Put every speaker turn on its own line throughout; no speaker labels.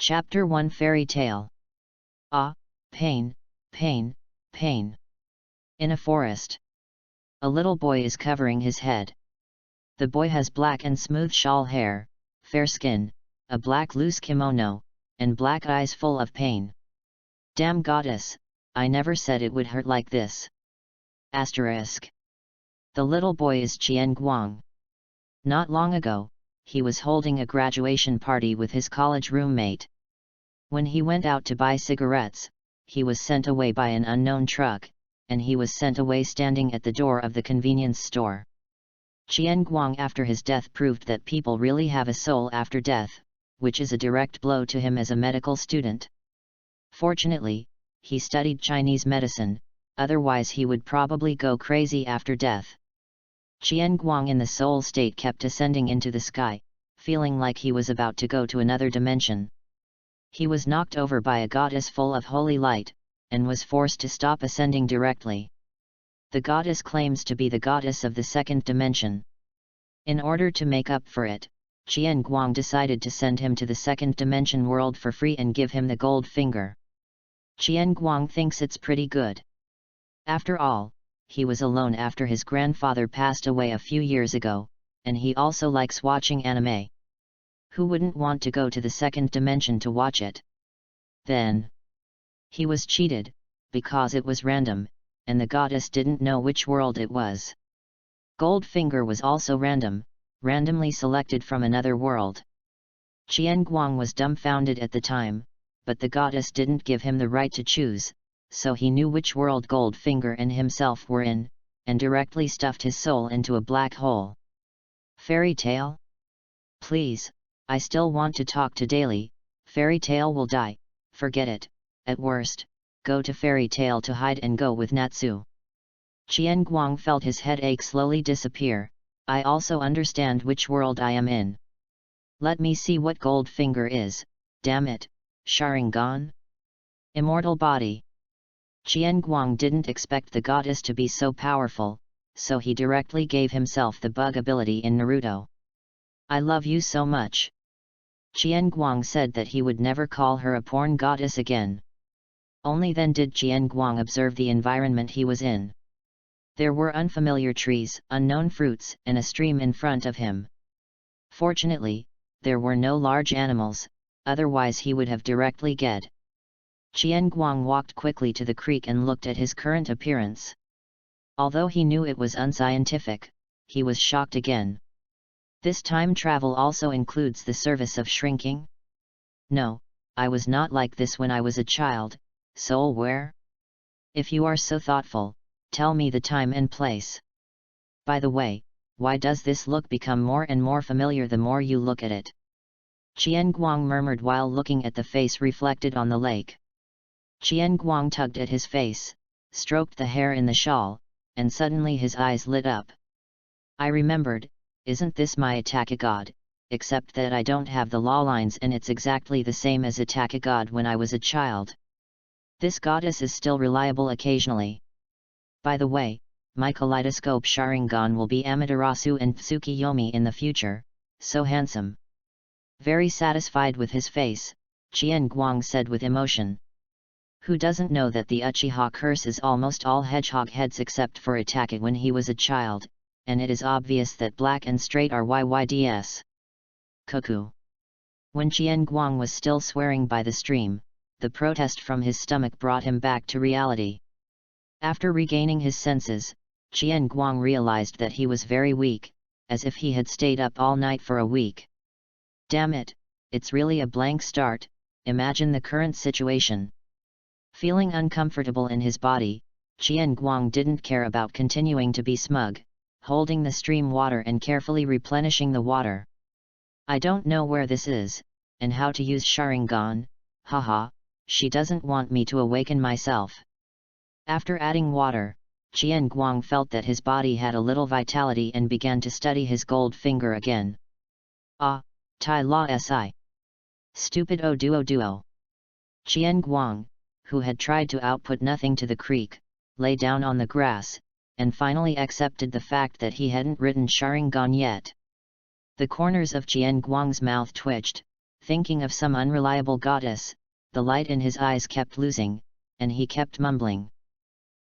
Chapter 1 Fairy Tale. Ah, pain, pain, pain. In a forest. A little boy is covering his head. The boy has black and smooth shawl hair, fair skin, a black loose kimono, and black eyes full of pain. Damn goddess, I never said it would hurt like this. Asterisk. The little boy is Qian Guang. Not long ago, he was holding a graduation party with his college roommate. When he went out to buy cigarettes, he was sent away by an unknown truck, and he was sent away standing at the door of the convenience store. Qian Guang after his death proved that people really have a soul after death, which is a direct blow to him as a medical student. Fortunately, he studied Chinese medicine, otherwise he would probably go crazy after death. Qian Guang in the soul state kept ascending into the sky, feeling like he was about to go to another dimension. He was knocked over by a goddess full of holy light, and was forced to stop ascending directly. The goddess claims to be the goddess of the second dimension. In order to make up for it, Qian Guang decided to send him to the second dimension world for free and give him the gold finger. Qian Guang thinks it's pretty good. After all, he was alone after his grandfather passed away a few years ago, and he also likes watching anime. Who wouldn't want to go to the second dimension to watch it? Then, he was cheated, because it was random, and the goddess didn't know which world it was. Goldfinger was also randomly selected from another world. Qian Guang was dumbfounded at the time, but the goddess didn't give him the right to choose, so he knew which world Goldfinger and himself were in, and directly stuffed his soul into a black hole. Fairy tale? Please, I still want to talk to Daily. Fairy tale will die, forget it, at worst, go to Fairy tale to hide and go with Natsu. Qian Guang felt his headache slowly disappear. I also understand which world I am in. Let me see what Goldfinger is, damn it, Sharingan? Immortal body. Qian Guang didn't expect the goddess to be so powerful, so he directly gave himself the bug ability in Naruto. I love you so much. Qian Guang said that he would never call her a porn goddess again. Only then did Qian Guang observe the environment he was in. There were unfamiliar trees, unknown fruits, and a stream in front of him. Fortunately, there were no large animals, otherwise he would have directly get. Qian Guang walked quickly to the creek and looked at his current appearance. Although he knew it was unscientific, he was shocked again. This time travel also includes the service of shrinking? No, I was not like this when I was a child. Soul where? If you are so thoughtful, tell me the time and place. By the way, why does this look become more and more familiar the more you look at it? Qian Guang murmured while looking at the face reflected on the lake. Qian Guang tugged at his face, stroked the hair in the shawl, and suddenly his eyes lit up. I remembered, isn't this my Attack-a-God, except that I don't have the law lines and it's exactly the same as Attack-a-God when I was a child. This goddess is still reliable occasionally. By the way, my kaleidoscope Sharingan will be Amaterasu and Tsukiyomi in the future, so handsome. Very satisfied with his face, Qian Guang said with emotion. Who doesn't know that the Uchiha curses almost all hedgehog heads except for Itachi when he was a child, and it is obvious that black and straight are YYDS. Cuckoo. When Qian Guang was still swearing by the stream, the protest from his stomach brought him back to reality. After regaining his senses, Qian Guang realized that he was very weak, as if he had stayed up all night for a week. Damn it, it's really a blank start, imagine the current situation. Feeling uncomfortable in his body, Qian Guang didn't care about continuing to be smug, holding the stream water and carefully replenishing the water. I don't know where this is, and how to use Sharingan, haha, she doesn't want me to awaken myself. After adding water, Qian Guang felt that his body had a little vitality and began to study his gold finger again. Ah, Tai La Si. Stupid O duo. Qian Guang, who had tried to output nothing to the creek, lay down on the grass, and finally accepted the fact that he hadn't written Sharingan yet. The corners of Qian Guang's mouth twitched, Thinking of some unreliable goddess, the light in his eyes kept losing, and he kept mumbling.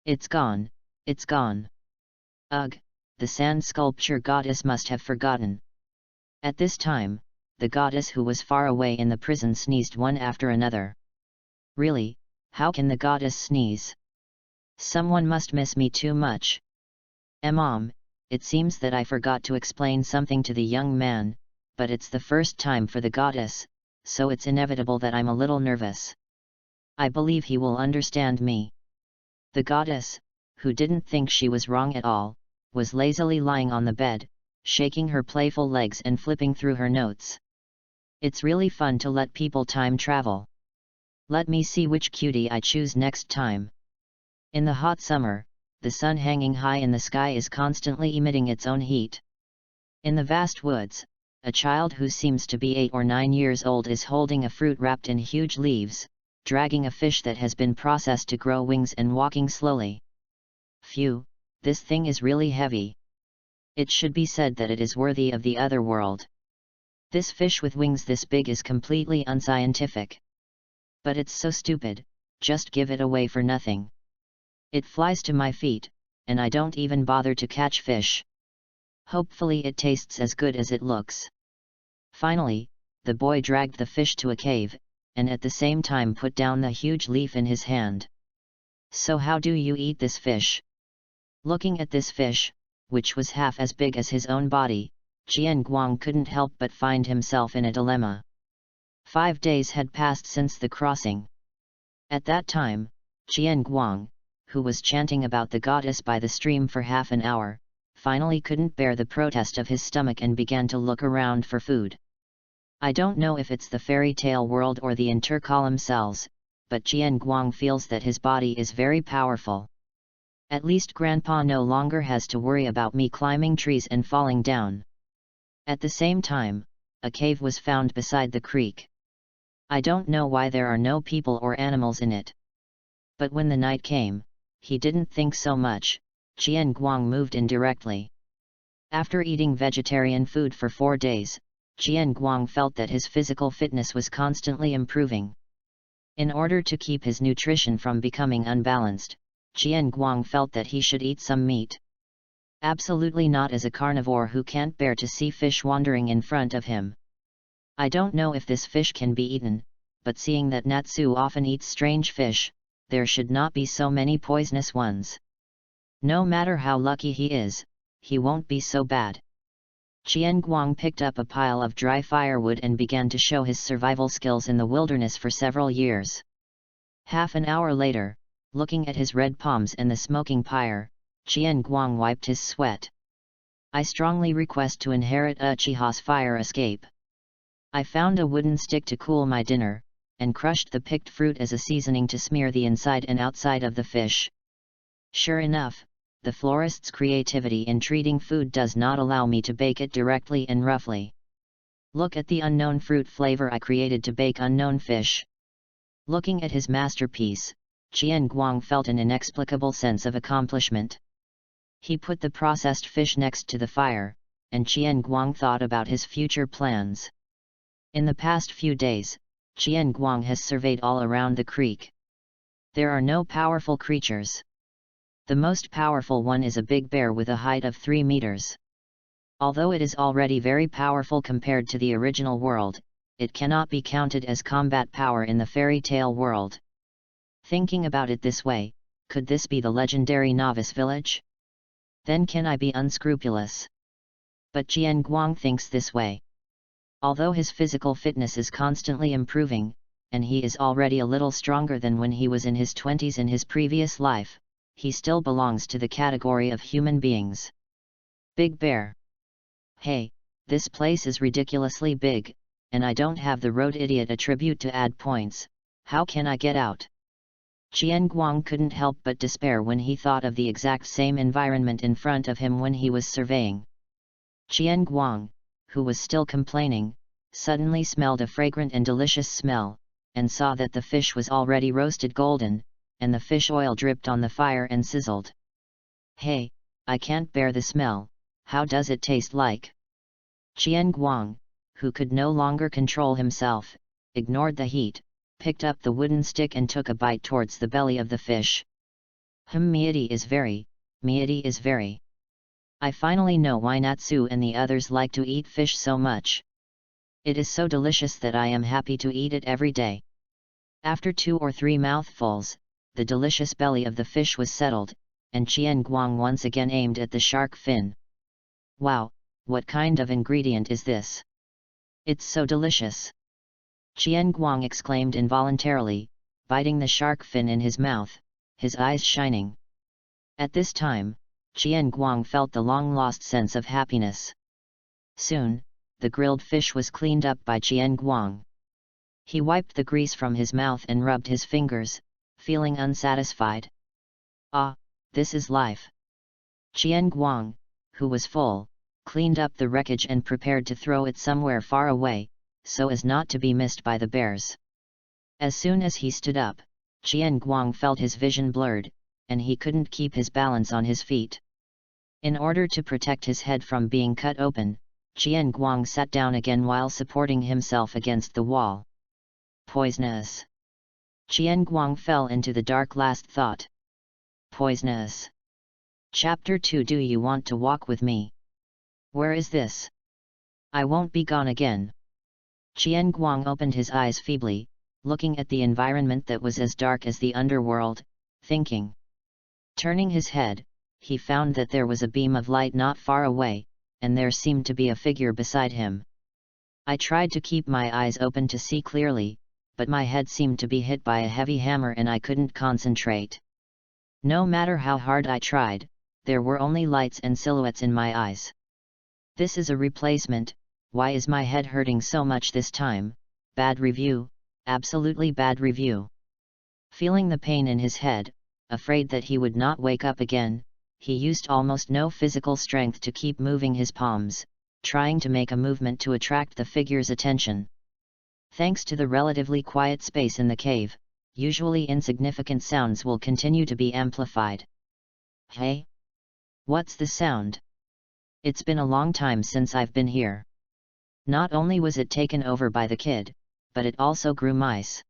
"It's gone, it's gone. Ugh, the sand sculpture goddess must have forgotten." At this time, the goddess who was far away in the prison sneezed one after another. Really, how can the goddess sneeze? Someone must miss me too much. Mom, it seems that I forgot to explain something to the young man, but it's the first time for the goddess, so it's inevitable that I'm a little nervous. I believe he will understand me. The goddess, who didn't think she was wrong at all, was lazily lying on the bed, shaking her playful legs and flipping through her notes. It's really fun to let people time travel. Let me see which cutie I choose next time. In the hot summer, the sun hanging high in the sky is constantly emitting its own heat. In the vast woods, a child who seems to be 8 or 9 years old is holding a fruit wrapped in huge leaves, dragging a fish that has been processed to grow wings and walking slowly. Phew, this thing is really heavy. It should be said that it is worthy of the other world. This fish with wings this big is completely unscientific. But it's so stupid, just give it away for nothing. It flies to my feet, and I don't even bother to catch fish. Hopefully it tastes as good as it looks. Finally, the boy dragged the fish to a cave, and at the same time put down the huge leaf in his hand. "So how do you eat this fish?" Looking at this fish, which was half as big as his own body, Jian Guang couldn't help but find himself in a dilemma. 5 days had passed since the crossing. At that time, Jian Guang, who was chanting about the goddess by the stream for half an hour, finally couldn't bear the protest of his stomach and began to look around for food. I don't know if it's the fairy tale world or the intercolumn cells, but Jian Guang feels that his body is very powerful. At least Grandpa no longer has to worry about me climbing trees and falling down. At the same time, a cave was found beside the creek. I don't know why there are no people or animals in it. But when the night came, he didn't think so much. Jian Guang moved in directly. After eating vegetarian food for 4 days, Jian Guang felt that his physical fitness was constantly improving. In order to keep his nutrition from becoming unbalanced, Jian Guang felt that he should eat some meat. Absolutely not as a carnivore who can't bear to see fish wandering in front of him. I don't know if this fish can be eaten, but seeing that Natsu often eats strange fish, there should not be so many poisonous ones. No matter how lucky he is, he won't be so bad. Jian Guang picked up a pile of dry firewood and began to show his survival skills in the wilderness for several years. Half an hour later, looking at his red palms and the smoking pyre, Jian Guang wiped his sweat. "I strongly request to inherit Uchiha's fire escape. I found a wooden stick to cool my dinner, and crushed the picked fruit as a seasoning to smear the inside and outside of the fish." Sure enough, the florist's creativity in treating food does not allow me to bake it directly and roughly. Look at the unknown fruit flavor I created to bake unknown fish. Looking at his masterpiece, Jian Guang felt an inexplicable sense of accomplishment. He put the processed fish next to the fire, and Jian Guang thought about his future plans. In the past few days, Jian Guang has surveyed all around the creek. There are no powerful creatures. The most powerful one is a big bear with a height of 3 meters. Although it is already very powerful compared to the original world, it cannot be counted as combat power in the fairy tale world. Thinking about it this way, could this be the legendary novice village? Then can I be unscrupulous? But Jian Guang thinks this way. Although his physical fitness is constantly improving, and he is already a little stronger than when he was in his 20s in his previous life, he still belongs to the category of human beings. Big Bear. Hey, this place is ridiculously big, and I don't have the road idiot attribute to add points. How can I get out? Jian Guang couldn't help but despair when he thought of the exact same environment in front of him when he was surveying. Jian Guang, who was still complaining, suddenly smelled a fragrant and delicious smell, and saw that the fish was already roasted golden, and the fish oil dripped on the fire and sizzled. Hey, I can't bear the smell, how does it taste like? Jian Guang, who could no longer control himself, ignored the heat, picked up the wooden stick and took a bite towards the belly of the fish. Meaty is very. I finally know why Natsu and the others like to eat fish so much. It is so delicious that I am happy to eat it every day. After 2 or 3 mouthfuls, the delicious belly of the fish was settled, and Qian Guang once again aimed at the shark fin. Wow, what kind of ingredient is this? It's so delicious! Qian Guang exclaimed involuntarily, biting the shark fin in his mouth, his eyes shining. At this time, Qian Guang felt the long-lost sense of happiness. Soon, the grilled fish was cleaned up by Qian Guang. He wiped the grease from his mouth and rubbed his fingers, feeling unsatisfied. Ah, this is life! Qian Guang, who was full, cleaned up the wreckage and prepared to throw it somewhere far away, so as not to be missed by the bears. As soon as he stood up, Qian Guang felt his vision blurred, and he couldn't keep his balance on his feet. In order to protect his head from being cut open, Qian Guang sat down again while supporting himself against the wall. Poisonous! Qian Guang fell into the dark last thought. Poisonous! Chapter 2. Do you want to walk with me? Where is this? I won't be gone again. Qian Guang opened his eyes feebly, looking at the environment that was as dark as the underworld, thinking. Turning his head, he found that there was a beam of light not far away, and there seemed to be a figure beside him. I tried to keep my eyes open to see clearly, but my head seemed to be hit by a heavy hammer and I couldn't concentrate. No matter how hard I tried, there were only lights and silhouettes in my eyes. This is a replacement. Why is my head hurting so much this time? Bad review, absolutely bad review. Feeling the pain in his head, afraid that he would not wake up again, he used almost no physical strength to keep moving his palms, trying to make a movement to attract the figure's attention. Thanks to the relatively quiet space in the cave, usually insignificant sounds will continue to be amplified. Hey? What's the sound? It's been a long time since I've been here. Not only was it taken over by the kid, but it also grew mice.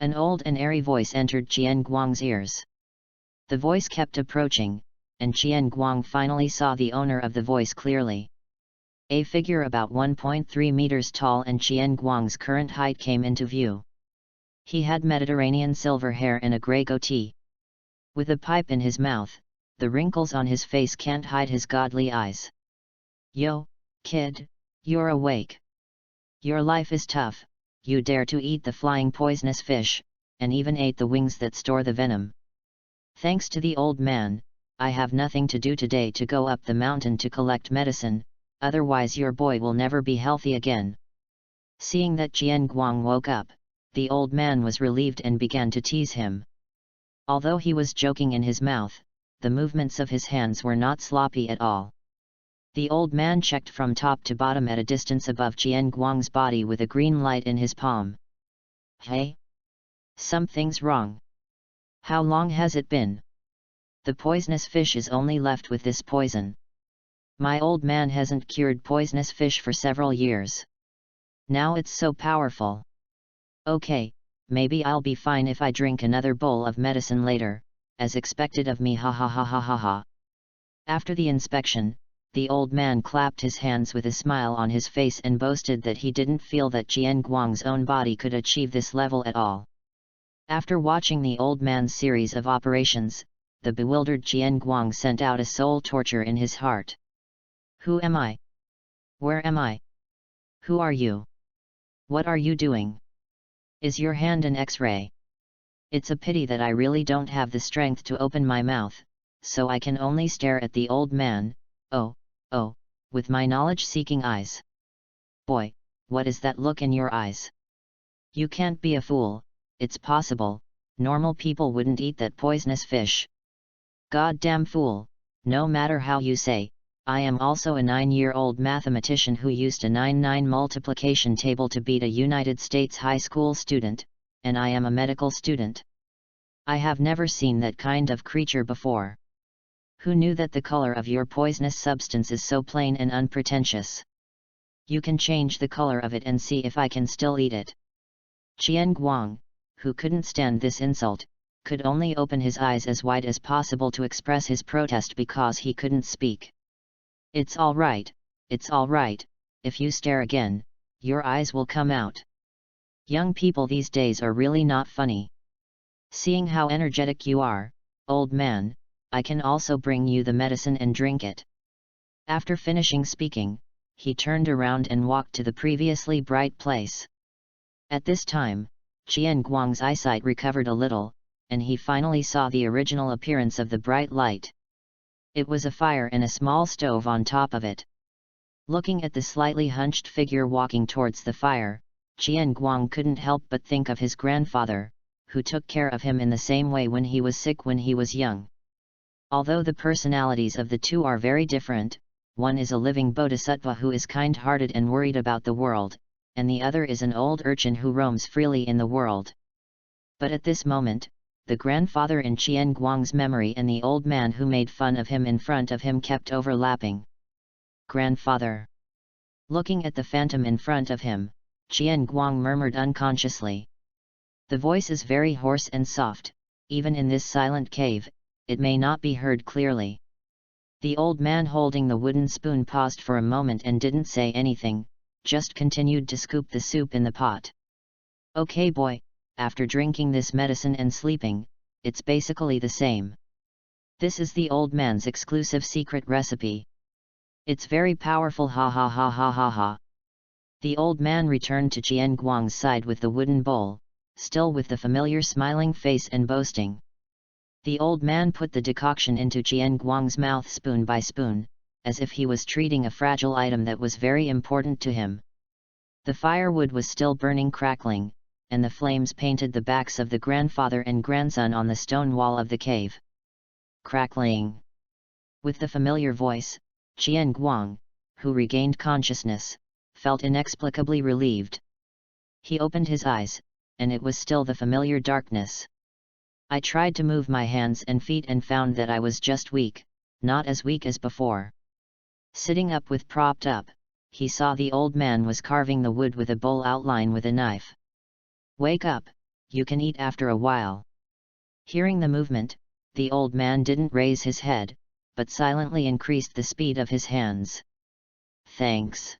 An old and airy voice entered Qian Guang's ears. The voice kept approaching, and Qian Guang finally saw the owner of the voice clearly. A figure about 1.3 meters tall, and Qian Guang's current height came into view. He had Mediterranean silver hair and a grey goatee. With a pipe in his mouth, the wrinkles on his face can't hide his godly eyes. Yo, kid, you're awake. Your life is tough, you dare to eat the flying poisonous fish, and even ate the wings that store the venom. Thanks to the old man, I have nothing to do today to go up the mountain to collect medicine, otherwise your boy will never be healthy again. Seeing that Qian Guang woke up, the old man was relieved and began to tease him. Although he was joking in his mouth, the movements of his hands were not sloppy at all. The old man checked from top to bottom at a distance above Qian Guang's body with a green light in his palm. Hey? Something's wrong. How long has it been? The poisonous fish is only left with this poison. My old man hasn't cured poisonous fish for several years. Now it's so powerful. Okay, maybe I'll be fine if I drink another bowl of medicine later, as expected of me, ha ha ha ha ha ha. After the inspection, the old man clapped his hands with a smile on his face and boasted that he didn't feel that Qian Guang's own body could achieve this level at all. After watching the old man's series of operations, the bewildered Qian Guang sent out a soul torture in his heart. Who am I? Where am I? Who are you? What are you doing? Is your hand an X-ray? It's a pity that I really don't have the strength to open my mouth, so I can only stare at the old man, with my knowledge-seeking eyes. Boy, what is that look in your eyes? You can't be a fool, it's possible, normal people wouldn't eat that poisonous fish. Goddamn fool, no matter how you say, I am also a 9-year-old mathematician who used a 9-9 multiplication table to beat a United States high school student, and I am a medical student. I have never seen that kind of creature before. Who knew that the color of your poisonous substance is so plain and unpretentious? You can change the color of it and see if I can still eat it. Qian Guang, who couldn't stand this insult, could only open his eyes as wide as possible to express his protest because he couldn't speak. It's all right, if you stare again, your eyes will come out. Young people these days are really not funny. Seeing how energetic you are, old man, I can also bring you the medicine and drink it. After finishing speaking, he turned around and walked to the previously bright place. At this time, Qian Guang's eyesight recovered a little, and he finally saw the original appearance of the bright light. It was a fire and a small stove on top of it. Looking at the slightly hunched figure walking towards the fire, Qian Guang couldn't help but think of his grandfather, who took care of him in the same way when he was sick when he was young. Although the personalities of the two are very different, one is a living bodhisattva who is kind-hearted and worried about the world, and the other is an old urchin who roams freely in the world. But at this moment, the grandfather in Qian Guang's memory and the old man who made fun of him in front of him kept overlapping. Grandfather. Looking at the phantom in front of him, Qian Guang murmured unconsciously. The voice is very hoarse and soft, even in this silent cave, it may not be heard clearly. The old man holding the wooden spoon paused for a moment and didn't say anything, just continued to scoop the soup in the pot. Okay boy, after drinking this medicine and sleeping, it's basically the same. This is the old man's exclusive secret recipe. It's very powerful, ha ha ha ha ha ha. The old man returned to Qian Guang's side with the wooden bowl, still with the familiar smiling face and boasting. The old man put the decoction into Qian Guang's mouth spoon by spoon, as if he was treating a fragile item that was very important to him. The firewood was still burning crackling, and the flames painted the backs of the grandfather and grandson on the stone wall of the cave. Crackling. With the familiar voice, Qian Guang, who regained consciousness, felt inexplicably relieved. He opened his eyes, and it was still the familiar darkness. I tried to move my hands and feet and found that I was just weak, not as weak as before. Sitting up with propped up, he saw the old man was carving the wood with a bowl outline with a knife. Wake up, you can eat after a while. Hearing the movement, the old man didn't raise his head, but silently increased the speed of his hands. Thanks.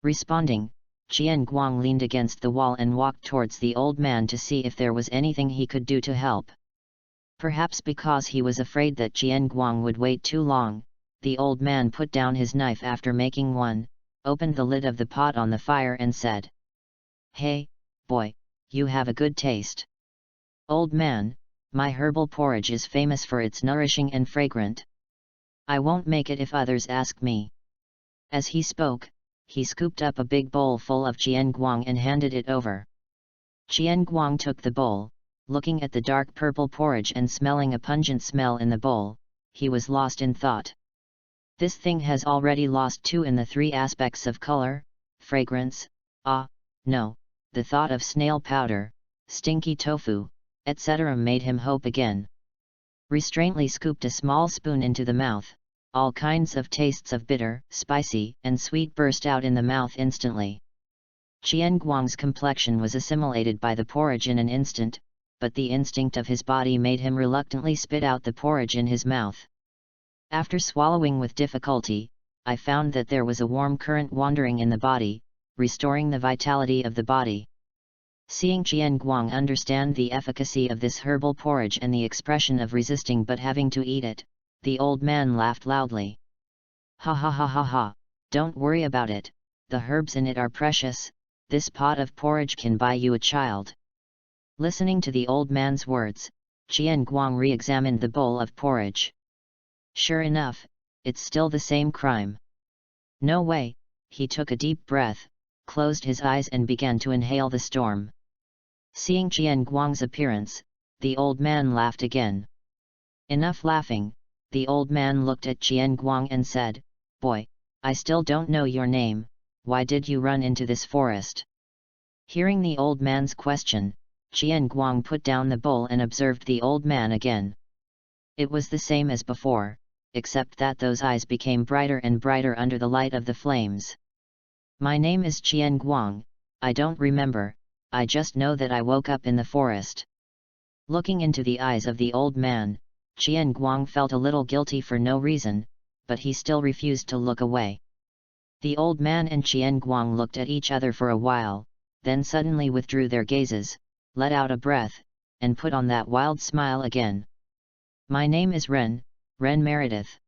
Responding, Qian Guang leaned against the wall and walked towards the old man to see if there was anything he could do to help. Perhaps because he was afraid that Qian Guang would wait too long, the old man put down his knife after making one, opened the lid of the pot on the fire and said, "Hey, boy, you have a good taste. Old man, my herbal porridge is famous for its nourishing and fragrant. I won't make it if others ask me." As he spoke, he scooped up a big bowl full of Qian Guang and handed it over. Qian Guang took the bowl, looking at the dark purple porridge and smelling a pungent smell in the bowl, he was lost in thought. This thing has already lost 2 in the 3 aspects of color, fragrance, no, the thought of snail powder, stinky tofu, etc. made him hope again. Restraintly scooped a small spoon into the mouth. All kinds of tastes of bitter, spicy, and sweet burst out in the mouth instantly. Qian Guang's complexion was assimilated by the porridge in an instant, but the instinct of his body made him reluctantly spit out the porridge in his mouth. After swallowing with difficulty, I found that there was a warm current wandering in the body, restoring the vitality of the body. Seeing Qian Guang understand the efficacy of this herbal porridge and the expression of resisting but having to eat it, the old man laughed loudly. Ha ha ha ha ha, don't worry about it, the herbs in it are precious, this pot of porridge can buy you a child. Listening to the old man's words, Qian Guang re-examined the bowl of porridge. Sure enough, it's still the same crime. No way, he took a deep breath, closed his eyes and began to inhale the storm. Seeing Qian Guang's appearance, the old man laughed again. Enough laughing. The old man looked at Qian Guang and said, "Boy, I still don't know your name, why did you run into this forest?" Hearing the old man's question, Qian Guang put down the bowl and observed the old man again. It was the same as before, except that those eyes became brighter and brighter under the light of the flames. My name is Qian Guang, I don't remember, I just know that I woke up in the forest. Looking into the eyes of the old man, Qian Guang felt a little guilty for no reason, but he still refused to look away. The old man and Qian Guang looked at each other for a while, then suddenly withdrew their gazes, let out a breath, and put on that wild smile again. My name is Ren Meredith.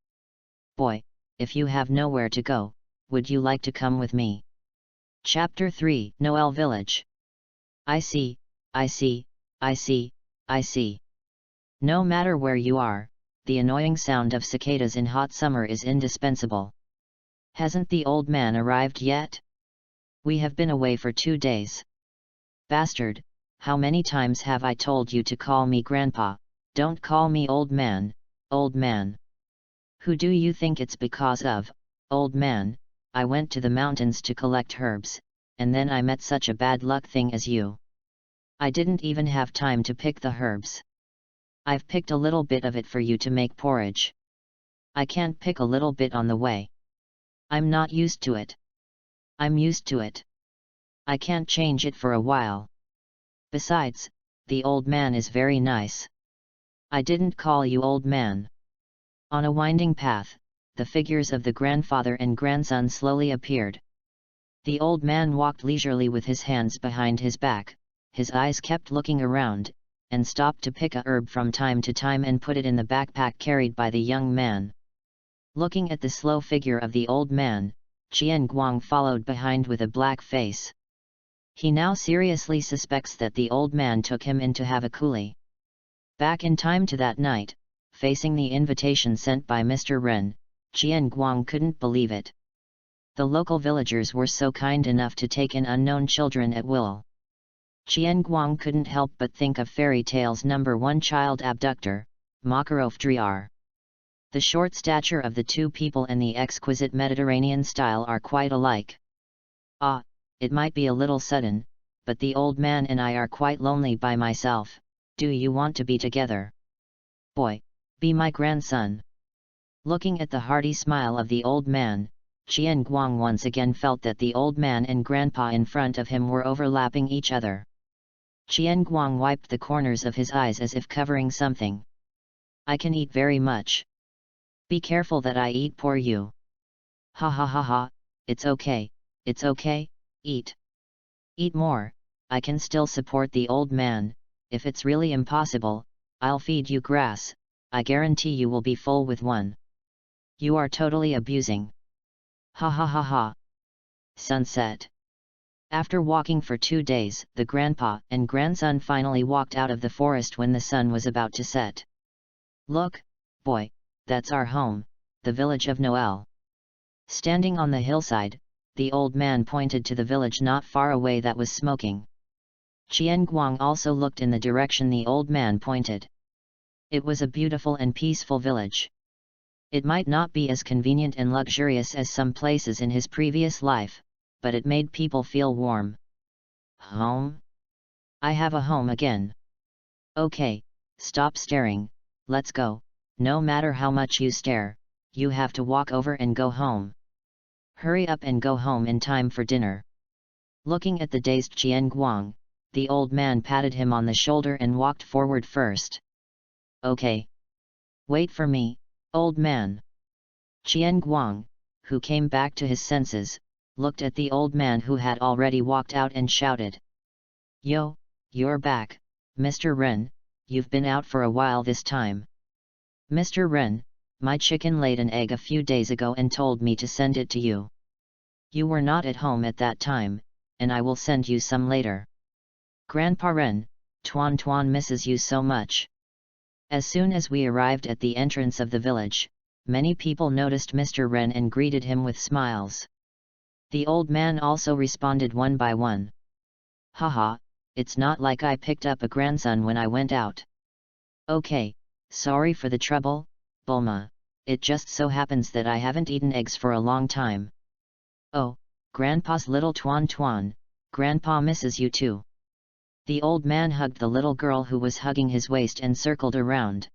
Boy, if you have nowhere to go, would you like to come with me? Chapter 3, Noel Village. I see. No matter where you are, the annoying sound of cicadas in hot summer is indispensable. Hasn't the old man arrived yet? We have been away for 2 days. Bastard, how many times have I told you to call me grandpa, don't call me old man, old man. Who do you think it's because of, old man? I went to the mountains to collect herbs, and then I met such a bad luck thing as you. I didn't even have time to pick the herbs. I've picked a little bit of it for you to make porridge. I can't pick a little bit on the way. I'm not used to it. I'm used to it. I can't change it for a while. Besides, the old man is very nice. I didn't call you old man. On a winding path, the figures of the grandfather and grandson slowly appeared. The old man walked leisurely with his hands behind his back, his eyes kept looking around, and stopped to pick a herb from time to time and put it in the backpack carried by the young man. Looking at the slow figure of the old man, Qian Guang followed behind with a black face. He now seriously suspects that the old man took him in to have a coolie. Back in time to that night, facing the invitation sent by Mr. Ren, Qian Guang couldn't believe it. The local villagers were so kind enough to take in unknown children at will. Qian Guang couldn't help but think of fairy tales number 1 child abductor, Makarov Driar. The short stature of the two people and the exquisite Mediterranean style are quite alike. Ah, it might be a little sudden, but the old man and I are quite lonely by myself, do you want to be together? Boy, be my grandson. Looking at the hearty smile of the old man, Qian Guang once again felt that the old man and grandpa in front of him were overlapping each other. Qian Guang wiped the corners of his eyes as if covering something. I can eat very much. Be careful that I eat for you. Ha ha ha ha, it's okay, eat. Eat more, I can still support the old man, if it's really impossible, I'll feed you grass, I guarantee you will be full with one. You are totally abusing. Ha ha ha ha. Sunset. After walking for 2 days, the grandpa and grandson finally walked out of the forest when the sun was about to set. Look, boy, that's our home, the village of Noel. Standing on the hillside, the old man pointed to the village not far away that was smoking. Qian Guang also looked in the direction the old man pointed. It was a beautiful and peaceful village. It might not be as convenient and luxurious as some places in his previous life, but it made people feel warm. Home? I have a home again. Okay, stop staring, let's go. No matter how much you stare, you have to walk over and go home. Hurry up and go home in time for dinner. Looking at the dazed Qian Guang, the old man patted him on the shoulder and walked forward first. Okay. Wait for me, old man. Qian Guang, who came back to his senses, looked at the old man who had already walked out and shouted. Yo, you're back, Mr. Ren, you've been out for a while this time. Mr. Ren, my chicken laid an egg a few days ago and told me to send it to you. You were not at home at that time, and I will send you some later. Grandpa Ren, Tuan misses you so much. As soon as we arrived at the entrance of the village, many people noticed Mr. Ren and greeted him with smiles. The old man also responded one by one. Haha, it's not like I picked up a grandson when I went out. Okay, sorry for the trouble, Bulma, it just so happens that I haven't eaten eggs for a long time. Oh, Grandpa's little Tuan, Grandpa misses you too. The old man hugged the little girl who was hugging his waist and circled around.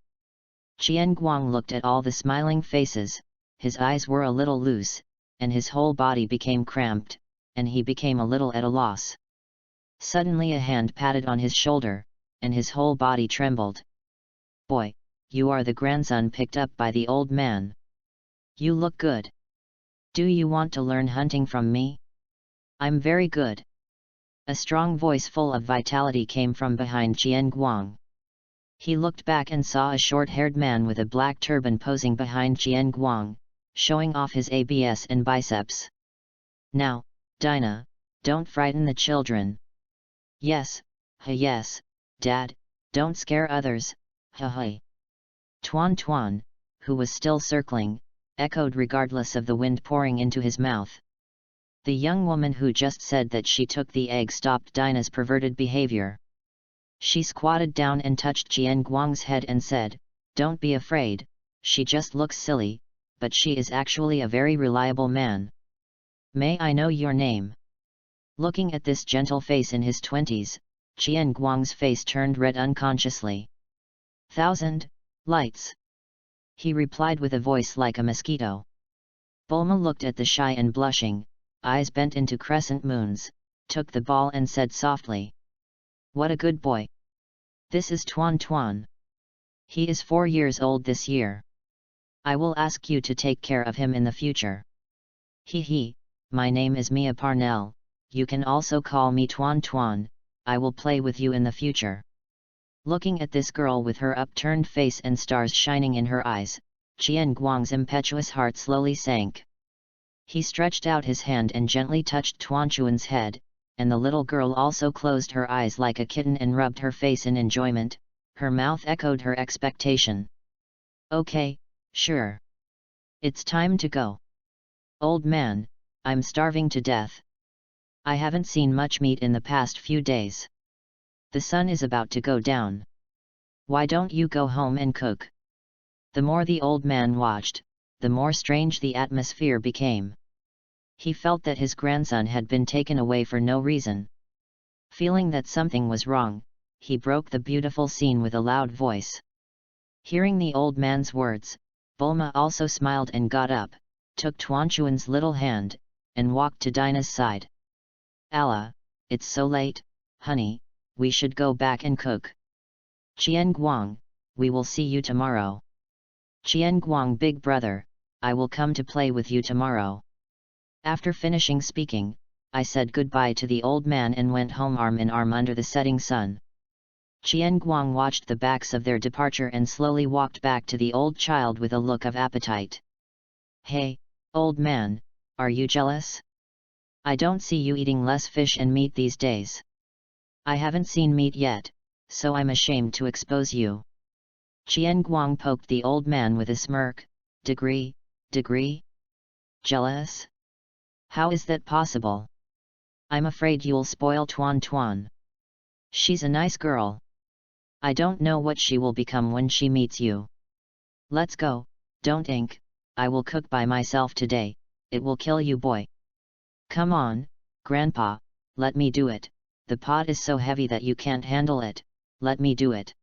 Qian Guang looked at all the smiling faces, his eyes were a little loose, and his whole body became cramped, and he became a little at a loss. Suddenly a hand patted on his shoulder, and his whole body trembled. "Boy, you are the grandson picked up by the old man. You look good. Do you want to learn hunting from me?" "I'm very good." A strong voice full of vitality came from behind Jian Guang. He looked back and saw a short-haired man with a black turban posing behind Jian Guang, showing off his abs and biceps. "Now, Dinah, don't frighten the children." "Yes, yes, Dad, don't scare others, ha." Tuan Tuan, who was still circling, echoed regardless of the wind pouring into his mouth. The young woman who just said that she took the egg stopped Dinah's perverted behavior. She squatted down and touched Jian Guang's head and said, "Don't be afraid, she just looks silly, but she is actually a very reliable man. May I know your name?" Looking at this gentle face in his 20s, Jian Guang's face turned red unconsciously. "Thousand lights," he replied with a voice like a mosquito. Bulma looked at the shy and blushing, eyes bent into crescent moons, took the ball and said softly, "What a good boy. This is Tuan Tuan. He is 4 years old this year. I will ask you to take care of him in the future." He, my name is Mia Parnell, you can also call me Tuan Tuan, I will play with you in the future." Looking at this girl with her upturned face and stars shining in her eyes, Jian Guang's impetuous heart slowly sank. He stretched out his hand and gently touched Tuan Chuan's head, and the little girl also closed her eyes like a kitten and rubbed her face in enjoyment. Her mouth echoed her expectation. "Okay, sure. It's time to go. Old man, I'm starving to death. I haven't seen much meat in the past few days. The sun is about to go down. Why don't you go home and cook?" The more the old man watched, the more strange the atmosphere became. He felt that his grandson had been taken away for no reason. Feeling that something was wrong, he broke the beautiful scene with a loud voice. Hearing the old man's words, Bulma also smiled and got up, took Tuan Chuan's little hand, and walked to Dinah's side. "Allah, it's so late, honey, we should go back and cook." "Jian Guang, we will see you tomorrow." "Jian Guang, big brother, I will come to play with you tomorrow." After finishing speaking, I said goodbye to the old man and went home arm in arm under the setting sun. Jian Guang watched the backs of their departure and slowly walked back to the old child with a look of appetite. "Hey, old man, are you jealous? I don't see you eating less fish and meat these days. I haven't seen meat yet, so I'm ashamed to expose you." Jian Guang poked the old man with a smirk. Degree? Jealous? How is that possible? I'm afraid you'll spoil Tuan Tuan. She's a nice girl. I don't know what she will become when she meets you. Let's go, don't ink, I will cook by myself today, it will kill you, boy. Come on, Grandpa, let me do it, the pot is so heavy that you can't handle it, let me do it.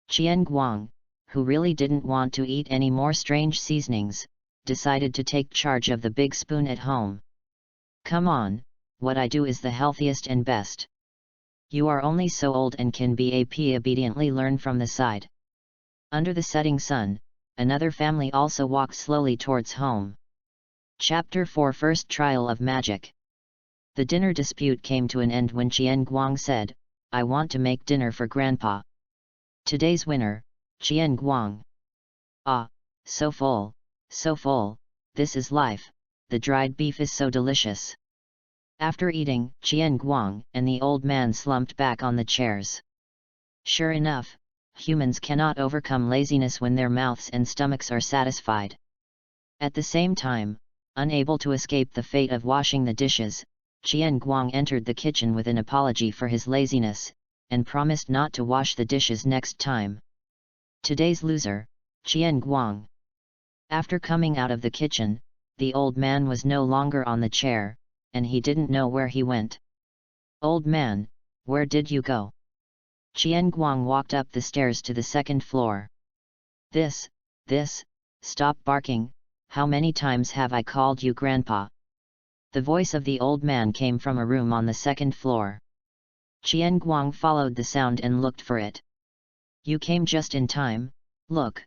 Jian Guang, who really didn't want to eat any more strange seasonings, decided to take charge of the big spoon at home. "Come on, what I do is the healthiest and best. You are only so old and can be obediently learn from the side." Under the setting sun, another family also walked slowly towards home. Chapter 4 First Trial of Magic. The dinner dispute came to an end when Jian Guang said, "I want to make dinner for Grandpa. Today's winner, Jian Guang." "Ah, so full, this is life, the dried beef is so delicious." After eating, Jian Guang and the old man slumped back on the chairs. Sure enough, humans cannot overcome laziness when their mouths and stomachs are satisfied. At the same time, unable to escape the fate of washing the dishes, Jian Guang entered the kitchen with an apology for his laziness, and promised not to wash the dishes next time. Today's loser, Jian Guang. After coming out of the kitchen, the old man was no longer on the chair, and he didn't know where he went. "Old man, where did you go?" Jian Guang walked up the stairs to the second floor. This, stop barking, how many times have I called you Grandpa? The voice of the old man came from a room on the second floor. Qian Guang followed the sound and looked for it. You came just in time, look.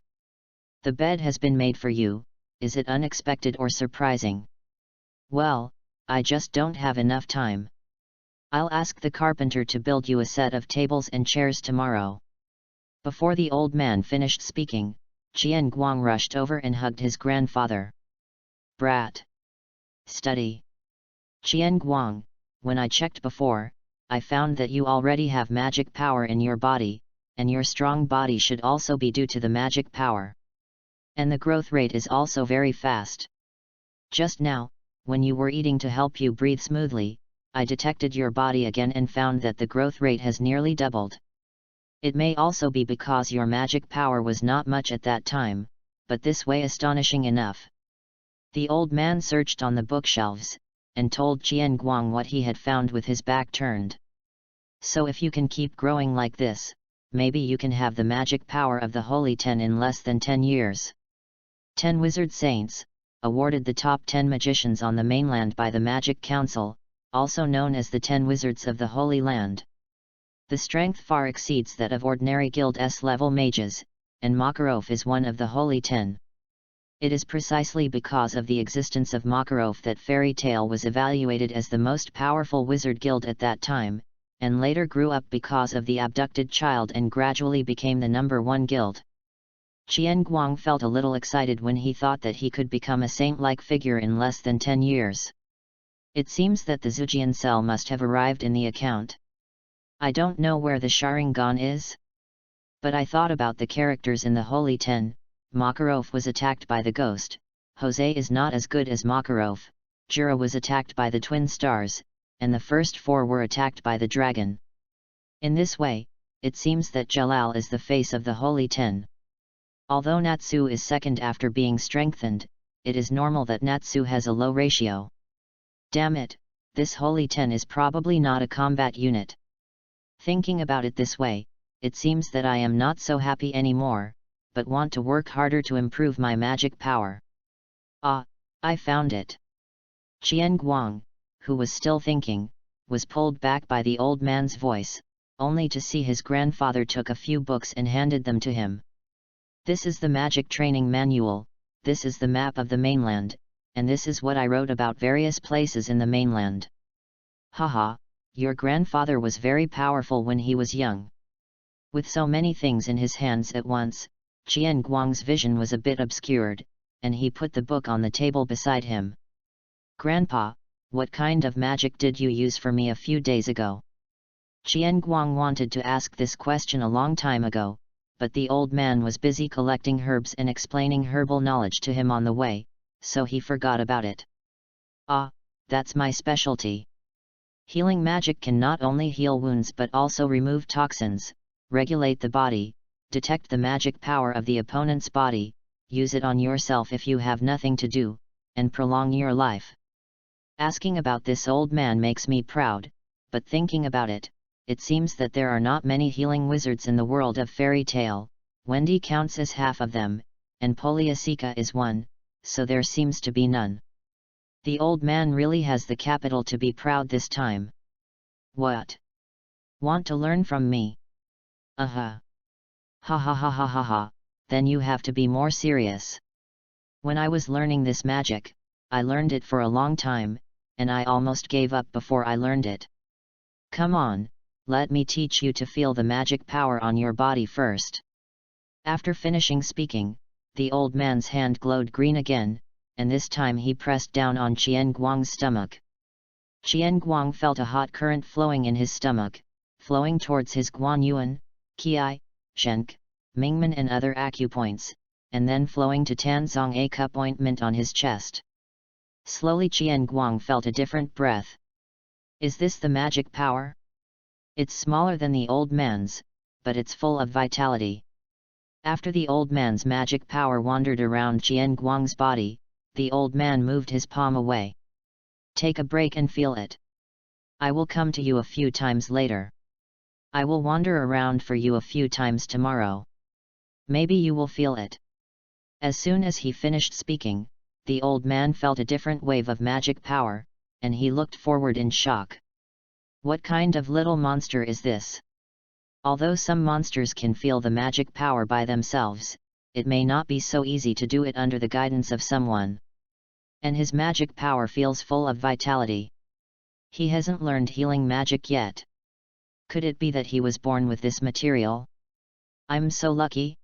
The bed has been made for you, is it unexpected or surprising? Well, I just don't have enough time. I'll ask the carpenter to build you a set of tables and chairs tomorrow. Before the old man finished speaking, Qian Guang rushed over and hugged his grandfather. Brat! Study! Qian Guang, when I checked before, I found that you already have magic power in your body, and your strong body should also be due to the magic power. And the growth rate is also very fast. Just now, when you were eating to help you breathe smoothly, I detected your body again and found that the growth rate has nearly doubled. It may also be because your magic power was not much at that time, but this way astonishing enough. The old man searched on the bookshelves, and told Qian Guang what he had found with his back turned. So if you can keep growing like this, maybe you can have the magic power of the Holy 10 in less than 10 years. 10 Wizard Saints, awarded the top 10 magicians on the mainland by the Magic Council, also known as the 10 Wizards of the Holy Land. The strength far exceeds that of ordinary Guild S-level mages, and Makarov is one of the Holy 10. It is precisely because of the existence of Makarov that Fairy Tail was evaluated as the most powerful wizard guild at that time, and later grew up because of the abducted child and gradually became the #1 guild. Qian Guang felt a little excited when he thought that he could become a saint-like figure in less than 10 years. It seems that the Zhujian cell must have arrived in the account. I don't know where the Sharingan is. But I thought about the characters in the Holy 10, Makarov was attacked by the ghost, Jose is not as good as Makarov, Jura was attacked by the twin stars, and the first 4 were attacked by the dragon. In this way, it seems that Jalal is the face of the Holy 10. Although Natsu is second after being strengthened, it is normal that Natsu has a low ratio. Damn it, this Holy 10 is probably not a combat unit. Thinking about it this way, it seems that I am not so happy anymore, but want to work harder to improve my magic power. Ah, I found it. Qian Guang, who was still thinking, was pulled back by the old man's voice, only to see his grandfather took a few books and handed them to him. This is the magic training manual, this is the map of the mainland, and this is what I wrote about various places in the mainland. Haha, your grandfather was very powerful when he was young. With so many things in his hands at once, Qian Guang's vision was a bit obscured, and he put the book on the table beside him. Grandpa, what kind of magic did you use for me a few days ago? Qian Guang wanted to ask this question a long time ago, but the old man was busy collecting herbs and explaining herbal knowledge to him on the way, so he forgot about it. Ah, that's my specialty. Healing magic can not only heal wounds but also remove toxins, regulate the body, detect the magic power of the opponent's body, use it on yourself if you have nothing to do, and prolong your life. Asking about this old man makes me proud, but thinking about it, it seems that there are not many healing wizards in the world of Fairy Tail. Wendy counts as half of them, and Poliasika is one, so there seems to be none. The old man really has the capital to be proud this time. What? Want to learn from me? Ha ha ha ha ha ha, then you have to be more serious. When I was learning this magic, I learned it for a long time, and I almost gave up before I learned it. Come on, let me teach you to feel the magic power on your body first. After finishing speaking, the old man's hand glowed green again, and this time he pressed down on Qian Guang's stomach. Qian Guang felt a hot current flowing in his stomach, flowing towards his Guanyuan, Qi, Shenk, Mingmen and other acupoints, and then flowing to Tanzong a cup ointment on his chest. Slowly Qian Guang felt a different breath. Is this the magic power? It's smaller than the old man's, but it's full of vitality. After the old man's magic power wandered around Qian Guang's body, the old man moved his palm away. Take a break and feel it. I will come to you a few times later. I will wander around for you a few times tomorrow. Maybe you will feel it. As soon as he finished speaking, the old man felt a different wave of magic power, and he looked forward in shock. What kind of little monster is this? Although some monsters can feel the magic power by themselves, it may not be so easy to do it under the guidance of someone. And his magic power feels full of vitality. He hasn't learned healing magic yet. Could it be that he was born with this material? I'm so lucky.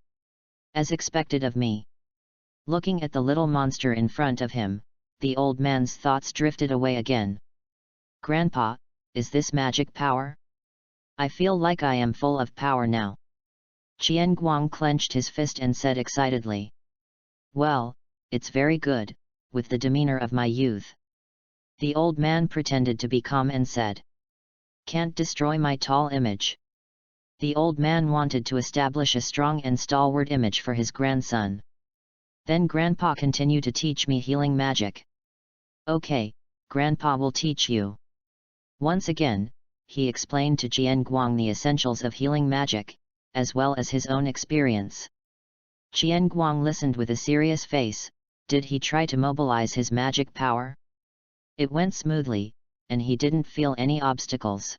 As expected of me. Looking at the little monster in front of him, the old man's thoughts drifted away again. Grandpa, is this magic power? I feel like I am full of power now. Qian Guang clenched his fist and said excitedly. Well, it's very good, with the demeanor of my youth. The old man pretended to be calm and said. Can't destroy my tall image. The old man wanted to establish a strong and stalwart image for his grandson. Then Grandpa continue to teach me healing magic. Okay, Grandpa will teach you. Once again, he explained to Jian Guang the essentials of healing magic, as well as his own experience. Jian Guang listened with a serious face. Did he try to mobilize his magic power? It went smoothly, and he didn't feel any obstacles.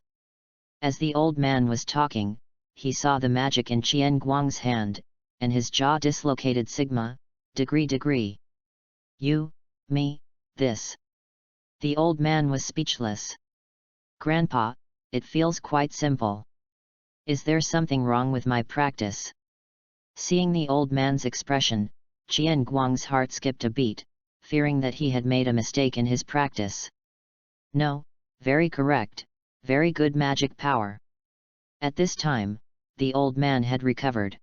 As the old man was talking, he saw the magic in Qian Guang's hand, and his jaw dislocated. Sigma, degree. You, me, this. The old man was speechless. Grandpa, it feels quite simple. Is there something wrong with my practice? Seeing the old man's expression, Qian Guang's heart skipped a beat, fearing that he had made a mistake in his practice. No, very correct, very good magic power. At this time, the old man had recovered.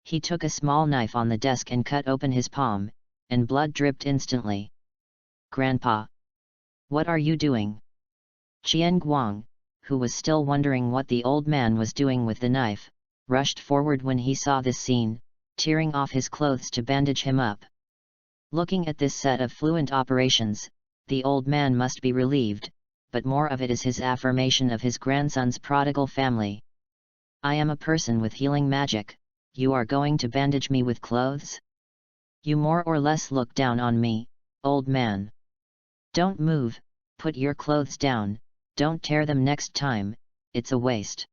He took a small knife on the desk and cut open his palm, and blood dripped instantly. Grandpa! What are you doing? Qian Guang, who was still wondering what the old man was doing with the knife, rushed forward when he saw this scene, tearing off his clothes to bandage him up. Looking at this set of fluent operations, the old man must be relieved, but more of it is his affirmation of his grandson's prodigal family. I am a person with healing magic, you are going to bandage me with clothes? You more or less look down on me, old man. Don't move, put your clothes down, don't tear them next time, it's a waste.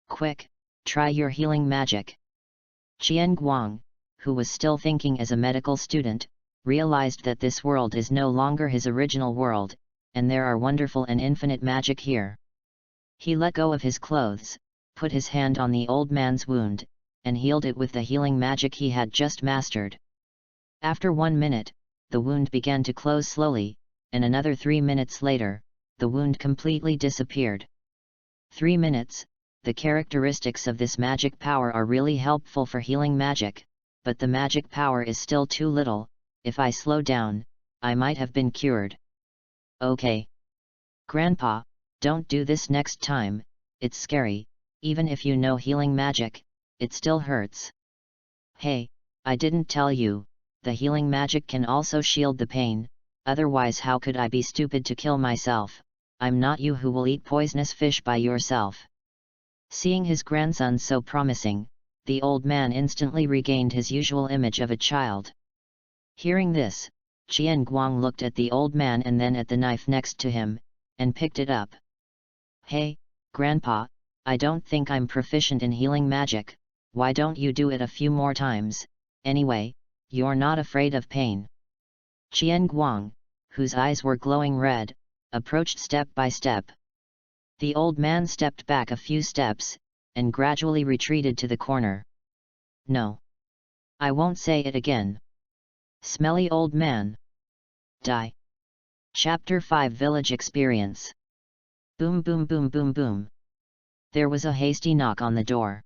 Quick, try your healing magic. Qian Guang, who was still thinking as a medical student, realized that this world is no longer his original world, and there are wonderful and infinite magic here. He let go of his clothes, put his hand on the old man's wound, and healed it with the healing magic he had just mastered. After 1 minute, the wound began to close slowly, and another 3 minutes later, the wound completely disappeared. 3 minutes, the characteristics of this magic power are really helpful for healing magic, but the magic power is still too little. If I slow down, I might have been cured. Okay. Grandpa, don't do this next time, it's scary, even if you know healing magic, it still hurts. Hey, I didn't tell you, the healing magic can also shield the pain, otherwise how could I be stupid to kill myself? I'm not you who will eat poisonous fish by yourself. Seeing his grandson so promising, the old man instantly regained his usual image of a child. Hearing this, Qian Guang looked at the old man and then at the knife next to him, and picked it up. Hey, Grandpa, I don't think I'm proficient in healing magic, why don't you do it a few more times, anyway, you're not afraid of pain. Qian Guang, whose eyes were glowing red, approached step by step. The old man stepped back a few steps, and gradually retreated to the corner. No. I won't say it again. Smelly old man. Die. Chapter 5 Village Experience. Boom boom boom boom boom. There was a hasty knock on the door.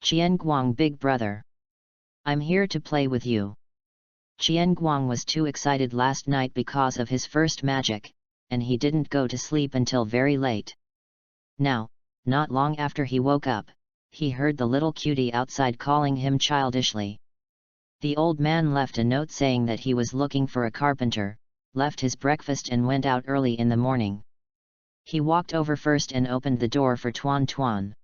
Qian Guang, big brother. I'm here to play with you. Qian Guang was too excited last night because of his first magic, and he didn't go to sleep until very late. Now, not long after he woke up, he heard the little cutie outside calling him childishly. The old man left a note saying that he was looking for a carpenter, left his breakfast and went out early in the morning. He walked over first and opened the door for Tuan Tuan.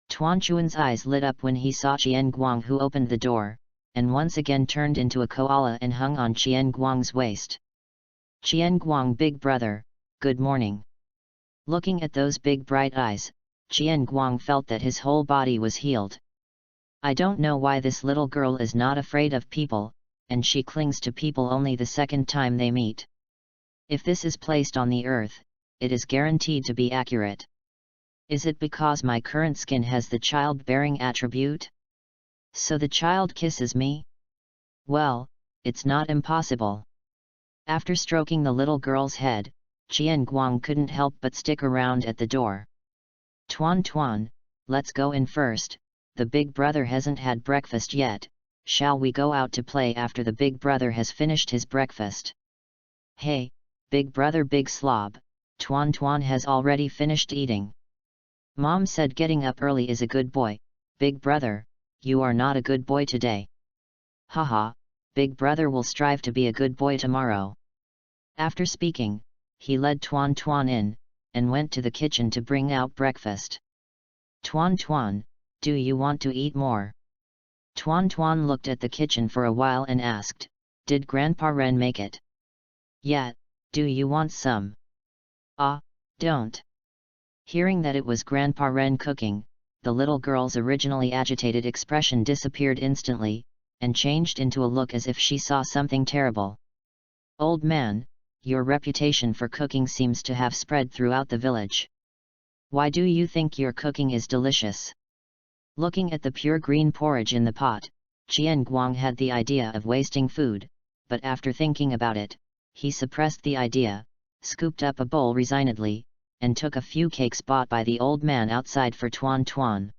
Tuan Chuan's eyes lit up when he saw Qian Guang, who opened the door, and once again turned into a koala and hung on Qian Guang's waist. Qian Guang, big brother, good morning. Looking at those big bright eyes, Qian Guang felt that his whole body was healed. I don't know why this little girl is not afraid of people, and she clings to people only the second time they meet. If this is placed on the earth, it is guaranteed to be accurate. Is it because my current skin has the childbearing attribute? So the child kisses me? Well, it's not impossible. After stroking the little girl's head, Qian Guang couldn't help but stick around at the door. Tuan Tuan, let's go in first, the big brother hasn't had breakfast yet, shall we go out to play after the big brother has finished his breakfast? Hey, big brother big slob, Tuan Tuan has already finished eating. Mom said getting up early is a good boy, big brother, you are not a good boy today. Haha, big brother will strive to be a good boy tomorrow. After speaking, he led Tuan Tuan in, and went to the kitchen to bring out breakfast. Tuan Tuan, do you want to eat more? Tuan Tuan looked at the kitchen for a while and asked, did Grandpa Ren make it? Yeah, do you want some? Ah, don't. Hearing that it was Grandpa Ren cooking, the little girl's originally agitated expression disappeared instantly, and changed into a look as if she saw something terrible. Old man, your reputation for cooking seems to have spread throughout the village. Why do you think your cooking is delicious? Looking at the pure green porridge in the pot, Qian Guang had the idea of wasting food, but after thinking about it, he suppressed the idea, scooped up a bowl resignedly, and took a few cakes bought by the old man outside for Tuan Tuan.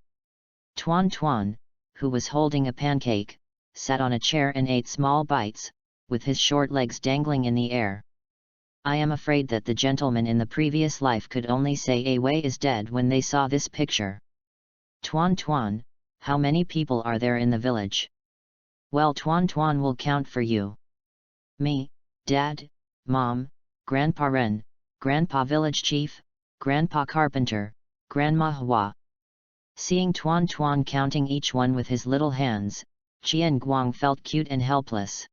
Tuan Tuan, who was holding a pancake, sat on a chair and ate small bites, with his short legs dangling in the air. I am afraid that the gentleman in the previous life could only say A Wei is dead when they saw this picture. Tuan Tuan, how many people are there in the village? Well, Tuan Tuan will count for you. Me, Dad, Mom, Grandpa Ren, Grandpa Village Chief, Grandpa Carpenter, Grandma Hua. Seeing Tuan Tuan counting each one with his little hands, Qian Guang felt cute and helpless.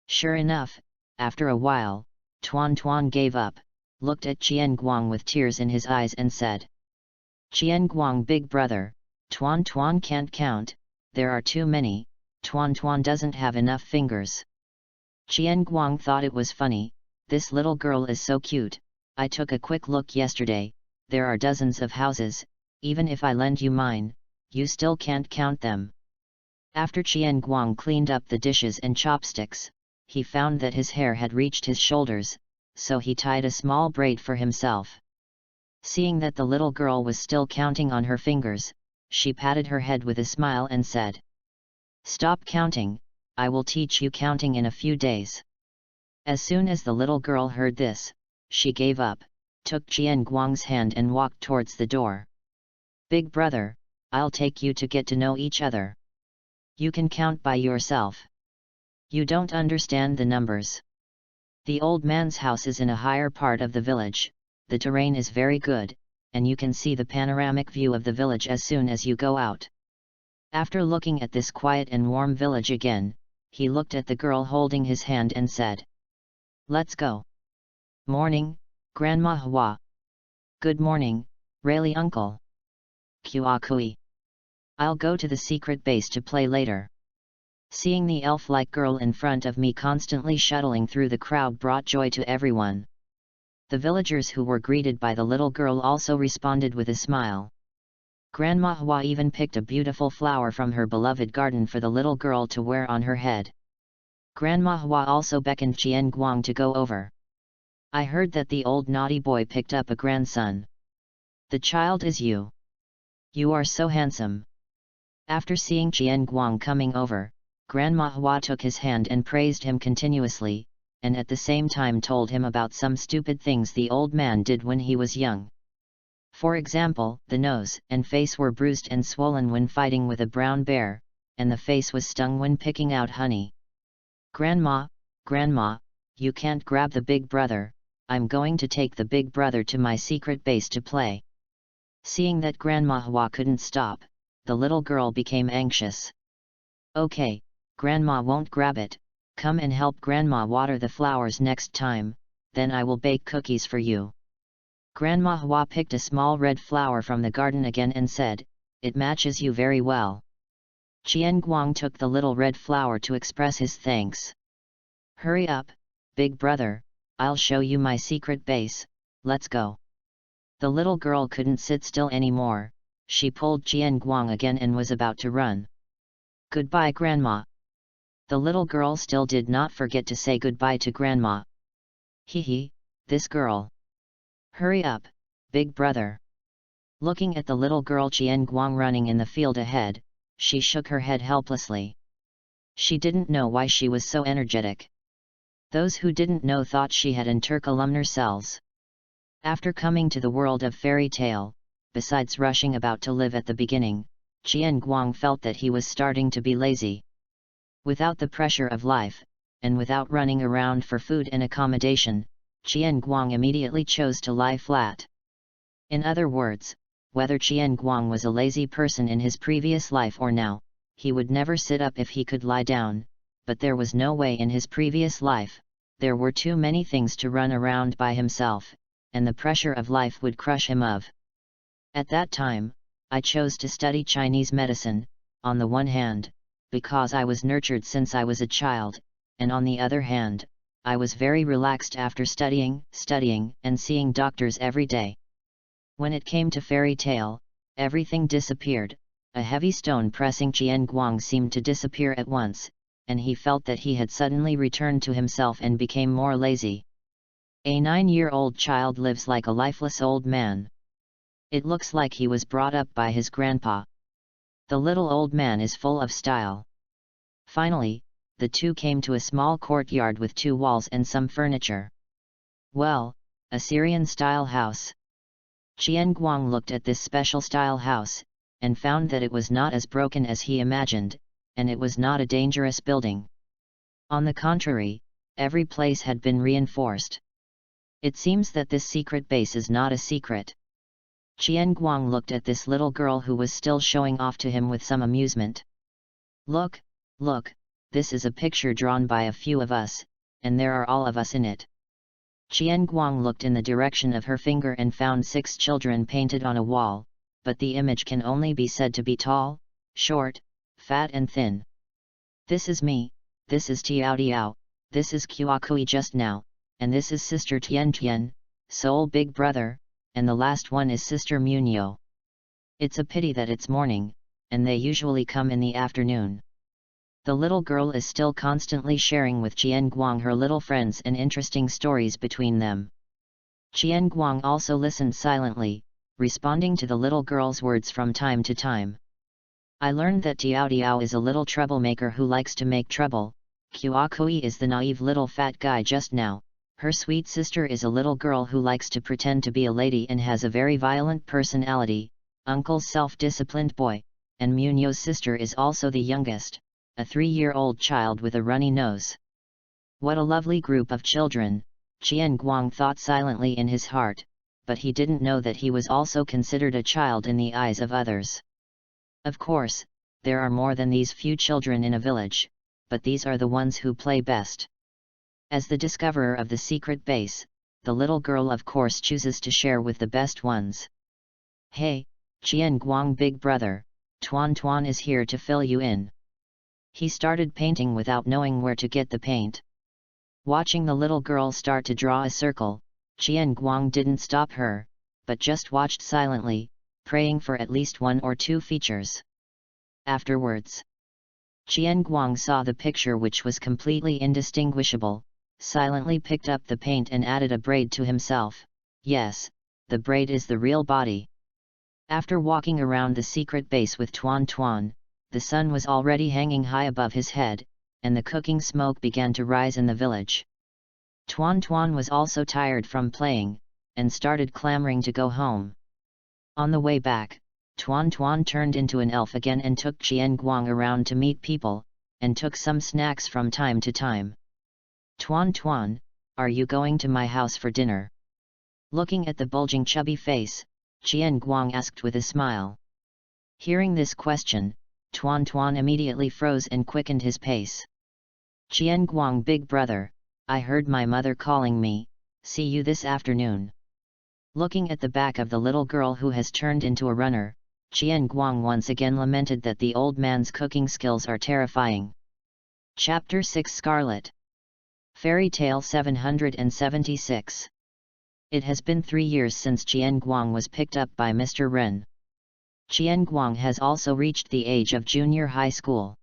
Sure enough, after a while, Tuan Tuan gave up, looked at Qian Guang with tears in his eyes and said, Qian Guang, big brother, Tuan Tuan can't count, there are too many, Tuan Tuan doesn't have enough fingers. Qian Guang thought it was funny, this little girl is so cute, I took a quick look yesterday, there are dozens of houses, even if I lend you mine, you still can't count them. After Qian Guang cleaned up the dishes and chopsticks, he found that his hair had reached his shoulders, so he tied a small braid for himself. Seeing that the little girl was still counting on her fingers, she patted her head with a smile and said, Stop counting, I will teach you counting in a few days. As soon as the little girl heard this, she gave up, took Qian Guang's hand and walked towards the door. Big brother, I'll take you to get to know each other. You can count by yourself. You don't understand the numbers. The old man's house is in a higher part of the village, the terrain is very good, and you can see the panoramic view of the village as soon as you go out. After looking at this quiet and warm village again, he looked at the girl holding his hand and said, Let's go. Morning, Grandma Hua. Good morning, really uncle. Kui. I'll go to the secret base to play later. Seeing the elf-like girl in front of me constantly shuttling through the crowd brought joy to everyone. The villagers who were greeted by the little girl also responded with a smile. Grandma Hua even picked a beautiful flower from her beloved garden for the little girl to wear on her head. Grandma Hua also beckoned Qian Guang to go over. I heard that the old naughty boy picked up a grandson. The child is you. You are so handsome. After seeing Qian Guang coming over, Grandma Hua took his hand and praised him continuously, and at the same time told him about some stupid things the old man did when he was young. For example, the nose and face were bruised and swollen when fighting with a brown bear, and the face was stung when picking out honey. Grandma, you can't grab the big brother, I'm going to take the big brother to my secret base to play. Seeing that Grandma Hua couldn't stop, the little girl became anxious. Okay, Grandma won't grab it, come and help Grandma water the flowers next time, then I will bake cookies for you. Grandma Hua picked a small red flower from the garden again and said, "It matches you very well." Qian Guang took the little red flower to express his thanks. "Hurry up, big brother, I'll show you my secret base, let's go." The little girl couldn't sit still anymore, she pulled Qian Guang again and was about to run. "Goodbye, Grandma." The little girl still did not forget to say goodbye to Grandma. "Hee, this girl. Hurry up, big brother." Looking at the little girl Qian Guang running in the field ahead, she shook her head helplessly. She didn't know why she was so energetic. Those who didn't know thought she had intercolumnar cells. After coming to the world of fairy tale, besides rushing about to live at the beginning, Qian Guang felt that he was starting to be lazy. Without the pressure of life, and without running around for food and accommodation, Qian Guang immediately chose to lie flat. In other words, whether Qian Guang was a lazy person in his previous life or now, he would never sit up if he could lie down, but there was no way in his previous life, there were too many things to run around by himself, and the pressure of life would crush him of. At that time, I chose to study Chinese medicine, on the one hand, because I was nurtured since I was a child, and on the other hand, I was very relaxed after studying, and seeing doctors every day. When it came to fairy tale, everything disappeared, a heavy stone pressing Qian Guang seemed to disappear at once, and he felt that he had suddenly returned to himself and became more lazy. A 9-year-old child lives like a lifeless old man. It looks like he was brought up by his grandpa. The little old man is full of style. Finally, the two came to a small courtyard with 2 walls and some furniture. Well, a Syrian-style house. Qian Guang looked at this special style house, and found that it was not as broken as he imagined, and it was not a dangerous building. On the contrary, every place had been reinforced. It seems that this secret base is not a secret. Qian Guang looked at this little girl who was still showing off to him with some amusement. Look, this is a picture drawn by a few of us, and there are all of us in it." Qian Guang looked in the direction of her finger and found 6 children painted on a wall, but the image can only be said to be tall, short, fat and thin. "This is me, this is Tiao Tiao, this is KAMUI just now, and this is Sister Tian, Soul Big Brother, and the last one is Sister Munyo. It's a pity that it's morning, and they usually come in the afternoon." The little girl is still constantly sharing with Qian Guang her little friends and interesting stories between them. Qian Guang also listened silently, responding to the little girl's words from time to time. "I learned that Tiao Tiao is a little troublemaker who likes to make trouble, KAMUI is the naive little fat guy just now, her sweet sister is a little girl who likes to pretend to be a lady and has a very violent personality, Uncle's self-disciplined boy, and Munyo's sister is also the youngest, a 3-year-old child with a runny nose. What a lovely group of children," Qian Guang thought silently in his heart, but he didn't know that he was also considered a child in the eyes of others. Of course, there are more than these few children in a village, but these are the ones who play best. As the discoverer of the secret base, the little girl of course chooses to share with the best ones. "Hey, Qian Guang big brother, Tuan is here to fill you in." He started painting without knowing where to get the paint. Watching the little girl start to draw a circle, Qian Guang didn't stop her, but just watched silently, praying for at least 1 or 2 features. Afterwards, Qian Guang saw the picture which was completely indistinguishable, silently picked up the paint and added a braid to himself. Yes, the braid is the real body. After walking around the secret base with Tuan, the sun was already hanging high above his head, and the cooking smoke began to rise in the village. Tuan was also tired from playing, and started clamoring to go home. On the way back, Tuan turned into an elf again and took Qian Guang around to meet people, and took some snacks from time to time. "Tuan, are you going to my house for dinner?" Looking at the bulging chubby face, Qian Guang asked with a smile. Hearing this question, Tuan immediately froze and quickened his pace. "Qian Guang big brother, I heard my mother calling me, See you this afternoon. Looking at the back of the little girl who has turned into a runner, Qian Guang once again lamented that the old man's cooking skills are terrifying. Chapter 6 Scarlet. Fairy Tale 776. It has been 3 years since Qian Guang was picked up by Mr. Ren. Qian Guang has also reached the age of junior high school.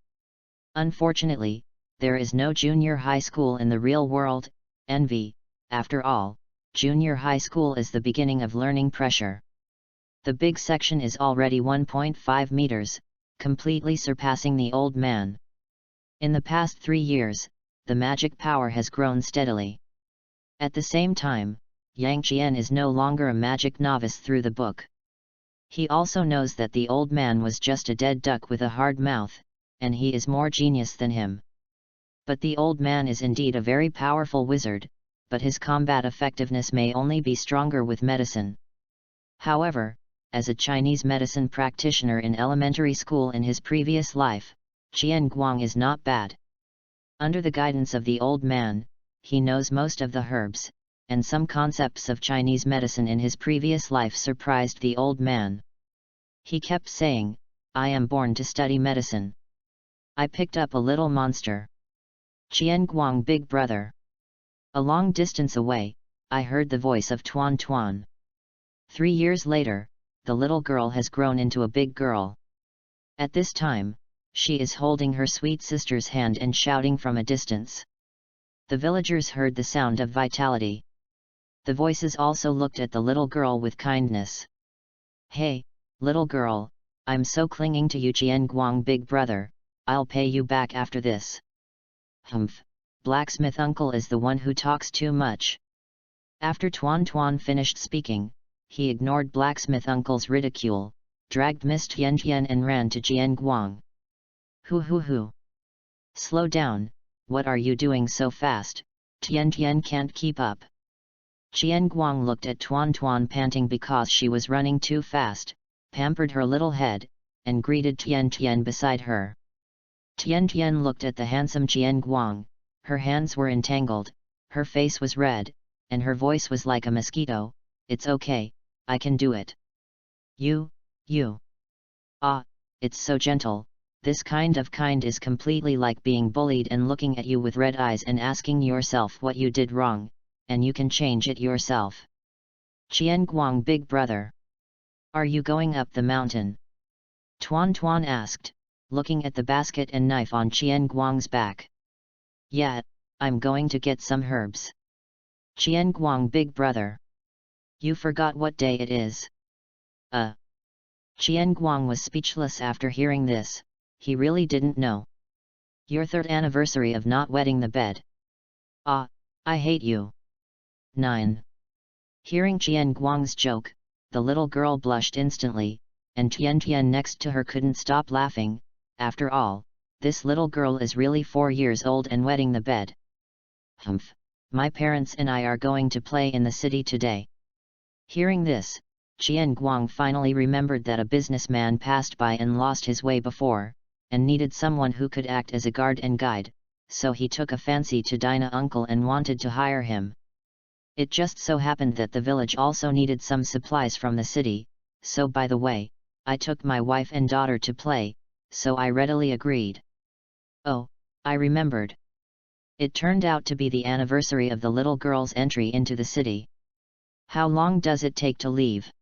Unfortunately, there is no junior high school in the real world, envy. After all, junior high school is the beginning of learning pressure. The big section is already 1.5 meters, completely surpassing the old man. In the past 3 years, the magic power has grown steadily. At the same time, Yang Qian is no longer a magic novice through the book. He also knows that the old man was just a dead duck with a hard mouth, and he is more genius than him. But the old man is indeed a very powerful wizard, but his combat effectiveness may only be stronger with medicine. However, as a Chinese medicine practitioner in elementary school in his previous life, Qian Guang is not bad. Under the guidance of the old man, he knows most of the herbs, and some concepts of Chinese medicine in his previous life surprised the old man. He kept saying, "I am born to study medicine. I picked up a little monster." Qian Guang big brother. A long distance away, I heard the voice of Tuan Tuan. 3 years later, the little girl has grown into a big girl. At this time, she is holding her sweet sister's hand and shouting from a distance. The villagers heard the sound of vitality. The voices also looked at the little girl with kindness. "Hey, little girl, I'm so clinging to you, Qian Guang big brother, I'll pay you back after this." "Humph, blacksmith uncle is the one who talks too much." After Tuan Tuan finished speaking, he ignored blacksmith uncle's ridicule, dragged Miss Tian Tian and ran to Qian Guang. Hoo. Slow down, what are you doing so fast? Tian Tian can't keep up." Qian Guang looked at Tuan Tuan panting because she was running too fast, pampered her little head, and greeted Tian Tian beside her. Tian Tian looked at the handsome Qian Guang, her hands were entangled, her face was red, and her voice was like a mosquito. "It's okay, I can do it." You. Ah, it's so gentle, this kind is completely like being bullied and looking at you with red eyes and asking yourself what you did wrong, and you can change it yourself. Qian Guang big brother. Are you going up the mountain? Tuan Tuan asked, looking at the basket and knife on Qian Guang's back. Yeah, I'm going to get some herbs. Qian Guang big brother. You forgot what day it is. Qian Guang was speechless after hearing this, he really didn't know. Your 3rd anniversary of not wetting the bed. Ah, I hate you. 9. Hearing Qian Guang's joke, the little girl blushed instantly, and Tian Tian next to her couldn't stop laughing. After all, this little girl is really 4 years old and wetting the bed. Humph, my parents and I are going to play in the city today. Hearing this, Qian Guang finally remembered that a businessman passed by and lost his way before, and needed someone who could act as a guard and guide, so he took a fancy to Dinah uncle and wanted to hire him. It just so happened that the village also needed some supplies from the city, so by the way, I took my wife and daughter to play, so I readily agreed. Oh, I remembered. It turned out to be the anniversary of the little girl's entry into the city. How long does it take to leave?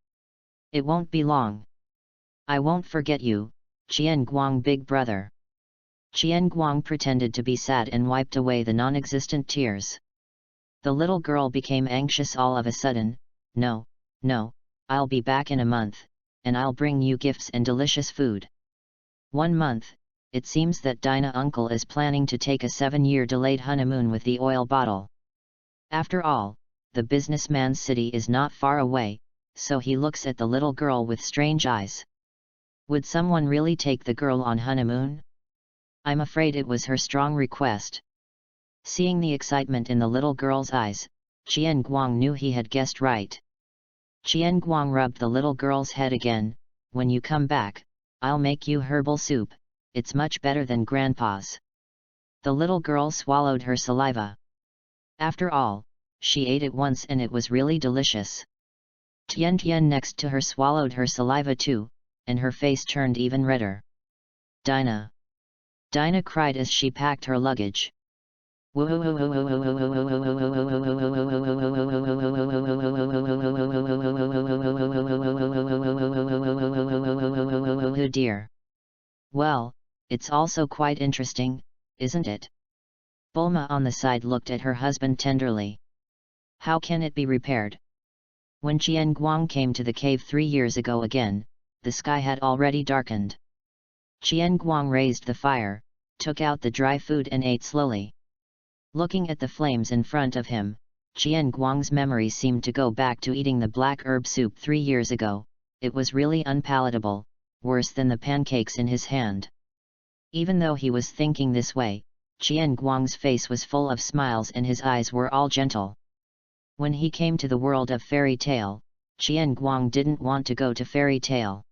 It won't be long. I won't forget you, Qian Guang big brother. Qian Guang pretended to be sad and wiped away the non-existent tears. The little girl became anxious all of a sudden. No, I'll be back in a month, and I'll bring you gifts and delicious food. 1 month, it seems that Dinah uncle is planning to take a 7-year delayed honeymoon with the oil bottle. After all, the businessman's city is not far away, so he looks at the little girl with strange eyes. Would someone really take the girl on honeymoon? I'm afraid it was her strong request. Seeing the excitement in the little girl's eyes, Qian Guang knew he had guessed right. Qian Guang rubbed the little girl's head again. When you come back, I'll make you herbal soup, it's much better than grandpa's. The little girl swallowed her saliva. After all, she ate it once and it was really delicious. Tian Tian next to her swallowed her saliva too, and her face turned even redder. Dinah! Dinah cried as she packed her luggage. Oh dear. Well, it's also quite interesting, isn't it? Bulma on the side looked at her husband tenderly. How can it be repaired? When Qian Guang came to the cave 3 years ago again, the sky had already darkened. Qian Guang raised the fire, took out the dry food and ate slowly. Looking at the flames in front of him, Qian Guang's memory seemed to go back to eating the black herb soup 3 years ago. It was really unpalatable, worse than the pancakes in his hand. Even though he was thinking this way, Qian Guang's face was full of smiles and his eyes were all gentle. When he came to the world of fairy tale, Qian Guang didn't want to go to fairy tale.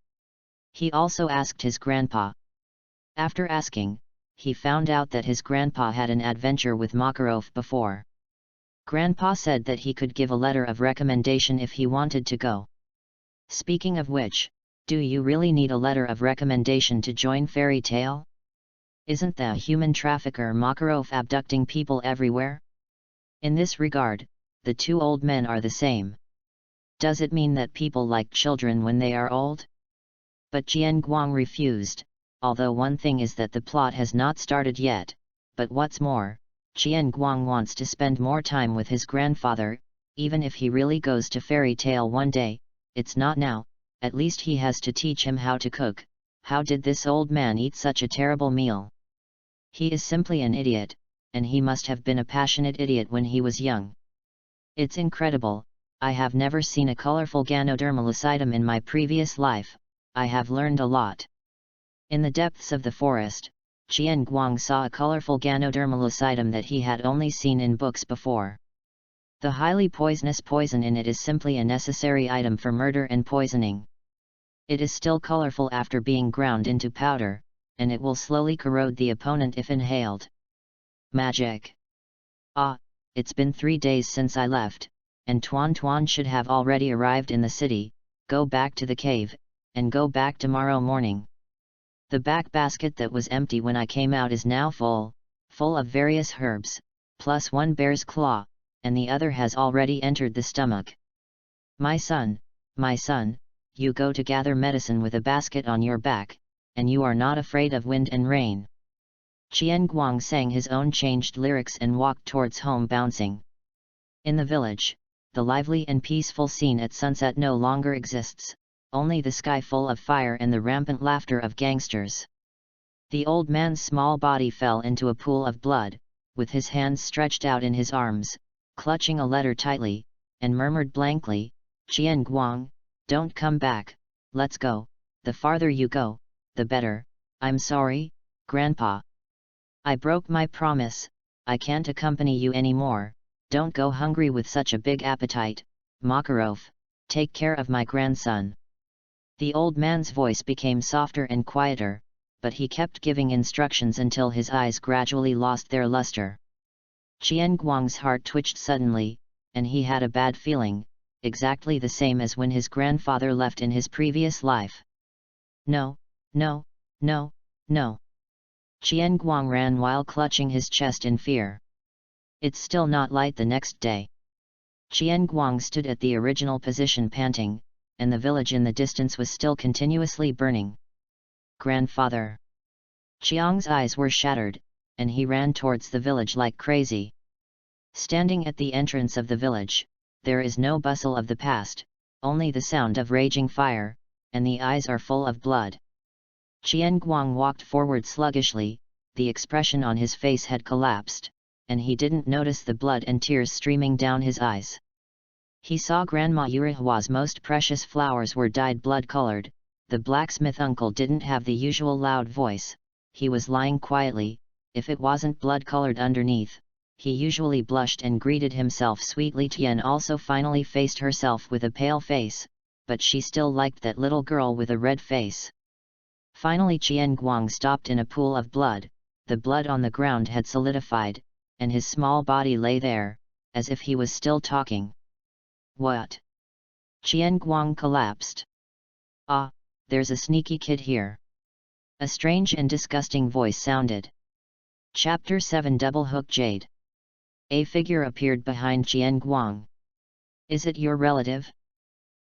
He also asked his grandpa. After asking, he found out that his grandpa had an adventure with Makarov before. Grandpa said that he could give a letter of recommendation if he wanted to go. Speaking of which, do you really need a letter of recommendation to join fairy tale? Isn't the human trafficker Makarov abducting people everywhere? In this regard, the two old men are the same. Does it mean that people like children when they are old? But Qian Guang refused, although one thing is that the plot has not started yet, but what's more, Qian Guang wants to spend more time with his grandfather, even if he really goes to fairy tale one day, it's not now, at least he has to teach him how to cook. How did this old man eat such a terrible meal? He is simply an idiot, and he must have been a passionate idiot when he was young. It's incredible, I have never seen a colorful Ganodermalocytum in my previous life. I have learned a lot. In the depths of the forest, Qian Guang saw a colorful Ganodermalocytum that he had only seen in books before. The highly poisonous poison in it is simply a necessary item for murder and poisoning. It is still colorful after being ground into powder, and it will slowly corrode the opponent if inhaled. Magic! Ah, it's been 3 days since I left, and Tuan Tuan should have already arrived in the city. Go back to the cave, and go back tomorrow morning. The back basket that was empty when I came out is now full of various herbs, plus 1 bear's claw, and the other has already entered the stomach. My son, you go to gather medicine with a basket on your back, and you are not afraid of wind and rain. Qian Guang sang his own changed lyrics and walked towards home bouncing. In the village, the lively and peaceful scene at sunset no longer exists, only the sky full of fire and the rampant laughter of gangsters. The old man's small body fell into a pool of blood, with his hands stretched out in his arms, clutching a letter tightly, and murmured blankly, Qian Guang, don't come back, let's go, the farther you go, the better. I'm sorry, Grandpa. I broke my promise, I can't accompany you anymore. Don't go hungry with such a big appetite, Makarov, take care of my grandson. The old man's voice became softer and quieter, but he kept giving instructions until his eyes gradually lost their luster. Qian Guang's heart twitched suddenly, and he had a bad feeling, exactly the same as when his grandfather left in his previous life. No, no, no, no. Qian Guang ran while clutching his chest in fear. It's still not light the next day. Qian Guang stood at the original position panting, and the village in the distance was still continuously burning. Grandfather! Qiang's eyes were shattered, and he ran towards the village like crazy. Standing at the entrance of the village, there is no bustle of the past, only the sound of raging fire, and the eyes are full of blood. Qian Guang walked forward sluggishly, the expression on his face had collapsed, and he didn't notice the blood and tears streaming down his eyes. He saw Grandma Yurihua's most precious flowers were dyed blood-colored. The blacksmith uncle didn't have the usual loud voice, he was lying quietly, if it wasn't blood-colored underneath. He usually blushed and greeted himself sweetly. Tian also finally faced herself with a pale face, but she still liked that little girl with a red face. Finally Qian Guang stopped in a pool of blood, the blood on the ground had solidified, and his small body lay there, as if he was still talking. What? Qian Guang collapsed. Ah, there's a sneaky kid here. A strange and disgusting voice sounded. Chapter 7 Double Hook Jade. A figure appeared behind Qian Guang. Is it your relative?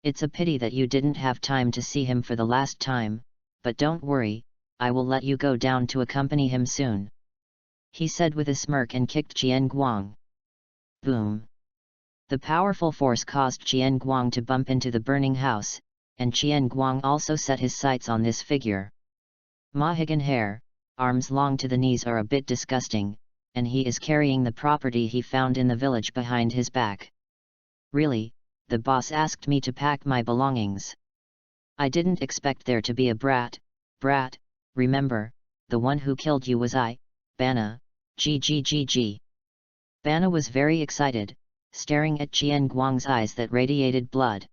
It's a pity that you didn't have time to see him for the last time, but don't worry, I will let you go down to accompany him soon. He said with a smirk and kicked Qian Guang. Boom! The powerful force caused Qian Guang to bump into the burning house, and Qian Guang also set his sights on this figure. Mohican hair, arms long to the knees are a bit disgusting, and he is carrying the property he found in the village behind his back. Really, the boss asked me to pack my belongings. I didn't expect there to be a brat, remember, the one who killed you was I, Bana, GGGG. Bana was very excited, staring at Qian Guang's eyes that radiated blood.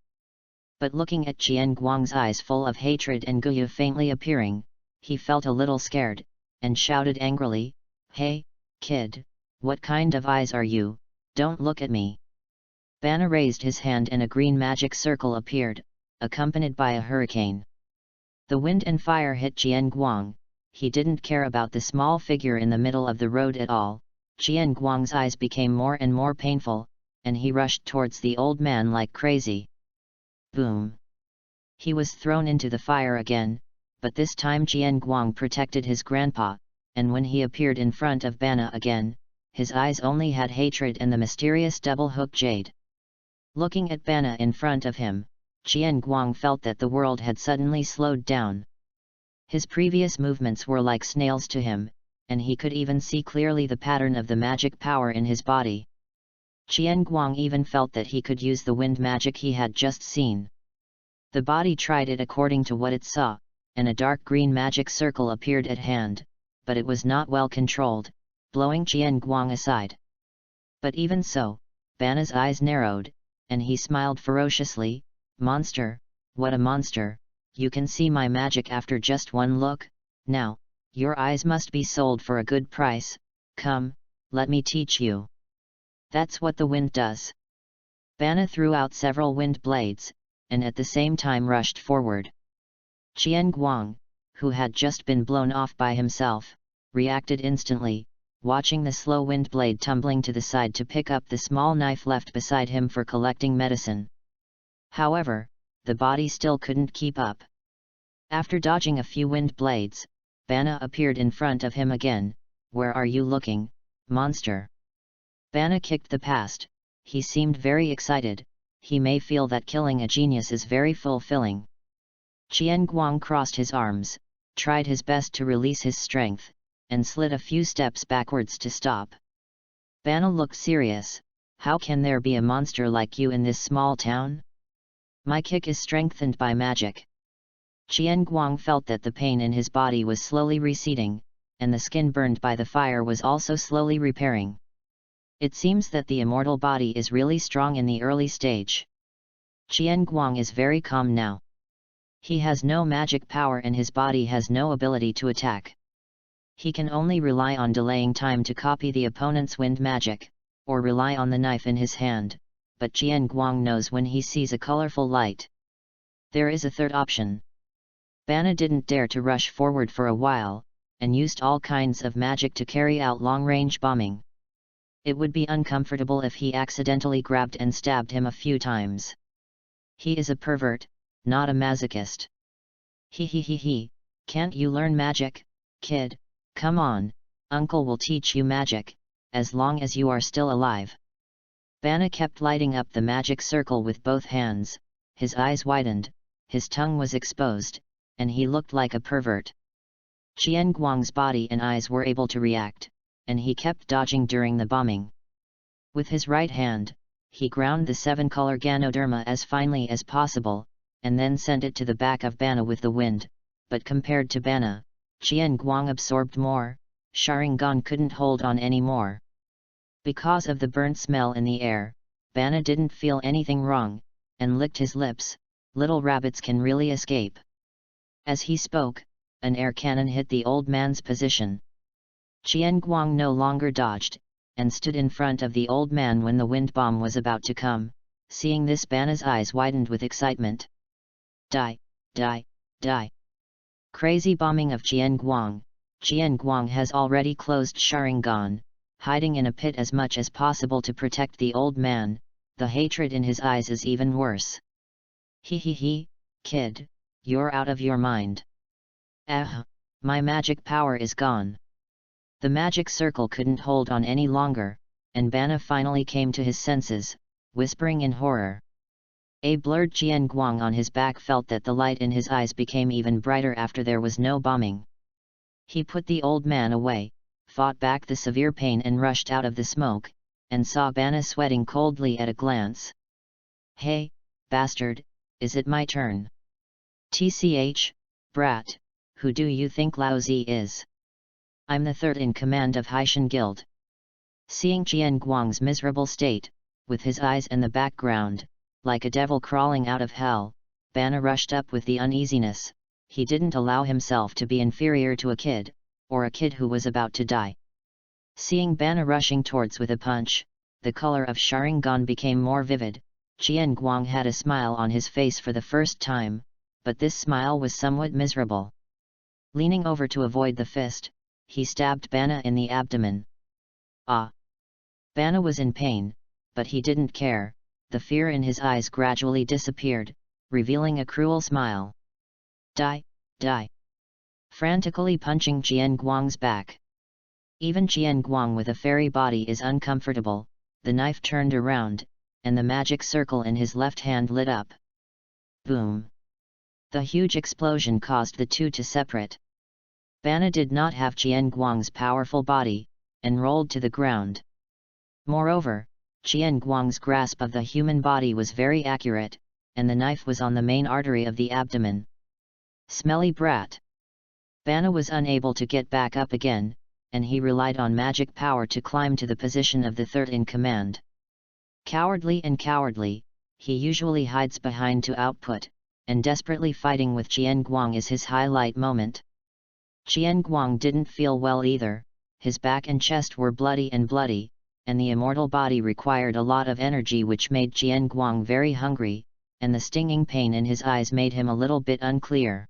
But looking at Qian Guang's eyes full of hatred and guyu faintly appearing, he felt a little scared, and shouted angrily, "Hey, kid, what kind of eyes are you? Don't look at me." Bana raised his hand and a green magic circle appeared, accompanied by a hurricane. The wind and fire hit Qian Guang. He didn't care about the small figure in the middle of the road at all. Qian Guang's eyes became more and more painful, and he rushed towards the old man like crazy. Boom! He was thrown into the fire again, but this time Qian Guang protected his grandpa, and when he appeared in front of Bana again, his eyes only had hatred and the mysterious double-hook jade. Looking at Bana in front of him, Qian Guang felt that the world had suddenly slowed down. His previous movements were like snails to him, and he could even see clearly the pattern of the magic power in his body. Qian Guang even felt that he could use the wind magic he had just seen. The body tried it according to what it saw, and a dark green magic circle appeared at hand, but it was not well controlled, blowing Qian Guang aside. But even so, Bana's eyes narrowed, and he smiled ferociously. "Monster, what a monster, you can see my magic after just one look? Now, your eyes must be sold for a good price, come, let me teach you." That's what the wind does. Bana threw out several wind blades, and at the same time rushed forward. Qian Guang, who had just been blown off by himself, reacted instantly, watching the slow wind blade tumbling to the side to pick up the small knife left beside him for collecting medicine. However, the body still couldn't keep up. After dodging a few wind blades, Bana appeared in front of him again. "Where are you looking, monster?" Bana kicked the past. He seemed very excited. He may feel that killing a genius is very fulfilling. Qian Guang crossed his arms, tried his best to release his strength, and slid a few steps backwards to stop. Bana looked serious. "How can there be a monster like you in this small town? My kick is strengthened by magic." Qian Guang felt that the pain in his body was slowly receding, and the skin burned by the fire was also slowly repairing. It seems that the immortal body is really strong in the early stage. Qian Guang is very calm now. He has no magic power and his body has no ability to attack. He can only rely on delaying time to copy the opponent's wind magic, or rely on the knife in his hand, but Qian Guang knows when he sees a colorful light. There is a third option. Bana didn't dare to rush forward for a while, and used all kinds of magic to carry out long-range bombing. It would be uncomfortable if he accidentally grabbed and stabbed him a few times. He is a pervert, not a masochist. He, can't you learn magic, kid? Come on, uncle will teach you magic, as long as you are still alive. Bana kept lighting up the magic circle with both hands, his eyes widened, his tongue was exposed, and he looked like a pervert. Qian Guang's body and eyes were able to react, and he kept dodging during the bombing. With his right hand, he ground the 7-color Ganoderma as finely as possible, and then sent it to the back of Bana with the wind, but compared to Bana, Qian Guang absorbed more. Sharingan couldn't hold on anymore. Because of the burnt smell in the air, Bana didn't feel anything wrong, and licked his lips. Little rabbits can really escape. As he spoke, an air cannon hit the old man's position. Qian Guang no longer dodged, and stood in front of the old man when the wind bomb was about to come. Seeing this, Banna's eyes widened with excitement. Die, die, die. Crazy bombing of Jianguang. Jianguang has already closed Sharingan, hiding in a pit as much as possible to protect the old man. The hatred in his eyes is even worse. He, kid, you're out of your mind. My magic power is gone. The magic circle couldn't hold on any longer, and Banna finally came to his senses, whispering in horror. A blurred Jianguang on his back felt that the light in his eyes became even brighter after there was no bombing. He put the old man away, fought back the severe pain and rushed out of the smoke, and saw Banna sweating coldly at a glance. Hey, bastard, is it my turn? Tch, brat, who do you think Laozi is? I'm the third in command of Haishan Guild. Seeing Jianguang's miserable state, with his eyes in the background, like a devil crawling out of hell, Banna rushed up with the uneasiness. He didn't allow himself to be inferior to a kid, or a kid who was about to die. Seeing Banna rushing towards with a punch, the color of Sharingan became more vivid. Jianguang had a smile on his face for the first time, but this smile was somewhat miserable. Leaning over to avoid the fist, he stabbed Banna in the abdomen. Banna was in pain, but he didn't care. The fear in his eyes gradually disappeared, revealing a cruel smile. Die, die! Frantically punching Jianguang's back. Even Jianguang with a fairy body is uncomfortable. The knife turned around, and the magic circle in his left hand lit up. Boom! The huge explosion caused the two to separate. Banna did not have Jianguang's powerful body, and rolled to the ground. Moreover, Jianguang's grasp of the human body was very accurate, and the knife was on the main artery of the abdomen. Smelly brat! Banna was unable to get back up again, and he relied on magic power to climb to the position of the third in command. Cowardly, he usually hides behind to output, and desperately fighting with Jianguang is his highlight moment. Jianguang didn't feel well either. His back and chest were bloody, and the immortal body required a lot of energy, which made Jianguang very hungry, and the stinging pain in his eyes made him a little bit unclear.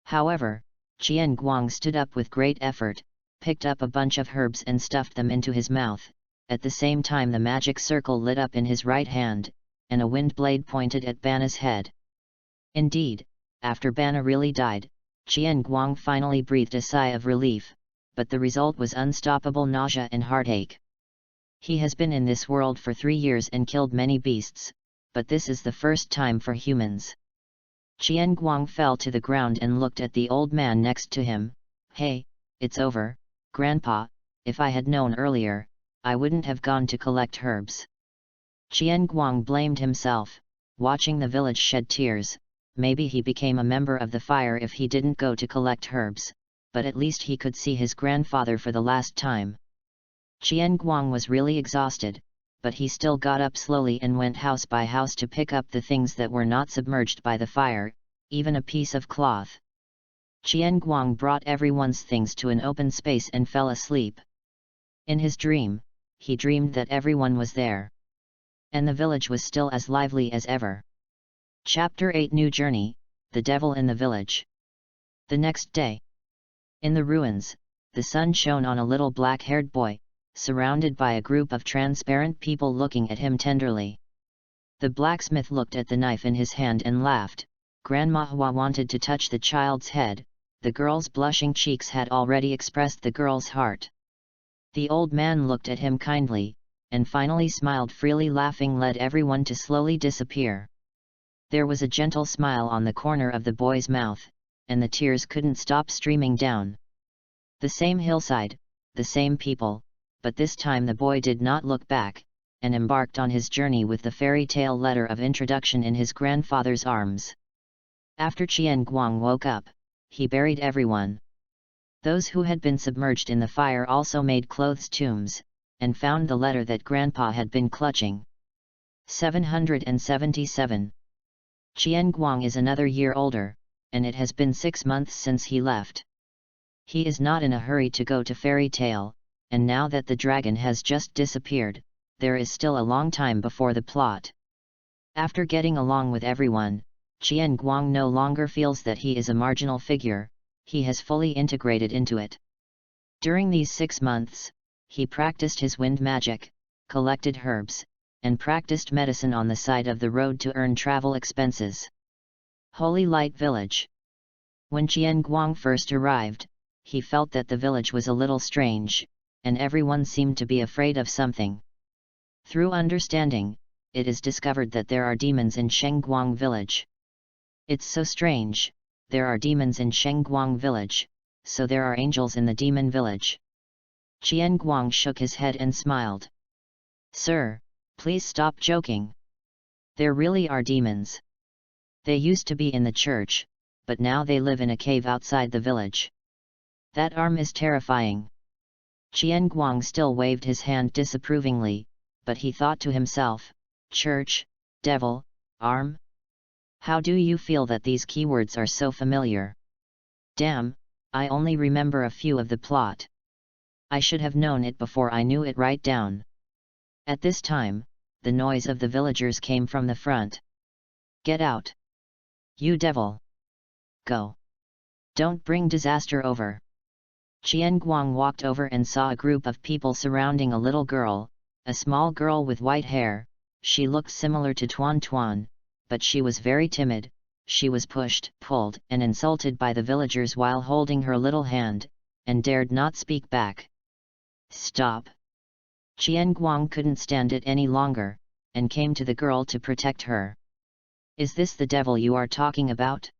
However, Jianguang stood up with great effort, picked up a bunch of herbs and stuffed them into his mouth. At the same time the magic circle lit up in his right hand, and a wind blade pointed at Banna's head. Indeed, after Banna really died, Jianguang finally breathed a sigh of relief, but the result was unstoppable nausea and heartache. He has been in this world for 3 years and killed many beasts, but this is the first time for humans. Jianguang fell to the ground and looked at the old man next to him. Hey, it's over, Grandpa. If I had known earlier, I wouldn't have gone to collect herbs. Jianguang blamed himself, watching the village shed tears. Maybe he became a member of the fire if he didn't go to collect herbs, but at least he could see his grandfather for the last time. Jianguang was really exhausted, but he still got up slowly and went house by house to pick up the things that were not submerged by the fire, even a piece of cloth. Jianguang brought everyone's things to an open space and fell asleep. In his dream, he dreamed that everyone was there, and the village was still as lively as ever. Chapter 8 New Journey, The Devil in the Village. The next day, in the ruins, the sun shone on a little black-haired boy, surrounded by a group of transparent people looking at him tenderly. The blacksmith looked at the knife in his hand and laughed. Grandma Hua wanted to touch the child's head. The girl's blushing cheeks had already expressed the girl's heart. The old man looked at him kindly, and finally smiled freely, laughing led everyone to slowly disappear. There was a gentle smile on the corner of the boy's mouth, and the tears couldn't stop streaming down. The same hillside, the same people, but this time the boy did not look back, and embarked on his journey with the fairy tale letter of introduction in his grandfather's arms. After Jianguang woke up, he buried everyone. Those who had been submerged in the fire also made clothes tombs, and found the letter that Grandpa had been clutching. 777. Jianguang is another year older, and it has been 6 months since he left. He is not in a hurry to go to Fairy Tale, and now that the dragon has just disappeared, there is still a long time before the plot. After getting along with everyone, Qian Guang no longer feels that he is a marginal figure, he has fully integrated into it. During these 6 months, he practiced his wind magic, collected herbs, and practiced medicine on the side of the road to earn travel expenses. Holy Light Village. When Qian Guang first arrived, he felt that the village was a little strange, and everyone seemed to be afraid of something. Through understanding, it is discovered that there are demons in Shengguang village. It's so strange, there are demons in Shengguang village, so there are angels in the demon village. Qian Guang shook his head and smiled. Sir, please stop joking. There really are demons. They used to be in the church, but now they live in a cave outside the village. That arm is terrifying. Qian Guang still waved his hand disapprovingly, but he thought to himself, church, devil, arm? How do you feel that these keywords are so familiar? Damn, I only remember a few of the plot. I should have known it before I knew it right down. At this time, the noise of the villagers came from the front. Get out! You devil! Go! Don't bring disaster over! Qian Guang walked over and saw a group of people surrounding a little girl, a small girl with white hair. She looked similar to Tuan Tuan, but she was very timid. She was pushed, pulled, and insulted by the villagers while holding her little hand, and dared not speak back. Stop! Qian Guang couldn't stand it any longer, and came to the girl to protect her. Is this the devil you are talking about?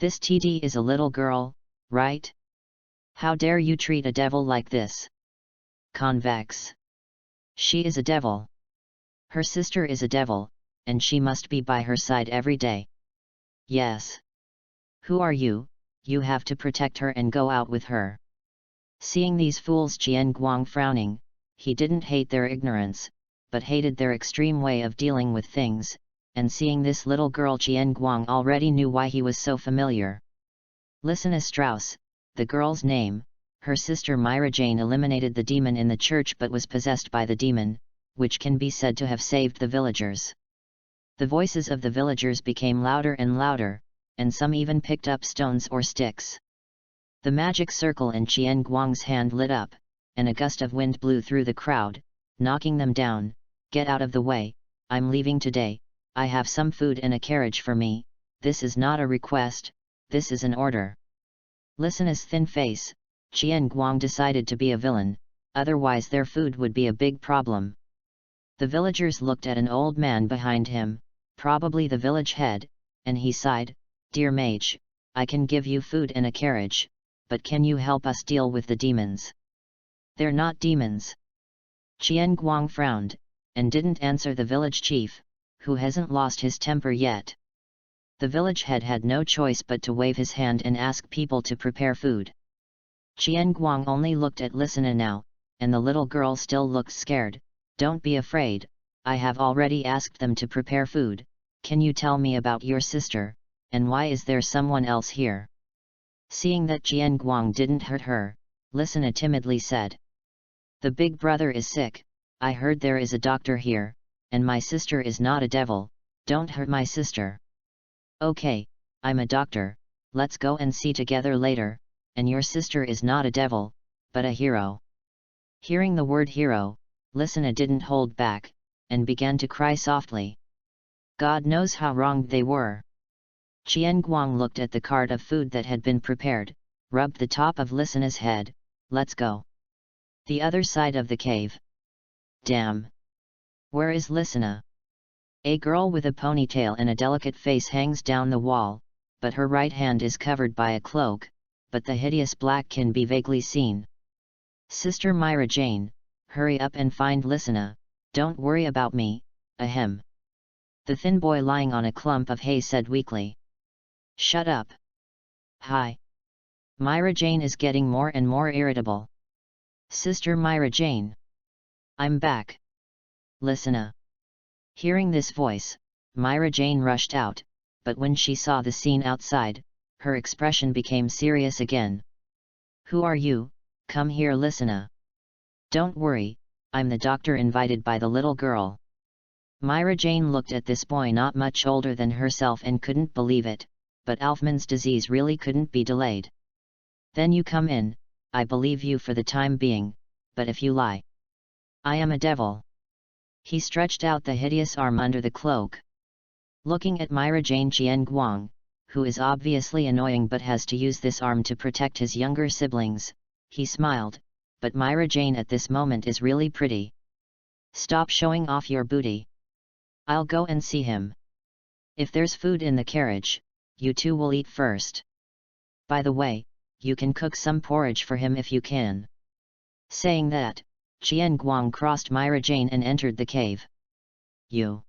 This TD is a little girl, right? How dare you treat a devil like this? Convex. She is a devil. Her sister is a devil, and she must be by her side every day. Yes. Who are you? You have to protect her and go out with her. Seeing these fools, Qian Guang frowning, he didn't hate their ignorance, but hated their extreme way of dealing with things, and seeing this little girl, Qian Guang already knew why he was so familiar. Listen, Strauss, the girl's name. Her sister Myra Jane eliminated the demon in the church but was possessed by the demon, which can be said to have saved the villagers. The voices of the villagers became louder and louder, and some even picked up stones or sticks. The magic circle in Qian Guang's hand lit up, and a gust of wind blew through the crowd, knocking them down. Get out of the way, I'm leaving today. I have some food and a carriage for me. This is not a request, this is an order. Listen, as thin face, Qian Guang decided to be a villain, otherwise their food would be a big problem. The villagers looked at an old man behind him, probably the village head, and he sighed, Dear mage, I can give you food and a carriage, but can you help us deal with the demons? They're not demons. Qian Guang frowned, and didn't answer the village chief, who hasn't lost his temper yet. The village head had no choice but to wave his hand and ask people to prepare food. Qian Guang only looked at Lisana now, and the little girl still looked scared. Don't be afraid, I have already asked them to prepare food. Can you tell me about your sister, and why is there someone else here? Seeing that Qian Guang didn't hurt her, Lisana timidly said. The big brother is sick, I heard there is a doctor here, and my sister is not a devil, don't hurt my sister. Okay, I'm a doctor, let's go and see together later, and your sister is not a devil, but a hero. Hearing the word hero, Lisana didn't hold back, and began to cry softly. God knows how wronged they were. Qian Guang looked at the cart of food that had been prepared, rubbed the top of Lisana's head. Let's go. The other side of the cave. Damn. Where is Lisana? A girl with a ponytail and a delicate face hangs down the wall, but her right hand is covered by a cloak, but the hideous black can be vaguely seen. Sister Myra Jane, hurry up and find Lisana, don't worry about me, ahem. The thin boy lying on a clump of hay said weakly. Shut up. Hi. Myra Jane is getting more and more irritable. Sister Myra Jane. I'm back. Lisana. Hearing this voice, Myra Jane rushed out, but when she saw the scene outside, her expression became serious again. Who are you? Come here, Lisana. Don't worry, I'm the doctor invited by the little girl. Myra Jane looked at this boy not much older than herself and couldn't believe it, but Alfman's disease really couldn't be delayed. Then you come in, I believe you for the time being, but if you lie, I am a devil. He stretched out the hideous arm under the cloak. Looking at Myra Jane Qian Guang, who is obviously annoying but has to use this arm to protect his younger siblings, he smiled, but Myra Jane at this moment is really pretty. Stop showing off your booty. I'll go and see him. If there's food in the carriage, you two will eat first. By the way, you can cook some porridge for him if you can. Saying that, Qian Guang crossed Myra Jane and entered the cave. You.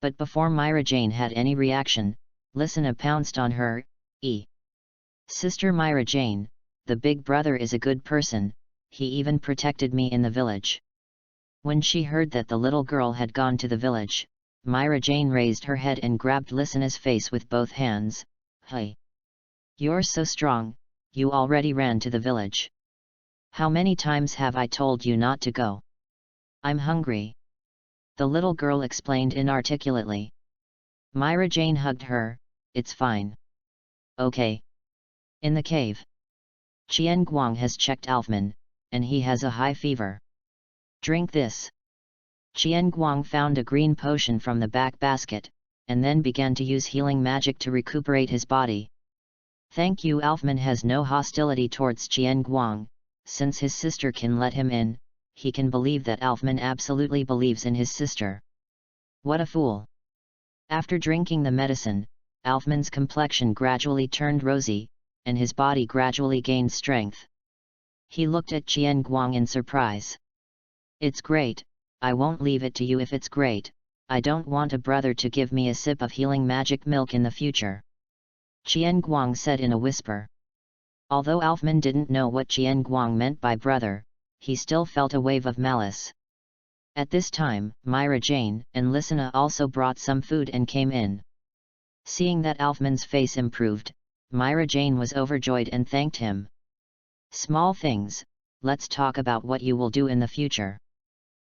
But before Myra Jane had any reaction, Lysina pounced on her. Sister Myra Jane, the big brother is a good person, he even protected me in the village. When she heard that the little girl had gone to the village, Myra Jane raised her head and grabbed Lysina's face with both hands. Hey! You're so strong, you already ran to the village. How many times have I told you not to go? I'm hungry. The little girl explained inarticulately. Myra Jane hugged her. It's fine. Okay. In the cave. Qian Guang has checked Alfman, and he has a high fever. Drink this. Qian Guang found a green potion from the back basket, and then began to use healing magic to recuperate his body. Thank you. Alfman has no hostility towards Qian Guang, since his sister can let him in, he can believe that Alfman absolutely believes in his sister. What a fool! After drinking the medicine, Alfman's complexion gradually turned rosy, and his body gradually gained strength. He looked at Qian Guang in surprise. It's great, I won't leave it to you if it's great, I don't want a brother to give me a sip of healing magic milk in the future. Qian Guang said in a whisper. Although Alfman didn't know what Qian Guang meant by brother, he still felt a wave of malice. At this time, Myra Jane and Lysina also brought some food and came in. Seeing that Alfman's face improved, Myra Jane was overjoyed and thanked him. Small things, let's talk about what you will do in the future.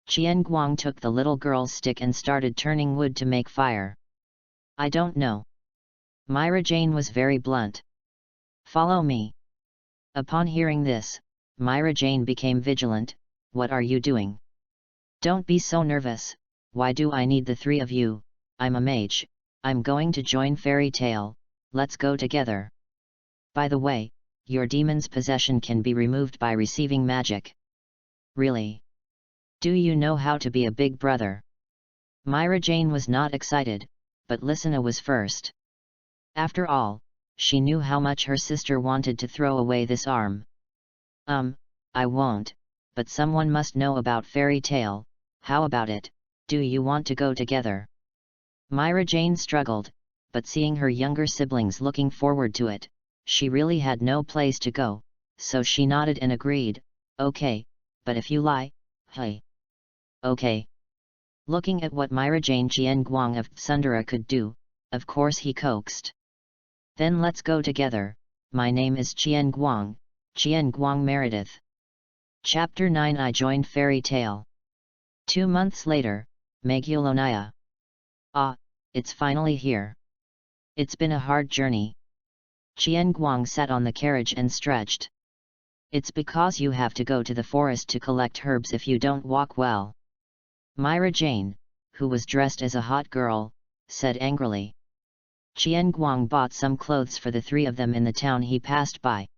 Qian Guang took the little girl's stick and started turning wood to make fire. I don't know. Myra Jane was very blunt. Follow me. Upon hearing this, Myra Jane became vigilant. What are you doing? Don't be so nervous, why do I need the three of you? I'm a mage, I'm going to join Fairy Tale, let's go together. By the way, your demon's possession can be removed by receiving magic. Really? Do you know how to be a big brother? Myra Jane was not excited, but Lysina was first. After all, she knew how much her sister wanted to throw away this arm. I won't, but someone must know about Fairy Tale, how about it, do you want to go together? Myra Jane struggled, but seeing her younger siblings looking forward to it, she really had no place to go, so she nodded and agreed, okay, but if you lie, hey. Okay. Looking at what Myra Jane Qian Guang of Tsundere could do, of course he coaxed. Then let's go together, my name is Qian Guang Meredith. Chapter 9 I joined Fairy Tale. 2 months later, Meghalaya. Ah, it's finally here. It's been a hard journey. Qian Guang sat on the carriage and stretched. It's because you have to go to the forest to collect herbs if you don't walk well. Myra Jane, who was dressed as a hot girl, said angrily. Qian Guang bought some clothes for the three of them in the town he passed by.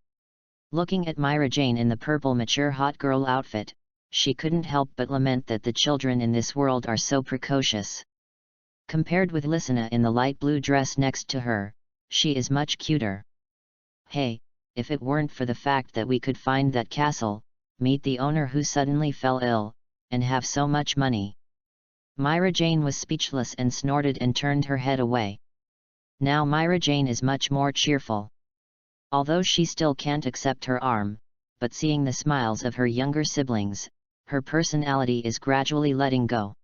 Looking at Myra Jane in the purple mature hot girl outfit, she couldn't help but lament that the children in this world are so precocious. Compared with Lysina in the light blue dress next to her, she is much cuter. Hey, if it weren't for the fact that we could find that castle, meet the owner who suddenly fell ill, and have so much money. Myra Jane was speechless and snorted and turned her head away. Now Myra Jane is much more cheerful. Although she still can't accept her arm, but seeing the smiles of her younger siblings, her personality is gradually letting go.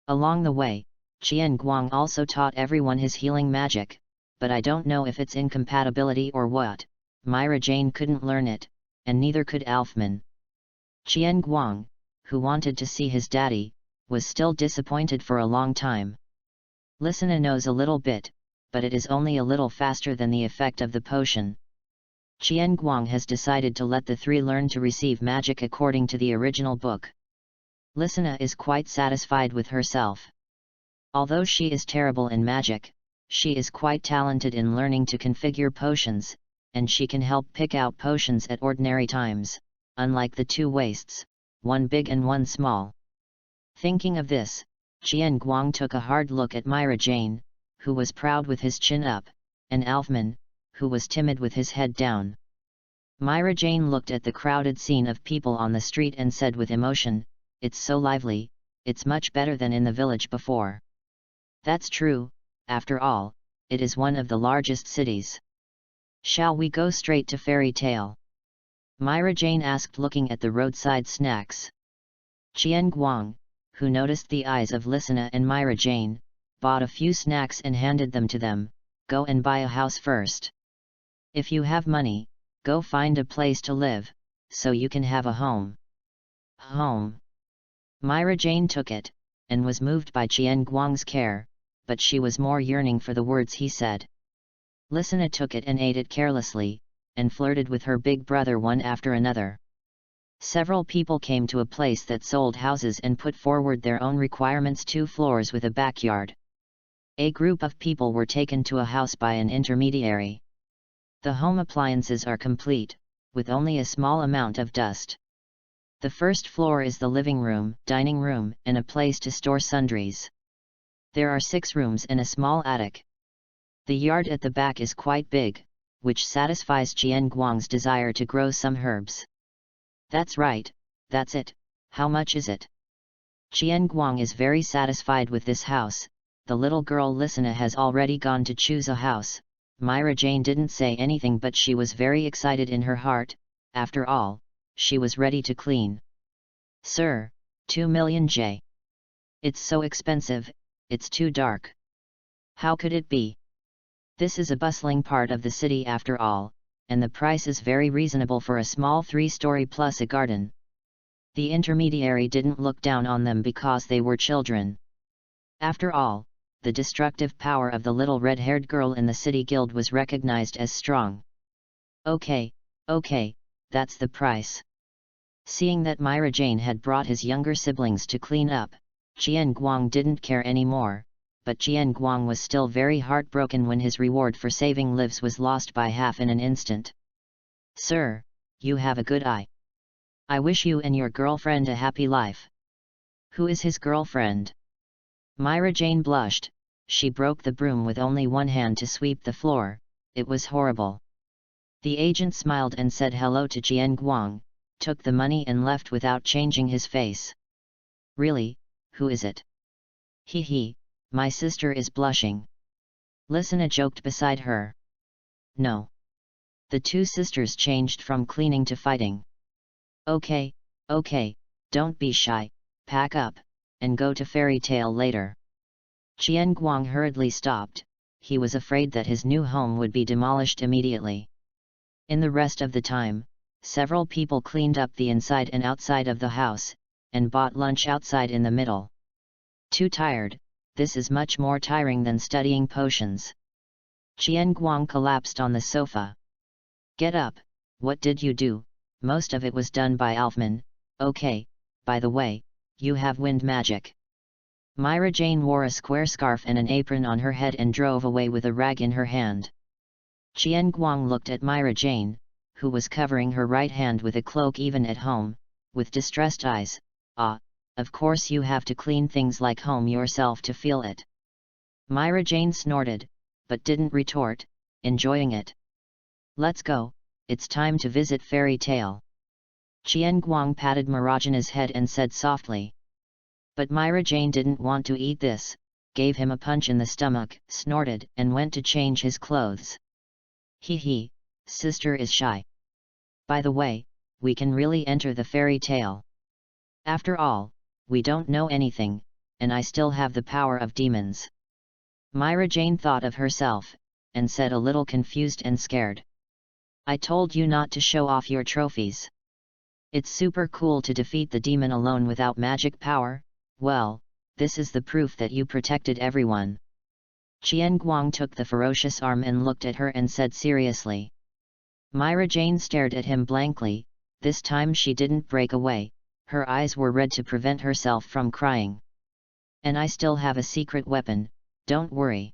Along the way, Qian Guang also taught everyone his healing magic, but I don't know if it's incompatibility or what, Myra Jane couldn't learn it, and neither could Alfman. Qian Guang, who wanted to see his daddy, was still disappointed for a long time. Listener knows a little bit, but it is only a little faster than the effect of the potion. Qian Guang has decided to let the three learn to receive magic according to the original book. Listener is quite satisfied with herself. Although she is terrible in magic, she is quite talented in learning to configure potions, and she can help pick out potions at ordinary times, unlike the two wastes, one big and one small. Thinking of this, Qian Guang took a hard look at Myra Jane, who was proud with his chin up, and Alfman, who was timid with his head down. Myra Jane looked at the crowded scene of people on the street and said with emotion, "It's so lively, it's much better than in the village before." That's true, after all, it is one of the largest cities. Shall we go straight to Fairy Tale? Myra Jane asked, looking at the roadside snacks. Qian Guang, who noticed the eyes of Listener and Myra Jane, bought a few snacks and handed them to them. Go and buy a house first. If you have money, go find a place to live, so you can have a home. Home. Myra Jane took it, and was moved by Qian Guang's care, but she was more yearning for the words he said. Listener took it and ate it carelessly, and flirted with her big brother one after another. Several people came to a place that sold houses and put forward their own requirements: 2 floors with a backyard. A group of people were taken to a house by an intermediary. The home appliances are complete, with only a small amount of dust. The first floor is the living room, dining room, and a place to store sundries. There are 6 rooms and a small attic. The yard at the back is quite big, which satisfies Qian Guang's desire to grow some herbs. That's right, that's it. How much is it? Qian Guang is very satisfied with this house. The little girl Listener has already gone to choose a house. Myra Jane didn't say anything, but she was very excited in her heart. After all, she was ready to clean. Sir, 2 million J. It's so expensive, it's too dark. How could it be? This is a bustling part of the city after all, and the price is very reasonable for a small 3-story plus a garden. The intermediary didn't look down on them because they were children. After all, the destructive power of the little red-haired girl in the city guild was recognized as strong. Okay, that's the price. Seeing that Myra Jane had brought his younger siblings to clean up, Qian Guang didn't care anymore, but Qian Guang was still very heartbroken when his reward for saving lives was lost by half in an instant. Sir, you have a good eye. I wish you and your girlfriend a happy life. Who is his girlfriend? Myra Jane blushed. She broke the broom with only one hand to sweep the floor. It was horrible. The agent smiled and said hello to Qian Guang, took the money and left without changing his face. Really, who is it? He, my sister is blushing. Listener joked beside her. No. The 2 sisters changed from cleaning to fighting. Okay, don't be shy, pack up, and go to Fairy Tale later. Qian Guang hurriedly stopped. He was afraid that his new home would be demolished immediately. In the rest of the time, several people cleaned up the inside and outside of the house, and bought lunch outside in the middle. Too tired, this is much more tiring than studying potions. Qian Guang collapsed on the sofa. Get up, what did you do? Most of it was done by Alfman. Okay, by the way, you have wind magic. Myra Jane wore a square scarf and an apron on her head and drove away with a rag in her hand. Qian Guang looked at Myra Jane, who was covering her right hand with a cloak even at home, with distressed eyes. Ah, of course you have to clean things like home yourself to feel it. Myra Jane snorted, but didn't retort, enjoying it. Let's go, it's time to visit Fairy Tale. Qian Guang patted Marajana's head and said softly. But Myra Jane didn't want to eat this, gave him a punch in the stomach, snorted, and went to change his clothes. He, sister is shy. By the way, we can really enter the Fairy Tale. After all, we don't know anything, and I still have the power of demons. Myra Jane thought of herself, and said a little confused and scared. I told you not to show off your trophies. It's super cool to defeat the demon alone without magic power. Well, this is the proof that you protected everyone. Qian Guang took the ferocious arm and looked at her and said seriously. Myra Jane stared at him blankly. This time she didn't break away, her eyes were red to prevent herself from crying. And I still have a secret weapon, don't worry.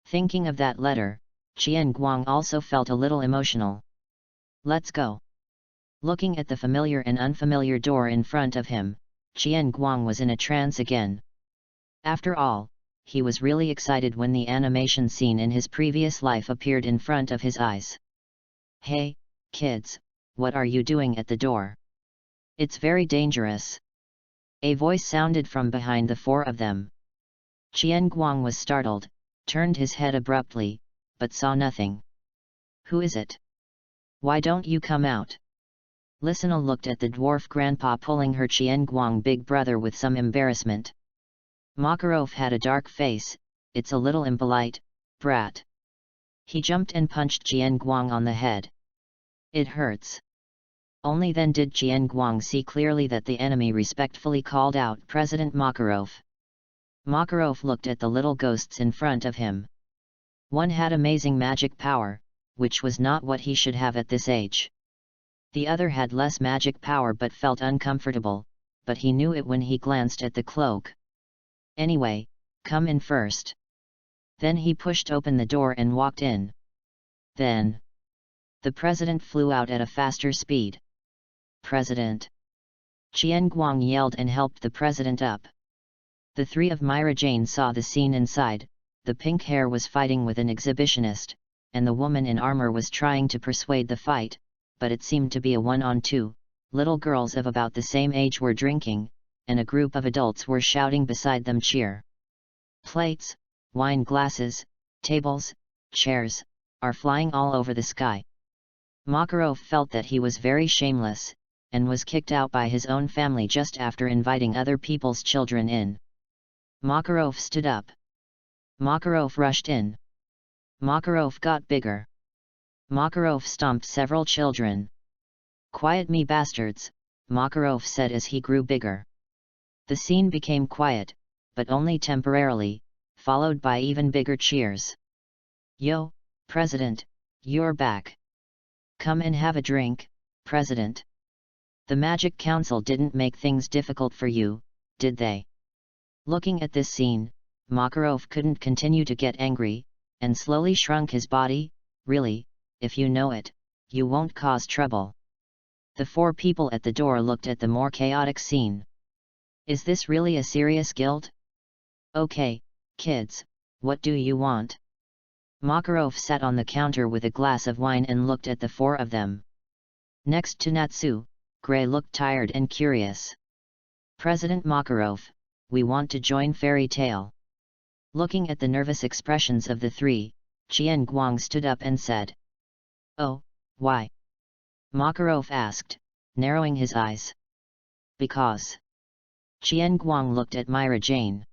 Thinking of that letter, Qian Guang also felt a little emotional. Let's go. Looking at the familiar and unfamiliar door in front of him, Qian Guang was in a trance again. After all, he was really excited when the animation scene in his previous life appeared in front of his eyes. Hey, kids, what are you doing at the door? It's very dangerous. A voice sounded from behind the four of them. Qian Guang was startled, turned his head abruptly, but saw nothing. Who is it? Why don't you come out? Lisana looked at the dwarf grandpa pulling her Qian Guang big brother with some embarrassment. Makarov had a dark face, it's a little impolite, brat. He jumped and punched Qian Guang on the head. It hurts. Only then did Qian Guang see clearly that the enemy respectfully called out President Makarov. Makarov looked at the little ghosts in front of him. One had amazing magic power, which was not what he should have at this age. The other had less magic power but felt uncomfortable, but he knew it when he glanced at the cloak. Anyway, come in first. Then he pushed open the door and walked in. Then the president flew out at a faster speed. President! Qian Guang yelled and helped the president up. The three of Myra Jane saw the scene inside. The pink hair was fighting with an exhibitionist, and the woman in armor was trying to persuade the fight, but it seemed to be a one-on-two. Little girls of about the same age were drinking, and a group of adults were shouting beside them cheer. Plates, wine glasses, tables, chairs, are flying all over the sky. Makarov felt that he was very shameless, and was kicked out by his own family just after inviting other people's children in. Makarov stood up. Makarov rushed in. Makarov got bigger. Makarov stomped several children. Quiet me bastards, Makarov said as he grew bigger. The scene became quiet, but only temporarily, followed by even bigger cheers. Yo, President, you're back. Come and have a drink, President. The Magic Council didn't make things difficult for you, did they? Looking at this scene, Makarov couldn't continue to get angry, and slowly shrunk his body. Really, if you know it, you won't cause trouble. The four people at the door looked at the more chaotic scene. Is this really a serious guild? Okay, kids, what do you want? Makarov sat on the counter with a glass of wine and looked at the four of them. Next to Natsu, Gray looked tired and curious. President Makarov, we want to join Fairy Tale. Looking at the nervous expressions of the three, Qian Guang stood up and said. Oh, why? Makarov asked, narrowing his eyes. Because. Qian Guang looked at Myra Jane.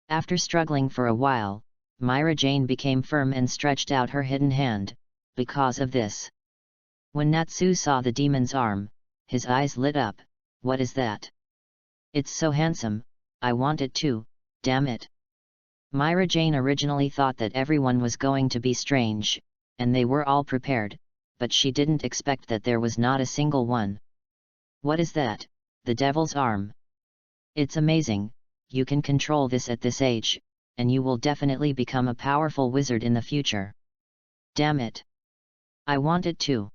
After struggling for a while, Myra Jane became firm and stretched out her hidden hand. Because of this. When Natsu saw the demon's arm, his eyes lit up. What is that? It's so handsome, I want it too, damn it. Myra Jane originally thought that everyone was going to be strange, and they were all prepared, but she didn't expect that there was not a single one. What is that? The devil's arm. It's amazing, you can control this at this age, and you will definitely become a powerful wizard in the future. Damn it. I want it too.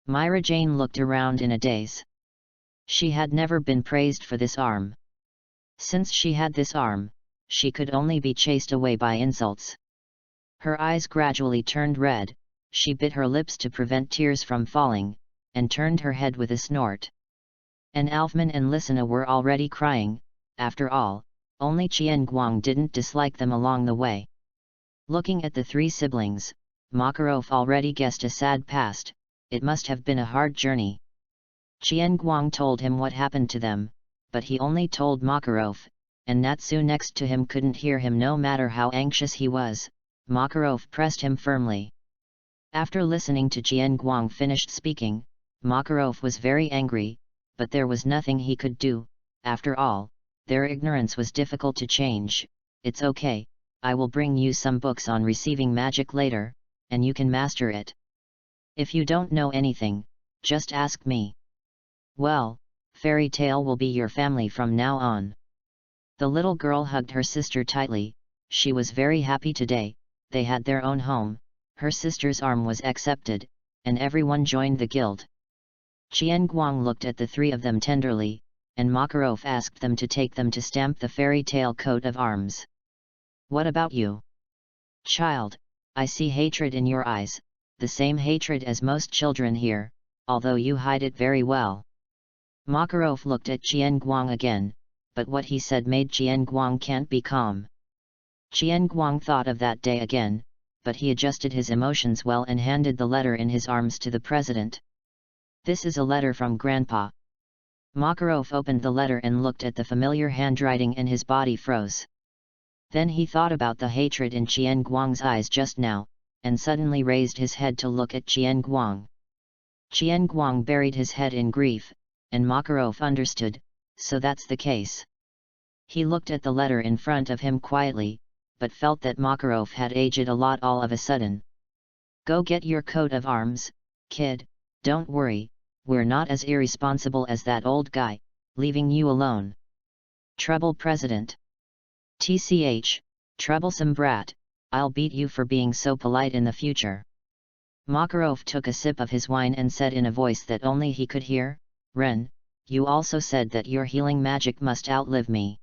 Myra Jane looked around in a daze. She had never been praised for this arm. Since she had this arm, she could only be chased away by insults. Her eyes gradually turned red, she bit her lips to prevent tears from falling, and turned her head with a snort. And Alfman and Lisana were already crying. After all, only Qian Guang didn't dislike them along the way. Looking at the three siblings, Makarov already guessed a sad past. It must have been a hard journey. Qian Guang told him what happened to them, but he only told Makarov, and Natsu next to him couldn't hear him no matter how anxious he was. Makarov pressed him firmly. After listening to Qian Guang finished speaking, Makarov was very angry, but there was nothing he could do. After all, their ignorance was difficult to change. It's okay, I will bring you some books on receiving magic later, and you can master it. If you don't know anything, just ask me. Well, fairy tale will be your family from now on. The little girl hugged her sister tightly. She was very happy today. They had their own home, her sister's arm was accepted, and everyone joined the guild. Qian Guang looked at the three of them tenderly, and Makarov asked them to take them to stamp the fairy tale coat of arms. What about you? Child, I see hatred in your eyes, the same hatred as most children here, although you hide it very well. Makarov looked at Qian Guang again, but what he said made Qian Guang can't be calm. Qian Guang thought of that day again, but he adjusted his emotions well and handed the letter in his arms to the president. This is a letter from Grandpa. Makarov opened the letter and looked at the familiar handwriting and his body froze. Then he thought about the hatred in Qian Guang's eyes just now, and suddenly raised his head to look at Qian Guang. Qian Guang buried his head in grief, and Makarov understood, so that's the case. He looked at the letter in front of him quietly, but felt that Makarov had aged a lot all of a sudden. Go get your coat of arms, kid, don't worry, we're not as irresponsible as that old guy, leaving you alone. Trouble President. TCH, troublesome brat, I'll beat you for being so polite in the future. Makarov took a sip of his wine and said in a voice that only he could hear, Ren, you also said that your healing magic must outlive me.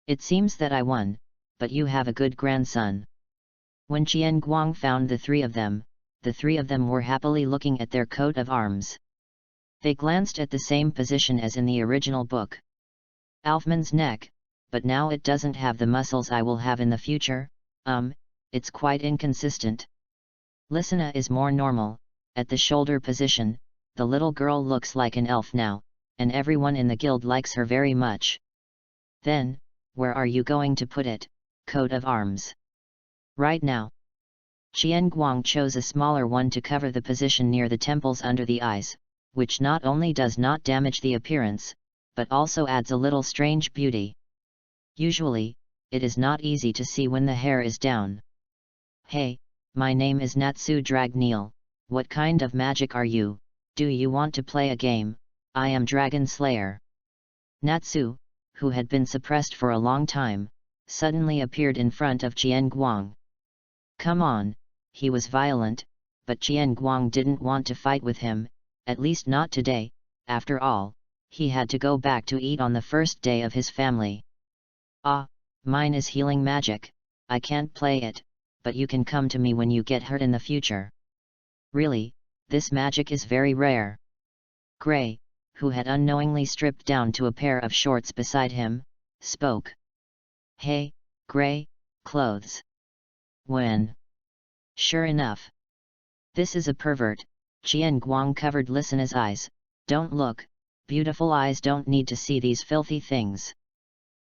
It seems that I won, but you have a good grandson. When Qian Guang found the three of them were happily looking at their coat of arms. They glanced at the same position as in the original book. Alfman's neck, but now it doesn't have the muscles I will have in the future, it's quite inconsistent. Lisana is more normal, at the shoulder position, the little girl looks like an elf now, and everyone in the guild likes her very much. Then, where are you going to put it, coat of arms? Right now. Qian Guang chose a smaller one to cover the position near the temples under the eyes, which not only does not damage the appearance, but also adds a little strange beauty. Usually, it is not easy to see when the hair is down. Hey, my name is Natsu Dragneel, what kind of magic are you? Do you want to play a game? I am Dragon Slayer. Natsu, who had been suppressed for a long time, suddenly appeared in front of Qian Guang. Come on, he was violent, but Qian Guang didn't want to fight with him, at least not today. After all, he had to go back to eat on the first day of his family. Ah, mine is healing magic, I can't play it, but you can come to me when you get hurt in the future. Really, this magic is very rare. Gray, who had unknowingly stripped down to a pair of shorts beside him, spoke. Hey, Gray, clothes. When? Sure enough. This is a pervert, Qian Guang covered Lisana's eyes. Don't look, beautiful eyes don't need to see these filthy things.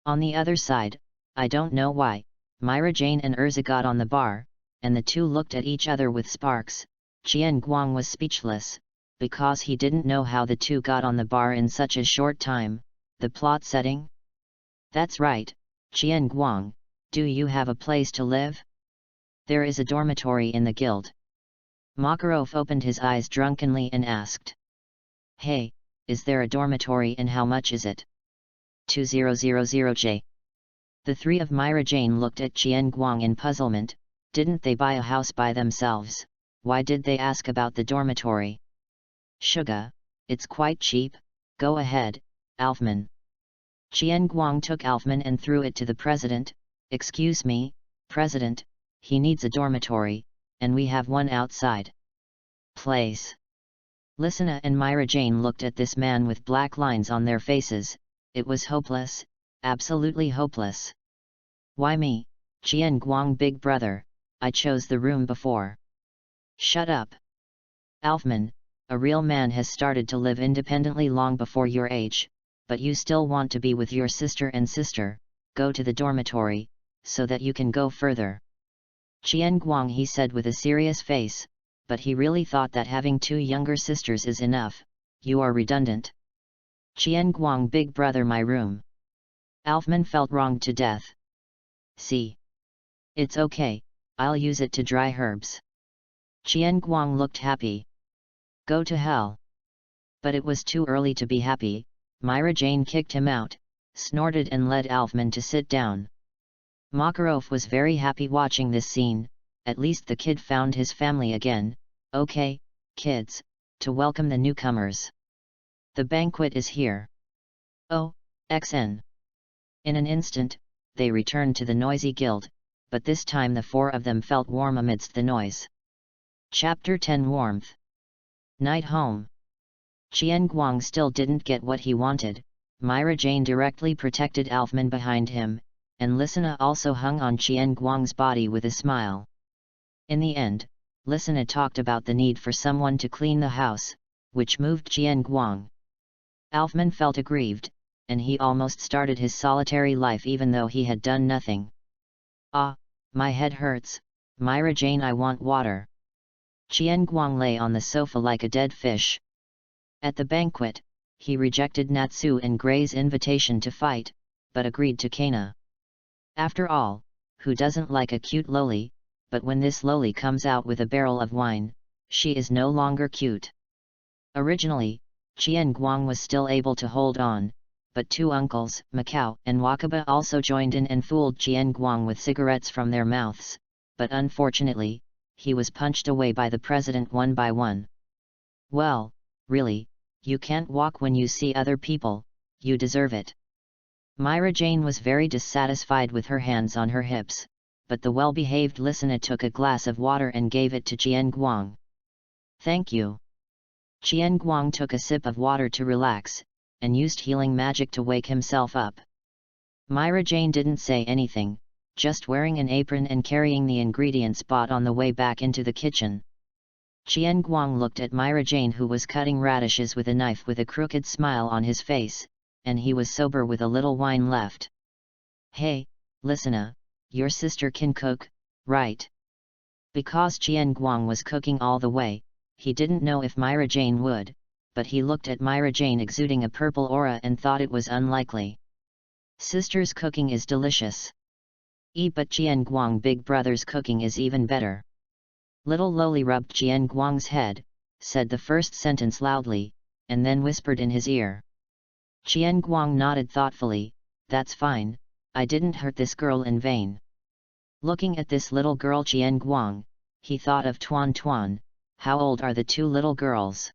On the other side, I don't know why, Myra Jane and Urza got on the bar, and the two looked at each other with sparks. Qian Guang was speechless, because he didn't know how the two got on the bar in such a short time. The plot setting? That's right, Qian Guang, do you have a place to live? There is a dormitory in the guild. Makarov opened his eyes drunkenly and asked. Hey, is there a dormitory and how much is it? 2000J. The three of Myra Jane looked at Qian Guang in puzzlement. Didn't they buy a house by themselves? Why did they ask about the dormitory? Suga, it's quite cheap, go ahead, Alfman. Qian Guang took Alfman and threw it to the president. Excuse me, President, he needs a dormitory, and we have one outside. Place. Lisana and Myra Jane looked at this man with black lines on their faces. It was hopeless, absolutely hopeless. Why me, Qian Guang big brother, I chose the room before. Shut up. Alfman, a real man has started to live independently long before your age, but you still want to be with your sister and sister, go to the dormitory, so that you can go further. Qian Guang he said with a serious face, but he really thought that having two younger sisters is enough, you are redundant. Qian Guang, big brother, my room. Alfman felt wronged to death. See. It's okay, I'll use it to dry herbs. Qian Guang looked happy. Go to hell. But it was too early to be happy. Myra Jane kicked him out, snorted and led Alfman to sit down. Makarov was very happy watching this scene. At least the kid found his family again. Okay, kids, to welcome the newcomers. The banquet is here. Oh, XN. In an instant, they returned to the noisy guild, but this time the four of them felt warm amidst the noise. Chapter 10 Warmth. Night home. Qian Guang still didn't get what he wanted. Myra Jane directly protected Alfman behind him, and Lisana also hung on Qian Guang's body with a smile. In the end, Lisana talked about the need for someone to clean the house, which moved Qian Guang. Alfman felt aggrieved, and he almost started his solitary life even though he had done nothing. Ah, my head hurts, Myra Jane, I want water. Qian Guang lay on the sofa like a dead fish. At the banquet, he rejected Natsu and Gray's invitation to fight, but agreed to Kana. After all, who doesn't like a cute loli, but when this loli comes out with a barrel of wine, she is no longer cute. Originally, Qian Guang was still able to hold on, but two uncles, Macau and Wakaba, also joined in and fooled Qian Guang with cigarettes from their mouths, but unfortunately, he was punched away by the president one by one. Well, really, you can't walk when you see other people, you deserve it. Myra Jane was very dissatisfied with her hands on her hips, but the well-behaved Lisana took a glass of water and gave it to Qian Guang. Thank you. Qian Guang took a sip of water to relax, and used healing magic to wake himself up. Myra Jane didn't say anything, just wearing an apron and carrying the ingredients bought on the way back into the kitchen. Qian Guang looked at Myra Jane, who was cutting radishes with a knife with a crooked smile on his face, and he was sober with a little wine left. Hey, Lisana, your sister can cook, right? Because Qian Guang was cooking all the way, he didn't know if Myra Jane would, but he looked at Myra Jane exuding a purple aura and thought it was unlikely. Sister's cooking is delicious. But Qian Guang, big brother's cooking is even better. Little Loli rubbed Qian Guang's head, said the first sentence loudly, and then whispered in his ear. Qian Guang nodded thoughtfully, that's fine, I didn't hurt this girl in vain. Looking at this little girl Qian Guang, he thought of Tuan Tuan. How old are the two little girls?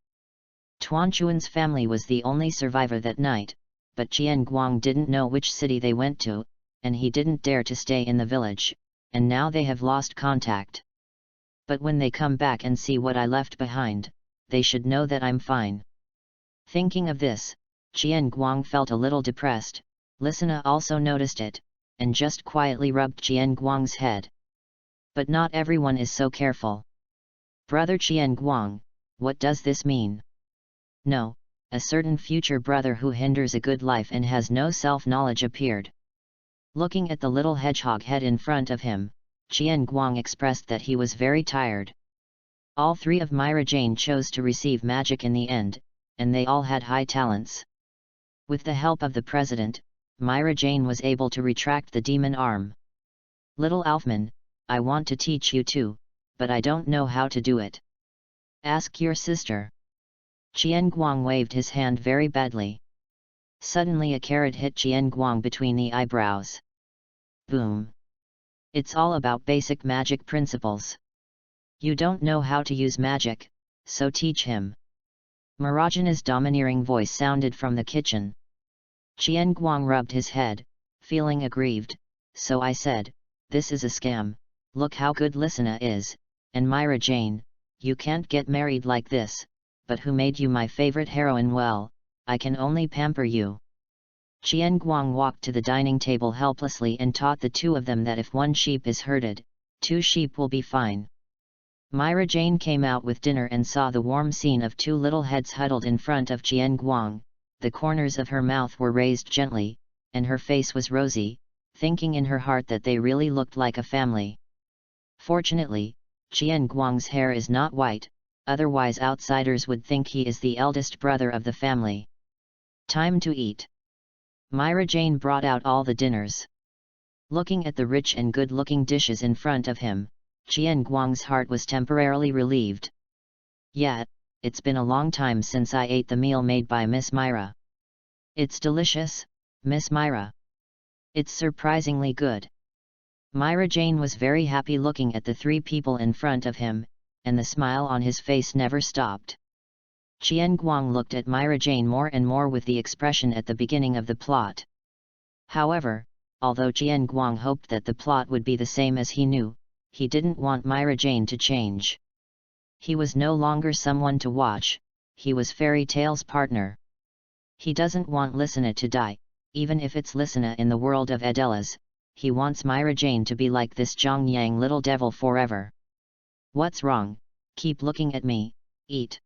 Tuan Chuan's family was the only survivor that night, but Qian Guang didn't know which city they went to, and he didn't dare to stay in the village, and now they have lost contact. But when they come back and see what I left behind, they should know that I'm fine. Thinking of this, Qian Guang felt a little depressed. Lisana also noticed it, and just quietly rubbed Qian Guang's head. But not everyone is so careful. Brother Qian Guang, what does this mean? No, a certain future brother who hinders a good life and has no self-knowledge appeared. Looking at the little hedgehog head in front of him, Qian Guang expressed that he was very tired. All three of Myra Jane chose to receive magic in the end, and they all had high talents. With the help of the president, Myra Jane was able to retract the demon arm. Little Alfman, I want to teach you too, but I don't know how to do it. Ask your sister. Qian Guang waved his hand very badly. Suddenly a carrot hit Qian Guang between the eyebrows. Boom! It's all about basic magic principles. You don't know how to use magic, so teach him. Marajana's domineering voice sounded from the kitchen. Qian Guang rubbed his head, feeling aggrieved, so I said, this is a scam, look how good Lisana is, and Myra Jane, you can't get married like this, but who made you my favorite heroine? Well, I can only pamper you. Qian Guang walked to the dining table helplessly and taught the two of them that if one sheep is herded, 2 sheep will be fine. Myra Jane came out with dinner and saw the warm scene of 2 little heads huddled in front of Qian Guang. The corners of her mouth were raised gently, and her face was rosy, thinking in her heart that they really looked like a family. Fortunately, Qian Guang's hair is not white, otherwise outsiders would think he is the eldest brother of the family. Time to eat. Myra Jane brought out all the dinners. Looking at the rich and good-looking dishes in front of him, Qian Guang's heart was temporarily relieved. Yet, it's been a long time since I ate the meal made by Miss Myra. It's delicious, Miss Myra. It's surprisingly good. Myra Jane was very happy looking at the three people in front of him, and the smile on his face never stopped. Qian Guang looked at Myra Jane more and more with the expression at the beginning of the plot. However, although Qian Guang hoped that the plot would be the same as he knew, he didn't want Myra Jane to change. He was no longer someone to watch, he was Fairy Tale's partner. He doesn't want Lisana to die, even if it's Lisana in the world of Adelas. He wants Myra Jane to be like this Zhang Yang little devil forever. What's wrong? Keep looking at me, eat.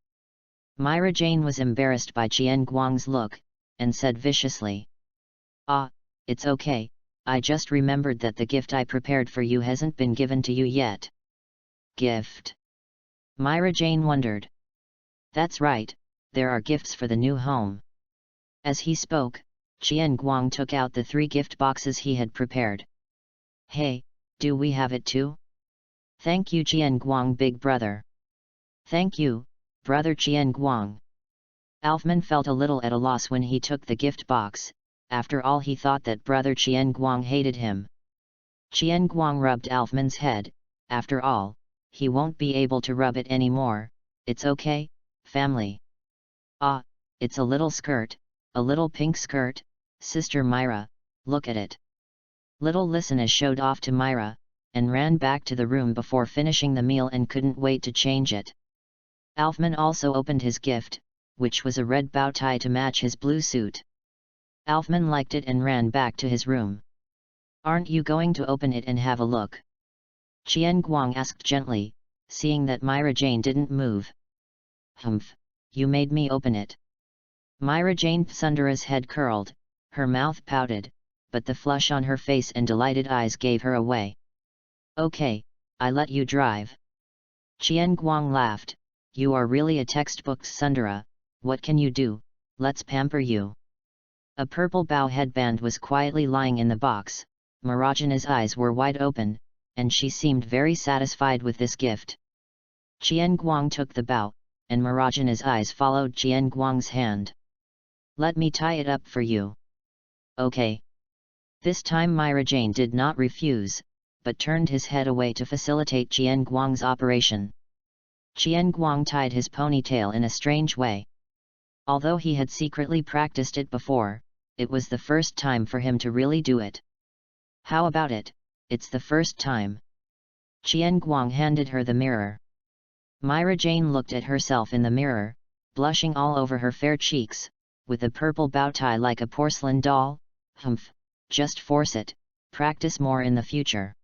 Myra Jane was embarrassed by Qian Guang's look, and said viciously. Ah, it's okay, I just remembered that the gift I prepared for you hasn't been given to you yet. Gift? Myra Jane wondered. That's right, there are gifts for the new home. As he spoke, Qian Guang took out the 3 gift boxes he had prepared. Hey, do we have it too? Thank you Qian Guang big brother. Thank you, brother Qian Guang. Alfman felt a little at a loss when he took the gift box, after all he thought that brother Qian Guang hated him. Qian Guang rubbed Alfman's head, after all, he won't be able to rub it anymore, it's okay, family. Ah, it's a little skirt, a little pink skirt, Sister Myra, look at it. Little Lisana showed off to Myra, and ran back to the room before finishing the meal and couldn't wait to change it. Alfman also opened his gift, which was a red bow tie to match his blue suit. Alfman liked it and ran back to his room. Aren't you going to open it and have a look? Qian Guang asked gently, seeing that Myra Jane didn't move. Humph, you made me open it. Myra Jane Sundara's head curled, her mouth pouted, but the flush on her face and delighted eyes gave her away. Okay, I let you drive. Qian Guang laughed, you are really a textbook Sundara, what can you do, let's pamper you. A purple bow headband was quietly lying in the box, Marajana's eyes were wide open, and she seemed very satisfied with this gift. Qian Guang took the bow, and Marajana's eyes followed Qian Guang's hand. Let me tie it up for you. Okay. This time Myra Jane did not refuse, but turned his head away to facilitate Qian Guang's operation. Qian Guang tied his ponytail in a strange way. Although he had secretly practiced it before, it was the first time for him to really do it. How about it, it's the first time. Qian Guang handed her the mirror. Myra Jane looked at herself in the mirror, blushing all over her fair cheeks, with a purple bow tie like a porcelain doll. Humph, just force it, practice more in the future.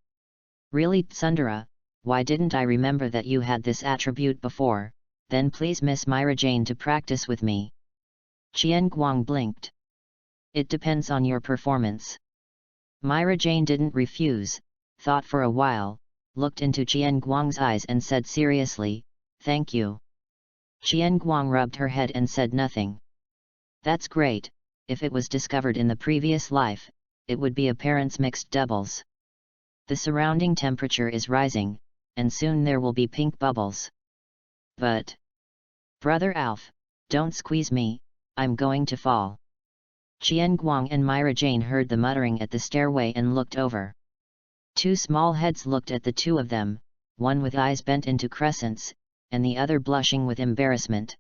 Really Sundara, why didn't I remember that you had this attribute before, then please Miss Myra Jane to practice with me. Qian Guang blinked. It depends on your performance. Myra Jane didn't refuse, thought for a while, looked into Qian Guang's eyes and said seriously, thank you. Qian Guang rubbed her head and said nothing. That's great, if it was discovered in the previous life, it would be a parents mixed doubles. The surrounding temperature is rising, and soon there will be pink bubbles. But, Brother Alf, don't squeeze me, I'm going to fall. Qian Guang and Myra Jane heard the muttering at the stairway and looked over. 2 small heads looked at the 2 of them, one with eyes bent into crescents, and the other blushing with embarrassment.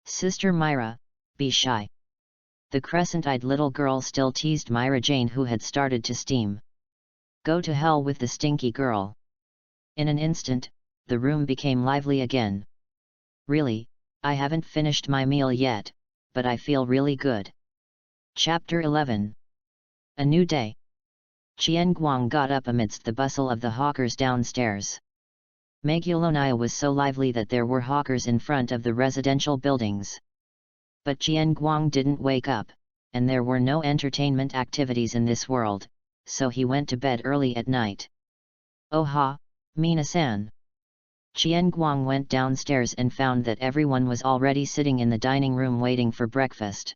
Sister Myra, be shy. The crescent-eyed little girl still teased Myra Jane, who had started to steam. Go to hell with the stinky girl. In an instant, the room became lively again. Really, I haven't finished my meal yet, but I feel really good. Chapter 11. A New Day. Qian Guang got up amidst the bustle of the hawkers downstairs. Megulonia was so lively that there were hawkers in front of the residential buildings. But Qian Guang didn't wake up, and there were no entertainment activities in this world, so he went to bed early at night. Oh ha, Mina-san. Qian Guang went downstairs and found that everyone was already sitting in the dining room waiting for breakfast.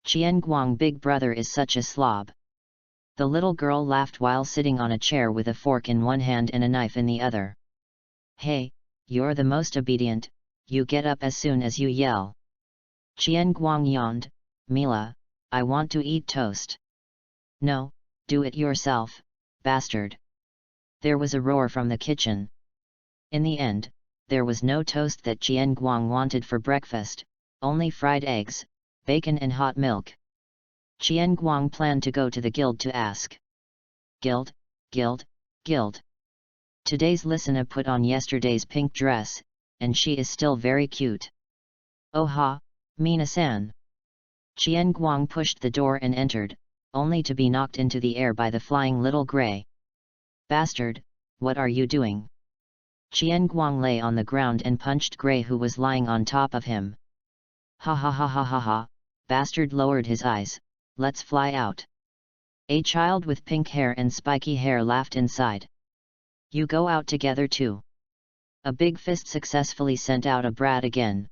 Qian Guang, big brother is such a slob. The little girl laughed while sitting on a chair with a fork in one hand and a knife in the other. Hey, you're the most obedient, you get up as soon as you yell. Qian Guang yawned, Mila, I want to eat toast. No, do it yourself, bastard. There was a roar from the kitchen. In the end, there was no toast that Qian Guang wanted for breakfast, only fried eggs, bacon and hot milk. Qian Guang planned to go to the guild to ask. Guild, guild, guild. Today's listener put on yesterday's pink dress, and she is still very cute. Oh ha, Mina-san. Qian Guang pushed the door and entered, only to be knocked into the air by the flying little grey. Bastard, what are you doing? Qian Guang lay on the ground and punched Grey, who was lying on top of him. Ha ha ha ha ha ha, bastard lowered his eyes, let's fly out. A child with pink hair and spiky hair laughed inside. You go out together too. A big fist successfully sent out a brat again.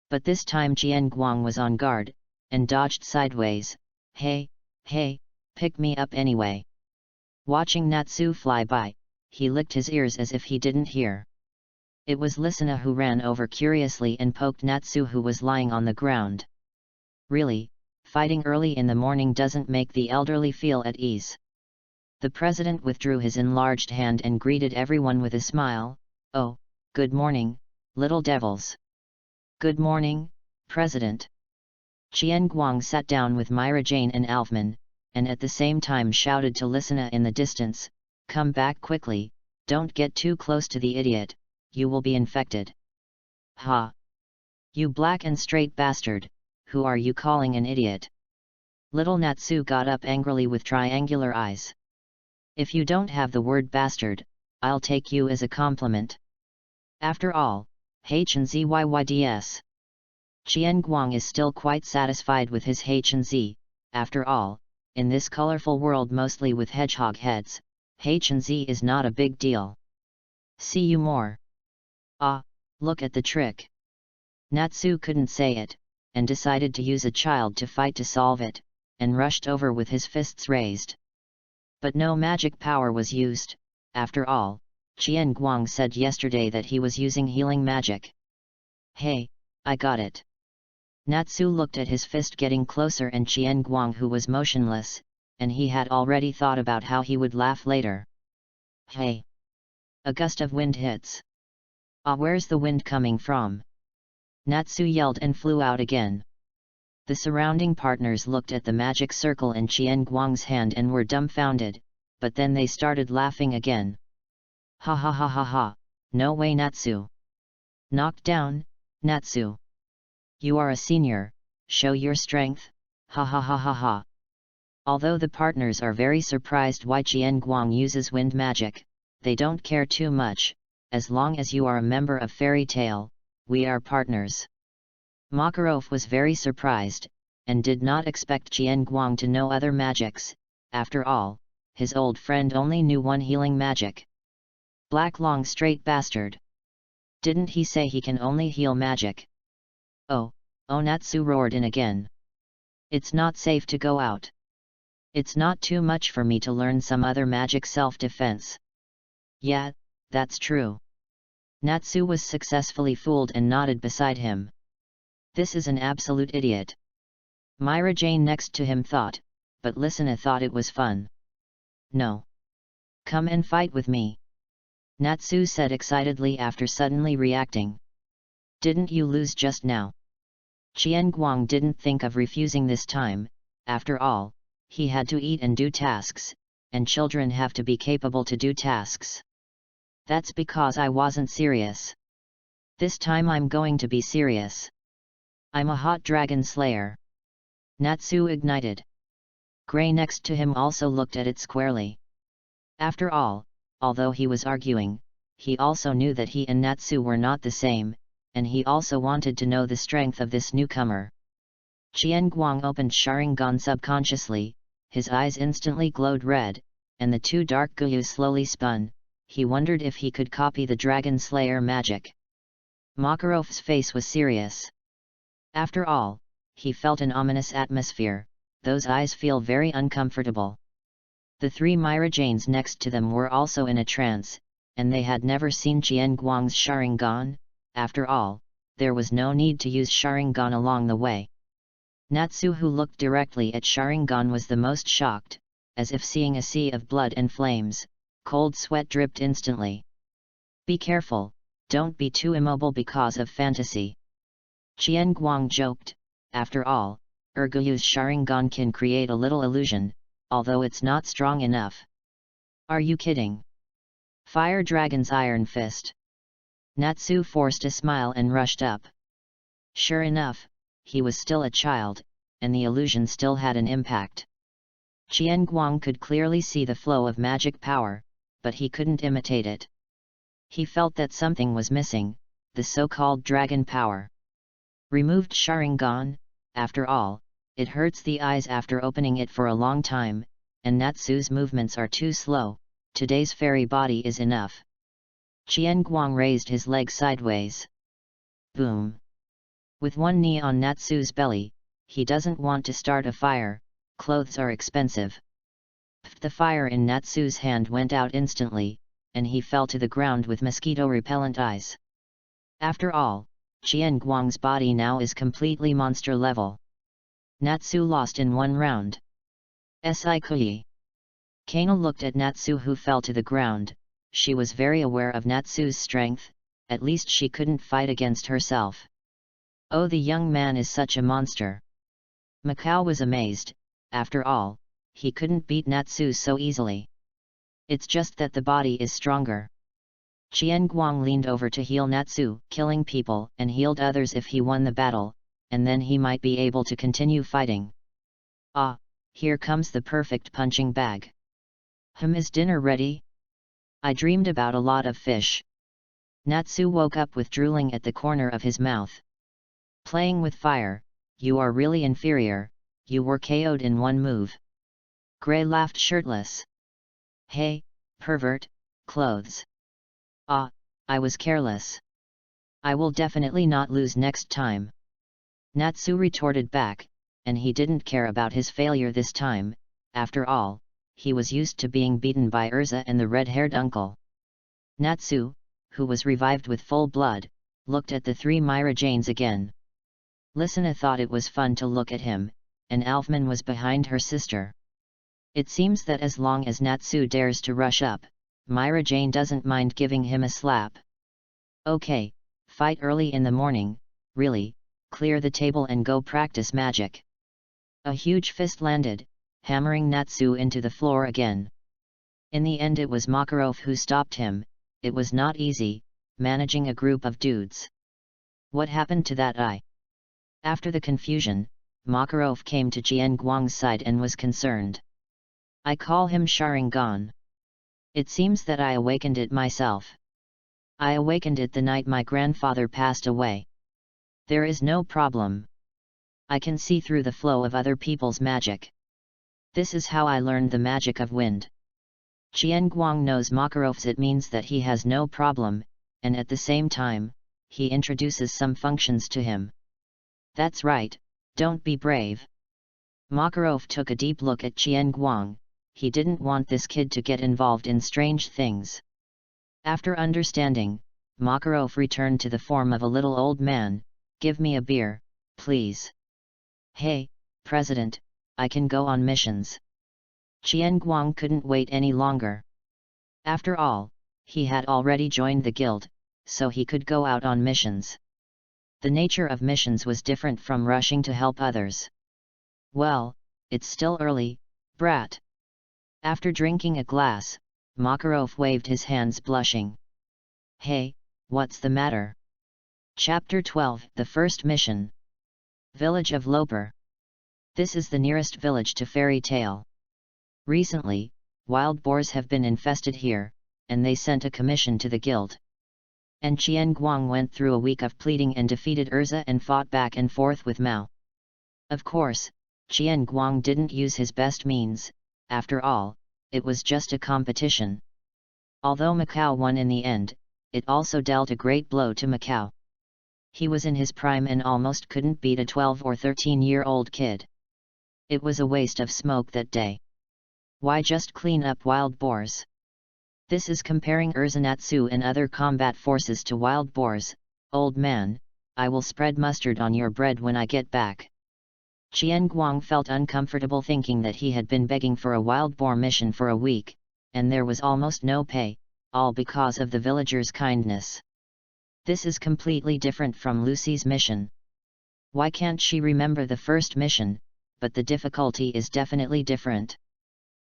But this time Qian Guang was on guard, and dodged sideways. Hey, hey, pick me up anyway. Watching Natsu fly by, he licked his ears as if he didn't hear. It was Listener who ran over curiously and poked Natsu, who was lying on the ground. Really, fighting early in the morning doesn't make the elderly feel at ease. The president withdrew his enlarged hand and greeted everyone with a smile. Oh, good morning, little devils. Good morning, President. Qian Guang sat down with Myra Jane and Alfman, and at the same time shouted to Listener in the distance, come back quickly, don't get too close to the idiot, you will be infected. Ha! You black and straight bastard, who are you calling an idiot? Little Natsu got up angrily with triangular eyes. If you don't have the word bastard, I'll take you as a compliment. After all, H and ZYYDS. Qian Guang is still quite satisfied with his H and Z, after all, in this colorful world mostly with hedgehog heads, H and Z is not a big deal. See you more. Ah, look at the trick. Natsu couldn't say it, and decided to use a child to fight to solve it, and rushed over with his fists raised. But no magic power was used, after all, Qian Guang said yesterday that he was using healing magic. Hey, I got it. Natsu looked at his fist getting closer and Qian Guang, who was motionless, and he had already thought about how he would laugh later. Hey! A gust of wind hits. Ah, where's the wind coming from? Natsu yelled and flew out again. The surrounding partners looked at the magic circle in Qian Guang's hand and were dumbfounded, but then they started laughing again. Ha ha ha ha ha, no way Natsu. Knocked down, Natsu. You are a senior, show your strength, ha ha ha ha ha. Although the partners are very surprised why Qian Guang uses wind magic, they don't care too much, as long as you are a member of Fairy Tale, we are partners. Makarov was very surprised, and did not expect Qian Guang to know other magics, after all, his old friend only knew one healing magic. Black long straight bastard. Didn't he say he can only heal magic? Oh, Natsu roared in again. It's not safe to go out. It's not too much for me to learn some other magic self-defense. Yeah, that's true. Natsu was successfully fooled and nodded beside him. This is an absolute idiot. Myra Jane next to him thought, but Listener thought it was fun. No. Come and fight with me. Natsu said excitedly after suddenly reacting. Didn't you lose just now? Qian Guang didn't think of refusing this time, after all, he had to eat and do tasks, and children have to be capable to do tasks. That's because I wasn't serious. This time I'm going to be serious. I'm a hot dragon slayer. Natsu ignited. Gray next to him also looked at it squarely. After all, although he was arguing, he also knew that he and Natsu were not the same, and he also wanted to know the strength of this newcomer. Qian Guang opened Sharingan subconsciously, his eyes instantly glowed red, and the two dark guyus slowly spun, he wondered if he could copy the Dragon Slayer magic. Makarov's face was serious. After all, he felt an ominous atmosphere, those eyes feel very uncomfortable. The three Myra Janes next to them were also in a trance, and they had never seen Qian Guang's Sharingan. After all, there was no need to use Sharingan along the way. Natsu, who looked directly at Sharingan, was the most shocked, as if seeing a sea of blood and flames. Cold sweat dripped instantly. Be careful, don't be too immobile because of fantasy. Qian Guang joked, after all, Urguyu's Sharingan can create a little illusion, although it's not strong enough. Are you kidding? Fire Dragon's Iron Fist. Natsu forced a smile and rushed up. Sure enough, he was still a child, and the illusion still had an impact. Qian Guang could clearly see the flow of magic power, but he couldn't imitate it. He felt that something was missing, the so-called dragon power. Removed Sharingan, after all, it hurts the eyes after opening it for a long time, and Natsu's movements are too slow. Today's fairy body is enough. Qian Guang raised his leg sideways. Boom! With one knee on Natsu's belly, he doesn't want to start a fire, clothes are expensive. The fire in Natsu's hand went out instantly, and he fell to the ground with mosquito-repellent eyes. After all, Qian Guang's body now is completely monster level. Natsu lost in one round. SI-KAMUI. Kana looked at Natsu, who fell to the ground. She was very aware of Natsu's strength, at least she couldn't fight against herself. Oh, the young man is such a monster. Macau was amazed. After all, he couldn't beat Natsu so easily. It's just that the body is stronger. Qian Guang leaned over to heal Natsu, killing people and healed others if he won the battle, and then he might be able to continue fighting. Ah, here comes the perfect punching bag. Is dinner ready? I dreamed about a lot of fish. Natsu woke up with drooling at the corner of his mouth. Playing with fire, you are really inferior, you were KO'd in one move. Gray laughed shirtless. Hey, pervert, clothes. Ah, I was careless. I will definitely not lose next time. Natsu retorted back, and he didn't care about his failure this time. After all, he was used to being beaten by Urza and the red-haired uncle. Natsu, who was revived with full blood, looked at the three Myra Janes again. Lysina thought it was fun to look at him, and Alfman was behind her sister. It seems that as long as Natsu dares to rush up, Myra Jane doesn't mind giving him a slap. Okay, fight early in the morning, really, clear the table and go practice magic. A huge fist landed, hammering Natsu into the floor again. In the end it was Makarov who stopped him. It was not easy, managing a group of dudes. What happened to that eye? After the confusion, Makarov came to Qian Guang's side and was concerned. I call him Sharingan. It seems that I awakened it myself. I awakened it the night my grandfather passed away. There is no problem. I can see through the flow of other people's magic. This is how I learned the magic of wind. Qian Guang knows Makarov's, it means that he has no problem, and at the same time, he introduces some functions to him. That's right, don't be brave. Makarov took a deep look at Qian Guang. He didn't want this kid to get involved in strange things. After understanding, Makarov returned to the form of a little old man. Give me a beer, please. Hey, President, I can go on missions. Qian Guang couldn't wait any longer. After all, he had already joined the guild, so he could go out on missions. The nature of missions was different from rushing to help others. Well, it's still early, brat. After drinking a glass, Makarov waved his hands blushing. Hey, what's the matter? Chapter 12, The First Mission. Village of Loper. This is the nearest village to Fairy Tale. Recently, wild boars have been infested here, and they sent a commission to the guild. And Qian Guang went through a week of pleading and defeated Urza and fought back and forth with Mao. Of course, Qian Guang didn't use his best means, after all, it was just a competition. Although Macau won in the end, it also dealt a great blow to Macau. He was in his prime and almost couldn't beat a 12 or 13-year-old kid. It was a waste of smoke that day. Why just clean up wild boars? This is comparing Urzenatsu and other combat forces to wild boars. Old man, I will spread mustard on your bread when I get back. Qian Guang felt uncomfortable thinking that he had been begging for a wild boar mission for a week, and there was almost no pay, all because of the villagers' kindness. This is completely different from Lucy's mission. Why can't she remember the first mission, but the difficulty is definitely different.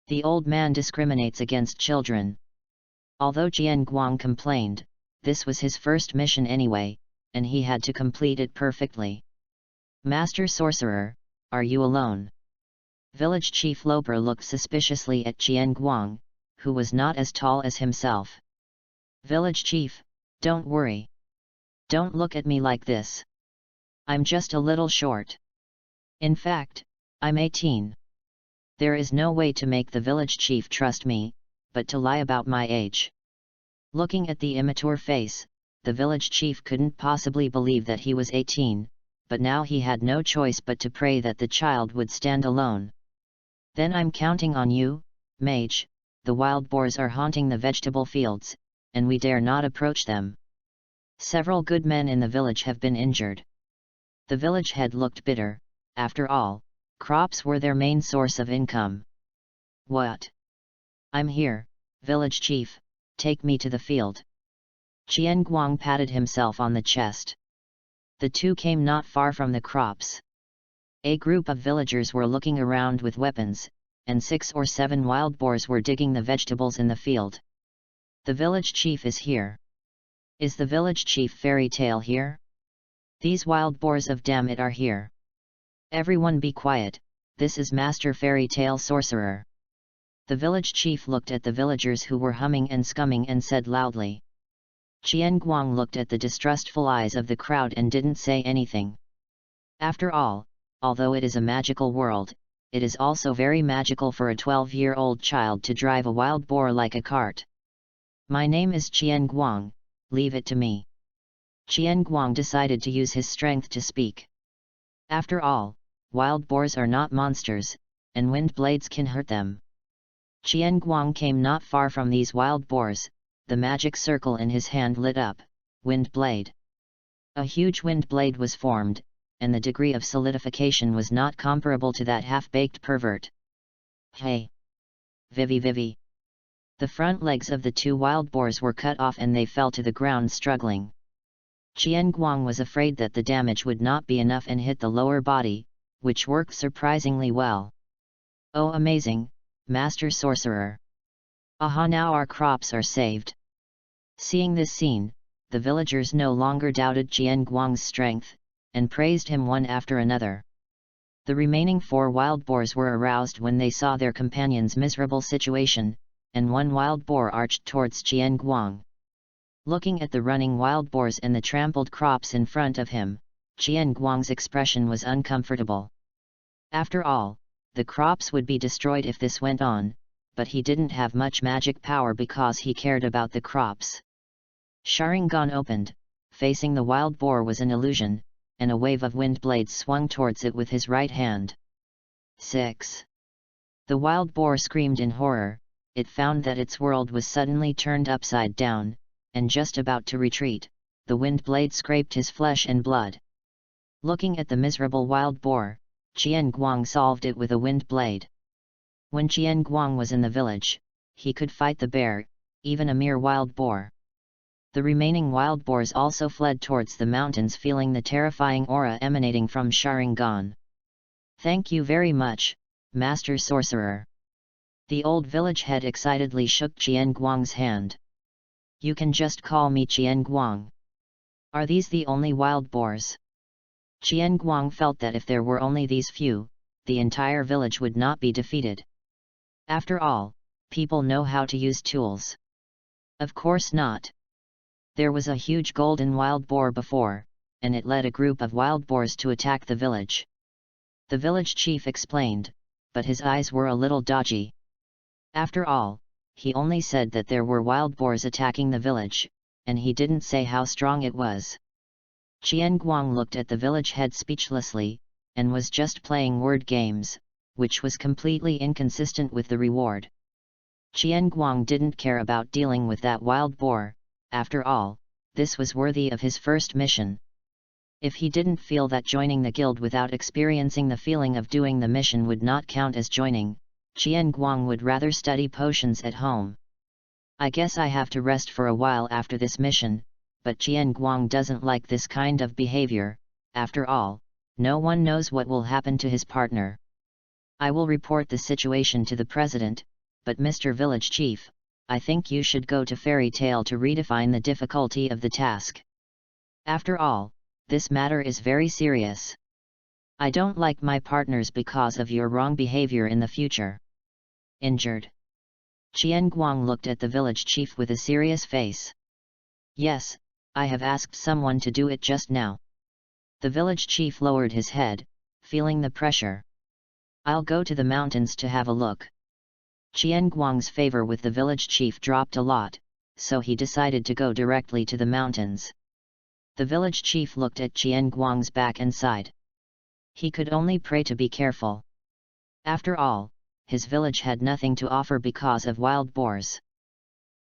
The old man discriminates against children. Although Qian Guang complained, this was his first mission anyway, and he had to complete it perfectly. Master Sorcerer, are you alone? Village Chief Loper looked suspiciously at Qian Guang, who was not as tall as himself. Village Chief, don't worry. Don't look at me like this. I'm just a little short. In fact, I'm 18. There is no way to make the village chief trust me, but to lie about my age. Looking at the immature face, the village chief couldn't possibly believe that he was 18, but now he had no choice but to pray that the child would stand alone. Then I'm counting on you, mage. The wild boars are haunting the vegetable fields, and we dare not approach them. Several good men in the village have been injured. The village head looked bitter. After all, crops were their main source of income. What? I'm here, village chief, take me to the field. Qian Guang patted himself on the chest. The two came not far from the crops. A group of villagers were looking around with weapons, and 6 or 7 wild boars were digging the vegetables in the field. The village chief is here. Is the village chief Fairy Tale here? These wild boars of damn it are here. Everyone be quiet, this is Master Fairy Tale Sorcerer. The village chief looked at the villagers who were humming and scumming and said loudly. Qian Guang looked at the distrustful eyes of the crowd and didn't say anything. After all, although it is a magical world, it is also very magical for a 12-year-old child to drive a wild boar like a cart. My name is Qian Guang, leave it to me. Qian Guang decided to use his strength to speak. After all, wild boars are not monsters, and wind blades can hurt them. Qian Guang came not far from these wild boars. The magic circle in his hand lit up. Wind blade. A huge wind blade was formed, and the degree of solidification was not comparable to that half-baked pervert. Hey! Vivi Vivi! The front legs of the 2 wild boars were cut off and they fell to the ground struggling. Qian Guang was afraid that the damage would not be enough and hit the lower body, which worked surprisingly well. Oh amazing, Master Sorcerer! Aha, now our crops are saved. Seeing this scene, the villagers no longer doubted Qian Guang's strength, and praised him one after another. The remaining 4 wild boars were aroused when they saw their companion's miserable situation, and one wild boar arched towards Qian Guang. Looking at the running wild boars and the trampled crops in front of him, Qian Guang's expression was uncomfortable. After all, the crops would be destroyed if this went on, but he didn't have much magic power because he cared about the crops. Sharingan opened, facing the wild boar was an illusion, and a wave of wind blades swung towards it with his right hand. 6. The wild boar screamed in horror. It found that its world was suddenly turned upside down, and just about to retreat, the wind blade scraped his flesh and blood. Looking at the miserable wild boar, Qian Guang solved it with a wind blade. When Qian Guang was in the village, he could fight the bear, even a mere wild boar. The remaining wild boars also fled towards the mountains, feeling the terrifying aura emanating from Sharingan. Thank you very much, Master Sorcerer. The old village head excitedly shook Qian Guang's hand. You can just call me Qian Guang. Are these the only wild boars? Qian Guang felt that if there were only these few, the entire village would not be defeated. After all, people know how to use tools. Of course not. There was a huge golden wild boar before, and it led a group of wild boars to attack the village. The village chief explained, but his eyes were a little dodgy. After all, he only said that there were wild boars attacking the village, and he didn't say how strong it was. Qian Guang looked at the village head speechlessly, and was just playing word games, which was completely inconsistent with the reward. Qian Guang didn't care about dealing with that wild boar. After all, this was worthy of his first mission. If he didn't feel that joining the guild without experiencing the feeling of doing the mission would not count as joining, Qian Guang would rather study potions at home. I guess I have to rest for a while after this mission, but Qian Guang doesn't like this kind of behavior. After all, no one knows what will happen to his partner. I will report the situation to the president, but Mr. Village Chief, I think you should go to Fairy Tale to redefine the difficulty of the task. After all, this matter is very serious. I don't like my partners because of your wrong behavior in the future. Injured. Qian Guang looked at the village chief with a serious face. Yes, I have asked someone to do it just now. The village chief lowered his head, feeling the pressure. I'll go to the mountains to have a look. Qian Guang's favor with the village chief dropped a lot, so he decided to go directly to the mountains. The village chief looked at Qian Guang's back and side. He could only pray to be careful. After all, his village had nothing to offer because of wild boars.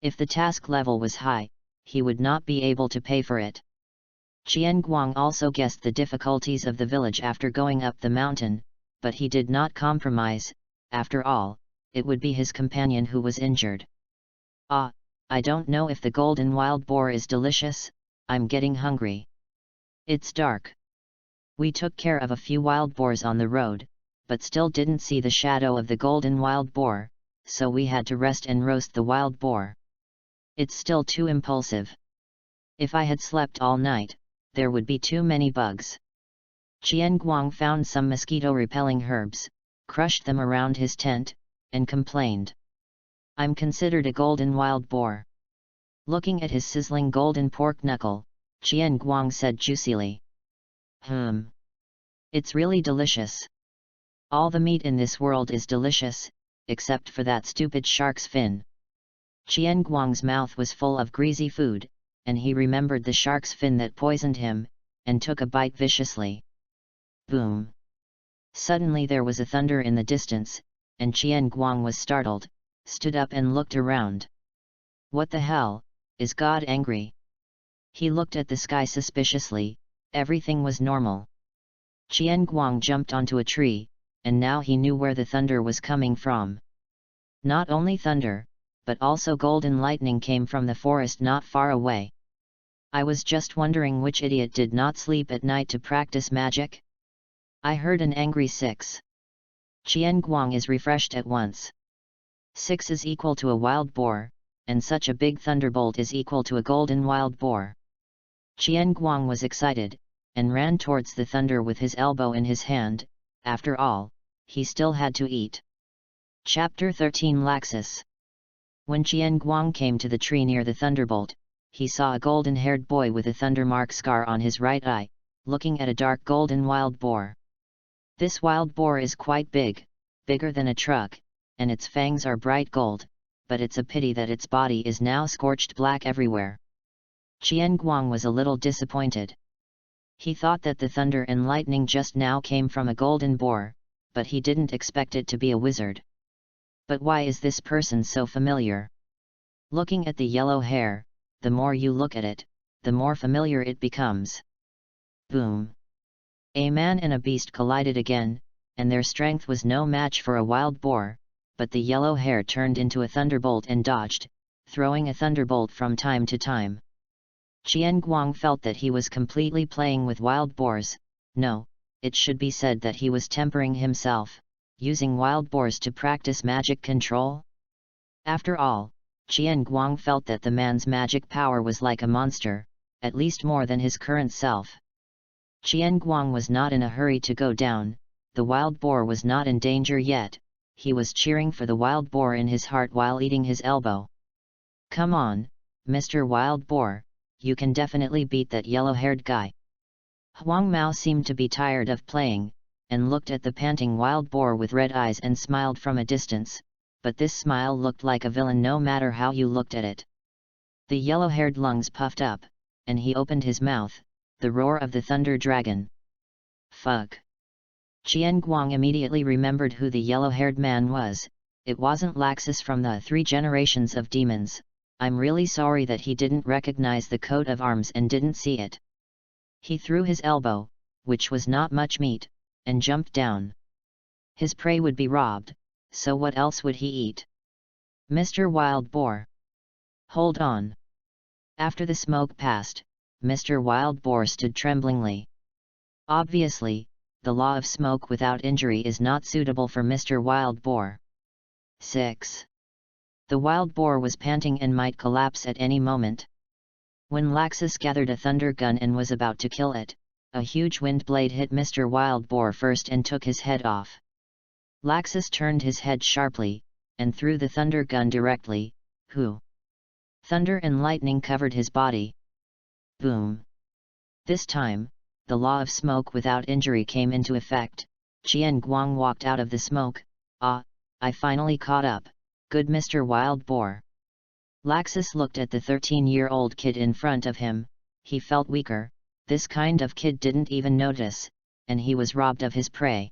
If the task level was high, he would not be able to pay for it. Qian Guang also guessed the difficulties of the village after going up the mountain, but he did not compromise. After all, it would be his companion who was injured. Ah, I don't know if the golden wild boar is delicious. I'm getting hungry. It's dark. We took care of a few wild boars on the road, but still didn't see the shadow of the golden wild boar, so we had to rest and roast the wild boar. It's still too impulsive. If I had slept all night, there would be too many bugs. Qian Guang found some mosquito-repelling herbs, crushed them around his tent, and complained. I'm considered a golden wild boar. Looking at his sizzling golden pork knuckle, Qian Guang said juicily. It's really delicious. All the meat in this world is delicious, except for that stupid shark's fin. Qian Guang's mouth was full of greasy food, and he remembered the shark's fin that poisoned him, and took a bite viciously. Boom! Suddenly there was a thunder in the distance, and Qian Guang was startled, stood up and looked around. What the hell, is God angry? He looked at the sky suspiciously. Everything was normal. Qian Guang jumped onto a tree, and now he knew where the thunder was coming from. Not only thunder, but also golden lightning came from the forest not far away. I was just wondering which idiot did not sleep at night to practice magic. I heard an angry 6. Qian Guang is refreshed at once. 6 is equal to a wild boar, and such a big thunderbolt is equal to a golden wild boar. Qian Guang was excited, and ran towards the thunder with his elbow in his hand. After all, he still had to eat. Chapter 13 Laxus. When Qian Guang came to the tree near the thunderbolt, he saw a golden-haired boy with a thundermark scar on his right eye, looking at a dark golden wild boar. This wild boar is quite big, bigger than a truck, and its fangs are bright gold, but it's a pity that its body is now scorched black everywhere. Qian Guang was a little disappointed. He thought that the thunder and lightning just now came from a golden boar, but he didn't expect it to be a wizard. But why is this person so familiar? Looking at the yellow hair, the more you look at it, the more familiar it becomes. Boom! A man and a beast collided again, and their strength was no match for a wild boar, but the yellow hair turned into a thunderbolt and dodged, throwing a thunderbolt from time to time. Qian Guang felt that he was completely playing with wild boars. No, it should be said that he was tempering himself, using wild boars to practice magic control. After all, Qian Guang felt that the man's magic power was like a monster, at least more than his current self. Qian Guang was not in a hurry to go down. The wild boar was not in danger yet. He was cheering for the wild boar in his heart while eating his elbow. Come on, Mr. Wild Boar, you can definitely beat that yellow-haired guy. Huang Mao seemed to be tired of playing, and looked at the panting wild boar with red eyes and smiled from a distance. but this smile looked like a villain no matter how you looked at it. The yellow-haired lungs puffed up, and he opened his mouth, the roar of the thunder dragon. Fuck. Qian Guang immediately remembered who the yellow-haired man was. It wasn't Laxus from the 3 generations of demons. I'm really sorry that he didn't recognize the coat of arms and didn't see it. He threw his elbow, which was not much meat, and jumped down. His prey would be robbed, so what else would he eat? Mr. Wild Boar. Hold on. After the smoke passed, Mr. Wild Boar stood tremblingly. Obviously, the law of smoke without injury is not suitable for Mr. Wild Boar. 6. The wild boar was panting and might collapse at any moment. When Laxus gathered a thunder gun and was about to kill it, a huge wind blade hit Mr. Wild Boar first and took his head off. Laxus turned his head sharply, and threw the thunder gun directly. Whoo! Thunder and lightning covered his body. Boom! This time, the law of smoke without injury came into effect. Qian Guang walked out of the smoke. Ah, I finally caught up. Good Mr. Wild Boar. Laxus looked at the 13-year-old kid in front of him. He felt weaker. This kind of kid didn't even notice, and he was robbed of his prey.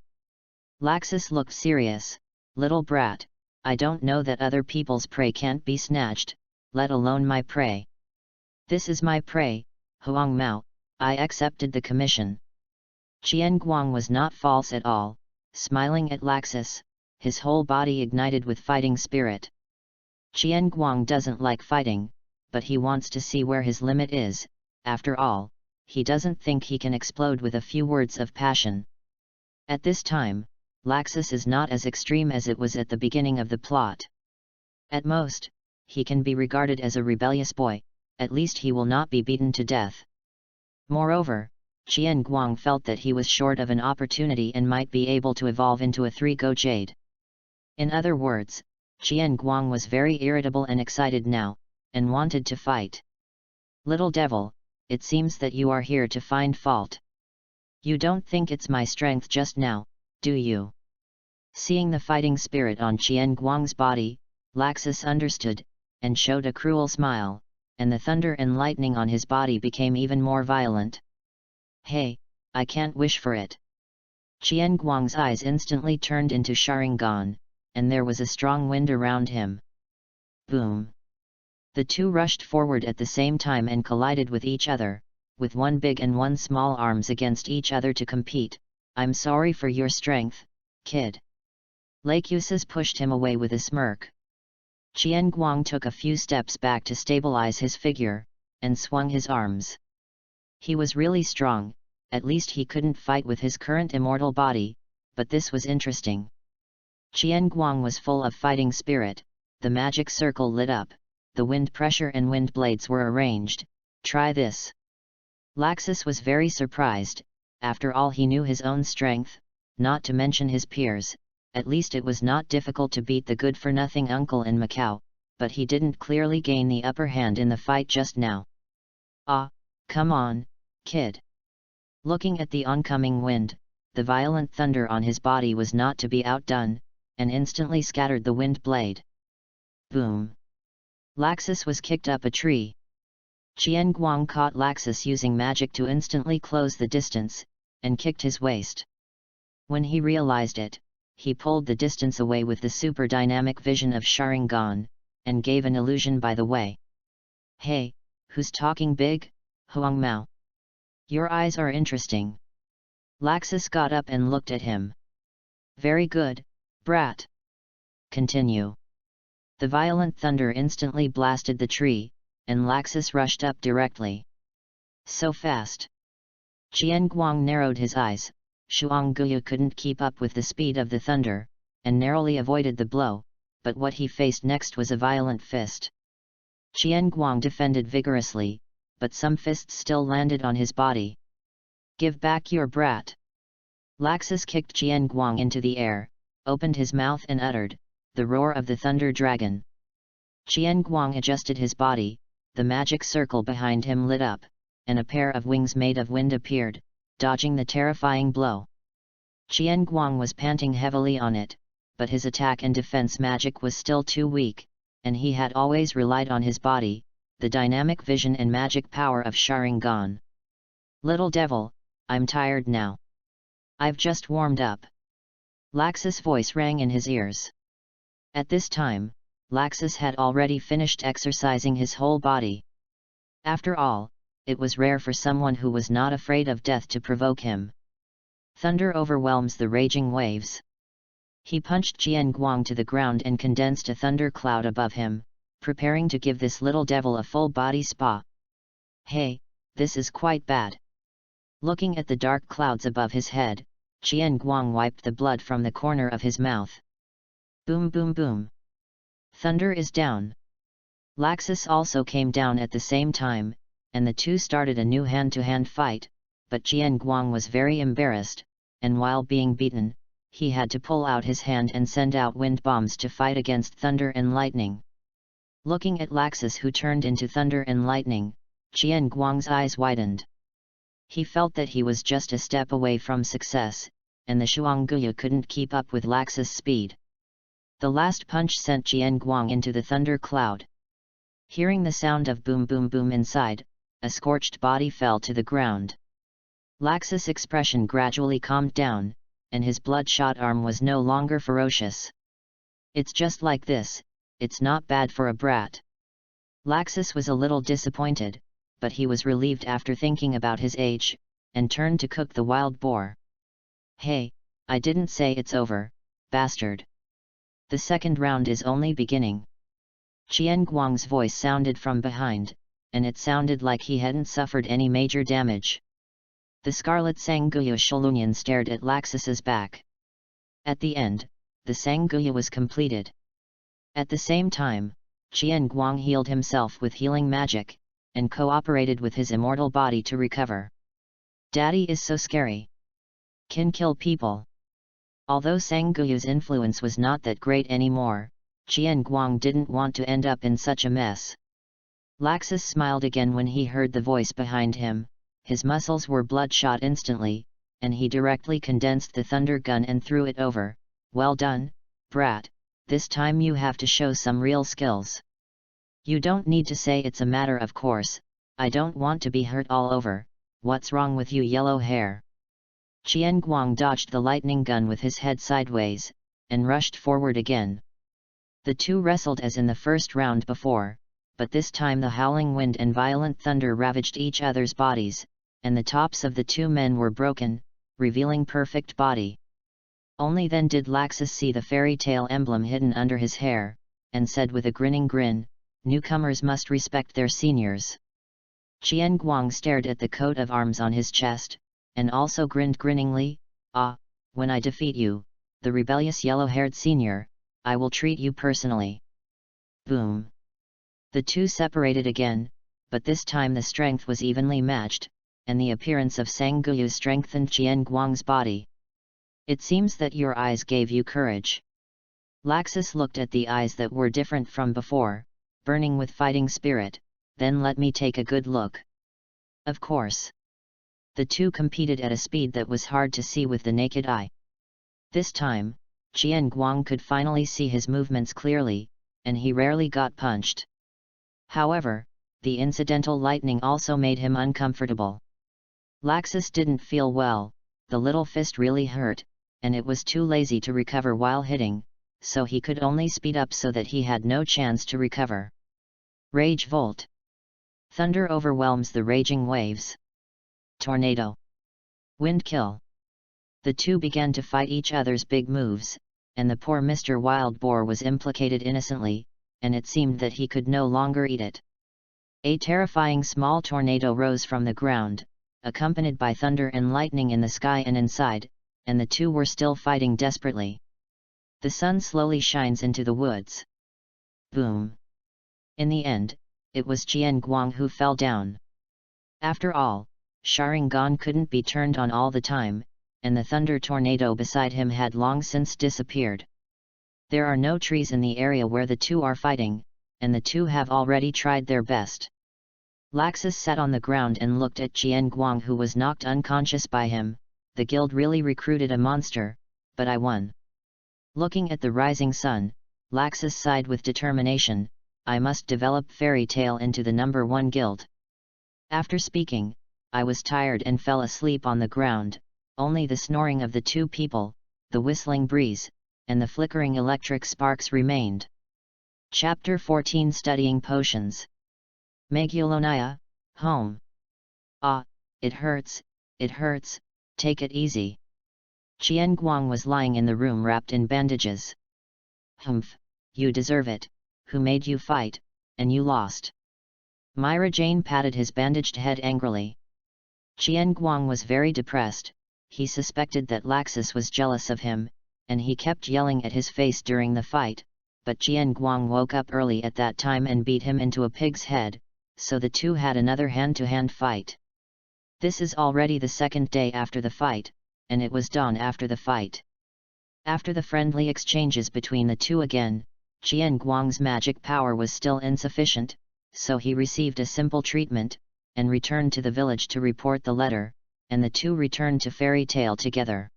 Laxus looked serious. Little brat, I don't know that other people's prey can't be snatched, let alone my prey. This is my prey, Huang Mao, I accepted the commission. Qian Guang was not false at all, smiling at Laxus, his whole body ignited with fighting spirit. Qian Guang doesn't like fighting, but he wants to see where his limit is. After all, he doesn't think he can explode with a few words of passion. At this time, Laxus is not as extreme as it was at the beginning of the plot. At most, he can be regarded as a rebellious boy, at least he will not be beaten to death. Moreover, Qian Guang felt that he was short of an opportunity and might be able to evolve into a 3-go jade. In other words, Qian Guang was very irritable and excited now, and wanted to fight. Little devil, it seems that you are here to find fault. You don't think it's my strength just now, do you? Seeing the fighting spirit on Qian Guang's body, Laxus understood, and showed a cruel smile, and the thunder and lightning on his body became even more violent. Hey, I can't wish for it. Qian Guang's eyes instantly turned into Sharingan, and there was a strong wind around him. Boom! The two rushed forward at the same time and collided with each other, with one big and one small arms against each other to compete. I'm sorry for your strength, kid. Lacusis pushed him away with a smirk. Qian Guang took a few steps back to stabilize his figure, and swung his arms. He was really strong, at least he couldn't fight with his current immortal body, but this was interesting. Qian Guang was full of fighting spirit, the magic circle lit up, the wind pressure and wind blades were arranged. Try this. Laxus was very surprised. After all, he knew his own strength, not to mention his peers. At least it was not difficult to beat the good-for-nothing uncle in Macau, but he didn't clearly gain the upper hand in the fight just now. Ah, come on, kid. Looking at the oncoming wind, the violent thunder on his body was not to be outdone, and instantly scattered the wind blade. Boom! Laxus was kicked up a tree. Qian Guang caught Laxus using magic to instantly close the distance, and kicked his waist. When he realized it, he pulled the distance away with the super dynamic vision of Sharingan, and gave an illusion by the way. Hey, who's talking big? Huang Mao. Your eyes are interesting. Laxus got up and looked at him. Very good, brat. Continue. The violent thunder instantly blasted the tree, and Laxus rushed up directly. So fast. Qian Guang narrowed his eyes. Shuang Guyu couldn't keep up with the speed of the thunder, and narrowly avoided the blow, but what he faced next was a violent fist. Qian Guang defended vigorously, but some fists still landed on his body. Give back your brat. Laxus kicked Qian Guang into the air, opened his mouth and uttered, the roar of the thunder dragon. Qian Guang adjusted his body, the magic circle behind him lit up, and a pair of wings made of wind appeared, dodging the terrifying blow. Qian Guang was panting heavily on it, but his attack and defense magic was still too weak, and he had always relied on his body, the dynamic vision and magic power of Sharingan. "Little devil, I'm tired now. I've just warmed up." Laxus' voice rang in his ears. At this time, Laxus had already finished exercising his whole body. After all, it was rare for someone who was not afraid of death to provoke him. Thunder overwhelms the raging waves. He punched Jian Guang to the ground and condensed a thunder cloud above him, preparing to give this little devil a full-body spa. "Hey, this is quite bad." Looking at the dark clouds above his head, Jian Guang wiped the blood from the corner of his mouth. Boom boom boom. Thunder is down. Laxus also came down at the same time, and the two started a new hand-to-hand fight, but Jian Guang was very embarrassed, and while being beaten, he had to pull out his hand and send out wind bombs to fight against thunder and lightning. Looking at Laxus, who turned into thunder and lightning, Jian Guang's eyes widened. He felt that he was just a step away from success, and the Shuangguya couldn't keep up with Laxus' speed. The last punch sent Jian Guang into the thunder cloud. Hearing the sound of boom boom boom inside, a scorched body fell to the ground. Laxus' expression gradually calmed down, and his bloodshot arm was no longer ferocious. "It's just like this, it's not bad for a brat." Laxus was a little disappointed, but he was relieved after thinking about his age, and turned to cook the wild boar. "Hey, I didn't say it's over, bastard. The second round is only beginning." Jian Guang's voice sounded from behind, and it sounded like he hadn't suffered any major damage. The Scarlet Sangguya Shalunyan stared at Laxus's back. At the end, the Sangguya was completed. At the same time, Jian Guang healed himself with healing magic, and cooperated with his immortal body to recover. "Daddy is so scary. Can kill people." Although Sangguya's influence was not that great anymore, Jian Guang didn't want to end up in such a mess. Laxus smiled again when he heard the voice behind him. His muscles were bloodshot instantly, and he directly condensed the thunder gun and threw it over. "Well done, brat, this time you have to show some real skills. You don't need to say it's a matter of course, I don't want to be hurt all over. What's wrong with you, yellow hair?" Jian Guang dodged the lightning gun with his head sideways, and rushed forward again. The two wrestled as in the first round before, but this time the howling wind and violent thunder ravaged each other's bodies, and the tops of the two men were broken, revealing perfect body. Only then did Laxus see the fairy tale emblem hidden under his hair, and said with a grinning grin, "Newcomers must respect their seniors." Jian Guang stared at the coat of arms on his chest, and also grinned grinningly. "Ah, when I defeat you, the rebellious yellow-haired senior, I will treat you personally." Boom! The two separated again, but this time the strength was evenly matched, and the appearance of Sangguya strengthened Jian Guang's body. "It seems that your eyes gave you courage." Laxus looked at the eyes that were different from before, burning with fighting spirit. "Then let me take a good look." Of course. The two competed at a speed that was hard to see with the naked eye. This time, Jian Guang could finally see his movements clearly, and he rarely got punched. However, the incidental lightning also made him uncomfortable. Laxus didn't feel well, the little fist really hurt, and it was too lazy to recover while hitting, so he could only speed up so that he had no chance to recover. Rage Volt. Thunder overwhelms the raging waves. Tornado. Wind Kill. The two began to fight each other's big moves, and the poor Mr. Wild Boar was implicated innocently, and it seemed that he could no longer eat it. A terrifying small tornado rose from the ground, accompanied by thunder and lightning in the sky and inside, and the two were still fighting desperately. The sun slowly shines into the woods. Boom! In the end, it was Jian Guang who fell down. After all, Sharingan couldn't be turned on all the time, and the thunder tornado beside him had long since disappeared. There are no trees in the area where the two are fighting, and the two have already tried their best. Laxus sat on the ground and looked at Jian Guang, who was knocked unconscious by him. "The guild really recruited a monster, but I won." Looking at the rising sun, Laxus sighed with determination, I must develop fairy tale into the number 1 guild. After speaking, I was tired and fell asleep on the ground, only the snoring of the 2 people, the whistling breeze, and the flickering electric sparks remained. Chapter 14 Studying Potions. Magulonaya, home. Ah, it hurts, take it easy. Qian Guang was lying in the room wrapped in bandages. Humph, you deserve it, who made you fight, and you lost. Myra Jane patted his bandaged head angrily. Qian Guang was very depressed, he suspected that Laxus was jealous of him, and he kept yelling at his face during the fight, but Qian Guang woke up early at that time and beat him into a pig's head, so the two had another hand-to-hand fight. This is already the 2nd day after the fight, and it was dawn after the fight. After the friendly exchanges between the two again, Qian Guang's magic power was still insufficient, so he received a simple treatment, and returned to the village to report the letter, and the two returned to Fairy Tale together.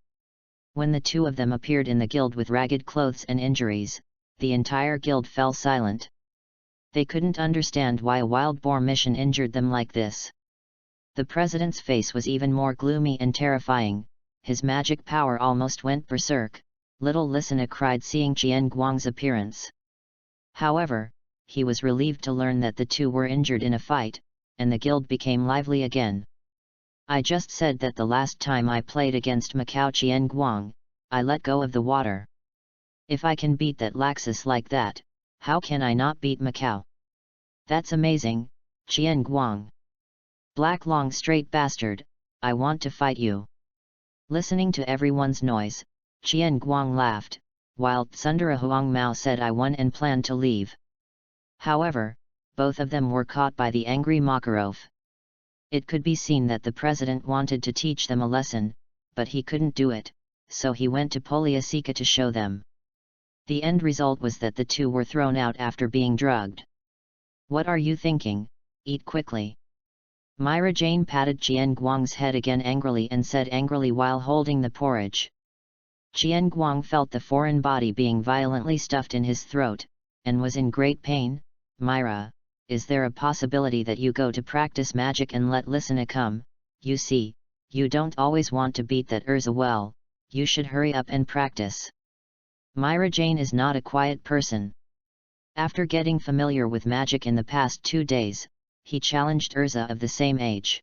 When the 2 of them appeared in the guild with ragged clothes and injuries, the entire guild fell silent. They couldn't understand why a wild boar mission injured them like this. The president's face was even more gloomy and terrifying, his magic power almost went berserk, little Listener cried seeing Qian Guang's appearance. However, he was relieved to learn that the 2 were injured in a fight, and the guild became lively again. I just said that the last time I played against Macau Qian Guang, I let go of the water. If I can beat that Laxus like that, how can I not beat Macau? That's amazing, Qian Guang. Black long straight bastard, I want to fight you. Listening to everyone's noise, Qian Guang laughed, while Tsundere Huang Mao said I won and planned to leave. However, both of them were caught by the angry Makarov. It could be seen that the president wanted to teach them a lesson, but he couldn't do it, so he went to Poliasica to show them. The end result was that the 2 were thrown out after being drugged. What are you thinking? Eat quickly. Myra Jane patted Qian Guang's head again angrily and said angrily while holding the porridge. Qian Guang felt the foreign body being violently stuffed in his throat, and was in great pain. Myra, is there a possibility that you go to practice magic and let Listener come? You see, you don't always want to beat that Urza well, you should hurry up and practice. Myra Jane is not a quiet person. After getting familiar with magic in the past 2 days, he challenged Urza of the same age.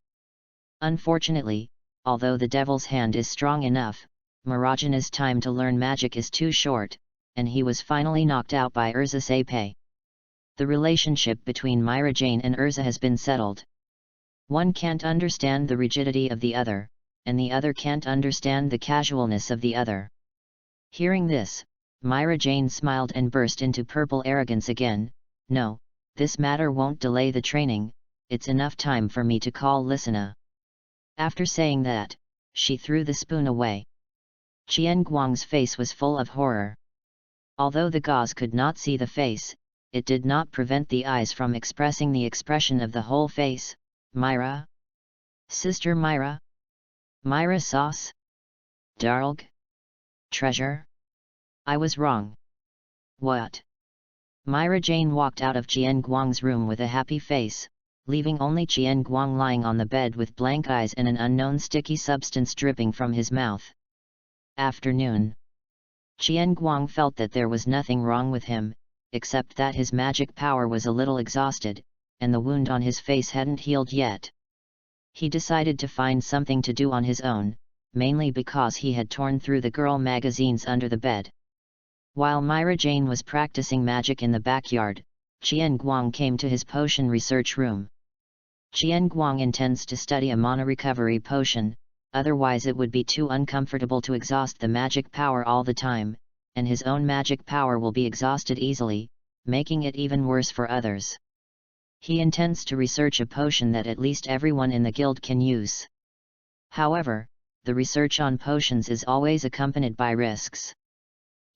Unfortunately, although the devil's hand is strong enough, Marajana's time to learn magic is too short, and he was finally knocked out by Urza Saipei. The relationship between Myra Jane and Urza has been settled. One can't understand the rigidity of the other, and the other can't understand the casualness of the other. Hearing this, Myra Jane smiled and burst into purple arrogance again. No, this matter won't delay the training, it's enough time for me to call Listener. After saying that, she threw the spoon away. Qian Guang's face was full of horror. Although the gauze could not see the face, it did not prevent the eyes from expressing the expression of the whole face. Myra? Sister Myra? Myra sauce? Darling? Treasure? I was wrong. What? Myra Jane walked out of Qian Guang's room with a happy face, leaving only Qian Guang lying on the bed with blank eyes and an unknown sticky substance dripping from his mouth. Afternoon. Qian Guang felt that there was nothing wrong with him, except that his magic power was a little exhausted, and the wound on his face hadn't healed yet. He decided to find something to do on his own, mainly because he had torn through the girl magazines under the bed. While Myra Jane was practicing magic in the backyard, Qian Guang came to his potion research room. Qian Guang intends to study a mana recovery potion, otherwise it would be too uncomfortable to exhaust the magic power all the time, and his own magic power will be exhausted easily, making it even worse for others. He intends to research a potion that at least everyone in the guild can use. However, the research on potions is always accompanied by risks.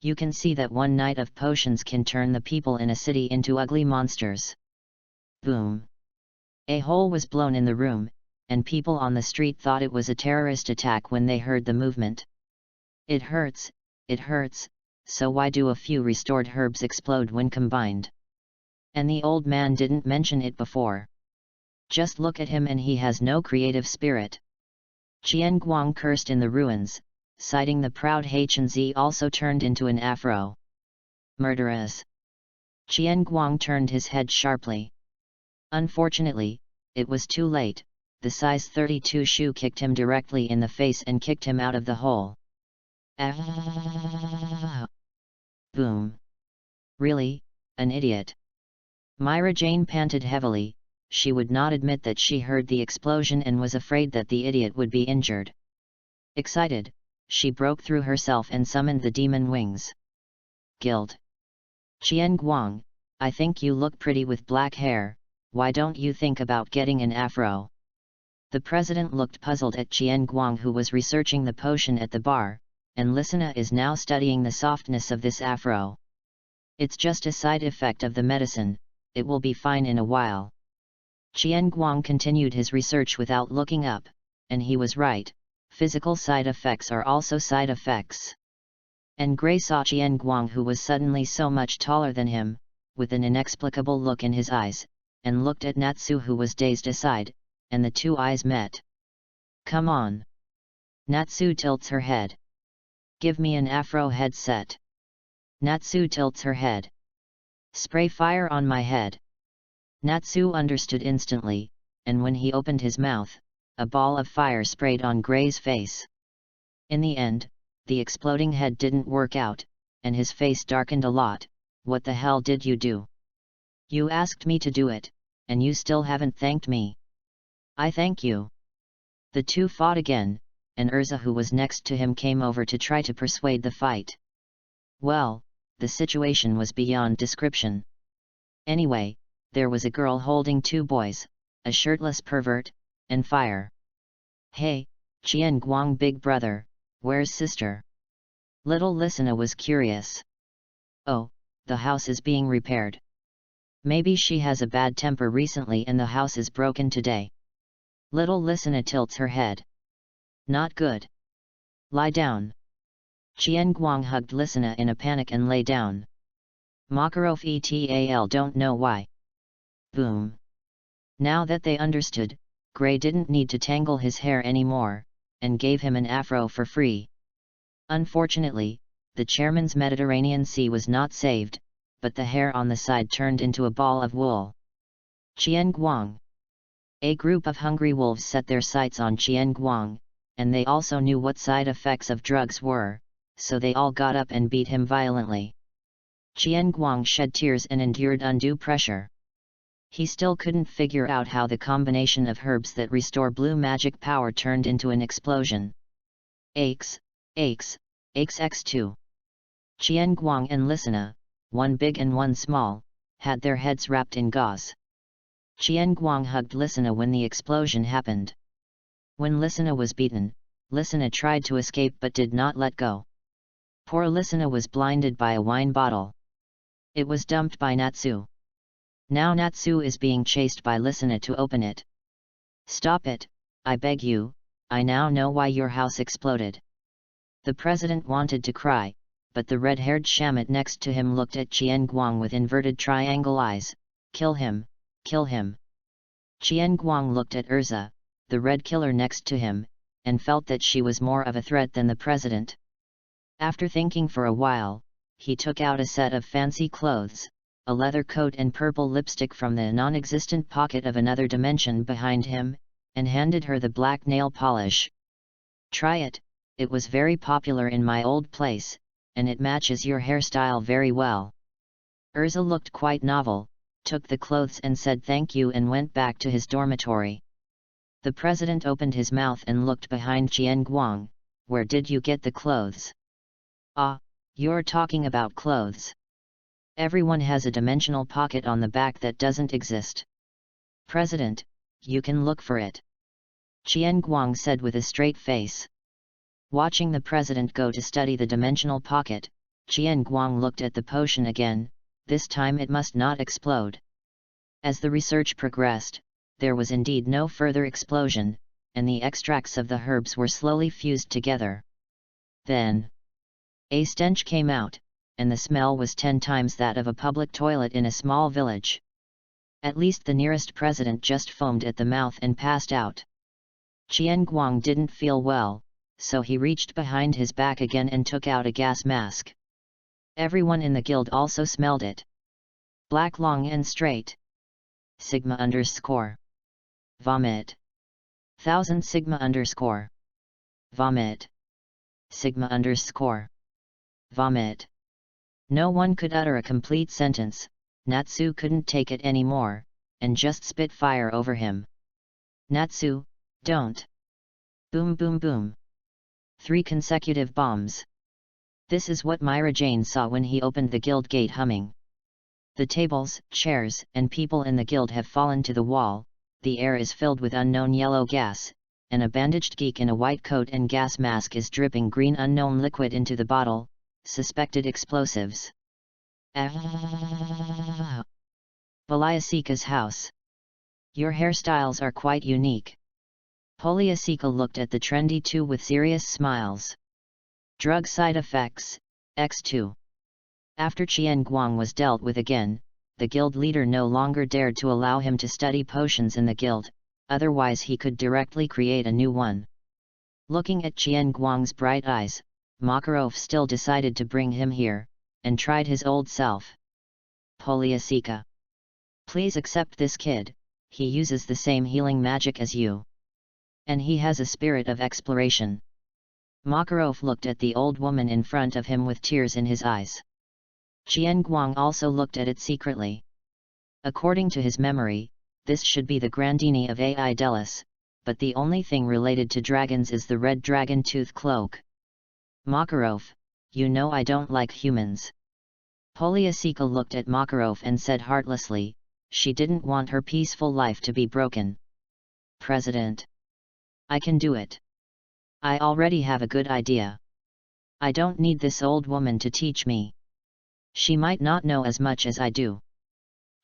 You can see that one night of potions can turn the people in a city into ugly monsters. Boom! A hole was blown in the room, and people on the street thought it was a terrorist attack when they heard the movement. It hurts, so why do a few restored herbs explode when combined? And the old man didn't mention it before. Just look at him and he has no creative spirit. Qian Guang cursed in the ruins, citing the proud Hzi also turned into an afro. Murderous! Qian Guang turned his head sharply. Unfortunately, it was too late. The size 32 shoe kicked him directly in the face and kicked him out of the hole. Ah! Boom! Really, an idiot. Myra Jane panted heavily. She would not admit that she heard the explosion and was afraid that the idiot would be injured. Excited, she broke through herself and summoned the demon wings. Guild. Qian Guang, I think you look pretty with black hair, why don't you think about getting an afro? The president looked puzzled at Qian Guang, who was researching the potion at the bar, and Listener is now studying the softness of this afro. It's just a side effect of the medicine, it will be fine in a while. Qian Guang continued his research without looking up, and he was right, physical side effects are also side effects. And Gray saw Qian Guang, who was suddenly so much taller than him, with an inexplicable look in his eyes, and looked at Natsu, who was dazed aside, and the two eyes met. Come on! Natsu tilts her head. Give me an afro headset. Natsu tilts her head. Spray fire on my head. Natsu understood instantly, and when he opened his mouth, a ball of fire sprayed on Gray's face. In the end, the exploding head didn't work out, and his face darkened a lot. What the hell did you do? You asked me to do it, and you still haven't thanked me. I thank you. The two fought again, and Urza, who was next to him, came over to try to persuade the fight. Well, the situation was beyond description. Anyway, there was a girl holding two boys, a shirtless pervert, and fire. Hey, Qian Guang big brother, where's sister? Little Listener was curious. Oh, the house is being repaired. Maybe she has a bad temper recently and the house is broken today. Little Listener tilts her head. Not good. Lie down. Qian Guang hugged Listener in a panic and lay down. Makarov etal don't know why. Boom. Now that they understood, Gray didn't need to tangle his hair anymore, and gave him an afro for free. Unfortunately, the chairman's Mediterranean Sea was not saved, but the hair on the side turned into a ball of wool. Qian Guang. A group of hungry wolves set their sights on Qian Guang, and they also knew what side effects of drugs were, so they all got up and beat him violently. Qian Guang shed tears and endured undue pressure. He still couldn't figure out how the combination of herbs that restore blue magic power turned into an explosion. Aches, X2. Qian Guang and Listener, one big and one small, had their heads wrapped in gauze. Qian Guang hugged Listener when the explosion happened. When Listener was beaten, Listener tried to escape but did not let go. Poor Listener was blinded by a wine bottle. It was dumped by Natsu. Now Natsu is being chased by Listener to open it. Stop it, I beg you, I now know why your house exploded. The president wanted to cry, but the red-haired shaman next to him looked at Qian Guang with inverted triangle eyes. Kill him, kill him. Qian Guang looked at Urza, the red killer next to him, and felt that she was more of a threat than the president. After thinking for a while, he took out a set of fancy clothes, a leather coat and purple lipstick from the non-existent pocket of another dimension behind him, and handed her the black nail polish. Try it, it was very popular in my old place, and it matches your hairstyle very well. Urza looked quite novel, took the clothes and said thank you and went back to his dormitory. The president opened his mouth and looked behind Qian Guang. Where did you get the clothes? Ah, you're talking about clothes. Everyone has a dimensional pocket on the back that doesn't exist. President, you can look for it. Qian Guang said with a straight face. Watching the president go to study the dimensional pocket, Qian Guang looked at the potion again. This time it must not explode. As the research progressed, there was indeed no further explosion, and the extracts of the herbs were slowly fused together. Then, a stench came out, and the smell was 10 times that of a public toilet in a small village. At least the nearest president just foamed at the mouth and passed out. Qian Guang didn't feel well, so he reached behind his back again and took out a gas mask. Everyone in the guild also smelled it. Black, long and straight. Sigma _ vomit. 1000 sigma _ vomit. Sigma _ vomit. No one could utter a complete sentence. Natsu couldn't take it anymore, and just spit fire over him. Natsu, don't! Boom boom boom. 3 consecutive bombs. This is what Myra Jane saw when he opened the guild gate, humming. The tables, chairs, and people in the guild have fallen to the wall, the air is filled with unknown yellow gas, and a bandaged geek in a white coat and gas mask is dripping green unknown liquid into the bottle, suspected explosives. Polyasika's house. Your hairstyles are quite unique. Polyasika looked at the trendy two with serious smiles. Drug side effects, X2. After Qian Guang was dealt with again, the guild leader no longer dared to allow him to study potions in the guild, otherwise he could directly create a new one. Looking at Qian Guang's bright eyes, Makarov still decided to bring him here, and tried his old self. Polyasika. Please accept this kid, he uses the same healing magic as you. And he has a spirit of exploration. Makarov looked at the old woman in front of him with tears in his eyes. Qian Guang also looked at it secretly. According to his memory, this should be the Grandini of Ai Delis, but the only thing related to dragons is the red dragon tooth cloak. Makarov, you know I don't like humans. Polyasika looked at Makarov and said heartlessly, she didn't want her peaceful life to be broken. President. I can do it. I already have a good idea. I don't need this old woman to teach me. She might not know as much as I do.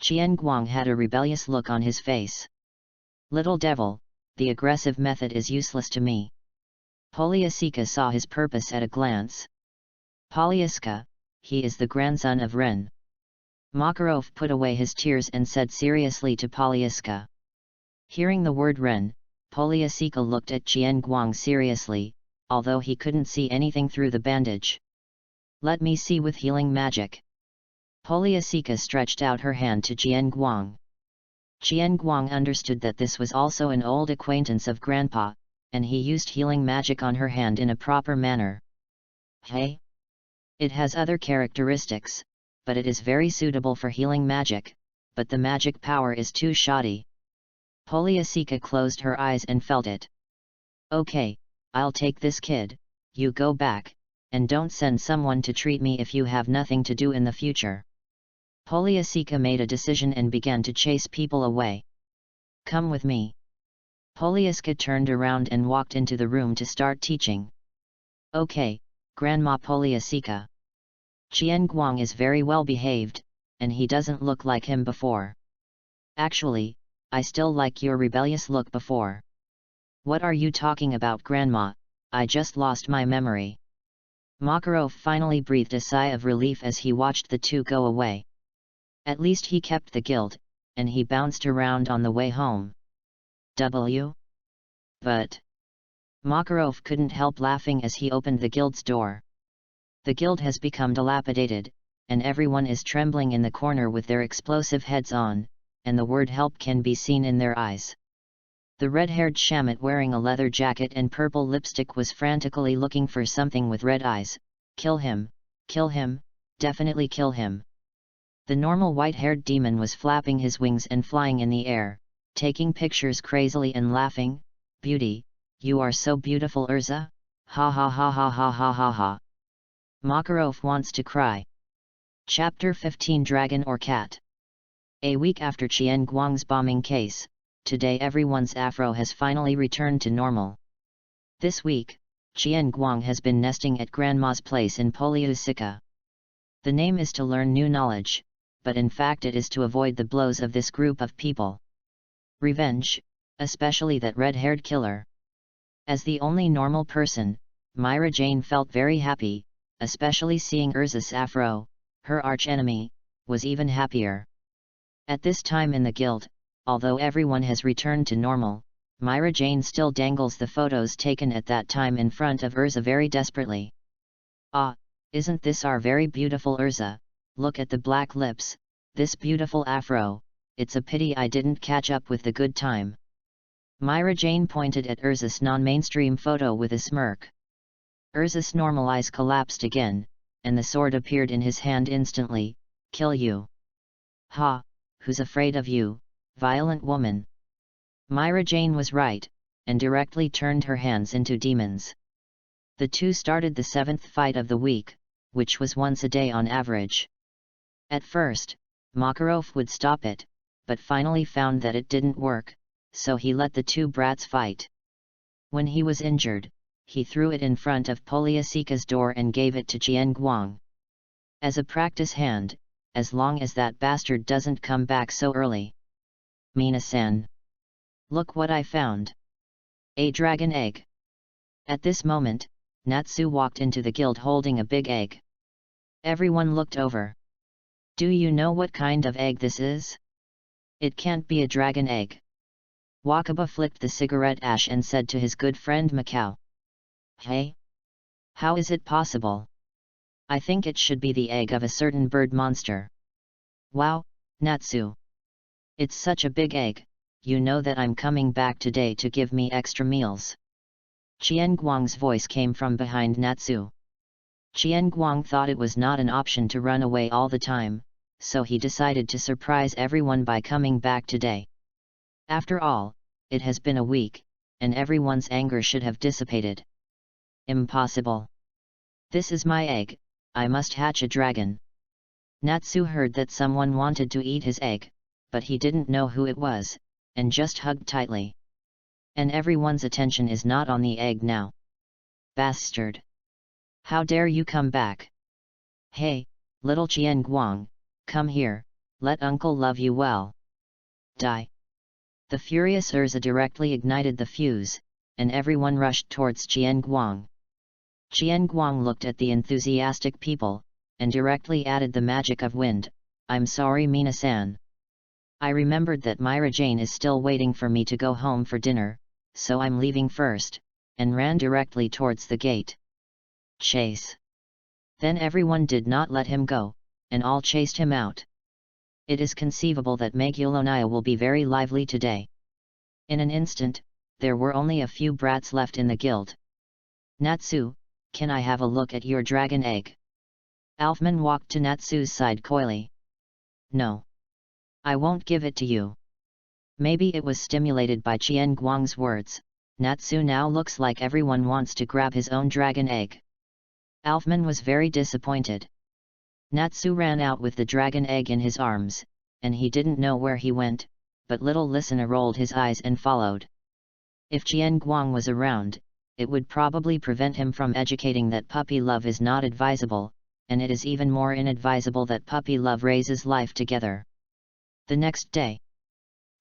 Qian Guang had a rebellious look on his face. Little devil, the aggressive method is useless to me. Polyasika saw his purpose at a glance. Polyaska, he is the grandson of Ren. Makarov put away his tears and said seriously to Polyaska. Hearing the word Ren, Polyasika looked at Qian Guang seriously, although he couldn't see anything through the bandage. Let me see with healing magic. Polyasika stretched out her hand to Qian Guang. Qian Guang understood that this was also an old acquaintance of Grandpa, and he used healing magic on her hand in a proper manner. Hey? It has other characteristics, but it is very suitable for healing magic, but the magic power is too shoddy. Polyasika closed her eyes and felt it. Okay, I'll take this kid, you go back, and don't send someone to treat me if you have nothing to do in the future. Polyasika made a decision and began to chase people away. Come with me. Polyaska turned around and walked into the room to start teaching. Okay, Grandma Polyasika. Qian Guang is very well behaved, and he doesn't look like him before. Actually, I still like your rebellious look before. What are you talking about, Grandma? I just lost my memory. Makarov finally breathed a sigh of relief as he watched the two go away. At least he kept the guild, and he bounced around on the way home. But Makarov couldn't help laughing as he opened the guild's door. The guild has become dilapidated, and everyone is trembling in the corner with their explosive heads on, and the word help can be seen in their eyes. The red-haired shaman wearing a leather jacket and purple lipstick was frantically looking for something with red eyes. Kill him, definitely kill him. The normal white-haired demon was flapping his wings and flying in the air, taking pictures crazily and laughing. Beauty, you are so beautiful, Urza, ha ha ha ha ha ha ha ha. Makarov wants to cry. Chapter 15 Dragon or Cat. A week after Qian Guang's bombing case, today everyone's afro has finally returned to normal. This week, Qian Guang has been nesting at Grandma's place in Polyasika. The name is to learn new knowledge, but in fact it is to avoid the blows of this group of people. Revenge, especially that red-haired killer. As the only normal person, Myra Jane felt very happy, especially seeing Urza's afro, her archenemy, was even happier. At this time in the guild, although everyone has returned to normal, Myra Jane still dangles the photos taken at that time in front of Urza very desperately. "Ah, isn't this our very beautiful Urza? Look at the black lips, this beautiful afro, it's a pity I didn't catch up with the good time." Myra Jane pointed at Urza's non-mainstream photo with a smirk. Urza's normal eyes collapsed again, and the sword appeared in his hand instantly. "Kill you." "Ha, who's afraid of you, violent woman?" Myra Jane was right, and directly turned her hands into demons. The two started the 7th fight of the week, which was once a day on average. At first, Makarov would stop it, but finally found that it didn't work, so he let the two brats fight. When he was injured, he threw it in front of Polyasika's door and gave it to Qian Guang. As a practice hand, as long as that bastard doesn't come back so early. "Mina-san. Look what I found. A dragon egg." At this moment, Natsu walked into the guild holding a big egg. Everyone looked over. "Do you know what kind of egg this is? It can't be a dragon egg." Wakaba flicked the cigarette ash and said to his good friend Macau, "Hey? How is it possible? I think it should be the egg of a certain bird monster." "Wow, Natsu. It's such a big egg, you know that I'm coming back today to give me extra meals." Qian Guang's voice came from behind Natsu. Qian Guang thought it was not an option to run away all the time, so he decided to surprise everyone by coming back today. After all, it has been a week, and everyone's anger should have dissipated. "Impossible. This is my egg, I must hatch a dragon." Natsu heard that someone wanted to eat his egg, but he didn't know who it was, and just hugged tightly. And everyone's attention is not on the egg now. "Bastard! How dare you come back? Hey, little Qian Guang, come here, let uncle love you well. Die!" The furious Urza directly ignited the fuse, and everyone rushed towards Qian Guang. Qian Guang looked at the enthusiastic people, and directly added the magic of wind. "I'm sorry, Mina-san. I remembered that Myra Jane is still waiting for me to go home for dinner, so I'm leaving first," and ran directly towards the gate. "Chase!" Then everyone did not let him go, and all chased him out. It is conceivable that Magulonaya will be very lively today. In an instant, there were only a few brats left in the guild. "Natsu, can I have a look at your dragon egg?" Alfman walked to Natsu's side coyly. "No. I won't give it to you." Maybe it was stimulated by Qian Guang's words. Natsu now looks like everyone wants to grab his own dragon egg. Alfman was very disappointed. Natsu ran out with the dragon egg in his arms, and he didn't know where he went, but little listener rolled his eyes and followed. If Qian Guang was around, it would probably prevent him from educating that puppy love is not advisable, and it is even more inadvisable that puppy love raises life together. The next day,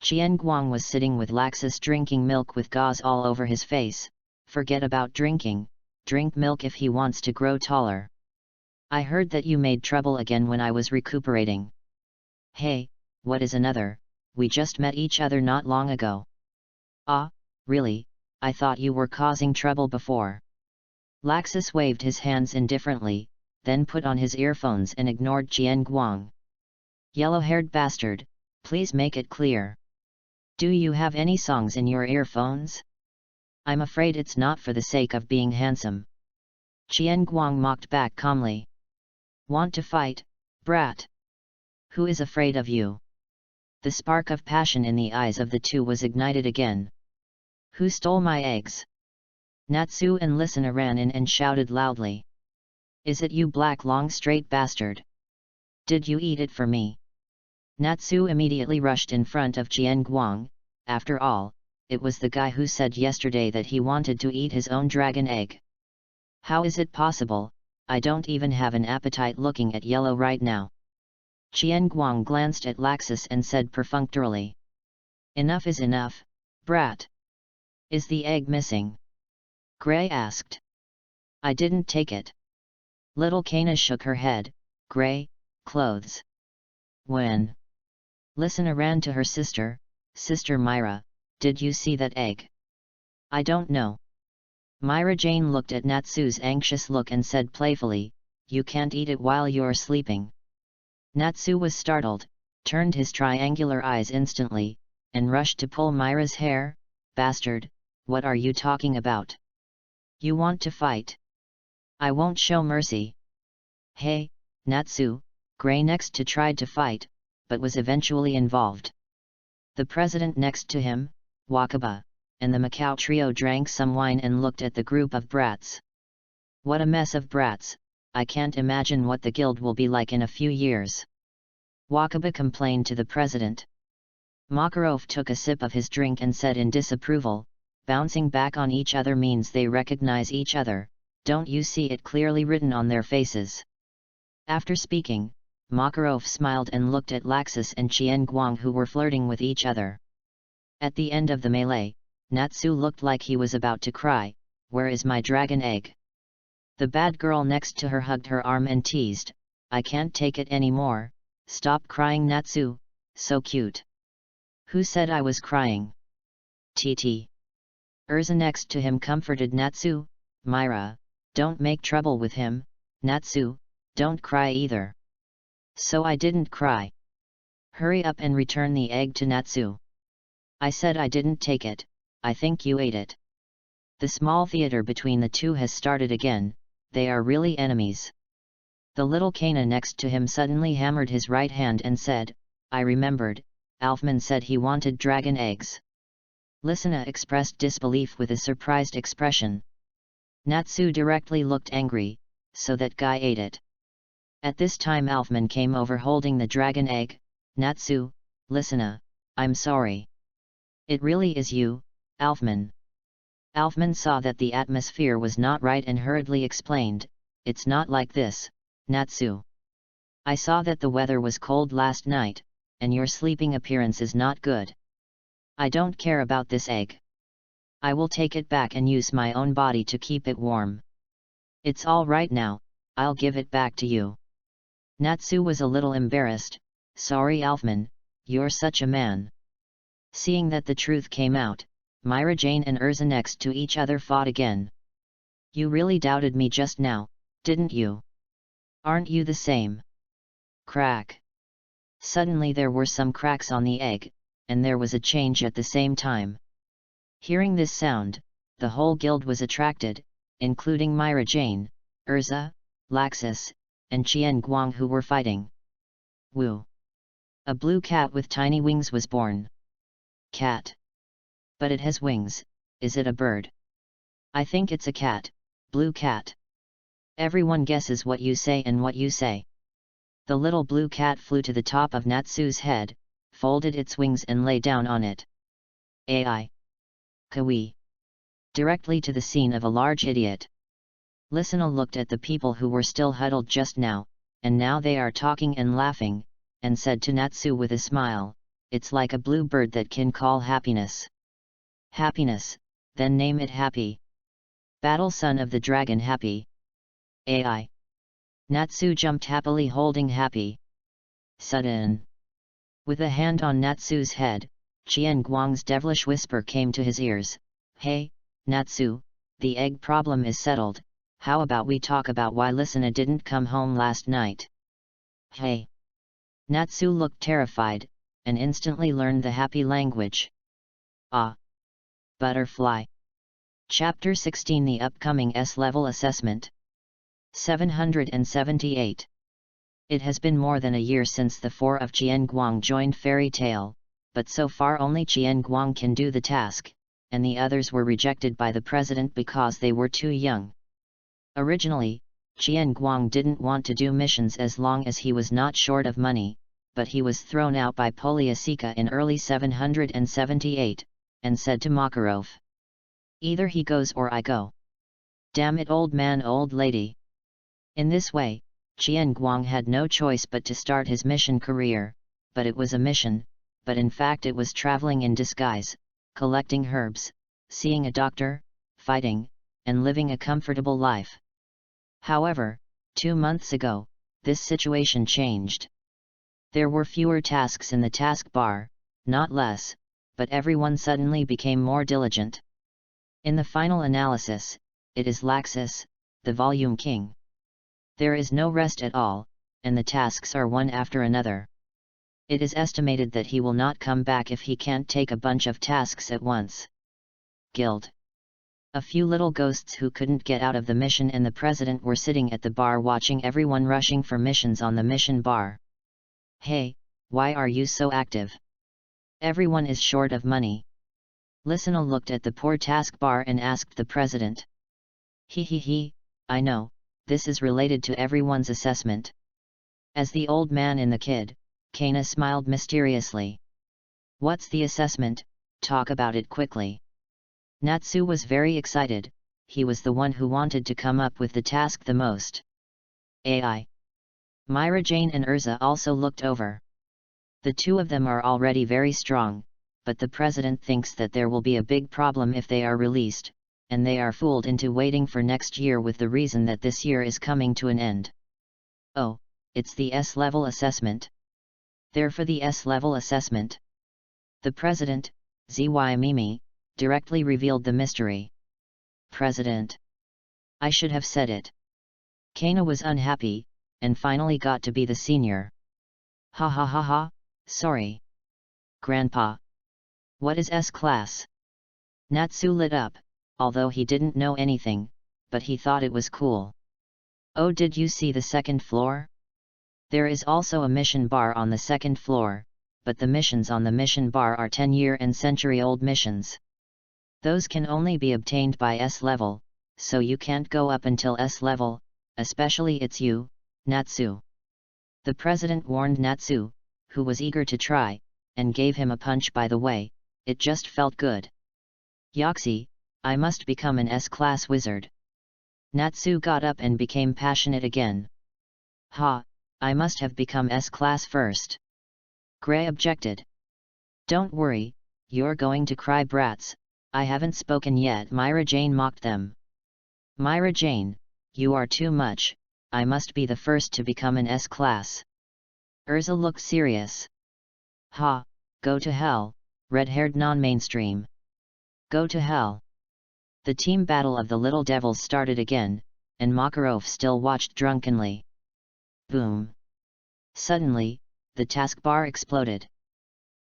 Qian Guang was sitting with Laxus drinking milk with gauze all over his face. "Forget about drinking, drink milk if he wants to grow taller. I heard that you made trouble again when I was recuperating." "Hey, what is another, we just met each other not long ago." "Ah, really, I thought you were causing trouble before." Laxus waved his hands indifferently, then put on his earphones and ignored Qian Guang. "Yellow-haired bastard, please make it clear. Do you have any songs in your earphones? I'm afraid it's not for the sake of being handsome." Qian Guang mocked back calmly. "Want to fight, brat? Who is afraid of you?" The spark of passion in the eyes of the two was ignited again. "Who stole my eggs?" Natsu and Listener ran in and shouted loudly. "Is it you, black long straight bastard? Did you eat it for me?" Natsu immediately rushed in front of Qian Guang. After all, it was the guy who said yesterday that he wanted to eat his own dragon egg. "How is it possible? I don't even have an appetite looking at yellow right now." Qian Guang glanced at Laxus and said perfunctorily. "Enough is enough, brat. Is the egg missing?" Gray asked. "I didn't take it." Little Kana shook her head. Gray clothes. When Listener ran to her sister. Sister Myra, did you see that egg? I don't know. Myra Jane looked at Natsu's anxious look and said playfully, you can't eat it while you're sleeping. Natsu was startled, turned his triangular eyes instantly, and rushed to pull Myra's hair. Bastard, what are you talking about? You want to fight? I won't show mercy. Hey, Natsu, Gray next to tried to fight, but was eventually involved. The president next to him, Wakaba, and the Macau trio drank some wine and looked at the group of brats. What a mess of brats, I can't imagine what the guild will be like in a few years. Wakaba complained to the president. Makarov took a sip of his drink and said in disapproval, bouncing back on each other means they recognize each other, don't you see it clearly written on their faces? After speaking, Makarov smiled and looked at Laxus and Qian Guang who were flirting with each other. At the end of the melee, Natsu looked like he was about to cry, where is my dragon egg? The bad girl next to her hugged her arm and teased, I can't take it anymore, stop crying Natsu, so cute. Who said I was crying? TT. Urza next to him comforted Natsu, Myra, don't make trouble with him, Natsu, don't cry either. So I didn't cry. Hurry up and return the egg to Natsu. I said I didn't take it, I think you ate it. The small theater between the two has started again, they are really enemies. The little Kana next to him suddenly hammered his right hand and said, I remembered, Alfman said he wanted dragon eggs. Listener expressed disbelief with a surprised expression. Natsu directly looked angry, so that guy ate it. At this time Alfman came over holding the dragon egg. Natsu, listener, I'm sorry. It really is you, Alfman. Alfman saw that the atmosphere was not right and hurriedly explained, it's not like this, Natsu. I saw that the weather was cold last night, and your sleeping appearance is not good. I don't care about this egg. I will take it back and use my own body to keep it warm. It's all right now, I'll give it back to you. Natsu was a little embarrassed, sorry Alfman, you're such a man. Seeing that the truth came out, Myra Jane and Urza next to each other fought again. You really doubted me just now, didn't you? Aren't you the same? Crack. Suddenly there were some cracks on the egg, and there was a change at the same time. Hearing this sound, the whole guild was attracted, including Myra Jane, Urza, Laxus, and Qian Guang who were fighting. Woo! A blue cat with tiny wings was born. Cat. But it has wings, is it a bird? I think it's a cat, blue cat. Everyone guesses what you say and what you say. The little blue cat flew to the top of Natsu's head, folded its wings and lay down on it. AI. KAMUI. Directly to the scene of a large idiot. Listener looked at the people who were still huddled just now, and now they are talking and laughing, and said to Natsu with a smile, it's like a blue bird that can call happiness. Happiness, then name it Happy. Battle son of the dragon Happy. AI. Natsu jumped happily holding Happy. Sudden. With a hand on Natsu's head, Qian Guang's devilish whisper came to his ears, hey, Natsu, the egg problem is settled, how about we talk about why Listener didn't come home last night? Hey. Natsu looked terrified, and instantly learned the Happy language. Ah. Butterfly. Chapter 16 The upcoming S-level assessment. 778. It has been more than a year since the four of Qian Guang joined Fairy Tale, but so far only Qian Guang can do the task, and the others were rejected by the president because they were too young. Originally, Qian Guang didn't want to do missions as long as he was not short of money, but he was thrown out by Polyasika in early 778, and said to Makarov, either he goes or I go. Damn it old man old lady. In this way, Qian Guang had no choice but to start his mission career, but it was a mission, but in fact it was traveling in disguise, collecting herbs, seeing a doctor, fighting, and living a comfortable life. However, 2 months ago, this situation changed. There were fewer tasks in the taskbar, not less, but everyone suddenly became more diligent. In the final analysis, it is Laxus, the volume king. There is no rest at all, and the tasks are one after another. It is estimated that he will not come back if he can't take a bunch of tasks at once. Guild. A few little ghosts who couldn't get out of the mission and the president were sitting at the bar watching everyone rushing for missions on the mission bar. Hey, why are you so active? Everyone is short of money. Listener looked at the poor taskbar and asked the president. He, I know, this is related to everyone's assessment. As the old man and the kid, Kana smiled mysteriously. What's the assessment? Talk about it quickly. Natsu was very excited, he was the one who wanted to come up with the task the most. AI. Myra Jane and Urza also looked over. The two of them are already very strong, but the president thinks that there will be a big problem if they are released, and they are fooled into waiting for next year with the reason that this year is coming to an end. Oh, it's the S-level assessment. There for the S-level assessment. The president, ZY Mimi, directly revealed the mystery. President. I should have said it. Kana was unhappy, and finally got to be the senior. Ha, sorry. Grandpa. What is S-class? Natsu lit up, although he didn't know anything, but he thought it was cool. Oh, did you see the second floor? There is also a mission bar on the second floor, but the missions on the mission bar are 10-year and century-old missions. Those can only be obtained by S-level, so you can't go up until S-level, especially it's you, Natsu. The president warned Natsu, who was eager to try, and gave him a punch by the way, it just felt good. Yoxi, I must become an S-class wizard. Natsu got up and became passionate again. Ha, I must have become S-class first. Gray objected. Don't worry, you're going to cry, brats, I haven't spoken yet. Myra Jane mocked them. Myra Jane, you are too much, I must be the first to become an S-class. Urza looked serious. Ha, go to hell, red-haired non-mainstream. Go to hell. The team battle of the little devils started again, and Makarov still watched drunkenly. Boom. Suddenly, the taskbar exploded.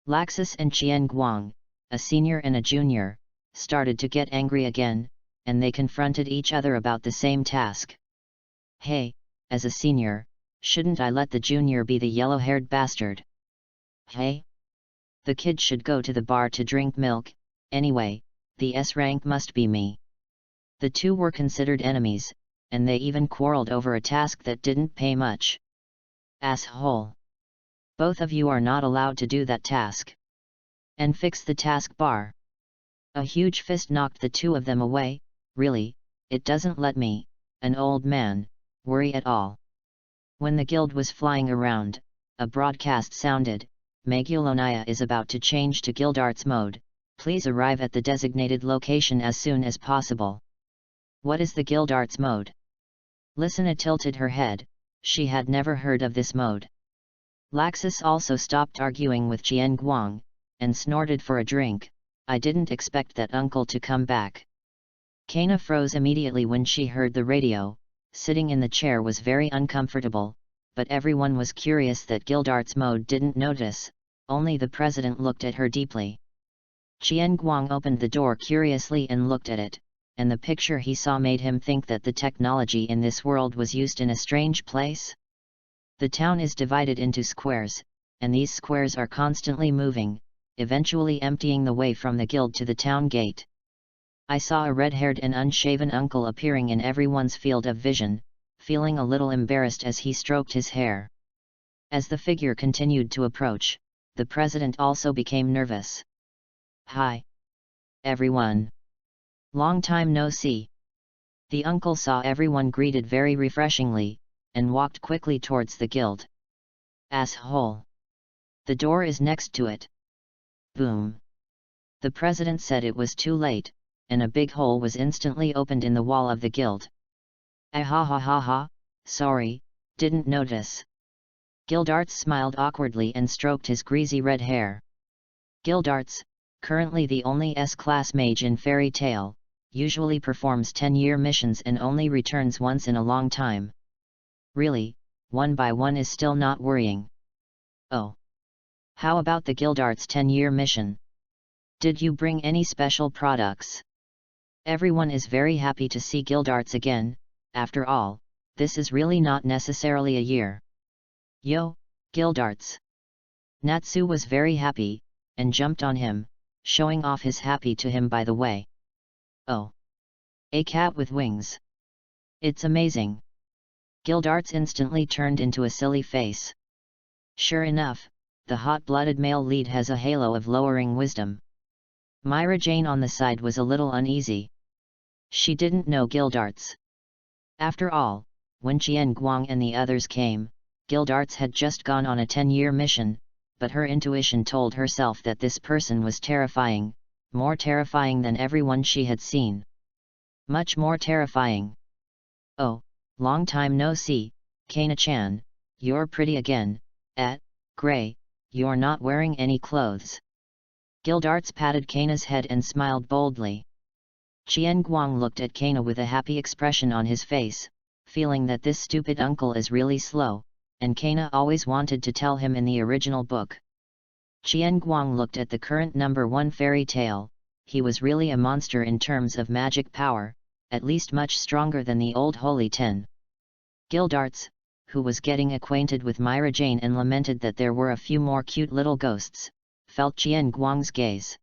Laxus and Qian Guang, a senior and a junior, started to get angry again, and they confronted each other about the same task. Hey, as a senior, shouldn't I let the junior be the yellow-haired bastard? Hey? The kid should go to the bar to drink milk, anyway, the S rank must be me. The two were considered enemies, and they even quarreled over a task that didn't pay much. Asshole! Both of you are not allowed to do that task. And fix the task bar. A huge fist knocked the two of them away. Really, it doesn't let me, an old man, worry at all. When the guild was flying around, a broadcast sounded, Magulonaya is about to change to guild arts mode, please arrive at the designated location as soon as possible. What is the guild arts mode? Listener tilted her head, she had never heard of this mode. Laxus also stopped arguing with Qian Guang, and snorted for a drink. I didn't expect that uncle to come back. Kana froze immediately when she heard the radio, sitting in the chair was very uncomfortable, but everyone was curious that guild arts mode didn't notice, only the president looked at her deeply. Qian Guang opened the door curiously and looked at it, and the picture he saw made him think that the technology in this world was used in a strange place. The town is divided into squares, and these squares are constantly moving, eventually emptying the way from the guild to the town gate. I saw a red-haired and unshaven uncle appearing in everyone's field of vision, feeling a little embarrassed as he stroked his hair. As the figure continued to approach, the president also became nervous. Hi, everyone. Long time no see. The uncle saw everyone greeted very refreshingly, and walked quickly towards the guild. Asshole! The door is next to it. Boom! The president said it was too late, and a big hole was instantly opened in the wall of the guild. Ah ha ha ha ha, sorry, didn't notice. Gildarts smiled awkwardly and stroked his greasy red hair. Gildarts, currently the only S-class mage in Fairy Tail, usually performs 10-year missions and only returns once in a long time. Really, 1 by 1 is still not worrying. Oh. How about the Gildarts 10-year mission? Did you bring any special products? Everyone is very happy to see Gildarts again. After all, this is really not necessarily a year. Yo, Gildarts! Natsu was very happy, and jumped on him, showing off his happy to him by the way. Oh! A cat with wings! It's amazing! Gildarts instantly turned into a silly face. Sure enough, the hot-blooded male lead has a halo of lowering wisdom. Myra Jane on the side was a little uneasy. She didn't know Gildarts. After all, when Qian Guang and the others came, Gildarts had just gone on a 10-year mission, but her intuition told herself that this person was terrifying, more terrifying than everyone she had seen. Much more terrifying. Oh, long time no see, Kana-chan, you're pretty again, Gray, you're not wearing any clothes. Gildarts patted Kana's head and smiled boldly. Qian Guang looked at Kana with a happy expression on his face, feeling that this stupid uncle is really slow, and Kana always wanted to tell him in the original book. Qian Guang looked at the current number 1 fairy tale. He was really a monster in terms of magic power, at least much stronger than the old Holy 10. Gildarts, who was getting acquainted with Myra Jane and lamented that there were a few more cute little ghosts, felt Qian Guang's gaze.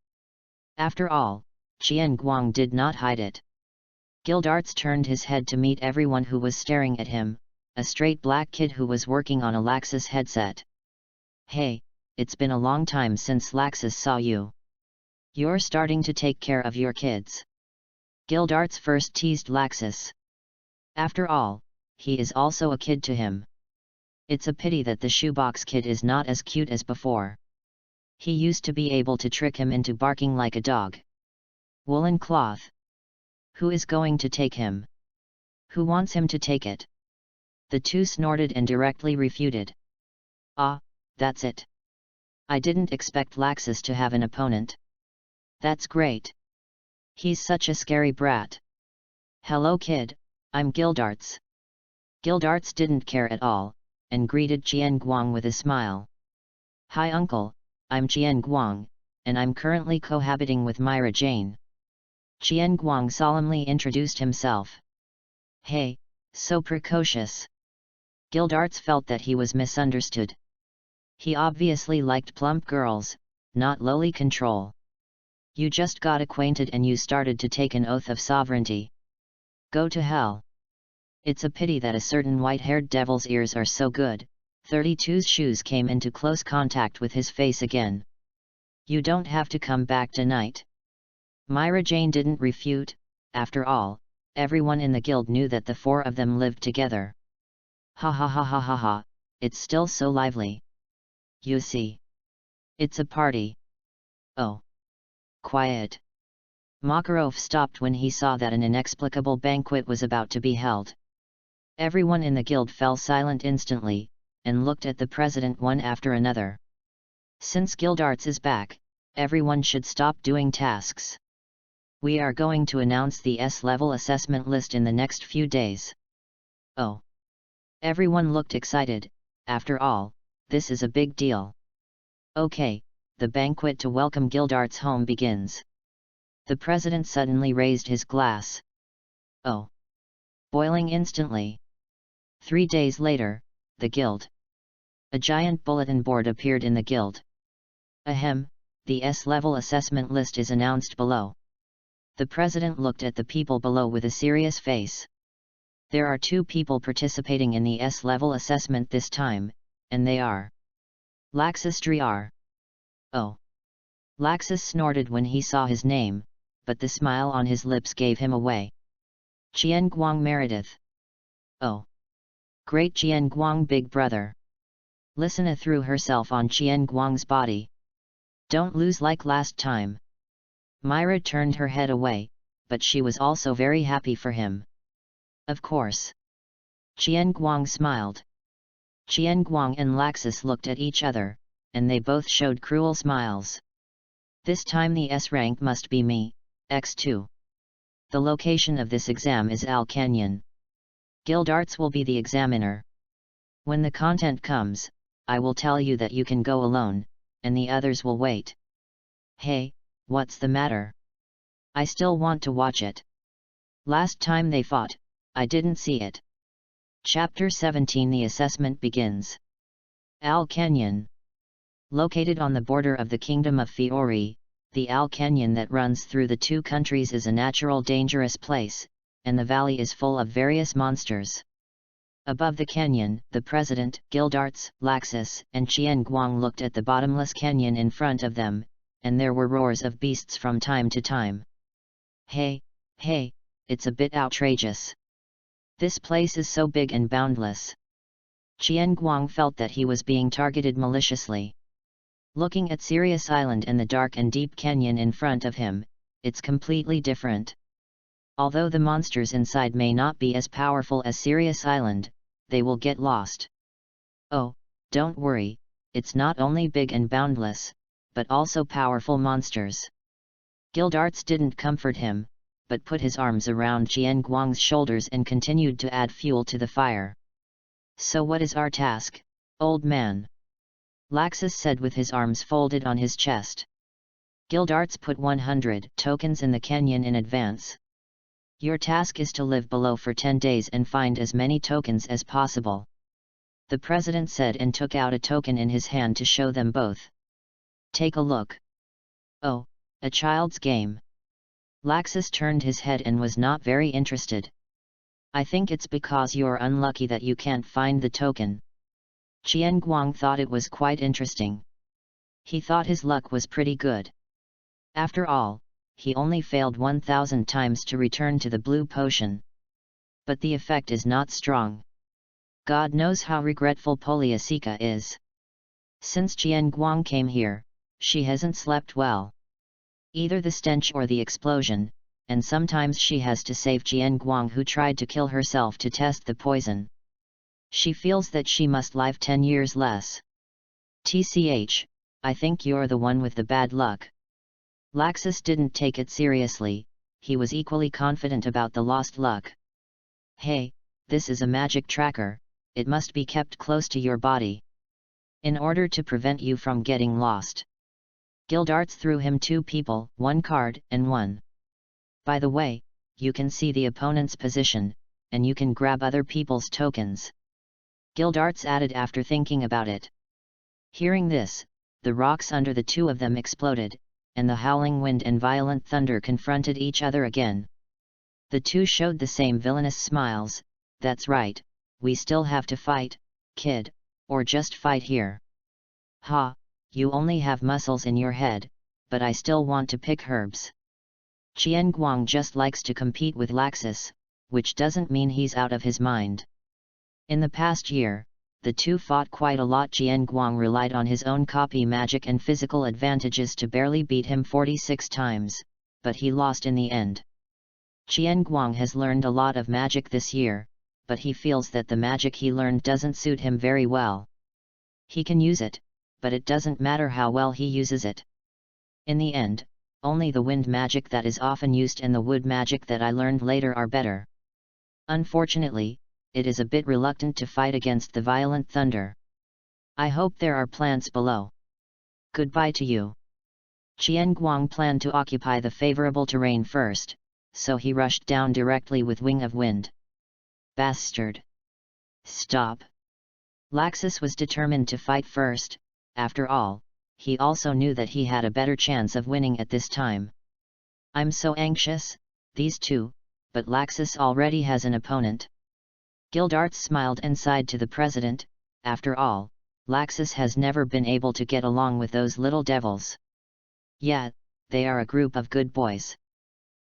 After all, Qian Guang did not hide it. Gildarts turned his head to meet everyone who was staring at him, a straight black kid who was working on a Laxus headset. Hey, it's been a long time since Laxus saw you. You're starting to take care of your kids. Gildarts first teased Laxus. After all, he is also a kid to him. It's a pity that the shoebox kid is not as cute as before. He used to be able to trick him into barking like a dog. Woolen cloth. Who is going to take him? Who wants him to take it? The two snorted and directly refuted. Ah, that's it. I didn't expect Laxus to have an opponent. That's great. He's such a scary brat. Hello kid, I'm Gildarts. Gildarts didn't care at all, and greeted Qian Guang with a smile. Hi uncle, I'm Qian Guang, and I'm currently cohabiting with Myra Jane. Qian Guang solemnly introduced himself. Hey, so precocious. Gildarts felt that he was misunderstood. He obviously liked plump girls, not lowly control. You just got acquainted and you started to take an oath of sovereignty. Go to hell. It's a pity that a certain white-haired devil's ears are so good. 32's shoes came into close contact with his face again. You don't have to come back tonight. Myra Jane didn't refute. After all, everyone in the guild knew that the four of them lived together. Ha ha ha ha ha ha, it's still so lively. You see. It's a party. Oh. Quiet. Makarov stopped when he saw that an inexplicable banquet was about to be held. Everyone in the guild fell silent instantly, and looked at the president one after another. Since Gildarts is back, everyone should stop doing tasks. We are going to announce the S-level assessment list in the next few days. Oh. Everyone looked excited. After all, this is a big deal. Okay, the banquet to welcome Gildarts home begins. The president suddenly raised his glass. Oh. Boiling instantly. 3 days later, the guild. A giant bulletin board appeared in the guild. Ahem, the S-level assessment list is announced below. The president looked at the people below with a serious face. There are 2 people participating in the S-level assessment this time, and they are Laxus Driar. Oh. Laxus snorted when he saw his name, but the smile on his lips gave him away. Qian Guang Meredith. Oh. Great Qian Guang big brother. Listen threw herself on Qian Guang's body. Don't lose like last time. Myra turned her head away, but she was also very happy for him. Of course. Guang smiled. Guang and Laxus looked at each other, and they both showed cruel smiles. This time the S rank must be me, X2. The location of this exam is Al Canyon. Gildarts will be the examiner. When the content comes, I will tell you that you can go alone, and the others will wait. Hey, what's the matter? I still want to watch it. Last time they fought, I didn't see it. Chapter 17. The assessment begins. Al Canyon. Located on the border of the Kingdom of Fiori, the Al Canyon that runs through the two countries is a natural dangerous place, and the valley is full of various monsters. Above the canyon, the president, Gildarts, Laxus, and Guang looked at the bottomless canyon in front of them, and there were roars of beasts from time to time. Hey, it's a bit outrageous. This place is so big and boundless. Guang felt that he was being targeted maliciously. Looking at Sirius Island and the dark and deep canyon in front of him, it's completely different. Although the monsters inside may not be as powerful as Sirius Island, they will get lost. Oh, don't worry, it's not only big and boundless, but also powerful monsters. Gildarts didn't comfort him, but put his arms around Guang's shoulders and continued to add fuel to the fire. So what is our task, old man? Laxus said with his arms folded on his chest. Gildarts put 100 tokens in the canyon in advance. Your task is to live below for 10 days and find as many tokens as possible. The president said and took out a token in his hand to show them both. Take a look. Oh, a child's game. Laxus turned his head and was not very interested. I think it's because you're unlucky that you can't find the token. Guang thought it was quite interesting. He thought his luck was pretty good. After all, he only failed 1,000 times to return to the blue potion. But the effect is not strong. God knows how regretful Poliasika is. Since Guang came here, she hasn't slept well. Either the stench or the explosion, and sometimes she has to save Guang who tried to kill herself to test the poison. She feels that she must live 10 years less. TCH, I think you're the one with the bad luck. Laxus didn't take it seriously, he was equally confident about the lost luck. Hey, this is a magic tracker, it must be kept close to your body. In order to prevent you from getting lost. Gildarts threw him 2 people, 1 card, and 1. By the way, you can see the opponent's position, and you can grab other people's tokens. Gildarts added after thinking about it. Hearing this, the rocks under the 2 of them exploded, and the howling wind and violent thunder confronted each other again. The 2 showed the same villainous smiles. That's right, we still have to fight, kid, or just fight here. Ha, you only have muscles in your head, but I still want to pick herbs. Guang just likes to compete with Laxus, which doesn't mean he's out of his mind. In the past year, the 2 fought quite a lot. Guang relied on his own copy magic and physical advantages to barely beat him 46 times, but he lost in the end. Guang has learned a lot of magic this year, but he feels that the magic he learned doesn't suit him very well. He can use it, but it doesn't matter how well he uses it. In the end, only the wind magic that is often used and the wood magic that I learned later are better. Unfortunately, it is a bit reluctant to fight against the violent thunder. I hope there are plants below. Goodbye to you. Guang planned to occupy the favorable terrain first, so he rushed down directly with Wing of Wind. Bastard! Stop! Laxus was determined to fight first. After all, he also knew that he had a better chance of winning at this time. I'm so anxious, these 2, but Laxus already has an opponent. Gildarts smiled and sighed to the president. After all, Laxus has never been able to get along with those little devils. Yeah, they are a group of good boys.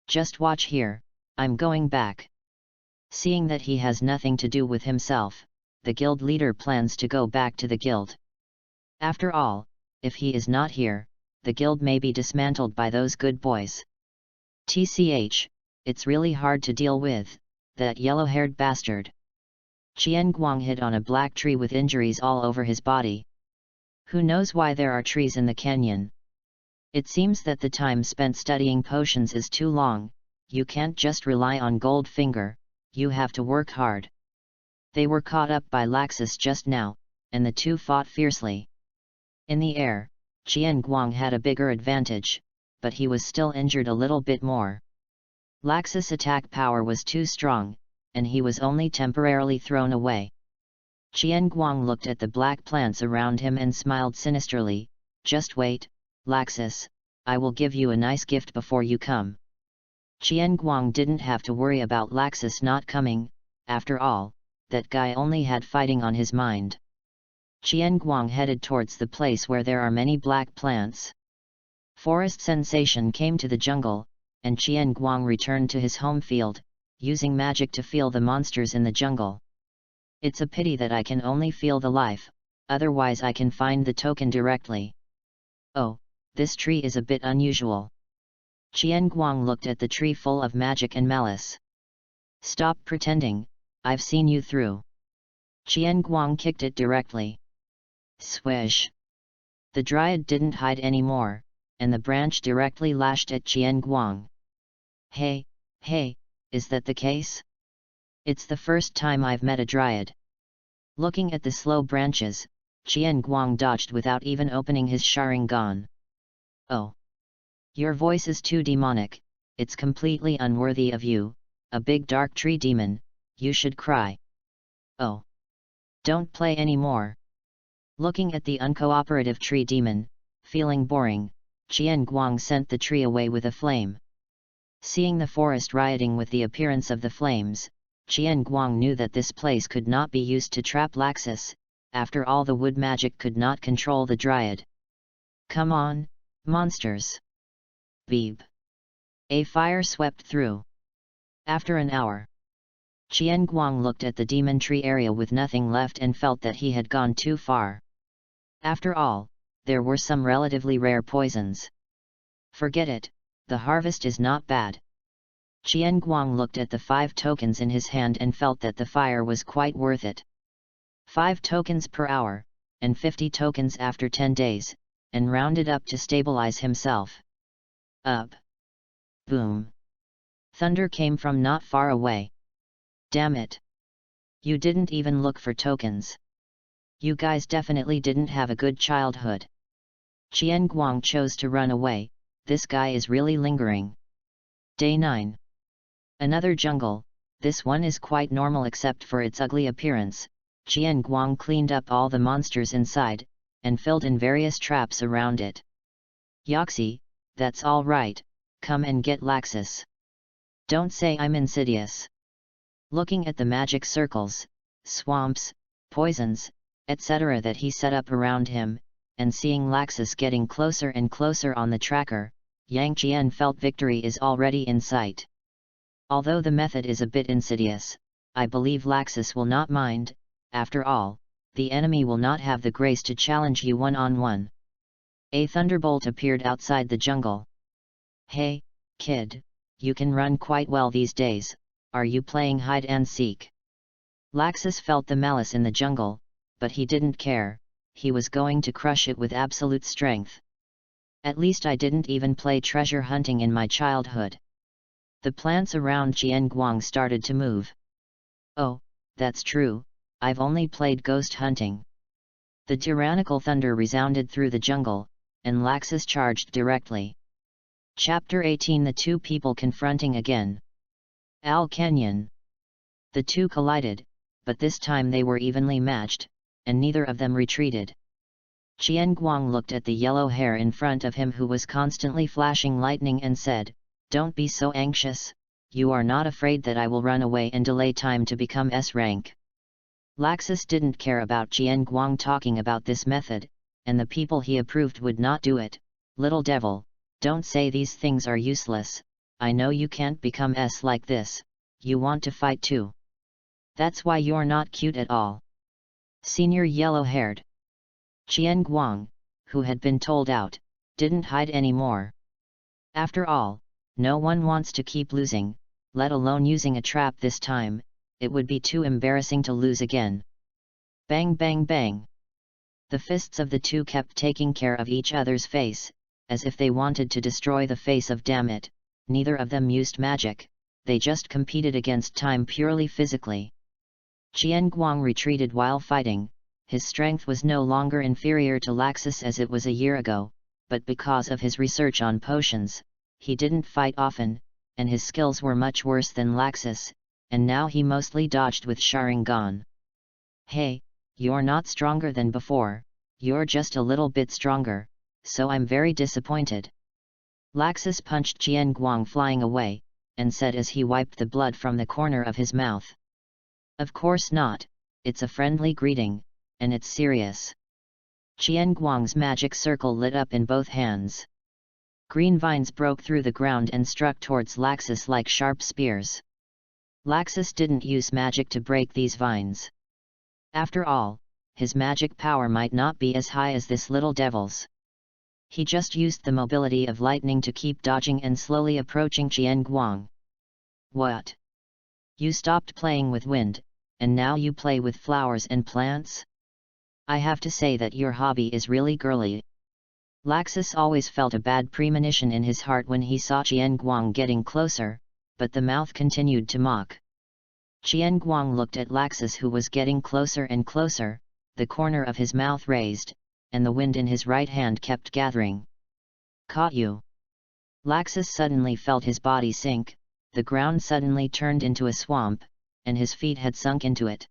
Just watch here, I'm going back. Seeing that he has nothing to do with himself, the guild leader plans to go back to the guild. After all, if he is not here, the guild may be dismantled by those good boys. TCH, it's really hard to deal with, that yellow-haired bastard. Qian Guang hit on a black tree with injuries all over his body. Who knows why there are trees in the canyon? It seems that the time spent studying potions is too long. You can't just rely on Goldfinger, you have to work hard. They were caught up by Laxus just now, and the two fought fiercely. In the air, Qian Guang had a bigger advantage, but he was still injured a little bit more. Laxus' attack power was too strong, and he was only temporarily thrown away. Qian Guang looked at the black plants around him and smiled sinisterly. Just wait, Laxus, I will give you a nice gift before you come. Qian Guang didn't have to worry about Laxus not coming, after all, that guy only had fighting on his mind. Qian Guang headed towards the place where there are many black plants. Forest sensation came to the jungle, and Qian Guang returned to his home field, using magic to feel the monsters in the jungle. It's a pity that I can only feel the life, otherwise I can find the token directly. Oh, this tree is a bit unusual. Qian Guang looked at the tree full of magic and malice. Stop pretending, I've seen you through. Qian Guang kicked it directly. Swish! The dryad didn't hide anymore, and the branch directly lashed at Qian Guang. Hey, is that the case? It's the first time I've met a dryad. Looking at the slow branches, Qian Guang dodged without even opening his Sharingan. Oh! Your voice is too demonic, it's completely unworthy of you, a big dark tree demon, you should cry. Oh! Don't play anymore. Looking at the uncooperative tree demon, feeling boring, Qian Guang sent the tree away with a flame. Seeing the forest rioting with the appearance of the flames, Qian Guang knew that this place could not be used to trap Laxus, after all the wood magic could not control the dryad. Come on, monsters! Beep! A fire swept through. After an hour, Qian Guang looked at the demon tree area with nothing left and felt that he had gone too far. After all, there were some relatively rare poisons. Forget it, the harvest is not bad. Qian Guang looked at the 5 tokens in his hand and felt that the fire was quite worth it. 5 tokens per hour, and 50 tokens after 10 days, and rounded up to stabilize himself. Up! Boom! Thunder came from not far away. Damn it! You didn't even look for tokens. You guys definitely didn't have a good childhood. Qian Guang chose to run away, this guy is really lingering. Day 9. Another jungle, this one is quite normal except for its ugly appearance. Qian Guang cleaned up all the monsters inside, and filled in various traps around it. Yoxi, that's all right, come and get Laxus. Don't say I'm insidious. Looking at the magic circles, swamps, poisons, etc. that he set up around him, and seeing Laxus getting closer and closer on the tracker, Yang Qian felt victory is already in sight. Although the method is a bit insidious, I believe Laxus will not mind. After all, the enemy will not have the grace to challenge you one-on-one. A thunderbolt appeared outside the jungle. Hey, kid, you can run quite well these days, are you playing hide and seek? Laxus felt the malice in the jungle, but he didn't care, he was going to crush it with absolute strength. At least I didn't even play treasure hunting in my childhood. The plants around Qian Guang started to move. Oh, that's true, I've only played ghost hunting. The tyrannical thunder resounded through the jungle, and Laxus charged directly. Chapter 18 The two people confronting again. Al Canyon. The two collided, but this time they were evenly matched, and neither of them retreated. Qian Guang looked at the yellow hair in front of him who was constantly flashing lightning and said, "Don't be so anxious, you are not afraid that I will run away and delay time to become S rank." Laxus didn't care about Qian Guang talking about this method, and the people he approved would not do it. Little devil, don't say these things are useless, I know you can't become S like this, you want to fight too. That's why you're not cute at all. Senior yellow-haired. Qian Guang, who had been told out, didn't hide anymore. After all, no one wants to keep losing, let alone using a trap this time, it would be too embarrassing to lose again. Bang bang bang. The fists of the two kept taking care of each other's face, as if they wanted to destroy the face of damn it. Neither of them used magic, they just competed against time purely physically. Qian Guang retreated while fighting. His strength was no longer inferior to Laxus as it was a year ago, but because of his research on potions, he didn't fight often, and his skills were much worse than Laxus, and now he mostly dodged with Sharingan. Hey, you're not stronger than before, you're just a little bit stronger, so I'm very disappointed. Laxus punched Qian Guang flying away, and said as he wiped the blood from the corner of his mouth. Of course not, it's a friendly greeting, and it's serious. Qian Guang's magic circle lit up in both hands. Green vines broke through the ground and struck towards Laxus like sharp spears. Laxus didn't use magic to break these vines. After all, his magic power might not be as high as this little devil's. He just used the mobility of lightning to keep dodging and slowly approaching Qian Guang. What? You stopped playing with wind, and now you play with flowers and plants? I have to say that your hobby is really girly. Laxus always felt a bad premonition in his heart when he saw Qian Guang getting closer, but the mouth continued to mock. Qian Guang looked at Laxus, who was getting closer and closer, the corner of his mouth raised, and the wind in his right hand kept gathering. Caught you! Laxus suddenly felt his body sink, the ground suddenly turned into a swamp, and his feet had sunk into it.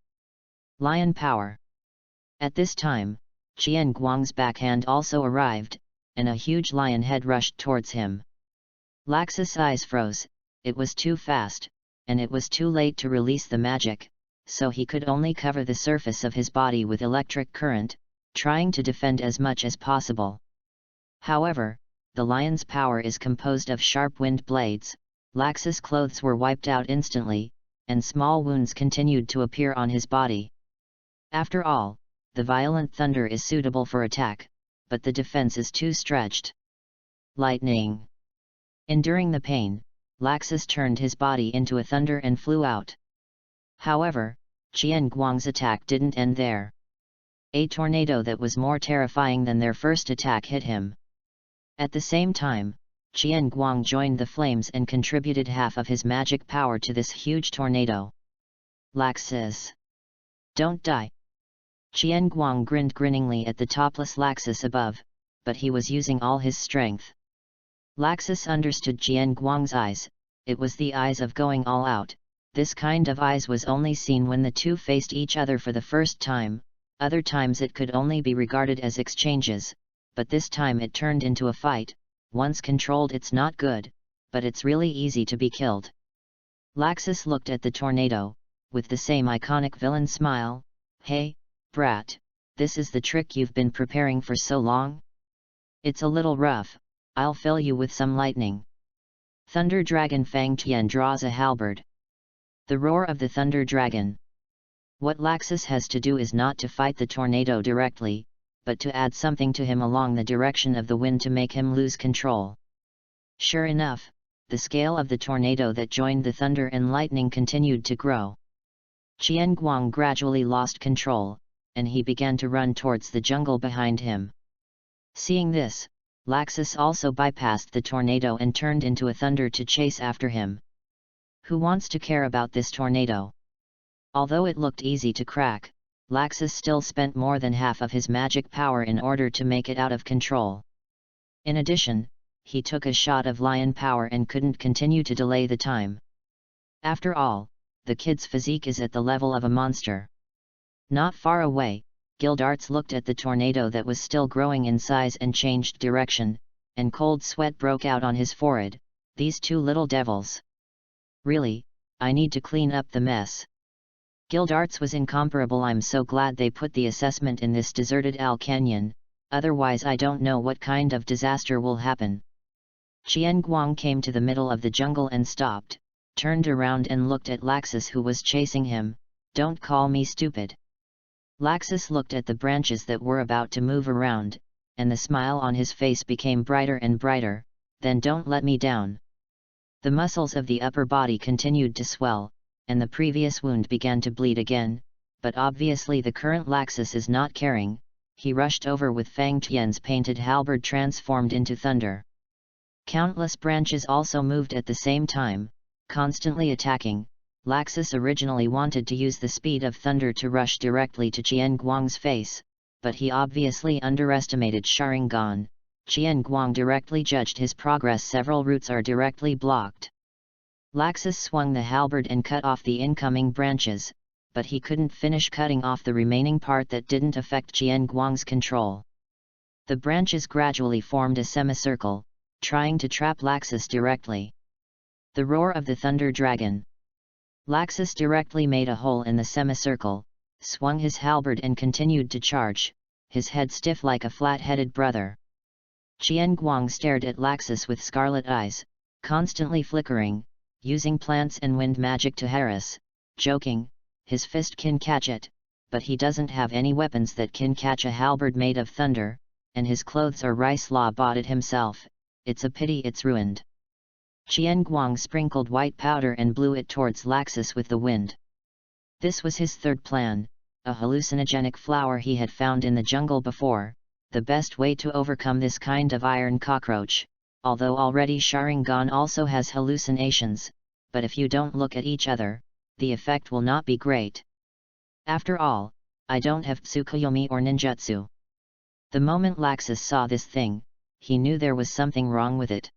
Lion power! At this time, Qian Guang's backhand also arrived, and a huge lion head rushed towards him. Laxus' eyes froze, it was too fast, and it was too late to release the magic, so he could only cover the surface of his body with electric current, trying to defend as much as possible. However, the lion's power is composed of sharp wind blades. Laxus' clothes were wiped out instantly, and small wounds continued to appear on his body. After all, the violent thunder is suitable for attack, but the defense is too stretched. Lightning! Enduring the pain, Laxus turned his body into a thunder and flew out. However, Qian Guang's attack didn't end there. A tornado that was more terrifying than their first attack hit him. At the same time, Qian Guang joined the flames and contributed half of his magic power to this huge tornado. Laxus! Don't die! Qian Guang grinned grinningly at the topless Laxus above, but he was using all his strength. Laxus understood Qian Guang's eyes, it was the eyes of going all out. This kind of eyes was only seen when the two faced each other for the first time, other times it could only be regarded as exchanges, but this time it turned into a fight. Once controlled, it's not good, but it's really easy to be killed. Laxus looked at the tornado, with the same iconic villain smile. Hey, brat, this is the trick you've been preparing for so long? It's a little rough, I'll fill you with some lightning. Thunder Dragon Fang Tian draws a halberd. The roar of the Thunder Dragon. What Laxus has to do is not to fight the tornado directly, but to add something to him along the direction of the wind to make him lose control. Sure enough, the scale of the tornado that joined the thunder and lightning continued to grow. Qian Guang gradually lost control, and he began to run towards the jungle behind him. Seeing this, Laxus also bypassed the tornado and turned into a thunder to chase after him. Who wants to care about this tornado? Although it looked easy to crack, Laxus still spent more than half of his magic power in order to make it out of control. In addition, he took a shot of lion power and couldn't continue to delay the time. After all, the kid's physique is at the level of a monster. Not far away, Gildarts looked at the tornado that was still growing in size and changed direction, and cold sweat broke out on his forehead. These two little devils. Really, I need to clean up the mess. Gildarts was incomparable. I'm so glad they put the assessment in this deserted Al Canyon, otherwise I don't know what kind of disaster will happen. Qian Guang came to the middle of the jungle and stopped, turned around and looked at Laxus, who was chasing him. Don't call me stupid. Laxus looked at the branches that were about to move around, and the smile on his face became brighter and brighter. Then don't let me down. The muscles of the upper body continued to swell, and the previous wound began to bleed again, but obviously the current Laxus is not caring. He rushed over with Fang Tian's painted halberd transformed into thunder. Countless branches also moved at the same time, constantly attacking. Laxus originally wanted to use the speed of thunder to rush directly to Qian Guang's face, but he obviously underestimated Sharingan. Qian Guang directly judged his progress. Several routes are directly blocked. Laxus swung the halberd and cut off the incoming branches, but he couldn't finish cutting off the remaining part that didn't affect Qian Guang's control. The branches gradually formed a semicircle, trying to trap Laxus directly. The roar of the thunder dragon. Laxus directly made a hole in the semicircle, swung his halberd and continued to charge, his head stiff like a flat-headed brother. Qian Guang stared at Laxus with scarlet eyes, constantly flickering, using plants and wind magic to harass, joking, his fist can catch it, but he doesn't have any weapons that can catch a halberd made of thunder, and his clothes are rice law bought it himself, it's a pity it's ruined. Qian Guang sprinkled white powder and blew it towards Laxus with the wind. This was his third plan, a hallucinogenic flower he had found in the jungle before, the best way to overcome this kind of iron cockroach, although already Sharingan also has hallucinations, but if you don't look at each other, the effect will not be great. After all, I don't have Tsukuyomi or ninjutsu. The moment Laxus saw this thing, he knew there was something wrong with it.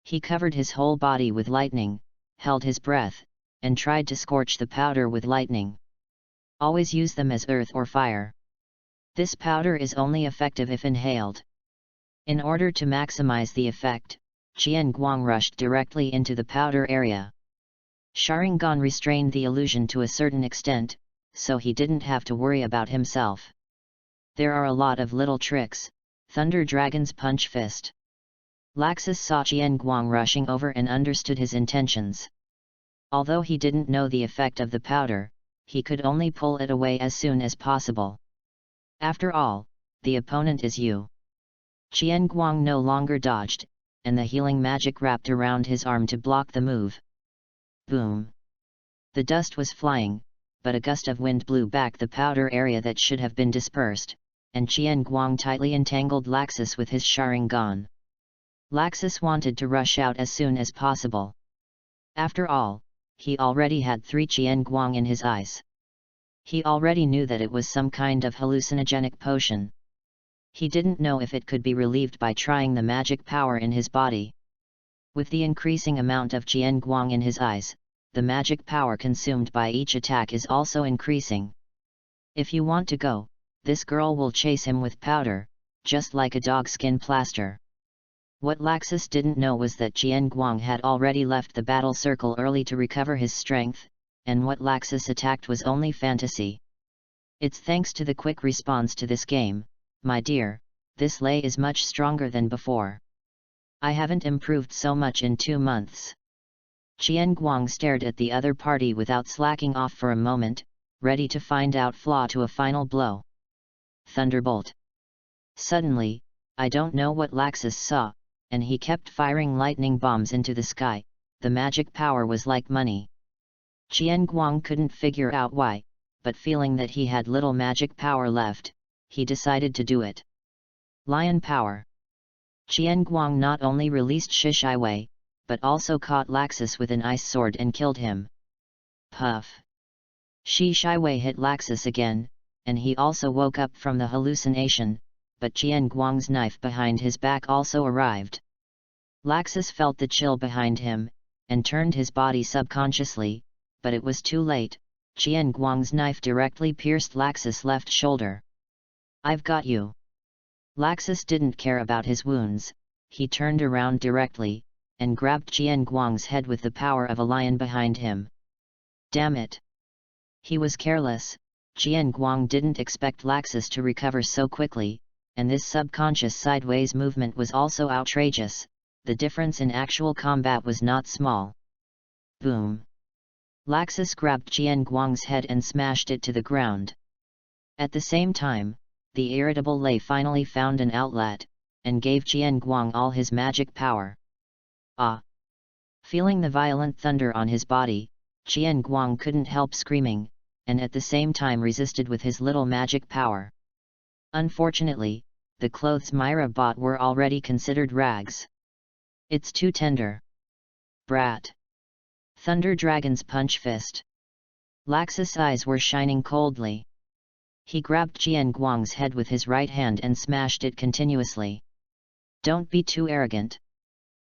He covered his whole body with lightning, held his breath, and tried to scorch the powder with lightning. Always use them as earth or fire. This powder is only effective if inhaled. In order to maximize the effect, Qian Guang rushed directly into the powder area. Sharingan restrained the illusion to a certain extent, so he didn't have to worry about himself. There are a lot of little tricks. Thunder Dragon's Punch Fist. Laxus saw Qian Guang rushing over and understood his intentions. Although he didn't know the effect of the powder, he could only pull it away as soon as possible. After all, the opponent is you. Qian Guang no longer dodged, and the healing magic wrapped around his arm to block the move. Boom! The dust was flying, but a gust of wind blew back the powder area that should have been dispersed, and Qian Guang tightly entangled Laxus with his Sharingan. Laxus wanted to rush out as soon as possible. After all, he already had 3 Qian Guang in his eyes. He already knew that it was some kind of hallucinogenic potion. He didn't know if it could be relieved by trying the magic power in his body. With the increasing amount of Qian Guang in his eyes, the magic power consumed by each attack is also increasing. If you want to go, this girl will chase him with powder, just like a dogskin plaster. What Laxus didn't know was that Qian Guang had already left the battle circle early to recover his strength, and what Laxus attacked was only fantasy. It's thanks to the quick response to this game, my dear, this lei is much stronger than before. I haven't improved so much in 2 months. Qian Guang stared at the other party without slacking off for a moment, ready to find out flaw to a final blow. Thunderbolt. Suddenly, I don't know what Laxus saw, and he kept firing lightning bombs into the sky. The magic power was like money. Qian Guang couldn't figure out why, but feeling that he had little magic power left, he decided to do it. Lion Power. Qian Guang not only released Shishiwei, but also caught Laxus with an ice sword and killed him. Puff! Shishiwei hit Laxus again, and he also woke up from the hallucination, but Qian Guang's knife behind his back also arrived. Laxus felt the chill behind him, and turned his body subconsciously, but it was too late. Qian Guang's knife directly pierced Laxus' left shoulder. I've got you. Laxus didn't care about his wounds, he turned around directly, and grabbed Qian Guang's head with the power of a lion behind him. Damn it! He was careless. Qian Guang didn't expect Laxus to recover so quickly, and this subconscious sideways movement was also outrageous. The difference in actual combat was not small. Boom! Laxus grabbed Qian Guang's head and smashed it to the ground. At the same time, the irritable Lei finally found an outlet, and gave Qian Guang all his magic power. Ah! Feeling the violent thunder on his body, Qian Guang couldn't help screaming, and at the same time resisted with his little magic power. Unfortunately, the clothes Myra bought were already considered rags. It's too tender. Brat. Thunder Dragon's punch fist. Laxus' eyes were shining coldly. He grabbed Qian Guang's head with his right hand and smashed it continuously. Don't be too arrogant.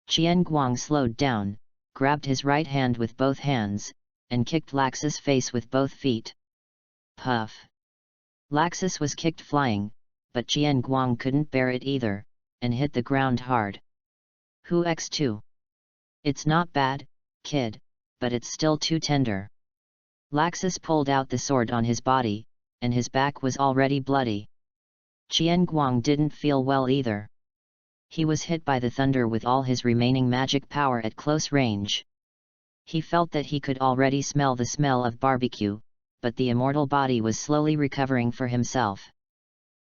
Qian Guang slowed down, grabbed his right hand with both hands, and kicked Laxus' face with both feet. Puff. Laxus was kicked flying, but Qian Guang couldn't bear it either, and hit the ground hard. Who x2? It's not bad, kid, but it's still too tender. Laxus pulled out the sword on his body, and his back was already bloody. Qian Guang didn't feel well either. He was hit by the thunder with all his remaining magic power at close range. He felt that he could already smell the smell of barbecue, but the immortal body was slowly recovering for himself.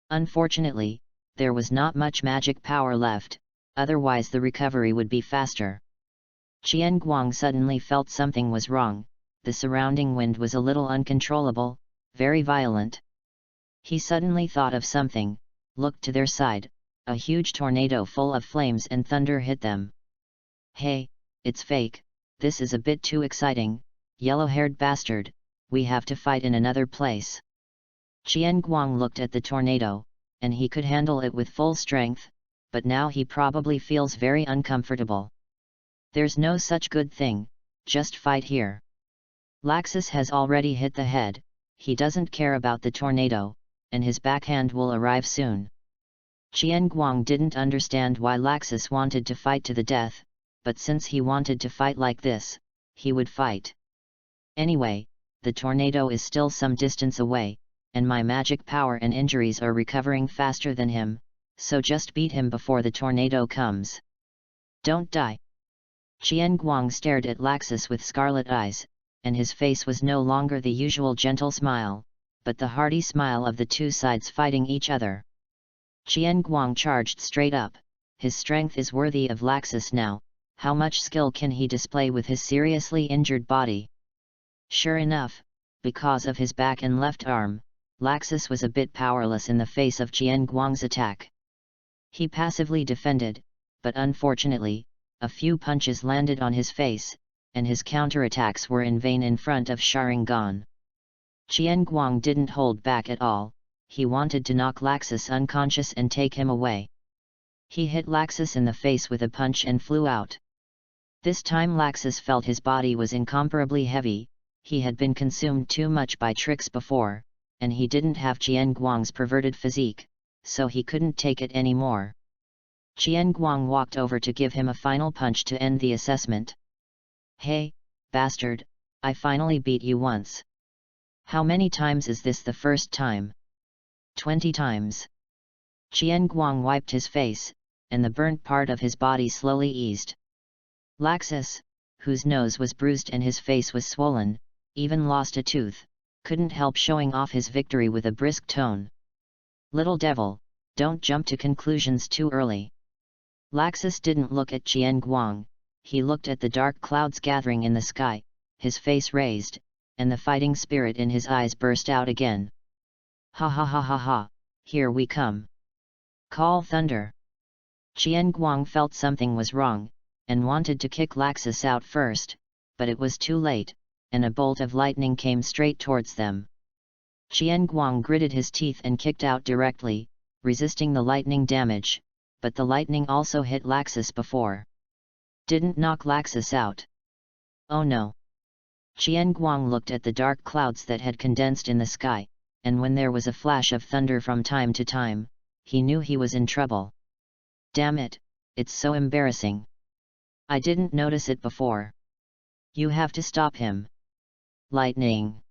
Unfortunately, there was not much magic power left, otherwise the recovery would be faster. Qian Guang suddenly felt something was wrong. The surrounding wind was a little uncontrollable, very violent. He suddenly thought of something, looked to their side, a huge tornado full of flames and thunder hit them. Hey, it's fake, this is a bit too exciting, yellow-haired bastard, we have to fight in another place. Qian Guang looked at the tornado, and he could handle it with full strength, but now he probably feels very uncomfortable. There's no such good thing, just fight here. Laxus has already hit the head, he doesn't care about the tornado, and his backhand will arrive soon. Qian Guang didn't understand why Laxus wanted to fight to the death, but since he wanted to fight like this, he would fight. Anyway, the tornado is still some distance away, and my magic power and injuries are recovering faster than him, so just beat him before the tornado comes. Don't die. Qian Guang stared at Laxus with scarlet eyes, and his face was no longer the usual gentle smile, but the hearty smile of the two sides fighting each other. Qian Guang charged straight up, his strength is worthy of Laxus now, how much skill can he display with his seriously injured body? Sure enough, because of his back and left arm, Laxus was a bit powerless in the face of Qian Guang's attack. He passively defended, but unfortunately, a few punches landed on his face, and his counterattacks were in vain in front of Sharingan. Qian Guang didn't hold back at all, he wanted to knock Laxus unconscious and take him away. He hit Laxus in the face with a punch and flew out. This time Laxus felt his body was incomparably heavy, he had been consumed too much by tricks before, and he didn't have Qian Guang's perverted physique, so he couldn't take it anymore. Qian Guang walked over to give him a final punch to end the assessment. Hey, bastard, I finally beat you once. How many times is this the first time? 20 times. Qian Guang wiped his face, and the burnt part of his body slowly eased. Laxus, whose nose was bruised and his face was swollen, even lost a tooth, couldn't help showing off his victory with a brisk tone. Little devil, don't jump to conclusions too early. Laxus didn't look at Qian Guang, he looked at the dark clouds gathering in the sky, his face raised, and the fighting spirit in his eyes burst out again. Ha ha ha ha ha, here we come. Call thunder. Qian Guang felt something was wrong, and wanted to kick Laxus out first, but it was too late, and a bolt of lightning came straight towards them. Qian Guang gritted his teeth and kicked out directly, resisting the lightning damage, but the lightning also hit Laxus before. Didn't knock Laxus out. Oh no. Qian Guang looked at the dark clouds that had condensed in the sky, and when there was a flash of thunder from time to time, he knew he was in trouble. Damn it, it's so embarrassing. I didn't notice it before. You have to stop him. Lightning.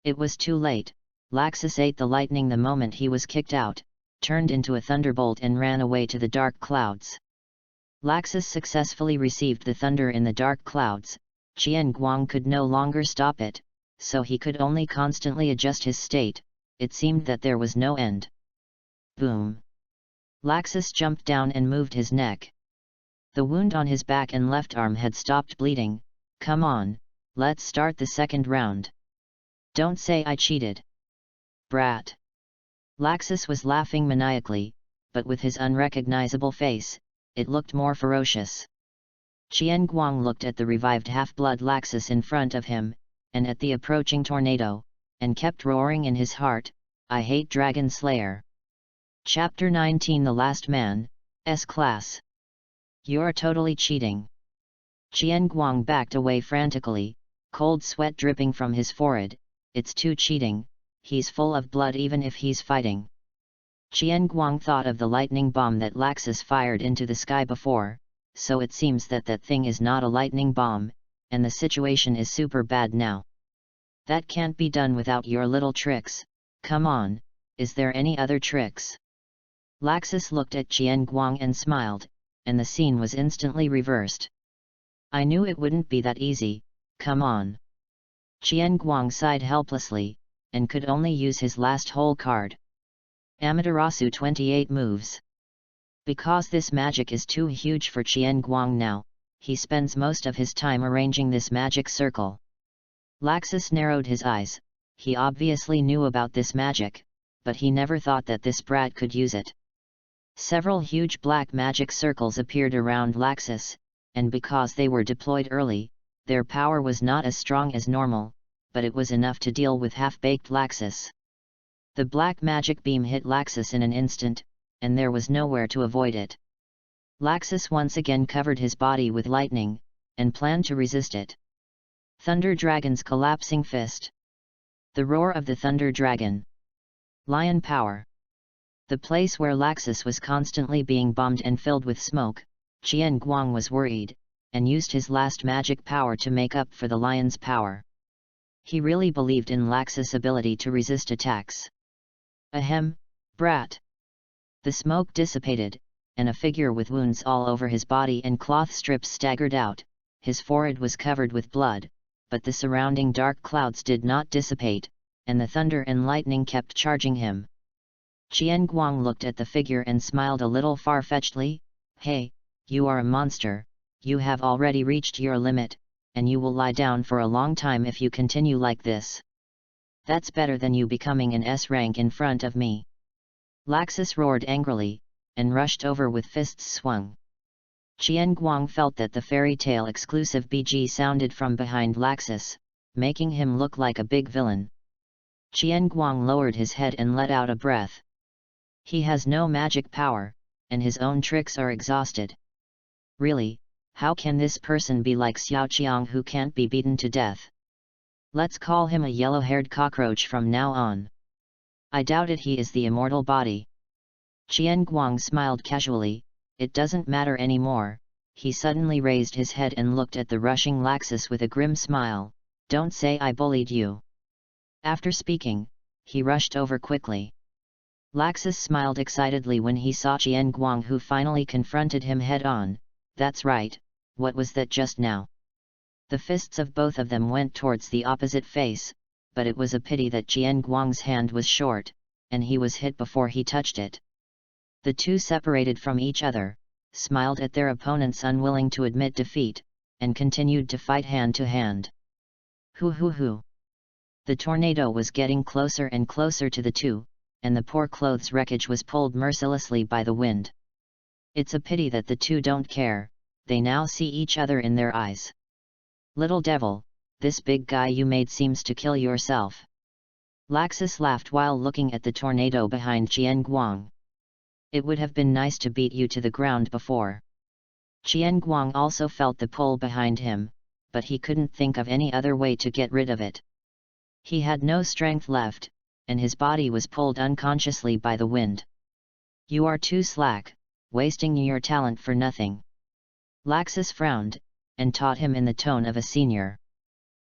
It was too late, Laxus ate the lightning the moment he was kicked out, turned into a thunderbolt and ran away to the dark clouds. Laxus successfully received the thunder in the dark clouds, Qian Guang could no longer stop it, so he could only constantly adjust his state, it seemed that there was no end. Boom! Laxus jumped down and moved his neck. The wound on his back and left arm had stopped bleeding. Come on, Let's start the second round. Don't say I cheated. Brat. Laxus was laughing maniacally, but with his unrecognizable face, it looked more ferocious. Qian Guang looked at the revived half-blood Laxus in front of him, and at the approaching tornado, and kept roaring in his heart, I hate Dragon Slayer. Chapter 19 The Last Man, S-Class. You're totally cheating. Qian Guang backed away frantically, cold sweat dripping from his forehead. It's too cheating, he's full of blood even if he's fighting. Qian Guang thought of the lightning bomb that Laxus fired into the sky before, so it seems that that thing is not a lightning bomb, and the situation is super bad now. That can't be done without your little tricks, come on, is there any other tricks? Laxus looked at Qian Guang and smiled, and the scene was instantly reversed. I knew it wouldn't be that easy, come on. Qian Guang sighed helplessly, and could only use his last whole card. Amaterasu 28 moves. Because this magic is too huge for Qian Guang now, he spends most of his time arranging this magic circle. Laxus narrowed his eyes, he obviously knew about this magic, but he never thought that this brat could use it. Several huge black magic circles appeared around Laxus, and because they were deployed early, their power was not as strong as normal, but it was enough to deal with half-baked Laxus. The black magic beam hit Laxus in an instant, and there was nowhere to avoid it. Laxus once again covered his body with lightning, and planned to resist it. Thunder Dragon's collapsing fist. The roar of the Thunder Dragon. Lion power. The place where Laxus was constantly being bombed and filled with smoke, Qian Guang was worried, and used his last magic power to make up for the lion's power. He really believed in Laxus' ability to resist attacks. Ahem, brat. The smoke dissipated, and a figure with wounds all over his body and cloth strips staggered out. His forehead was covered with blood, but the surrounding dark clouds did not dissipate, and the thunder and lightning kept charging him. Qian Guang looked at the figure and smiled a little far-fetchedly. Hey, you are a monster, you have already reached your limit, and you will lie down for a long time if you continue like this. That's better than you becoming an S rank in front of me. Laxus roared angrily, and rushed over with fists swung. Qian Guang felt that the fairy tale exclusive BG sounded from behind Laxus, making him look like a big villain. Qian Guang lowered his head and let out a breath. He has no magic power, and his own tricks are exhausted. Really, how can this person be like Xiaoqiang who can't be beaten to death? Let's call him a yellow-haired cockroach from now on. I doubt it, he is the immortal body. Qian Guang smiled casually, it doesn't matter anymore. He suddenly raised his head and looked at the rushing Laxus with a grim smile. Don't say I bullied you. After speaking, he rushed over quickly. Laxus smiled excitedly when he saw Qian Guang, who finally confronted him head-on. That's right, what was that just now? The fists of both of them went towards the opposite face, but it was a pity that Qian Guang's hand was short, and he was hit before he touched it. The two separated from each other, smiled at their opponents unwilling to admit defeat, and continued to fight hand to hand. Hoo hoo hoo. The tornado was getting closer and closer to the two, and the poor clothes wreckage was pulled mercilessly by the wind. It's a pity that the two don't care, they now see each other in their eyes. Little devil, this big guy you made seems to kill yourself. Laxus laughed while looking at the tornado behind Qian Guang. It would have been nice to beat you to the ground before. Qian Guang also felt the pull behind him, but he couldn't think of any other way to get rid of it. He had no strength left, and his body was pulled unconsciously by the wind. You are too slack, wasting your talent for nothing. Laxus frowned, and taught him in the tone of a senior.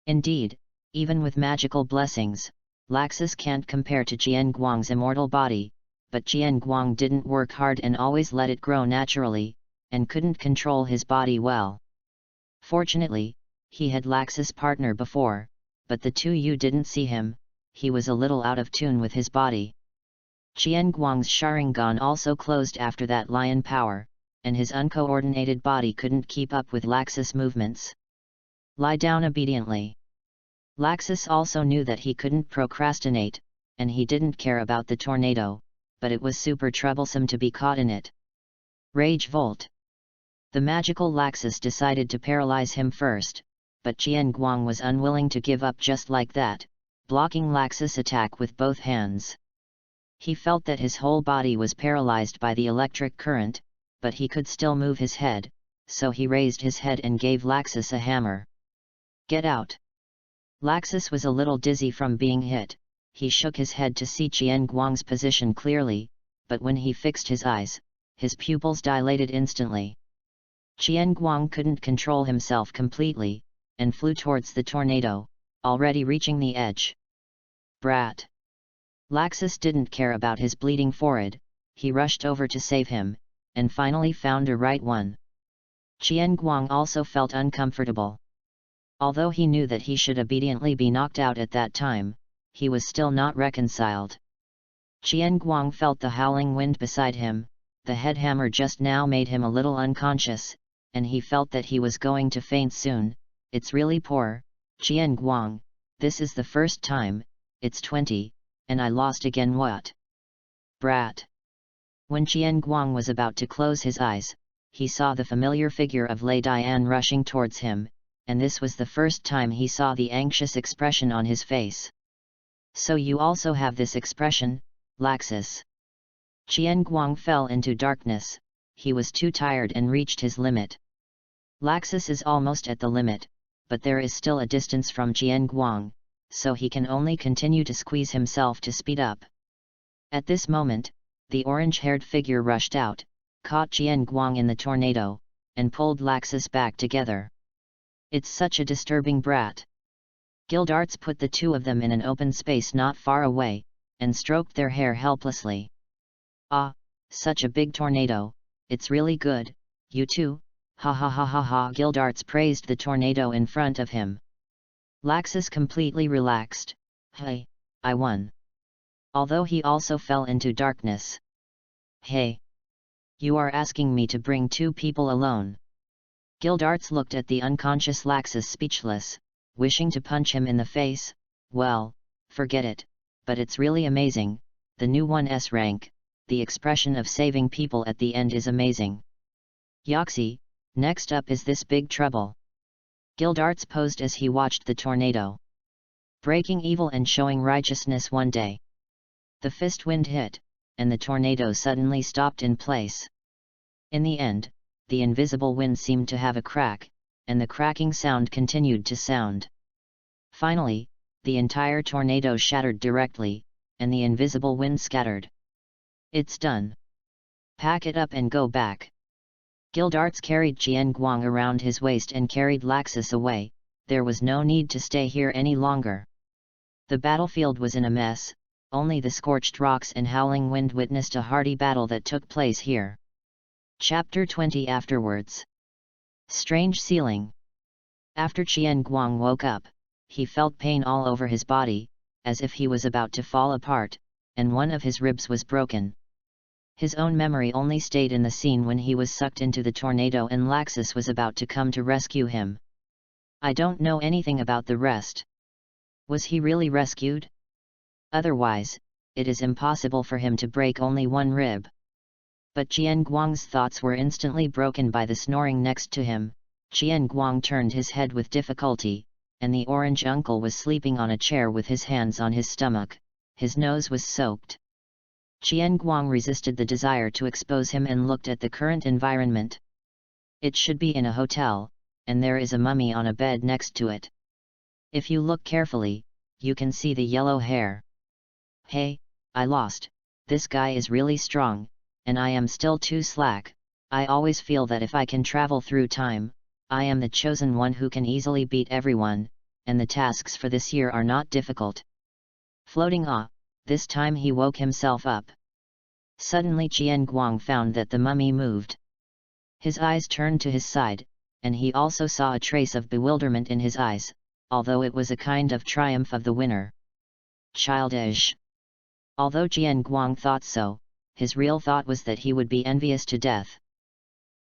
Indeed, even with magical blessings, Laxus can't compare to Qian Guang's immortal body, but Qian Guang didn't work hard and always let it grow naturally, and couldn't control his body well. Fortunately, he had Laxus' partner before, but the 2U didn't see him. He was a little out of tune with his body. Qian Guang's Sharingan also closed after that lion power, and his uncoordinated body couldn't keep up with Laxus' movements. Lie down obediently. Laxus also knew that he couldn't procrastinate, and he didn't care about the tornado, but it was super troublesome to be caught in it. Rage Volt. The magical Laxus decided to paralyze him first, but Qian Guang was unwilling to give up just like that, blocking Laxus' attack with both hands. He felt that his whole body was paralyzed by the electric current, but he could still move his head, so he raised his head and gave Laxus a hammer. Get out! Laxus was a little dizzy from being hit. He shook his head to see Qian Guang's position clearly, but when he fixed his eyes, his pupils dilated instantly. Qian Guang couldn't control himself completely, and flew towards the tornado, already reaching the edge. Brat! Laxus didn't care about his bleeding forehead, he rushed over to save him, and finally found a right one. Qian Guang also felt uncomfortable. Although he knew that he should obediently be knocked out at that time, he was still not reconciled. Qian Guang felt the howling wind beside him, the head hammer just now made him a little unconscious, and he felt that he was going to faint soon. It's really poor, Qian Guang, this is the first time, it's 20, and I lost again. What? Brat! When Qian Guang was about to close his eyes, he saw the familiar figure of Lei Dian rushing towards him, and this was the first time he saw the anxious expression on his face. So you also have this expression, Laxus? Qian Guang fell into darkness, he was too tired and reached his limit. Laxus is almost at the limit, but there is still a distance from Qian Guang, so he can only continue to squeeze himself to speed up. At this moment, the orange-haired figure rushed out, caught Qian Guang in the tornado, and pulled Laxus back together. It's such a disturbing brat. Gildarts put the two of them in an open space not far away, and stroked their hair helplessly. Ah, such a big tornado, it's really good, you two, ha ha ha ha ha. Gildarts praised the tornado in front of him. Laxus completely relaxed. Hey, I won. Although he also fell into darkness. Hey! You are asking me to bring two people alone. Gildarts looked at the unconscious Laxus speechless, wishing to punch him in the face. Well, forget it, but it's really amazing, the new 1S rank, the expression of saving people at the end is amazing. Yoxi, next up is this big trouble. Gildarts posed as he watched the tornado. Breaking evil and showing righteousness one day. The fist wind hit, and the tornado suddenly stopped in place. In the end, the invisible wind seemed to have a crack, and the cracking sound continued to sound. Finally, the entire tornado shattered directly, and the invisible wind scattered. It's done. Pack it up and go back. Gildarts carried Qian Guang around his waist and carried Laxus away. There was no need to stay here any longer. The battlefield was in a mess, only the scorched rocks and howling wind witnessed a hearty battle that took place here. Chapter 20 Afterwards. Strange ceiling. After Qian Guang woke up, he felt pain all over his body, as if he was about to fall apart, and one of his ribs was broken. His own memory only stayed in the scene when he was sucked into the tornado and Laxus was about to come to rescue him. I don't know anything about the rest. Was he really rescued? Otherwise, it is impossible for him to break only one rib. But Qian Guang's thoughts were instantly broken by the snoring next to him. Qian Guang turned his head with difficulty, and the orange uncle was sleeping on a chair with his hands on his stomach. His nose was soaked. Qian Guang resisted the desire to expose him and looked at the current environment. It should be in a hotel, and there is a mummy on a bed next to it. If you look carefully, you can see the yellow hair. Hey, I lost, this guy is really strong, and I am still too slack. I always feel that if I can travel through time, I am the chosen one who can easily beat everyone, and the tasks for this year are not difficult. Floating this time he woke himself up. Suddenly Qian Guang found that the mummy moved. His eyes turned to his side, and he also saw a trace of bewilderment in his eyes, although it was a kind of triumph of the winner. Childish. Although Qian Guang thought so, his real thought was that he would be envious to death.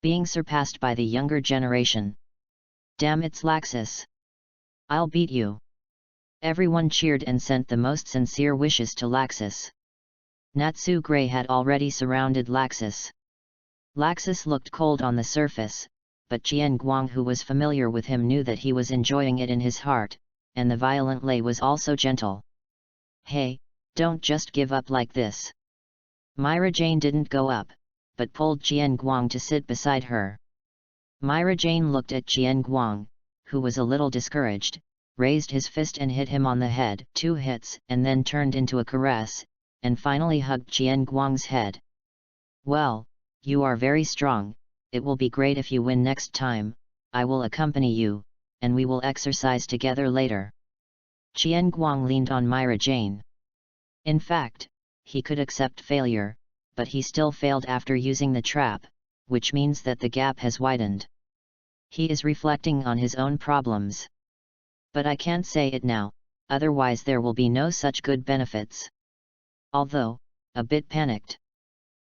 being surpassed by the younger generation. Damn, it's Laxus! I'll beat you! Everyone cheered and sent the most sincere wishes to Laxus. Natsu Gray had already surrounded Laxus. Laxus looked cold on the surface, but Qian Guang, who was familiar with him, knew that he was enjoying it in his heart, and the violent Lei was also gentle. Hey, don't just give up like this. Myra Jane didn't go up, but pulled Qian Guang to sit beside her. Myra Jane looked at Qian Guang, who was a little discouraged, raised his fist and hit him on the head 2 hits, and then turned into a caress, and finally hugged Qian Guang's head. Well, you are very strong, it will be great if you win next time, I will accompany you, and we will exercise together later. Qian Guang leaned on Myra Jane. In fact, he could accept failure, but he still failed after using the trap, which means that the gap has widened. He is reflecting on his own problems. But I can't say it now, otherwise there will be no such good benefits. Although, a bit panicked.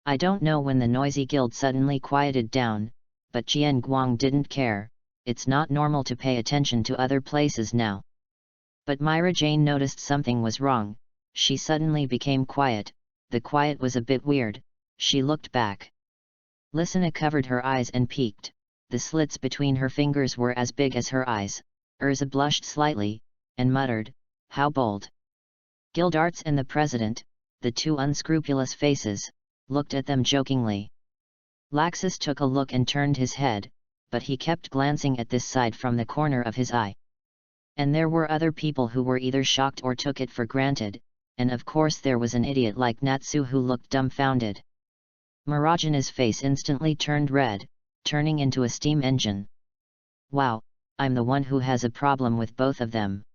I don't know when the noisy guild suddenly quieted down, but Qian Guang didn't care, it's not normal to pay attention to other places now. But Myra Jane noticed something was wrong, she suddenly became quiet, the quiet was a bit weird, she looked back. Lysina covered her eyes and peeked, the slits between her fingers were as big as her eyes. Urza blushed slightly, and muttered, "How bold." Gildarts and the president, the two unscrupulous faces, looked at them jokingly. Laxus took a look and turned his head, but he kept glancing at this side from the corner of his eye. And there were other people who were either shocked or took it for granted, and of course there was an idiot like Natsu who looked dumbfounded. Marajana's face instantly turned red, turning into a steam engine. "Wow, I'm the one who has a problem with both of them.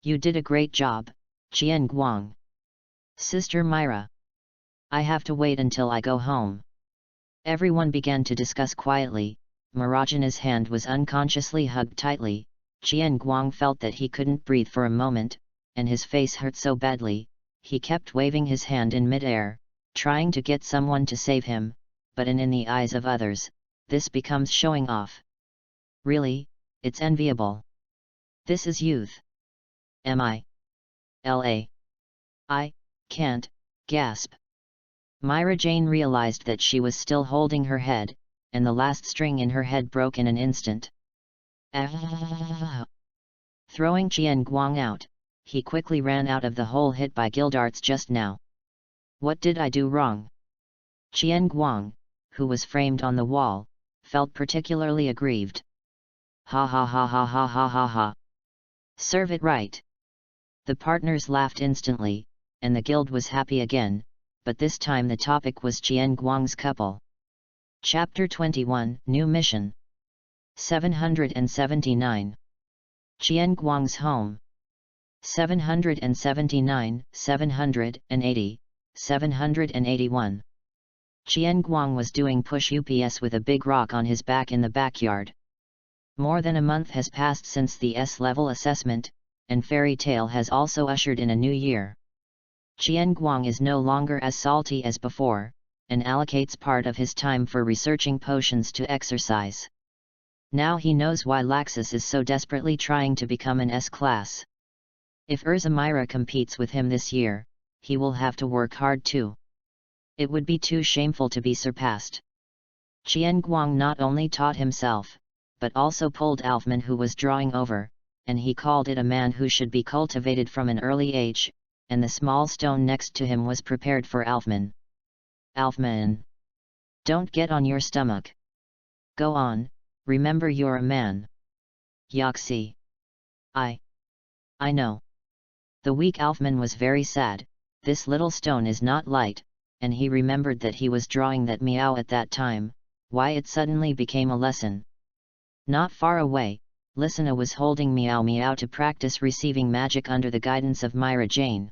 You did a great job, Qian Guang." "Sister Myra. I have to wait until I go home." Everyone began to discuss quietly. Marajana's hand was unconsciously hugged tightly. Qian Guang felt that he couldn't breathe for a moment, and his face hurt so badly, he kept waving his hand in mid-air, trying to get someone to save him, but in the eyes of others, this becomes showing off. Really, it's enviable. This is youth. I can't gasp. Myra Jane realized that she was still holding her head, and the last string in her head broke in an instant. Throwing Qian Guang out, he quickly ran out of the hole hit by Gildarts just now. What did I do wrong? Qian Guang, who was framed on the wall, felt particularly aggrieved. Ha ha ha ha ha ha ha ha. Serve it right. The partners laughed instantly, and the guild was happy again, but this time the topic was Qian Guang's couple. Chapter 21, New Mission. 779. Qian Guang's home. 779, 780, 781. Qian Guang was doing push-ups with a big rock on his back in the backyard. More than a month has passed since the S-level assessment, and Fairy Tale has also ushered in a new year. Qian Guang is no longer as salty as before, and allocates part of his time for researching potions to exercise. Now he knows why Laxus is so desperately trying to become an S-class. If Urza Myra competes with him this year, he will have to work hard too. It would be too shameful to be surpassed. Qian Guang not only taught himself, but also pulled Alfman, who was drawing over, and he called it a man who should be cultivated from an early age, and the small stone next to him was prepared for Alfman. "Alfman! Don't get on your stomach. Go on, remember you're a man." "Yoxi. I know." The weak Alfman was very sad. This little stone is not light, and he remembered that he was drawing that meow at that time, why it suddenly became a lesson. Not far away, Lysina was holding Meow Meow to practice receiving magic under the guidance of Myra Jane.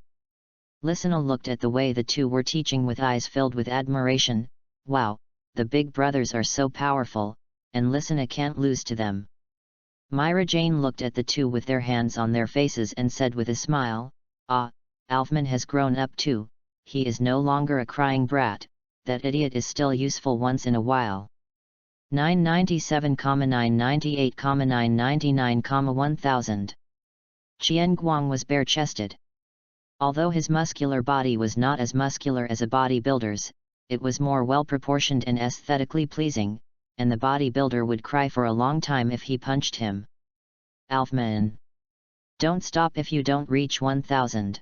Lysina looked at the way the two were teaching with eyes filled with admiration. Wow, the big brothers are so powerful, and Lysina can't lose to them. Myra Jane looked at the two with their hands on their faces and said with a smile, "Ah, Alfman has grown up too, he is no longer a crying brat, that idiot is still useful once in a while." 997,998,999,1000. Qian Guang was bare-chested. Although his muscular body was not as muscular as a bodybuilder's, it was more well-proportioned and aesthetically pleasing, and the bodybuilder would cry for a long time if he punched him. Alfman. Don't stop if you don't reach 1000.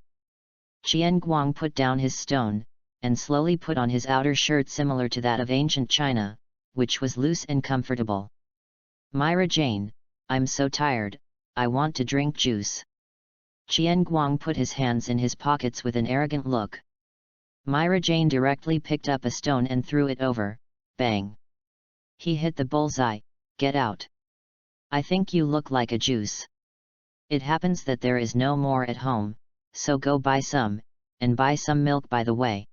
Qian Guang put down his stone, and slowly put on his outer shirt similar to that of ancient China, which was loose and comfortable. Myra Jane, I'm so tired, I want to drink juice. Qian Guang put his hands in his pockets with an arrogant look. Myra Jane directly picked up a stone and threw it over, bang. He hit the bullseye, get out. I think you look like a juice. It happens that there is no more at home, so go buy some, and buy some milk by the way.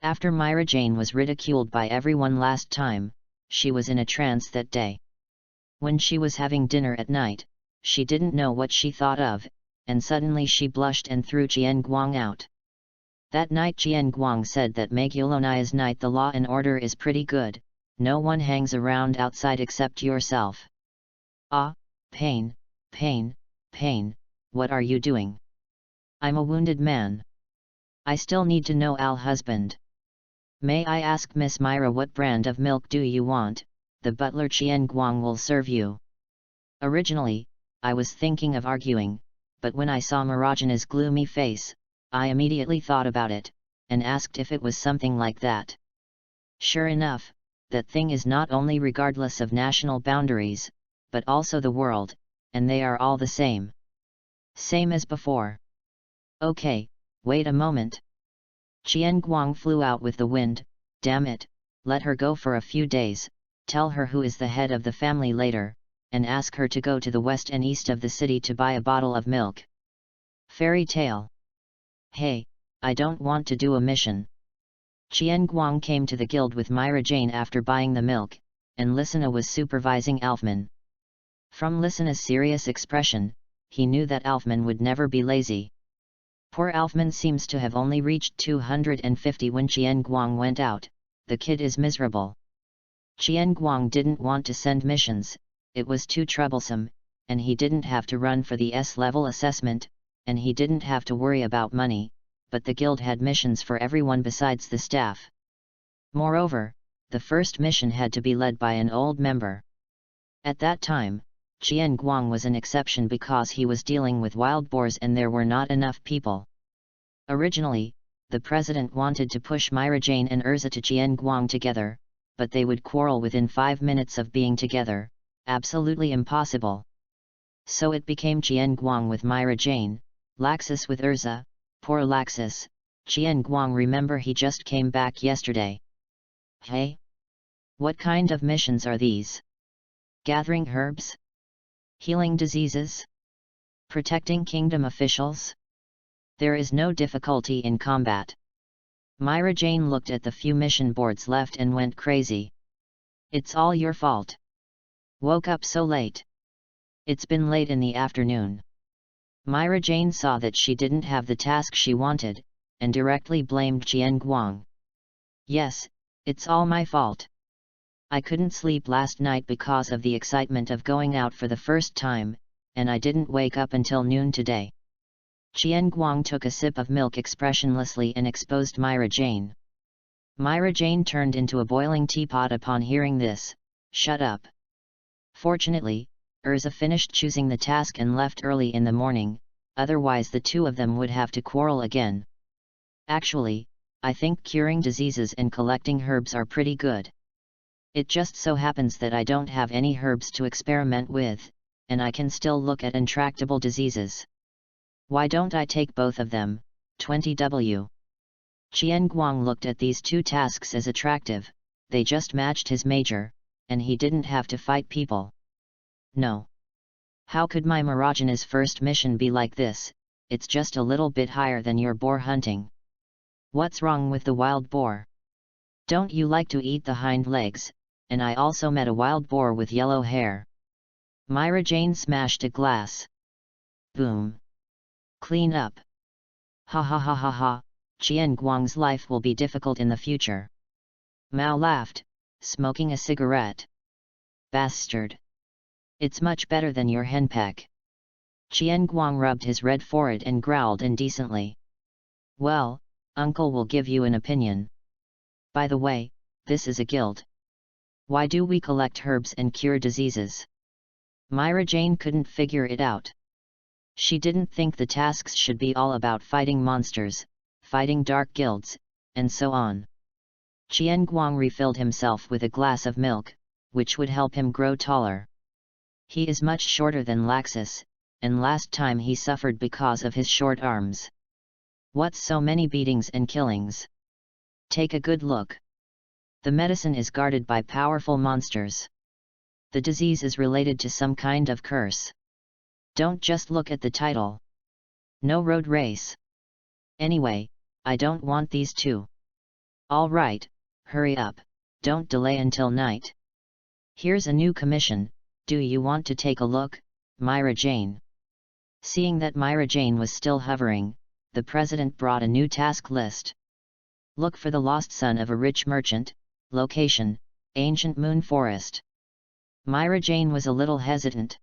After Myra Jane was ridiculed by everyone last time, she was in a trance that day. When she was having dinner at night, she didn't know what she thought of, and suddenly she blushed and threw Qian Guang out. That night Qian Guang said that Magulonia's night the law and order is pretty good, no one hangs around outside except yourself. Ah, pain, pain, pain, what are you doing? I'm a wounded man. I still need to know Al husband. May I ask Miss Myra what brand of milk do you want? The butler Qian Guang will serve you. Originally, I was thinking of arguing, but when I saw Marajana's gloomy face, I immediately thought about it, and asked if it was something like that. Sure enough, that thing is not only regardless of national boundaries, but also the world, and they are all the same. Same as before. Okay, wait a moment. Qian Guang flew out with the wind, damn it, let her go for a few days, tell her who is the head of the family later, and ask her to go to the west and east of the city to buy a bottle of milk. Fairy tale. Hey, I don't want to do a mission. Qian Guang came to the guild with Myra Jane after buying the milk, and Lisana was supervising Alfman. From Lisana's serious expression, he knew that Alfman would never be lazy. Poor Alfman seems to have only reached 250 when Qian Guang went out, the kid is miserable. Qian Guang didn't want to send missions, it was too troublesome, and he didn't have to run for the S-level assessment, and he didn't have to worry about money, but the guild had missions for everyone besides the staff. Moreover, the first mission had to be led by an old member. At that time, Qian Guang was an exception because he was dealing with wild boars and there were not enough people. Originally, the president wanted to push Myra Jane and Urza to Qian Guang together, but they would quarrel within 5 minutes of being together, absolutely impossible. So it became Qian Guang with Myra Jane, Laxus with Urza. Poor Laxus, Qian Guang remember he just came back yesterday. Hey? What kind of missions are these? Gathering herbs? Healing diseases? Protecting kingdom officials? There is no difficulty in combat. Myra Jane looked at the few mission boards left and went crazy. It's all your fault. Woke up so late. It's been late in the afternoon. Myra Jane saw that she didn't have the task she wanted, and directly blamed Qian Guang. Yes, it's all my fault. I couldn't sleep last night because of the excitement of going out for the first time, and I didn't wake up until noon today. Qian Guang took a sip of milk expressionlessly and exposed Myra Jane. Myra Jane turned into a boiling teapot upon hearing this. Shut up. Fortunately, Urza finished choosing the task and left early in the morning, otherwise the two of them would have to quarrel again. Actually, I think curing diseases and collecting herbs are pretty good. It just so happens that I don't have any herbs to experiment with, and I can still look at intractable diseases. Why don't I take both of them, 20W? Qian Guang looked at these two tasks as attractive, they just matched his major, and he didn't have to fight people. No. How could my Marajana's first mission be like this? It's just a little bit higher than your boar hunting. What's wrong with the wild boar? Don't you like to eat the hind legs? And I also met a wild boar with yellow hair. Myra Jane smashed a glass. Boom. Clean up. Ha ha ha ha ha, Qian Guang's life will be difficult in the future. Mao laughed, smoking a cigarette. Bastard. It's much better than your henpeck. Qian Guang rubbed his red forehead and growled indecently. Well, uncle will give you an opinion. By the way, this is a guild. Why do we collect herbs and cure diseases? Myra Jane couldn't figure it out. She didn't think the tasks should be all about fighting monsters, fighting dark guilds, and so on. Qian Guang refilled himself with a glass of milk, which would help him grow taller. He is much shorter than Laxus, and last time he suffered because of his short arms. What's so many beatings and killings? Take a good look. The medicine is guarded by powerful monsters. The disease is related to some kind of curse. Don't just look at the title. No road race. Anyway, I don't want these two. All right, hurry up, don't delay until night. Here's a new commission, do you want to take a look, Myra Jane? Seeing that Myra Jane was still hovering, the president brought a new task list. Look for the lost son of a rich merchant, location, Ancient Moon Forest. Myra Jane was a little hesitant.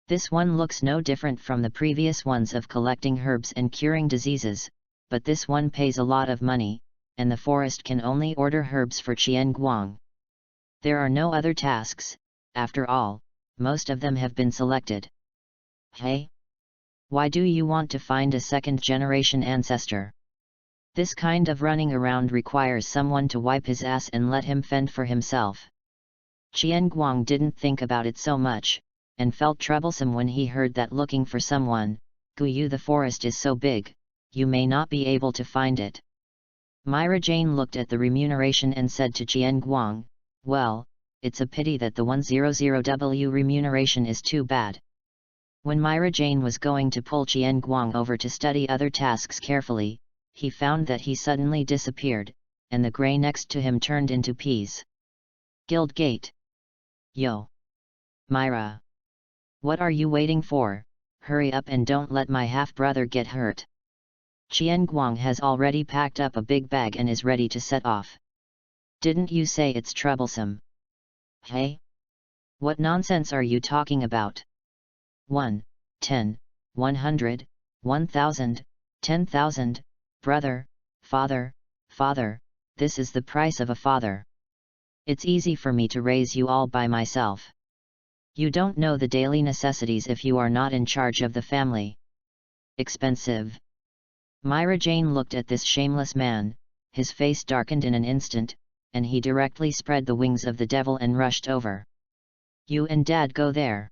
This one looks no different from the previous ones of collecting herbs and curing diseases, but this one pays a lot of money, and the forest can only order herbs for Qian Guang. There are no other tasks, after all, most of them have been selected. Hey? Why do you want to find a second-generation ancestor? This kind of running around requires someone to wipe his ass and let him fend for himself. Qian Guang didn't think about it so much, and felt troublesome when he heard that looking for someone, Guyu, the forest is so big, you may not be able to find it. Myra Jane looked at the remuneration and said to Qian Guang, well, it's a pity that the 100W remuneration is too bad. When Myra Jane was going to pull Qian Guang over to study other tasks carefully, he found that he suddenly disappeared, and the gray next to him turned into peas. Guild Gate. Yo! Myra! What are you waiting for? Hurry up and don't let my half-brother get hurt. Qian Guang has already packed up a big bag and is ready to set off. Didn't you say it's troublesome? Hey? What nonsense are you talking about? 1, 10, 100, 1000, 10,000, brother, father, this is the price of a father. It's easy for me to raise you all by myself. You don't know the daily necessities if you are not in charge of the family. Expensive. Myra Jane looked at this shameless man, his face darkened in an instant, and he directly spread the wings of the devil and rushed over. You and Dad go there.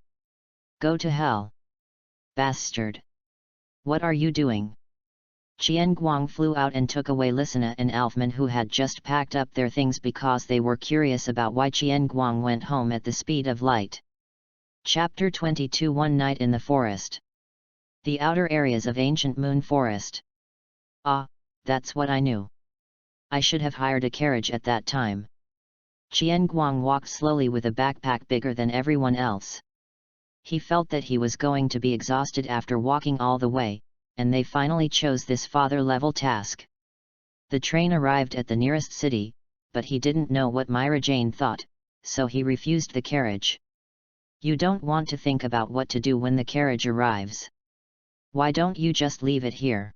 Go to hell. Bastard. What are you doing? Qian Guang flew out and took away Lisana and Alfman, who had just packed up their things because they were curious about why Qian Guang went home at the speed of light. Chapter 22 One Night in the Forest. The outer areas of Ancient Moon Forest. Ah, that's what I knew. I should have hired a carriage at that time. Qian Guang walked slowly with a backpack bigger than everyone else. He felt that he was going to be exhausted after walking all the way, and they finally chose this father-level task. The train arrived at the nearest city, but he didn't know what Myra Jane thought, so he refused the carriage. You don't want to think about what to do when the carriage arrives. Why don't you just leave it here?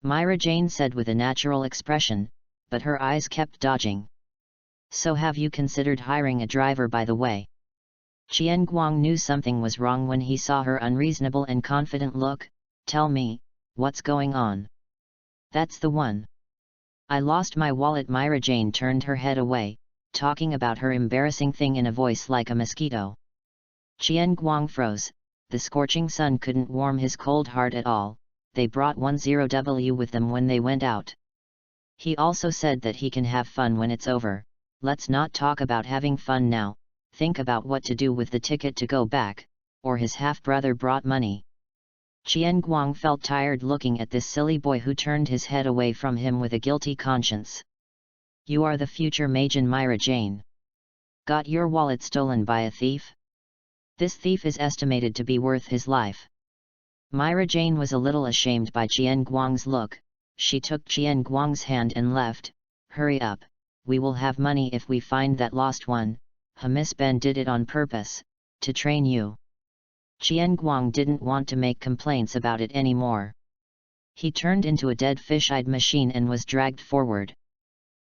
Myra Jane said with a natural expression, but her eyes kept dodging. So have you considered hiring a driver, by the way? Qian Guang knew something was wrong when he saw her unreasonable and confident look. Tell me, what's going on? That's the one. I lost my wallet. Myra Jane turned her head away, talking about her embarrassing thing in a voice like a mosquito. Qian Guang froze. The scorching sun couldn't warm his cold heart at all. They brought 10W with them when they went out. He also said that he can have fun when it's over. Let's not talk about having fun now, think about what to do with the ticket to go back, or his half-brother brought money. Qian Guang felt tired looking at this silly boy who turned his head away from him with a guilty conscience. You are the future Majin Myra Jane. Got your wallet stolen by a thief? This thief is estimated to be worth his life. Myra Jane was a little ashamed by Qian Guang's look. She took Qian Guang's hand and left. Hurry up, we will have money if we find that lost one. Miss Ben did it on purpose, to train you. Qian Guang didn't want to make complaints about it anymore. He turned into a dead fish-eyed machine and was dragged forward.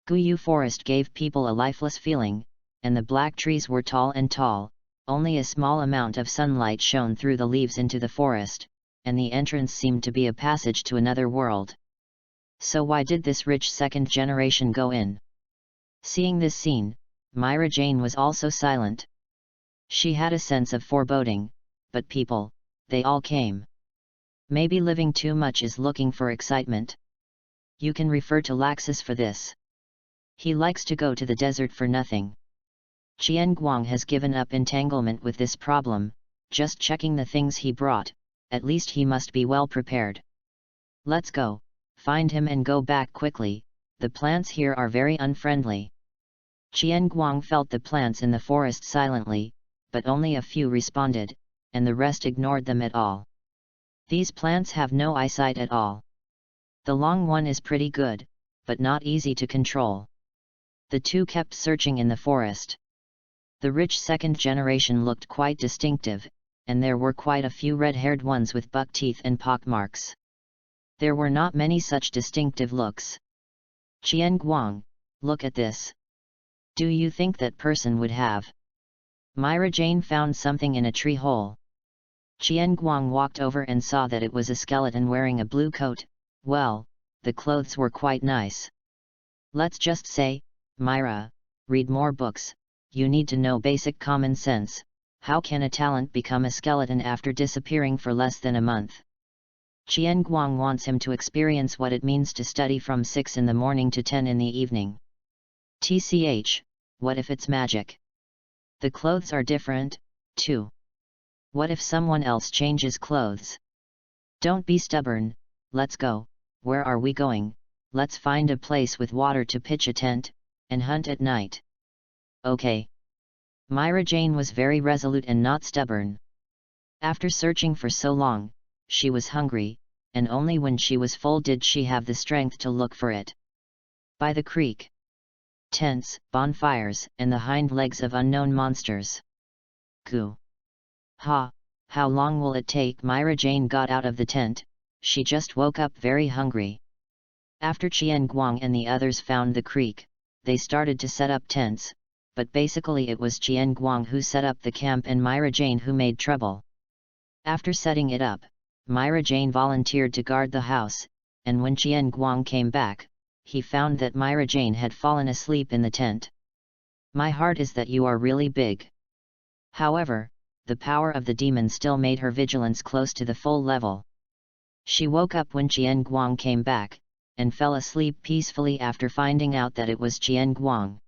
Guyu Forest gave people a lifeless feeling, and the black trees were tall and tall, only a small amount of sunlight shone through the leaves into the forest, and the entrance seemed to be a passage to another world. So why did this rich second generation go in? Seeing this scene, Myra Jane was also silent. She had a sense of foreboding, but people, they all came. Maybe living too much is looking for excitement. You can refer to Laxus for this. He likes to go to the desert for nothing. Qian Guang has given up entanglement with this problem, just checking the things he brought, at least he must be well prepared. Let's go, find him and go back quickly, the plants here are very unfriendly. Qian Guang felt the plants in the forest silently, but only a few responded, and the rest ignored them at all. These plants have no eyesight at all. The long one is pretty good, but not easy to control. The two kept searching in the forest. The rich second generation looked quite distinctive, and there were quite a few red-haired ones with buck teeth and pockmarks. There were not many such distinctive looks. Qian Guang, look at this. Do you think that person would have? Myra Jane found something in a tree hole. Qian Guang walked over and saw that it was a skeleton wearing a blue coat. Well, the clothes were quite nice. Let's just say, Myra, read more books, you need to know basic common sense. How can a talent become a skeleton after disappearing for less than a month? Qian Guang wants him to experience what it means to study from 6 in the morning to 10 in the evening. TCH, what if it's magic? The clothes are different, too. What if someone else changes clothes? Don't be stubborn, let's go. Where are we going? Let's find a place with water to pitch a tent, and hunt at night. Okay. Myra Jane was very resolute and not stubborn. After searching for so long, she was hungry, and only when she was full did she have the strength to look for it. By the creek. Tents, bonfires, and the hind legs of unknown monsters. Goo. Ha, how long will it take? Myra Jane got out of the tent, she just woke up very hungry. After Qian Guang and the others found the creek, they started to set up tents, but basically it was Qian Guang who set up the camp and Myra Jane who made trouble. After setting it up, Myra Jane volunteered to guard the house, and when Qian Guang came back, he found that Myra Jane had fallen asleep in the tent. My heart is that you are really big. However, the power of the demon still made her vigilance close to the full level. She woke up when Qian Guang came back, and fell asleep peacefully after finding out that it was Qian Guang.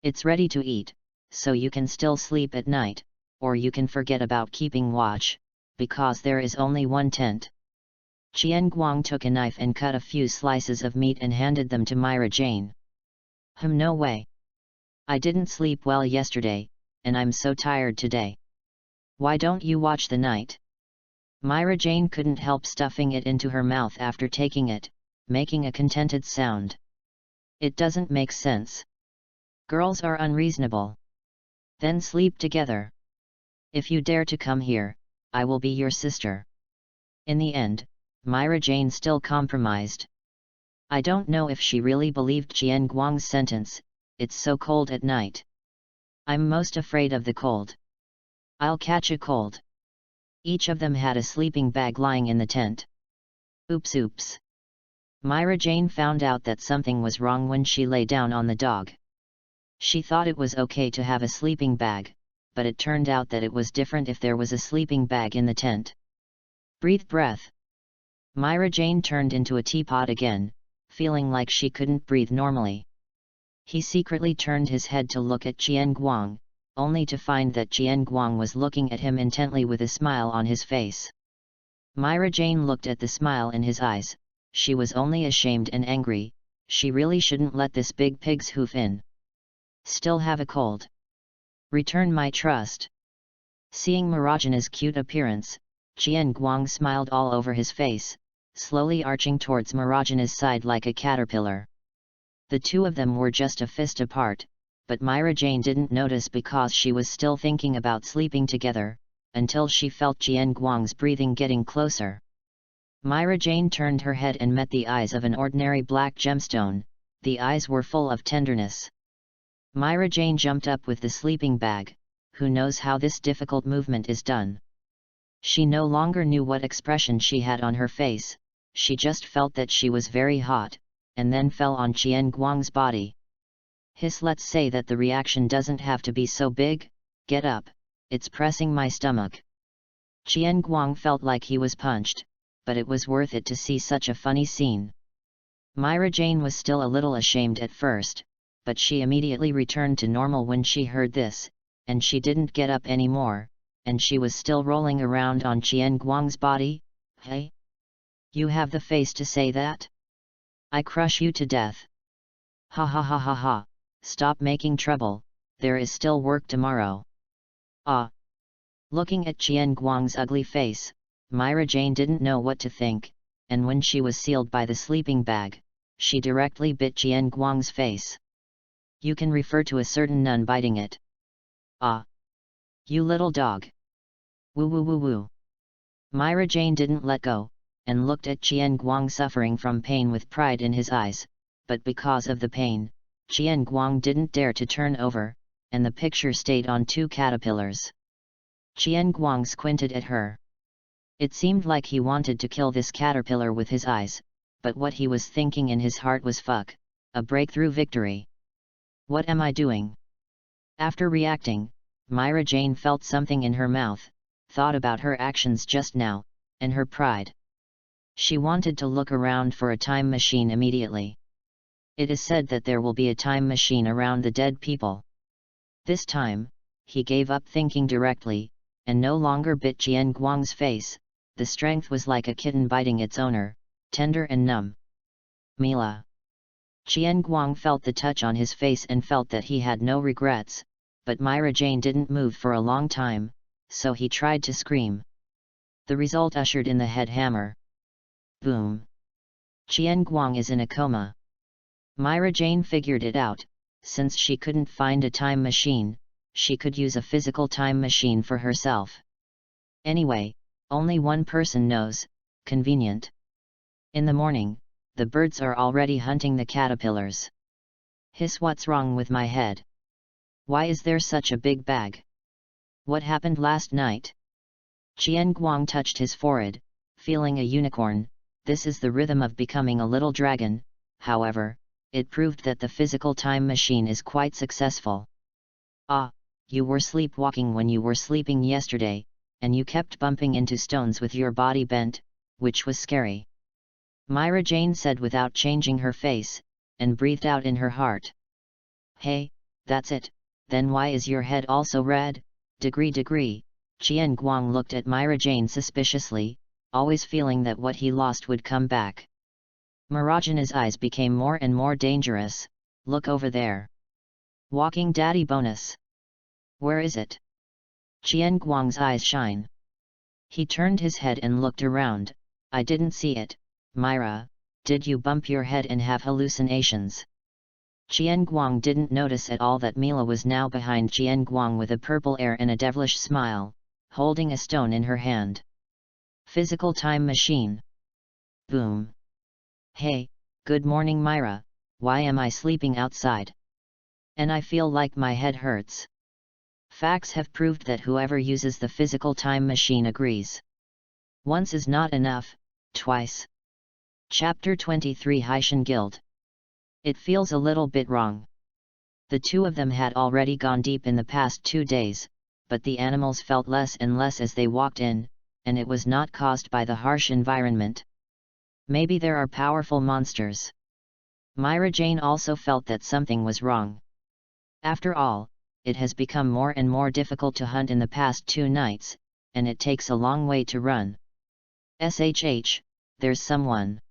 It's ready to eat, so you can still sleep at night, or you can forget about keeping watch, because there is only one tent. Qian Guang took a knife and cut a few slices of meat and handed them to Myra Jane. No way. I didn't sleep well yesterday, and I'm so tired today. Why don't you watch the night? Myra Jane couldn't help stuffing it into her mouth after taking it, making a contented sound. It doesn't make sense. Girls are unreasonable. Then sleep together. If you dare to come here, I will be your sister. In the end, Myra Jane still compromised. I don't know if she really believed Qian Guang's sentence, it's so cold at night. I'm most afraid of the cold. I'll catch a cold. Each of them had a sleeping bag lying in the tent. Oops. Myra Jane found out that something was wrong when she lay down on the dog. She thought it was okay to have a sleeping bag, but it turned out that it was different if there was a sleeping bag in the tent. Breath. Myra Jane turned into a teapot again, feeling like she couldn't breathe normally. He secretly turned his head to look at Qian Guang, only to find that Qian Guang was looking at him intently with a smile on his face. Myra Jane looked at the smile in his eyes, she was only ashamed and angry, she really shouldn't let this big pig's hoof in. Still have a cold. Return my trust. Seeing Marajana's cute appearance, Qian Guang smiled all over his face, slowly arching towards Marajana's side like a caterpillar. The two of them were just a fist apart, but Myra Jane didn't notice because she was still thinking about sleeping together, until she felt Jian Guang's breathing getting closer. Myra Jane turned her head and met the eyes of an ordinary black gemstone. The eyes were full of tenderness. Myra Jane jumped up with the sleeping bag. Who knows how this difficult movement is done? She no longer knew what expression she had on her face, she just felt that she was very hot, and then fell on Jian Guang's body. Let's say that the reaction doesn't have to be so big. Get up, it's pressing my stomach. Jian Guang felt like he was punched, but it was worth it to see such a funny scene. Myra Jane was still a little ashamed at first, but she immediately returned to normal when she heard this, and she didn't get up anymore, and she was still rolling around on Jian Guang's body. Hey? You have the face to say that? I crush you to death. Ha ha ha ha ha, stop making trouble, there is still work tomorrow. Ah! Looking at Jian Guang's ugly face, Myra Jane didn't know what to think, and when she was sealed by the sleeping bag, she directly bit Jian Guang's face. You can refer to a certain nun biting it. Ah! You little dog! Woo woo woo woo! Myra Jane didn't let go, and looked at Jian Guang suffering from pain with pride in his eyes, but because of the pain, Jian Guang didn't dare to turn over, and the picture stayed on two caterpillars. Jian Guang squinted at her. It seemed like he wanted to kill this caterpillar with his eyes, but what he was thinking in his heart was fuck, a breakthrough victory. What am I doing? After reacting, Myra Jane felt something in her mouth, thought about her actions just now, and her pride. She wanted to look around for a time machine immediately. It is said that there will be a time machine around the dead people. This time, he gave up thinking directly, and no longer bit Jian Guang's face. The strength was like a kitten biting its owner, tender and numb. Mila. Jian Guang felt the touch on his face and felt that he had no regrets, but Myra Jane didn't move for a long time, so he tried to scream. The result ushered in the head hammer. Boom! Jian Guang is in a coma. Myra Jane figured it out, since she couldn't find a time machine, she could use a physical time machine for herself. Anyway, only one person knows, convenient. In the morning, the birds are already hunting the caterpillars. What's wrong with my head? Why is there such a big bag? What happened last night? Jian Guang touched his forehead, feeling a unicorn. This is the rhythm of becoming a little dragon. However, it proved that the physical time machine is quite successful. Ah, you were sleepwalking when you were sleeping yesterday, and you kept bumping into stones with your body bent, which was scary. Myra Jane said without changing her face, and breathed out in her heart. Hey, that's it, then why is your head also red? Degree. Jian Guang looked at Myra Jane suspiciously, always feeling that what he lost would come back. Marajana's eyes became more and more dangerous. Look over there. Walking Daddy bonus. Where is it? Jian Guang's eyes shine. He turned his head and looked around. I didn't see it. Myra, did you bump your head and have hallucinations? Jian Guang didn't notice at all that Mila was now behind Jian Guang with a purple air and a devilish smile, holding a stone in her hand. Physical time machine. Boom. Hey, good morning Myra, why am I sleeping outside? And I feel like my head hurts. Facts have proved that whoever uses the physical time machine agrees. Once is not enough, twice. Chapter 23 Haitian Guild. It feels a little bit wrong. The two of them had already gone deep in the past 2 days, but the animals felt less and less as they walked in, and it was not caused by the harsh environment. Maybe there are powerful monsters. Myra Jane also felt that something was wrong. After all, it has become more and more difficult to hunt in the past 2 nights, and it takes a long way to run. There's someone.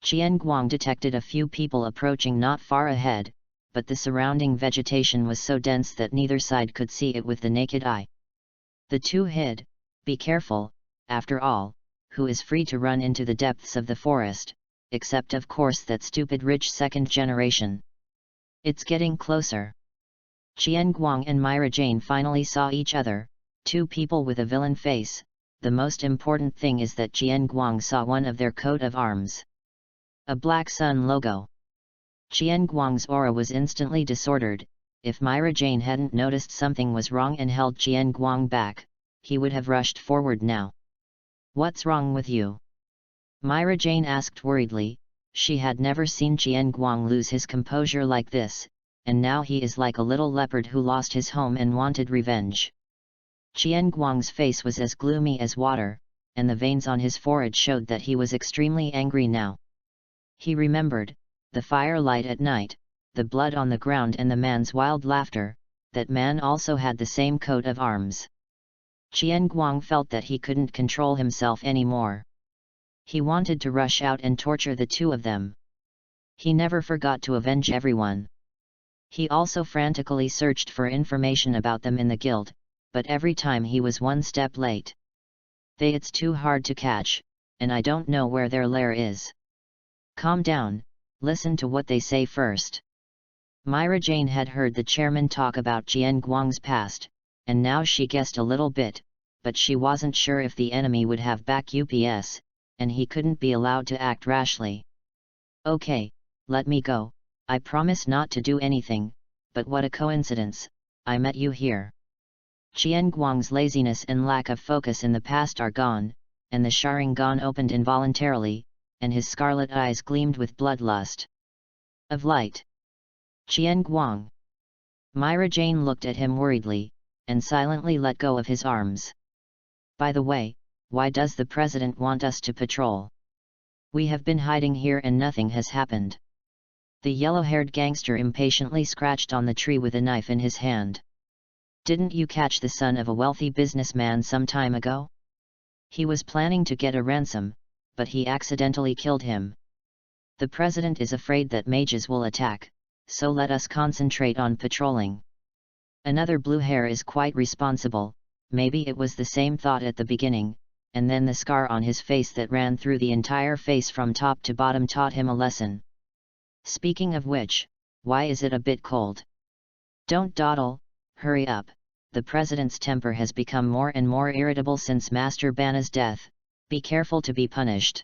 Jian Guang detected a few people approaching not far ahead, but the surrounding vegetation was so dense that neither side could see it with the naked eye. The two hid. Be careful, after all, who is free to run into the depths of the forest, except of course that stupid rich second generation. It's getting closer. Qian Guang and Myra Jane finally saw each other, two people with a villain face. The most important thing is that Qian Guang saw one of their coat of arms. A black sun logo. Qian Guang's aura was instantly disordered. If Myra Jane hadn't noticed something was wrong and held Qian Guang back, he would have rushed forward now. "What's wrong with you?" Myra Jane asked worriedly. She had never seen Qian Guang lose his composure like this, and now he is like a little leopard who lost his home and wanted revenge. Qian Guang's face was as gloomy as water, and the veins on his forehead showed that he was extremely angry now. He remembered the firelight at night, the blood on the ground and the man's wild laughter. That man also had the same coat of arms. Qian Guang felt that he couldn't control himself anymore. He wanted to rush out and torture the two of them. He never forgot to avenge everyone. He also frantically searched for information about them in the guild, but every time he was one step late. It's too hard to catch, and I don't know where their lair is. Calm down, listen to what they say first. Myra Jane had heard the chairman talk about Qian Guang's past, and now she guessed a little bit, but she wasn't sure if the enemy would have backups, and he couldn't be allowed to act rashly. "Okay, let me go, I promise not to do anything, but what a coincidence, I met you here." Qian Guang's laziness and lack of focus in the past are gone, and the Sharingan opened involuntarily, and his scarlet eyes gleamed with bloodlust. "Of light." "Qian Guang." Myra Jane looked at him worriedly, and silently let go of his arms. "By the way, why does the president want us to patrol? We have been hiding here and nothing has happened." The yellow-haired gangster impatiently scratched on the tree with a knife in his hand. "Didn't you catch the son of a wealthy businessman some time ago? He was planning to get a ransom, but he accidentally killed him. The president is afraid that mages will attack, so let us concentrate on patrolling. Another blue hair is quite responsible, maybe it was the same thought at the beginning, and then the scar on his face that ran through the entire face from top to bottom taught him a lesson. Speaking of which, why is it a bit cold? Don't dawdle, hurry up, the president's temper has become more and more irritable since Master Banna's death, be careful to be punished."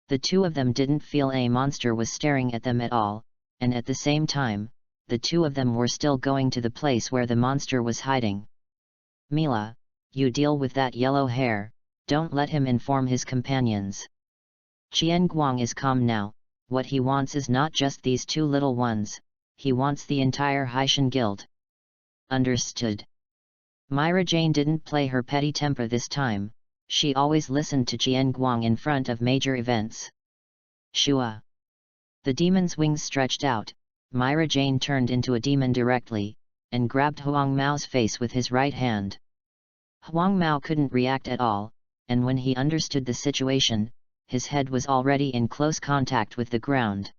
The two of them didn't feel a monster was staring at them at all, and at the same time, the two of them were still going to the place where the monster was hiding. "Mila, you deal with that yellow hair, don't let him inform his companions." Qian Guang is calm now. What he wants is not just these two little ones, he wants the entire Haitian guild. "Understood." Myra Jane didn't play her petty temper this time, she always listened to Qian Guang in front of major events. "Shua." The demon's wings stretched out, Myra Jane turned into a demon directly, and grabbed Huang Mao's face with his right hand. Huang Mao couldn't react at all, and when he understood the situation, his head was already in close contact with the ground.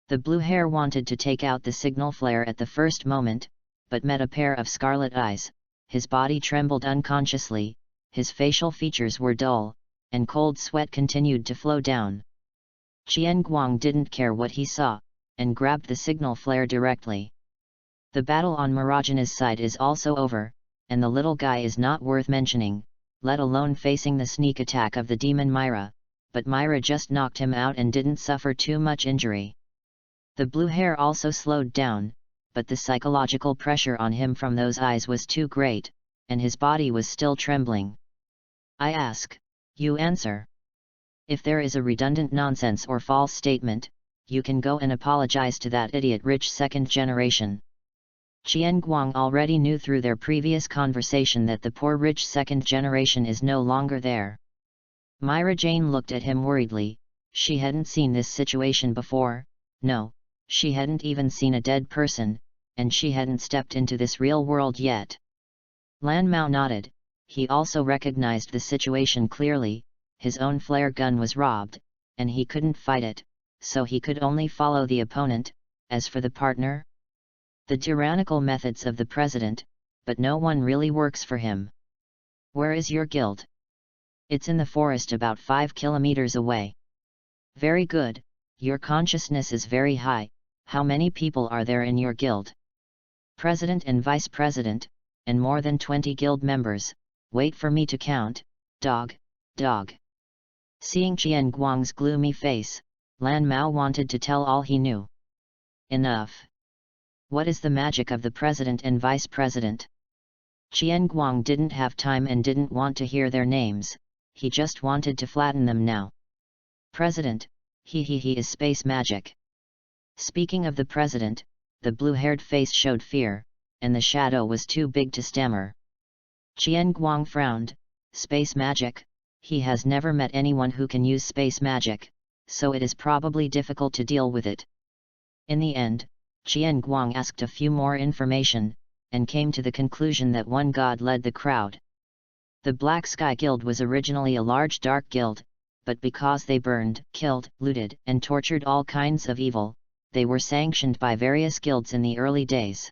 The blue hair wanted to take out the signal flare at the first moment, but met a pair of scarlet eyes, his body trembled unconsciously, his facial features were dull, and cold sweat continued to flow down. Qian Guang didn't care what he saw, and grabbed the signal flare directly. The battle on Mirajana's side is also over, and the little guy is not worth mentioning, let alone facing the sneak attack of the demon Myra, but Myra just knocked him out and didn't suffer too much injury. The blue hair also slowed down, but the psychological pressure on him from those eyes was too great, and his body was still trembling. "I ask, you answer. If there is a redundant nonsense or false statement, you can go and apologize to that idiot rich second generation." Qian Guang already knew through their previous conversation that the poor rich second generation is no longer there. Myra Jane looked at him worriedly, she hadn't seen this situation before, no, she hadn't even seen a dead person, and she hadn't stepped into this real world yet. Lan Mao nodded, he also recognized the situation clearly, his own flare gun was robbed, and he couldn't fight it, so he could only follow the opponent. As for the partner? The tyrannical methods of the president, but no one really works for him. "Where is your guild?" "It's in the forest about 5 kilometers away." "Very good, your consciousness is very high, how many people are there in your guild?" President and Vice President, and more than 20 guild members, wait for me to count, dog, dog. Seeing Qian Guang's gloomy face, Lan Mao wanted to tell all he knew. Enough. What is the magic of the President and Vice President? Qian Guang didn't have time and didn't want to hear their names, he just wanted to flatten them now. President, he is space magic. Speaking of the President, the blue-haired face showed fear, and the shadow was too big to stammer. Qian Guang frowned. Space magic? He has never met anyone who can use space magic, so it is probably difficult to deal with it. In the end, Qian Guang asked a few more information, and came to the conclusion that one god led the crowd. The Black Sky Guild was originally a large dark guild, but because they burned, killed, looted, and tortured all kinds of evil, they were sanctioned by various guilds in the early days.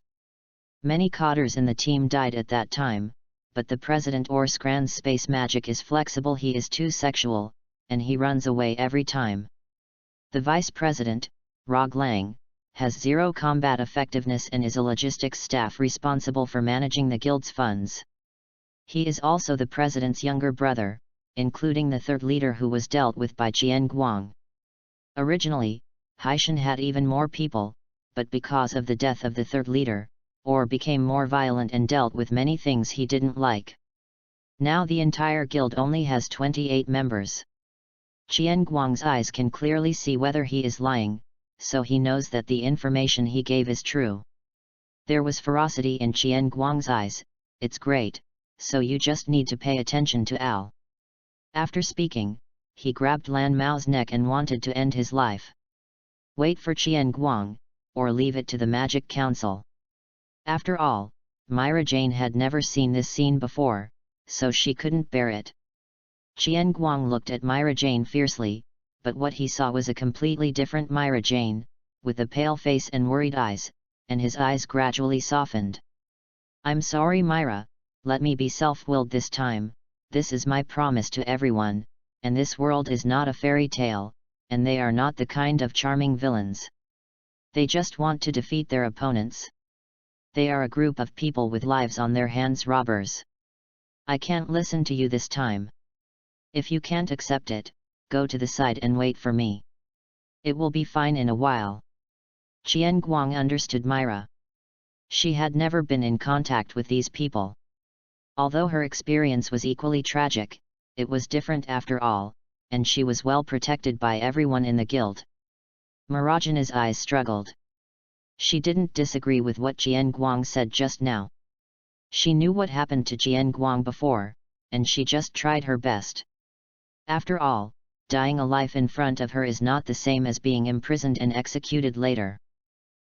Many codders in the team died at that time, but the President Orskran's space magic is flexible. He is too sexual, and he runs away every time. The Vice President, Rog Lang, has zero combat effectiveness and is a logistics staff responsible for managing the guild's funds. He is also the President's younger brother, including the third leader who was dealt with by Qian Guang. Originally, Haishan had even more people, but because of the death of the third leader, Or became more violent and dealt with many things he didn't like. Now the entire guild only has 28 members. Qian Guang's eyes can clearly see whether he is lying, so he knows that the information he gave is true. There was ferocity in Qian Guang's eyes. It's great, so you just need to pay attention to Al. After speaking, he grabbed Lan Mao's neck and wanted to end his life. Wait for Qian Guang, or leave it to the Magic Council. After all, Myra Jane had never seen this scene before, so she couldn't bear it. Qian Guang looked at Myra Jane fiercely, but what he saw was a completely different Myra Jane, with a pale face and worried eyes, and his eyes gradually softened. I'm sorry Myra, let me be self-willed this time. This is my promise to everyone, and this world is not a fairy tale, and they are not the kind of charming villains. They just want to defeat their opponents. They are a group of people with lives on their hands, robbers. I can't listen to you this time. If you can't accept it, go to the side and wait for me. It will be fine in a while. Qian Guang understood Myra. She had never been in contact with these people. Although her experience was equally tragic, it was different after all, and she was well protected by everyone in the guild. Marajana's eyes struggled. She didn't disagree with what Qian Guang said just now. She knew what happened to Qian Guang before, and she just tried her best. After all, dying alive in front of her is not the same as being imprisoned and executed later.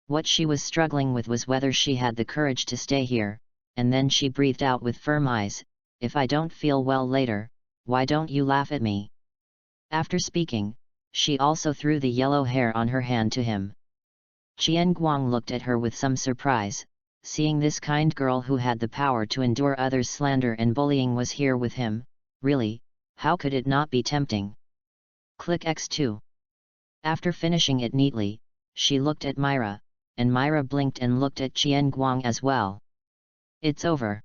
What she was struggling with was whether she had the courage to stay here, and then she breathed out with firm eyes, if I don't feel well later, why don't you laugh at me? After speaking, she also threw the yellow hair on her hand to him. Qian Guang looked at her with some surprise, seeing this kind girl who had the power to endure others' slander and bullying was here with him. Really, how could it not be tempting? Click X2. After finishing it neatly, she looked at Myra, and Myra blinked and looked at Qian Guang as well. It's over.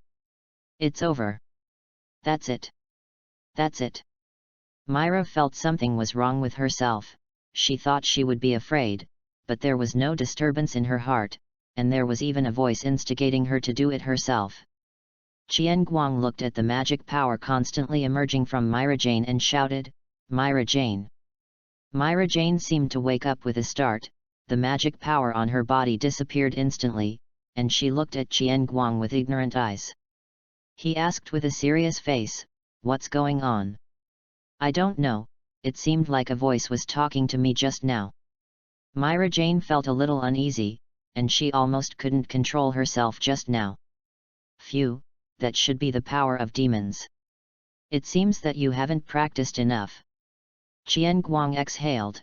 It's over. That's it. That's it. Myra felt something was wrong with herself. She thought she would be afraid, but there was no disturbance in her heart, and there was even a voice instigating her to do it herself. Qian Guang looked at the magic power constantly emerging from Myra Jane and shouted, Myra Jane. Myra Jane seemed to wake up with a start. The magic power on her body disappeared instantly, and she looked at Qian Guang with ignorant eyes. He asked with a serious face, what's going on? I don't know, it seemed like a voice was talking to me just now. Myra Jane felt a little uneasy, and she almost couldn't control herself just now. Phew, that should be the power of demons. It seems that you haven't practiced enough. Qian Guang exhaled.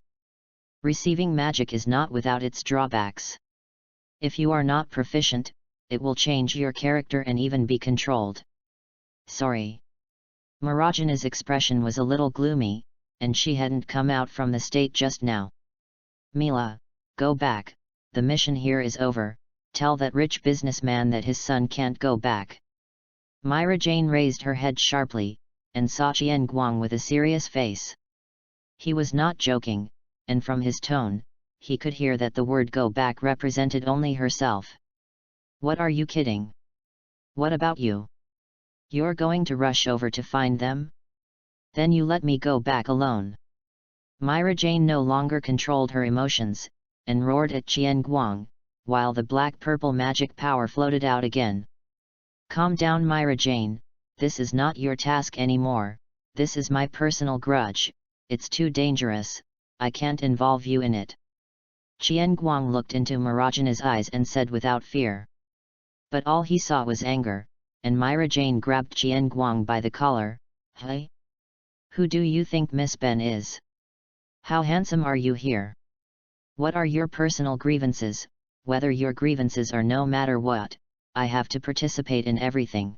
Receiving magic is not without its drawbacks. If you are not proficient, it will change your character and even be controlled. Sorry. Marajana's expression was a little gloomy, and she hadn't come out from the state just now. Mila, go back, the mission here is over, tell that rich businessman that his son can't go back. Myra Jane raised her head sharply, and saw Qian Guang with a serious face. He was not joking, and from his tone, he could hear that the word go back represented only herself. What are you kidding? What about you? You're going to rush over to find them? Then you let me go back alone. Myra Jane no longer controlled her emotions, and roared at Qian Guang, while the black-purple magic power floated out again. Calm down, Myra Jane, this is not your task anymore, this is my personal grudge, it's too dangerous, I can't involve you in it. Qian Guang looked into Marajana's eyes and said without fear. But all he saw was anger, and Myra Jane grabbed Qian Guang by the collar. Hey? Who do you think Miss Ben is? How handsome are you here? What are your personal grievances? Whether your grievances are no matter what, I have to participate in everything.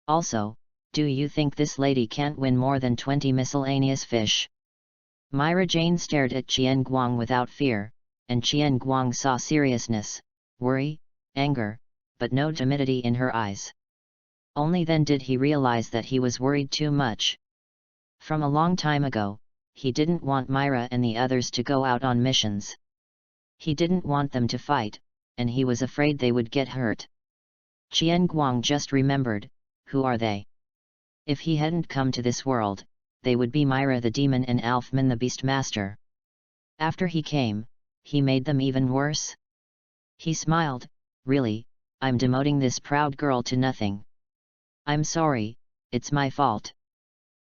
Also, do you think this lady can't win more than 20 miscellaneous fish? Myra Jane stared at Qian Guang without fear, and Qian Guang saw seriousness, worry, anger, but no timidity in her eyes. Only then did he realize that he was worried too much. From a long time ago, he didn't want Myra and the others to go out on missions. He didn't want them to fight, and he was afraid they would get hurt. Qian Guang just remembered, who are they? If he hadn't come to this world, they would be Myra the demon and Alfman the beastmaster. After he came, he made them even worse? He smiled, really, I'm demoting this proud girl to nothing. I'm sorry, it's my fault.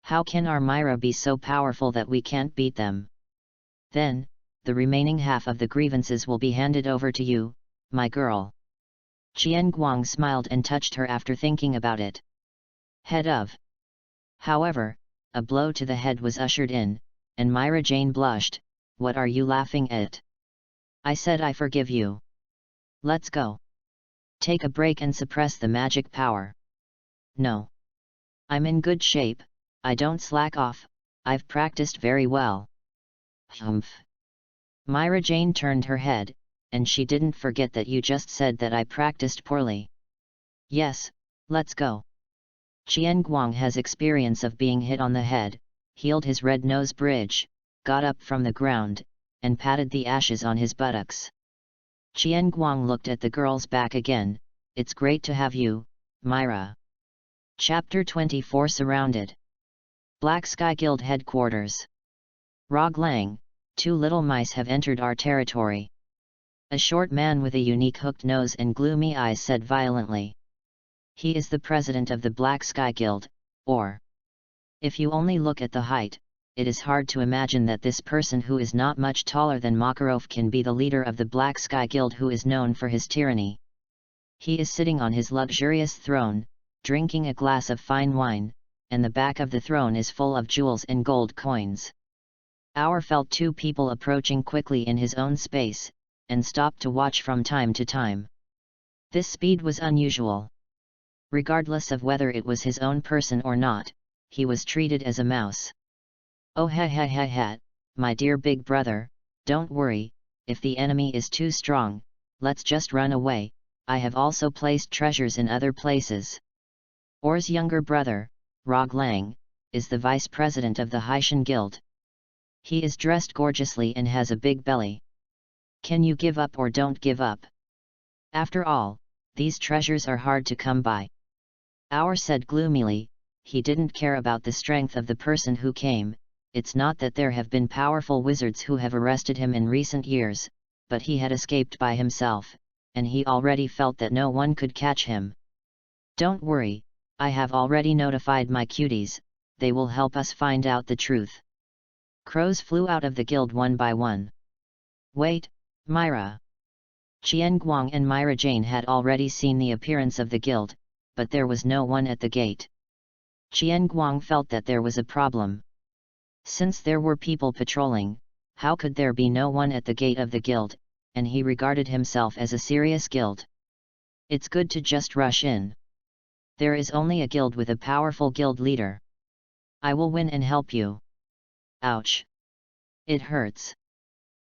How can our Myra be so powerful that we can't beat them? Then, the remaining half of the grievances will be handed over to you, my girl. Qian Guang smiled and touched her after thinking about it. Head of. However, a blow to the head was ushered in, and Myra Jane blushed. What are you laughing at? I said I forgive you. Let's go. Take a break and suppress the magic power. No. I'm in good shape, I don't slack off, I've practiced very well. Humph. Myra Jane turned her head, and she didn't forget that you just said that I practiced poorly. Yes, let's go. Qian Guang has experience of being hit on the head, healed his red nose bridge, got up from the ground, and patted the ashes on his buttocks. Qian Guang looked at the girl's back again. It's great to have you, Myra. Chapter 24 Surrounded. Black Sky Guild Headquarters. Rog Lang, 2 little mice have entered our territory. A short man with a unique hooked nose and gloomy eyes said violently. He is the president of the Black Sky Guild, or... If you only look at the height, it is hard to imagine that this person who is not much taller than Makarov can be the leader of the Black Sky Guild who is known for his tyranny. He is sitting on his luxurious throne, drinking a glass of fine wine, and the back of the throne is full of jewels and gold coins. Our felt 2 people approaching quickly in his own space, and stopped to watch from time to time. This speed was unusual. Regardless of whether it was his own person or not, he was treated as a mouse. Oh ha, my dear big brother, don't worry, if the enemy is too strong, let's just run away, I have also placed treasures in other places. Or's younger brother, Rog Lang, is the vice president of the Haitian Guild. He is dressed gorgeously and has a big belly. Can you give up or don't give up? After all, these treasures are hard to come by. Our said gloomily, he didn't care about the strength of the person who came, it's not that there have been powerful wizards who have arrested him in recent years, but he had escaped by himself, and he already felt that no one could catch him. Don't worry, I have already notified my cuties, they will help us find out the truth. Crows flew out of the guild one by one. Wait, Myra. Qian Guang and Myra Jane had already seen the appearance of the guild, but there was no one at the gate. Qian Guang felt that there was a problem. Since there were people patrolling, how could there be no one at the gate of the guild, and he regarded himself as a serious guild. It's good to just rush in. There is only a guild with a powerful guild leader. I will win and help you. Ouch. It hurts.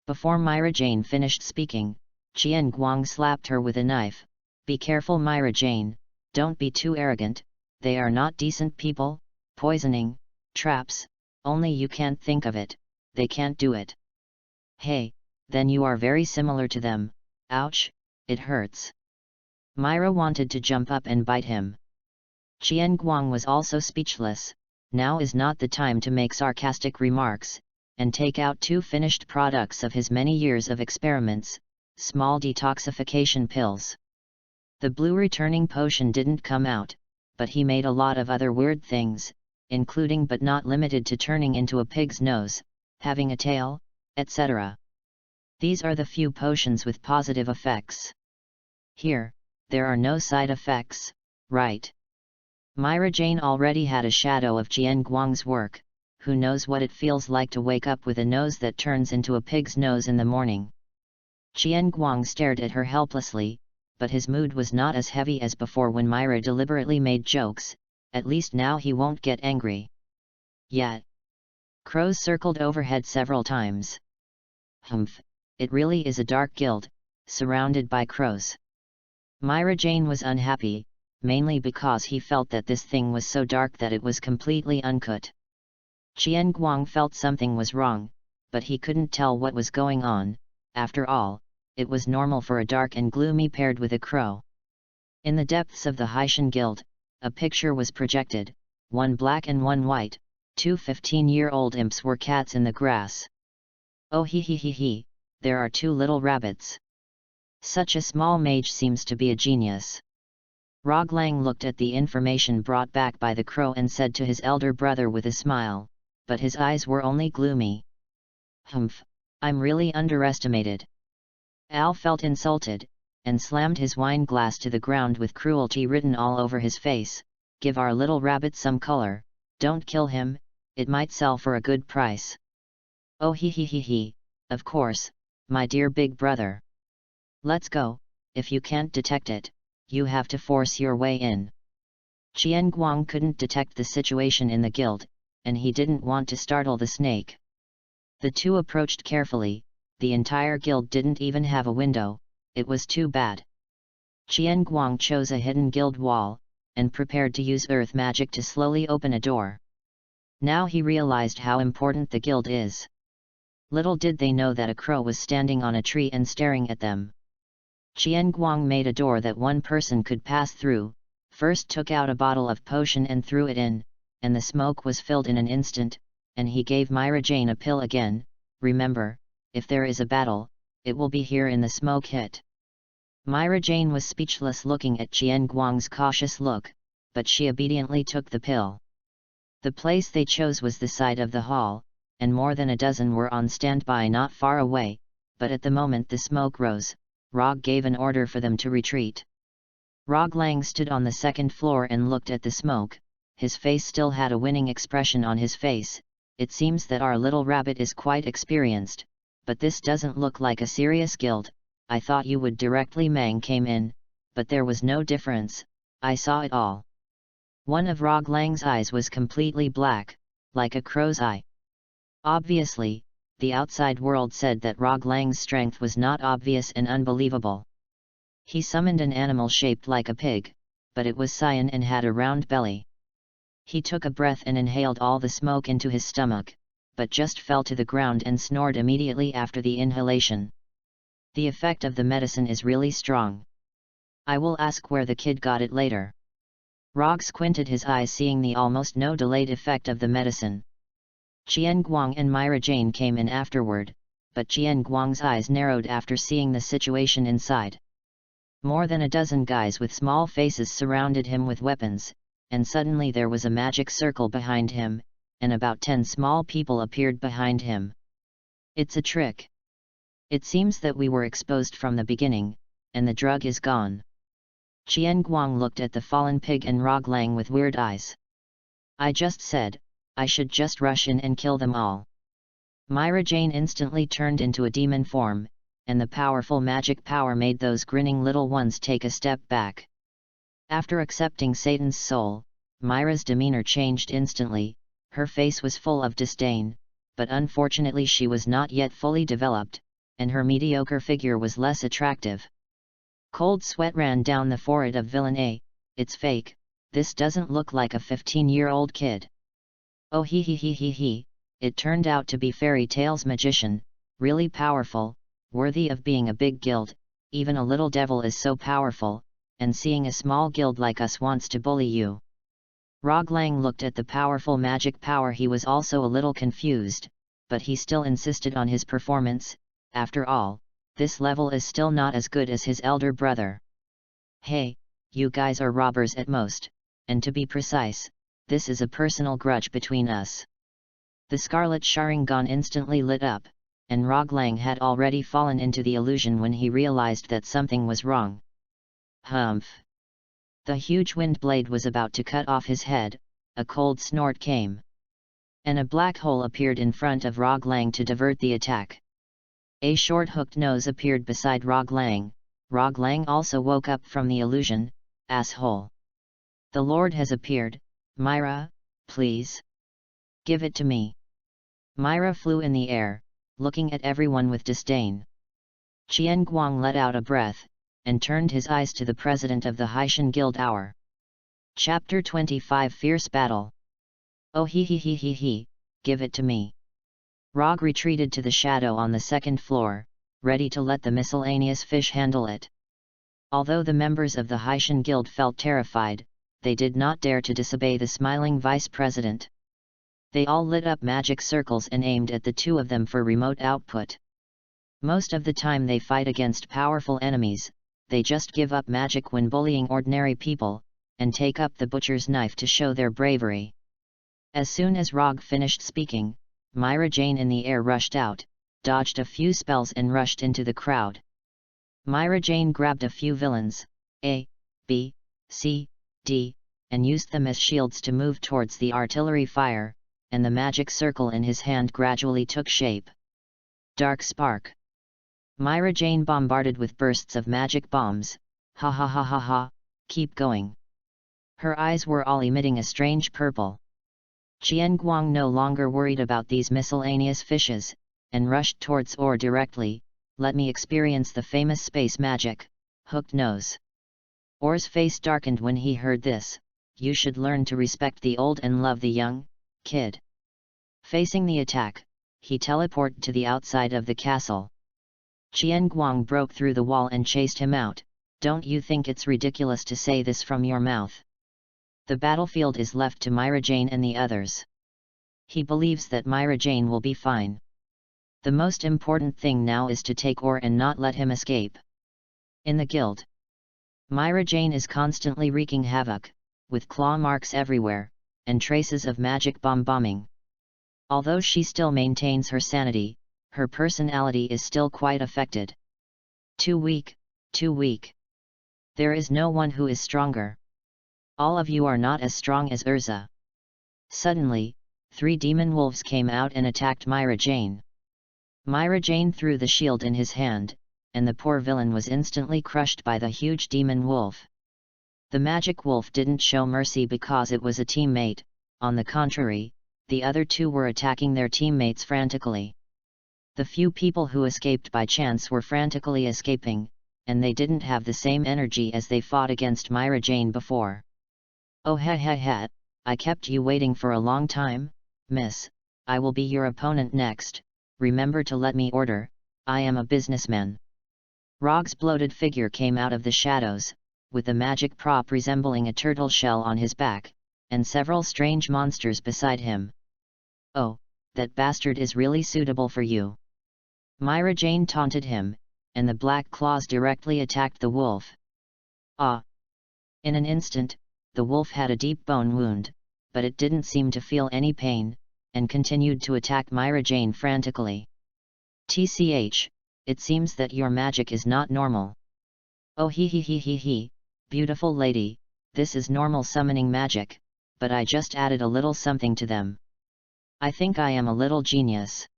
Before Myra Jane finished speaking, Qian Guang slapped her with a knife. Be careful, Myra Jane, don't be too arrogant, they are not decent people. Poisoning, traps, only you can't think of it, they can't do it. Hey, then you are very similar to them. Ouch, it hurts. Myra wanted to jump up and bite him. Qian Guang was also speechless. Now is not the time to make sarcastic remarks, and take out 2 finished products of his many years of experiments, small detoxification pills. The blue returning potion didn't come out, but he made a lot of other weird things, including but not limited to turning into a pig's nose, having a tail, etc. These are the few potions with positive effects. Here, there are no side effects, right? Myra Jane already had a shadow of Qian Guang's work. Who knows what it feels like to wake up with a nose that turns into a pig's nose in the morning. Qian Guang stared at her helplessly, but his mood was not as heavy as before when Myra deliberately made jokes. At least now he won't get angry. Yet. Crows circled overhead several times. Humph, it really is a dark guild, surrounded by crows. Myra Jane was unhappy, mainly because he felt that this thing was so dark that it was completely uncut. Qian Guang felt something was wrong, but he couldn't tell what was going on. After all, it was normal for a dark and gloomy paired with a crow. In the depths of the Haitian Guild, a picture was projected, 1 black and 1 white, 2 15-year-old imps were cats in the grass. Oh he, there are 2 little rabbits. Such a small mage seems to be a genius. Rog Lang looked at the information brought back by the crow and said to his elder brother with a smile, but his eyes were only gloomy. Humph, I'm really underestimated. Al felt insulted, and slammed his wine glass to the ground with cruelty written all over his face. Give our little rabbit some color, don't kill him, it might sell for a good price. Oh he, of course, my dear big brother. Let's go, if you can't detect it, you have to force your way in. Qian Guang couldn't detect the situation in the guild, and he didn't want to startle the snake. The 2 approached carefully. The entire guild didn't even have a window, it was too bad. Qian Guang chose a hidden guild wall, and prepared to use earth magic to slowly open a door. Now he realized how important the guild is. Little did they know that a crow was standing on a tree and staring at them. Qian Guang made a door that 1 person could pass through, first took out a bottle of potion and threw it in, and the smoke was filled in an instant, and he gave Myra Jane a pill again. Remember, if there is a battle, it will be here in the smoke hit. Myra Jane was speechless looking at Qian Guang's cautious look, but she obediently took the pill. The place they chose was the side of the hall, and more than a dozen were on standby not far away, but at the moment the smoke rose, Rog gave an order for them to retreat. Rog Lang stood on the 2nd floor and looked at the smoke. His face still had a winning expression on his face. It seems that our little rabbit is quite experienced, but this doesn't look like a serious guild. I thought you would directly. Mang came in, but there was no difference, I saw it all. One of Rog Lang's eyes was completely black, like a crow's eye. Obviously, the outside world said that Rog Lang's strength was not obvious and unbelievable. He summoned an animal shaped like a pig, but it was cyan and had a round belly. He took a breath and inhaled all the smoke into his stomach, but just fell to the ground and snored immediately after the inhalation. The effect of the medicine is really strong. I will ask where the kid got it later. Rog squinted his eyes seeing the almost no delayed effect of the medicine. Qian Guang and Myra Jane came in afterward, but Qian Guang's eyes narrowed after seeing the situation inside. More than a dozen guys with small faces surrounded him with weapons, and suddenly there was a magic circle behind him, and about 10 small people appeared behind him. It's a trick. It seems that we were exposed from the beginning, and the drug is gone. Qian Guang looked at the fallen pig and Rog Lang with weird eyes. I just said, I should just rush in and kill them all. Myra Jane instantly turned into a demon form, and the powerful magic power made those grinning little ones take a step back. After accepting Satan's soul, Myra's demeanor changed instantly. Her face was full of disdain, but unfortunately she was not yet fully developed, and her mediocre figure was less attractive. Cold sweat ran down the forehead of Villain A. It's fake, this doesn't look like a 15-year-old kid. Oh he, it turned out to be Fairy Tale's magician, really powerful, worthy of being a big guild, even a little devil is so powerful, and seeing a small guild like us wants to bully you. Rog Lang looked at the powerful magic power. He was also a little confused, but he still insisted on his performance. After all, this level is still not as good as his elder brother. Hey, you guys are robbers at most, and to be precise, this is a personal grudge between us. The scarlet Sharingan instantly lit up, and Rog Lang had already fallen into the illusion when he realized that something was wrong. Humph! The huge wind blade was about to cut off his head. A cold snort came, and a black hole appeared in front of Rog Lang to divert the attack. A short hooked nose appeared beside Rog Lang. Rog Lang also woke up from the illusion. Asshole! The Lord has appeared. Myra, please. Give it to me. Myra flew in the air, looking at everyone with disdain. Qian Guang let out a breath, and turned his eyes to the president of the Haitian Guild Hour. Chapter 25 Fierce Battle. Oh he, give it to me. Rog retreated to the shadow on the second floor, ready to let the miscellaneous fish handle it. Although the members of the Haitian Guild felt terrified, they did not dare to disobey the smiling vice president. They all lit up magic circles and aimed at the two of them for remote output. Most of the time they fight against powerful enemies. They just give up magic when bullying ordinary people, and take up the butcher's knife to show their bravery. As soon as Rog finished speaking, Myra Jane in the air rushed out, dodged a few spells and rushed into the crowd. Myra Jane grabbed a few villains, A, B, C, D, and used them as shields to move towards the artillery fire, and the magic circle in his hand gradually took shape. Dark Spark. Myra Jane bombarded with bursts of magic bombs. Ha, keep going. Her eyes were all emitting a strange purple. Qian Guang no longer worried about these miscellaneous fishes, and rushed towards Or directly. Let me experience the famous space magic, hooked nose. Or's face darkened when he heard this. You should learn to respect the old and love the young, kid. Facing the attack, he teleported to the outside of the castle. Qian Guang broke through the wall and chased him out. Don't you think it's ridiculous to say this from your mouth? The battlefield is left to Myra Jane and the others. He believes that Myra Jane will be fine. The most important thing now is to take Or and not let him escape. In the guild, Myra Jane is constantly wreaking havoc, with claw marks everywhere, and traces of magic bombing. Although she still maintains her sanity, her personality is still quite affected. Too weak. There is no one who is stronger. All of you are not as strong as Urza. Suddenly, 3 demon wolves came out and attacked Myra Jane. Myra Jane threw the shield in his hand, and the poor villain was instantly crushed by the huge demon wolf. The magic wolf didn't show mercy because it was a teammate. On the contrary, the other 2 were attacking their teammates frantically. The few people who escaped by chance were frantically escaping, and they didn't have the same energy as they fought against Myra Jane before. Oh ha, I kept you waiting for a long time, miss. I will be your opponent next. Remember to let me order, I am a businessman. Rog's bloated figure came out of the shadows, with a magic prop resembling a turtle shell on his back, and several strange monsters beside him. Oh, that bastard is really suitable for you. Myra Jane taunted him, and the black claws directly attacked the wolf. Ah! In an instant, the wolf had a deep bone wound, but it didn't seem to feel any pain, and continued to attack Myra Jane frantically. TCH, it seems that your magic is not normal. Oh he, beautiful lady, this is normal summoning magic, but I just added a little something to them. I think I am a little genius.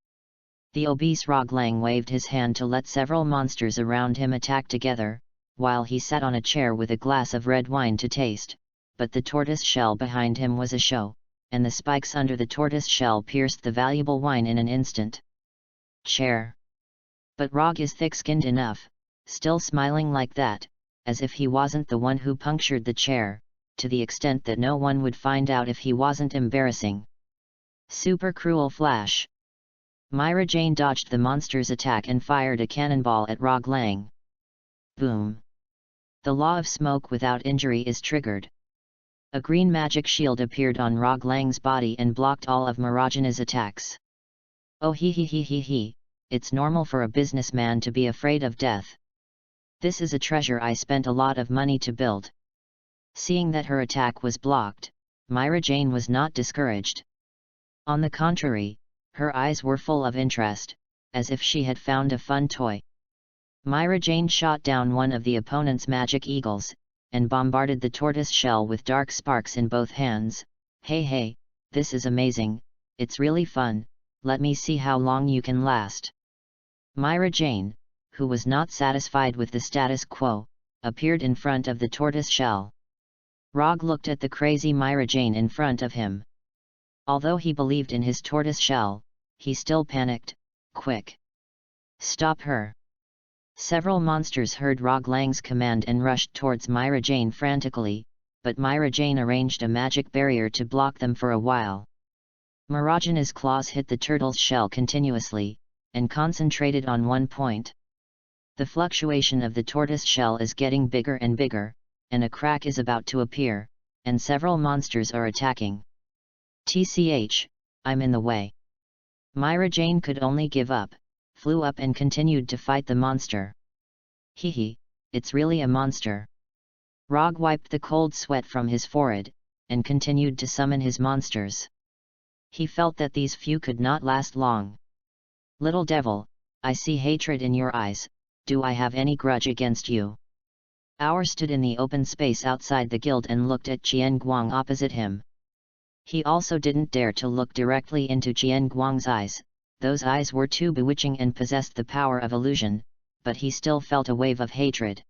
The obese Rog Lang waved his hand to let several monsters around him attack together, while he sat on a chair with a glass of red wine to taste, but the tortoise shell behind him was a show, and the spikes under the tortoise shell pierced the valuable wine in an instant. Chair. But Rog is thick-skinned enough, still smiling like that, as if he wasn't the one who punctured the chair, to the extent that no one would find out if he wasn't embarrassing. Super cruel flash. Myra Jane dodged the monster's attack and fired a cannonball at Rog Lang. Boom. The law of smoke without injury is triggered. A green magic shield appeared on Rog Lang's body and blocked all of Marajana's attacks. Oh he, it's normal for a businessman to be afraid of death. This is a treasure I spent a lot of money to build. Seeing that her attack was blocked, Myra Jane was not discouraged. On the contrary, her eyes were full of interest, as if she had found a fun toy. Myra Jane shot down one of the opponent's magic eagles, and bombarded the tortoise shell with dark sparks in both hands. Hey, this is amazing, it's really fun, let me see how long you can last. Myra Jane, who was not satisfied with the status quo, appeared in front of the tortoise shell. Rog looked at the crazy Myra Jane in front of him. Although he believed in his tortoise shell, he still panicked. Quick! Stop her! Several monsters heard Rog Lang's command and rushed towards Myra Jane frantically, but Myra Jane arranged a magic barrier to block them for a while. Marajana's claws hit the turtle's shell continuously, and concentrated on one point. The fluctuation of the tortoise shell is getting bigger and bigger, and a crack is about to appear, and several monsters are attacking. TCH, I'm in the way. Myra Jane could only give up, flew up and continued to fight the monster. Hehe, it's really a monster. Rog wiped the cold sweat from his forehead, and continued to summon his monsters. He felt that these few could not last long. Little devil, I see hatred in your eyes, do I have any grudge against you? Our stood in the open space outside the guild and looked at Qian Guang opposite him. He also didn't dare to look directly into Qian Guang's eyes, those eyes were too bewitching and possessed the power of illusion, but he still felt a wave of hatred.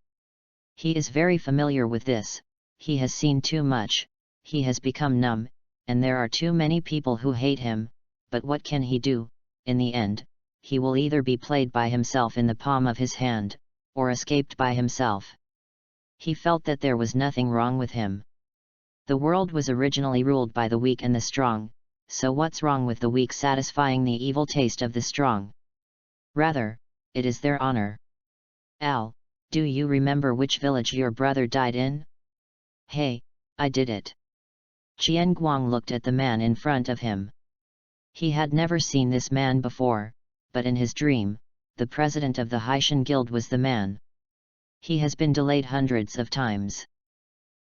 He is very familiar with this, he has seen too much, he has become numb, and there are too many people who hate him, but what can he do? In the end, he will either be played by himself in the palm of his hand, or escaped by himself. He felt that there was nothing wrong with him. The world was originally ruled by the weak and the strong, so what's wrong with the weak satisfying the evil taste of the strong? Rather, it is their honor. Al, do you remember which village your brother died in? Hey, I did it. Qian Guang looked at the man in front of him. He had never seen this man before, but in his dream, the president of the Haitian Guild was the man. He has been delayed hundreds of times.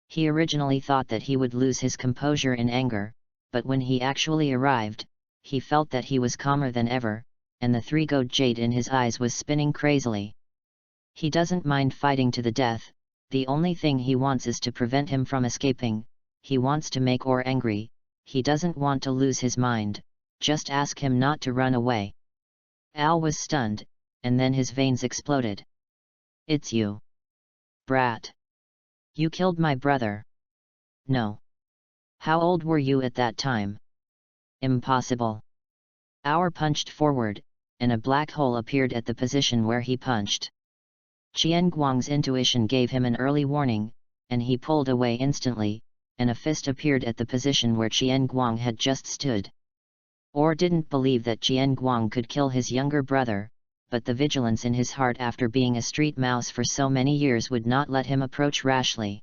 He originally thought that he would lose his composure in anger, but when he actually arrived, he felt that he was calmer than ever, and the three-gold jade in his eyes was spinning crazily. He doesn't mind fighting to the death, the only thing he wants is to prevent him from escaping, he wants to make Or angry, he doesn't want to lose his mind, just ask him not to run away. Al was stunned, and then his veins exploded. It's you. Brat. You killed my brother. No. How old were you at that time? Impossible. Our punched forward, and a black hole appeared at the position where he punched. Qian Guang's intuition gave him an early warning, and he pulled away instantly, and a fist appeared at the position where Qian Guang had just stood. Or didn't believe that Qian Guang could kill his younger brother, but the vigilance in his heart after being a street mouse for so many years would not let him approach rashly.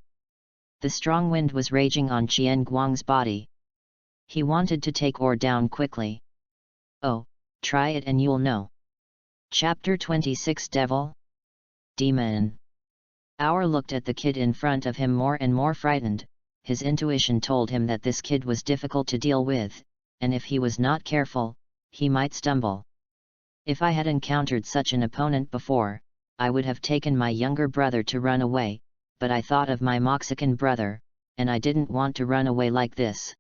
The strong wind was raging on Qian Guang's body. He wanted to take Or down quickly. Oh, try it and you'll know. Chapter 26 Devil? Demon. Our looked at the kid in front of him more and more frightened, his intuition told him that this kid was difficult to deal with, and if he was not careful, he might stumble. If I had encountered such an opponent before, I would have taken my younger brother to run away, but I thought of my Mexican brother, and I didn't want to run away like this.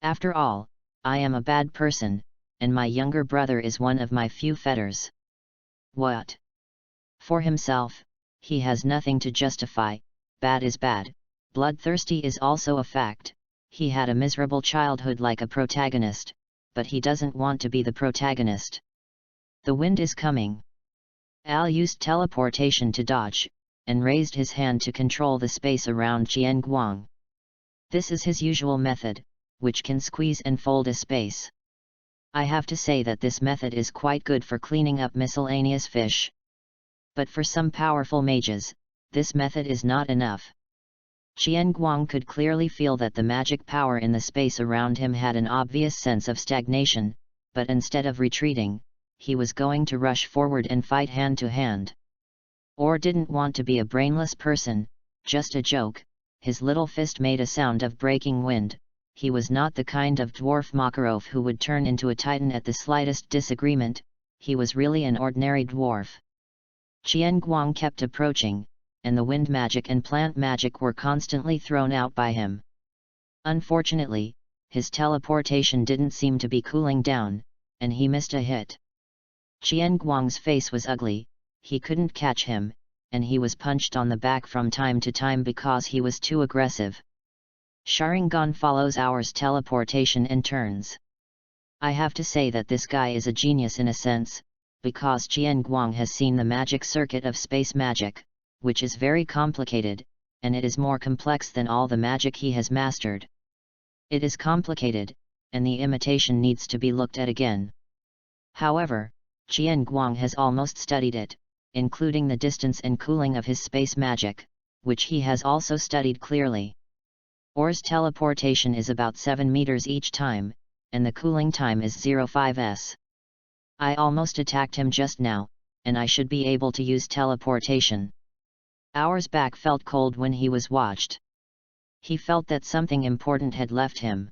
After all, I am a bad person, and my younger brother is one of my few fetters. What? For himself, he has nothing to justify, bad is bad, bloodthirsty is also a fact, he had a miserable childhood like a protagonist, but he doesn't want to be the protagonist. The wind is coming. Al used teleportation to dodge, and raised his hand to control the space around Jian Guang. This is his usual method, which can squeeze and fold a space. I have to say that this method is quite good for cleaning up miscellaneous fish. But for some powerful mages, this method is not enough. Jian Guang could clearly feel that the magic power in the space around him had an obvious sense of stagnation, but instead of retreating, he was going to rush forward and fight hand to hand. Or didn't want to be a brainless person, just a joke. His little fist made a sound of breaking wind. He was not the kind of dwarf Makarov who would turn into a titan at the slightest disagreement. He was really an ordinary dwarf. Jian Guang kept approaching, and the wind magic and plant magic were constantly thrown out by him. Unfortunately, his teleportation didn't seem to be cooling down, and he missed a hit. Jian Guang's face was ugly, he couldn't catch him, and he was punched on the back from time to time because he was too aggressive. Sharingan follows ours teleportation and turns. I have to say that this guy is a genius in a sense, because Jian Guang has seen the magic circuit of space magic, which is very complicated, and it is more complex than all the magic he has mastered. It is complicated, and the imitation needs to be looked at again. However, Jian Guang has almost studied it, including the distance and cooling of his space magic, which he has also studied clearly. Or's teleportation is about 7 meters each time, and the cooling time is 0.5 s. I almost attacked him just now, and I should be able to use teleportation. Ours back felt cold when he was watched. He felt that something important had left him.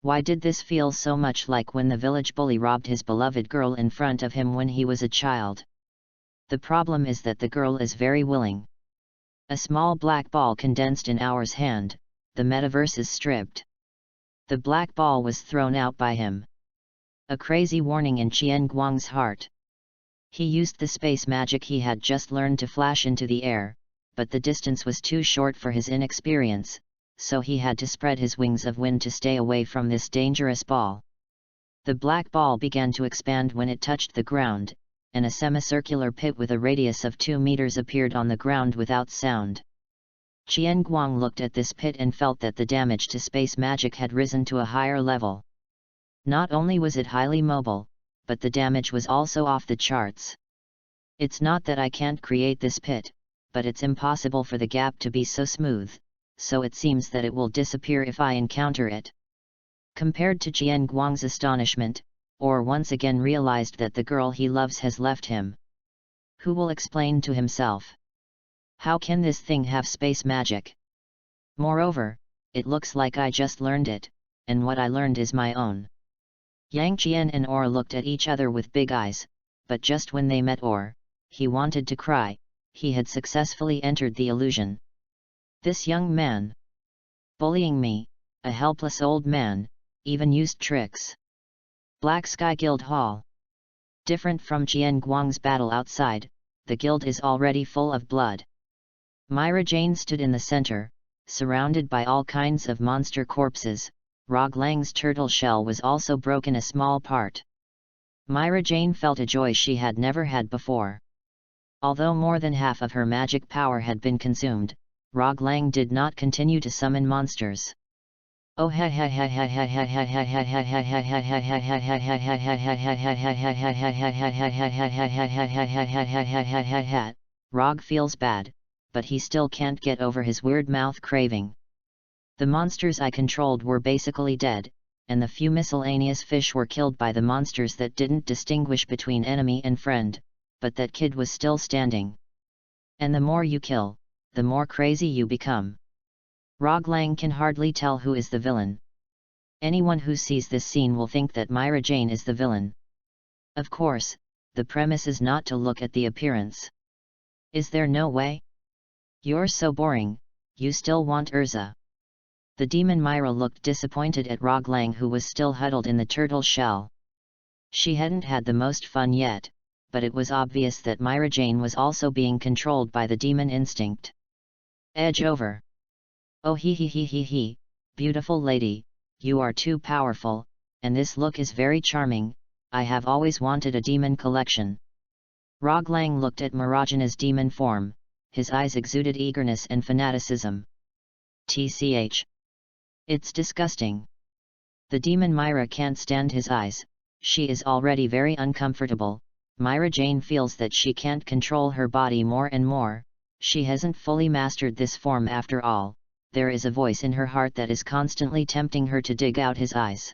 Why did this feel so much like when the village bully robbed his beloved girl in front of him when he was a child? The problem is that the girl is very willing. A small black ball condensed in Ours' hand, the metaverse is stripped. The black ball was thrown out by him. A crazy warning in Jian Guang's heart. He used the space magic he had just learned to flash into the air, but the distance was too short for his inexperience, so he had to spread his wings of wind to stay away from this dangerous ball. The black ball began to expand when it touched the ground, and a semicircular pit with a radius of 2 meters appeared on the ground without sound. Jian Guang looked at this pit and felt that the damage to space magic had risen to a higher level. Not only was it highly mobile, but the damage was also off the charts. It's not that I can't create this pit, but it's impossible for the gap to be so smooth, so it seems that it will disappear if I encounter it. Compared to Jian Guang's astonishment, Or once again realized that the girl he loves has left him. Who will explain to himself? How can this thing have space magic? Moreover, it looks like I just learned it, and what I learned is my own. Yang Jian and Or looked at each other with big eyes, but just when they met Or, he wanted to cry. He had successfully entered the illusion. This young man, bullying me, a helpless old man, even used tricks. Black Sky Guild Hall. Different from Jian Guang's battle outside, the guild is already full of blood. Myra Jane stood in the center, surrounded by all kinds of monster corpses. Rog Lang's turtle shell was also broken a small part. Myra Jane felt a joy she had never had before. Although more than half of her magic power had been consumed, Rog Lang did not continue to summon monsters. Oh ha ha ha ha ha ha ha ha ha ha ha ha ha ha ha ha ha ha ha. Rog feels bad, but he still can't get over his weird mouth craving. The monsters I controlled were basically dead, and the few miscellaneous fish were killed by the monsters that didn't distinguish between enemy and friend, but that kid was still standing. And the more you kill, the more crazy you become. Rog Lang can hardly tell who is the villain. Anyone who sees this scene will think that Myra Jane is the villain. Of course, the premise is not to look at the appearance. Is there no way? You're so boring, you still want Urza. The demon Myra looked disappointed at Rog Lang, who was still huddled in the turtle shell. She hadn't had the most fun yet, but it was obvious that Myra Jane was also being controlled by the demon instinct. Edge over. Oh he, beautiful lady, you are too powerful, and this look is very charming. I have always wanted a demon collection. Rog Lang looked at Marajana's demon form, his eyes exuded eagerness and fanaticism. TCH. It's disgusting. The demon Myra can't stand his eyes, she is already very uncomfortable. Myra Jane feels that she can't control her body more and more, she hasn't fully mastered this form after all, there is a voice in her heart that is constantly tempting her to dig out his eyes.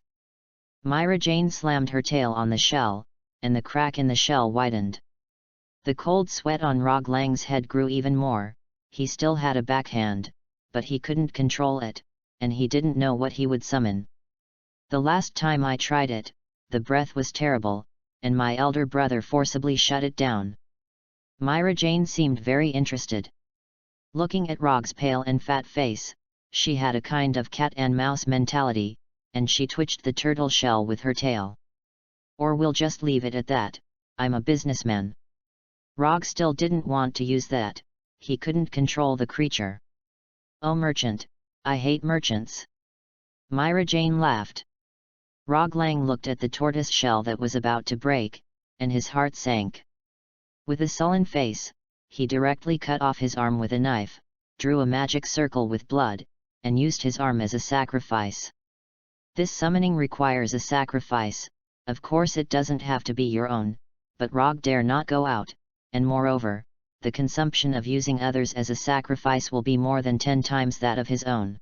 Myra Jane slammed her tail on the shell, and the crack in the shell widened. The cold sweat on Rog Lang's head grew even more, he still had a backhand, but he couldn't control it, and he didn't know what he would summon. The last time I tried it, the breath was terrible, and my elder brother forcibly shut it down. Myra Jane seemed very interested. Looking at Rog's pale and fat face, she had a kind of cat and mouse mentality, and she twitched the turtle shell with her tail. Or we'll just leave it at that, I'm a businessman. Rog still didn't want to use that, he couldn't control the creature. Oh merchant, I hate merchants. Myra Jane laughed. Rog Lang looked at the tortoise shell that was about to break, and his heart sank. With a sullen face, he directly cut off his arm with a knife, drew a magic circle with blood, and used his arm as a sacrifice. This summoning requires a sacrifice, of course it doesn't have to be your own, but Rog dare not go out, and moreover, the consumption of using others as a sacrifice will be more than 10 times that of his own.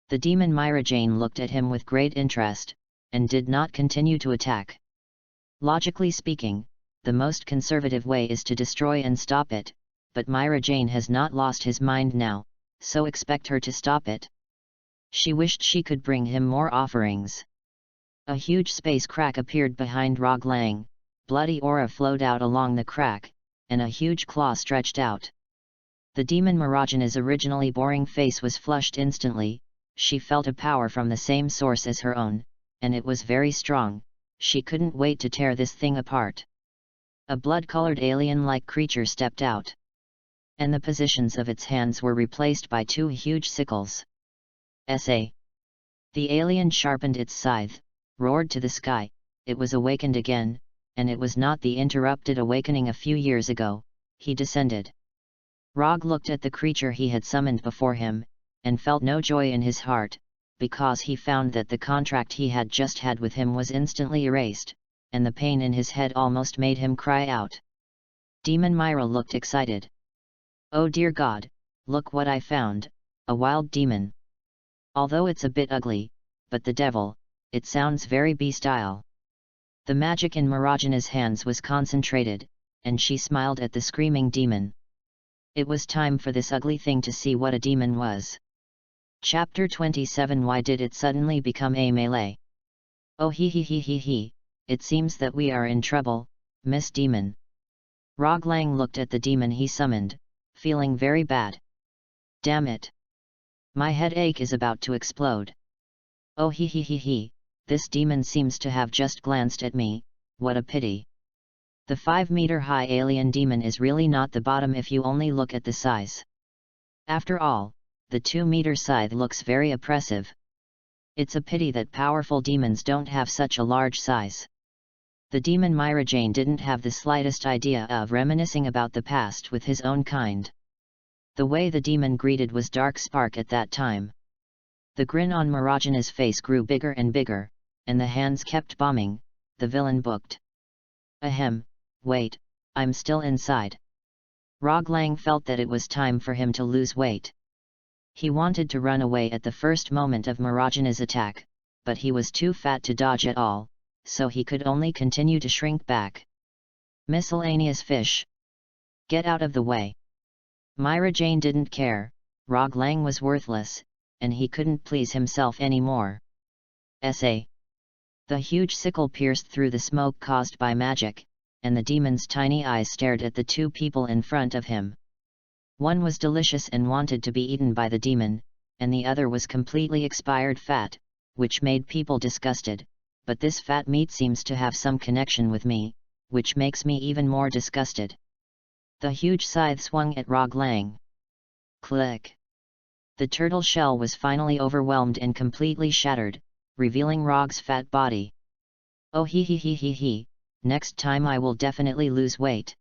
The demon Myra Jane looked at him with great interest, and did not continue to attack. Logically speaking, the most conservative way is to destroy and stop it, but Myra Jane has not lost his mind now, so expect her to stop it. She wished she could bring him more offerings. A huge space crack appeared behind Rog Lang, bloody aura flowed out along the crack, and a huge claw stretched out. The demon Marajana's originally boring face was flushed instantly, she felt a power from the same source as her own, and it was very strong, she couldn't wait to tear this thing apart. A blood-colored alien-like creature stepped out. And the positions of its hands were replaced by 2 huge sickles. The alien sharpened its scythe, roared to the sky, it was awakened again, and it was not the interrupted awakening a few years ago, he descended. Rog looked at the creature he had summoned before him, and felt no joy in his heart, because he found that the contract he had just had with him was instantly erased, and the pain in his head almost made him cry out. Demon Myra looked excited. Oh dear God, look what I found, a wild demon. Although it's a bit ugly, but the devil, it sounds very B-style. The magic in Marajana's hands was concentrated, and she smiled at the screaming demon. It was time for this ugly thing to see what a demon was. Chapter 27. Why did it suddenly become a melee? Oh he, it seems that we are in trouble, Miss Demon. Rog Lang looked at the demon he summoned, feeling very bad. Damn it! My headache is about to explode. Oh he, this demon seems to have just glanced at me, what a pity. The 5-meter-high alien demon is really not the bottom if you only look at the size. After all, the 2-meter scythe looks very oppressive. It's a pity that powerful demons don't have such a large size. The demon Myra Jane didn't have the slightest idea of reminiscing about the past with his own kind. The way the demon greeted was dark spark at that time. The grin on Marajana's face grew bigger and bigger, and the hands kept bombing, the villain booked. Ahem, wait, I'm still inside. Rog Lang felt that it was time for him to lose weight. He wanted to run away at the first moment of Marajana's attack, but he was too fat to dodge at all, so he could only continue to shrink back. Miscellaneous fish. Get out of the way. Myra Jane didn't care, Rog Lang was worthless, and he couldn't please himself anymore. The huge sickle pierced through the smoke caused by magic, and the demon's tiny eyes stared at the 2 people in front of him. One was delicious and wanted to be eaten by the demon, and the other was completely expired fat, which made people disgusted, but this fat meat seems to have some connection with me, which makes me even more disgusted. The huge scythe swung at Rog Lang. Click! The turtle shell was finally overwhelmed and completely shattered, revealing Rog's fat body. Oh he, next time I will definitely lose weight.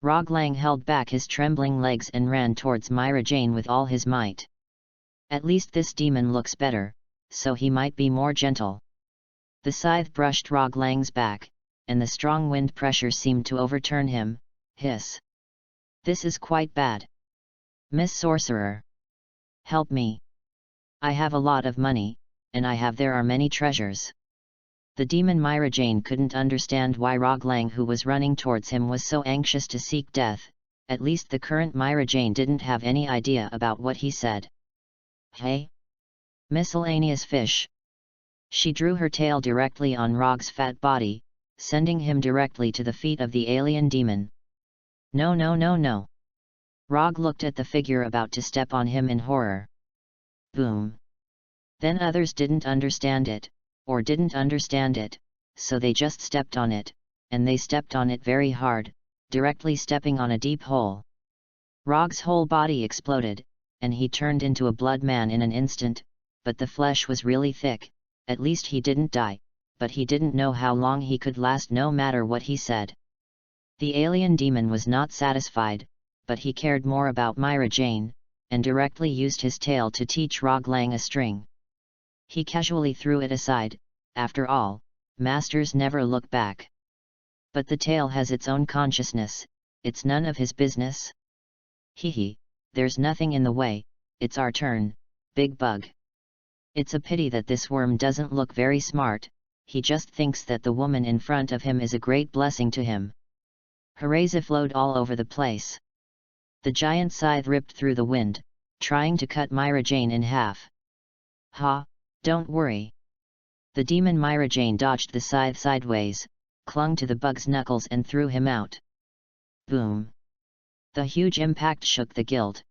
Roglang held back his trembling legs and ran towards Myra Jane with all his might. At least this demon looks better, so he might be more gentle. The scythe brushed Roglang's back, and the strong wind pressure seemed to overturn him. Hiss! This is quite bad. Miss Sorcerer! Help me! I have a lot of money, and there are many treasures. The demon Myra Jane couldn't understand why Roglang, who was running towards him, was so anxious to seek death. At least the current Myra Jane didn't have any idea about what he said. Hey! Miscellaneous fish! She drew her tail directly on Rog's fat body, sending him directly to the feet of the alien demon. No, no, no, no! Rog looked at the figure about to step on him in horror. Boom! Then others didn't understand it, so they just stepped on it, and they stepped on it very hard, directly stepping on a deep hole. Rog's whole body exploded, and he turned into a blood man in an instant, but the flesh was really thick. At least he didn't die, but he didn't know how long he could last no matter what he said. The alien demon was not satisfied, but he cared more about Myra Jane, and directly used his tail to teach Roglang a string. He casually threw it aside. After all, masters never look back. But the tail has its own consciousness, it's none of his business. Hee, there's nothing in the way, it's our turn, big bug. It's a pity that this worm doesn't look very smart, he just thinks that the woman in front of him is a great blessing to him. Hoorays flowed all over the place. The giant scythe ripped through the wind, trying to cut Myra Jane in half. Ha, don't worry. The demon Myra Jane dodged the scythe sideways, clung to the bug's knuckles and threw him out. Boom! The huge impact shook the guild.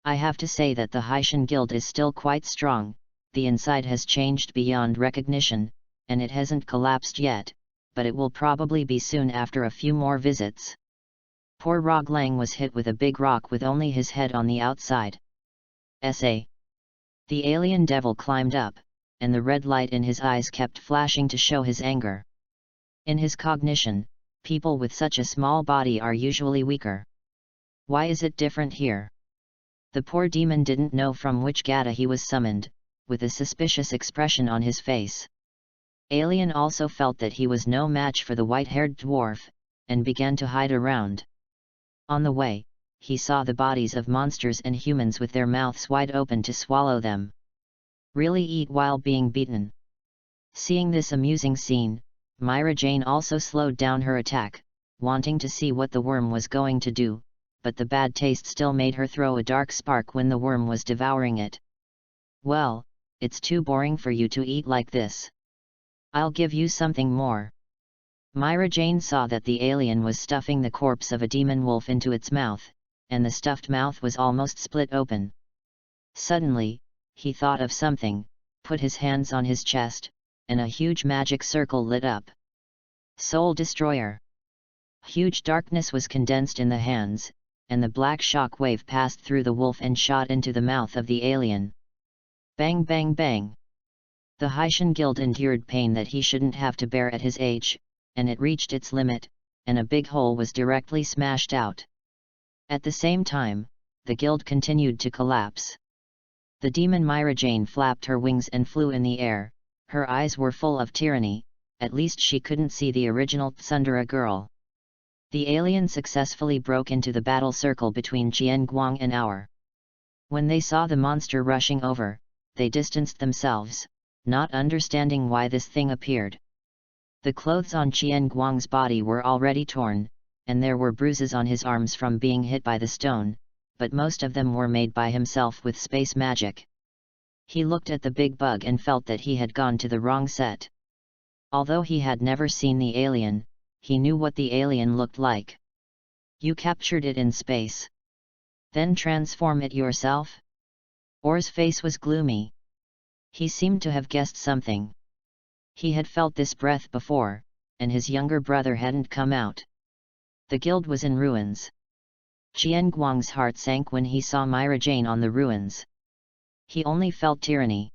I have to say that the Haitian guild is still quite strong. The inside has changed beyond recognition, and it hasn't collapsed yet, but it will probably be soon after a few more visits. Poor Roglang was hit with a big rock with only his head on the outside. The alien devil climbed up, and the red light in his eyes kept flashing to show his anger. In his cognition, people with such a small body are usually weaker. Why is it different here? The poor demon didn't know from which gata he was summoned, with a suspicious expression on his face. Alien also felt that he was no match for the white-haired dwarf, and began to hide around. On the way, he saw the bodies of monsters and humans with their mouths wide open to swallow them. Really eat while being beaten. Seeing this amusing scene, Myra Jane also slowed down her attack, wanting to see what the worm was going to do, but the bad taste still made her throw a dark spark when the worm was devouring it. Well, it's too boring for you to eat like this. I'll give you something more. Myra Jane saw that the alien was stuffing the corpse of a demon wolf into its mouth, and the stuffed mouth was almost split open. Suddenly, he thought of something, put his hands on his chest, and a huge magic circle lit up. Soul Destroyer! Huge darkness was condensed in the hands, and the black shock wave passed through the wolf and shot into the mouth of the alien. Bang bang bang! The Haitian guild endured pain that he shouldn't have to bear at his age, and it reached its limit, and a big hole was directly smashed out. At the same time, the guild continued to collapse. The demon Myra Jane flapped her wings and flew in the air. Her eyes were full of tyranny, at least she couldn't see the original Tsundere girl. The alien successfully broke into the battle circle between Qian Guang and Our. When they saw the monster rushing over, they distanced themselves, not understanding why this thing appeared. The clothes on Qian Guang's body were already torn, and there were bruises on his arms from being hit by the stone, but most of them were made by himself with space magic. He looked at the big bug and felt that he had gone to the wrong set. Although he had never seen the alien, he knew what the alien looked like. You captured it in space. Then transform it yourself? Or's face was gloomy. He seemed to have guessed something. He had felt this breath before, and his younger brother hadn't come out. The guild was in ruins. Qian Guang's heart sank when he saw Myra Jane on the ruins. He only felt tyranny.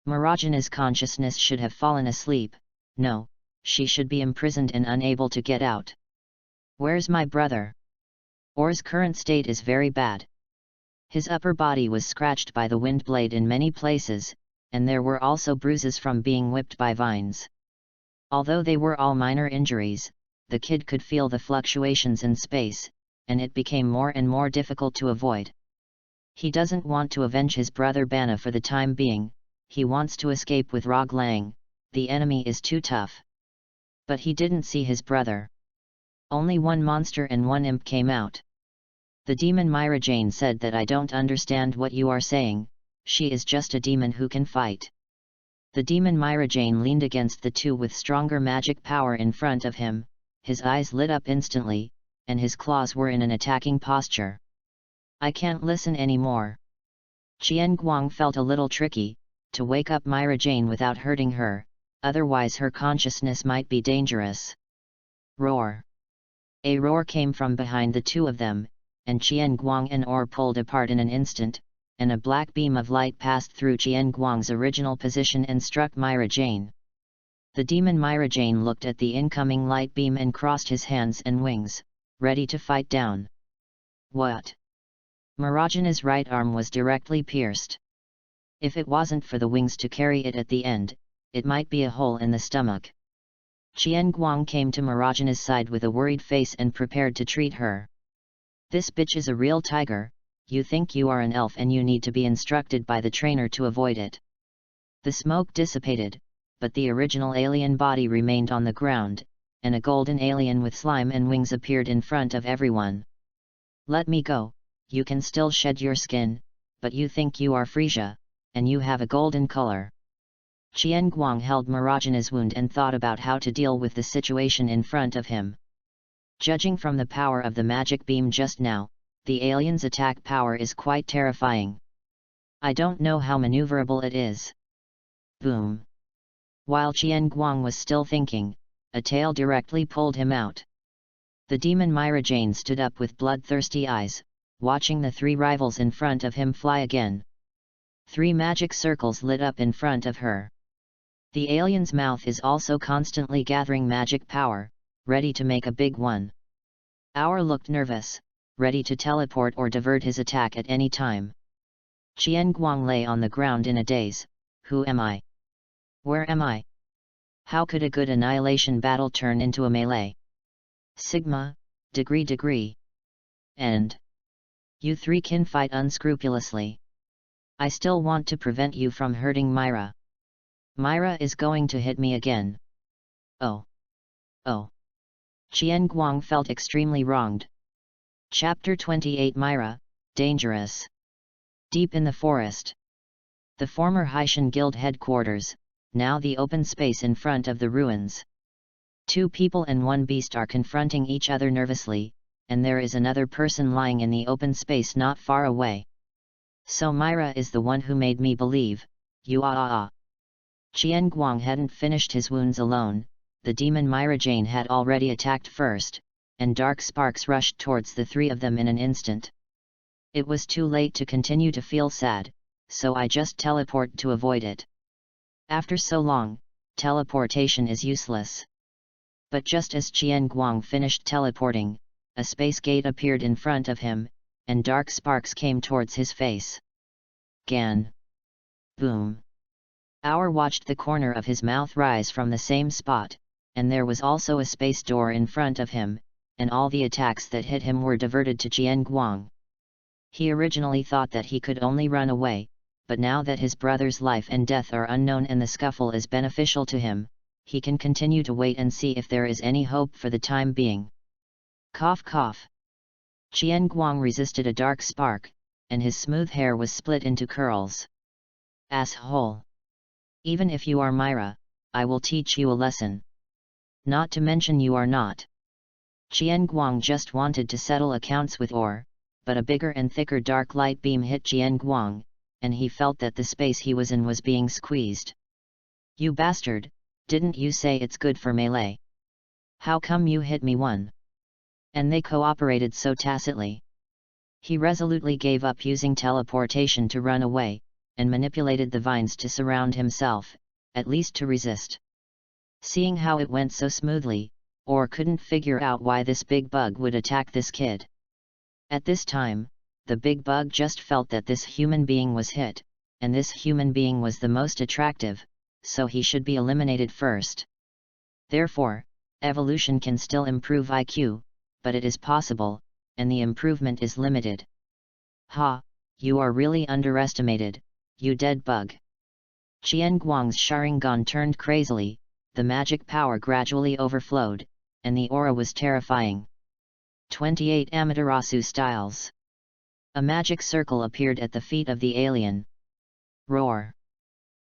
Marajana's consciousness should have fallen asleep. No, she should be imprisoned and unable to get out. Where's my brother? Or's current state is very bad. His upper body was scratched by the wind blade in many places, and there were also bruises from being whipped by vines. Although they were all minor injuries, the kid could feel the fluctuations in space, and it became more and more difficult to avoid. He doesn't want to avenge his brother Bana for the time being, he wants to escape with Rog Lang, the enemy is too tough. But he didn't see his brother. Only one monster and one imp came out. The demon Myra Jane said that I don't understand what you are saying, she is just a demon who can fight. The demon Myra Jane leaned against the two with stronger magic power in front of him, his eyes lit up instantly, and his claws were in an attacking posture. I can't listen anymore. Qian Guang felt a little tricky, to wake up Myra Jane without hurting her, otherwise her consciousness might be dangerous. Roar! A roar came from behind the two of them, and Qian Guang and Or pulled apart in an instant, and a black beam of light passed through Qian Guang's original position and struck Myra Jane. The demon Myra Jane looked at the incoming light beam and crossed his hands and wings, ready to fight down. What? Marajana's right arm was directly pierced. If it wasn't for the wings to carry it at the end, it might be a hole in the stomach. Qian Guang came to Marajana's side with a worried face and prepared to treat her. This bitch is a real tiger, you think you are an elf and you need to be instructed by the trainer to avoid it. The smoke dissipated, but the original alien body remained on the ground, and a golden alien with slime and wings appeared in front of everyone. Let me go, you can still shed your skin, but you think you are Frisia, and you have a golden color. Qian Guang held Marajana's wound and thought about how to deal with the situation in front of him. Judging from the power of the magic beam just now, the alien's attack power is quite terrifying. I don't know how maneuverable it is. Boom! While Qian Guang was still thinking, a tail directly pulled him out. The demon Myra Jane stood up with bloodthirsty eyes, watching the three rivals in front of him fly again. 3 magic circles lit up in front of her. The alien's mouth is also constantly gathering magic power, ready to make a big one. Our looked nervous, ready to teleport or divert his attack at any time. Qian Guang lay on the ground in a daze. Who am I? Where am I? How could a good annihilation battle turn into a melee? Sigma, degree. And you three can fight unscrupulously. I still want to prevent you from hurting Myra. Myra is going to hit me again. Oh. Qian Guang felt extremely wronged. Chapter 28 Myra, Dangerous. Deep in the forest. The former Haitian Guild headquarters, now the open space in front of the ruins. 2 people and 1 beast are confronting each other nervously, and there is another person lying in the open space not far away. So Myra is the one who made me believe, you Qian Guang hadn't finished his wounds alone, the demon Myra Jane had already attacked first, and dark sparks rushed towards the 3 of them in an instant. It was too late to continue to feel sad, so I just teleport to avoid it. After so long, teleportation is useless. But just as Qian Guang finished teleporting, a space gate appeared in front of him, and dark sparks came towards his face. Gan. Boom. Our watched the corner of his mouth rise from the same spot, and there was also a space door in front of him, and all the attacks that hit him were diverted to Qian Guang. He originally thought that he could only run away, but now that his brother's life and death are unknown and the scuffle is beneficial to him, he can continue to wait and see if there is any hope for the time being. Cough cough. Qian Guang resisted a dark spark, and his smooth hair was split into curls. Asshole! Even if you are Myra, I will teach you a lesson. Not to mention you are not. Qian Guang just wanted to settle accounts with Or, but a bigger and thicker dark light beam hit Qian Guang, and he felt that the space he was in was being squeezed. You bastard, didn't you say it's good for melee? How come you hit me one? And they cooperated so tacitly. He resolutely gave up using teleportation to run away, and manipulated the vines to surround himself, at least to resist. Seeing how it went so smoothly, Or couldn't figure out why this big bug would attack this kid. At this time, the big bug just felt that this human being was hit, and this human being was the most attractive, so he should be eliminated first. Therefore, evolution can still improve IQ, but it is possible, and the improvement is limited. Ha, you are really underestimated, you dead bug. Qian Guang's Sharingan turned crazily, the magic power gradually overflowed, and the aura was terrifying. 28 Amaterasu Styles. A magic circle appeared at the feet of the alien. Roar!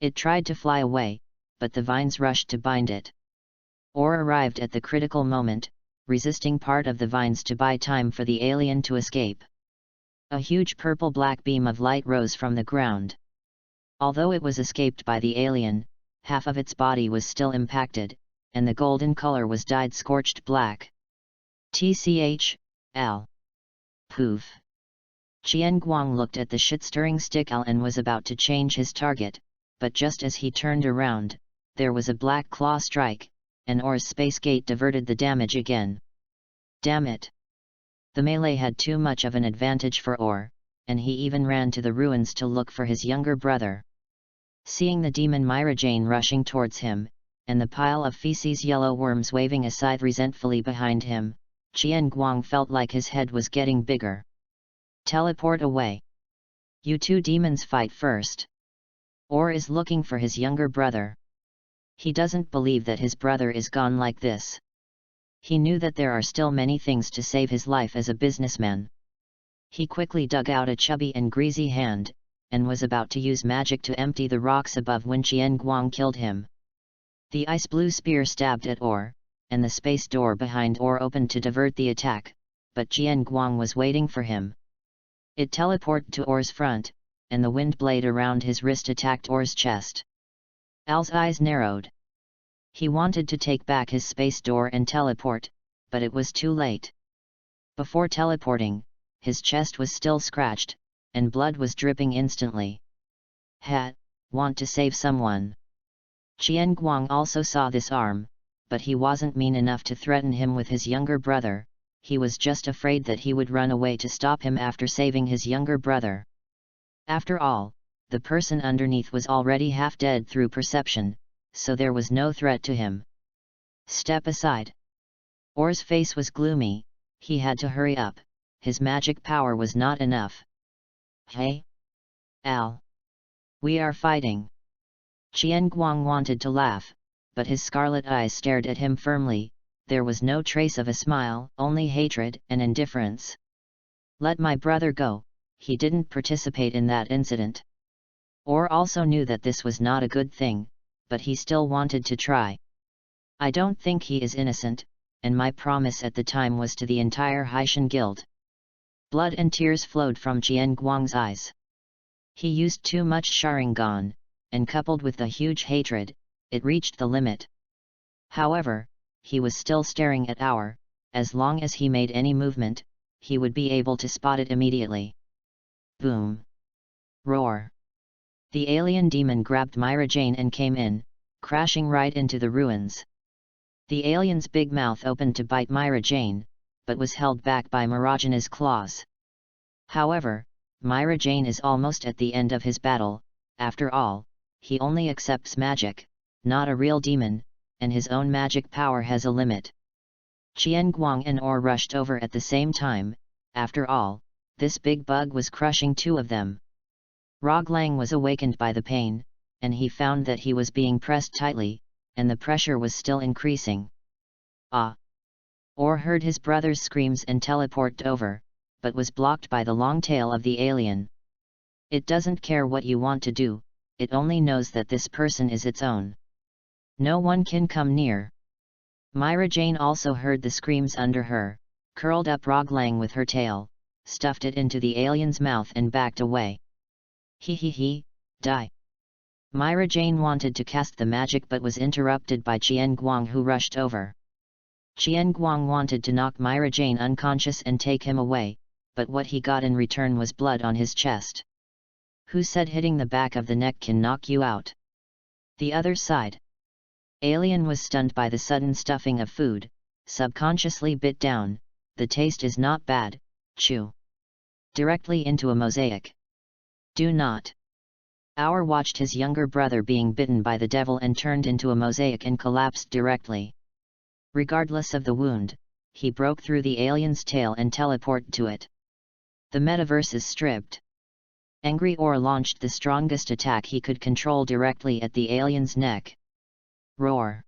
It tried to fly away, but the vines rushed to bind it. Or arrived at the critical moment, resisting part of the vines to buy time for the alien to escape. A huge purple-black beam of light rose from the ground. Although it was escaped by the alien, half of its body was still impacted, and the golden color was dyed scorched black. TCH.L. Poof. Qian Guang looked at the shit-stirring stick and was about to change his target, but just as he turned around, there was a black claw strike, and Or's space gate diverted the damage again. Damn it! The melee had too much of an advantage for Or, and he even ran to the ruins to look for his younger brother. Seeing the demon Myra Jane rushing towards him, and the pile of feces yellow worms waving a scythe resentfully behind him, Qian Guang felt like his head was getting bigger. Teleport away. You two demons fight first. Or is looking for his younger brother. He doesn't believe that his brother is gone like this. He knew that there are still many things to save his life as a businessman. He quickly dug out a chubby and greasy hand, and was about to use magic to empty the rocks above when Qian Guang killed him. The ice blue spear stabbed at Or, and the space door behind Or opened to divert the attack, but Qian Guang was waiting for him. It teleported to Or's front, and the wind blade around his wrist attacked Or's chest. Al's eyes narrowed. He wanted to take back his space door and teleport, but it was too late. Before teleporting, his chest was still scratched, and blood was dripping instantly. Want to save someone. Qian Guang also saw this arm, but he wasn't mean enough to threaten him with his younger brother, he was just afraid that he would run away to stop him after saving his younger brother. After all, the person underneath was already half dead through perception, so there was no threat to him. Step aside. Or's face was gloomy, he had to hurry up, his magic power was not enough. Hey? Al. We are fighting. Qian Guang wanted to laugh, but his scarlet eyes stared at him firmly, there was no trace of a smile, only hatred and indifference. Let my brother go, he didn't participate in that incident. Or also knew that this was not a good thing, but he still wanted to try. I don't think he is innocent, and my promise at the time was to the entire Haitian guild. Blood and tears flowed from Qian Guang's eyes. He used too much Sharingan, and coupled with the huge hatred, it reached the limit. However, he was still staring at Our, as long as he made any movement, he would be able to spot it immediately. Boom! Roar! The alien demon grabbed Myra Jane and came in, crashing right into the ruins. The alien's big mouth opened to bite Myra Jane, but was held back by Mirajana's claws. However, Myra Jane is almost at the end of his battle, after all, he only accepts magic, not a real demon, and his own magic power has a limit. Qian Guang and Or rushed over at the same time, after all, this big bug was crushing two of them. Roglang was awakened by the pain, and he found that he was being pressed tightly, and the pressure was still increasing. Ah! Or heard his brother's screams and teleported over, but was blocked by the long tail of the alien. It doesn't care what you want to do, it only knows that this person is its own. No one can come near. Myra Jane also heard the screams under her, curled up Roglang with her tail, stuffed it into the alien's mouth and backed away. He, die. Myra Jane wanted to cast the magic but was interrupted by Qian Guang who rushed over. Qian Guang wanted to knock Myra Jane unconscious and take him away, but what he got in return was blood on his chest. Who said hitting the back of the neck can knock you out? The other side. Alien was stunned by the sudden stuffing of food, subconsciously bit down, the taste is not bad, chew. directly into a mosaic. Do not. Our watched his younger brother being bitten by the devil and turned into a mosaic and collapsed directly. Regardless of the wound, he broke through the alien's tail and teleported to it. The metaverse is stripped. Angry Or launched the strongest attack he could control directly at the alien's neck. Roar.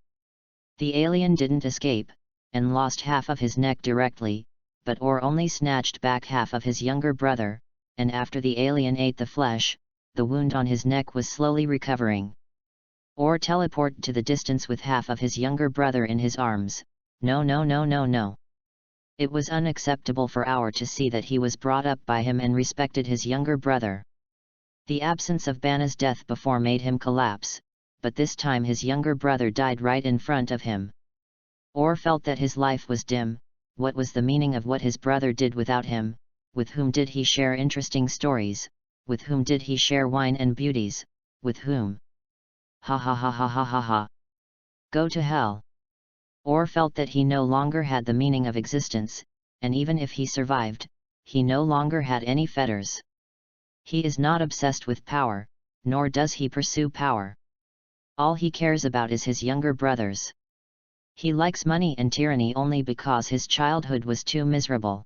The alien didn't escape, and lost half of his neck directly, but Or only snatched back half of his younger brother, and after the alien ate the flesh, the wound on his neck was slowly recovering. Or teleported to the distance with half of his younger brother in his arms. No no no no no. It was unacceptable for Our to see that he was brought up by him and respected his younger brother. The absence of Banna's death before made him collapse, but this time his younger brother died right in front of him. Or felt that his life was dim. What was the meaning of what his brother did without him? With whom did he share interesting stories? With whom did he share wine and beauties? With whom? Ha ha ha ha ha ha ha. Go to hell. Or felt that he no longer had the meaning of existence, and even if he survived, he no longer had any fetters. He is not obsessed with power, nor does he pursue power. All he cares about is his younger brothers. He likes money and tyranny only because his childhood was too miserable.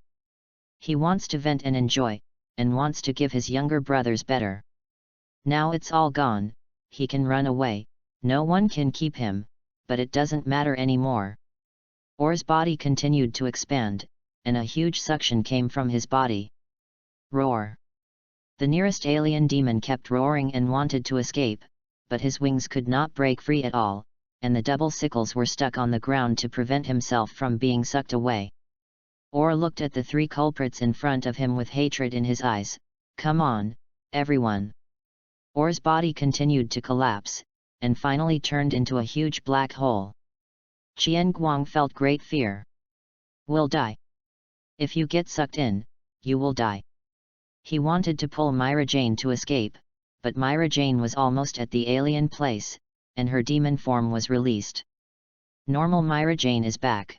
He wants to vent and enjoy, and wants to give his younger brothers better. Now it's all gone, he can run away, no one can keep him, but it doesn't matter anymore. Or's body continued to expand, and a huge suction came from his body. Roar. The nearest alien demon kept roaring and wanted to escape, but his wings could not break free at all, and the double sickles were stuck on the ground to prevent himself from being sucked away. Or looked at the three culprits in front of him with hatred in his eyes. Come on, everyone. Or's body continued to collapse, and finally turned into a huge black hole. Qian Guang felt great fear. Will die. If you get sucked in, you will die. He wanted to pull Myra Jane to escape, but Myra Jane was almost at the alien place, and her demon form was released. Normal Myra Jane is back.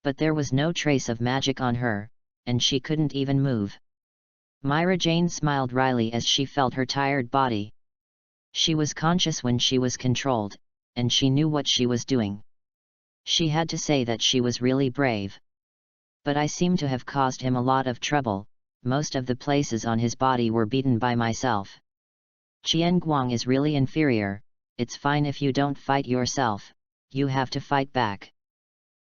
But there was no trace of magic on her, and she couldn't even move. Myra Jane smiled wryly as she felt her tired body. She was conscious when she was controlled, and she knew what she was doing. She had to say that she was really brave. But I seem to have caused him a lot of trouble. Most of the places on his body were beaten by myself. Qian Guang is really inferior. It's fine if you don't fight yourself, you have to fight back.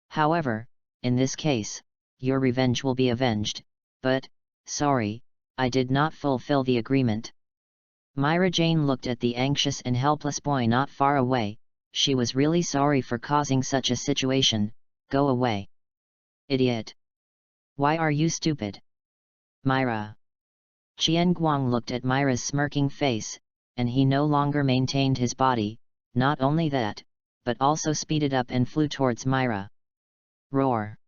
However, in this case, your revenge will be avenged, but, sorry, I did not fulfill the agreement. Myra Jane looked at the anxious and helpless boy not far away. She was really sorry for causing such a situation. Go away. Idiot. Why are you stupid? Myra. Qian Guang looked at Myra's smirking face, and he no longer maintained his body. Not only that, but also speeded up and flew towards Myra. Roar.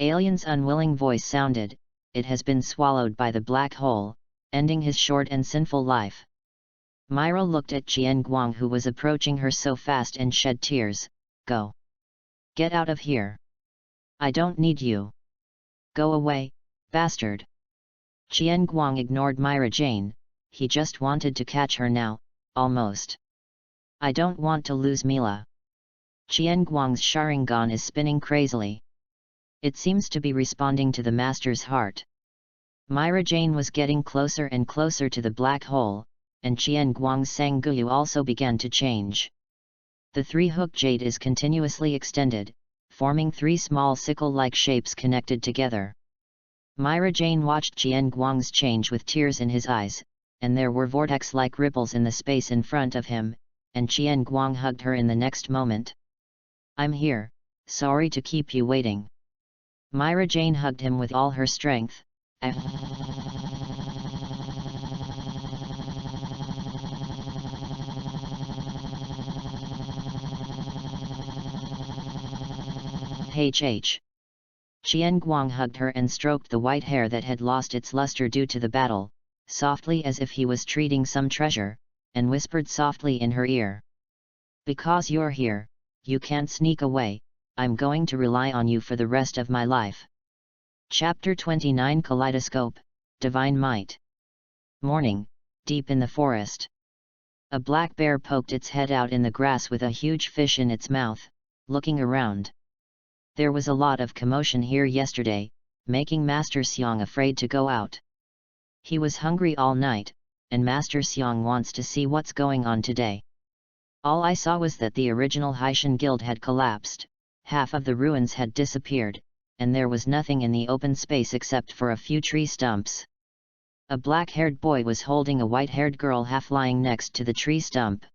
Alien's unwilling voice sounded. It has been swallowed by the black hole, ending his short and sinful life. Myra looked at Qian Guang who was approaching her so fast and shed tears. Go. Get out of here. I don't need you. Go away, bastard. Qian Guang ignored Myra Jane. He just wanted to catch her now, almost. I don't want to lose Mila. Qian Guang's Sharingan is spinning crazily. It seems to be responding to the master's heart. Myra Jane was getting closer and closer to the black hole, and Qian Guang's Sangguyu also began to change. The three-hook jade is continuously extended, forming three small sickle-like shapes connected together. Myra Jane watched Qian Guang's change with tears in his eyes, and there were vortex-like ripples in the space in front of him, and Qian Guang hugged her in the next moment. I'm here, sorry to keep you waiting. Myra Jane hugged him with all her strength. HH. Qian Guang hugged her and stroked the white hair that had lost its luster due to the battle, softly as if he was treating some treasure, and whispered softly in her ear. Because you're here, you can't sneak away, I'm going to rely on you for the rest of my life. Chapter 29 Kaleidoscope, divine might. Morning, deep in the forest. A black bear poked its head out in the grass with a huge fish in its mouth, looking around. There was a lot of commotion here yesterday, making Master Xiang afraid to go out. He was hungry all night, and Master Xiang wants to see what's going on today. All I saw was that the original Haitian guild had collapsed, half of the ruins had disappeared, and there was nothing in the open space except for a few tree stumps. A black-haired boy was holding a white-haired girl half lying next to the tree stump.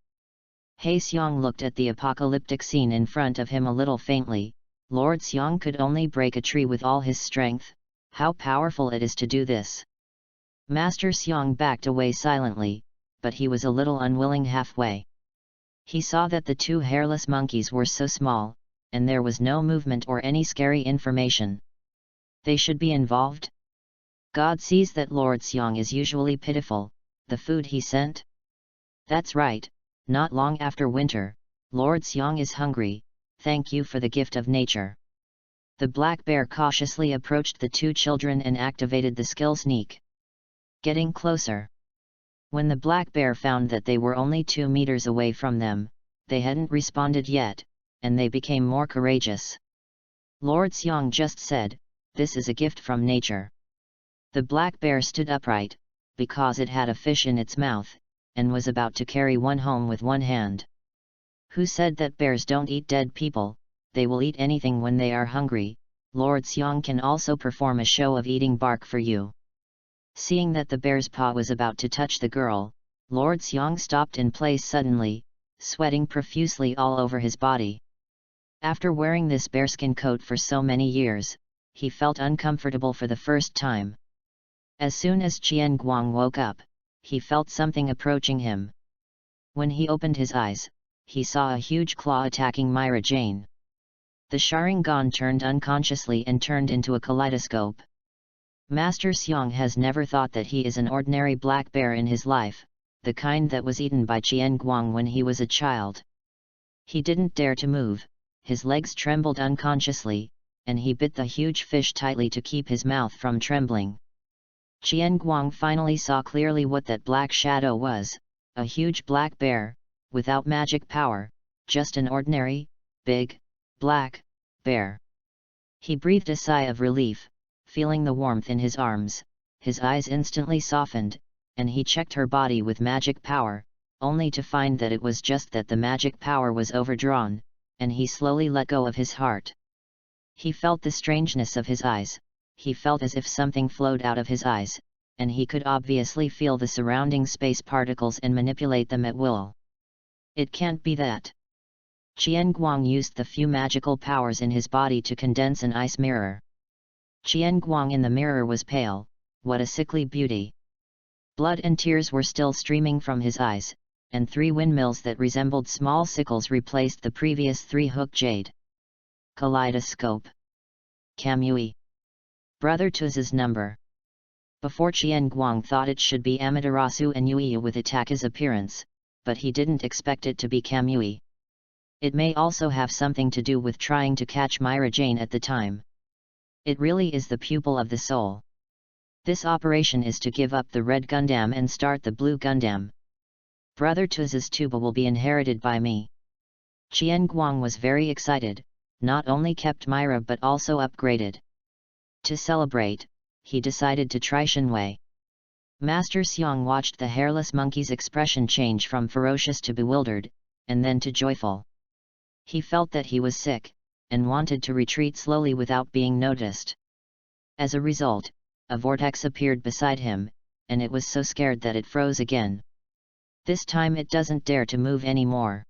He Xiang looked at the apocalyptic scene in front of him a little faintly. Lord Xiang could only break a tree with all his strength. How powerful it is to do this! Master Xiang backed away silently, but he was a little unwilling halfway. He saw that the two hairless monkeys were so small, and there was no movement or any scary information. They should be involved? God sees that Lord Xiang is usually pitiful. The food he sent? That's right, not long after winter, Lord Xiang is hungry. Thank you for the gift of nature. The black bear cautiously approached the two children and activated the skill sneak. Getting closer. When the black bear found that they were only 2 meters away from them, they hadn't responded yet, and they became more courageous. Lord Xiang just said, "This is a gift from nature." The black bear stood upright, because it had a fish in its mouth, and was about to carry one home with one hand. Who said that bears don't eat dead people? They will eat anything when they are hungry. Lord Xiang can also perform a show of eating bark for you. Seeing that the bear's paw was about to touch the girl, Lord Xiang stopped in place suddenly, sweating profusely all over his body. After wearing this bearskin coat for so many years, he felt uncomfortable for the first time. As soon as Qian Guang woke up, he felt something approaching him. When he opened his eyes, he saw a huge claw attacking Myra Jane. The Sharingan turned unconsciously and turned into a kaleidoscope. Master Xiang has never thought that he is an ordinary black bear in his life, the kind that was eaten by Qian Guang when he was a child. He didn't dare to move, his legs trembled unconsciously, and he bit the huge fish tightly to keep his mouth from trembling. Qian Guang finally saw clearly what that black shadow was, a huge black bear, without magic power, just an ordinary, big, black, bear. He breathed a sigh of relief, feeling the warmth in his arms, his eyes instantly softened, and he checked her body with magic power, only to find that it was just that the magic power was overdrawn, and he slowly let go of his heart. He felt the strangeness of his eyes, he felt as if something flowed out of his eyes, and he could obviously feel the surrounding space particles and manipulate them at will. It can't be that. Qian Guang used the few magical powers in his body to condense an ice mirror. Qian Guang in the mirror was pale, what a sickly beauty. Blood and tears were still streaming from his eyes, and 3 windmills that resembled small sickles replaced the previous 3 hook jade. Kaleidoscope. KAMUI. Brother Tuz's number. Before Qian Guang thought it should be Amaterasu and Yuiyu with Itaka's appearance, but he didn't expect it to be KAMUI. It may also have something to do with trying to catch Myra Jane at the time. It really is the pupil of the soul. This operation is to give up the red Gundam and start the blue Gundam. Brother Tuz's tuba will be inherited by me. Qian Guang was very excited, not only kept Myra but also upgraded. To celebrate, he decided to try Shenwei. Master Xiang watched the hairless monkey's expression change from ferocious to bewildered, and then to joyful. He felt that he was sick, and wanted to retreat slowly without being noticed. As a result, a vortex appeared beside him, and it was so scared that it froze again. This time it doesn't dare to move anymore.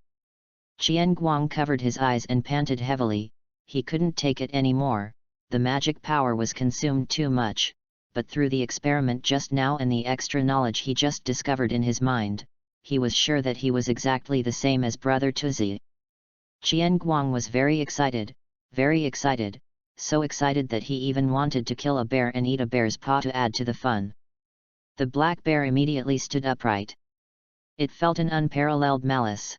Qian Guang covered his eyes and panted heavily, he couldn't take it anymore, the magic power was consumed too much, but through the experiment just now and the extra knowledge he just discovered in his mind, he was sure that he was exactly the same as Brother Tuzi. Qian Guang was very excited, so excited that he even wanted to kill a bear and eat a bear's paw to add to the fun. The black bear immediately stood upright. It felt an unparalleled malice.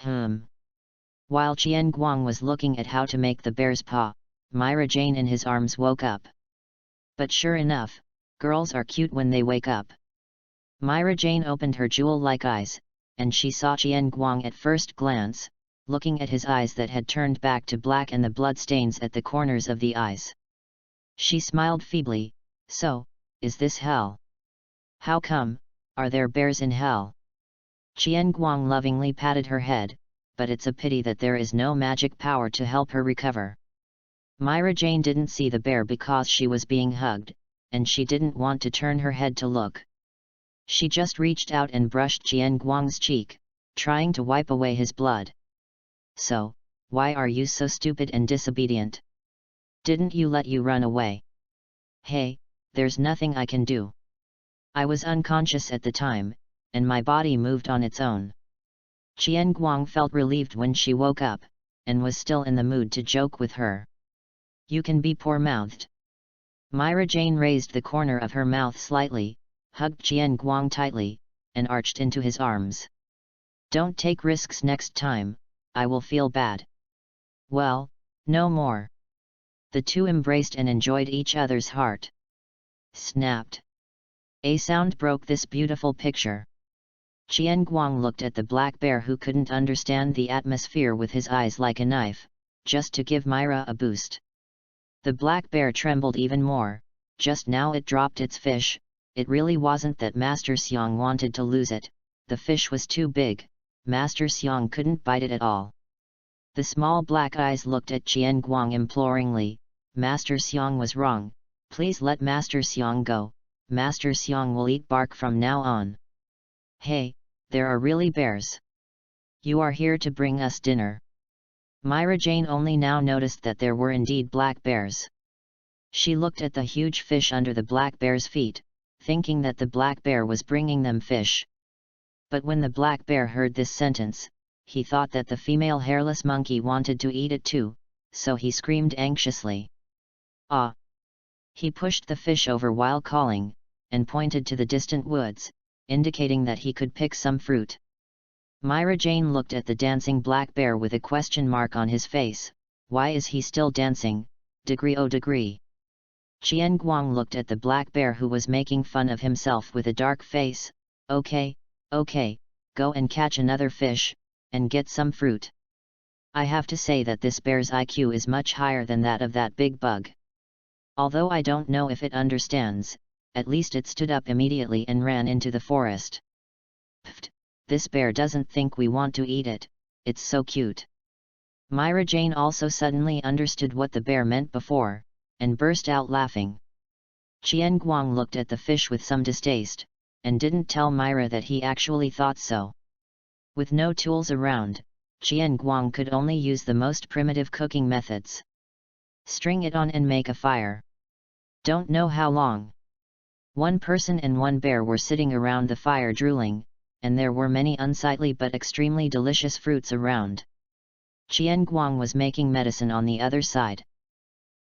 While Qian Guang was looking at how to make the bear's paw, Myra Jane in his arms woke up. But sure enough, Girls are cute when they wake up. Myra Jane opened her jewel-like eyes, and she saw Qian Guang at first glance, looking at his eyes that had turned back to black and the blood stains at the corners of the eyes. She smiled feebly. So, is this hell? How come, are there bears in hell? Qian Guang lovingly patted her head, but it's a pity that there is no magic power to help her recover. Myra Jane didn't see the bear because she was being hugged, and she didn't want to turn her head to look. She just reached out and brushed Qian Guang's cheek, trying to wipe away his blood. So, why are you so stupid and disobedient? Didn't you let you run away? Hey, there's nothing I can do. I was unconscious at the time, and my body moved on its own. Qian Guang felt relieved when she woke up, and was still in the mood to joke with her. You can be poor-mouthed. Myra Jane raised the corner of her mouth slightly, hugged Qian Guang tightly, and arched into his arms. Don't take risks next time, I will feel bad. Well, no more. The two embraced and enjoyed each other's heart. Snapped. A sound broke this beautiful picture. Qian Guang looked at the black bear who couldn't understand the atmosphere with his eyes like a knife, just to give Myra a boost. The black bear trembled even more. Just now it dropped its fish. It really wasn't that Master Xiang wanted to lose it, the fish was too big, Master Xiang couldn't bite it at all. The small black eyes looked at Qian Guang imploringly. Master Xiang was wrong, please let Master Xiang go, Master Xiang will eat bark from now on. Hey, there are really bears. You are here to bring us dinner. Myra Jane only now noticed that there were indeed black bears. She looked at the huge fish under the black bear's feet, thinking that the black bear was bringing them fish. But when the black bear heard this sentence, he thought that the female hairless monkey wanted to eat it too, so he screamed anxiously. Ah! He pushed the fish over while calling, and pointed to the distant woods, indicating that he could pick some fruit. Myra Jane looked at the dancing black bear with a question mark on his face. Why is he still dancing? Degree oh degree. Qian Guang looked at the black bear who was making fun of himself with a dark face. Okay, go and catch another fish, and get some fruit. I have to say that this bear's IQ is much higher than that of that big bug. Although I don't know if it understands, at least it stood up immediately and ran into the forest. Pfft, this bear doesn't think we want to eat it, it's so cute. Myra Jane also suddenly understood what the bear meant before, and burst out laughing. Qian Guang looked at the fish with some distaste, and didn't tell Myra that he actually thought so. With no tools around, Qian Guang could only use the most primitive cooking methods. String it on and make a fire. Don't know how long. One person and one bear were sitting around the fire drooling, and there were many unsightly but extremely delicious fruits around. Qian Guang was making medicine on the other side.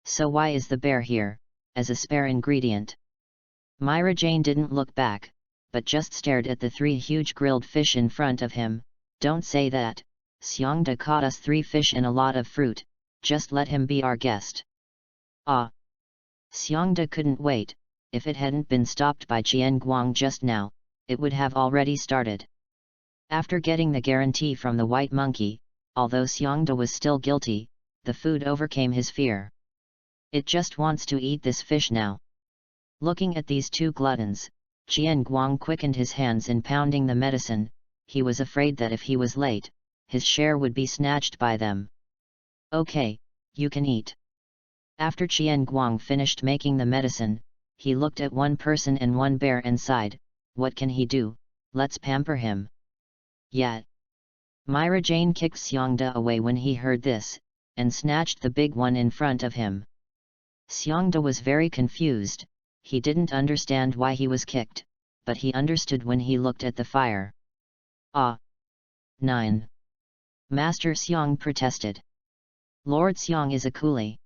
So why is the bear here, as a spare ingredient? Myra Jane didn't look back, but just stared at the three huge grilled fish in front of him. Don't say that, Xiangda caught us 3 fish and a lot of fruit, just let him be our guest. Ah! Xiangda couldn't wait. If it hadn't been stopped by Qian Guang just now, it would have already started. After getting the guarantee from the white monkey, although Xiangda was still guilty, the food overcame his fear. It just wants to eat this fish now. Looking at these two gluttons, Qian Guang quickened his hands in pounding the medicine. He was afraid that if he was late, his share would be snatched by them. Okay, you can eat. After Qian Guang finished making the medicine, he looked at one person and one bear and sighed, what can he do, let's pamper him. Yeah. Myra Jane kicked Xiangda away when he heard this, and snatched the big one in front of him. Xiangda was very confused, he didn't understand why he was kicked, but he understood when he looked at the fire. Ah! 9. Master Xiang protested. Lord Xiang is a coolie.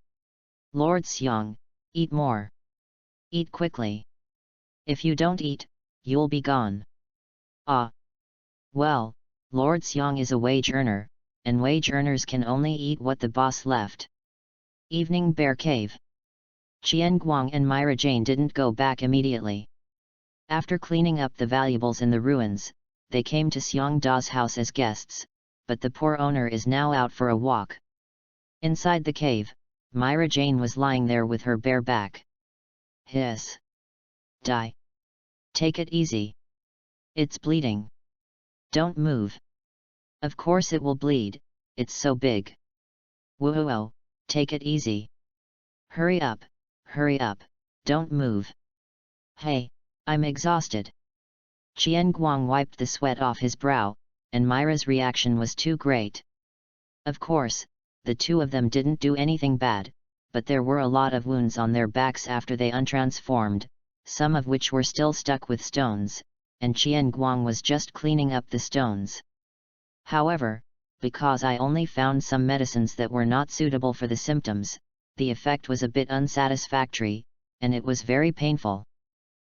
Lord Xiang, eat more. Eat quickly. If you don't eat, you'll be gone. Ah! Well, Lord Xiang is a wage earner, and wage earners can only eat what the boss left. Evening Bear Cave. Qian Guang and Myra Jane didn't go back immediately. After cleaning up the valuables in the ruins, they came to Xiang Da's house as guests, but the poor owner is now out for a walk. Inside the cave, Myra Jane was lying there with her bare back. Hiss! Die! Take it easy. It's bleeding. Don't move. Of course it will bleed, it's so big. Whoa, take it easy. Hurry up, don't move. Hey, I'm exhausted. Qian Guang wiped the sweat off his brow, and Myra's reaction was too great. Of course, the two of them didn't do anything bad, but there were a lot of wounds on their backs after they untransformed, some of which were still stuck with stones, and Qian Guang was just cleaning up the stones. However, because I only found some medicines that were not suitable for the symptoms, the effect was a bit unsatisfactory, and it was very painful.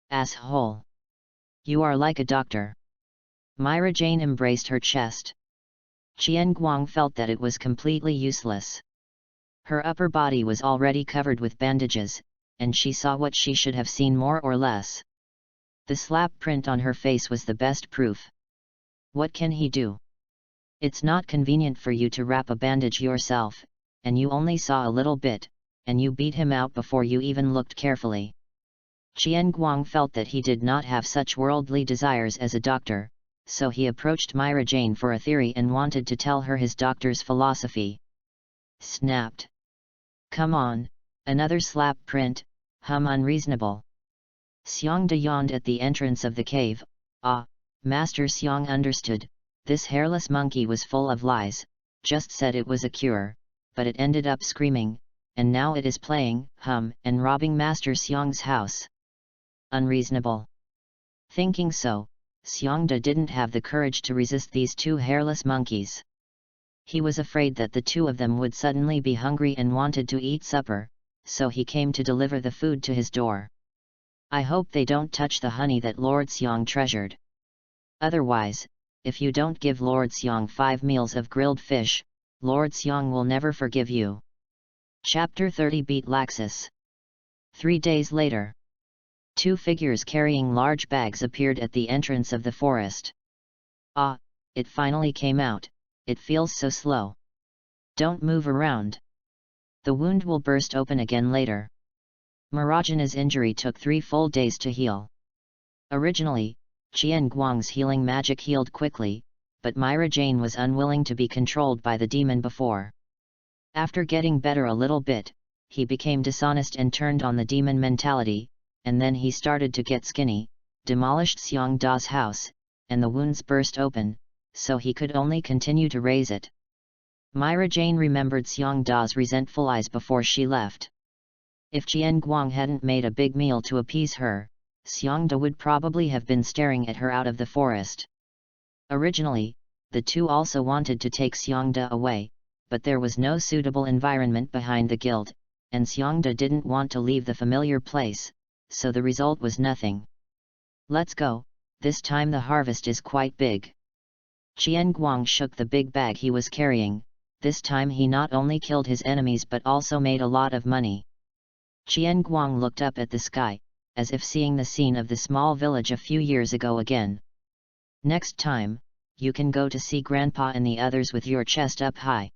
Asshole! You are like a doctor. Myra Jane embraced her chest. Qian Guang felt that it was completely useless. Her upper body was already covered with bandages, and she saw what she should have seen more or less. The slap print on her face was the best proof. What can he do? It's not convenient for you to wrap a bandage yourself, and you only saw a little bit, and you beat him out before you even looked carefully. Qian Guang felt that he did not have such worldly desires as a doctor, so he approached Myra Jane for a theory and wanted to tell her his doctor's philosophy. Snapped. Come on, another slap print, unreasonable. Xiang Da yawned at the entrance of the cave. Ah, Master Xiang understood, this hairless monkey was full of lies, just said it was a cure, but it ended up screaming, and now it is playing, and robbing Master Xiang's house. Unreasonable. Thinking so, Xiang Da didn't have the courage to resist these two hairless monkeys. He was afraid that the two of them would suddenly be hungry and wanted to eat supper, so he came to deliver the food to his door. I hope they don't touch the honey that Lord Xiang treasured. Otherwise, if you don't give Lord Xiang 5 meals of grilled fish, Lord Xiang will never forgive you. Chapter 30 Beat Laxus. 3 days later. 2 figures carrying large bags appeared at the entrance of the forest. Ah, it finally came out, it feels so slow. Don't move around. The wound will burst open again later. Marajana's injury took 3 full days to heal. Originally, Qian Guang's healing magic healed quickly, but Myra Jane was unwilling to be controlled by the demon before. After getting better a little bit, he became dishonest and turned on the demon mentality, and then he started to get skinny, demolished Xiang Da's house, and the wounds burst open, so he could only continue to raise it. Myra Jane remembered Xiang Da's resentful eyes before she left. If Qian Guang hadn't made a big meal to appease her, Xiang Da would probably have been staring at her out of the forest. Originally, the two also wanted to take Xiang Da away, but there was no suitable environment behind the guild, and Xiang Da didn't want to leave the familiar place, so the result was nothing. Let's go, this time the harvest is quite big. Qian Guang shook the big bag he was carrying. This time he not only killed his enemies but also made a lot of money. Qian Guang looked up at the sky, as if seeing the scene of the small village a few years ago again. Next time, you can go to see Grandpa and the others with your chest up high.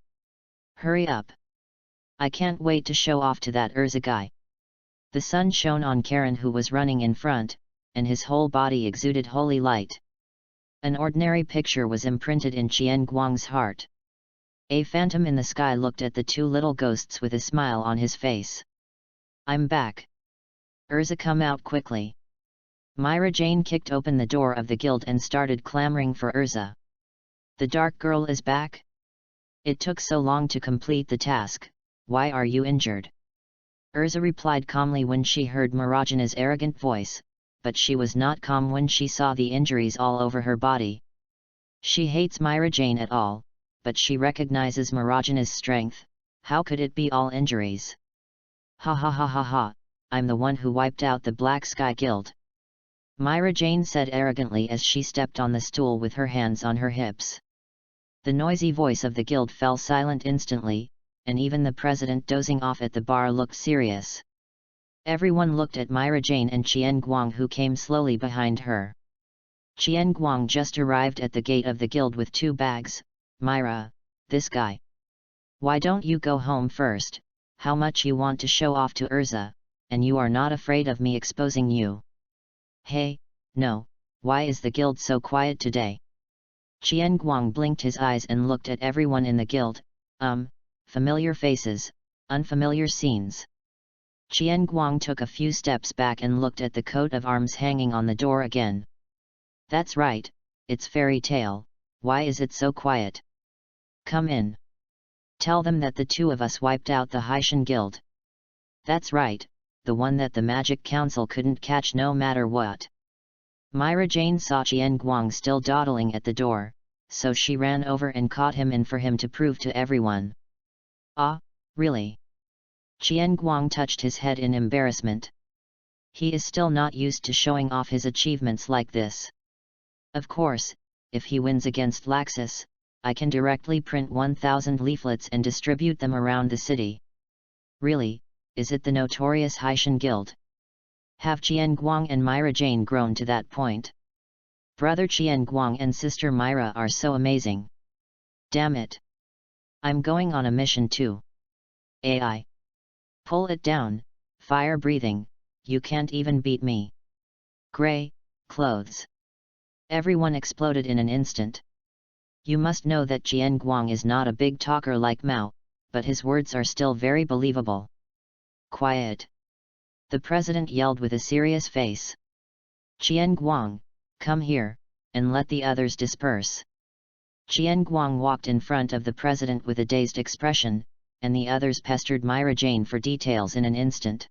Hurry up. I can't wait to show off to that Urza guy. The sun shone on Karen who was running in front, and his whole body exuded holy light. An ordinary picture was imprinted in Qian Guang's heart. A phantom in the sky looked at the 2 little ghosts with a smile on his face. I'm back. Urza, come out quickly. Myra Jane kicked open the door of the guild and started clamoring for Urza. The dark girl is back? It took so long to complete the task, why are you injured? Urza replied calmly when she heard Marajana's arrogant voice, but she was not calm when she saw the injuries all over her body. She hates Myra Jane at all, but she recognizes Marajana's strength. How could it be all injuries? Ha ha ha ha ha, I'm the one who wiped out the Black Sky Guild. Myra Jane said arrogantly as she stepped on the stool with her hands on her hips. The noisy voice of the guild fell silent instantly, and even the president dozing off at the bar looked serious. Everyone looked at Myra Jane and Qian Guang, who came slowly behind her. Qian Guang just arrived at the gate of the guild with 2 bags. Myra, this guy. Why don't you go home first? How much you want to show off to Urza, and you are not afraid of me exposing you? Hey, no, why is the guild so quiet today? Qian Guang blinked his eyes and looked at everyone in the guild. Familiar faces, unfamiliar scenes. Qian Guang took a few steps back and looked at the coat of arms hanging on the door again. That's right, it's fairy tale. Why is it so quiet? Come in. Tell them that the 2 of us wiped out the Haitian guild. That's right, the one that the Magic Council couldn't catch no matter what. Myra Jane saw Qian Guang still dawdling at the door, so she ran over and caught him in for him to prove to everyone. Ah, really? Qian Guang touched his head in embarrassment. He is still not used to showing off his achievements like this. Of course, if he wins against Laxus, I can directly print 1,000 leaflets and distribute them around the city. Really, is it the notorious Haitian Guild? Have Qian Guang and Myra Jane grown to that point? Brother Qian Guang and sister Myra are so amazing. Damn it. I'm going on a mission too. AI. Pull it down, fire breathing, you can't even beat me. Grey, clothes. Everyone exploded in an instant. You must know that Qian Guang is not a big talker like Mao, but his words are still very believable. Quiet. The president yelled with a serious face. Qian Guang, come here, and let the others disperse. Qian Guang walked in front of the president with a dazed expression, and the others pestered Myra Jane for details in an instant.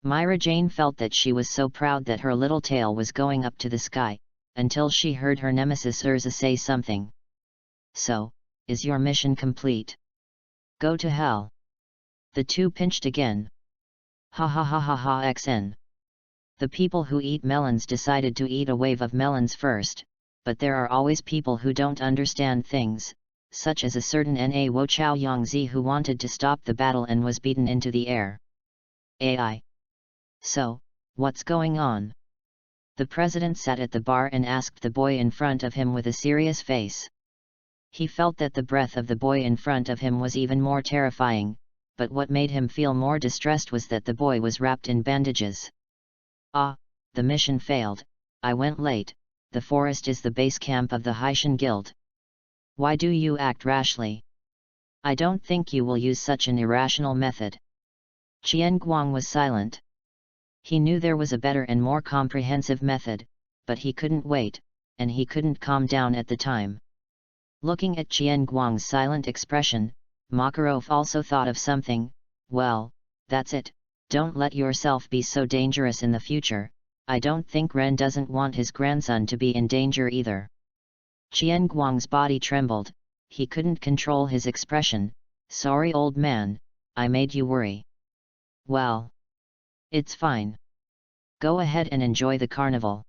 Myra Jane felt that she was so proud that her little tail was going up to the sky, until she heard her nemesis Urza say something. So, is your mission complete? Go to hell. The 2 pinched again. Ha ha ha ha ha xn. The people who eat melons decided to eat a wave of melons first, but there are always people who don't understand things, such as a certain Na Wo Chao Yongzi who wanted to stop the battle and was beaten into the air. AI. So, what's going on? The president sat at the bar and asked the boy in front of him with a serious face. He felt that the breath of the boy in front of him was even more terrifying, but what made him feel more distressed was that the boy was wrapped in bandages. Ah, the mission failed, I went late, the forest is the base camp of the Haitian Guild. Why do you act rashly? I don't think you will use such an irrational method. Qian Guang was silent. He knew there was a better and more comprehensive method, but he couldn't wait, and he couldn't calm down at the time. Looking at Qian Guang's silent expression, Makarov also thought of something. Well, that's it, don't let yourself be so dangerous in the future. I don't think Ren doesn't want his grandson to be in danger either. Qian Guang's body trembled, he couldn't control his expression. Sorry old man, I made you worry. Well, it's fine. Go ahead and enjoy the carnival.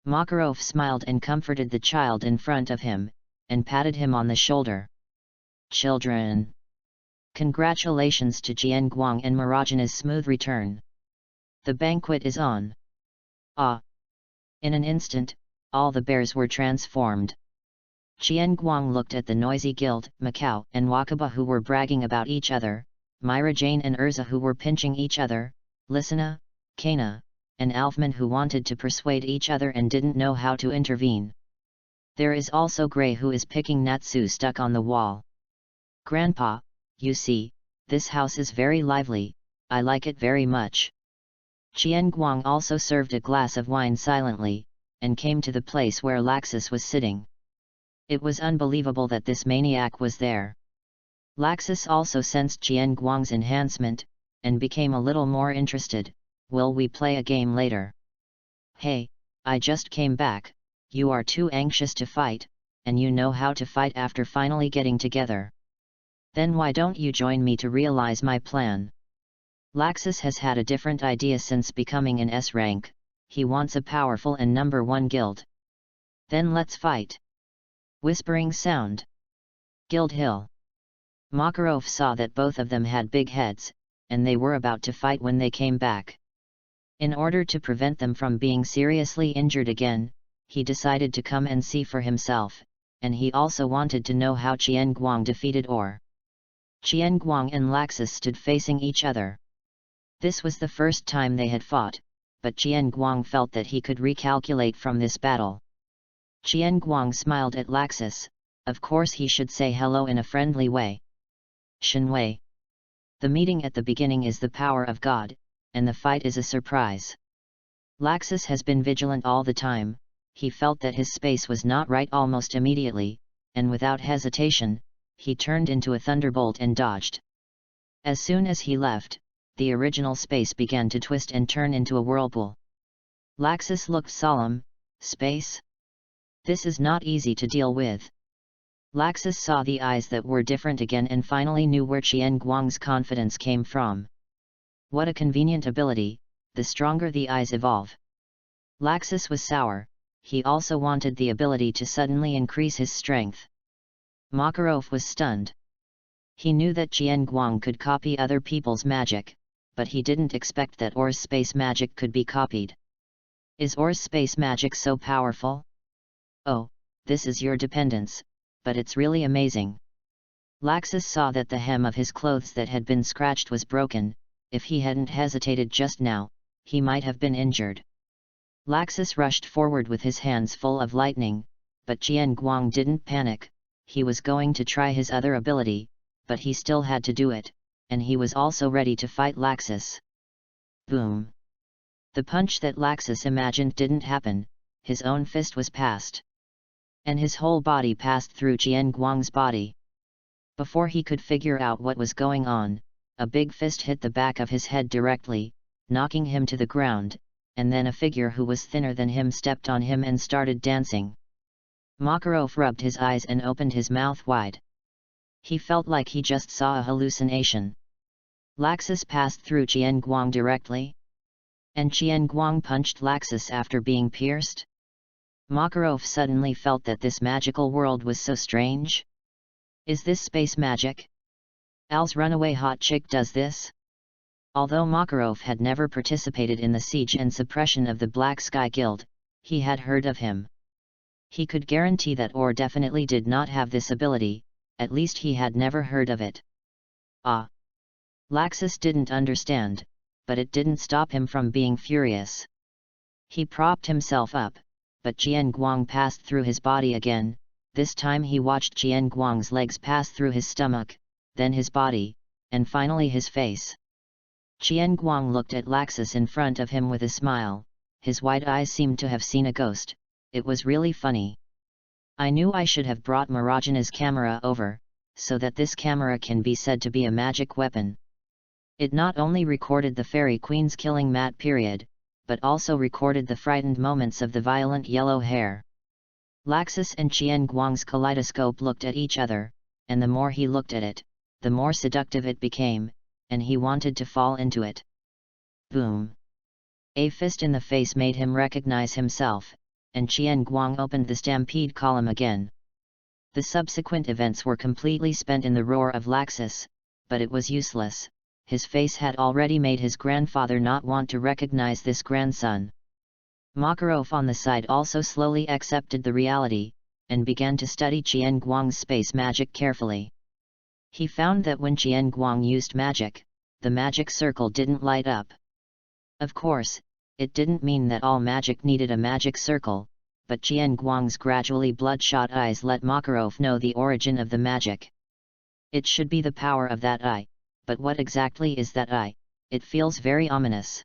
Makarov smiled and comforted the child in front of him, and patted him on the shoulder. Children. Congratulations to Qian Guang and Marajana's smooth return. The banquet is on. Ah! In an instant, all the bears were transformed. Qian Guang looked at the noisy guild, Macau and Wakaba who were bragging about each other, Myra Jane and Urza who were pinching each other, Lysina, Kana, and Alfman who wanted to persuade each other and didn't know how to intervene. There is also Gray who is picking Natsu stuck on the wall. Grandpa, you see, this house is very lively, I like it very much. Qian Guang also served a glass of wine silently, and came to the place where Laxus was sitting. It was unbelievable that this maniac was there. Laxus also sensed Qian Guang's enhancement, and became a little more interested. Will we play a game later? Hey, I just came back, you are too anxious to fight, and you know how to fight after finally getting together. Then why don't you join me to realize my plan? Laxus has had a different idea since becoming an S rank, he wants a powerful and number 1 guild. Then let's fight. Whispering sound. Guild Hill. Makarov saw that both of them had big heads, and they were about to fight when they came back. In order to prevent them from being seriously injured again, he decided to come and see for himself, and he also wanted to know how Qian Guang defeated Or. Qian Guang and Laxus stood facing each other. This was the first time they had fought, but Qian Guang felt that he could recalculate from this battle. Qian Guang smiled at Laxus. Of course he should say hello in a friendly way. Shenwei. The meeting at the beginning is the power of God, and the fight is a surprise. Laxus has been vigilant all the time. He felt that his space was not right almost immediately, and without hesitation, he turned into a thunderbolt and dodged. As soon as he left, the original space began to twist and turn into a whirlpool. Laxus looked solemn. Space? This is not easy to deal with. Laxus saw the eyes that were different again and finally knew where Qian Guang's confidence came from. What a convenient ability, the stronger the eyes evolve. Laxus was sour. He also wanted the ability to suddenly increase his strength. Makarov was stunned. He knew that Qian Guang could copy other people's magic, but he didn't expect that Or's space magic could be copied. Is Or's space magic so powerful? Oh, this is your dependence, but it's really amazing. Laxus saw that the hem of his clothes that had been scratched was broken. If he hadn't hesitated just now, he might have been injured. Laxus rushed forward with his hands full of lightning, but Qian Guang didn't panic. He was going to try his other ability, but he still had to do it, and he was also ready to fight Laxus. Boom! The punch that Laxus imagined didn't happen. His own fist was passed. And his whole body passed through Qian Guang's body. Before he could figure out what was going on, a big fist hit the back of his head directly, knocking him to the ground, and then a figure who was thinner than him stepped on him and started dancing. Makarov rubbed his eyes and opened his mouth wide. He felt like he just saw a hallucination. Laxus passed through Qian Guang directly? And Qian Guang punched Laxus after being pierced? Makarov suddenly felt that this magical world was so strange. Is this space magic? Al's runaway hot chick does this? Although Makarov had never participated in the siege and suppression of the Black Sky Guild, he had heard of him. He could guarantee that Or definitely did not have this ability, at least he had never heard of it. Ah! Laxus didn't understand, but it didn't stop him from being furious. He propped himself up, but Qian Guang passed through his body again. This time he watched Qian Guang's legs pass through his stomach, then his body, and finally his face. Qian Guang looked at Laxus in front of him with a smile. His wide eyes seemed to have seen a ghost. It was really funny. I knew I should have brought Marajana's camera over, so that this camera can be said to be a magic weapon. It not only recorded the Fairy Queen's killing mat period, but also recorded the frightened moments of the violent yellow hair. Laxus and Qian Guang's kaleidoscope looked at each other, and the more he looked at it, the more seductive it became, and he wanted to fall into it. Boom! A fist in the face made him recognize himself, and Qian Guang opened the stampede column again. The subsequent events were completely spent in the roar of Laxus, but it was useless. His face had already made his grandfather not want to recognize this grandson. Makarov on the side also slowly accepted the reality, and began to study Qian Guang's space magic carefully. He found that when Qian Guang used magic, the magic circle didn't light up. Of course, it didn't mean that all magic needed a magic circle, but Qian Guang's gradually bloodshot eyes let Makarov know the origin of the magic. It should be the power of that eye, but what exactly is that eye? It feels very ominous.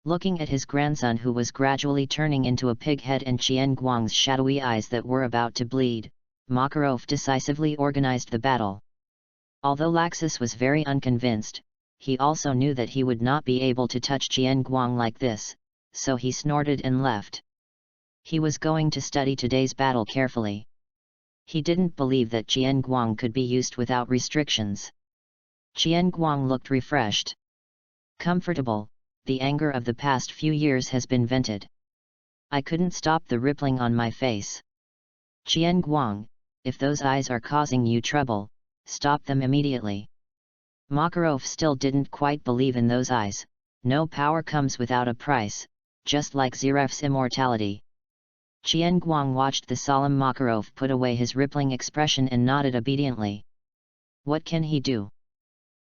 Looking at his grandson who was gradually turning into a pig head and Qian Guang's shadowy eyes that were about to bleed, Makarov decisively organized the battle. Although Laxus was very unconvinced, he also knew that he would not be able to touch Qian Guang like this, so he snorted and left. He was going to study today's battle carefully. He didn't believe that Qian Guang could be used without restrictions. Qian Guang looked refreshed. Comfortable, the anger of the past few years has been vented. I couldn't stop the rippling on my face. Qian Guang, if those eyes are causing you trouble, stop them immediately. Makarov still didn't quite believe in those eyes. No power comes without a price, just like Ziref's immortality. Qian Guang watched the solemn Makarov put away his rippling expression and nodded obediently. What can he do?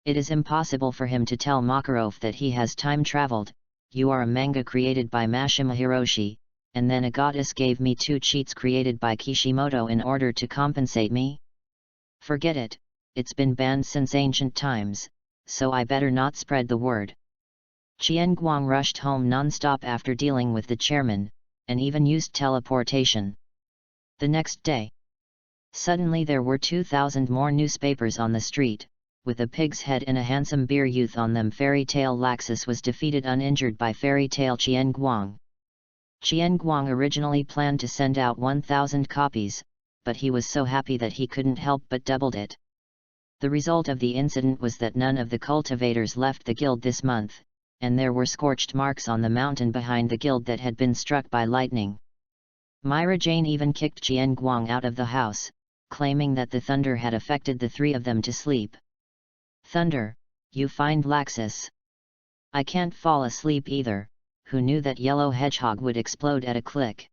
It is impossible for him to tell Makarov that he has time-traveled. You are a manga created by Mashima Hiroshi, and then a goddess gave me 2 cheats created by Kishimoto in order to compensate me? Forget it, it's been banned since ancient times, so I better not spread the word. Qian Guang rushed home non-stop after dealing with the chairman, and even used teleportation. The next day, suddenly there were 2,000 more newspapers on the street, with a pig's head and a handsome beer youth on them. Fairy Tale Laxus was defeated uninjured by Fairy Tale Qian Guang. Qian Guang originally planned to send out 1,000 copies, but he was so happy that he couldn't help but doubled it. The result of the incident was that none of the cultivators left the guild this month, and there were scorched marks on the mountain behind the guild that had been struck by lightning. Myra Jane even kicked Qian Guang out of the house, claiming that the thunder had affected the 3 of them to sleep. Thunder, you find Laxus. I can't fall asleep either. Who knew that Yellow Hedgehog would explode at a click?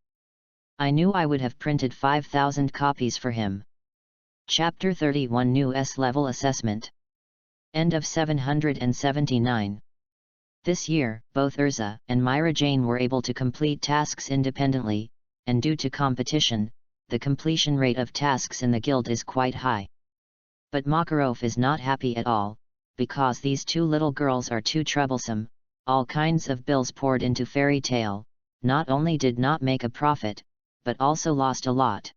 I knew I would have printed 5,000 copies for him. Chapter 31 New S-Level Assessment. End of 779. This year, both Urza and Myra Jane were able to complete tasks independently, and due to competition, the completion rate of tasks in the guild is quite high. But Makarov is not happy at all, because these 2 little girls are too troublesome. All kinds of bills poured into Fairy Tale, not only did not make a profit, but also lost a lot.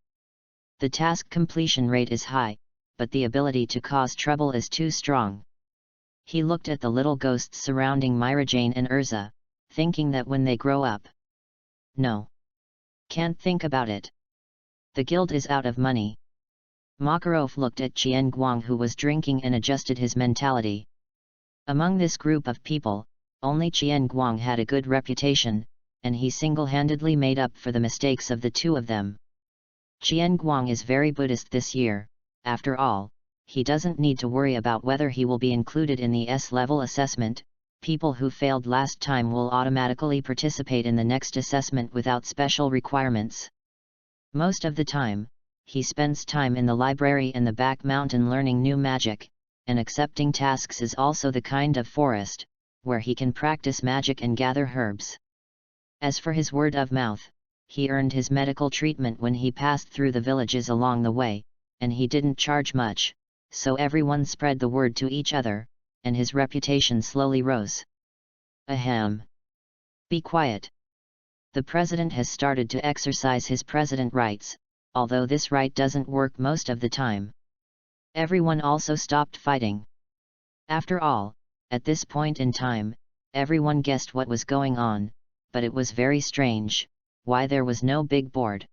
The task completion rate is high, but the ability to cause trouble is too strong. He looked at the little ghosts surrounding Myra Jane and Urza, thinking that when they grow up. No. Can't think about it. The guild is out of money. Makarov looked at Qian Guang, who was drinking, and adjusted his mentality. Among this group of people, only Qian Guang had a good reputation, and he single-handedly made up for the mistakes of the 2 of them. Qian Guang is very Buddhist this year. After all, he doesn't need to worry about whether he will be included in the S-level assessment. People who failed last time will automatically participate in the next assessment without special requirements. Most of the time, he spends time in the library and the back mountain learning new magic, and accepting tasks is also the kind of forest where he can practice magic and gather herbs. As for his word of mouth, he earned his medical treatment when he passed through the villages along the way, and he didn't charge much, so everyone spread the word to each other, and his reputation slowly rose. Ahem. Be quiet. The president has started to exercise his president rights, although this right doesn't work most of the time. Everyone also stopped fighting. After all, at this point in time, everyone guessed what was going on, but it was very strange, why there was no big board.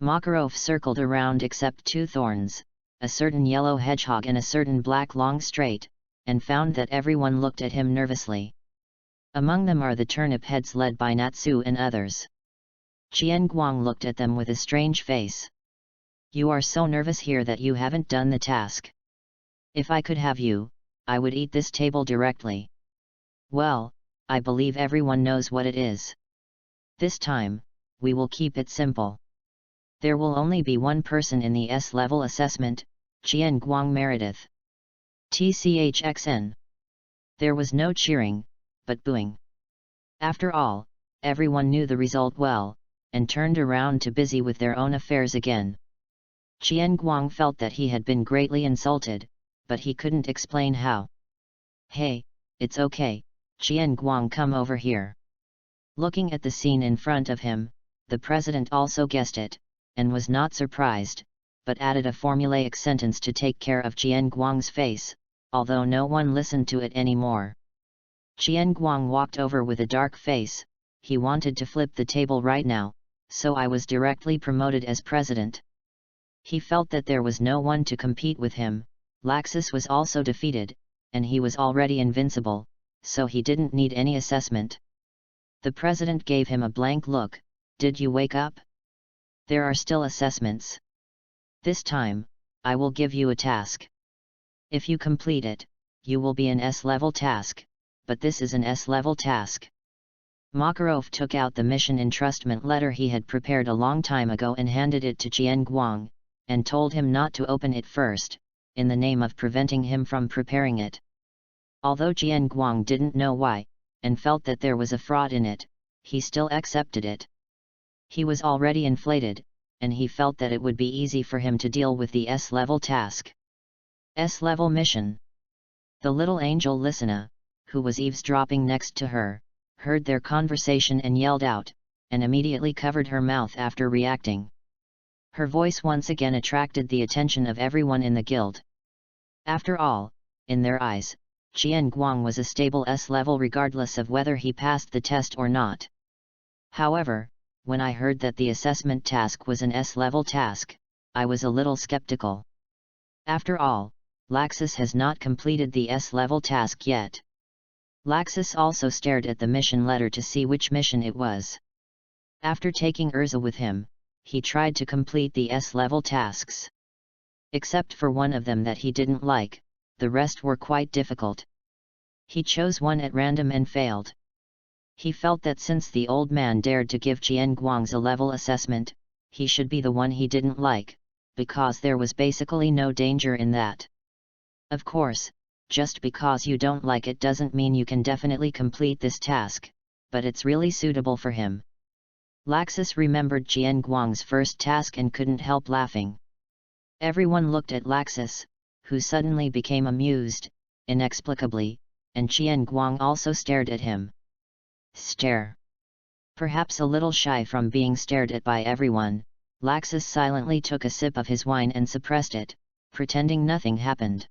Makarov circled around except 2 thorns, a certain yellow hedgehog and a certain black long straight, and found that everyone looked at him nervously. Among them are the turnip heads led by Natsu and others. Qian Guang looked at them with a strange face. You are so nervous here that you haven't done the task. If I could have you, I would eat this table directly. Well, I believe everyone knows what it is. This time, we will keep it simple. There will only be 1 person in the S-level assessment, Qian Guang Meredith. TCHXN. There was no cheering, but booing. After all, everyone knew the result well, and turned around to busy with their own affairs again. Qian Guang felt that he had been greatly insulted, but he couldn't explain how. Hey, it's okay, Qian Guang, come over here. Looking at the scene in front of him, the president also guessed it, and was not surprised, but added a formulaic sentence to take care of Qian Guang's face, although no one listened to it anymore. Qian Guang walked over with a dark face. He wanted to flip the table right now, so I was directly promoted as president. He felt that there was no one to compete with him. Laxus was also defeated, and he was already invincible, so he didn't need any assessment. The president gave him a blank look. Did you wake up? There are still assessments. This time, I will give you a task. If you complete it, you will be an S-level task, but this is an S-level task. Makarov took out the mission entrustment letter he had prepared a long time ago and handed it to Jian Guang, and told him not to open it first, in the name of preventing him from preparing it. Although Jian Guang didn't know why, and felt that there was a fraud in it, he still accepted it. He was already inflated, and he felt that it would be easy for him to deal with the S-level task. S-level mission. The little angel listener, who was eavesdropping next to her, heard their conversation and yelled out, and immediately covered her mouth after reacting. Her voice once again attracted the attention of everyone in the guild. After all, in their eyes, Jian Guang was a stable S-level regardless of whether he passed the test or not. However, when I heard that the assessment task was an S-level task, I was a little skeptical. After all, Laxus has not completed the S-level task yet. Laxus also stared at the mission letter to see which mission it was. After taking Urza with him, he tried to complete the S-level tasks. Except for one of them that he didn't like, the rest were quite difficult. He chose one at random and failed. He felt that since the old man dared to give Jian Guang's a level assessment, he should be the one he didn't like, because there was basically no danger in that. Of course, just because you don't like it doesn't mean you can definitely complete this task, but it's really suitable for him. Laxus remembered Jian Guang's first task and couldn't help laughing. Everyone looked at Laxus, who suddenly became amused, inexplicably, and Jian Guang also stared at him. Stare. Perhaps a little shy from being stared at by everyone, Laxus silently took a sip of his wine and suppressed it, pretending nothing happened.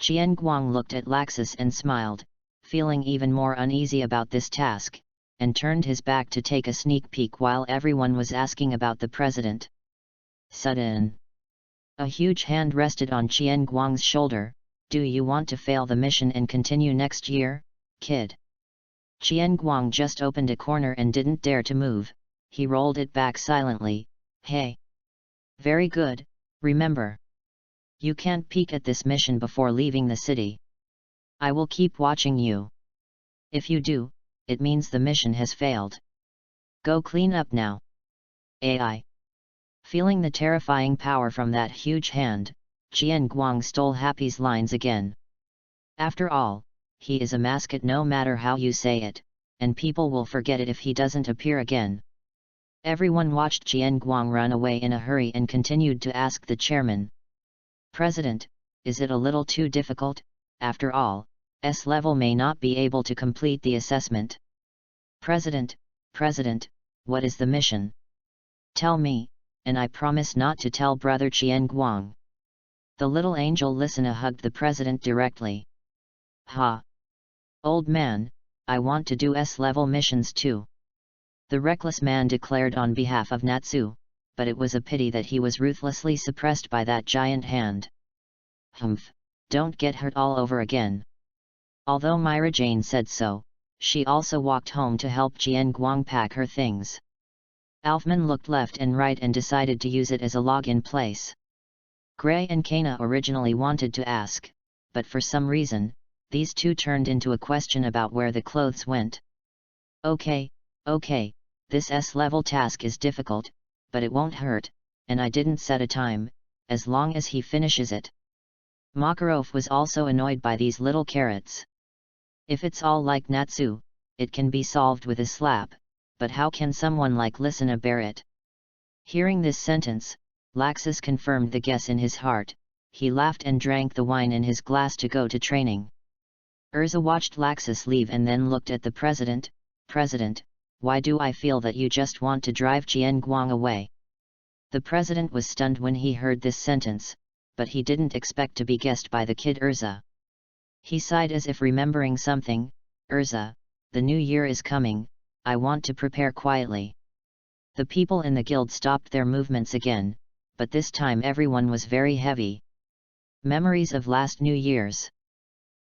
Jian Guang looked at Laxus and smiled, feeling even more uneasy about this task, and turned his back to take a sneak peek while everyone was asking about the president. Sudden. A huge hand rested on Jian Guang's shoulder. Do you want to fail the mission and continue next year, kid? Jian Guang just opened a corner and didn't dare to move. He rolled it back silently. Hey. Very good, remember. You can't peek at this mission before leaving the city. I will keep watching you. If you do, it means the mission has failed. Go clean up now. AI. Feeling the terrifying power from that huge hand, Jian Guang stole Happy's lines again. After all, he is a mascot no matter how you say it, and people will forget it if he doesn't appear again. Everyone watched Jian Guang run away in a hurry and continued to ask the chairman. President, is it a little too difficult? After all, S-level may not be able to complete the assessment. President, what is the mission? Tell me, and I promise not to tell brother Jian Guang. The little angel listener hugged the president directly. Ha! Old man, I want to do S-level missions too. The reckless man declared on behalf of Natsu, but it was a pity that he was ruthlessly suppressed by that giant hand. Humph, don't get hurt all over again. Although Myra Jane said so, she also walked home to help Jian Guang pack her things. Alfman looked left and right and decided to use it as a log-in place. Gray and Kana originally wanted to ask, but for some reason, these two turned into a question about where the clothes went. Okay, this S-level task is difficult, but it won't hurt, and I didn't set a time, as long as he finishes it. Makarov was also annoyed by these little carrots. If it's all like Natsu, it can be solved with a slap, but how can someone like Lisana bear it? Hearing this sentence, Laxus confirmed the guess in his heart. He laughed and drank the wine in his glass to go to training. Urza watched Laxus leave and then looked at the president. President, why do I feel that you just want to drive Jian Guang away? The president was stunned when he heard this sentence, but he didn't expect to be guessed by the kid Urza. He sighed as if remembering something. Urza, the new year is coming, I want to prepare quietly. The people in the guild stopped their movements again, but this time everyone was very heavy. Memories of last New Year's.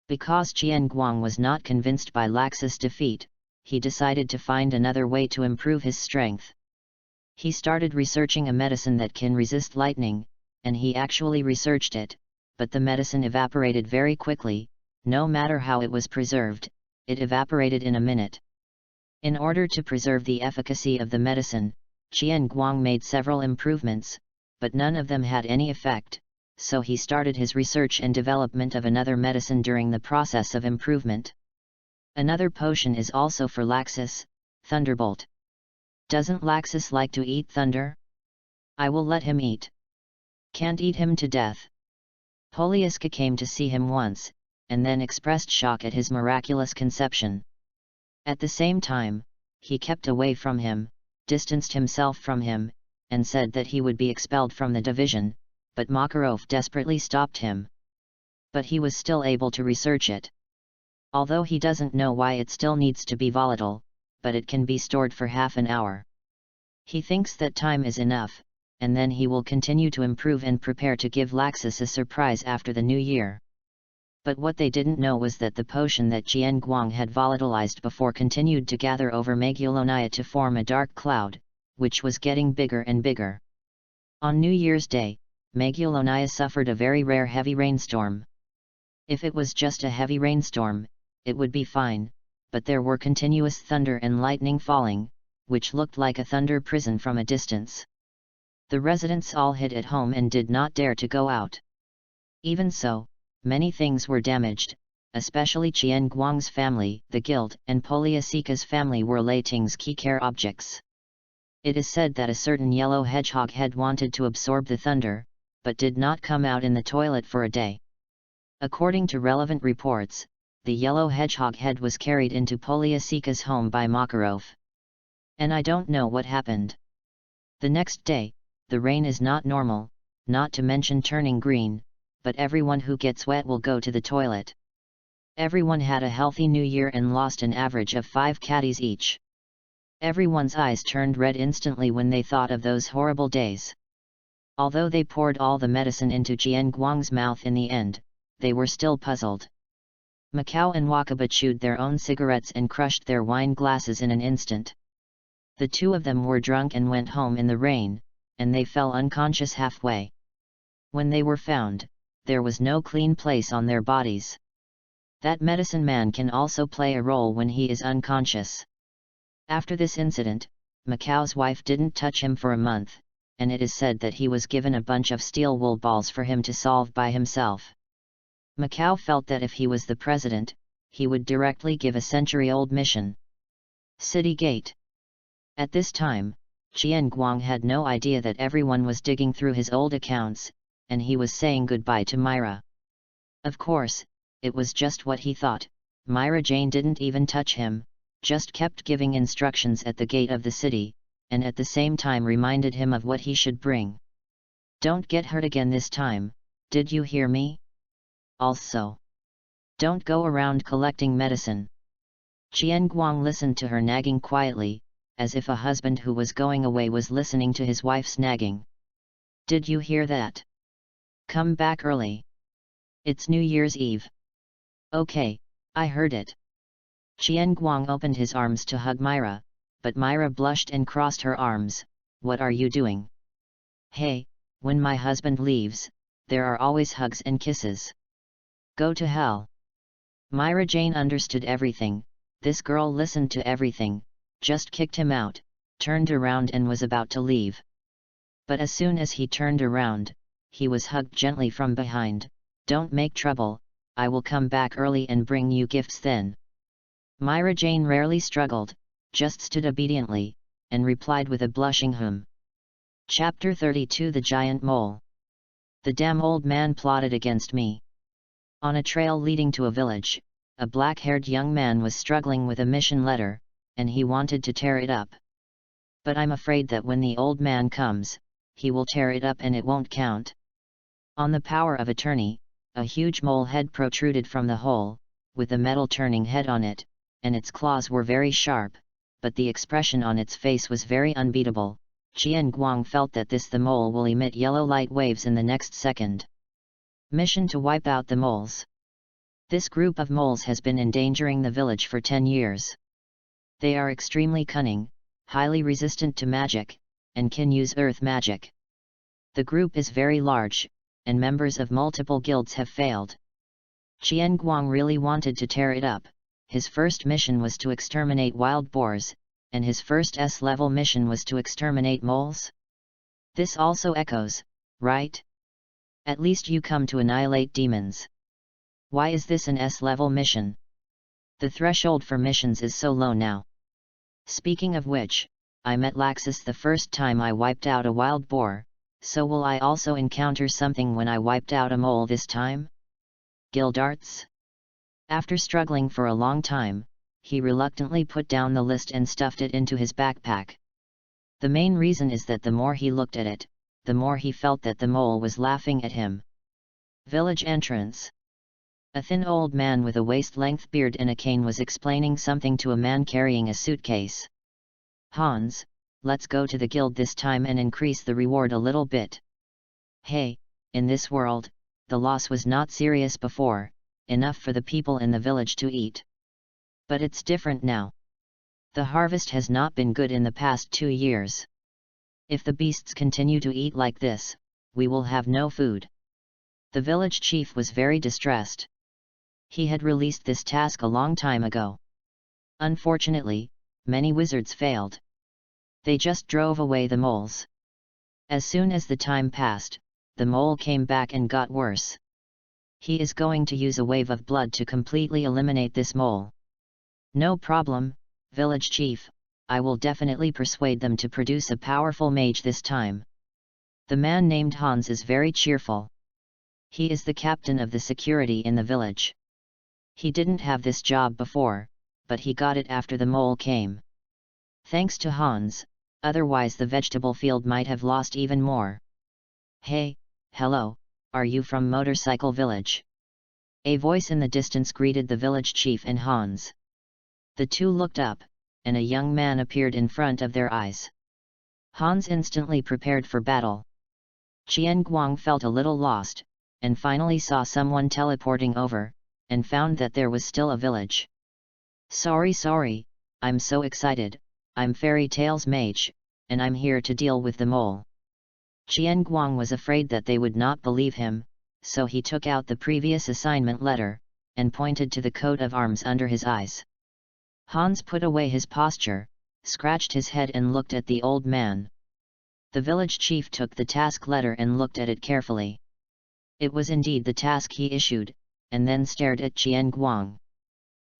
Because Jian Guang was not convinced by Laxus' defeat, he decided to find another way to improve his strength. He started researching a medicine that can resist lightning, and he actually researched it, but the medicine evaporated very quickly, no matter how it was preserved, it evaporated in a minute. In order to preserve the efficacy of the medicine, Qian Guang made several improvements, but none of them had any effect, so he started his research and development of another medicine during the process of improvement. Another potion is also for Laxus, Thunderbolt. Doesn't Laxus like to eat thunder? I will let him eat. Can't eat him to death. Polyaska came to see him once, and then expressed shock at his miraculous conception. At the same time, he kept away from him, distanced himself from him, and said that he would be expelled from the division, but Makarov desperately stopped him. But he was still able to research it. Although he doesn't know why it still needs to be volatile, but it can be stored for half an hour. He thinks that time is enough, and then he will continue to improve and prepare to give Laxus a surprise after the new year. But what they didn't know was that the potion that Qian Guang had volatilized before continued to gather over Magullonia to form a dark cloud, which was getting bigger and bigger. On New Year's Day, Magullonia suffered a very rare heavy rainstorm. If it was just a heavy rainstorm, it would be fine, but there were continuous thunder and lightning falling, which looked like a thunder prison from a distance. The residents all hid at home and did not dare to go out. Even so, many things were damaged, especially Qian Guang's family, the guild, and Polyasika's family were Leiting's key care objects. It is said that a certain yellow hedgehog head wanted to absorb the thunder, but did not come out in the toilet for a day. According to relevant reports, the yellow hedgehog head was carried into Polyasika's home by Makarov. And I don't know what happened. The next day, the rain is not normal, not to mention turning green, but everyone who gets wet will go to the toilet. Everyone had a healthy new year and lost an average of 5 caddies each. Everyone's eyes turned red instantly when they thought of those horrible days. Although they poured all the medicine into Qian Guang's mouth in the end, they were still puzzled. Macau and Wakaba chewed their own cigarettes and crushed their wine glasses in an instant. The two of them were drunk and went home in the rain, and they fell unconscious halfway. When they were found, there was no clean place on their bodies. That medicine man can also play a role when he is unconscious. After this incident, Macau's wife didn't touch him for a month, and it is said that he was given a bunch of steel wool balls for him to solve by himself. Macau felt that if he was the president, he would directly give a century-old mission. City Gate. At this time, Qian Guang had no idea that everyone was digging through his old accounts, and he was saying goodbye to Myra. Of course, it was just what he thought. Myra Jane didn't even touch him, just kept giving instructions at the gate of the city, and at the same time reminded him of what he should bring. Don't get hurt again this time, did you hear me? Also, don't go around collecting medicine. Qian Guang listened to her nagging quietly, as if a husband who was going away was listening to his wife's nagging. Did you hear that? Come back early. It's New Year's Eve. Okay, I heard it. Qian Guang opened his arms to hug Myra, but Myra blushed and crossed her arms. What are you doing? Hey, when my husband leaves, there are always hugs and kisses. Go to hell. Myra Jane understood everything. This girl listened to everything, just kicked him out, turned around and was about to leave. But as soon as he turned around, he was hugged gently from behind. Don't make trouble, I will come back early and bring you gifts then. Myra Jane rarely struggled, just stood obediently, and replied with a blushing hum. Chapter 32 The Giant Mole. The damn old man plotted against me. On a trail leading to a village, a black-haired young man was struggling with a mission letter, and he wanted to tear it up. But I'm afraid that when the old man comes, he will tear it up and it won't count. On the power of attorney, a huge mole head protruded from the hole, with a metal turning head on it, and its claws were very sharp, but the expression on its face was very unbeatable. Qian Guang felt that the mole will emit yellow light waves in the next second. Mission to wipe out the moles. This group of moles has been endangering the village for 10 years. They are extremely cunning, highly resistant to magic, and can use earth magic. The group is very large, and members of multiple guilds have failed. Qian Guang really wanted to tear it up. His first mission was to exterminate wild boars, and his first S-level mission was to exterminate moles. This also echoes, right? At least you come to annihilate demons. Why is this an S-level mission? The threshold for missions is so low now. Speaking of which, I met Laxus the first time I wiped out a wild boar, so will I also encounter something when I wiped out a mole this time? Gildarts? After struggling for a long time, he reluctantly put down the list and stuffed it into his backpack. The main reason is that the more he looked at it, the more he felt that the mole was laughing at him. Village entrance. A thin old man with a waist-length beard and a cane was explaining something to a man carrying a suitcase. Hans, let's go to the guild this time and increase the reward a little bit. Hey, in this world, the loss was not serious before, enough for the people in the village to eat. But it's different now. The harvest has not been good in the past 2 years. If the beasts continue to eat like this, we will have no food. The village chief was very distressed. He had released this task a long time ago. Unfortunately, many wizards failed. They just drove away the moles. As soon as the time passed, the mole came back and got worse. He is going to use a wave of blood to completely eliminate this mole. No problem, village chief, I will definitely persuade them to produce a powerful mage this time. The man named Hans is very cheerful. He is the captain of the security in the village. He didn't have this job before, but he got it after the mole came. Thanks to Hans, otherwise the vegetable field might have lost even more. Hey, hello, are you from Motorcycle Village? A voice in the distance greeted the village chief and Hans. The two looked up, and a young man appeared in front of their eyes. Hans instantly prepared for battle. Qian Guang felt a little lost, and finally saw someone teleporting over, and found that there was still a village. Sorry, I'm so excited, I'm Fairy Tale's mage, and I'm here to deal with the mole. Qian Guang was afraid that they would not believe him, so he took out the previous assignment letter, and pointed to the coat of arms under his eyes. Hans put away his posture, scratched his head and looked at the old man. The village chief took the task letter and looked at it carefully. It was indeed the task he issued, and then stared at Qian Guang.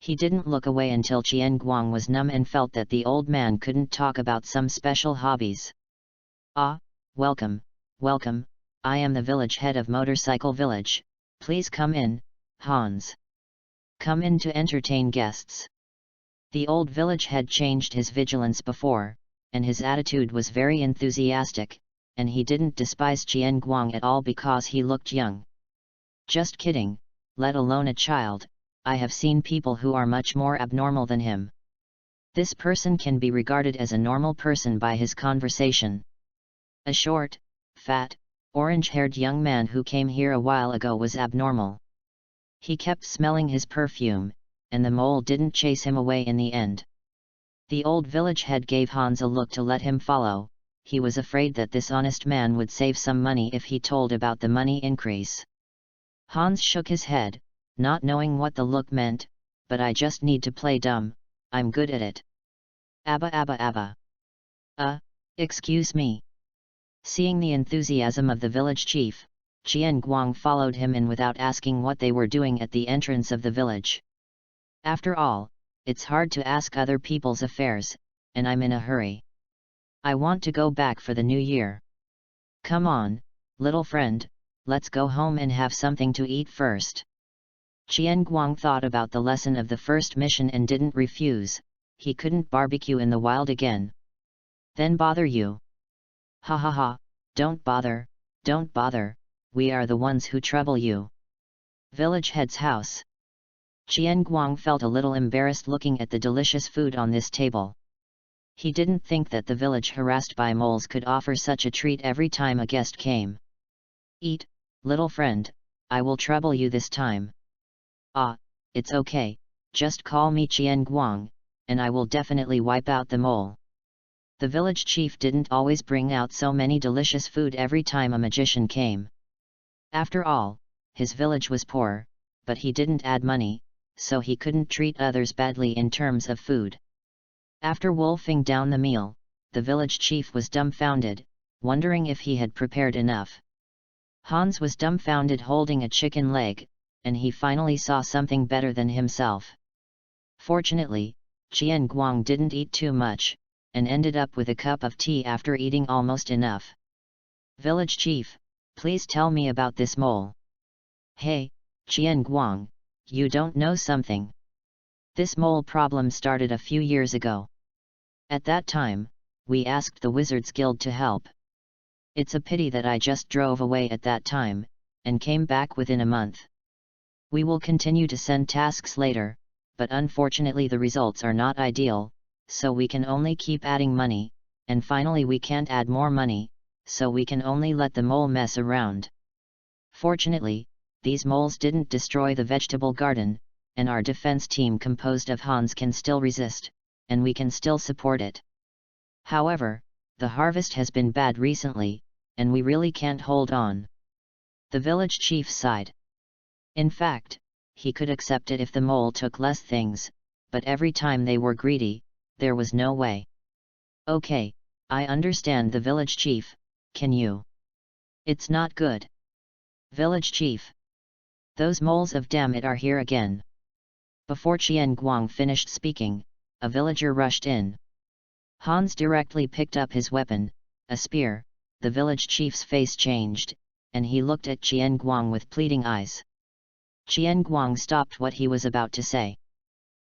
He didn't look away until Qian Guang was numb and felt that the old man couldn't talk about some special hobbies. Ah, welcome, I am the village head of Motorcycle Village, please come in, Hans. Come in to entertain guests. The old village head changed his vigilance before, and his attitude was very enthusiastic, and he didn't despise Qian Guang at all because he looked young. Just kidding, let alone a child, I have seen people who are much more abnormal than him. This person can be regarded as a normal person by his conversation. A short, fat, orange-haired young man who came here a while ago was abnormal. He kept smelling his perfume, and the mole didn't chase him away in the end. The old village head gave Hans a look to let him follow. He was afraid that this honest man would save some money if he told about the money increase. Hans shook his head, not knowing what the look meant, but I just need to play dumb, I'm good at it. Abba. Excuse me. Seeing the enthusiasm of the village chief, Qian Guang followed him in without asking what they were doing at the entrance of the village. After all, it's hard to ask other people's affairs, and I'm in a hurry. I want to go back for the new year. Come on, little friend, let's go home and have something to eat first. Qian Guang thought about the lesson of the first mission and didn't refuse. He couldn't barbecue in the wild again. Then bother you? Ha, don't bother, we are the ones who trouble you. Village head's house. Qian Guang felt a little embarrassed looking at the delicious food on this table. He didn't think that the village harassed by moles could offer such a treat every time a guest came. Eat, little friend, I will trouble you this time. Ah, it's okay, just call me Qian Guang, and I will definitely wipe out the mole. The village chief didn't always bring out so many delicious food every time a magician came. After all, his village was poor, but he didn't add money, so he couldn't treat others badly in terms of food. After wolfing down the meal, the village chief was dumbfounded, wondering if he had prepared enough. Hans was dumbfounded holding a chicken leg, and he finally saw something better than himself. Fortunately, Qian Guang didn't eat too much, and ended up with a cup of tea after eating almost enough. Village chief, please tell me about this mole. Hey, Qian Guang, you don't know something? This mole problem started a few years ago. At that time, we asked the Wizards Guild to help. It's a pity that I just drove away at that time, and came back within a month. We will continue to send tasks later, but unfortunately the results are not ideal, so we can only keep adding money, and finally we can't add more money, so we can only let the mole mess around. Fortunately, these moles didn't destroy the vegetable garden, and our defense team composed of Hans can still resist, and we can still support it. However, the harvest has been bad recently, and we really can't hold on. The village chief sighed. In fact, he could accept it if the mole took less things, but every time they were greedy, there was no way. Okay, I understand the village chief, can you? It's not good. Village chief. Those moles of damn it are here again. Before Qian Guang finished speaking, a villager rushed in. Hans directly picked up his weapon, a spear. The village chief's face changed, and he looked at Qian Guang with pleading eyes. Qian Guang stopped what he was about to say.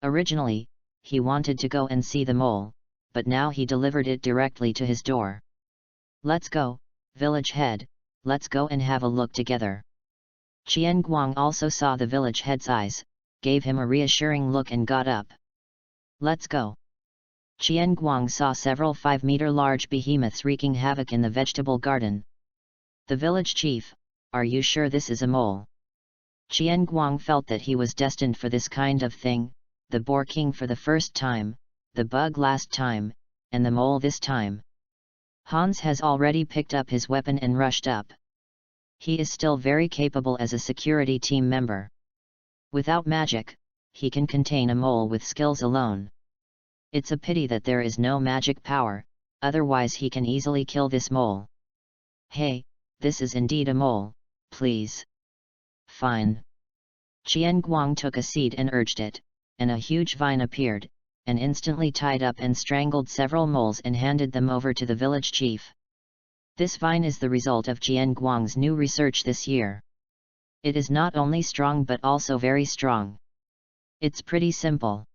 Originally, he wanted to go and see the mole, but now he delivered it directly to his door. Let's go, village head, let's go and have a look together. Qian Guang also saw the village head's eyes, gave him a reassuring look and got up. Let's go. Qian Guang saw several 5-meter large behemoths wreaking havoc in the vegetable garden. The village chief, are you sure this is a mole? Qian Guang felt that he was destined for this kind of thing, the boar king for the first time, the bug last time, and the mole this time. Hans has already picked up his weapon and rushed up. He is still very capable as a security team member. Without magic, he can contain a mole with skills alone. It's a pity that there is no magic power, otherwise he can easily kill this mole. Hey, this is indeed a mole, please. Fine. Qian Guang took a seed and urged it, and a huge vine appeared, and instantly tied up and strangled several moles and handed them over to the village chief. This vine is the result of Qian Guang's new research this year. It is not only strong but also very strong. It's pretty simple.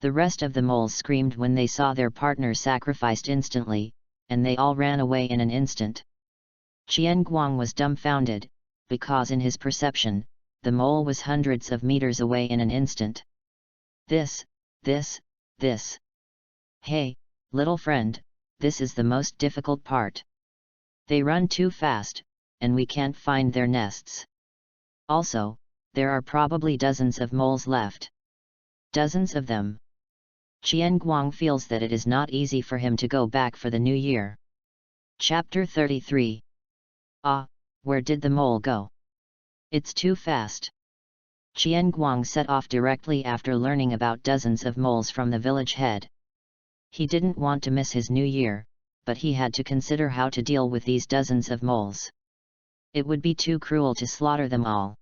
The rest of the moles screamed when they saw their partner sacrificed instantly, and they all ran away in an instant. Qian Guang was dumbfounded, because in his perception, the mole was hundreds of meters away in an instant. This. Hey, little friend, this is the most difficult part. They run too fast, and we can't find their nests. Also, there are probably dozens of moles left. Dozens of them. Qian Guang feels that it is not easy for him to go back for the new year. Chapter 33. Ah, where did the mole go? It's too fast. Qian Guang set off directly after learning about dozens of moles from the village head. He didn't want to miss his new year, but he had to consider how to deal with these dozens of moles. It would be too cruel to slaughter them all.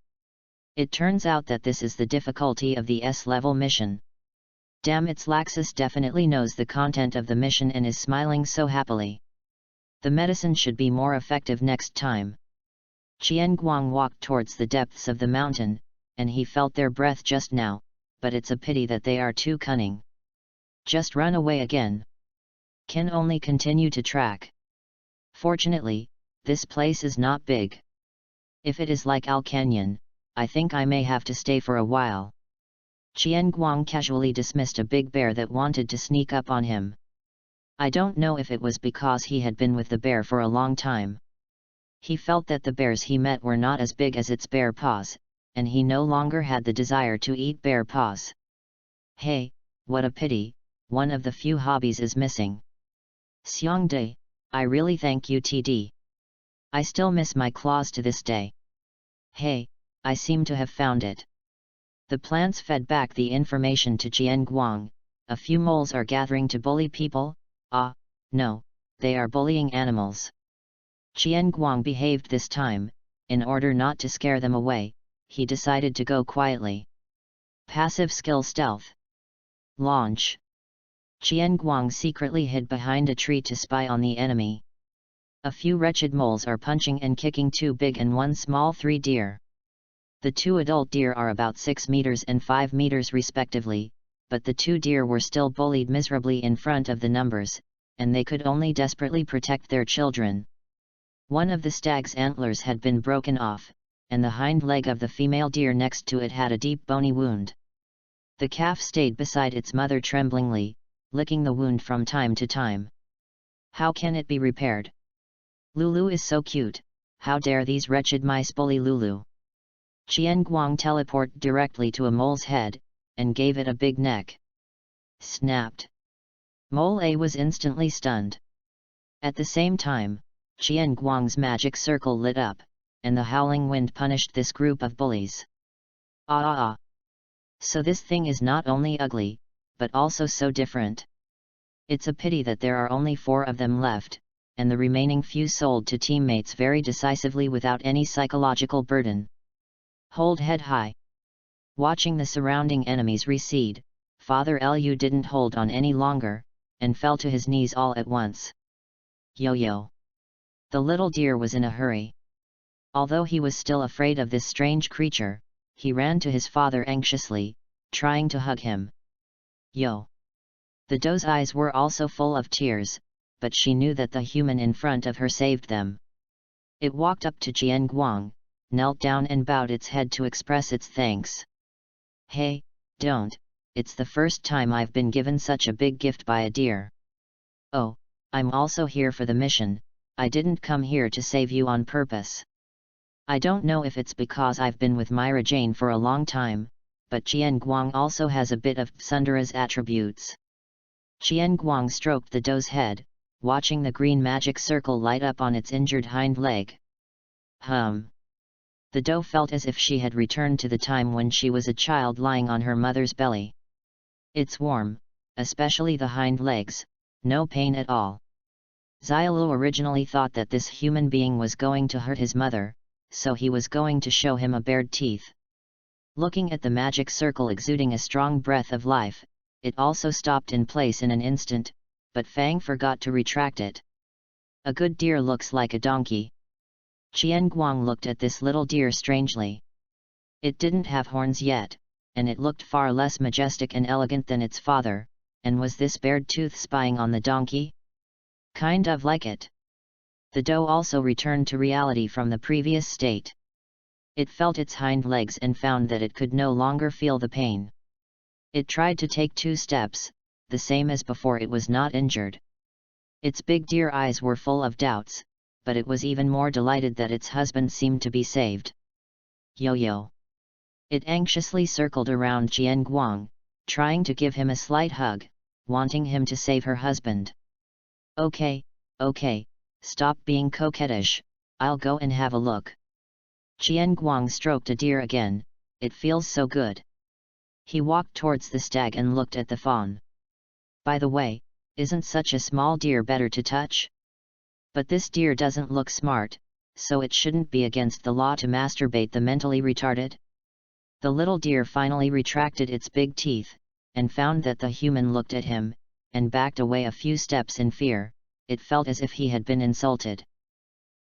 It turns out that this is the difficulty of the S-level mission. Damn, its Laxus definitely knows the content of the mission and is smiling so happily. The medicine should be more effective next time. Qian Guang walked towards the depths of the mountain, and he felt their breath just now, but it's a pity that they are too cunning. Just run away again. Can only continue to track. Fortunately, this place is not big. If it is like Al Canyon, I think I may have to stay for a while. Qian Guang casually dismissed a big bear that wanted to sneak up on him. I don't know if it was because he had been with the bear for a long time. He felt that the bears he met were not as big as its bear paws, and he no longer had the desire to eat bear paws. Hey, what a pity, one of the few hobbies is missing. Xiangde, I really thank you TD. I still miss my claws to this day. Hey, I seem to have found it. The plants fed back the information to Jian Guang. A few moles are gathering to bully people? Ah, no, they are bullying animals. Jian Guang behaved this time. In order not to scare them away, he decided to go quietly. Passive skill stealth. Launch. Jian Guang secretly hid behind a tree to spy on the enemy. A few wretched moles are punching and kicking 2 big and 1 small 3 deer. The 2 adult deer are about 6 meters and 5 meters respectively, but the 2 deer were still bullied miserably in front of the numbers, and they could only desperately protect their children. One of the stag's antlers had been broken off, and the hind leg of the female deer next to it had a deep bony wound. The calf stayed beside its mother tremblingly, licking the wound from time to time. How can it be repaired? Lulu is so cute, how dare these wretched mice bully Lulu? Jian Guang teleported directly to a mole's head, and gave it a big neck. Snapped. Mole A was instantly stunned. At the same time, Jian Guang's magic circle lit up, and the howling wind punished this group of bullies. Ah! So this thing is not only ugly, but also so different. It's a pity that there are only 4 of them left, and the remaining few sold to teammates very decisively without any psychological burden. Hold head high. Watching the surrounding enemies recede, Father Lu didn't hold on any longer, and fell to his knees all at once. Yo! The little deer was in a hurry. Although he was still afraid of this strange creature, he ran to his father anxiously, trying to hug him. Yo! The doe's eyes were also full of tears, but she knew that the human in front of her saved them. It walked up to Jian Guang, knelt down and bowed its head to express its thanks. Hey, don't, it's the first time I've been given such a big gift by a deer. Oh, I'm also here for the mission, I didn't come here to save you on purpose. I don't know if it's because I've been with Myra Jane for a long time, but Jian Guang also has a bit of Sundara's attributes. Jian Guang stroked the doe's head, watching the green magic circle light up on its injured hind leg. The doe felt as if she had returned to the time when she was a child lying on her mother's belly. It's warm, especially the hind legs, no pain at all. Xiaolu originally thought that this human being was going to hurt his mother, so he was going to show him a bared teeth. Looking at the magic circle exuding a strong breath of life, it also stopped in place in an instant, but Fang forgot to retract it. A good deer looks like a donkey. Jian Guang looked at this little deer strangely. It didn't have horns yet, and it looked far less majestic and elegant than its father, and was this bared tooth spying on the donkey? Kind of like it. The doe also returned to reality from the previous state. It felt its hind legs and found that it could no longer feel the pain. It tried to take 2 steps, the same as before. It was not injured. Its big deer eyes were full of doubts, but it was even more delighted that its husband seemed to be saved. Yo! It anxiously circled around Jian Guang, trying to give him a slight hug, wanting him to save her husband. Okay, stop being coquettish, I'll go and have a look. Jian Guang stroked a deer again, it feels so good. He walked towards the stag and looked at the fawn. By the way, isn't such a small deer better to touch? But this deer doesn't look smart, so it shouldn't be against the law to masturbate the mentally retarded. The little deer finally retracted its big teeth, and found that the human looked at him, and backed away a few steps in fear. It felt as if he had been insulted.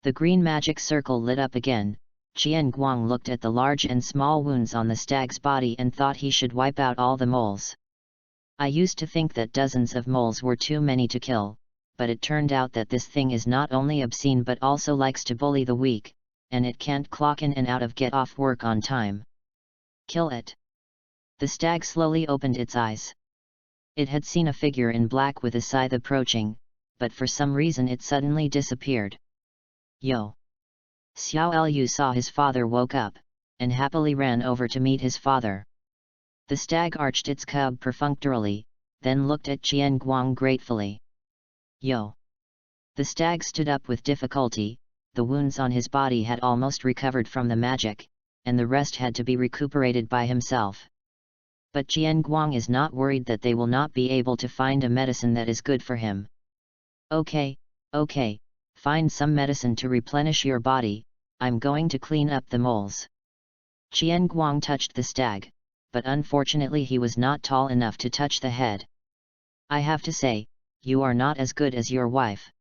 The green magic circle lit up again. Jian Guang looked at the large and small wounds on the stag's body and thought he should wipe out all the moles. I used to think that dozens of moles were too many to kill, but it turned out that this thing is not only obscene but also likes to bully the weak, and it can't clock in and out of get off work on time. Kill it. The stag slowly opened its eyes. It had seen a figure in black with a scythe approaching, but for some reason it suddenly disappeared. Yo! Xiao Lu saw his father woke up, and happily ran over to meet his father. The stag arched its cub perfunctorily, then looked at Jian Guang gratefully. Yo! The stag stood up with difficulty. The wounds on his body had almost recovered from the magic, and the rest had to be recuperated by himself. But Qian Guang is not worried that they will not be able to find a medicine that is good for him. Okay, find some medicine to replenish your body, I'm going to clean up the moles. Qian Guang touched the stag, but unfortunately he was not tall enough to touch the head. I have to say, you are not as good as your wife.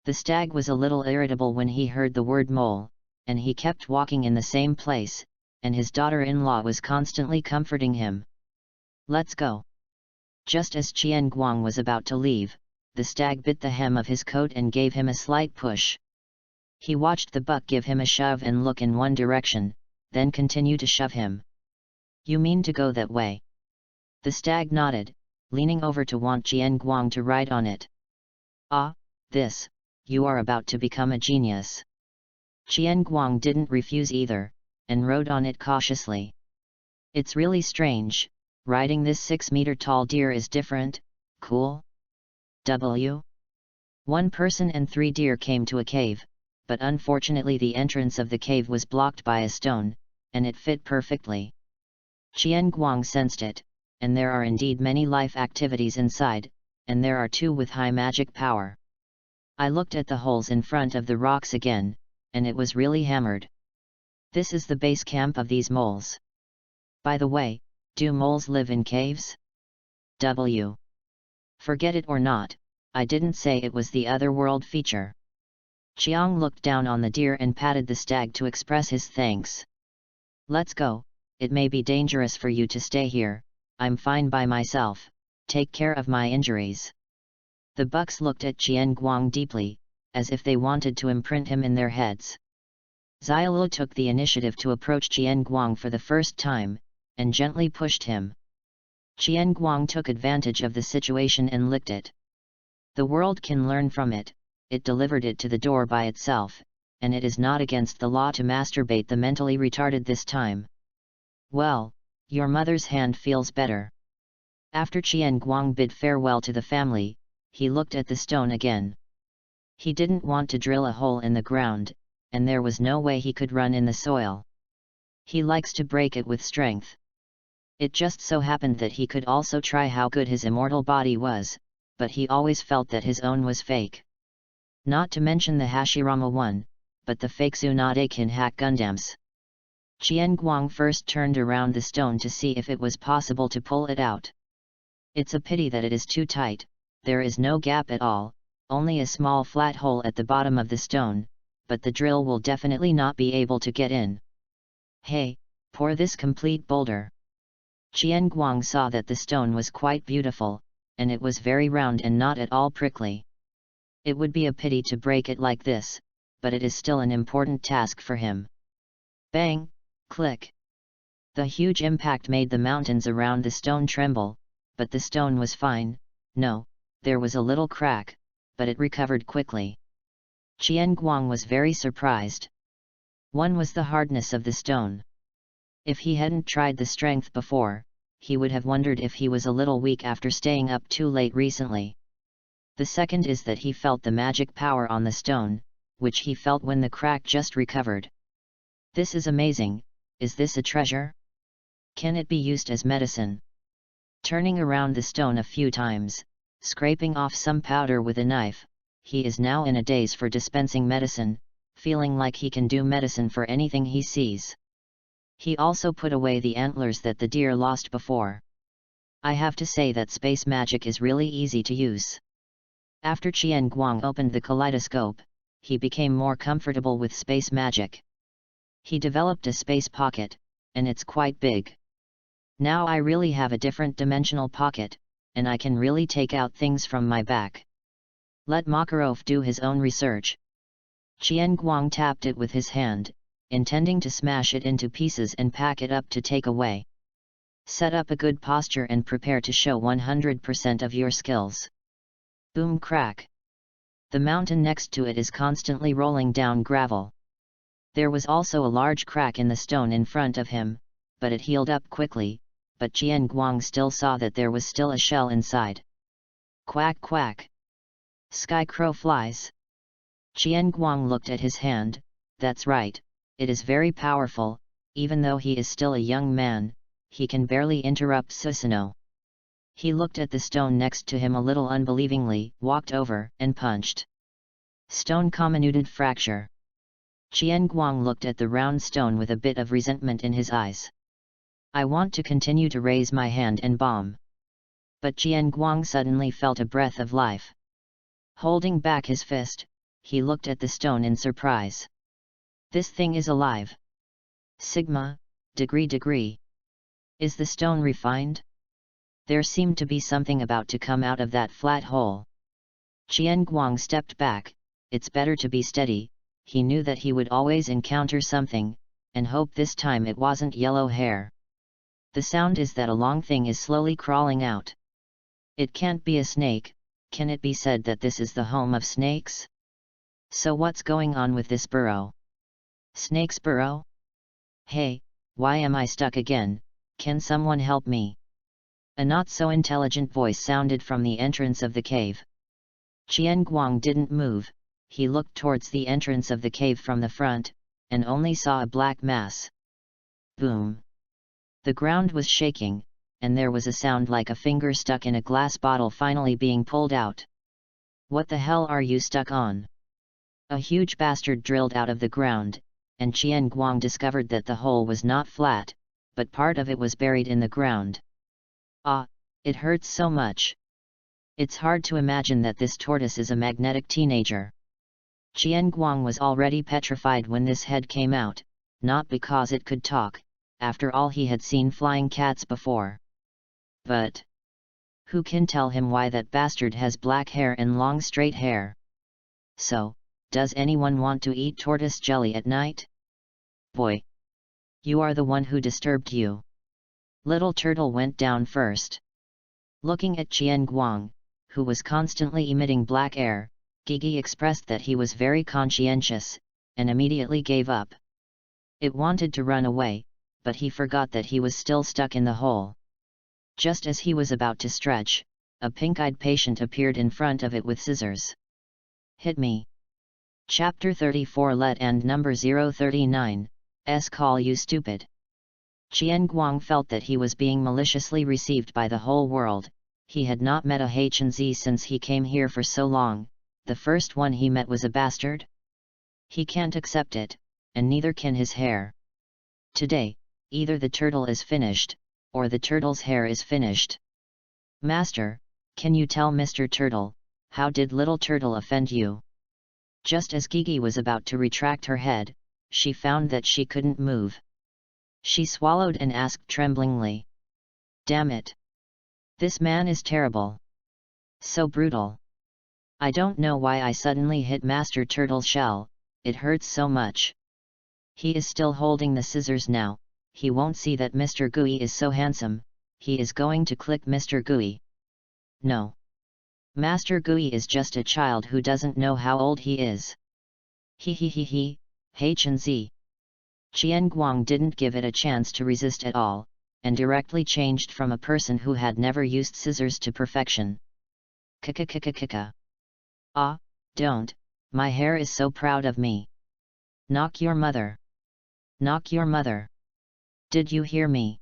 The stag was a little irritable when he heard the word mole, and he kept walking in the same place, and his daughter-in-law was constantly comforting him. Let's go. Just as Qian Guang was about to leave, the stag bit the hem of his coat and gave him a slight push. He watched the buck give him a shove and look in one direction, then continue to shove him. You mean to go that way? The stag nodded, leaning over to want Qian Guang to ride on it. Ah, this, you are about to become a genius. Qian Guang didn't refuse either, and rode on it cautiously. It's really strange, riding this 6-meter-tall deer is different, cool. One person and 3 deer came to a cave, but unfortunately the entrance of the cave was blocked by a stone, and it fit perfectly. Qian Guang sensed it, and there are indeed many life activities inside, and there are 2 with high magic power. I looked at the holes in front of the rocks again, and it was really hammered. This is the base camp of these moles. By the way, do moles live in caves? Forget it or not, I didn't say it was the otherworld feature. Chiang looked down on the deer and patted the stag to express his thanks. Let's go, it may be dangerous for you to stay here, I'm fine by myself, take care of my injuries. The bucks looked at Qian Guang deeply, as if they wanted to imprint him in their heads. Xiaolu took the initiative to approach Qian Guang for the first time, and gently pushed him. Qian Guang took advantage of the situation and licked it. The world can learn from it, it delivered it to the door by itself, and it is not against the law to masturbate the mentally retarded this time. Well, your mother's hand feels better. After Qian Guang bid farewell to the family, he looked at the stone again. He didn't want to drill a hole in the ground, and there was no way he could run in the soil. He likes to break it with strength. It just so happened that he could also try how good his immortal body was, but he always felt that his own was fake. Not to mention the Hashirama one, but the fake Tsunade can hack Gundams. Qian Guang first turned around the stone to see if it was possible to pull it out. It's a pity that it is too tight, there is no gap at all, only a small flat hole at the bottom of the stone, but the drill will definitely not be able to get in. Hey, pour this complete boulder. Qian Guang saw that the stone was quite beautiful, and it was very round and not at all prickly. It would be a pity to break it like this, but it is still an important task for him. Bang, click. The huge impact made the mountains around the stone tremble, but the stone was fine. No, there was a little crack, but it recovered quickly. Qian Guang was very surprised. One was the hardness of the stone. If he hadn't tried the strength before, he would have wondered if he was a little weak after staying up too late recently. The second is that he felt the magic power on the stone, which he felt when the crack just recovered. This is amazing, is this a treasure? Can it be used as medicine? Turning around the stone a few times, scraping off some powder with a knife, he is now in a daze for dispensing medicine, feeling like he can do medicine for anything he sees. He also put away the antlers that the deer lost before. I have to say that space magic is really easy to use. After Qian Guang opened the kaleidoscope, he became more comfortable with space magic. He developed a space pocket, and it's quite big. Now I really have a different dimensional pocket, and I can really take out things from my back. Let Makarov do his own research. Qian Guang tapped it with his hand, intending to smash it into pieces and pack it up to take away. Set up a good posture and prepare to show 100% of your skills. Boom crack. The mountain next to it is constantly rolling down gravel. There was also a large crack in the stone in front of him, but it healed up quickly, but Qian Guang still saw that there was still a shell inside. Quack quack. Sky crow flies. Qian Guang looked at his hand, that's right, it is very powerful, even though he is still a young man, he can barely interrupt Susanoo. He looked at the stone next to him a little unbelievingly, walked over, and punched. Stone comminuted fracture. Qian Guang looked at the round stone with a bit of resentment in his eyes. I want to continue to raise my hand and bomb. But Qian Guang suddenly felt a breath of life. Holding back his fist, he looked at the stone in surprise. This thing is alive. Sigma, degree. Is the stone refined? There seemed to be something about to come out of that flat hole. Qian Guang stepped back. It's better to be steady. He knew that he would always encounter something, and hoped this time it wasn't yellow hair. The sound is that a long thing is slowly crawling out. It can't be a snake. Can it be said that this is the home of snakes? So what's going on with this burrow? Snake's burrow? Hey, why am I stuck again? Can someone help me? A not-so-intelligent voice sounded from the entrance of the cave. Qian Guang didn't move. He looked towards the entrance of the cave from the front, and only saw a black mass. Boom! The ground was shaking, and there was a sound like a finger stuck in a glass bottle finally being pulled out. What the hell are you stuck on? A huge bastard drilled out of the ground, and Qian Guang discovered that the hole was not flat, but part of it was buried in the ground. Ah, it hurts so much. It's hard to imagine that this tortoise is a magnetic teenager. Qian Guang was already petrified when this head came out, not because it could talk, after all he had seen flying cats before. But who can tell him why that bastard has black hair and long straight hair? So, does anyone want to eat tortoise jelly at night? Boy! You are the one who disturbed you. Little Turtle went down first. Looking at Qian Guang, who was constantly emitting black air, Gigi expressed that he was very conscientious, and immediately gave up. It wanted to run away, but he forgot that he was still stuck in the hole. Just as he was about to stretch, a pink-eyed patient appeared in front of it with scissors. Hit me. Chapter 34 Let and number 039, call you stupid. Qian Guang felt that he was being maliciously received by the whole world. He had not met a H&Z since he came here for so long. The first one he met was a bastard. He can't accept it, and neither can his hair. Today, either the turtle is finished, or the turtle's hair is finished. Master, can you tell Mr. Turtle, how did Little Turtle offend you? Just as Gigi was about to retract her head, she found that she couldn't move. She swallowed and asked tremblingly. Damn it! This man is terrible. So brutal. I don't know why I suddenly hit Master Turtle's shell, it hurts so much. He is still holding the scissors now. He won't see that Mr. Gui is so handsome, he is going to click Mr. Gui. No. Master Gui is just a child who doesn't know how old he is. He, H&Z. Qian Guang didn't give it a chance to resist at all, and directly changed from a person who had never used scissors to perfection. Kika. Ah, don't, my hair is so proud of me. Knock your mother. Knock your mother. Did you hear me?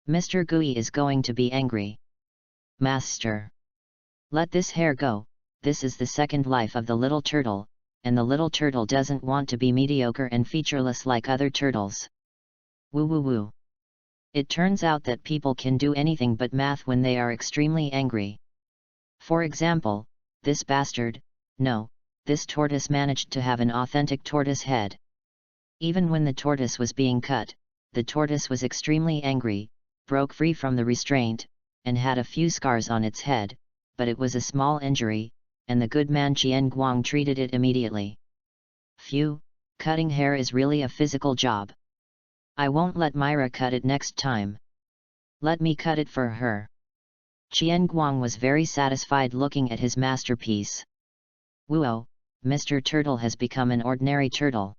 Mr. Gui is going to be angry. Master. Let this hair go, this is the second life of the little turtle, and the little turtle doesn't want to be mediocre and featureless like other turtles. Woo. It turns out that people can do anything but math when they are extremely angry. For example, this bastard, no, this tortoise managed to have an authentic tortoise head. Even when the tortoise was being cut, the tortoise was extremely angry, broke free from the restraint, and had a few scars on its head, but it was a small injury, and the good man Qian Guang treated it immediately. Phew, cutting hair is really a physical job. I won't let Myra cut it next time. Let me cut it for her. Qian Guang was very satisfied looking at his masterpiece. Whoa, Mr. Turtle has become an ordinary turtle.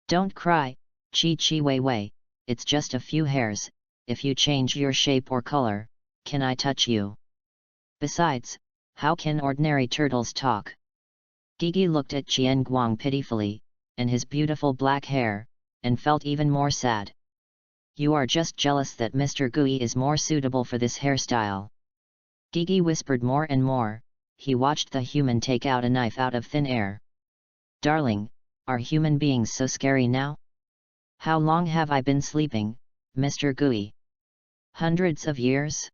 Don't cry, Chi Wei, it's just a few hairs. If you change your shape or color, can I touch you? Besides, how can ordinary turtles talk? Gigi looked at Qian Guang pitifully, and his beautiful black hair, and felt even more sad. You are just jealous that Mr. Gui is more suitable for this hairstyle. Gigi whispered more and more. He watched the human take out a knife out of thin air. Darling, are human beings so scary now? How long have I been sleeping, Mr. Gui? Hundreds of years?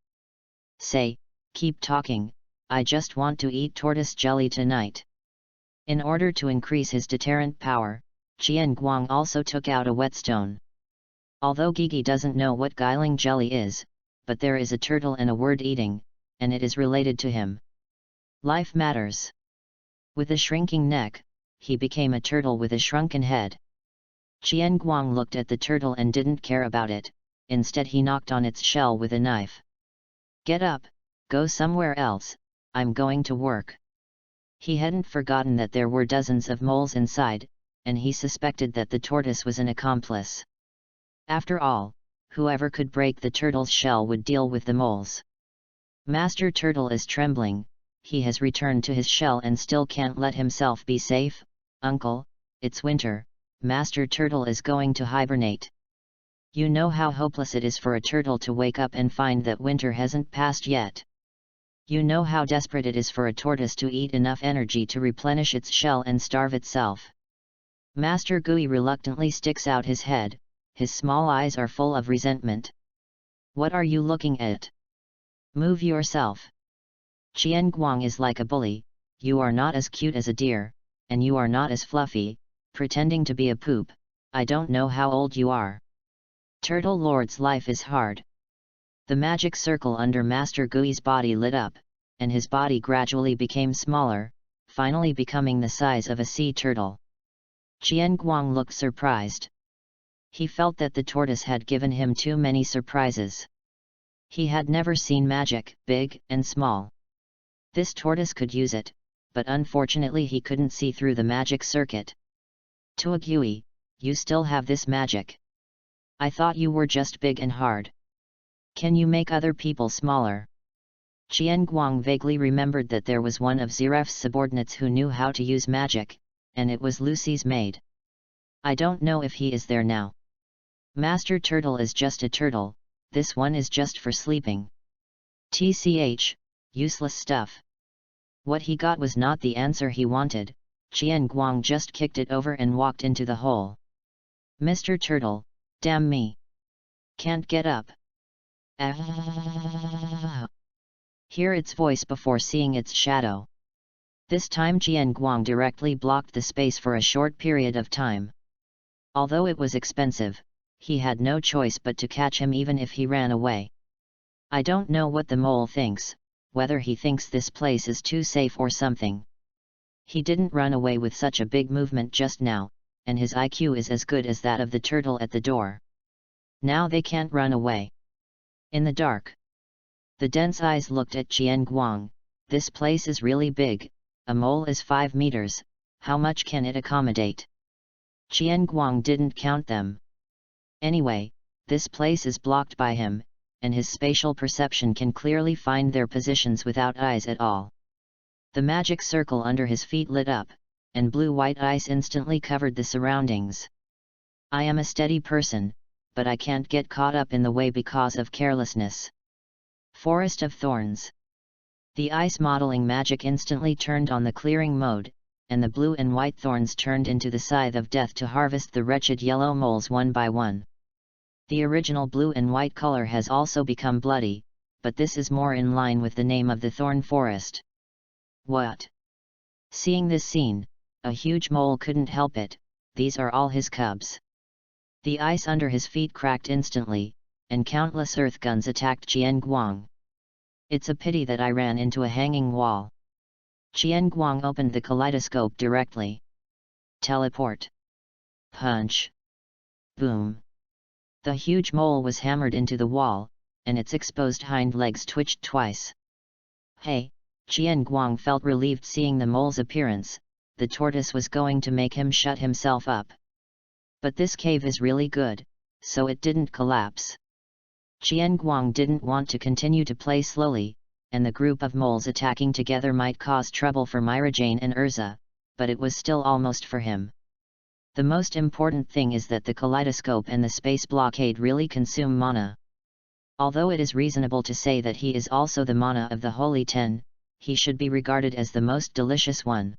Say, keep talking, I just want to eat tortoise jelly tonight. In order to increase his deterrent power, Qian Guang also took out a whetstone. Although Gigi doesn't know what guiling jelly is, but there is a turtle and a word eating, and it is related to him. Life matters. With a shrinking neck, he became a turtle with a shrunken head. Qian Guang looked at the turtle and didn't care about it, instead he knocked on its shell with a knife. Get up, go somewhere else, I'm going to work. He hadn't forgotten that there were dozens of moles inside, and he suspected that the tortoise was an accomplice. After all, whoever could break the turtle's shell would deal with the moles. Master Turtle is trembling, he has returned to his shell and still can't let himself be safe. Uncle, it's winter, Master Turtle is going to hibernate. You know how hopeless it is for a turtle to wake up and find that winter hasn't passed yet. You know how desperate it is for a tortoise to eat enough energy to replenish its shell and starve itself. Master Gui reluctantly sticks out his head, his small eyes are full of resentment. What are you looking at? Move yourself. Qian Guang is like a bully, you are not as cute as a deer, and you are not as fluffy, pretending to be a poop, I don't know how old you are. Turtle Lord's life is hard. The magic circle under Master Gui's body lit up, and his body gradually became smaller, finally becoming the size of a sea turtle. Qian Guang looked surprised. He felt that the tortoise had given him too many surprises. He had never seen magic, big and small. This tortoise could use it, but unfortunately he couldn't see through the magic circuit. Tua Gui, you still have this magic. I thought you were just big and hard. Can you make other people smaller? Qian Guang vaguely remembered that there was one of Ziref's subordinates who knew how to use magic, and it was Lucy's maid. I don't know if he is there now. Master Turtle is just a turtle, this one is just for sleeping. TCH, useless stuff. What he got was not the answer he wanted, Qian Guang just kicked it over and walked into the hole. Mr. Turtle, damn me. Can't get up. Hear its voice before seeing its shadow. This time Qian Guang directly blocked the space for a short period of time. Although it was expensive, he had no choice but to catch him even if he ran away. I don't know what the mole thinks, whether he thinks this place is too safe or something. He didn't run away with such a big movement just now, and his IQ is as good as that of the turtle at the door. Now they can't run away. In the dark. The dense eyes looked at Qian Guang. This place is really big, a mole is 5 meters, how much can it accommodate? Qian Guang didn't count them. Anyway, this place is blocked by him, and his spatial perception can clearly find their positions without eyes at all. The magic circle under his feet lit up, and blue-white ice instantly covered the surroundings. I am a steady person, but I can't get caught up in the way because of carelessness. Forest of Thorns. The ice modeling magic instantly turned on the clearing mode, and the blue and white thorns turned into the scythe of death to harvest the wretched yellow moles one by one. The original blue and white color has also become bloody, but this is more in line with the name of the thorn forest. What? Seeing this scene, a huge mole couldn't help it, these are all his cubs. The ice under his feet cracked instantly, and countless earth guns attacked Qian Guang. It's a pity that I ran into a hanging wall. Qian Guang opened the kaleidoscope directly. Teleport. Punch. Boom. The huge mole was hammered into the wall, and its exposed hind legs twitched twice. Hey, Qian Guang felt relieved seeing the mole's appearance, the tortoise was going to make him shut himself up. But this cave is really good, so it didn't collapse. Qian Guang didn't want to continue to play slowly, and the group of moles attacking together might cause trouble for Myra Jane and Urza, but it was still almost for him. The most important thing is that the kaleidoscope and the space blockade really consume mana. Although it is reasonable to say that he is also the mana of the Holy Ten, he should be regarded as the most delicious one.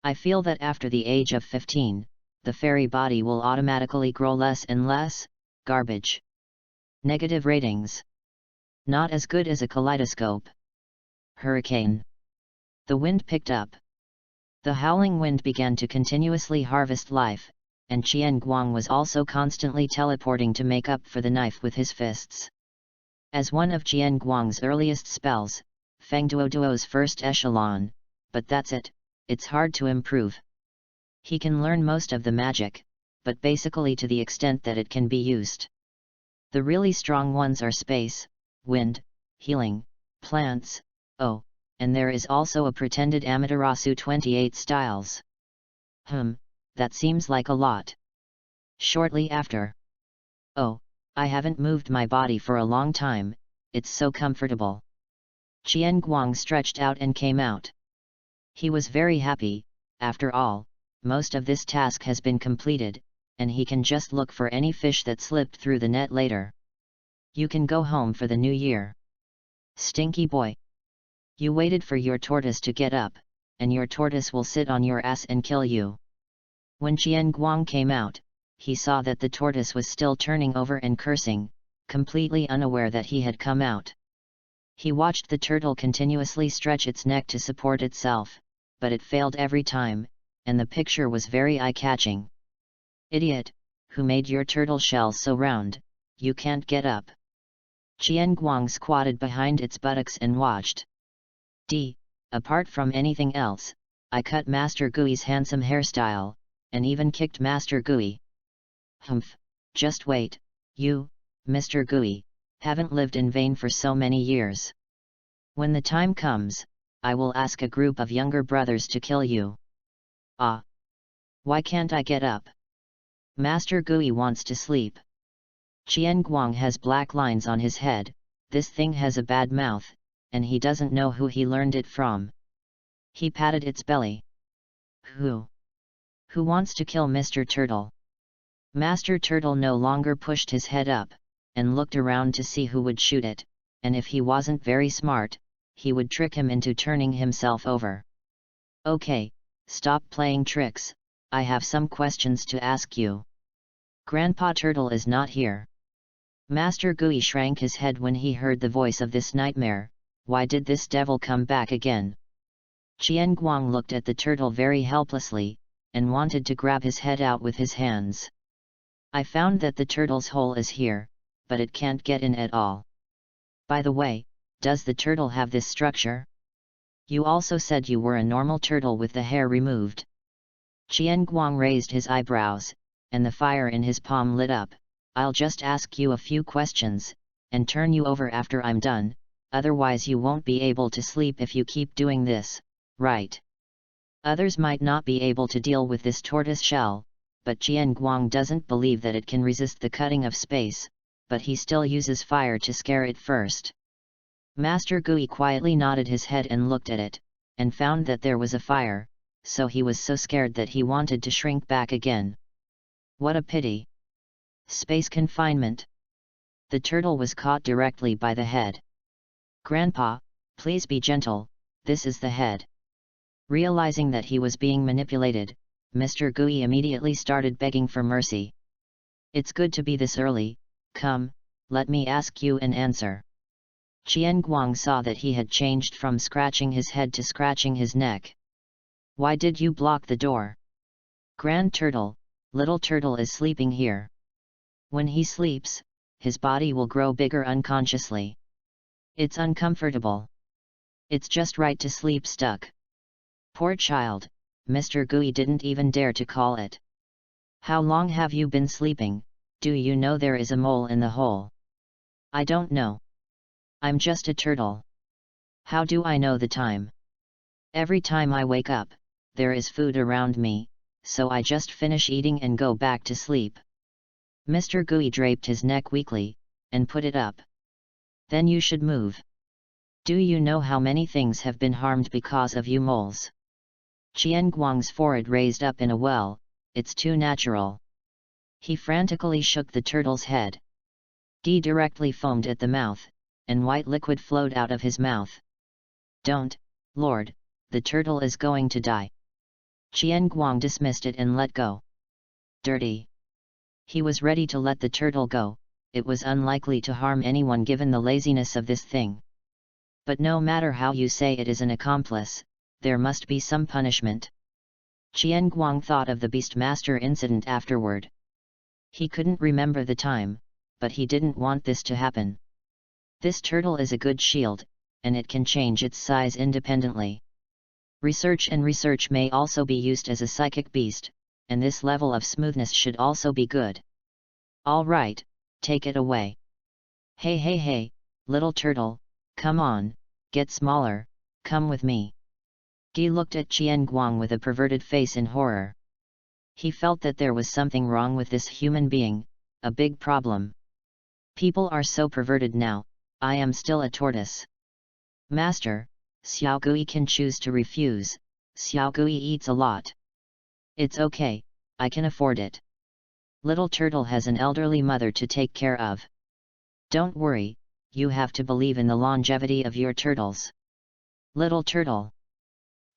I feel that after the age of 15, the fairy body will automatically grow less and less. Garbage. Negative ratings. Not as good as a kaleidoscope. Hurricane. The wind picked up. The howling wind began to continuously harvest life, and Qian Guang was also constantly teleporting to make up for the knife with his fists. As one of Qian Guang's earliest spells, Feng Duoduo's first echelon, but that's it, it's hard to improve. He can learn most of the magic, but basically to the extent that it can be used. The really strong ones are space, wind, healing, plants, and there is also a pretended Amaterasu 28 styles. That seems like a lot. Shortly after. I haven't moved my body for a long time, it's so comfortable. Qian Guang stretched out and came out. He was very happy. After all, most of this task has been completed, and he can just look for any fish that slipped through the net later. You can go home for the new year. Stinky boy. You waited for your tortoise to get up, and your tortoise will sit on your ass and kill you. When Qian Guang came out, he saw that the tortoise was still turning over and cursing, completely unaware that he had come out. He watched the turtle continuously stretch its neck to support itself, but it failed every time, and the picture was very eye-catching. Idiot, who made your turtle shell so round, you can't get up. Qian Guang squatted behind its buttocks and watched. Apart from anything else, I cut Master Gui's handsome hairstyle, and even kicked Master Gui. Just wait, you, Mr. Gui, haven't lived in vain for so many years. When the time comes, I will ask a group of younger brothers to kill you. Why can't I get up? Master Gui wants to sleep. Qian Guang has black lines on his head, this thing has a bad mouth, and he doesn't know who he learned it from. He patted its belly. Who wants to kill Mr. Turtle? Master Turtle no longer pushed his head up, and looked around to see who would shoot it, and if he wasn't very smart, he would trick him into turning himself over. Okay, stop playing tricks, I have some questions to ask you. Grandpa Turtle is not here. Master Gui shrank his head when he heard the voice of this nightmare. Why did this devil come back again? Qian Guang looked at the turtle very helplessly, and wanted to grab his head out with his hands. I found that the turtle's hole is here, but it can't get in at all. By the way, does the turtle have this structure? You also said you were a normal turtle with the hair removed. Qian Guang raised his eyebrows, and the fire in his palm lit up. I'll just ask you a few questions, and turn you over after I'm done. Otherwise you won't be able to sleep if you keep doing this, right? Others might not be able to deal with this tortoise shell, but Qian Guang doesn't believe that it can resist the cutting of space, but he still uses fire to scare it first. Master Gui quietly nodded his head and looked at it, and found that there was a fire, so he was so scared that he wanted to shrink back again. What a pity! Space confinement. The turtle was caught directly by the head. Grandpa, please be gentle, this is the head. Realizing that he was being manipulated, Mr. Gui immediately started begging for mercy. It's good to be this early, come, let me ask you an answer. Qian Guang saw that he had changed from scratching his head to scratching his neck. Why did you block the door? Grand Turtle, Little Turtle is sleeping here. When he sleeps, his body will grow bigger unconsciously. It's uncomfortable. It's just right to sleep stuck. Poor child, Mr. Gui didn't even dare to call it. How long have you been sleeping? Do you know there is a mole in the hole? I don't know. I'm just a turtle. How do I know the time? Every time I wake up, there is food around me, so I just finish eating and go back to sleep. Mr. Gui draped his neck weakly, and put it up. Then you should move. Do you know how many things have been harmed because of you moles? Qian Guang's forehead raised up in a well, it's too natural. He frantically shook the turtle's head. He directly foamed at the mouth, and white liquid flowed out of his mouth. Don't, Lord, the turtle is going to die. Qian Guang dismissed it and let go. Dirty. He was ready to let the turtle go, it was unlikely to harm anyone given the laziness of this thing. But no matter how you say it is an accomplice, there must be some punishment. Qian Guang thought of the Beastmaster incident afterward. He couldn't remember the time, but he didn't want this to happen. This turtle is a good shield, and it can change its size independently. Research may also be used as a psychic beast, and this level of smoothness should also be good. All right, take it away. Hey, little turtle, come on, get smaller, come with me. Guy looked at Qian Guang with a perverted face in horror. He felt that there was something wrong with this human being, a big problem. People are so perverted now, I am still a tortoise. Master, Xiao Gui can choose to refuse, Xiao Gui eats a lot. It's okay, I can afford it. Little turtle has an elderly mother to take care of. Don't worry, you have to believe in the longevity of your turtles. Little turtle.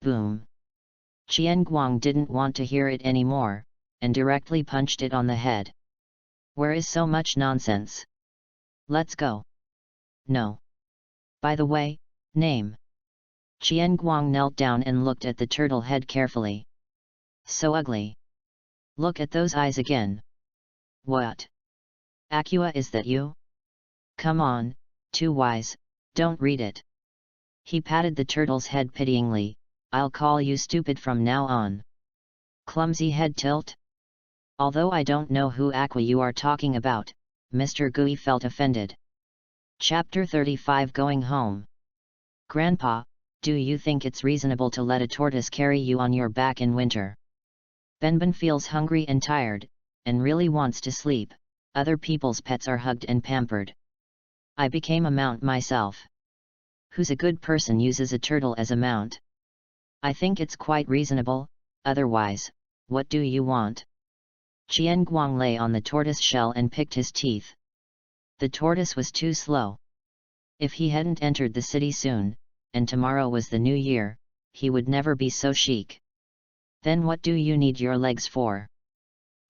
Boom. Qian Guang didn't want to hear it anymore, and directly punched it on the head. Where is so much nonsense? Let's go. No. By the way, name. Qian Guang knelt down and looked at the turtle head carefully. So ugly. Look at those eyes again. What? Akua, is that you? Come on, too wise, don't read it. He patted the turtle's head pityingly, I'll call you stupid from now on. Clumsy head tilt? Although I don't know who Aqua you are talking about, Mr. Gui felt offended. Chapter 35 Going Home. Grandpa, do you think it's reasonable to let a tortoise carry you on your back in winter? Benben feels hungry and tired, and really wants to sleep. Other people's pets are hugged and pampered. I became a mount myself. Who's a good person uses a turtle as a mount? I think it's quite reasonable, otherwise, what do you want? Qian Guang lay on the tortoise shell and picked his teeth. The tortoise was too slow. If he hadn't entered the city soon, and tomorrow was the new year, he would never be so chic. Then what do you need your legs for?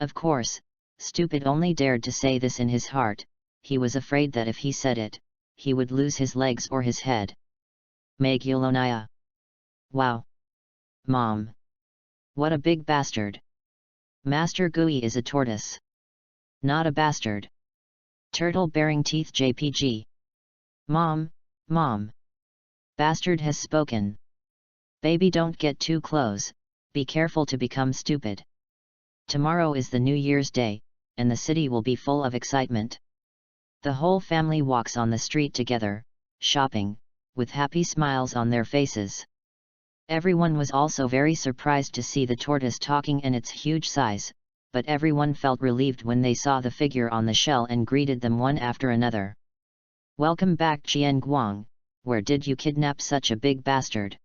Of course, Stupid only dared to say this in his heart, he was afraid that if he said it, he would lose his legs or his head. Magulonaya. Wow! Mom! What a big bastard! Master Gui is a tortoise. Not a bastard. Turtle bearing teeth JPG. Mom, Mom! Bastard has spoken. Baby, don't get too close, be careful to become stupid. Tomorrow is the New Year's Day, and the city will be full of excitement. The whole family walks on the street together, shopping, with happy smiles on their faces. Everyone was also very surprised to see the tortoise talking and its huge size, but everyone felt relieved when they saw the figure on the shell and greeted them one after another. Welcome back, Qian Guang, where did you kidnap such a big bastard?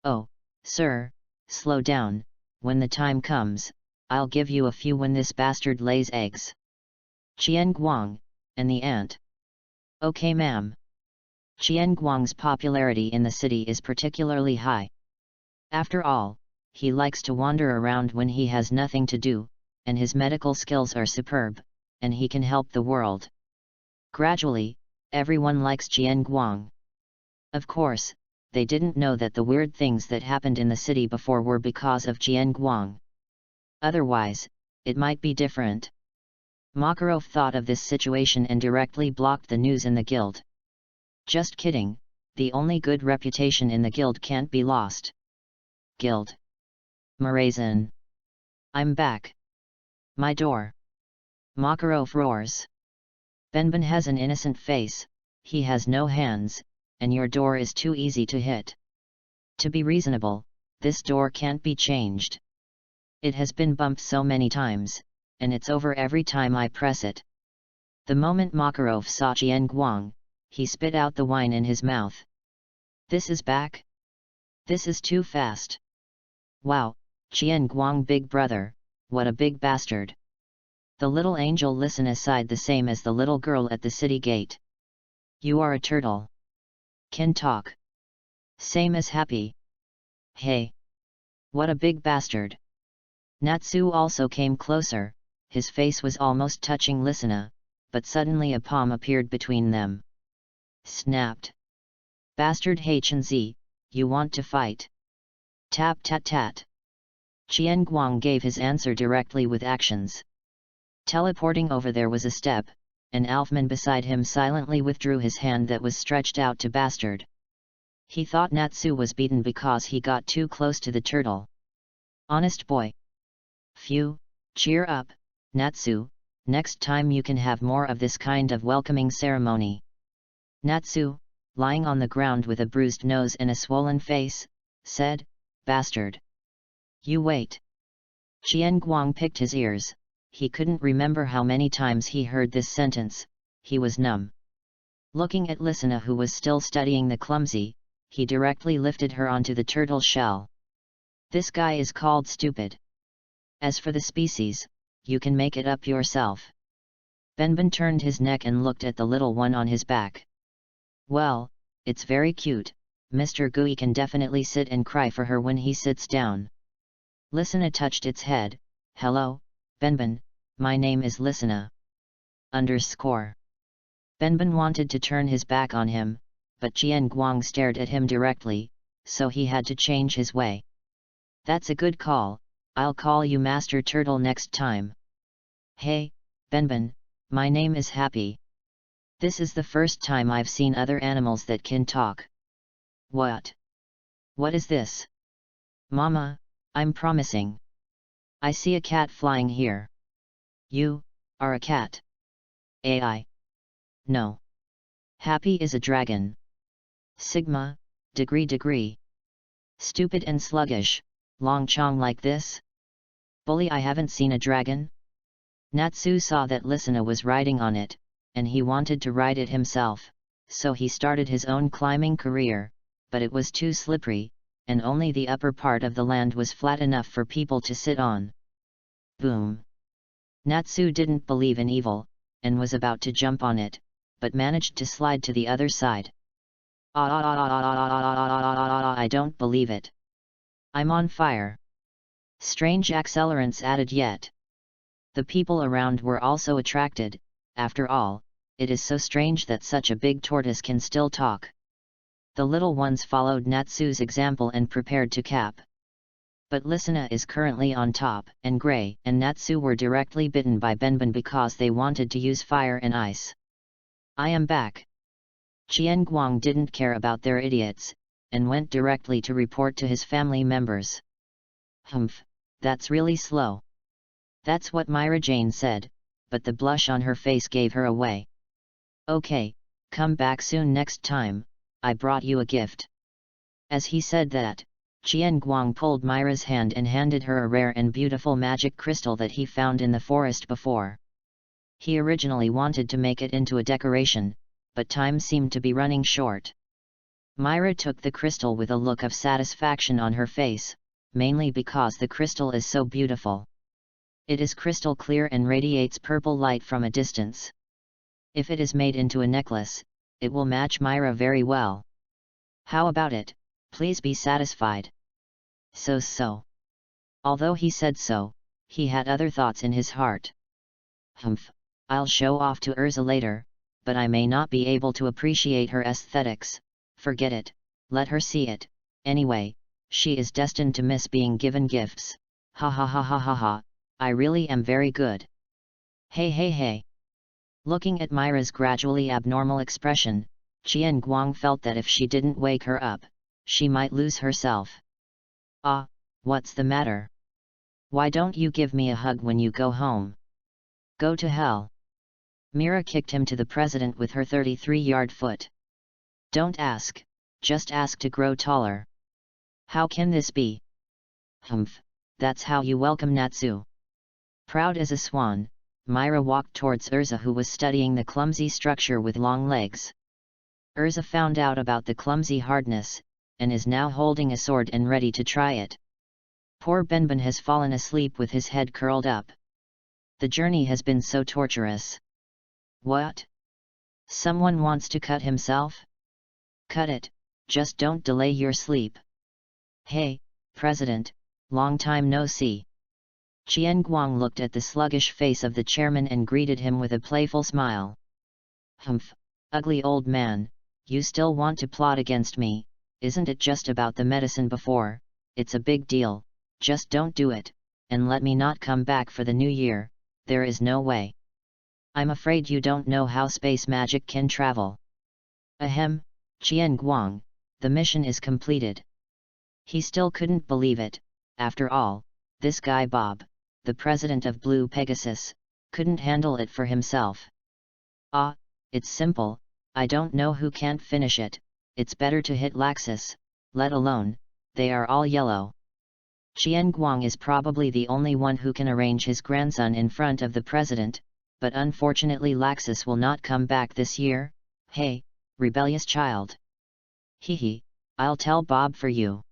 Oh, sir, slow down, when the time comes, I'll give you a few when this bastard lays eggs. Qian Guang, and the ant. Okay, ma'am. Qian Guang's popularity in the city is particularly high. After all, he likes to wander around when he has nothing to do, and his medical skills are superb, and he can help the world. Gradually, everyone likes Qian Guang. Of course, they didn't know that the weird things that happened in the city before were because of Qian Guang. Otherwise, it might be different. Makarov thought of this situation and directly blocked the news in the guild. Just kidding, the only good reputation in the guild can't be lost. Guild. Marazin. I'm back. My door. Makarov roars. Benben has an innocent face, he has no hands, and your door is too easy to hit. To be reasonable, this door can't be changed. It has been bumped so many times, and it's over every time I press it. The moment Makarov saw Qian Guang, he spit out the wine in his mouth. This is back? This is too fast. Wow, Qian Guang, big brother, what a big bastard. The little angel Lysina sighed the same as the little girl at the city gate. You are a turtle. Can talk. Same as Happy. Hey. What a big bastard. Natsu also came closer, his face was almost touching Lysina, but suddenly a palm appeared between them. Snapped. Bastard H&Z, you want to fight? Tap tat tat. Qian Guang gave his answer directly with actions. Teleporting over there was a step, and Alfman beside him silently withdrew his hand that was stretched out to Bastard. He thought Natsu was beaten because he got too close to the turtle. Honest boy. Phew, cheer up, Natsu, next time you can have more of this kind of welcoming ceremony. Natsu, lying on the ground with a bruised nose and a swollen face, said, Bastard. You wait. Qian Guang picked his ears, he couldn't remember how many times he heard this sentence, he was numb. Looking at Lysina who was still studying the clumsy, he directly lifted her onto the turtle shell. This guy is called stupid. As for the species, you can make it up yourself. Benben turned his neck and looked at the little one on his back. Well, it's very cute, Mr. Gui can definitely sit and cry for her when he sits down. Lysina touched its head, hello, Benben, my name is Lysina. Benben wanted to turn his back on him, but Qian Guang stared at him directly, so he had to change his way. That's a good call, I'll call you Master Turtle next time. Hey, Benben, my name is Happy. This is the first time I've seen other animals that can talk. What? What is this? Mama, I'm promising. I see a cat flying here. You are a cat. AI. No. Happy is a dragon. Sigma, degree. Stupid and sluggish, long chong like this? Bully, I haven't seen a dragon? Natsu saw that Lysina was riding on it, and he wanted to ride it himself, so he started his own climbing career, but it was too slippery, and only the upper part of the land was flat enough for people to sit on. Boom! Natsu didn't believe in evil, and was about to jump on it, but managed to slide to the other side. I don't believe it. I'm on fire. Strange accelerants added yet. The people around were also attracted, after all, it is so strange that such a big tortoise can still talk. The little ones followed Natsu's example and prepared to cap. But Lysina is currently on top, and Grey and Natsu were directly bitten by Benben because they wanted to use fire and ice. I am back. Qian Guang didn't care about their idiots, and went directly to report to his family members. Humph, that's really slow. That's what Myra Jane said, but the blush on her face gave her away. Okay, come back soon next time, I brought you a gift. As he said that, Qian Guang pulled Myra's hand and handed her a rare and beautiful magic crystal that he found in the forest before. He originally wanted to make it into a decoration, but time seemed to be running short. Myra took the crystal with a look of satisfaction on her face, mainly because the crystal is so beautiful. It is crystal clear and radiates purple light from a distance. If it is made into a necklace, it will match Myra very well. How about it, please be satisfied. So. Although he said so, he had other thoughts in his heart. Humph, I'll show off to Urza later, but I may not be able to appreciate her aesthetics, forget it, let her see it, anyway, she is destined to miss being given gifts, ha ha ha ha ha ha, I really am very good. Hey. Looking at Myra's gradually abnormal expression, Qian Guang felt that if she didn't wake her up, she might lose herself. Ah, what's the matter? Why don't you give me a hug when you go home? Go to hell. Mira kicked him to the president with her 33-yard foot. Don't ask, just ask to grow taller. How can this be? Humph, that's how you welcome Natsu. Proud as a swan, Myra walked towards Urza who was studying the clumsy structure with long legs. Urza found out about the clumsy hardness, and is now holding a sword and ready to try it. Poor Benben has fallen asleep with his head curled up. The journey has been so torturous. What? Someone wants to cut himself? Cut it, just don't delay your sleep. Hey, President, long time no see. Qian Guang looked at the sluggish face of the chairman and greeted him with a playful smile. Humph, ugly old man, you still want to plot against me, isn't it just about the medicine before? It's a big deal, just don't do it, and let me not come back for the new year, there is no way. I'm afraid you don't know how space magic can travel. Ahem, Qian Guang, the mission is completed. He still couldn't believe it, after all, this guy Bob, the president of Blue Pegasus, couldn't handle it for himself. Ah, it's simple, I don't know who can't finish it, it's better to hit Laxus, let alone, they are all yellow. Qian Guang is probably the only one who can arrange his grandson in front of the president, but unfortunately Laxus will not come back this year. Hey, rebellious child. Hee, I'll tell Bob for you.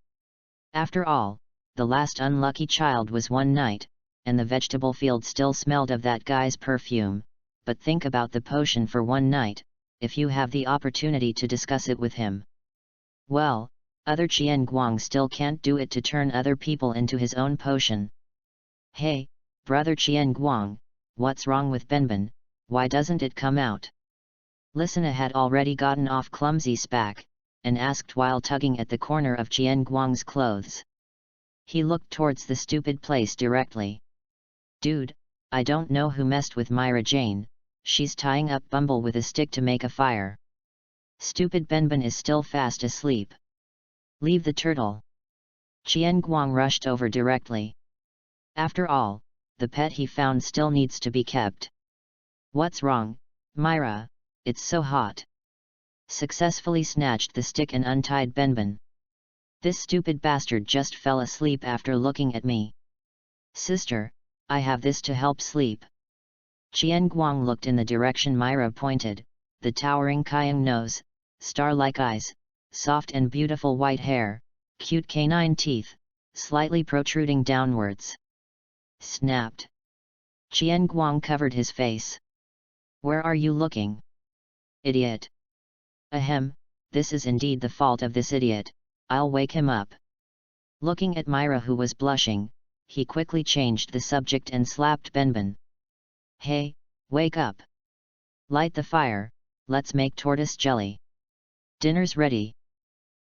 After all, the last unlucky child was one night, and the vegetable field still smelled of that guy's perfume, but think about the potion for one night, if you have the opportunity to discuss it with him. Well, other Qian Guang still can't do it to turn other people into his own potion. Hey, brother Qian Guang, what's wrong with Benben, why doesn't it come out? Listener had already gotten off clumsy spack, and asked while tugging at the corner of Qian Guang's clothes. He looked towards the stupid place directly. Dude, I don't know who messed with Myra Jane, she's tying up Bumble with a stick to make a fire. Stupid Benben is still fast asleep. Leave the turtle. Qian Guang rushed over directly. After all, the pet he found still needs to be kept. What's wrong, Myra? It's so hot. Successfully snatched the stick and untied Benben. This stupid bastard just fell asleep after looking at me. Sister, I have this to help sleep. Qian Guang looked in the direction Myra pointed, the towering Kyang nose, star-like eyes, soft and beautiful white hair, cute canine teeth, slightly protruding downwards. Snapped. Qian Guang covered his face. Where are you looking? Idiot. Ahem, this is indeed the fault of this idiot, I'll wake him up. Looking at Myra who was blushing, he quickly changed the subject and slapped Benben. Hey, wake up. Light the fire, let's make tortoise jelly. Dinner's ready.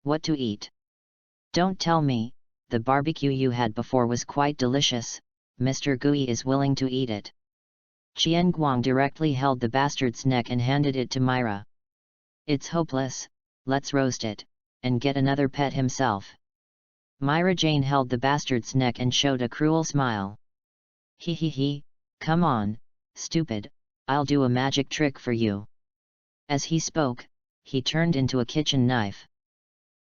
What to eat? Don't tell me, the barbecue you had before was quite delicious, Mr. Gui is willing to eat it. Qian Guang directly held the bastard's neck and handed it to Myra. It's hopeless, let's roast it, and get another pet himself. Myra Jane held the bastard's neck and showed a cruel smile. He, come on, stupid, I'll do a magic trick for you. As he spoke, he turned into a kitchen knife.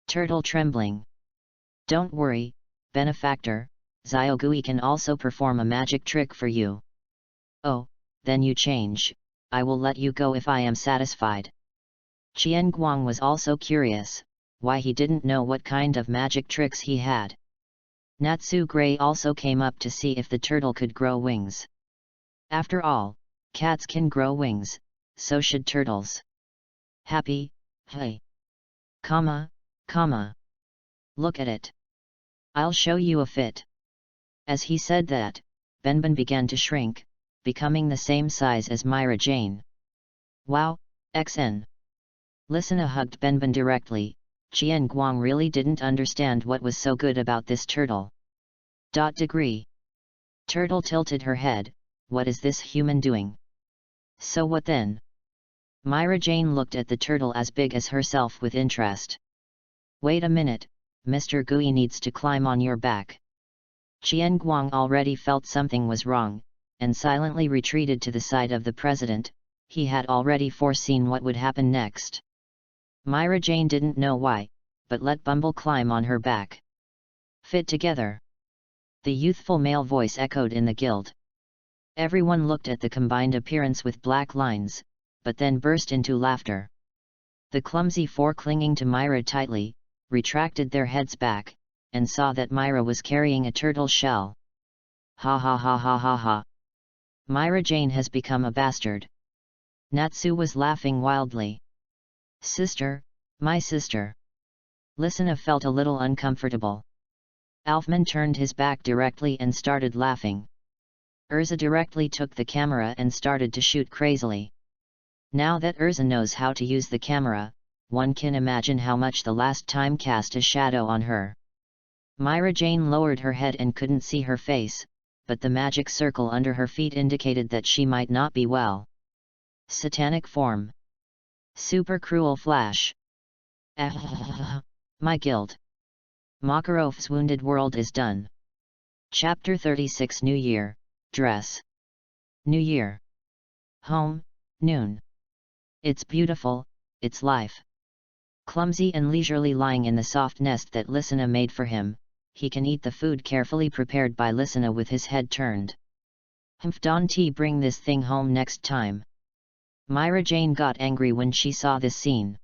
Turtle trembling. Don't worry, benefactor, Xiaogui can also perform a magic trick for you. Oh, then you change, I will let you go if I am satisfied. Qian Guang was also curious, why he didn't know what kind of magic tricks he had. Natsu Gray also came up to see if the turtle could grow wings. After all, cats can grow wings, so should turtles. Happy, hey. Comma. Look at it. I'll show you a fit. As he said that, Benben began to shrink, becoming the same size as Myra Jane. Wow, XN. Listener hugged Benben directly. Qian Guang really didn't understand what was so good about this turtle. Degree. Turtle tilted her head, what is this human doing? So what then? Myra Jane looked at the turtle as big as herself with interest. Wait a minute, Mr. Gui needs to climb on your back. Qian Guang already felt something was wrong, and silently retreated to the side of the president. He had already foreseen what would happen next. Myra Jane didn't know why, but let Bumble climb on her back. Fit together. The youthful male voice echoed in the guild. Everyone looked at the combined appearance with black lines, but then burst into laughter. The clumsy four clinging to Myra tightly, retracted their heads back, and saw that Myra was carrying a turtle shell. Ha ha ha ha ha ha. Myra Jane has become a bastard. Natsu was laughing wildly. Sister, my sister. Listener felt a little uncomfortable. Alfman turned his back directly and started laughing. Urza directly took the camera and started to shoot crazily. Now that Urza knows how to use the camera, one can imagine how much the last time cast a shadow on her. Myra Jane lowered her head and couldn't see her face, but the magic circle under her feet indicated that she might not be well. Satanic form. Super cruel flash. My guild. Makarov's wounded world is done. Chapter 36 New Year, Dress. New Year. Home, noon. It's beautiful, it's life. Clumsy and leisurely lying in the soft nest that Lysina made for him, he can eat the food carefully prepared by Lysina with his head turned. Don't bring this thing home next time. Myra Jane got angry when she saw this scene.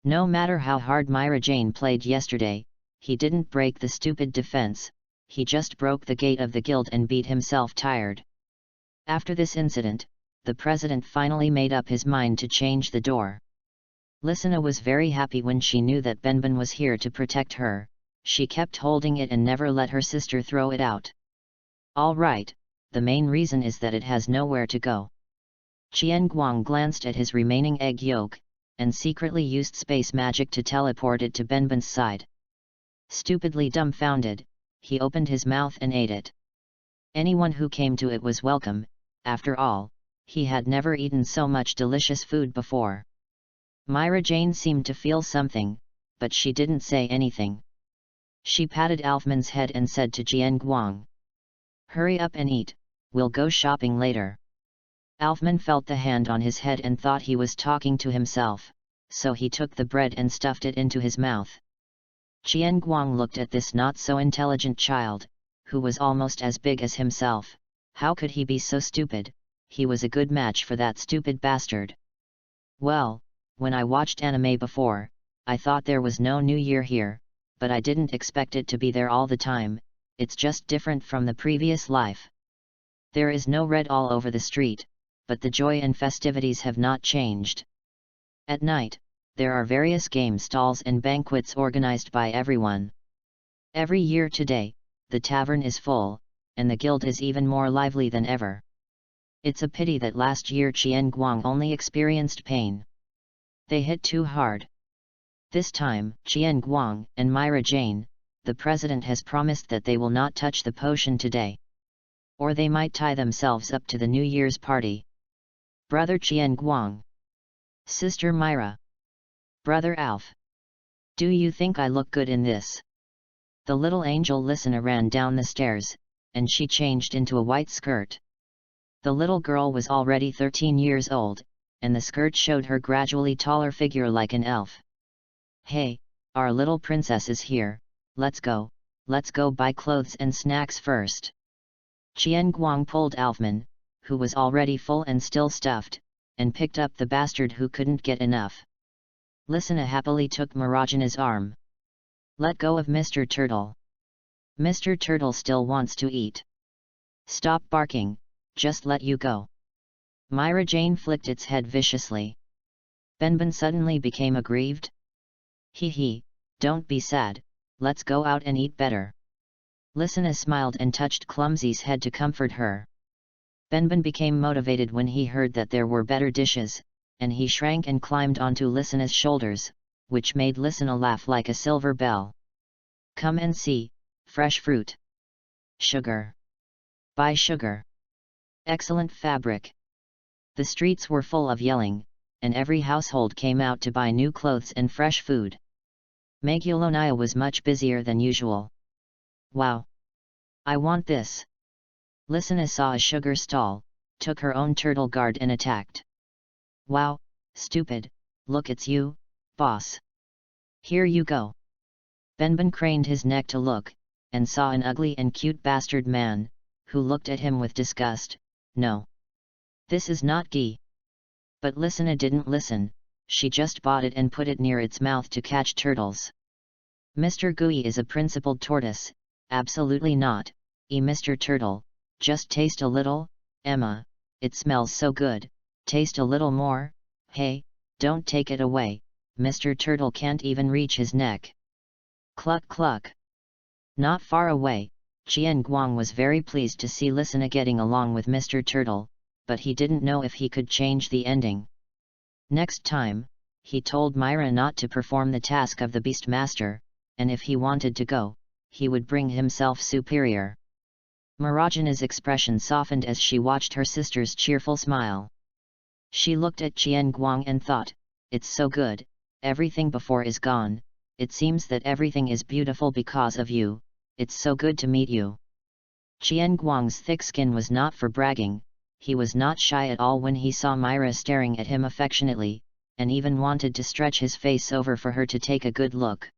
No matter how hard Myra Jane played yesterday, he didn't break the stupid defense, he just broke the gate of the guild and beat himself tired. After this incident, the president finally made up his mind to change the door. Lysina was very happy when she knew that Benben was here to protect her. She kept holding it and never let her sister throw it out. All right, the main reason is that it has nowhere to go. Qian Guang glanced at his remaining egg yolk, and secretly used space magic to teleport it to Benben's side. Stupidly dumbfounded, he opened his mouth and ate it. Anyone who came to it was welcome, after all, he had never eaten so much delicious food before. Myra Jane seemed to feel something, but she didn't say anything. She patted Alfman's head and said to Jian Guang, "Hurry up and eat, we'll go shopping later." Alfman felt the hand on his head and thought he was talking to himself, so he took the bread and stuffed it into his mouth. Jian Guang looked at this not-so-intelligent child, who was almost as big as himself. How could he be so stupid? He was a good match for that stupid bastard. Well, when I watched anime before, I thought there was no New Year here, but I didn't expect it to be there all the time. It's just different from the previous life. There is no red all over the street, but the joy and festivities have not changed. At night, there are various game stalls and banquets organized by everyone. Every year today, the tavern is full, and the guild is even more lively than ever. It's a pity that last year Qian Guang only experienced pain. They hit too hard. This time, Qian Guang and Myra Jane, the president has promised that they will not touch the potion today. Or they might tie themselves up to the New Year's party. Brother Qian Guang. Sister Myra. Brother Alf. Do you think I look good in this? The little angel Lysina ran down the stairs, and she changed into a white skirt. The little girl was already 13 years old, and the skirt showed her gradually taller figure like an elf. Hey, our little princess is here, let's go buy clothes and snacks first. Qian Guang pulled Alfman, who was already full and still stuffed, and picked up the bastard who couldn't get enough. Lysina happily took Marajana's arm. Let go of Mr. Turtle. Mr. Turtle still wants to eat. Stop barking, just let you go. Myra Jane flicked its head viciously. Benben suddenly became aggrieved. Hee, don't be sad, let's go out and eat better. Lysina smiled and touched Clumsy's head to comfort her. Benben became motivated when he heard that there were better dishes, and he shrank and climbed onto Lysina's shoulders, which made Lysina laugh like a silver bell. Come and see, fresh fruit. Sugar. Buy sugar. Excellent fabric. The streets were full of yelling, and every household came out to buy new clothes and fresh food. Magulonaya was much busier than usual. Wow! I want this! Lysina saw a sugar stall, took her own turtle guard and attacked. Wow, stupid, look it's you, boss. Here you go. Benben craned his neck to look, and saw an ugly and cute bastard man, who looked at him with disgust. No. This is not ghee. But Lysina didn't listen, she just bought it and put it near its mouth to catch turtles. Mr. Gooey is a principled tortoise, absolutely not, Mr. Turtle, just taste a little, Emma, it smells so good, taste a little more, hey, don't take it away, Mr. Turtle can't even reach his neck. Cluck cluck. Not far away, Qian Guang was very pleased to see Lissana getting along with Mr. Turtle, but he didn't know if he could change the ending. Next time, he told Myra not to perform the task of the Beastmaster, and if he wanted to go, he would bring himself superior. Marajana's expression softened as she watched her sister's cheerful smile. She looked at Qian Guang and thought, it's so good, everything before is gone, it seems that everything is beautiful because of you, it's so good to meet you. Qian Guang's thick skin was not for bragging, he was not shy at all when he saw Myra staring at him affectionately, and even wanted to stretch his face over for her to take a good look.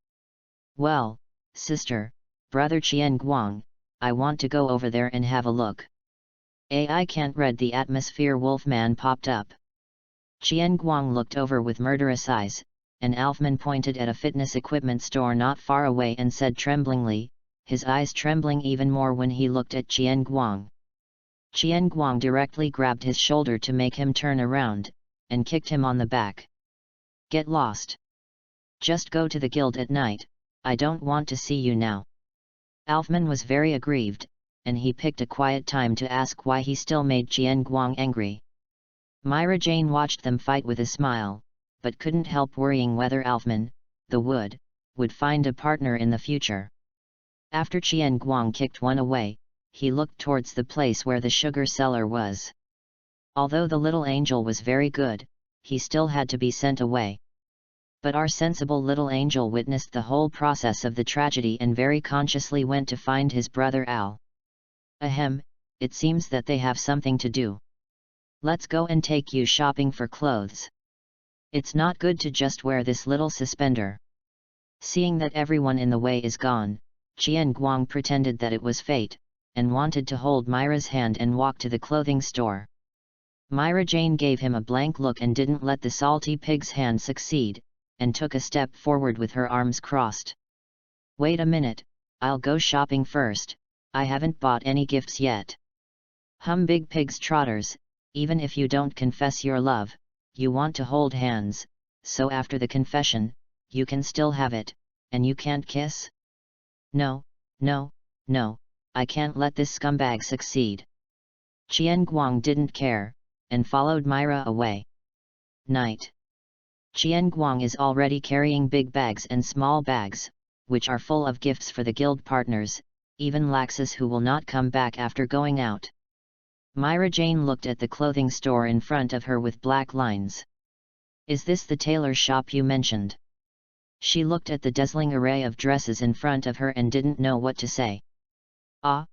Well, sister, brother Qian Guang, I want to go over there and have a look. I can't read the atmosphere, Wolfman popped up. Qian Guang looked over with murderous eyes, and Alfman pointed at a fitness equipment store not far away and said tremblingly, his eyes trembling even more when he looked at Qian Guang. Qian Guang directly grabbed his shoulder to make him turn around, and kicked him on the back. Get lost. Just go to the guild at night, I don't want to see you now. Alfman was very aggrieved, and he picked a quiet time to ask why he still made Qian Guang angry. Myra Jane watched them fight with a smile, but couldn't help worrying whether Alfman, the wood, would find a partner in the future. After Qian Guang kicked one away, he looked towards the place where the sugar cellar was. Although the little angel was very good, he still had to be sent away. But our sensible little angel witnessed the whole process of the tragedy and very consciously went to find his brother Al. Ahem, it seems that they have something to do. Let's go and take you shopping for clothes. It's not good to just wear this little suspender. Seeing that everyone in the way is gone, Qian Guang pretended that it was fate, and wanted to hold Myra's hand and walk to the clothing store. Myra Jane gave him a blank look and didn't let the salty pig's hand succeed, and took a step forward with her arms crossed. Wait a minute, I'll go shopping first, I haven't bought any gifts yet. Big pig's trotters, even if you don't confess your love, you want to hold hands, so after the confession, you can still have it, and you can't kiss? No, no, no, I can't let this scumbag succeed. Qian Guang didn't care, and followed Myra away. Night. Qian Guang is already carrying big bags and small bags, which are full of gifts for the guild partners, even Laxus who will not come back after going out. Myra Jane looked at the clothing store in front of her with black lines. Is this the tailor shop you mentioned? She looked at the dazzling array of dresses in front of her and didn't know what to say. Ah,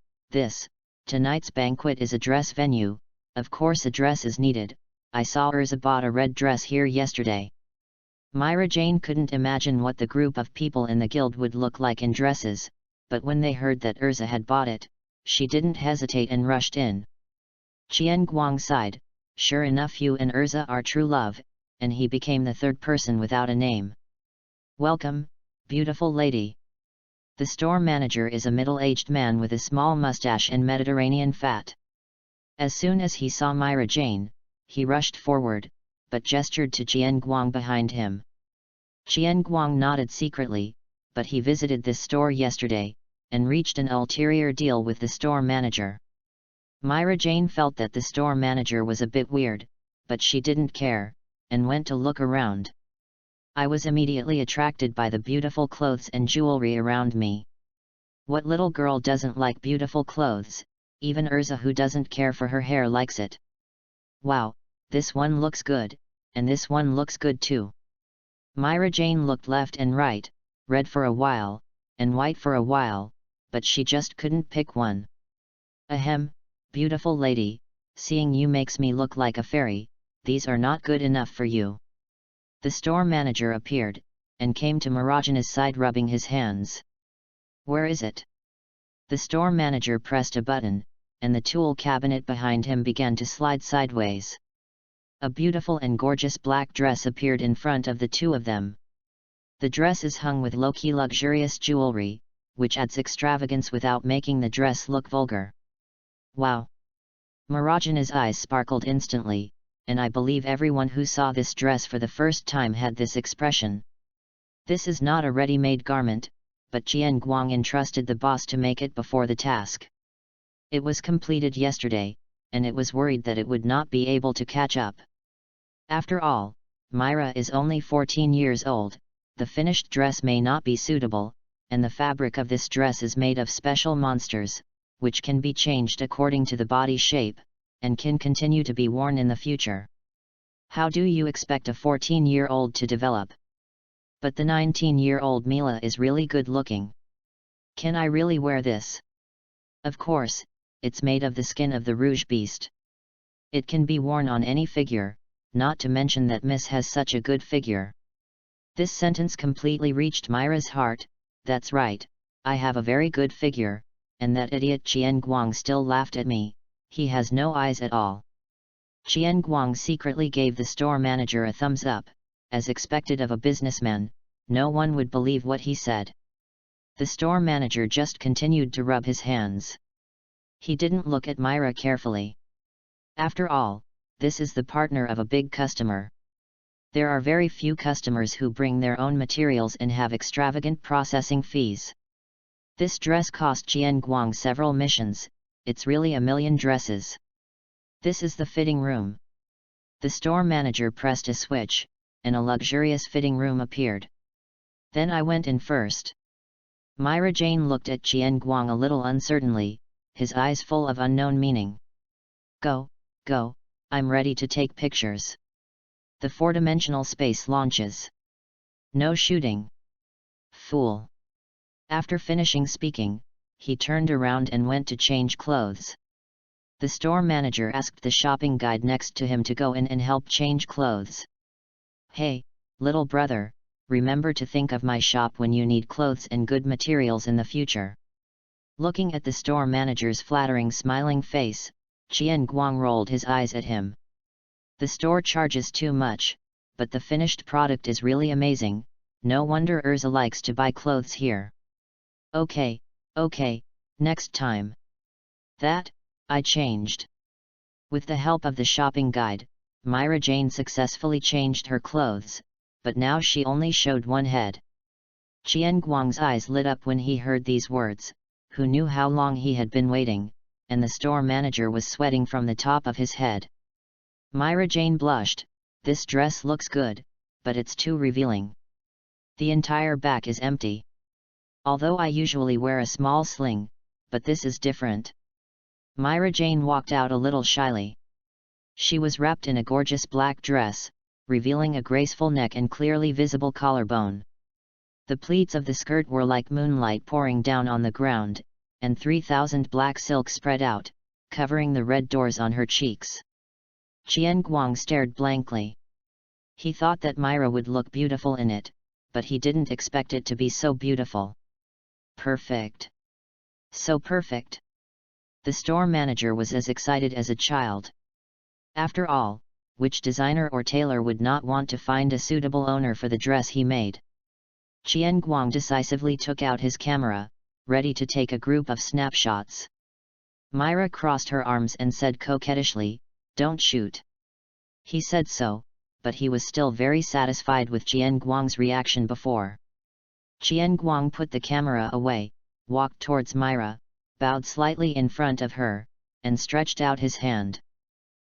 tonight's banquet is a dress venue, of course a dress is needed, I saw Urza bought a red dress here yesterday. Myra Jane couldn't imagine what the group of people in the guild would look like in dresses, but when they heard that Urza had bought it, she didn't hesitate and rushed in. Qian Guang sighed, sure enough you and Urza are true love, and he became the third person without a name. Welcome, beautiful lady. The store manager is a middle-aged man with a small mustache and Mediterranean fat. As soon as he saw Myra Jane, he rushed forward, but gestured to Qian Guang behind him. Qian Guang nodded secretly, but he visited this store yesterday, and reached an ulterior deal with the store manager. Myra Jane felt that the store manager was a bit weird, but she didn't care, and went to look around. I was immediately attracted by the beautiful clothes and jewelry around me. What little girl doesn't like beautiful clothes? Even Urza who doesn't care for her hair likes it. Wow, this one looks good, and this one looks good too. Myra Jane looked left and right, red for a while, and white for a while, but she just couldn't pick one. Ahem, beautiful lady, seeing you makes me look like a fairy, these are not good enough for you. The store manager appeared, and came to Marajana's side rubbing his hands. Where is it? The store manager pressed a button, and the tool cabinet behind him began to slide sideways. A beautiful and gorgeous black dress appeared in front of the two of them. The dress is hung with low-key luxurious jewelry, which adds extravagance without making the dress look vulgar. Wow! Marajana's eyes sparkled instantly, and I believe everyone who saw this dress for the first time had this expression. This is not a ready-made garment, but Qian Guang entrusted the boss to make it before the task. It was completed yesterday, and it was worried that it would not be able to catch up. After all, Myra is only 14 years old, the finished dress may not be suitable, and the fabric of this dress is made of special monsters, which can be changed according to the body shape, and can continue to be worn in the future. How do you expect a 14-year-old to develop? But the 19-year-old Mila is really good looking. Can I really wear this? Of course, it's made of the skin of the rouge beast. It can be worn on any figure, not to mention that Miss has such a good figure. This sentence completely reached Myra's heart. That's right, I have a very good figure, and that idiot Qian Guang still laughed at me, he has no eyes at all. Qian Guang secretly gave the store manager a thumbs up. As expected of a businessman, no one would believe what he said. The store manager just continued to rub his hands. He didn't look at Myra carefully. After all, this is the partner of a big customer. There are very few customers who bring their own materials and have extravagant processing fees. This dress cost Qian Guang several missions, it's really a million dresses. This is the fitting room. The store manager pressed a switch, and a luxurious fitting room appeared. Then I went in first. Myra Jane looked at Qian Guang a little uncertainly, his eyes full of unknown meaning. Go, go, I'm ready to take pictures. The four-dimensional space launches. No shooting. Fool. After finishing speaking, he turned around and went to change clothes. The store manager asked the shopping guide next to him to go in and help change clothes. Hey, little brother, remember to think of my shop when you need clothes and good materials in the future. Looking at the store manager's flattering smiling face, Qian Guang rolled his eyes at him. The store charges too much, but the finished product is really amazing, no wonder Urza likes to buy clothes here. Okay, next time. That, I changed. With the help of the shopping guide, Myra Jane successfully changed her clothes, but now she only showed one head. Qian Guang's eyes lit up when he heard these words, who knew how long he had been waiting, and the store manager was sweating from the top of his head. Myra Jane blushed, this dress looks good, but it's too revealing. The entire back is empty. Although I usually wear a small sling, but this is different. Myra Jane walked out a little shyly. She was wrapped in a gorgeous black dress, revealing a graceful neck and clearly visible collarbone. The pleats of the skirt were like moonlight pouring down on the ground, and 3,000 black silk spread out, covering the red doors on her cheeks. Qian Guang stared blankly. He thought that Myra would look beautiful in it, but he didn't expect it to be so beautiful. Perfect. So perfect. The store manager was as excited as a child. After all, which designer or tailor would not want to find a suitable owner for the dress he made? Qian Guang decisively took out his camera, ready to take a group of snapshots. Myra crossed her arms and said coquettishly, "Don't shoot." He said so, but he was still very satisfied with Qian Guang's reaction before. Qian Guang put the camera away, walked towards Myra, bowed slightly in front of her, and stretched out his hand.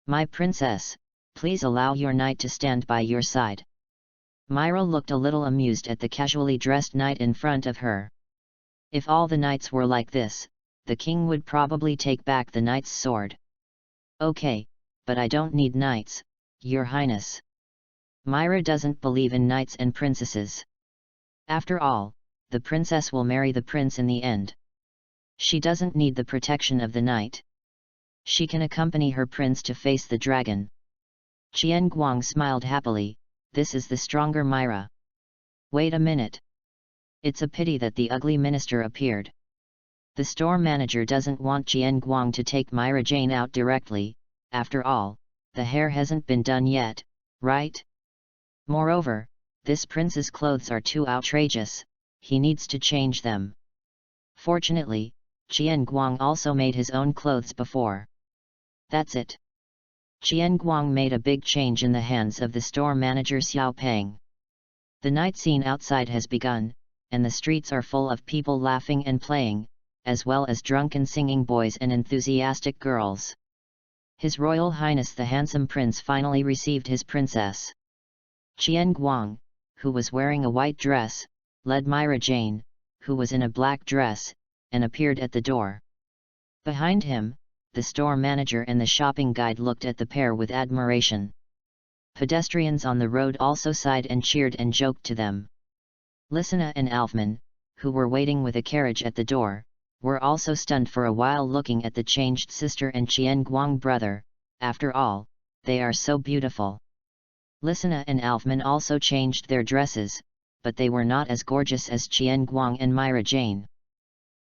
"My princess, please allow your knight to stand by your side." Myra looked a little amused at the casually dressed knight in front of her. If all the knights were like this, the king would probably take back the knight's sword. "Okay, but I don't need knights, your highness." Myra doesn't believe in knights and princesses. After all, the princess will marry the prince in the end. She doesn't need the protection of the knight. She can accompany her prince to face the dragon. Qian Guang smiled happily, this is the stronger Myra. Wait a minute. It's a pity that the ugly minister appeared. The store manager doesn't want Qian Guang to take Myra Jane out directly, after all, the hair hasn't been done yet, right? Moreover, this prince's clothes are too outrageous, he needs to change them. Fortunately, Qian Guang also made his own clothes before. That's it. Qian Guang made a big change in the hands of the store manager Xiao Peng. The night scene outside has begun, and the streets are full of people laughing and playing, as well as drunken singing boys and enthusiastic girls. His Royal Highness the handsome prince finally received his princess. Qian Guang, who was wearing a white dress, led Myra Jane, who was in a black dress, and appeared at the door. Behind him, the store manager and the shopping guide looked at the pair with admiration. Pedestrians on the road also sighed and cheered and joked to them. Lysina and Alfman, who were waiting with a carriage at the door, were also stunned for a while looking at the changed sister and Qian Guang brother. After all, they are so beautiful. Lysina and Alfman also changed their dresses, but they were not as gorgeous as Qian Guang and Myra Jane.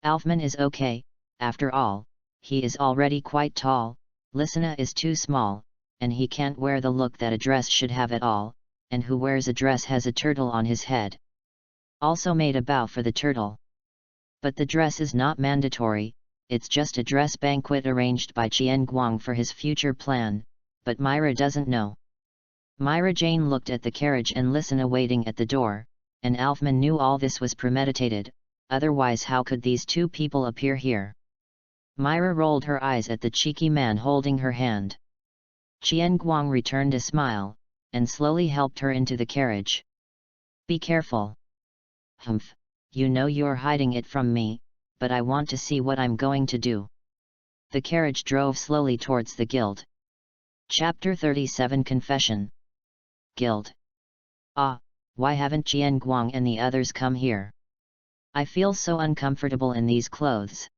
Alfman is okay, after all, he is already quite tall, Lysina is too small, and he can't wear the look that a dress should have at all, and who wears a dress has a turtle on his head. Also made a bow for the turtle. But the dress is not mandatory, it's just a dress banquet arranged by Qian Guang for his future plan, but Myra doesn't know. Myra Jane looked at the carriage and Lysina waiting at the door, and Alfman knew all this was premeditated, otherwise how could these two people appear here? Myra rolled her eyes at the cheeky man holding her hand. Qian Guang returned a smile, and slowly helped her into the carriage. Be careful. Humph, you know you're hiding it from me, but I want to see what I'm going to do. The carriage drove slowly towards the guild. Chapter 37 Confession. Guild. Ah, why haven't Qian Guang and the others come here? I feel so uncomfortable in these clothes.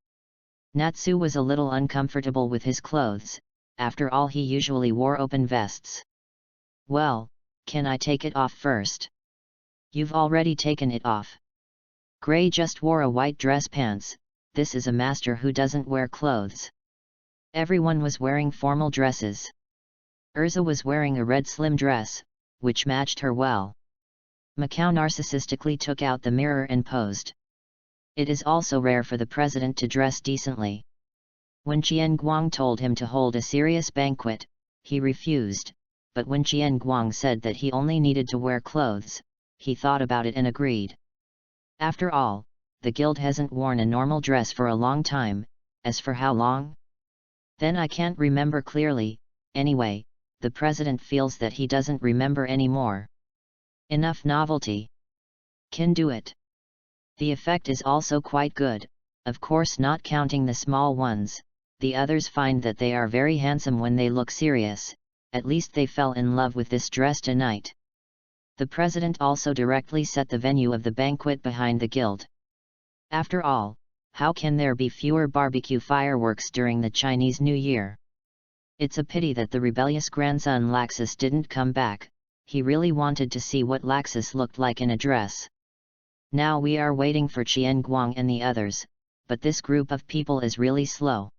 Natsu was a little uncomfortable with his clothes, after all he usually wore open vests. Well, can I take it off first? You've already taken it off. Gray just wore a white dress pants, this is a master who doesn't wear clothes. Everyone was wearing formal dresses. Urza was wearing a red slim dress, which matched her well. Macau narcissistically took out the mirror and posed. It is also rare for the president to dress decently. When Qian Guang told him to hold a serious banquet, he refused, but when Qian Guang said that he only needed to wear clothes, he thought about it and agreed. After all, the guild hasn't worn a normal dress for a long time, as for how long? Then I can't remember clearly, anyway, the president feels that he doesn't remember anymore. Enough novelty. Can do it. The effect is also quite good, of course not counting the small ones, the others find that they are very handsome when they look serious, at least they fell in love with this dress tonight. The president also directly set the venue of the banquet behind the guild. After all, how can there be fewer barbecue fireworks during the Chinese New Year? It's a pity that the rebellious grandson Laxus didn't come back, he really wanted to see what Laxus looked like in a dress. Now we are waiting for Qian Guang and the others, but this group of people is really slow.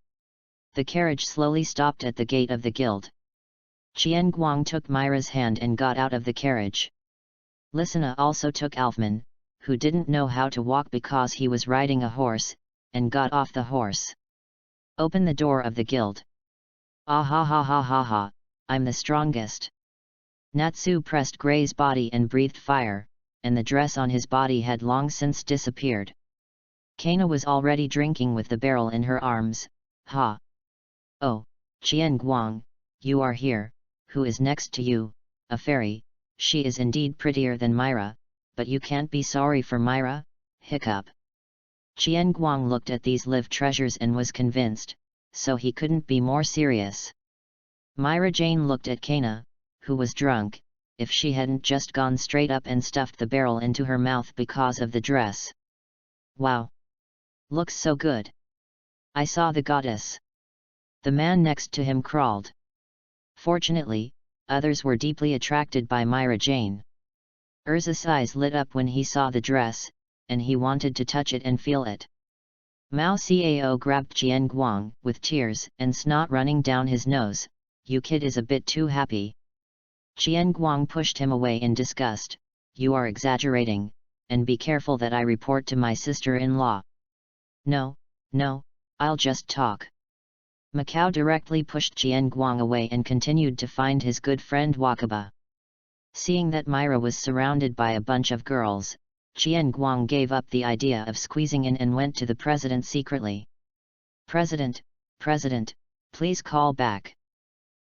The carriage slowly stopped at the gate of the guild. Qian Guang took Myra's hand and got out of the carriage. Lysina also took Alfman, who didn't know how to walk because he was riding a horse, and got off the horse. Open the door of the guild. Ah ha ha ha ha ha, I'm the strongest. Natsu pressed Gray's body and breathed fire, and the dress on his body had long since disappeared. Kana was already drinking with the barrel in her arms. Ha! Oh, Qian Guang, you are here, who is next to you? A fairy, she is indeed prettier than Myra, but you can't be sorry for Myra? Hiccup. Qian Guang looked at these live treasures and was convinced, so he couldn't be more serious. Myra Jane looked at Kana, who was drunk, if she hadn't just gone straight up and stuffed the barrel into her mouth because of the dress. Wow! Looks so good. I saw the goddess. The man next to him crawled. Fortunately, others were deeply attracted by Myra Jane. Urza's eyes lit up when he saw the dress, and he wanted to touch it and feel it. Mao Cao grabbed Qian Guang with tears and snot running down his nose. You kid is a bit too happy. Qian Guang pushed him away in disgust. you are exaggerating, and be careful that I report to my sister-in-law. No, no, I'll just talk. Macau directly pushed Jian Guang away and continued to find his good friend Wakaba. Seeing that Myra was surrounded by a bunch of girls, Jian Guang gave up the idea of squeezing in and went to the president secretly. President, please call back.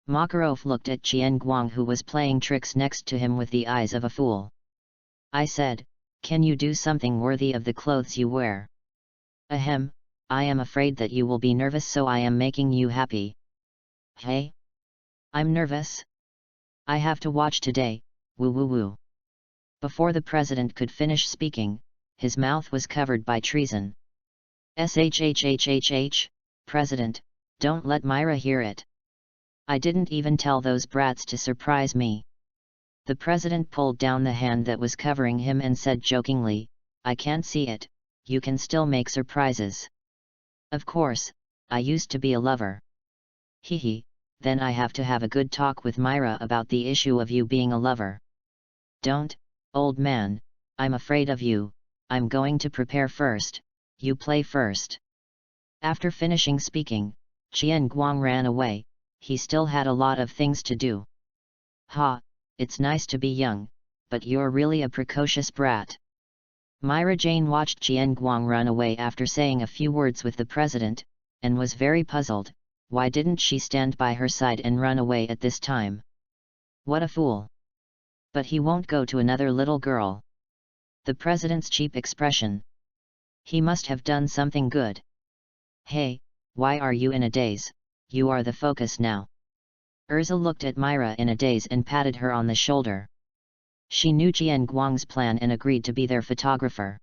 Makarov looked at Jian Guang, who was playing tricks next to him with the eyes of a fool. I said, can you do something worthy of the clothes you wear? Ahem, I am afraid that you will be nervous, so I am making you happy. Hey? I'm nervous? I have to watch today, woo woo woo. Before the president could finish speaking, his mouth was covered by treason. Shhhhhh, President, don't let Myra hear it. I didn't even tell those brats to surprise me. The president pulled down the hand that was covering him and said jokingly, I can't see it, you can still make surprises. Of course, I used to be a lover. Hehe, then I have to have a good talk with Myra about the issue of you being a lover. Don't, old man, I'm afraid of you, I'm going to prepare first, you play first. After finishing speaking, Jian Guang ran away, he still had a lot of things to do. Ha, it's nice to be young, but you're really a precocious brat. Myra Jane watched Jian Guang run away after saying a few words with the president, and was very puzzled. Why didn't she stand by her side and run away at this time? What a fool! But he won't go to another little girl. The president's cheap expression. He must have done something good. Hey, why are you in a daze? You are the focus now. Urza looked at Myra in a daze and patted her on the shoulder. She knew Jian Guang's plan and agreed to be their photographer.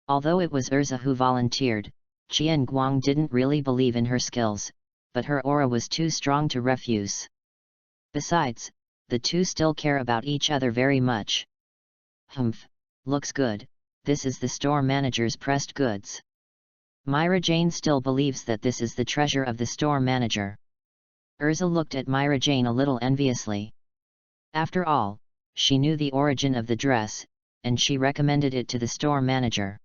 Although it was Urza who volunteered, Jian Guang didn't really believe in her skills, but her aura was too strong to refuse. Besides, the two still care about each other very much. Humph, looks good, this is the store manager's pressed goods. Myra Jane still believes that this is the treasure of the store manager. Urza looked at Myra Jane a little enviously. After all, she knew the origin of the dress, and she recommended it to the store manager.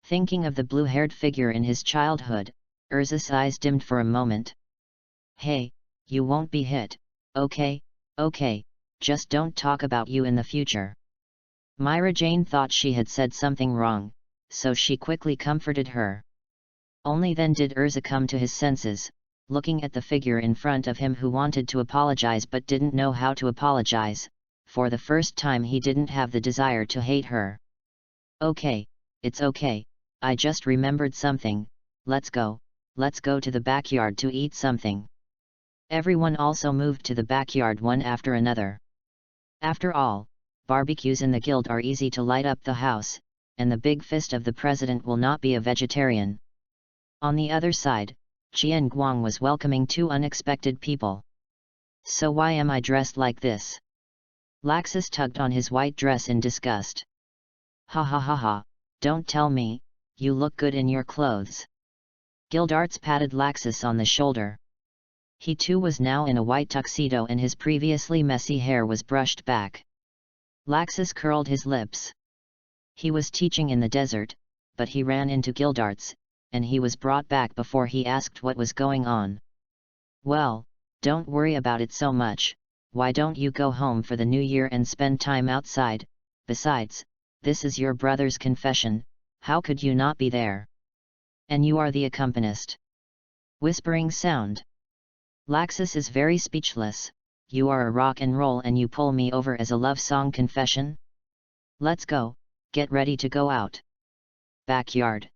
Thinking of the blue-haired figure in his childhood, Urza's eyes dimmed for a moment. Hey, you won't be hit, okay, just don't talk about you in the future. Myra Jane thought she had said something wrong, so she quickly comforted her. Only then did Urza come to his senses, looking at the figure in front of him who wanted to apologize but didn't know how to apologize. For the first time he didn't have the desire to hate her. Okay, it's okay, I just remembered something, let's go to the backyard to eat something. Everyone also moved to the backyard one after another. After all, barbecues in the guild are easy to light up the house, and the big fist of the president will not be a vegetarian. On the other side, Jian Guang was welcoming two unexpected people. So why am I dressed like this? Laxus tugged on his white dress in disgust. Ha ha ha ha, don't tell me, you look good in your clothes. Gildarts patted Laxus on the shoulder. He too was now in a white tuxedo and his previously messy hair was brushed back. Laxus curled his lips. He was teaching in the desert, but he ran into Gildarts, and he was brought back before he asked what was going on. Well, don't worry about it so much. Why don't you go home for the new year and spend time outside? Besides, this is your brother's confession, how could you not be there? And you are the accompanist. Whispering sound. Laxus is very speechless, you are a rock and roll and you pull me over as a love song confession? Let's go, get ready to go out. Backyard.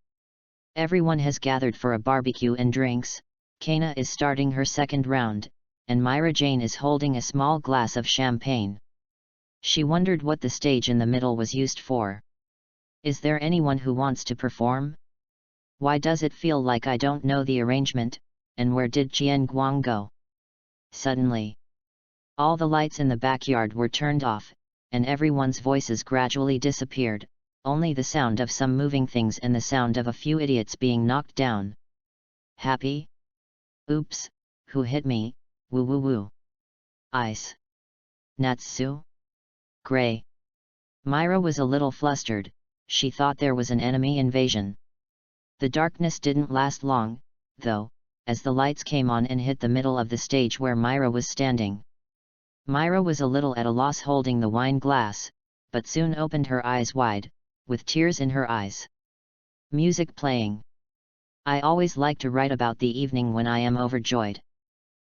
Everyone has gathered for a barbecue and drinks. Kana is starting her second round, and Myra Jane is holding a small glass of champagne. She wondered what the stage in the middle was used for. Is there anyone who wants to perform? Why does it feel like I don't know the arrangement, and where did Jian Guang go? Suddenly, all the lights in the backyard were turned off, and everyone's voices gradually disappeared, only the sound of some moving things and the sound of a few idiots being knocked down. Happy? Oops, who hit me? Woo woo woo. Ice. Natsu? Gray. Myra was a little flustered, she thought there was an enemy invasion. The darkness didn't last long, though, as the lights came on and hit the middle of the stage where Myra was standing. Myra was a little at a loss holding the wine glass, but soon opened her eyes wide, with tears in her eyes. Music playing. I always like to write about the evening when I am overjoyed.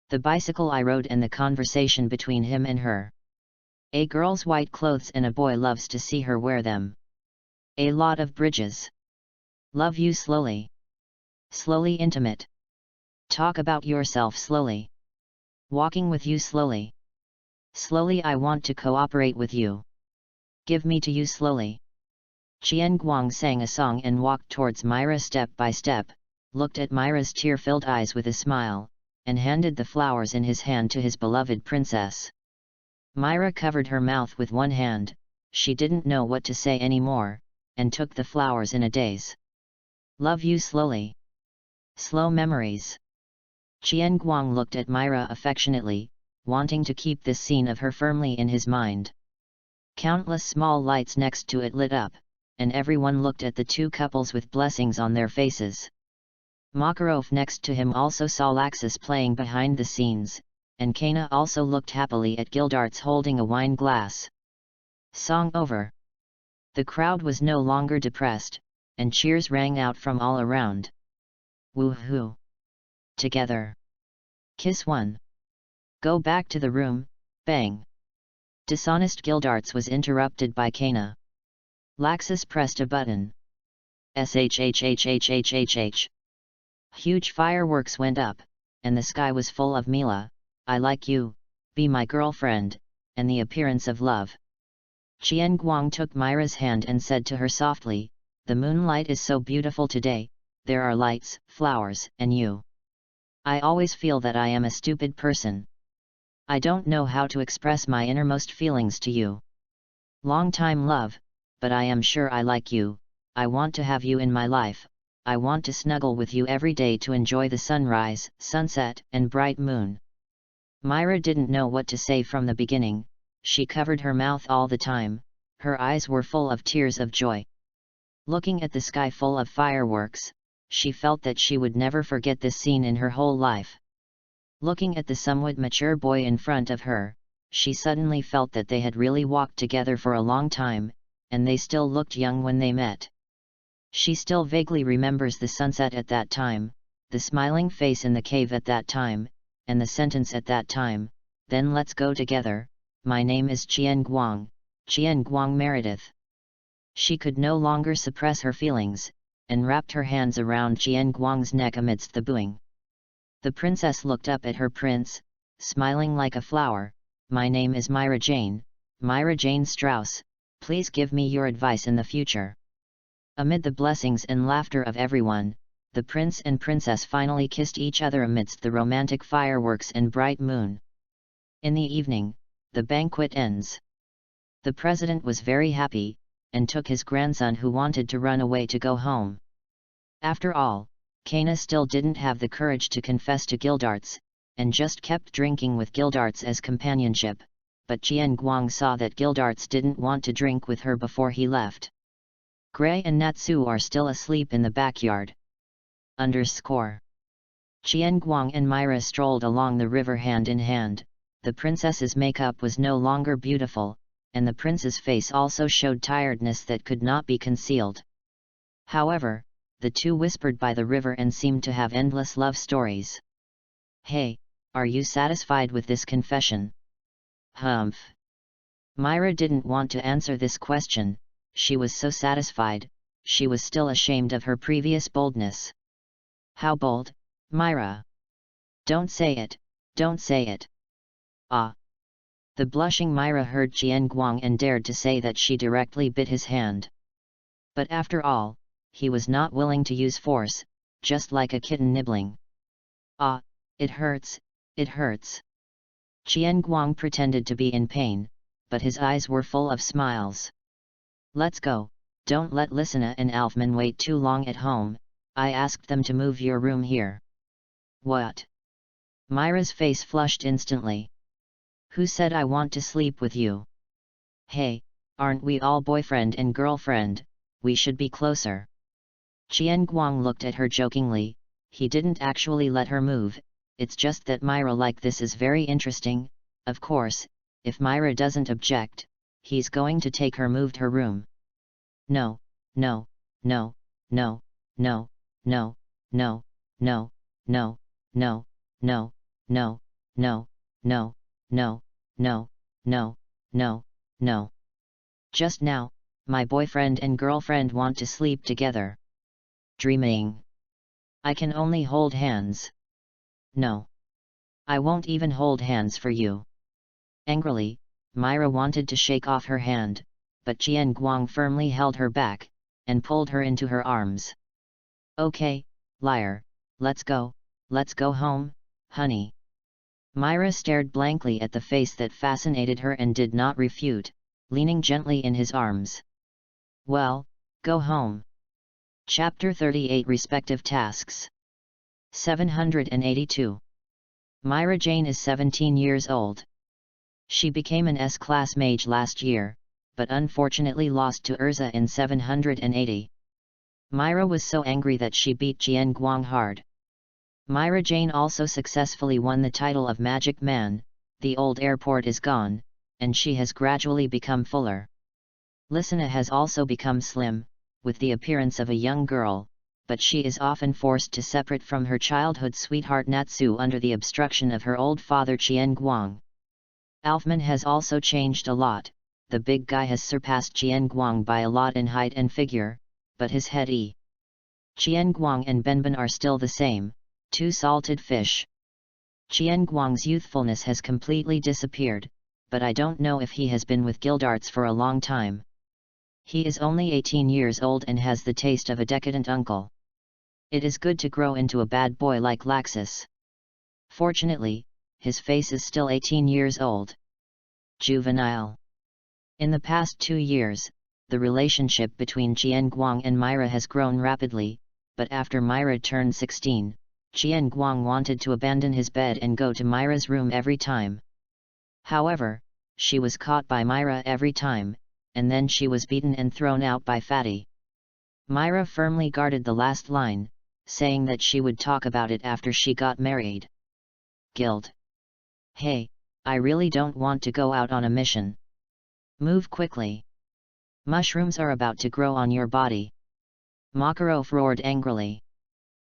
The bicycle I rode and the conversation between him and her. A girl's white clothes and a boy loves to see her wear them. A lot of bridges. Love you slowly. Slowly intimate. Talk about yourself slowly. Walking with you slowly. Slowly I want to cooperate with you. Give me to you slowly. Qian Guang sang a song and walked towards Myra step by step, looked at Myra's tear-filled eyes with a smile, and handed the flowers in his hand to his beloved princess. Myra covered her mouth with one hand, she didn't know what to say anymore, and took the flowers in a daze. Love you slowly. Slow memories. Qian Guang looked at Myra affectionately, wanting to keep this scene of her firmly in his mind. Countless small lights next to it lit up, and everyone looked at the two couples with blessings on their faces. Makarov next to him also saw Laxus playing behind the scenes, and Kana also looked happily at Gildarts holding a wine glass. Song over. The crowd was no longer depressed, and cheers rang out from all around. Woohoo! Together. Kiss one. Go back to the room, bang. Dishonest Gildarts was interrupted by Kana. Laxus pressed a button. Shhhhhhh. Huge fireworks went up, and the sky was full of Mila, I like you, be my girlfriend, and the appearance of love. Qian Guang took Myra's hand and said to her softly, the moonlight is so beautiful today, there are lights, flowers, and you. I always feel that I am a stupid person. I don't know how to express my innermost feelings to you. Long time love, but I am sure I like you, I want to have you in my life, I want to snuggle with you every day to enjoy the sunrise, sunset, and bright moon. Myra didn't know what to say from the beginning, she covered her mouth all the time, her eyes were full of tears of joy. Looking at the sky full of fireworks, she felt that she would never forget this scene in her whole life. Looking at the somewhat mature boy in front of her, she suddenly felt that they had really walked together for a long time, and they still looked young when they met. She still vaguely remembers the sunset at that time, the smiling face in the cave at that time, and the sentence at that time, then let's go together, my name is Qian Guang Meredith. She could no longer suppress her feelings, and wrapped her hands around Qian Guang's neck amidst the booing. The princess looked up at her prince, smiling like a flower, my name is Myra Jane Strauss, please give me your advice in the future. Amid the blessings and laughter of everyone, the prince and princess finally kissed each other amidst the romantic fireworks and bright moon. In the evening, the banquet ends. The president was very happy, and took his grandson who wanted to run away to go home. After all, Kana still didn't have the courage to confess to Gildarts, and just kept drinking with Gildarts as companionship, but Qian Guang saw that Gildarts didn't want to drink with her before he left. Gray and Natsu are still asleep in the backyard. Qian Guang and Myra strolled along the river hand in hand, the princess's makeup was no longer beautiful, and the prince's face also showed tiredness that could not be concealed. However, the two whispered by the river and seemed to have endless love stories. Hey, are you satisfied with this confession? Humph. Myra didn't want to answer this question, she was so satisfied, she was still ashamed of her previous boldness. How bold, Myra? Don't say it, don't say it. Ah. The blushing Myra heard Qian Guang and dared to say that she directly bit his hand. But after all, he was not willing to use force, just like a kitten nibbling. Ah, it hurts, it hurts. Qian Guang pretended to be in pain, but his eyes were full of smiles. Let's go, don't let Lysina and Alfman wait too long at home, I asked them to move your room here. What? Myra's face flushed instantly. Who said I want to sleep with you? Hey, Aren't we all boyfriend and girlfriend? We should be closer. Qian Guang looked at her jokingly. He didn't actually let her move, it's just that Myra like this is very interesting. Of course, if Myra doesn't object, he's going to take her moved her room. No, no, no, no, no, no, no, no, no, no, no, no, no, no, no, no, no, no, no. Just now, my boyfriend and girlfriend want to sleep together. Dreaming. I can only hold hands. No. I won't even hold hands for you. Angrily, Myra wanted to shake off her hand, but Qian Guang firmly held her back, and pulled her into her arms. Okay, liar, let's go home, honey. Myra stared blankly at the face that fascinated her and did not refute, leaning gently in his arms. Well, go home. Chapter 38 Respective Tasks. 782. Myra Jane is 17 years old. She became an S-class mage last year, but unfortunately lost to Urza in 780. Myra was so angry that she beat Qian Guang hard. Myra Jane also successfully won the title of Magic Man. The old airport is gone, and she has gradually become fuller. Lisana has also become slim, with the appearance of a young girl, but she is often forced to separate from her childhood sweetheart Natsu under the obstruction of her old father Qian Guang. Alfman has also changed a lot. The big guy has surpassed Qian Guang by a lot in height and figure, but his head Qian Guang and Benben are still the same, two salted fish. Qian Guang's youthfulness has completely disappeared, but I don't know if he has been with Gildarts for a long time. He is only 18 years old and has the taste of a decadent uncle. It is good to grow into a bad boy like Laxus. Fortunately, his face is still 18 years old. Juvenile. In the past 2 years, the relationship between Qian Guang and Myra has grown rapidly, but after Myra turned 16, Qian Guang wanted to abandon his bed and go to Myra's room every time. However, she was caught by Myra every time, and then she was beaten and thrown out by Fatty. Myra firmly guarded the last line, saying that she would talk about it after she got married. Guild. Hey, I really don't want to go out on a mission. Move quickly. Mushrooms are about to grow on your body. Makarov roared angrily.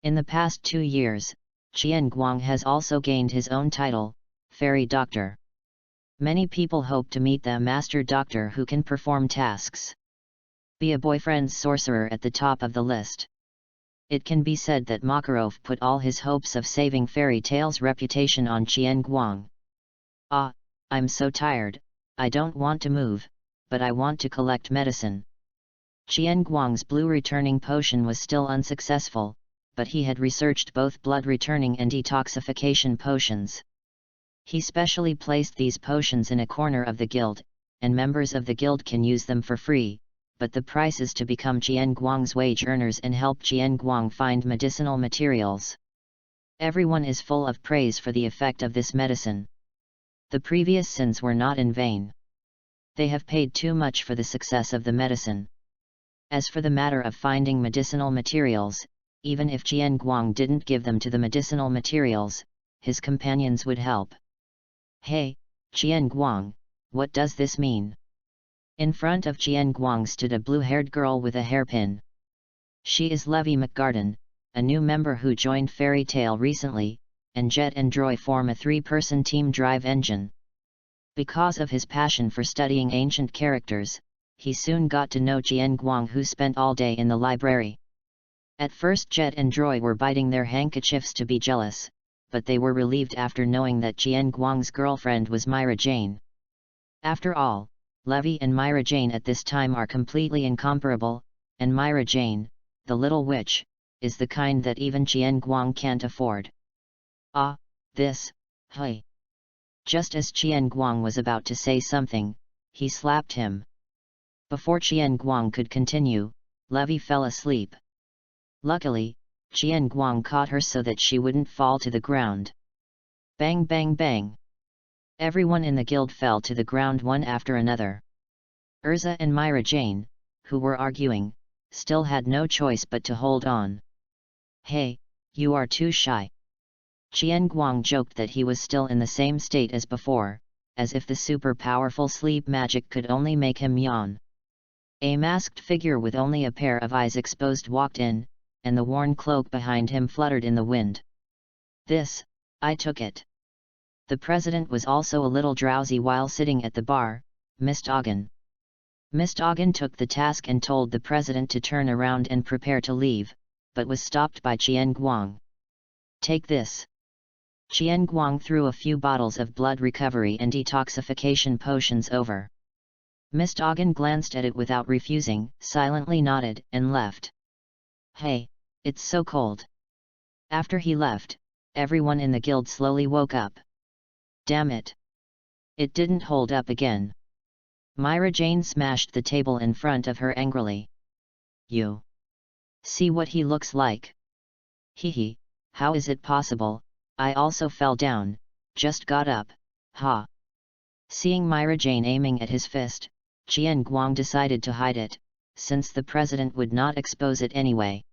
In the past 2 years, Qian Guang has also gained his own title, Fairy Doctor. Many people hope to meet the Master Doctor who can perform tasks. Be a boyfriend's sorcerer at the top of the list. It can be said that Makarov put all his hopes of saving Fairy Tale's reputation on Qian Guang. Ah, I'm so tired, I don't want to move, but I want to collect medicine. Qian Guang's blue returning potion was still unsuccessful, but he had researched both blood returning and detoxification potions. He specially placed these potions in a corner of the guild, and members of the guild can use them for free, but the price is to become Qian Guang's wage earners and help Qian Guang find medicinal materials. Everyone is full of praise for the effect of this medicine. The previous sins were not in vain. They have paid too much for the success of the medicine. As for the matter of finding medicinal materials, even if Qian Guang didn't give them to the medicinal materials, his companions would help. Hey, Qian Guang, what does this mean? In front of Qian Guang stood a blue-haired girl with a hairpin. She is Levy McGarden, a new member who joined Fairy Tale recently, and Jet and Joy form a 3-person team drive engine. Because of his passion for studying ancient characters, he soon got to know Qian Guang, who spent all day in the library. At first Jet and Joy were biting their handkerchiefs to be jealous, but they were relieved after knowing that Qian Guang's girlfriend was Myra Jane. After all, Levy and Myra Jane at this time are completely incomparable, and Myra Jane, the little witch, is the kind that even Qian Guang can't afford. Ah, this, hey. Just as Qian Guang was about to say something, he slapped him. Before Qian Guang could continue, Levy fell asleep. Luckily, Qian Guang caught her so that she wouldn't fall to the ground. Bang bang bang! Everyone in the guild fell to the ground one after another. Urza and Myra Jane, who were arguing, still had no choice but to hold on. "Hey, you are too shy." Qian Guang joked that he was still in the same state as before, as if the super-powerful sleep magic could only make him yawn. A masked figure with only a pair of eyes exposed walked in, and the worn cloak behind him fluttered in the wind. I took it." The president was also a little drowsy while sitting at the bar, Mr. Ogden. Mr. Ogden took the task and told the president to turn around and prepare to leave, but was stopped by Qian Guang. "Take this." Qian Guang threw a few bottles of blood recovery and detoxification potions over. Mr. Ogden glanced at it without refusing, silently nodded, and left. "Hey, it's so cold." After he left, everyone in the guild slowly woke up. Damn it! It didn't hold up again. Myra Jane smashed the table in front of her angrily. "You see what he looks like?" "Hee, how is it possible? I also fell down, just got up, ha." Seeing Myra Jane aiming at his fist, Qian Guang decided to hide it, since the president would not expose it anyway.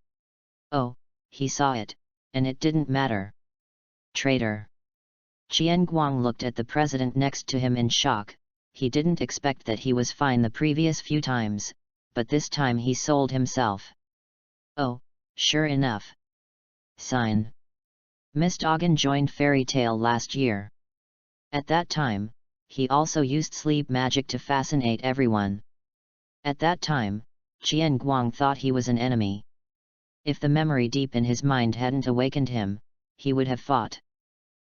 Oh, he saw it, and it didn't matter. Traitor! Qian Guang looked at the president next to him in shock. He didn't expect that he was fine the previous few times, but this time he sold himself. Oh, sure enough. Sign. Mr. Ogden joined Fairy Tale last year. At that time, he also used sleep magic to fascinate everyone. At that time, Qian Guang thought he was an enemy. If the memory deep in his mind hadn't awakened him, he would have fought.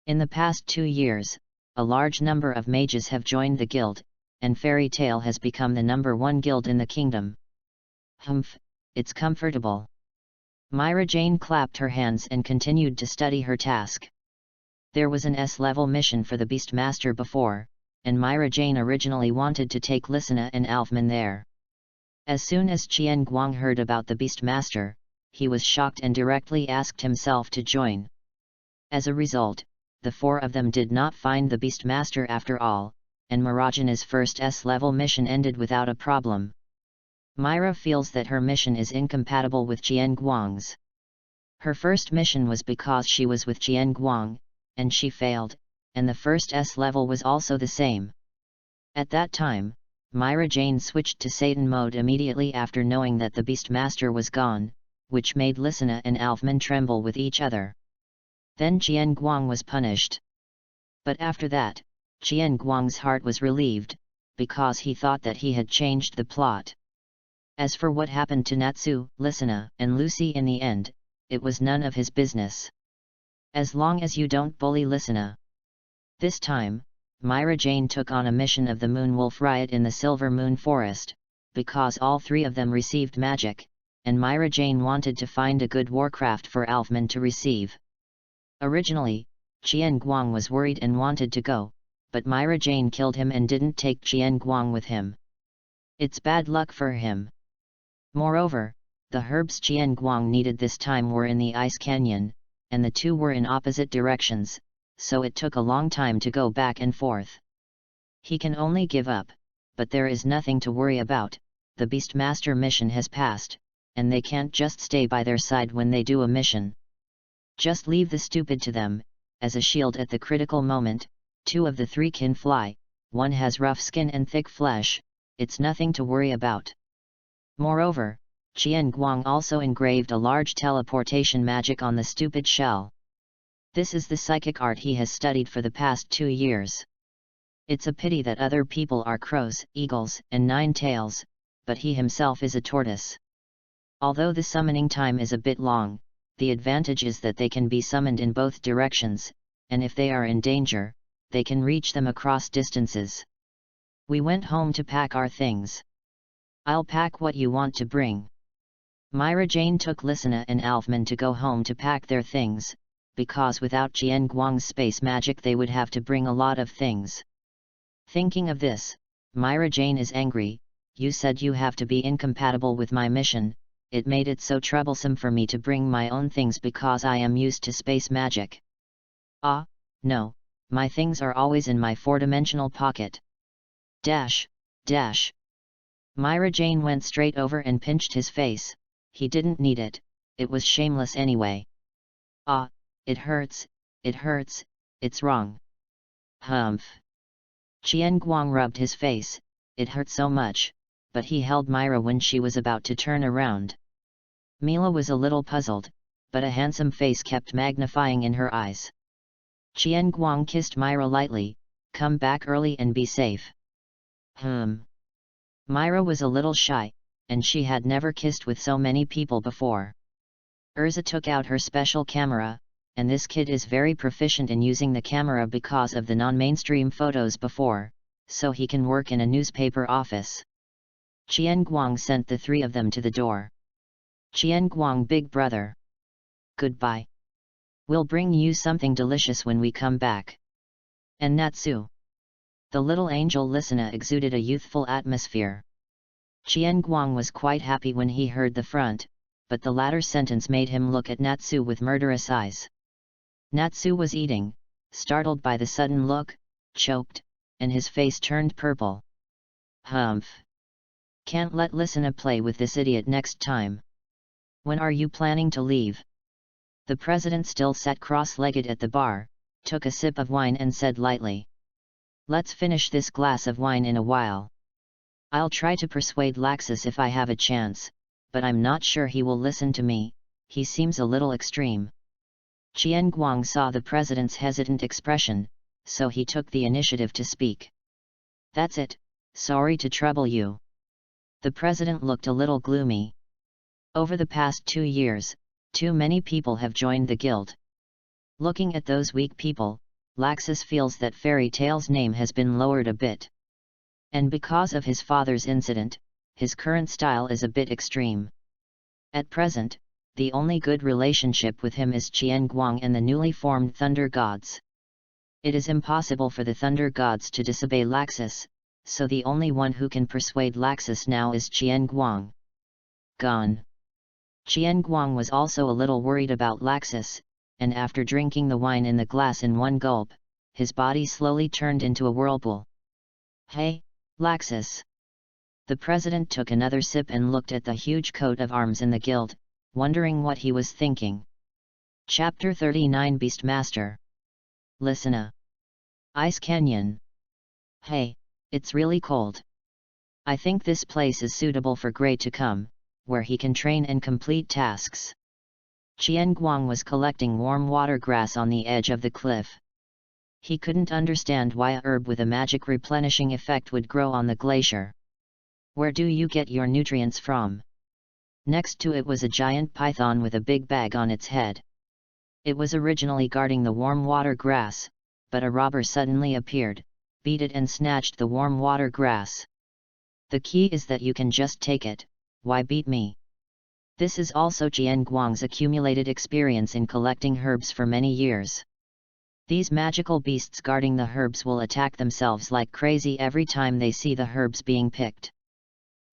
In the past 2 years, a large number of mages have joined the guild, and Fairy Tale has become the #1 guild in the kingdom. Humph, it's comfortable. Myra Jane clapped her hands and continued to study her task. There was an S-level mission for the Beastmaster before, and Myra Jane originally wanted to take Lysina and Alfman there. As soon as Qian Guang heard about the Beastmaster, he was shocked and directly asked himself to join. As a result, the 4 of them did not find the Beastmaster after all, and Marajana's first S-level mission ended without a problem. Myra feels that her mission is incompatible with Qian Guang's. Her first mission was because she was with Qian Guang, and she failed, and the first S-level was also the same. At that time, Myra Jane switched to Satan mode immediately after knowing that the Beastmaster was gone, which made Lysina and Alfman tremble with each other. Then Qian Guang was punished. But after that, Qian Guang's heart was relieved, because he thought that he had changed the plot. As for what happened to Natsu, Lysina, and Lucy in the end, it was none of his business. As long as you don't bully Lysina. This time, Myra Jane took on a mission of the Moonwolf Riot in the Silver Moon Forest, because all 3 of them received magic, and Myra Jane wanted to find a good warcraft for Alfman to receive. Originally, Qian Guang was worried and wanted to go, but Myra Jane killed him and didn't take Qian Guang with him. It's bad luck for him. Moreover, the herbs Qian Guang needed this time were in the Ice Canyon, and the 2 were in opposite directions, so it took a long time to go back and forth. He can only give up, but there is nothing to worry about. The Beastmaster mission has passed, and they can't just stay by their side when they do a mission. Just leave the stupid to them. As a shield at the critical moment, 2 of the 3 can fly, 1 has rough skin and thick flesh, it's nothing to worry about. Moreover, Qian Guang also engraved a large teleportation magic on the stupid shell. This is the psychic art he has studied for the past 2 years. It's a pity that other people are crows, eagles, and 9 tails, but he himself is a tortoise. Although the summoning time is a bit long, the advantage is that they can be summoned in both directions, and if they are in danger, they can reach them across distances. We went home to pack our things. I'll pack what you want to bring. Myra Jane took Lysina and Alfman to go home to pack their things, because without Qian Guang's space magic they would have to bring a lot of things. Thinking of this, Myra Jane is angry. You said you have to be incompatible with my mission. It made it so troublesome for me to bring my own things because I am used to space magic. Ah, no, my things are always in my 4-dimensional pocket. Dash, dash. Myra Jane went straight over and pinched his face. He didn't need it, it was shameless anyway. Ah, it hurts, it's wrong. Humph. Qian Guang rubbed his face, it hurt so much, but he held Myra when she was about to turn around. Mila was a little puzzled, but a handsome face kept magnifying in her eyes. Qian Guang kissed Myra lightly, come back early and be safe. Myra was a little shy, and she had never kissed with so many people before. Urza took out her special camera, and this kid is very proficient in using the camera because of the non-mainstream photos before, so he can work in a newspaper office. Qian Guang sent the three of them to the door. Qian Guang, big brother. Goodbye. We'll bring you something delicious when we come back. And Natsu. The little angel listener exuded a youthful atmosphere. Qian Guang was quite happy when he heard the front, but the latter sentence made him look at Natsu with murderous eyes. Natsu was eating, startled by the sudden look, choked, and his face turned purple. Humph. Can't let listener play with this idiot next time. When are you planning to leave? The president still sat cross-legged at the bar, took a sip of wine and said lightly. Let's finish this glass of wine in a while. I'll try to persuade Laxus if I have a chance, but I'm not sure he will listen to me, he seems a little extreme. Qian Guang saw the president's hesitant expression, so he took the initiative to speak. That's it, sorry to trouble you. The president looked a little gloomy. Over the past 2 years, too many people have joined the guild. Looking at those weak people, Laxus feels that Fairy Tale's name has been lowered a bit. And because of his father's incident, his current style is a bit extreme. At present, the only good relationship with him is Qian Guang and the newly formed Thunder Gods. It is impossible for the Thunder Gods to disobey Laxus, so the only one who can persuade Laxus now is Qian Guang. Gone. Qian Guang was also a little worried about Laxus, and after drinking the wine in the glass in one gulp, his body slowly turned into a whirlpool. Hey, Laxus! The president took another sip and looked at the huge coat of arms in the guild, wondering what he was thinking. Chapter 39 Beastmaster. Listener. Ice Canyon. Hey, it's really cold. I think this place is suitable for Gray to come, where he can train and complete tasks. Qian Guang was collecting warm water grass on the edge of the cliff. He couldn't understand why a herb with a magic replenishing effect would grow on the glacier. Where do you get your nutrients from? Next to it was a giant python with a big bag on its head. It was originally guarding the warm water grass, but a robber suddenly appeared, beat it and snatched the warm water grass. The key is that you can just take it, why beat me? This is also Qian Guang's accumulated experience in collecting herbs for many years. These magical beasts guarding the herbs will attack themselves like crazy every time they see the herbs being picked.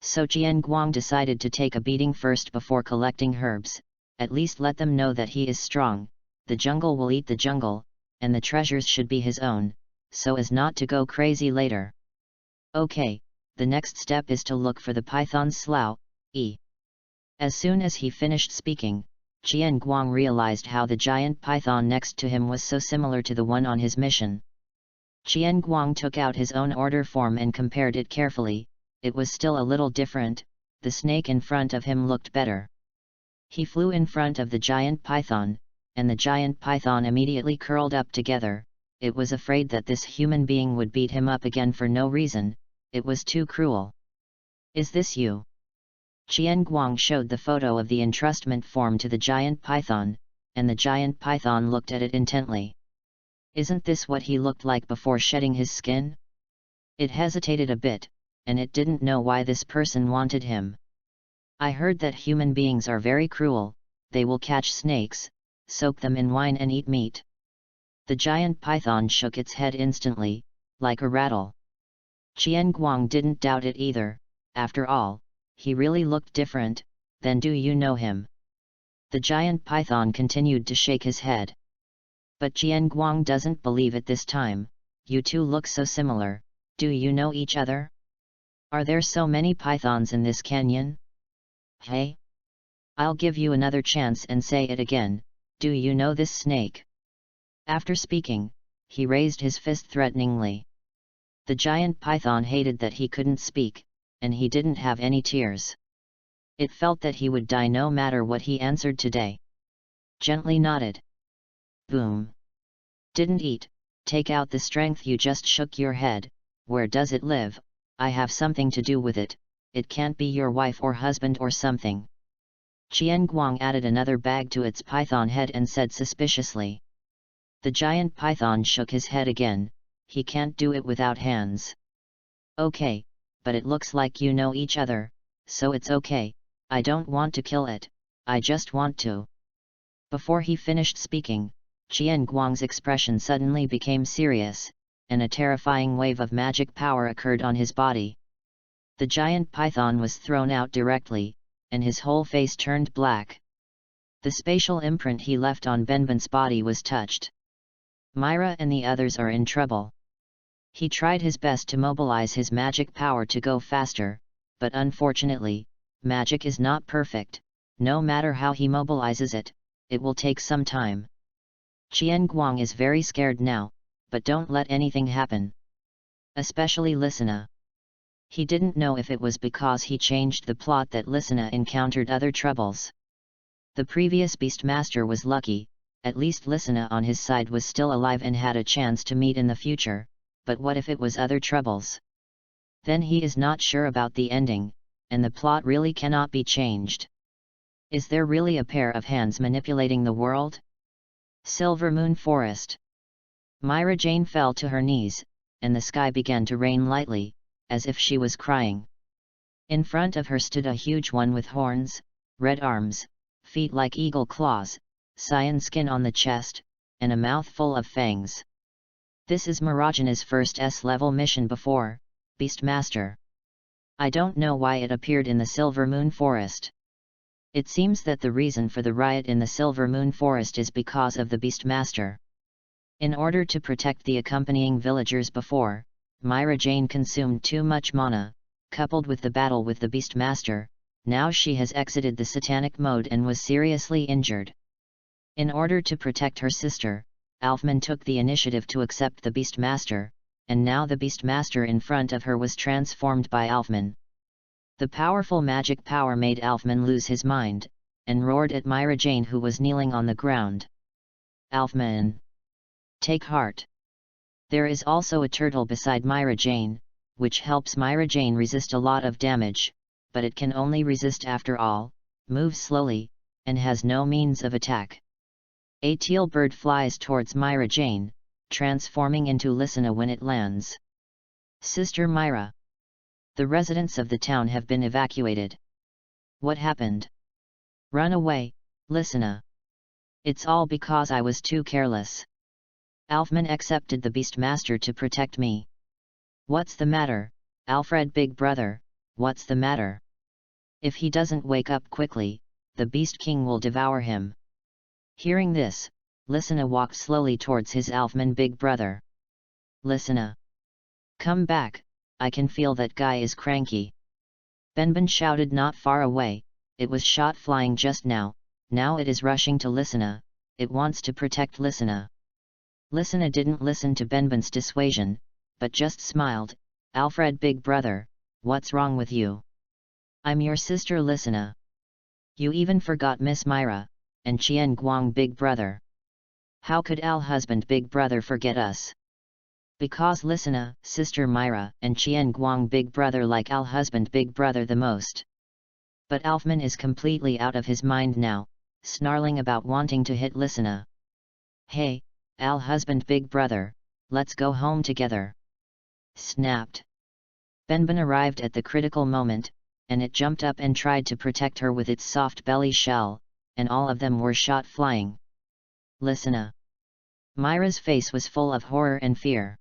So Qian Guang decided to take a beating first before collecting herbs, at least let them know that he is strong, the jungle will eat the jungle, and the treasures should be his own, so as not to go crazy later. Okay, the next step is to look for the python's slough. As soon as he finished speaking, Qian Guang realized how the giant python next to him was so similar to the one on his mission. Qian Guang took out his own order form and compared it carefully. It was still a little different, the snake in front of him looked better. He flew in front of the giant python, and the giant python immediately curled up together. It was afraid that this human being would beat him up again for no reason, it was too cruel. Is this you? Qian Guang showed the photo of the entrustment form to the giant python, and the giant python looked at it intently. Isn't this what he looked like before shedding his skin? It hesitated a bit, and it didn't know why this person wanted him. I heard that human beings are very cruel, they will catch snakes, soak them in wine and eat meat. The giant python shook its head instantly, like a rattle. Qian Guang didn't doubt it either, after all, he really looked different. Then do you know him? The giant python continued to shake his head. But Qian Guang doesn't believe it this time. You two look so similar, do you know each other? Are there so many pythons in this canyon? Hey? I'll give you another chance and say it again, do you know this snake? After speaking, he raised his fist threateningly. The giant python hated that he couldn't speak, and he didn't have any tears. It felt that he would die no matter what he answered today. Gently nodded. Boom. Didn't eat, take out the strength you just shook your head, where does it live? I have something to do with it, it can't be your wife or husband or something. Qian Guang added another bag to its python head and said suspiciously. The giant python shook his head again, he can't do it without hands. Okay, but it looks like you know each other, so it's okay, I don't want to kill it, I just want to. Before he finished speaking, Qian Guang's expression suddenly became serious, and a terrifying wave of magic power occurred on his body. The giant python was thrown out directly, and his whole face turned black. The spatial imprint he left on Benben's body was touched. Myra and the others are in trouble. He tried his best to mobilize his magic power to go faster, but unfortunately, magic is not perfect, no matter how he mobilizes it, it will take some time. Qian Guang is very scared now, but don't let anything happen. Especially Lissana. He didn't know if it was because he changed the plot that Lissana encountered other troubles. The previous Beastmaster was lucky, at least Lissana on his side was still alive and had a chance to meet in the future, but what if it was other troubles? Then he is not sure about the ending, and the plot really cannot be changed. Is there really a pair of hands manipulating the world? Silver Moon Forest. Myra Jane fell to her knees, and the sky began to rain lightly, as if she was crying. In front of her stood a huge one with horns, red arms, feet like eagle claws, cyan skin on the chest, and a mouth full of fangs. This is Mirajana's first S-level mission before, Beastmaster. I don't know why it appeared in the Silver Moon Forest. It seems that the reason for the riot in the Silver Moon Forest is because of the Beastmaster. In order to protect the accompanying villagers before, Myra Jane consumed too much mana, coupled with the battle with the Beastmaster, now she has exited the satanic mode and was seriously injured. In order to protect her sister, Alfman took the initiative to accept the Beastmaster, and now the Beastmaster in front of her was transformed by Alfman. The powerful magic power made Alfman lose his mind, and roared at Myra Jane who was kneeling on the ground. Alfman! Take heart! There is also a turtle beside Myra Jane, which helps Myra Jane resist a lot of damage, but it can only resist after all, moves slowly, and has no means of attack. A teal bird flies towards Myra Jane, transforming into Lissana when it lands. Sister Myra! The residents of the town have been evacuated. What happened? Run away, Lissana. It's all because I was too careless. Alfman accepted the Beastmaster to protect me. What's the matter, Alfred Big Brother, what's the matter? If he doesn't wake up quickly, the Beast King will devour him. Hearing this, Lissana walked slowly towards his Alfman Big Brother. Lissana! Come back, I can feel that guy is cranky. Benben shouted not far away, it was shot flying just now it is rushing to Lissana, it wants to protect Lissana. Lissana didn't listen to Benben's dissuasion, but just smiled. Alfred Big Brother, what's wrong with you? I'm your sister Lissana. You even forgot Miss Myra, and Qian Guang Big Brother. How could Al husband Big Brother forget us? Because Lissana, Sister Myra, and Qian Guang Big Brother like Al husband Big Brother the most. But Alfman is completely out of his mind now, snarling about wanting to hit Lissana. Hey, Al husband Big Brother, let's go home together. Snapped. Benben arrived at the critical moment, and it jumped up and tried to protect her with its soft belly shell, and all of them were shot flying. Lissana! Myra's face was full of horror and fear.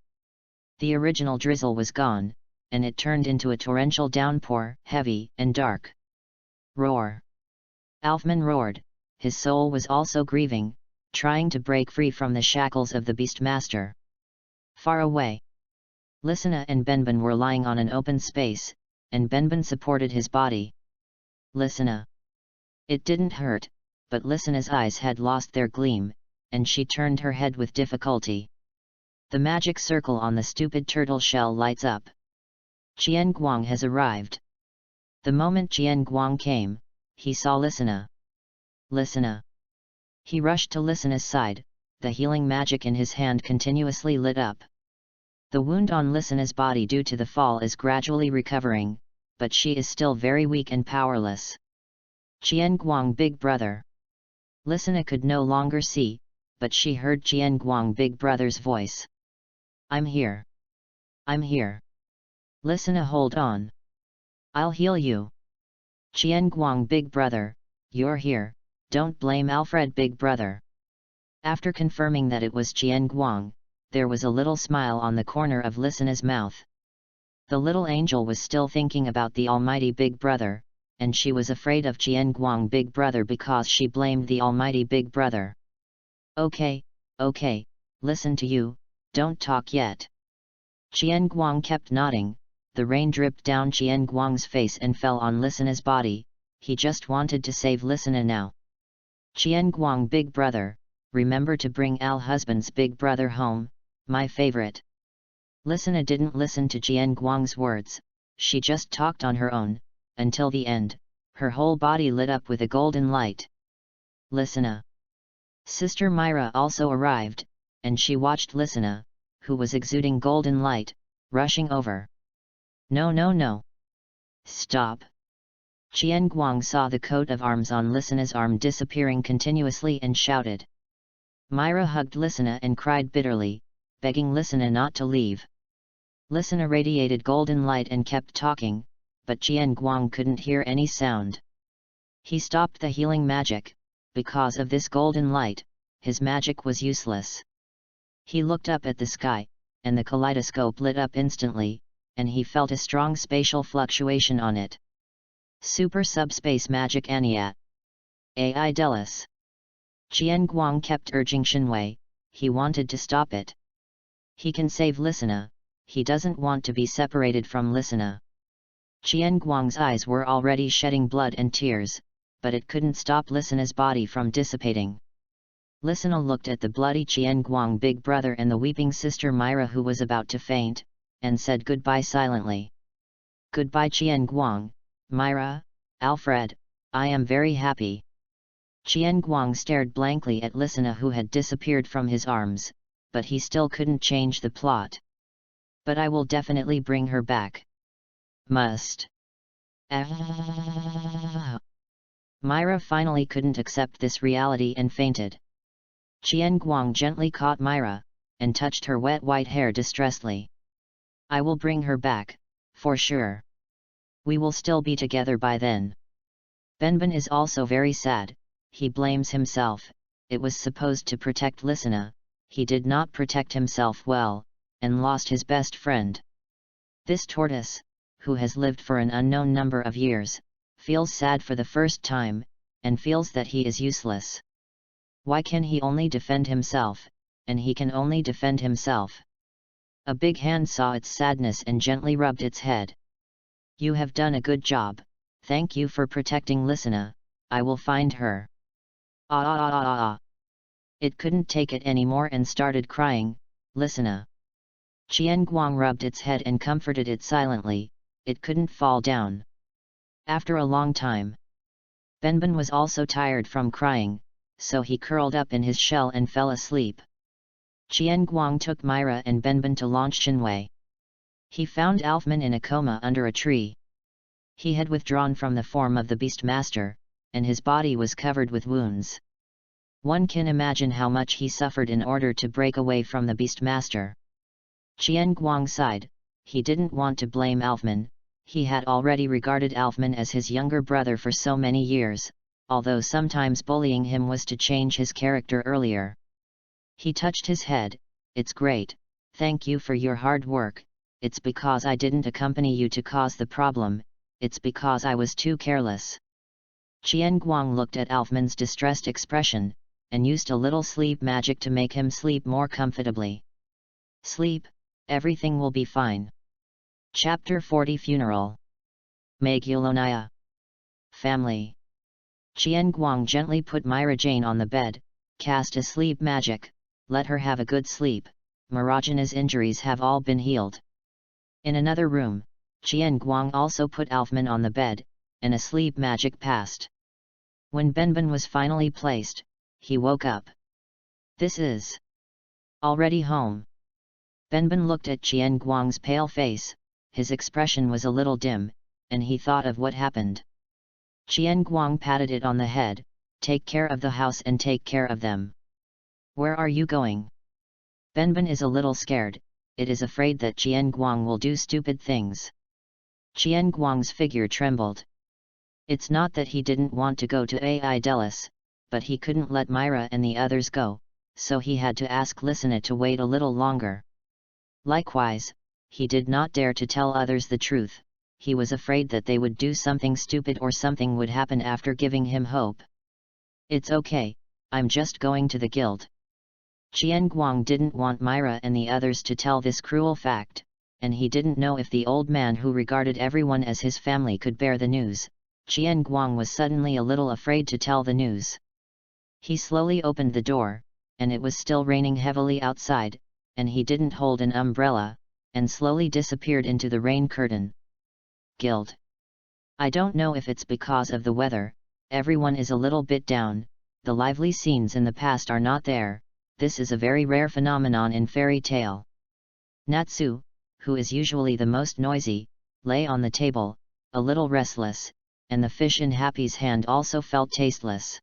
The original drizzle was gone, and it turned into a torrential downpour, heavy and dark. Roar! Alfman roared, his soul was also grieving, trying to break free from the shackles of the Beastmaster. Far away, Lissana and Benben were lying on an open space, and Benben supported his body. Listen. It didn't hurt, but Listena's eyes had lost their gleam, and she turned her head with difficulty. The magic circle on the stupid turtle shell lights up. Qian Guang has arrived. The moment Qian Guang came, he saw Lisena. Lisena. He rushed to Lisena's side, the healing magic in his hand continuously lit up. The wound on Lisena's body due to the fall is gradually recovering, but she is still very weak and powerless. Qian Guang big brother. Lisena could no longer see, but she heard Qian Guang big brother's voice. I'm here. I'm here. Lisena, hold on. I'll heal you. Qian Guang big brother, you're here, don't blame Alfred big brother. After confirming that it was Qian Guang, there was a little smile on the corner of Lisena's mouth. The little angel was still thinking about the almighty big brother, and she was afraid of Qian Guang big brother because she blamed the almighty big brother. Okay, listen to you, don't talk yet. Qian Guang kept nodding. The rain dripped down Qian Guang's face and fell on Lisena's body. He just wanted to save Lisena now. Qian Guang big brother, remember to bring Al husband's big brother home, my favorite. Lisena didn't listen to Qian Guang's words, she just talked on her own, until the end, her whole body lit up with a golden light. Lisena. Sister Myra also arrived, and she watched Lisena, who was exuding golden light, rushing over. No. Stop. Qian Guang saw the coat of arms on Lisena's arm disappearing continuously and shouted. Myra hugged Lisena and cried bitterly, begging Lisena not to leave. Lisena radiated golden light and kept talking, but Qian Guang couldn't hear any sound. He stopped the healing magic. Because of this golden light, his magic was useless. He looked up at the sky, and the kaleidoscope lit up instantly, and he felt a strong spatial fluctuation on it. Super subspace magic Aniat. AI Delis. Qian Guang kept urging Shinwei, he wanted to stop it. He can save Lisena, he doesn't want to be separated from Lisena. Qian Guang's eyes were already shedding blood and tears, but it couldn't stop Lisena's body from dissipating. Lisena looked at the bloody Qian Guang big brother and the weeping sister Myra who was about to faint, and said goodbye silently. Goodbye Qian Guang, Myra, Alfred, I am very happy. Qian Guang stared blankly at Lisena who had disappeared from his arms, but he still couldn't change the plot. But I will definitely bring her back. Must. Myra finally couldn't accept this reality and fainted. Qian Guang gently caught Myra, and touched her wet white hair distressedly. I will bring her back, for sure. We will still be together by then. Benben is also very sad, he blames himself, it was supposed to protect Lisena, he did not protect himself well, and lost his best friend. This tortoise, who has lived for an unknown number of years, feels sad for the first time, and feels that he is useless. Why can he only defend himself, and he can only defend himself? A big hand saw its sadness and gently rubbed its head. You have done a good job, thank you for protecting Lisena, I will find her. It couldn't take it anymore and started crying, Lisena. Qian Guang rubbed its head and comforted it silently, it couldn't fall down. After a long time, Benben was also tired from crying, so he curled up in his shell and fell asleep. Qian Guang took Myra and Benben to launch Shinwei. He found Alfman in a coma under a tree. He had withdrawn from the form of the Beastmaster, and his body was covered with wounds. One can imagine how much he suffered in order to break away from the Beastmaster. Qian Guang sighed, he didn't want to blame Alfman, he had already regarded Alfman as his younger brother for so many years, although sometimes bullying him was to change his character earlier. He touched his head, it's great, thank you for your hard work, it's because I didn't accompany you to cause the problem, it's because I was too careless. Qian Guang looked at Alfman's distressed expression, and used a little sleep magic to make him sleep more comfortably. Sleep, everything will be fine. Chapter 40 Funeral. Magulonaya. Family. Qian Guang gently put Myra Jane on the bed, cast a sleep magic, let her have a good sleep. Marajana's injuries have all been healed. In another room, Qian Guang also put Alfman on the bed, and a sleep magic passed. When Benben was finally placed, he woke up. This is already home. Benben looked at Qian Guang's pale face, his expression was a little dim, and he thought of what happened. Qian Guang patted it on the head, take care of the house and take care of them. Where are you going? Benben is a little scared, it is afraid that Qian Guang will do stupid things. Qian Guang's figure trembled. It's not that he didn't want to go to Aidelis, but he couldn't let Myra and the others go, so he had to ask Lysina to wait a little longer. Likewise, he did not dare to tell others the truth, he was afraid that they would do something stupid or something would happen after giving him hope. It's okay, I'm just going to the guild. Qian Guang didn't want Myra and the others to tell this cruel fact, and he didn't know if the old man who regarded everyone as his family could bear the news. Qian Guang was suddenly a little afraid to tell the news. He slowly opened the door, and it was still raining heavily outside, and he didn't hold an umbrella, and slowly disappeared into the rain curtain. Guild. I don't know if it's because of the weather, everyone is a little bit down, the lively scenes in the past are not there, this is a very rare phenomenon in fairy tale. Natsu, who is usually the most noisy, lay on the table, a little restless, and the fish in Happy's hand also felt tasteless.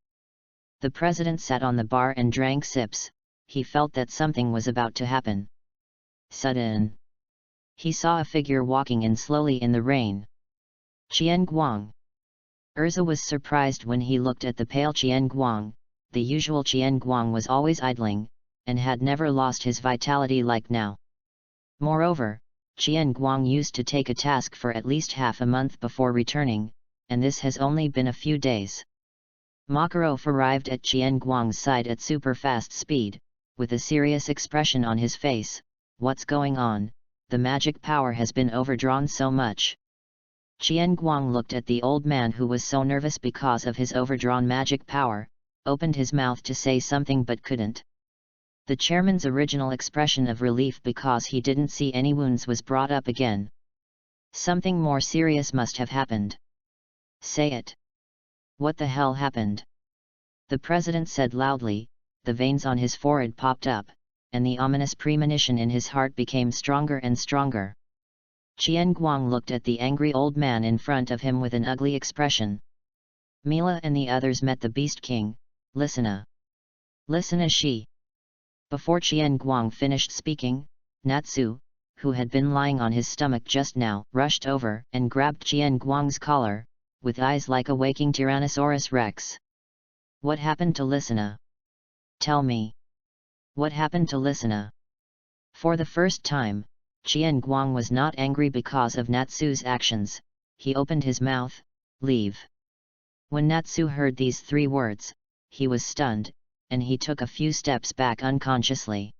The president sat on the bar and drank sips, he felt that something was about to happen. Sudden. He saw a figure walking in slowly in the rain. Qian Guang. Urza was surprised when he looked at the pale Qian Guang, the usual Qian Guang was always idling, and had never lost his vitality like now. Moreover, Qian Guang used to take a task for at least half a month before returning, and this has only been a few days. Makarov arrived at Qian Guang's side at super fast speed, with a serious expression on his face. What's going on? The magic power has been overdrawn so much. Qian Guang looked at the old man who was so nervous because of his overdrawn magic power, opened his mouth to say something but couldn't. The chairman's original expression of relief because he didn't see any wounds was brought up again. Something more serious must have happened. Say it. What the hell happened? The president said loudly, the veins on his forehead popped up, and the ominous premonition in his heart became stronger and stronger. Qian Guang looked at the angry old man in front of him with an ugly expression. Mila and the others met the Beast King, Lysina. Lysina she. Before Qian Guang finished speaking, Natsu, who had been lying on his stomach just now, rushed over and grabbed Qian Guang's collar, with eyes like a waking Tyrannosaurus Rex. What happened to Lysina? Tell me. What happened to Lysina? For the first time, Qian Guang was not angry because of Natsu's actions, he opened his mouth, leave. When Natsu heard these 3 words, he was stunned, and he took a few steps back unconsciously.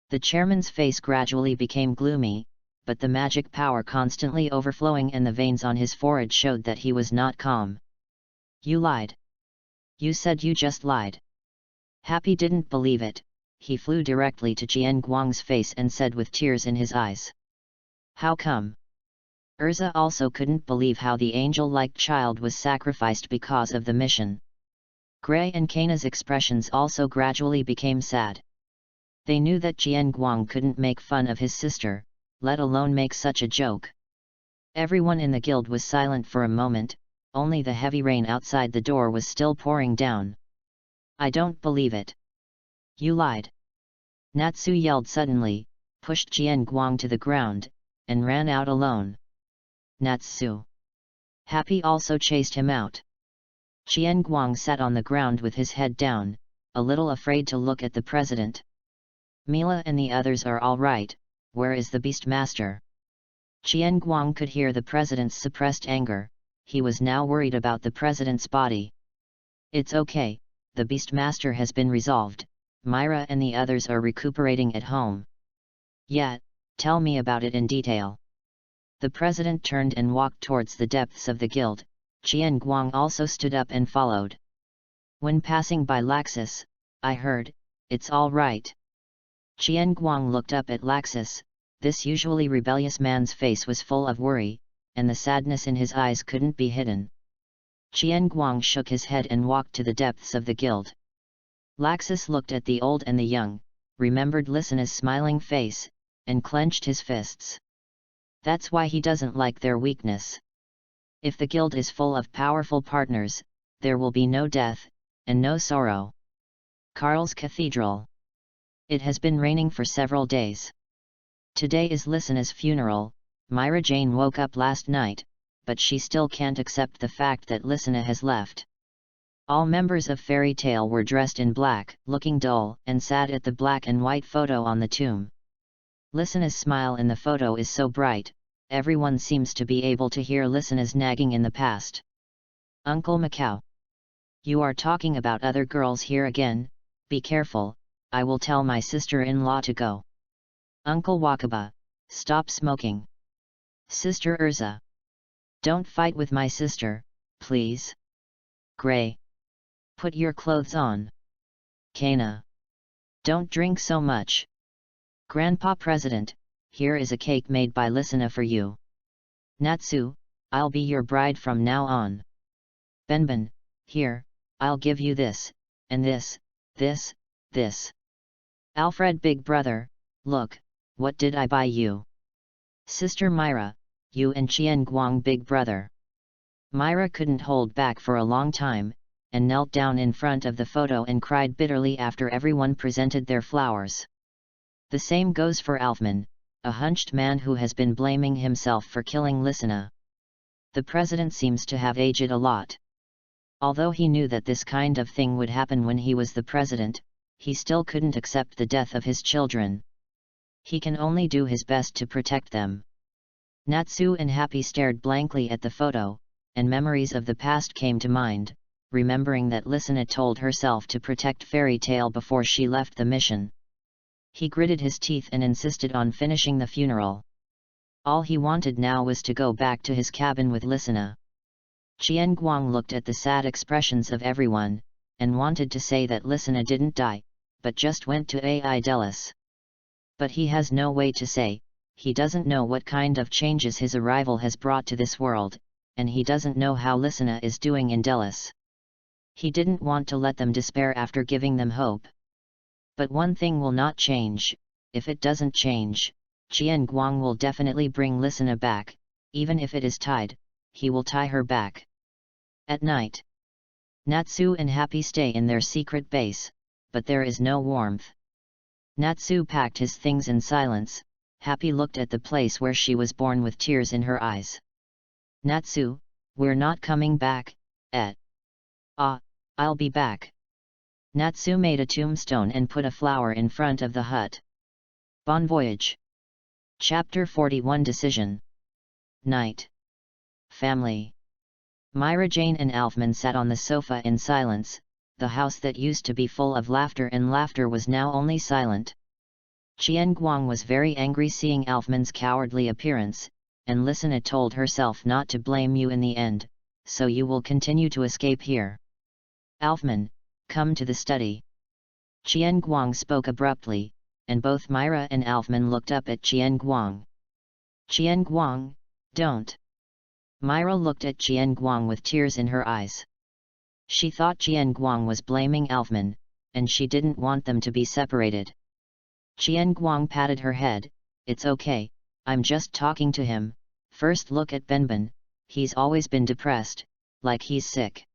The chairman's face gradually became gloomy, but the magic power constantly overflowing and the veins on his forehead showed that he was not calm. You lied. You said you just lied. Happy didn't believe it, he flew directly to Qian Guang's face and said with tears in his eyes. How come? Urza also couldn't believe how the angel-like child was sacrificed because of the mission. Gray and Kana's expressions also gradually became sad. They knew that Qian Guang couldn't make fun of his sister, let alone make such a joke. Everyone in the guild was silent for a moment, only the heavy rain outside the door was still pouring down. I don't believe it. You lied. Natsu yelled suddenly, pushed Qian Guang to the ground, and ran out alone. Natsu. Happy also chased him out. Qian Guang sat on the ground with his head down, a little afraid to look at the president. Mila and the others are all right, where is the Beastmaster? Qian Guang could hear the president's suppressed anger, he was now worried about the president's body. It's okay, the Beastmaster has been resolved, Myra and the others are recuperating at home. Yet, tell me about it in detail. The president turned and walked towards the depths of the guild. Qian Guang also stood up and followed. When passing by Laxus, I heard, "It's all right." Qian Guang looked up at Laxus. This usually rebellious man's face was full of worry, and the sadness in his eyes couldn't be hidden. Qian Guang shook his head and walked to the depths of the guild. Laxus looked at the old and the young, remembered Listena's smiling face, and clenched his fists. That's why he doesn't like their weakness. If the guild is full of powerful partners, there will be no death, and no sorrow. Karl's Cathedral. It has been raining for several days. Today is Listena's funeral. Myra Jane woke up last night, but she still can't accept the fact that Listena has left. All members of Fairy Tale were dressed in black, looking dull and sad at the black and white photo on the tomb. Listena's smile in the photo is so bright, everyone seems to be able to hear Listena's nagging in the past. Uncle Macau. You are talking about other girls here again, be careful, I will tell my sister-in-law to go. Uncle Wakaba, stop smoking. Sister Urza. Don't fight with my sister, please. Gray. Put your clothes on. Kana. Don't drink so much. Grandpa President, here is a cake made by Listena for you. Natsu, I'll be your bride from now on. Benben, here, I'll give you this, and this, this. Alfred Big Brother, look, what did I buy you? Sister Myra, you and Qian Guang Big Brother. Myra couldn't hold back for a long time, and knelt down in front of the photo and cried bitterly after everyone presented their flowers. The same goes for Alfman, a hunched man who has been blaming himself for killing Listena. The president seems to have aged a lot. Although he knew that this kind of thing would happen when he was the president, he still couldn't accept the death of his children. He can only do his best to protect them. Natsu and Happy stared blankly at the photo, and memories of the past came to mind, remembering that Listena told herself to protect Fairy Tale before she left the mission. He gritted his teeth and insisted on finishing the funeral. All he wanted now was to go back to his cabin with Listena. Qian Guang looked at the sad expressions of everyone, and wanted to say that Listena didn't die, but just went to Aidelis. But he has no way to say, he doesn't know what kind of changes his arrival has brought to this world, and he doesn't know how Listena is doing in Delis. He didn't want to let them despair after giving them hope. But one thing will not change. If it doesn't change, Qian Guang will definitely bring Listena back, even if it is tied, he will tie her back. At night, Natsu and Happy stay in their secret base, but there is no warmth. Natsu packed his things in silence. Happy looked at the place where she was born with tears in her eyes. Natsu, we're not coming back, I'll be back. Natsu made a tombstone and put a flower in front of the hut. Bon voyage. Chapter 41 Decision. Night. Family. Myra Jane and Alfman sat on the sofa in silence. The house that used to be full of laughter and laughter was now only silent. Qian Guang was very angry seeing Alfman's cowardly appearance, and Listena told herself not to blame you in the end, so you will continue to escape here. Alfman, come to the study. Qian Guang spoke abruptly, and both Myra and Alfman looked up at Qian Guang. Qian Guang, don't. Myra looked at Qian Guang with tears in her eyes. She thought Qian Guang was blaming Alfman, and she didn't want them to be separated. Qian Guang patted her head, it's okay, I'm just talking to him. First look at Benben, he's always been depressed, like he's sick.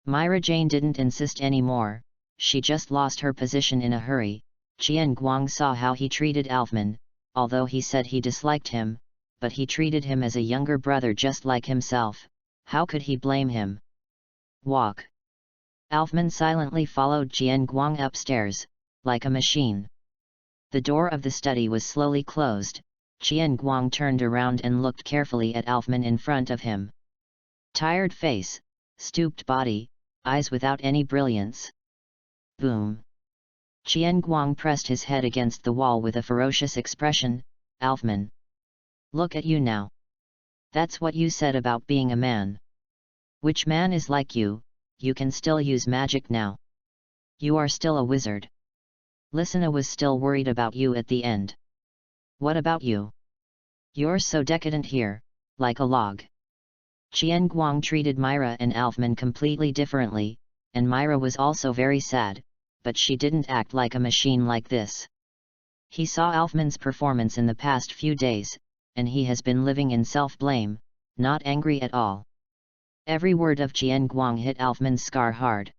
Myra Jane didn't insist anymore, she just lost her position in a hurry. Qian Guang saw how he treated Alfman, although he said he disliked him, but he treated him as a younger brother just like himself. How could he blame him? Walk. Alfman silently followed Qian Guang upstairs, like a machine. The door of the study was slowly closed. Qian Guang turned around and looked carefully at Alfman in front of him. Tired face, stooped body, eyes without any brilliance. Boom. Qian Guang pressed his head against the wall with a ferocious expression. Alfman. Look at you now. That's what you said about being a man. Which man is like you? You can still use magic now. You are still a wizard. Lisina was still worried about you at the end. What about you? You're so decadent here, like a log. Qian Guang treated Myra and Alfman completely differently, and Myra was also very sad, but she didn't act like a machine like this. He saw Alfman's performance in the past few days, and he has been living in self-blame, not angry at all. Every word of Qian Guang hit Alfman's scar hard.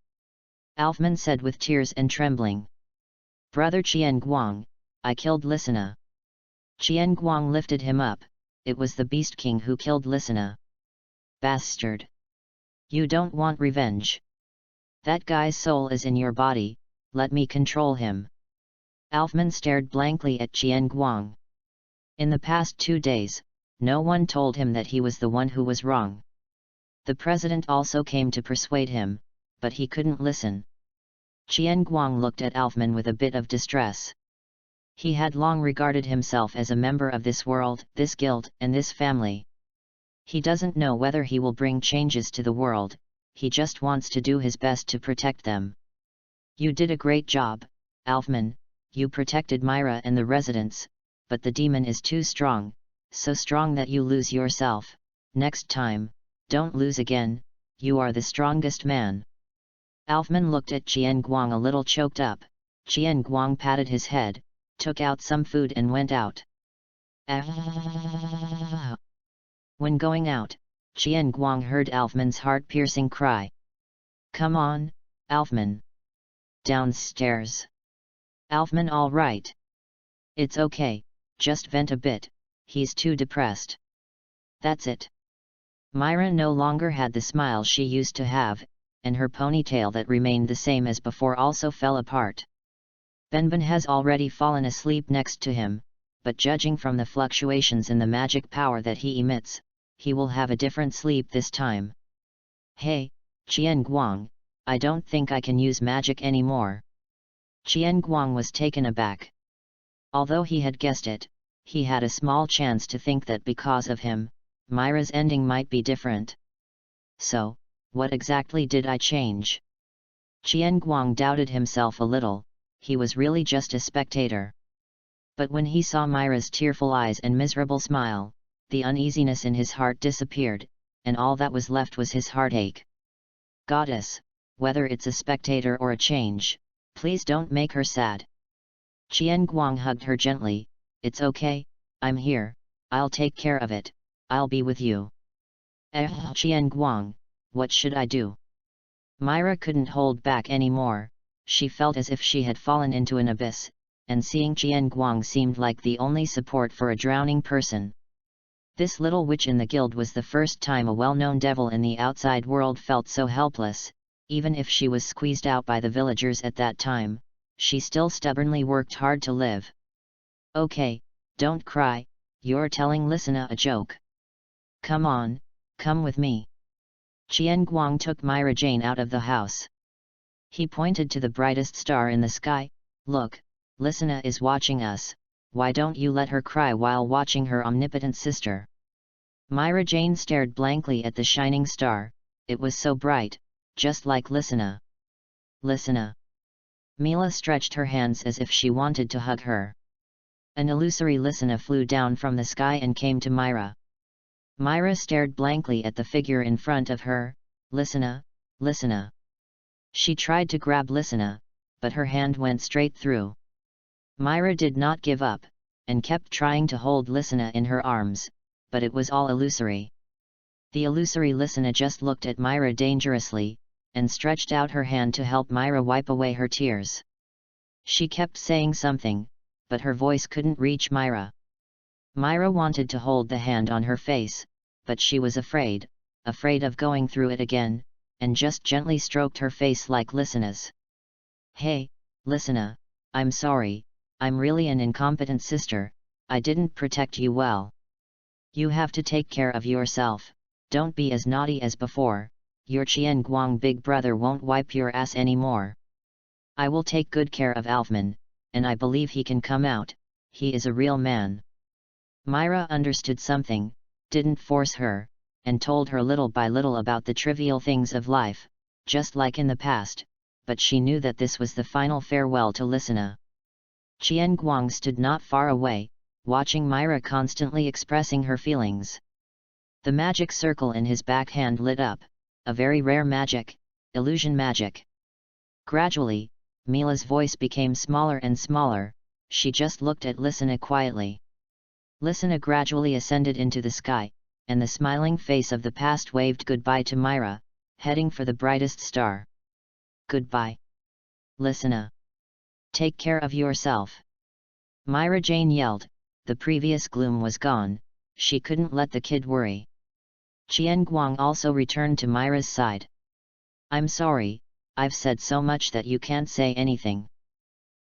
Alfman said with tears and trembling. Brother Qian Guang, I killed Lisina. Qian Guang lifted him up. It was the Beast King who killed Lisina. Bastard! You don't want revenge. That guy's soul is in your body, let me control him. Alfman stared blankly at Qian Guang. In the past 2 days, no one told him that he was the one who was wrong. The president also came to persuade him, but he couldn't listen. Qian Guang looked at Alfman with a bit of distress. He had long regarded himself as a member of this world, this guild, and this family. He doesn't know whether he will bring changes to the world, he just wants to do his best to protect them. You did a great job, Alfman, you protected Myra and the residents, but the demon is too strong, so strong that you lose yourself. Next time, don't lose again, you are the strongest man. Alfman looked at Qian Guang a little choked up. Qian Guang patted his head, took out some food and went out. When going out, Qian Guang heard Alfman's heart-piercing cry. Come on, Alfman. Downstairs. Alfman, all right. It's okay, just vent a bit, he's too depressed. That's it. Myra no longer had the smile she used to have, and her ponytail that remained the same as before also fell apart. Benben has already fallen asleep next to him, but judging from the fluctuations in the magic power that he emits, he will have a different sleep this time. Hey, Qian Guang, I don't think I can use magic anymore. Qian Guang was taken aback. Although he had guessed it, he had a small chance to think that because of him, Myra's ending might be different. So, what exactly did I change? Qian Guang doubted himself a little, he was really just a spectator. But when he saw Myra's tearful eyes and miserable smile, the uneasiness in his heart disappeared, and all that was left was his heartache. Goddess, whether it's a spectator or a change, please don't make her sad. Qian Guang hugged her gently. It's okay, I'm here, I'll take care of it, I'll be with you. Qian Guang, what should I do? Myra couldn't hold back anymore, she felt as if she had fallen into an abyss, and seeing Qian Guang seemed like the only support for a drowning person. This little witch in the guild was the first time a well-known devil in the outside world felt so helpless. Even if she was squeezed out by the villagers at that time, she still stubbornly worked hard to live. Okay, don't cry, you're telling Lisina a joke. Come on, come with me. Qian Guang took Myra Jane out of the house. He pointed to the brightest star in the sky. Look, Lisina is watching us, why don't you let her cry while watching her omnipotent sister? Myra Jane stared blankly at the shining star, it was so bright, just like Lisina. Lisina. Mila stretched her hands as if she wanted to hug her. An illusory Lisina flew down from the sky and came to Myra. Myra stared blankly at the figure in front of her. Lisina, Lisina. She tried to grab Lisina, but her hand went straight through. Myra did not give up, and kept trying to hold Lisina in her arms, but it was all illusory. The illusory Lisina just looked at Myra dangerously, and stretched out her hand to help Myra wipe away her tears. She kept saying something, but her voice couldn't reach Myra. Myra wanted to hold the hand on her face, but she was afraid of going through it again, and just gently stroked her face like Lisina's. Hey, Lisina, I'm sorry, I'm really an incompetent sister, I didn't protect you well. You have to take care of yourself, don't be as naughty as before, your Qian Guang big brother won't wipe your ass anymore. I will take good care of Alfman, and I believe he can come out, he is a real man. Myra understood something, didn't force her, and told her little by little about the trivial things of life, just like in the past, but she knew that this was the final farewell to Listener. Qian Guang stood not far away, watching Myra constantly expressing her feelings. The magic circle in his backhand lit up, a very rare magic, illusion magic. Gradually, Mila's voice became smaller and smaller, she just looked at Listener quietly. Listener gradually ascended into the sky, and the smiling face of the past waved goodbye to Myra, heading for the brightest star. Goodbye, Listener. Take care of yourself. Myra Jane yelled, the previous gloom was gone, she couldn't let the kid worry. Qian Guang also returned to Myra's side. I'm sorry, I've said so much that you can't say anything.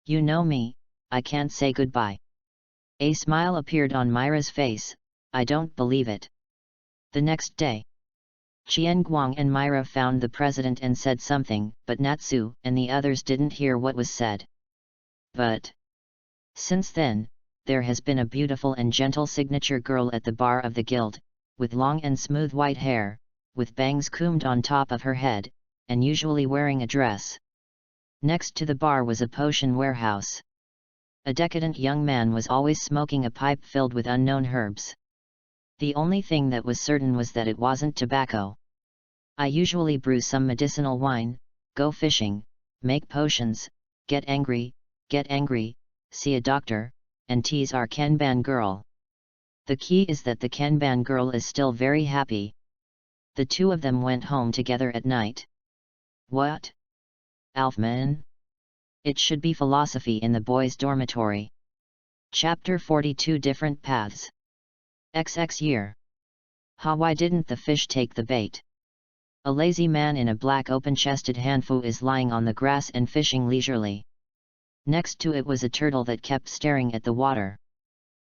You know me, I can't say goodbye. A smile appeared on Myra's face, I don't believe it. The next day, Qian Guang and Myra found the president and said something, but Natsu and the others didn't hear what was said. But since then, there has been a beautiful and gentle signature girl at the bar of the guild, with long and smooth white hair, with bangs combed on top of her head, and usually wearing a dress. Next to the bar was a potion warehouse. A decadent young man was always smoking a pipe filled with unknown herbs. The only thing that was certain was that it wasn't tobacco. I usually brew some medicinal wine, go fishing, make potions, get angry, see a doctor, and tease our Kanban girl. The key is that the Kanban girl is still very happy. The two of them went home together at night. What? Alfman? It should be philosophy in the boys' dormitory. Chapter 42 Different Paths. XX year. Ha, why didn't the fish take the bait? A lazy man in a black open-chested hanfu is lying on the grass and fishing leisurely. Next to it was a turtle that kept staring at the water.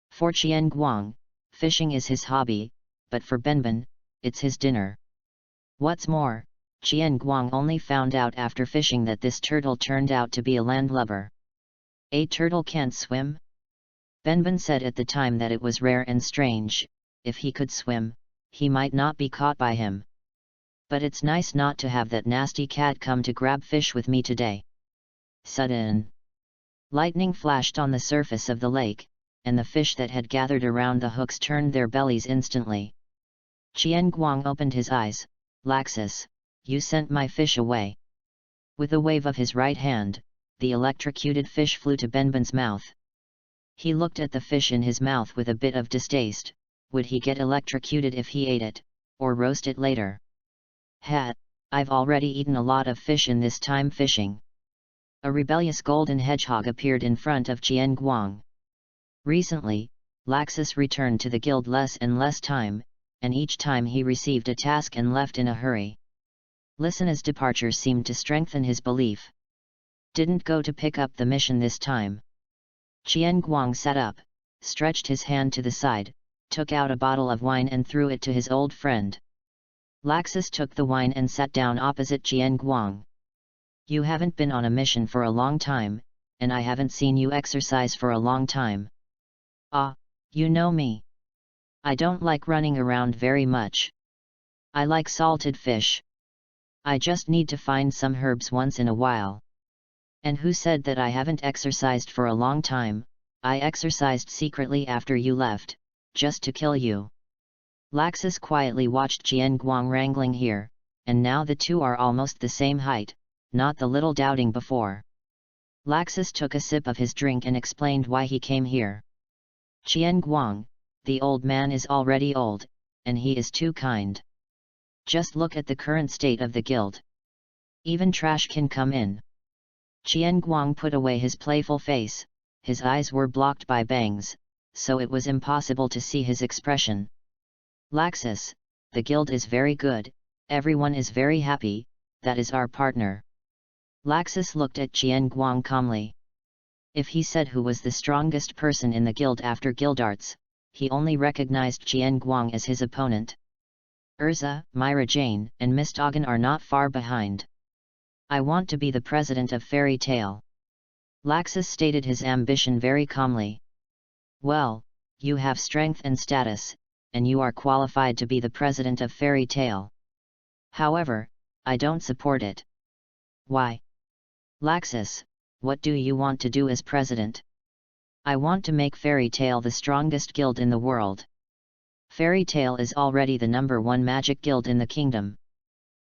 For Qian Guang, fishing is his hobby, but for Benben, it's his dinner. What's more, Qian Guang only found out after fishing that this turtle turned out to be a landlubber. A turtle can't swim? Benben said at the time that it was rare and strange, if he could swim, he might not be caught by him. But it's nice not to have that nasty cat come to grab fish with me today. Sudden lightning flashed on the surface of the lake, and the fish that had gathered around the hooks turned their bellies instantly. Qian Guang opened his eyes. Laxus, you sent my fish away. With a wave of his right hand, the electrocuted fish flew to Benben's mouth. He looked at the fish in his mouth with a bit of distaste. Would he get electrocuted if he ate it, or roast it later? I've already eaten a lot of fish in this time fishing. A rebellious golden hedgehog appeared in front of Qian Guang. Recently, Laxus returned to the guild less and less time, and each time he received a task and left in a hurry. Listener's departure seemed to strengthen his belief. Didn't go to pick up the mission this time. Qian Guang sat up, stretched his hand to the side, took out a bottle of wine and threw it to his old friend. Laxus took the wine and sat down opposite Qian Guang. You haven't been on a mission for a long time, and I haven't seen you exercise for a long time. Ah, you know me. I don't like running around very much. I like salted fish. I just need to find some herbs once in a while. And who said that I haven't exercised for a long time? I exercised secretly after you left, just to kill you. Laxus quietly watched Qian Guang wrangling here, and now the two are almost the same height, not the little doubting before. Laxus took a sip of his drink and explained why he came here. Qian Guang, the old man is already old, and he is too kind. Just look at the current state of the guild. Even trash can come in. Qian Guang put away his playful face, his eyes were blocked by bangs, so it was impossible to see his expression. Laxus, the guild is very good, everyone is very happy, that is our partner. Laxus looked at Qian Guang calmly. If he said who was the strongest person in the guild after Guildarts, he only recognized Qian Guang as his opponent. Urza, Myra Jane, and Miss Doggin are not far behind. I want to be the president of Fairy Tale. Laxus stated his ambition very calmly. Well, you have strength and status, and you are qualified to be the president of Fairy Tale. However, I don't support it. Why? Laxus, what do you want to do as president? I want to make Fairy Tale the strongest guild in the world. Fairy Tale is already the #1 magic guild in the kingdom.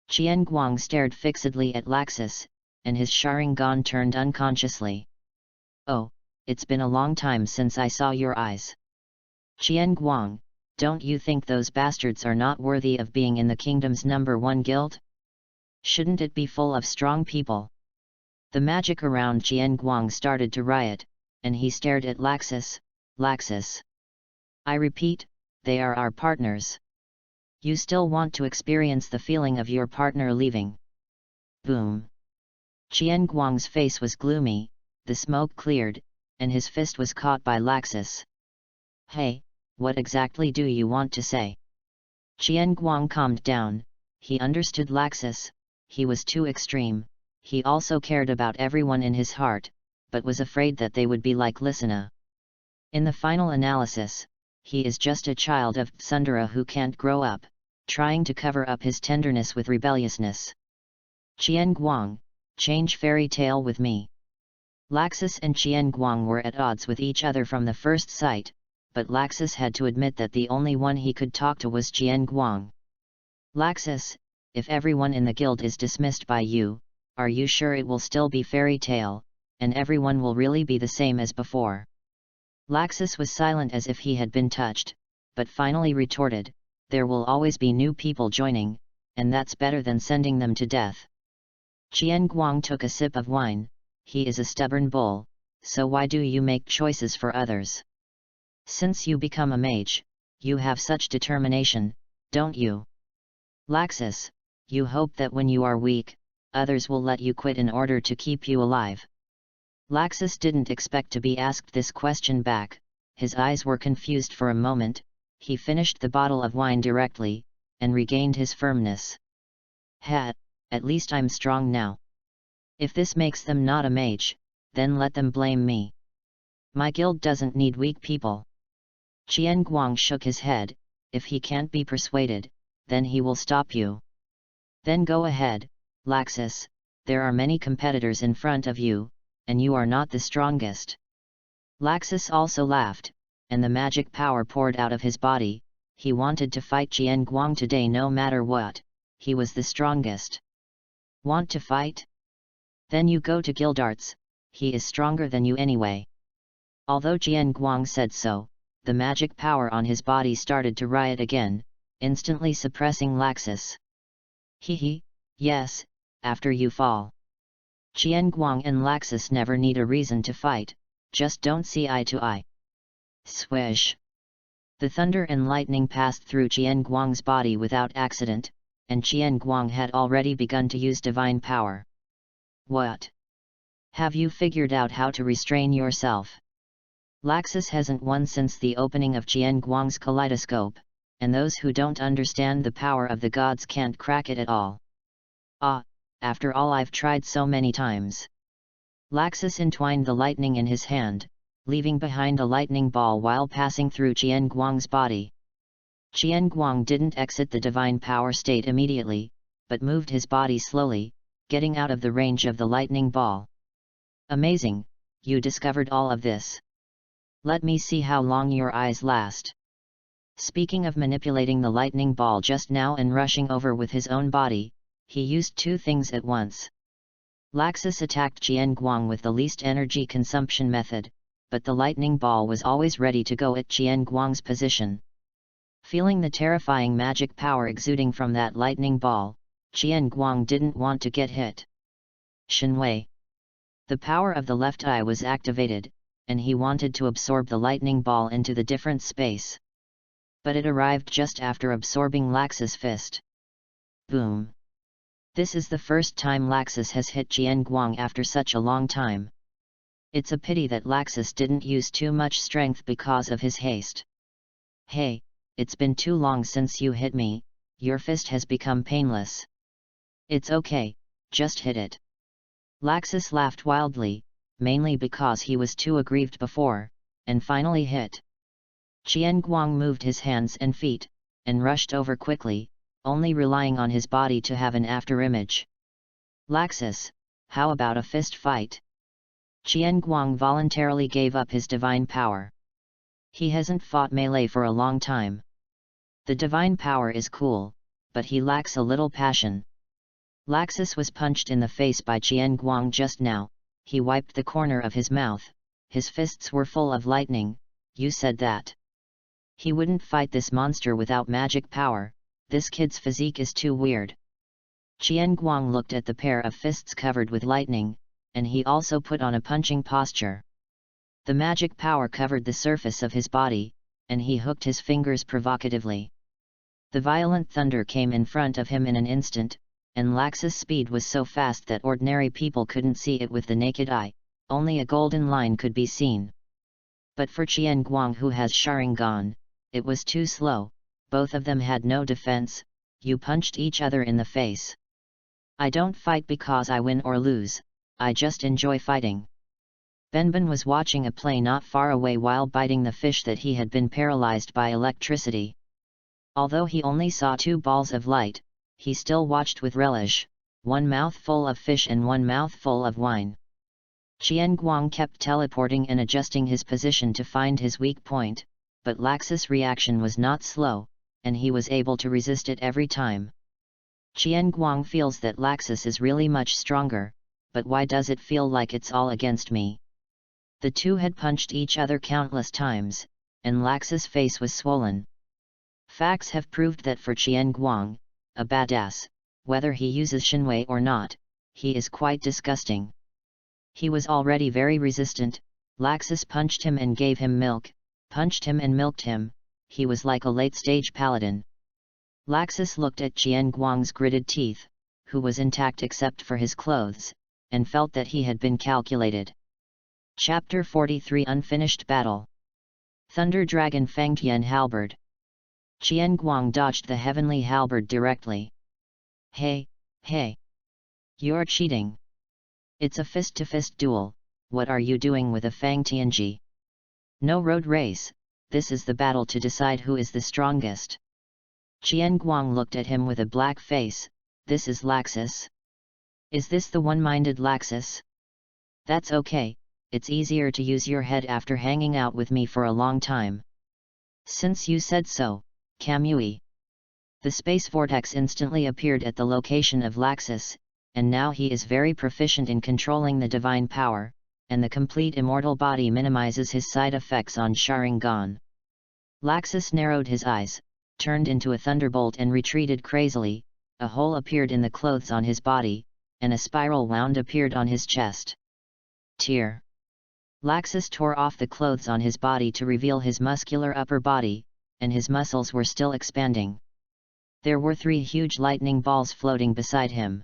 Qianguang stared fixedly at Laxus, and his Sharingan turned unconsciously. Oh, it's been a long time since I saw your eyes. Qianguang, don't you think those bastards are not worthy of being in the kingdom's #1 guild? Shouldn't it be full of strong people? The magic around Qianguang started to riot, and he stared at Laxus. Laxus. I repeat, they are our partners. You still want to experience the feeling of your partner leaving. Boom. Qianguang's face was gloomy, the smoke cleared, and his fist was caught by Laxus. Hey, what exactly do you want to say? Qianguang calmed down, he understood Laxus, he was too extreme, he also cared about everyone in his heart, but was afraid that they would be like Lisana. In the final analysis, he is just a child of Tsundere who can't grow up, trying to cover up his tenderness with rebelliousness. Qianguang, change Fairy Tale with me. Laxus and Qianguang were at odds with each other from the first sight, but Laxus had to admit that the only one he could talk to was Qianguang. Laxus, if everyone in the guild is dismissed by you, are you sure it will still be Fairy Tale, and everyone will really be the same as before? Laxus was silent as if he had been touched, but finally retorted, there will always be new people joining, and that's better than sending them to death. Qianguang took a sip of wine, he is a stubborn bull, so why do you make choices for others? Since you become a mage, you have such determination, don't you? Laxus, you hope that when you are weak, others will let you quit in order to keep you alive. Laxus didn't expect to be asked this question back, his eyes were confused for a moment, he finished the bottle of wine directly, and regained his firmness. At least I'm strong now. If this makes them not a mage, then let them blame me. My guild doesn't need weak people. Qianguang shook his head, if he can't be persuaded, then he will stop you. Then go ahead, Laxus, there are many competitors in front of you, and you are not the strongest. Laxus also laughed, and the magic power poured out of his body, he wanted to fight Qianguang today no matter what, he was the strongest. Want to fight? Then you go to Guildarts, he is stronger than you anyway. Although Qianguang said so, the magic power on his body started to riot again, instantly suppressing Laxus. Yes, after you fall. Qianguang and Laxus never need a reason to fight, just don't see eye to eye. Swish! The thunder and lightning passed through Qianguang's body without accident, and Qianguang had already begun to use divine power. What? Have you figured out how to restrain yourself? Laxus hasn't won since the opening of Qianguang's kaleidoscope, and those who don't understand the power of the gods can't crack it at all. After all I've tried so many times. Laxus entwined the lightning in his hand, leaving behind a lightning ball while passing through Qianguang's body. Qianguang didn't exit the divine power state immediately, but moved his body slowly, getting out of the range of the lightning ball. Amazing, you discovered all of this. Let me see how long your eyes last. Speaking of manipulating the lightning ball just now and rushing over with his own body, he used two things at once. Laxus attacked Qianguang with the least energy consumption method, but the lightning ball was always ready to go at Qianguang's position. Feeling the terrifying magic power exuding from that lightning ball, Qianguang didn't want to get hit. Shenwei. The power of the left eye was activated, and he wanted to absorb the lightning ball into the different space. But it arrived just after absorbing Laxus' fist. Boom! This is the first time Laxus has hit Qianguang after such a long time. It's a pity that Laxus didn't use too much strength because of his haste. Hey, it's been too long since you hit me, your fist has become painless. It's okay, just hit it. Laxus laughed wildly, mainly because he was too aggrieved before, and finally hit. Qian Guang moved his hands and feet, and rushed over quickly, only relying on his body to have an afterimage. Laxus, how about a fist fight? Qian Guang voluntarily gave up his divine power. He hasn't fought melee for a long time. The divine power is cool, but he lacks a little passion. Laxus was punched in the face by Qian Guang just now. He wiped the corner of his mouth. His fists were full of lightning. You said that he wouldn't fight this monster without magic power. This kid's physique is too weird. Qian Guang looked at the pair of fists covered with lightning, and he also put on a punching posture. The magic power covered the surface of his body, and he hooked his fingers provocatively. The violent thunder came in front of him in an instant, and Laxus' speed was so fast that ordinary people couldn't see it with the naked eye, only a golden line could be seen. But for Qian Guang, who has Sharingan, it was too slow. Both of them had no defense. You punched each other in the face. I don't fight because I win or lose, I just enjoy fighting. Benben was watching a play not far away while biting the fish that he had been paralyzed by electricity. Although he only saw 2 balls of light, he still watched with relish, one mouthful of fish and one mouthful of wine. Qian Guang kept teleporting and adjusting his position to find his weak point, but Laxus' reaction was not slow, and he was able to resist it every time. Qian Guang feels that Laxus is really much stronger, but why does it feel like it's all against me? The two had punched each other countless times, and Laxus' face was swollen. Facts have proved that for Qian Guang, a badass, whether he uses Shinwei or not, he is quite disgusting. He was already very resistant. Laxus punched him and gave him milk, punched him and milked him. He was like a late-stage paladin. Laxus looked at Qian Guang's gritted teeth, who was intact except for his clothes, and felt that he had been calculated. Chapter 43 Unfinished Battle. Thunder Dragon Fangtian Halberd. Qian Guang dodged the heavenly halberd directly. Hey, hey! You're cheating! It's a fist-to-fist duel, what are you doing with a Fangtianji? No road race, this is the battle to decide who is the strongest. Qian Guang looked at him with a black face. This is Laxus? Is this the one-minded Laxus? That's okay, it's easier to use your head after hanging out with me for a long time. Since you said so, KAMUI. The space vortex instantly appeared at the location of Laxus, and now he is very proficient in controlling the divine power, and the complete immortal body minimizes his side effects on Sharingan. Laxus narrowed his eyes, turned into a thunderbolt and retreated crazily. A hole appeared in the clothes on his body, and a spiral wound appeared on his chest. Tear. Laxus tore off the clothes on his body to reveal his muscular upper body, and his muscles were still expanding. There were 3 huge lightning balls floating beside him.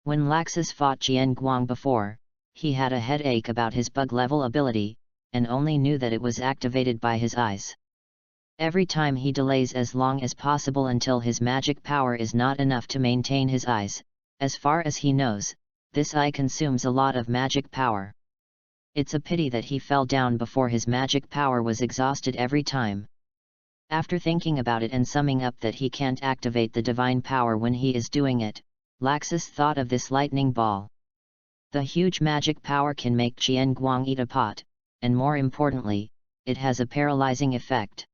When Laxus fought Qian Guang before, he had a headache about his bug-level ability, and only knew that it was activated by his eyes. Every time he delays as long as possible until his magic power is not enough to maintain his eyes. As far as he knows, this eye consumes a lot of magic power. It's a pity that he fell down before his magic power was exhausted every time. After thinking about it and summing up that he can't activate the divine power when he is doing it, Laxus thought of this lightning ball. The huge magic power can make Qian Guang eat a pot, and more importantly, it has a paralyzing effect.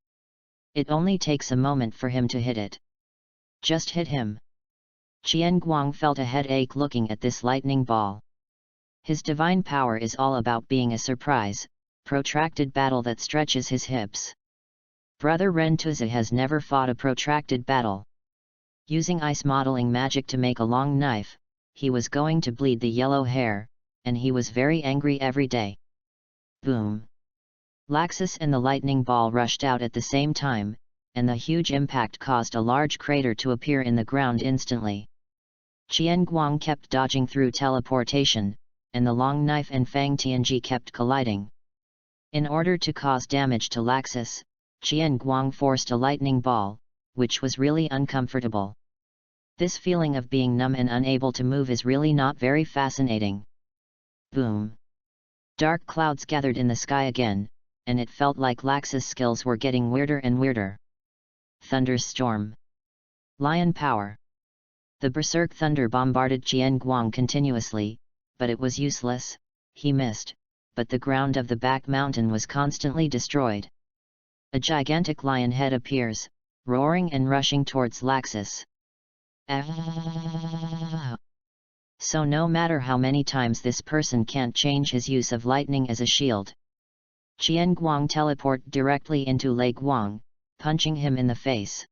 It only takes a moment for him to hit it. Just hit him. Qian Guang felt a headache looking at this lightning ball. His divine power is all about being a surprise, protracted battle that stretches his hips. Brother Rentuza has never fought a protracted battle. Using ice modeling magic to make a long knife, he was going to bleed the yellow hair, and he was very angry every day. Boom! Laxus and the lightning ball rushed out at the same time, and the huge impact caused a large crater to appear in the ground instantly. Qian Guang kept dodging through teleportation, and the long knife and Fang Tianji kept colliding. In order to cause damage to Laxus, Qian Guang forced a lightning ball, which was really uncomfortable. This feeling of being numb and unable to move is really not very fascinating. Boom! Dark clouds gathered in the sky again, and it felt like Lax's skills were getting weirder and weirder. Thunderstorm. Lion power. The berserk thunder bombarded Qian Guang continuously, but it was useless. He missed, but the ground of the back mountain was constantly destroyed. A gigantic lion head appears, roaring and rushing towards Laxus. So no matter how many times this person can't change his use of lightning as a shield. Qian Guang teleport directly into Lei Guang, punching him in the face.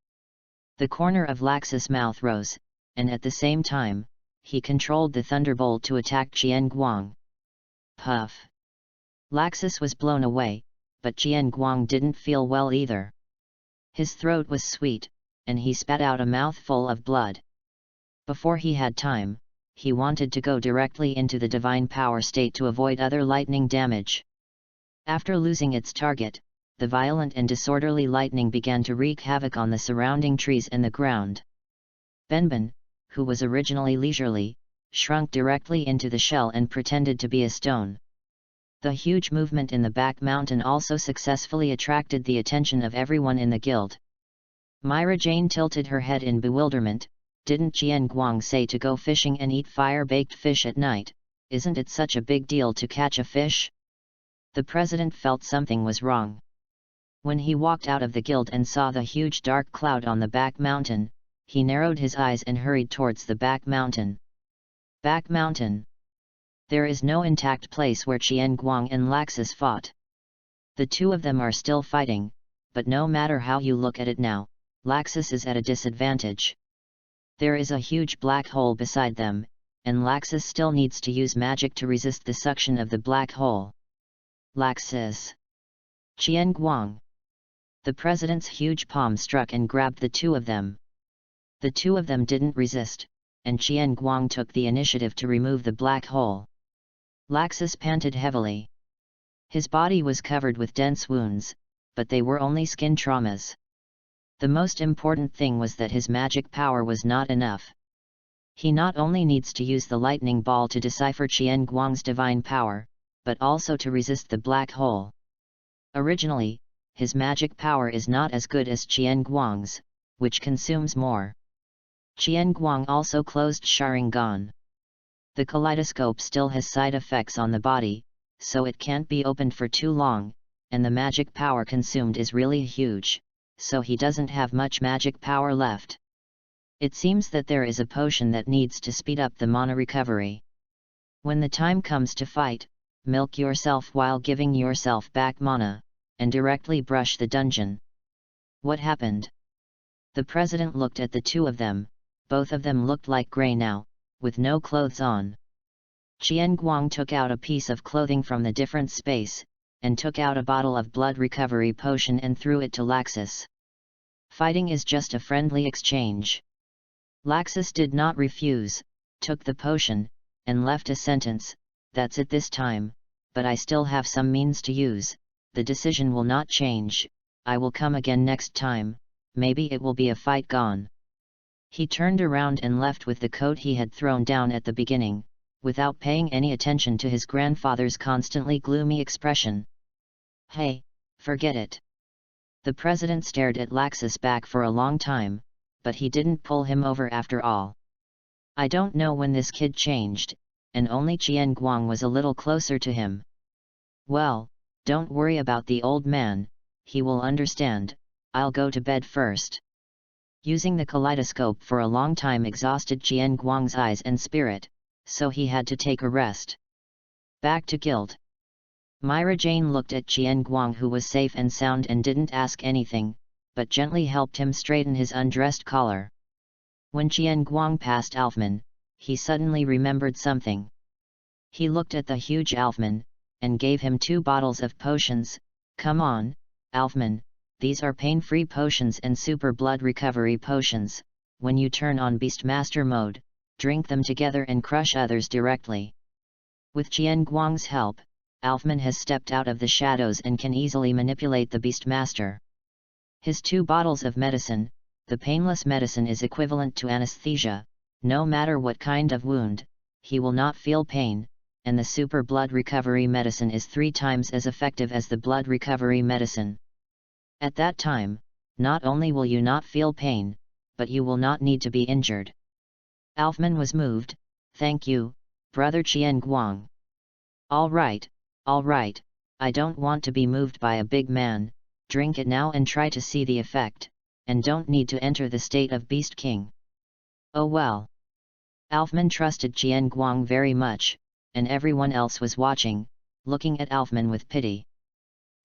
The corner of Laxus' mouth rose, and at the same time, he controlled the thunderbolt to attack Qian Guang. Puff! Laxus was blown away, but Qian Guang didn't feel well either. His throat was sweet, and he spat out a mouthful of blood. Before he had time, he wanted to go directly into the divine power state to avoid other lightning damage. After losing its target, the violent and disorderly lightning began to wreak havoc on the surrounding trees and the ground. Benben, who was originally leisurely, shrunk directly into the shell and pretended to be a stone. The huge movement in the back mountain also successfully attracted the attention of everyone in the guild. Myra Jane tilted her head in bewilderment. Didn't Qian Guang say to go fishing and eat fire-baked fish at night? Isn't it such a big deal to catch a fish? The president felt something was wrong. When he walked out of the guild and saw the huge dark cloud on the back mountain, he narrowed his eyes and hurried towards the back mountain. Back mountain. There is no intact place where Qian Guang and Laxus fought. The two of them are still fighting, but no matter how you look at it now, Laxus is at a disadvantage. There is a huge black hole beside them, and Laxus still needs to use magic to resist the suction of the black hole. Laxus. Qian Guang. The president's huge palm struck and grabbed the two of them. The two of them didn't resist, and Qian Guang took the initiative to remove the black hole. Laxus panted heavily. His body was covered with dense wounds, but they were only skin traumas. The most important thing was that his magic power was not enough. He not only needs to use the lightning ball to decipher Qian Guang's divine power, but also to resist the black hole. Originally, his magic power is not as good as Qian Guang's, which consumes more. Qian Guang also closed Sharingan. The kaleidoscope still has side effects on the body, so it can't be opened for too long, and the magic power consumed is really huge, so he doesn't have much magic power left. It seems that there is a potion that needs to speed up the mana recovery. When the time comes to fight, milk yourself while giving yourself back mana, and directly brush the dungeon. What happened? The president looked at the two of them. Both of them looked like grey now, with no clothes on. Qian Guang took out a piece of clothing from the different space, and took out a bottle of blood recovery potion and threw it to Laxus. Fighting is just a friendly exchange. Laxus did not refuse, took the potion, and left a sentence, "That's it this time, but I still have some means to use, the decision will not change, I will come again next time, maybe it will be a fight gone." He turned around and left with the coat he had thrown down at the beginning, without paying any attention to his grandfather's constantly gloomy expression. "Hey, forget it." The president stared at Laxus back for a long time, but he didn't pull him over after all. I don't know when this kid changed, and only Qian Guang was a little closer to him. "Well, don't worry about the old man, he will understand, I'll go to bed first." Using the kaleidoscope for a long time exhausted Qian Guang's eyes and spirit, so he had to take a rest. Back to guild. Myra Jane looked at Qian Guang, who was safe and sound and didn't ask anything, but gently helped him straighten his undressed collar. When Qian Guang passed Alfman, he suddenly remembered something. He looked at the huge Alfman, and gave him 2 bottles of potions. "Come on, Alfman, these are pain-free potions and super blood recovery potions. When you turn on Beastmaster mode, drink them together and crush others directly." With Qian Guang's help, Alfman has stepped out of the shadows and can easily manipulate the Beastmaster. His 2 bottles of medicine, the painless medicine, is equivalent to anesthesia. No matter what kind of wound, he will not feel pain, and the super blood recovery medicine is 3 times as effective as the blood recovery medicine. At that time, not only will you not feel pain, but you will not need to be injured. Alfman was moved. Thank you, Brother Qian Guang. All right, I don't want to be moved by a big man. Drink it now and try to see the effect, and don't need to enter the state of Beast King. Oh well. Alfman trusted Qian Guang very much, and everyone else was watching, looking at Alfman with pity.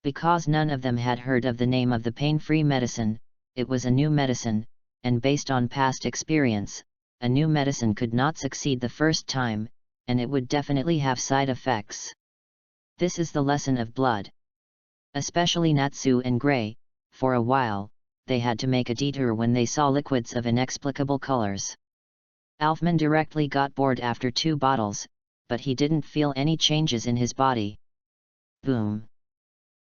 Because none of them had heard of the name of the pain-free medicine, it was a new medicine, and based on past experience, a new medicine could not succeed the first time, and it would definitely have side effects. This is the lesson of blood. Especially Natsu and Gray, for a while, they had to make a detour when they saw liquids of inexplicable colors. Alfman directly got bored after 2 bottles, but he didn't feel any changes in his body. Boom!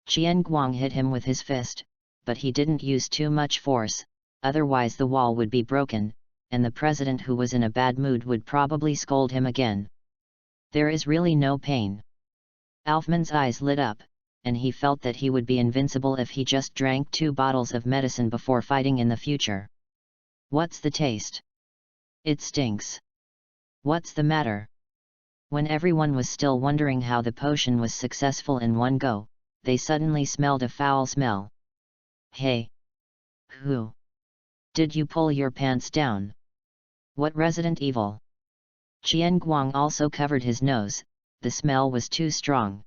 Qian Guang hit him with his fist, but he didn't use too much force, otherwise the wall would be broken, and the president who was in a bad mood would probably scold him again. There is really no pain. Alfman's eyes lit up, and he felt that he would be invincible if he just drank 2 bottles of medicine before fighting in the future. What's the taste? It stinks. What's the matter? When everyone was still wondering how the potion was successful in one go, they suddenly smelled a foul smell. Hey! Who? Did you pull your pants down? What Resident Evil? Qian Guang also covered his nose, the smell was too strong.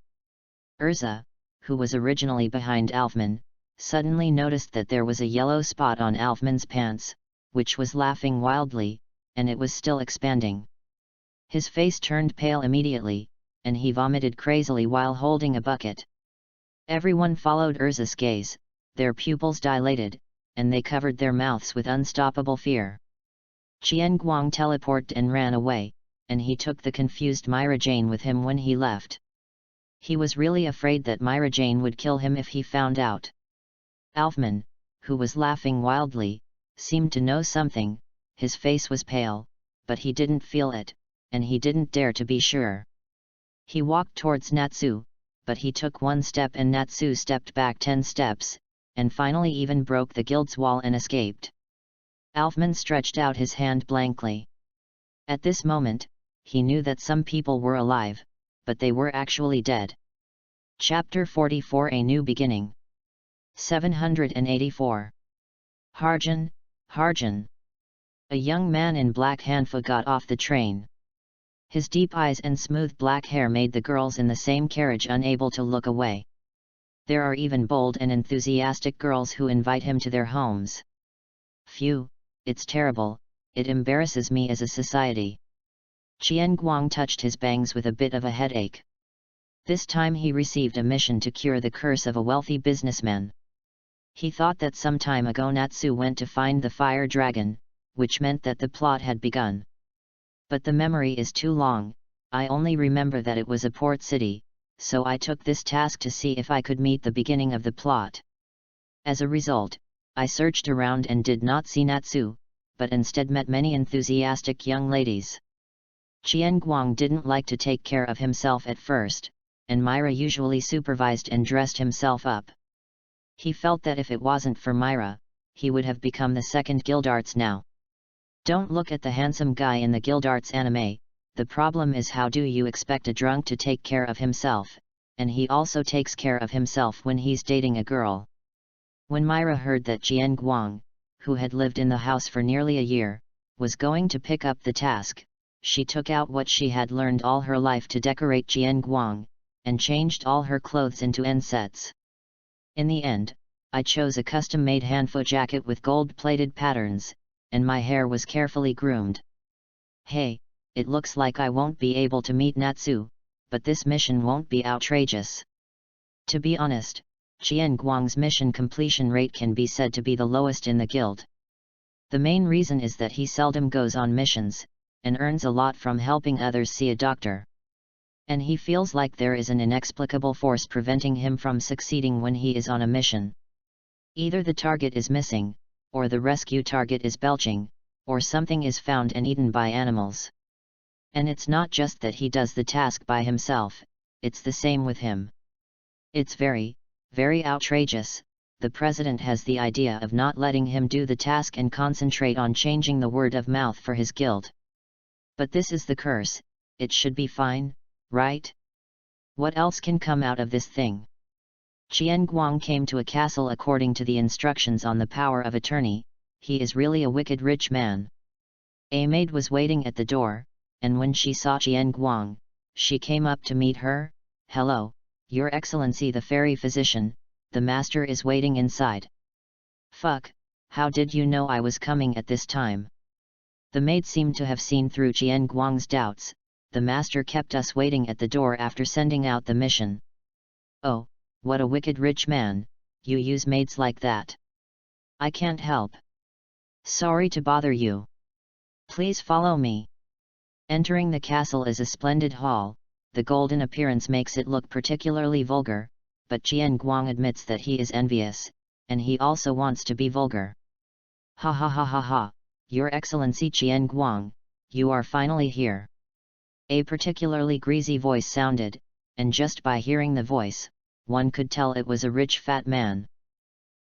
Urza, who was originally behind Alfman, suddenly noticed that there was a yellow spot on Alfman's pants, which was laughing wildly, and it was still expanding. His face turned pale immediately, and he vomited crazily while holding a bucket. Everyone followed Urza's gaze, their pupils dilated, and they covered their mouths with unstoppable fear. Qian Guang teleported and ran away, and he took the confused Myra Jane with him when he left. He was really afraid that Myra Jane would kill him if he found out. Alfman, who was laughing wildly, seemed to know something. His face was pale, but he didn't feel it, and he didn't dare to be sure. He walked towards Natsu, but he took 1 step and Natsu stepped back 10 steps, and finally even broke the guild's wall and escaped. Alfman stretched out his hand blankly. At this moment, he knew that some people were alive, but they were actually dead. Chapter 44: A New Beginning. 784. Harjan, Harjan. A young man in black hanfa got off the train. His deep eyes and smooth black hair made the girls in the same carriage unable to look away. There are even bold and enthusiastic girls who invite him to their homes. Phew, it's terrible, it embarrasses me as a society. Qian Guang touched his bangs with a bit of a headache. This time he received a mission to cure the curse of a wealthy businessman. He thought that some time ago Natsu went to find the fire dragon, which meant that the plot had begun. But the memory is too long, I only remember that it was a port city, so I took this task to see if I could meet the beginning of the plot. As a result, I searched around and did not see Natsu, but instead met many enthusiastic young ladies. Qian Guang didn't like to take care of himself at first, and Myra usually supervised and dressed himself up. He felt that if it wasn't for Myra, he would have become the second Guildarts now. Don't look at the handsome guy in the Guildarts anime, the problem is how do you expect a drunk to take care of himself, and he also takes care of himself when he's dating a girl. When Myra heard that Qian Guang, who had lived in the house for nearly a year, was going to pick up the task, she took out what she had learned all her life to decorate Qian Guang, and changed all her clothes into end sets. In the end, I chose a custom-made hanfa jacket with gold-plated patterns, and my hair was carefully groomed. Hey, it looks like I won't be able to meet Natsu, but this mission won't be outrageous. To be honest, Qian Guang's mission completion rate can be said to be the lowest in the guild. The main reason is that he seldom goes on missions, and earns a lot from helping others see a doctor. And he feels like there is an inexplicable force preventing him from succeeding when he is on a mission. Either the target is missing, or the rescue target is belching, or something is found and eaten by animals. And it's not just that he does the task by himself, it's the same with him. It's very, very outrageous. The president has the idea of not letting him do the task and concentrate on changing the word of mouth for his guild. But this is the curse, it should be fine, right? What else can come out of this thing? Qian Guang came to a castle according to the instructions on the power of attorney. He is really a wicked rich man. A maid was waiting at the door, and when she saw Qian Guang, she came up to meet her. "Hello, Your Excellency the fairy physician, the master is waiting inside." "Fuck, how did you know I was coming at this time?" The maid seemed to have seen through Qian Guang's doubts. "The master kept us waiting at the door after sending out the mission." "Oh, what a wicked rich man, you use maids like that." "I can't help. Sorry to bother you. Please follow me." Entering the castle is a splendid hall. The golden appearance makes it look particularly vulgar, but Qian Guang admits that he is envious, and he also wants to be vulgar. "Ha ha ha ha ha, Your Excellency Qian Guang, you are finally here." A particularly greasy voice sounded, and just by hearing the voice, one could tell it was a rich fat man.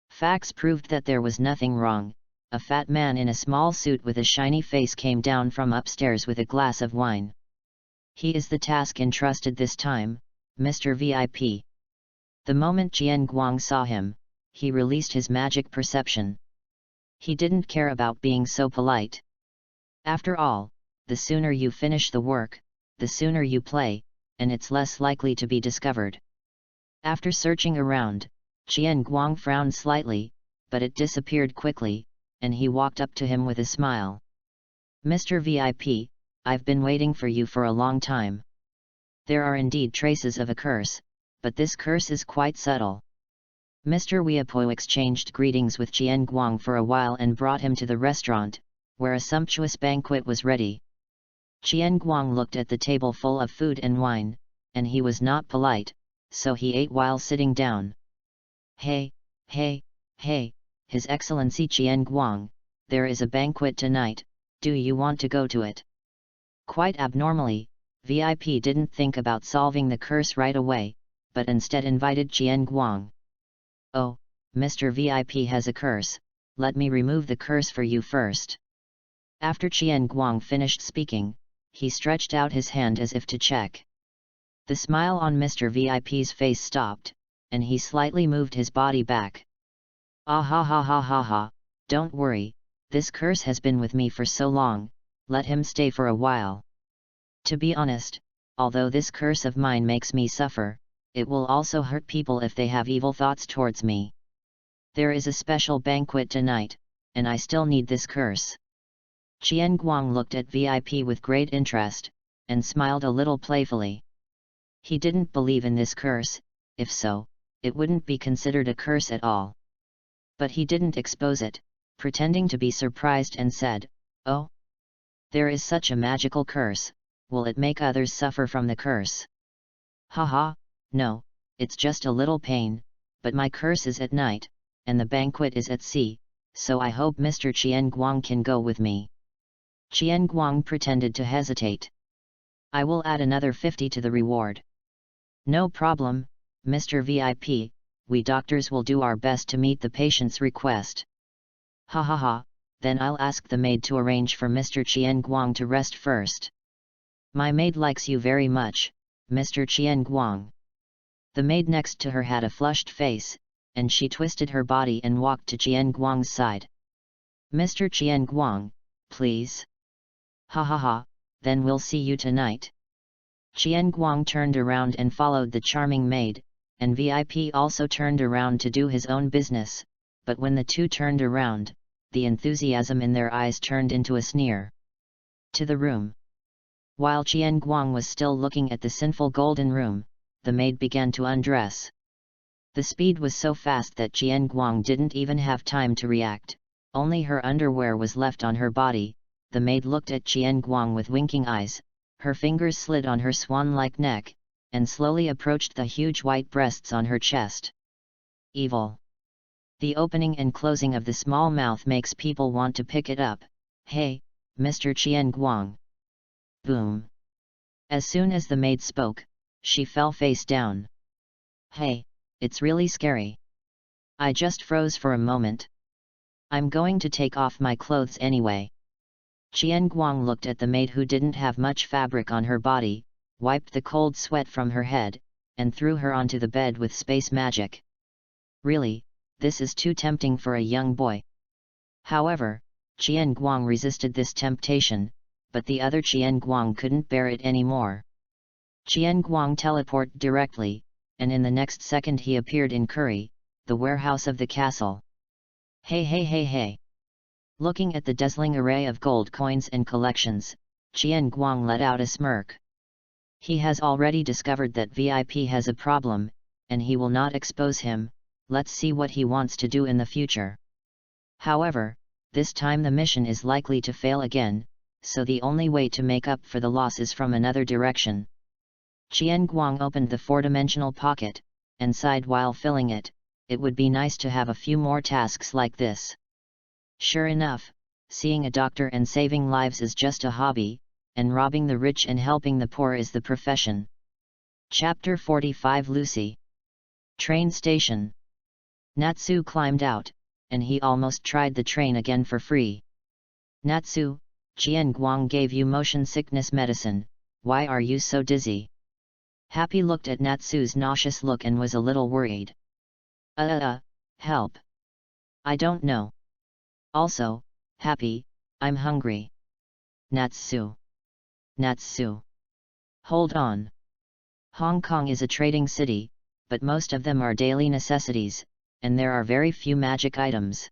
Facts proved that there was nothing wrong. A fat man in a small suit with a shiny face came down from upstairs with a glass of wine. "He is the task entrusted this time, Mr. VIP." The moment Qian Guang saw him, he released his magic perception. He didn't care about being so polite. After all, the sooner you finish the work, the sooner you play, and it's less likely to be discovered. After searching around, Qian Guang frowned slightly, but it disappeared quickly, and he walked up to him with a smile. "Mr. VIP, I've been waiting for you for a long time." There are indeed traces of a curse, but this curse is quite subtle. Mr. Weipo exchanged greetings with Qian Guang for a while and brought him to the restaurant, where a sumptuous banquet was ready. Qian Guang looked at the table full of food and wine, and he was not polite, so he ate while sitting down. Hey, His Excellency Qian Guang, there is a banquet tonight, do you want to go to it?" Quite abnormally, VIP didn't think about solving the curse right away, but instead invited Qian Guang. "Oh, Mr. VIP has a curse, let me remove the curse for you first." After Qian Guang finished speaking, he stretched out his hand as if to check. The smile on Mr. VIP's face stopped, and he slightly moved his body back. "Ah ha ha ha ha ha, don't worry, this curse has been with me for so long, let him stay for a while. To be honest, although this curse of mine makes me suffer, it will also hurt people if they have evil thoughts towards me. There is a special banquet tonight, and I still need this curse." Qian Guang looked at VIP with great interest, and smiled a little playfully. He didn't believe in this curse, if so, it wouldn't be considered a curse at all. But he didn't expose it, pretending to be surprised and said, "Oh? There is such a magical curse, will it make others suffer from the curse?" "Haha, no, it's just a little pain, but my curse is at night, and the banquet is at sea, so I hope Mr. Qian Guang can go with me." Qian Guang pretended to hesitate. "I will add another 50 to the reward." "No problem, Mr. VIP, we doctors will do our best to meet the patient's request." "Ha ha ha, then I'll ask the maid to arrange for Mr. Qian Guang to rest first." "My maid likes you very much, Mr. Qian Guang." The maid next to her had a flushed face, and she twisted her body and walked to Qian Guang's side. "Mr. Qian Guang, please." "Ha ha ha, then we'll see you tonight." Qian Guang turned around and followed the charming maid, and VIP also turned around to do his own business, but when the two turned around, the enthusiasm in their eyes turned into a sneer. "To the room." While Qian Guang was still looking at the sinful golden room, the maid began to undress. The speed was so fast that Qian Guang didn't even have time to react, only her underwear was left on her body. The maid looked at Qian Guang with winking eyes, her fingers slid on her swan-like neck, and slowly approached the huge white breasts on her chest. Evil. The opening and closing of the small mouth makes people want to pick it up. "Hey, Mr. Qian Guang." Boom. As soon as the maid spoke, she fell face down. Hey, it's really scary. I just froze for a moment. I'm going to take off my clothes anyway. Qian Guang looked at the maid who didn't have much fabric on her body, wiped the cold sweat from her head, and threw her onto the bed with space magic. Really, this is too tempting for a young boy. However, Qian Guang resisted this temptation, but the other Qian Guang couldn't bear it anymore. Qian Guang teleported directly, and in the next second he appeared in Kuri, the warehouse of the castle. Hey hey hey hey! Looking at the dazzling array of gold coins and collections, Qian Guang let out a smirk. He has already discovered that VIP has a problem, and he will not expose him. Let's see what he wants to do in the future. However, this time the mission is likely to fail again, so the only way to make up for the loss is from another direction. Qian Guang opened the four-dimensional pocket, and sighed while filling it. It would be nice to have a few more tasks like this. Sure enough, seeing a doctor and saving lives is just a hobby, and robbing the rich and helping the poor is the profession. Chapter 45 Lucy. Train station. Natsu climbed out, and he almost tried the train again for free. Natsu, Qian Guang gave you motion sickness medicine, why are you so dizzy? Happy looked at Natsu's nauseous look and was a little worried. Help. I don't know. Also, Happy, I'm hungry. Natsu. Hold on. Hong Kong is a trading city, but most of them are daily necessities, and there are very few magic items.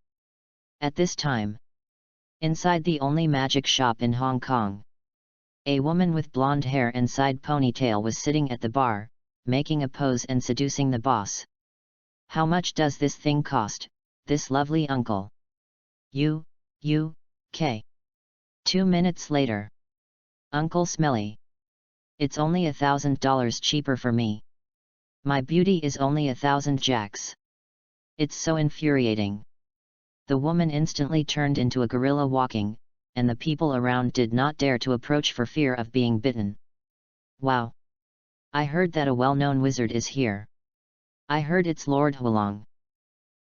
At this time, inside the only magic shop in Hong Kong, a woman with blonde hair and side ponytail was sitting at the bar, making a pose and seducing the boss. How much does this thing cost, this lovely uncle? K. 2 minutes later. Uncle Smelly. It's only $1,000 cheaper for me. My beauty is only 1,000 jacks. It's so infuriating. The woman instantly turned into a gorilla walking, and the people around did not dare to approach for fear of being bitten. Wow! I heard that a well-known wizard is here. I heard it's Lord Huolong.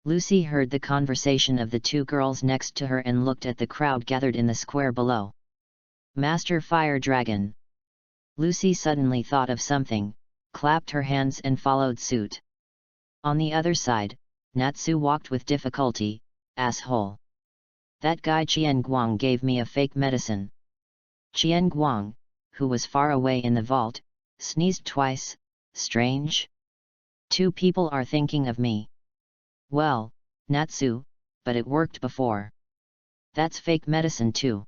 Lucy heard the conversation of the two girls next to her and looked at the crowd gathered in the square below. Master Fire Dragon. Lucy suddenly thought of something, clapped her hands and followed suit. On the other side, Natsu walked with difficulty. Asshole. That guy Qian Guang gave me a fake medicine. Qian Guang, who was far away in the vault, sneezed twice. Strange. Two people are thinking of me. Well, Natsu, but it worked before. That's fake medicine too.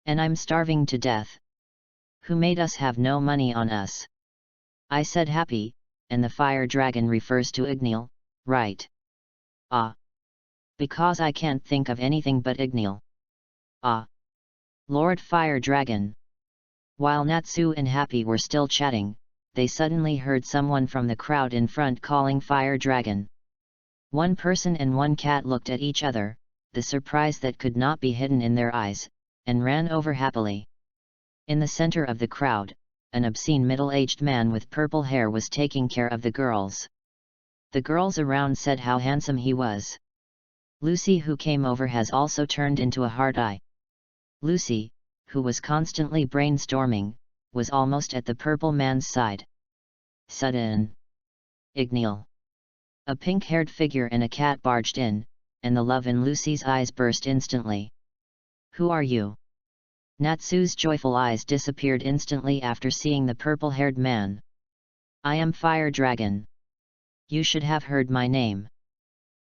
And I'm starving to death. Who made us have no money on us? I said Happy, and the fire dragon refers to Igneel, right? Because I can't think of anything but Igneel. Lord Fire Dragon. While Natsu and Happy were still chatting, they suddenly heard someone from the crowd in front calling Fire Dragon. One person and one cat looked at each other, the surprise that could not be hidden in their eyes, and ran over happily. In the center of the crowd, an obscene middle-aged man with purple hair was taking care of the girls. The girls around said how handsome he was. Lucy, who came over, has also turned into a hard eye. Lucy, who was constantly brainstorming, was almost at the purple man's side. Sudden. Igneel. A pink-haired figure and a cat barged in, and the love in Lucy's eyes burst instantly. Who are you? Natsu's joyful eyes disappeared instantly after seeing the purple-haired man. I am Fire Dragon. You should have heard my name.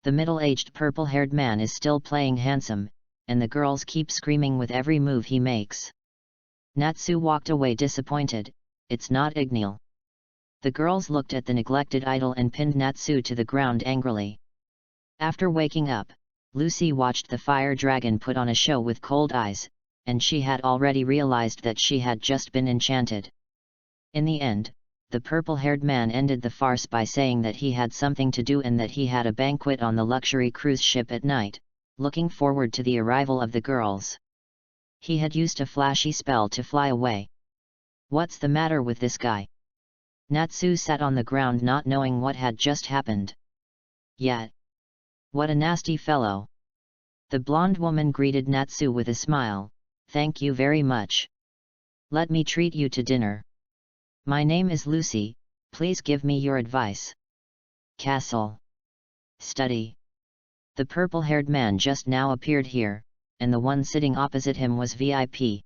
The middle-aged purple-haired man is still playing handsome, and the girls keep screaming with every move he makes. Natsu walked away disappointed. It's not Igneel. The girls looked at the neglected idol and pinned Natsu to the ground angrily. After waking up, Lucy watched the fire dragon put on a show with cold eyes, and she had already realized that she had just been enchanted. In the end, the purple-haired man ended the farce by saying that he had something to do and that he had a banquet on the luxury cruise ship at night, looking forward to the arrival of the girls. He had used a flashy spell to fly away. What's the matter with this guy? Natsu sat on the ground not knowing what had just happened. Yet. What a nasty fellow. The blonde woman greeted Natsu with a smile. Thank you very much. Let me treat you to dinner. My name is Lucy, please give me your advice. Castle. Study. The purple-haired man just now appeared here, and the one sitting opposite him was VIP.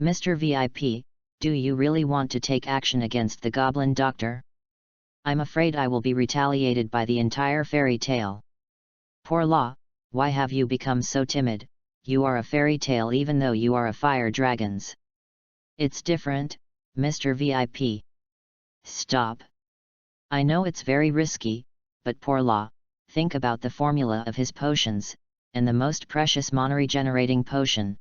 Mr. VIP, do you really want to take action against the Goblin Doctor? I'm afraid I will be retaliated by the entire fairy tale. Poor Law, why have you become so timid? You are a fairy tale even though you are a fire dragons. It's different, Mr. VIP. Stop. I know it's very risky, but poor Law, think about the formula of his potions, and the most precious mana-regenerating potion.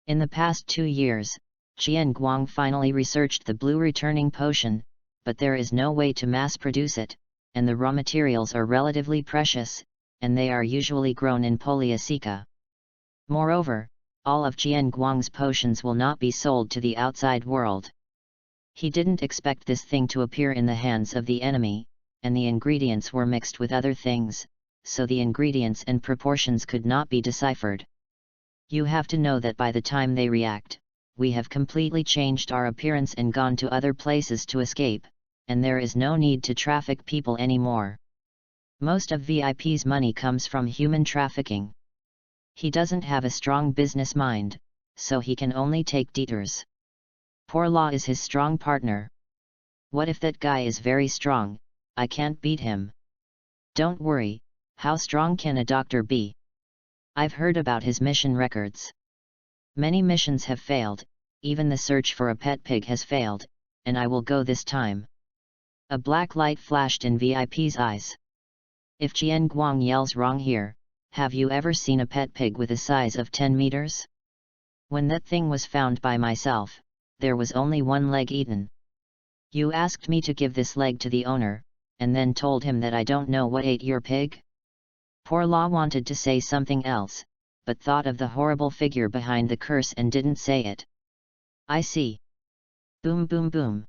In the past 2 years, Qian Guang finally researched the blue returning potion, but there is no way to mass-produce it, and the raw materials are relatively precious, and they are usually grown in Poliasica. Moreover, all of Qian Guang's potions will not be sold to the outside world. He didn't expect this thing to appear in the hands of the enemy, and the ingredients were mixed with other things, so the ingredients and proportions could not be deciphered. You have to know that by the time they react, we have completely changed our appearance and gone to other places to escape, and there is no need to traffic people anymore. Most of VIP's money comes from human trafficking. He doesn't have a strong business mind, so he can only take detours. Poor Law is his strong partner. What if that guy is very strong? I can't beat him. Don't worry, how strong can a doctor be? I've heard about his mission records. Many missions have failed, even the search for a pet pig has failed, and I will go this time. A black light flashed in VIP's eyes. If Qian Guang yells wrong here, have you ever seen a pet pig with a size of 10 meters? When that thing was found by myself, there was only one leg eaten. You asked me to give this leg to the owner, and then told him that I don't know what ate your pig? Poor Law wanted to say something else, but thought of the horrible figure behind the curse and didn't say it. I see. Boom boom boom.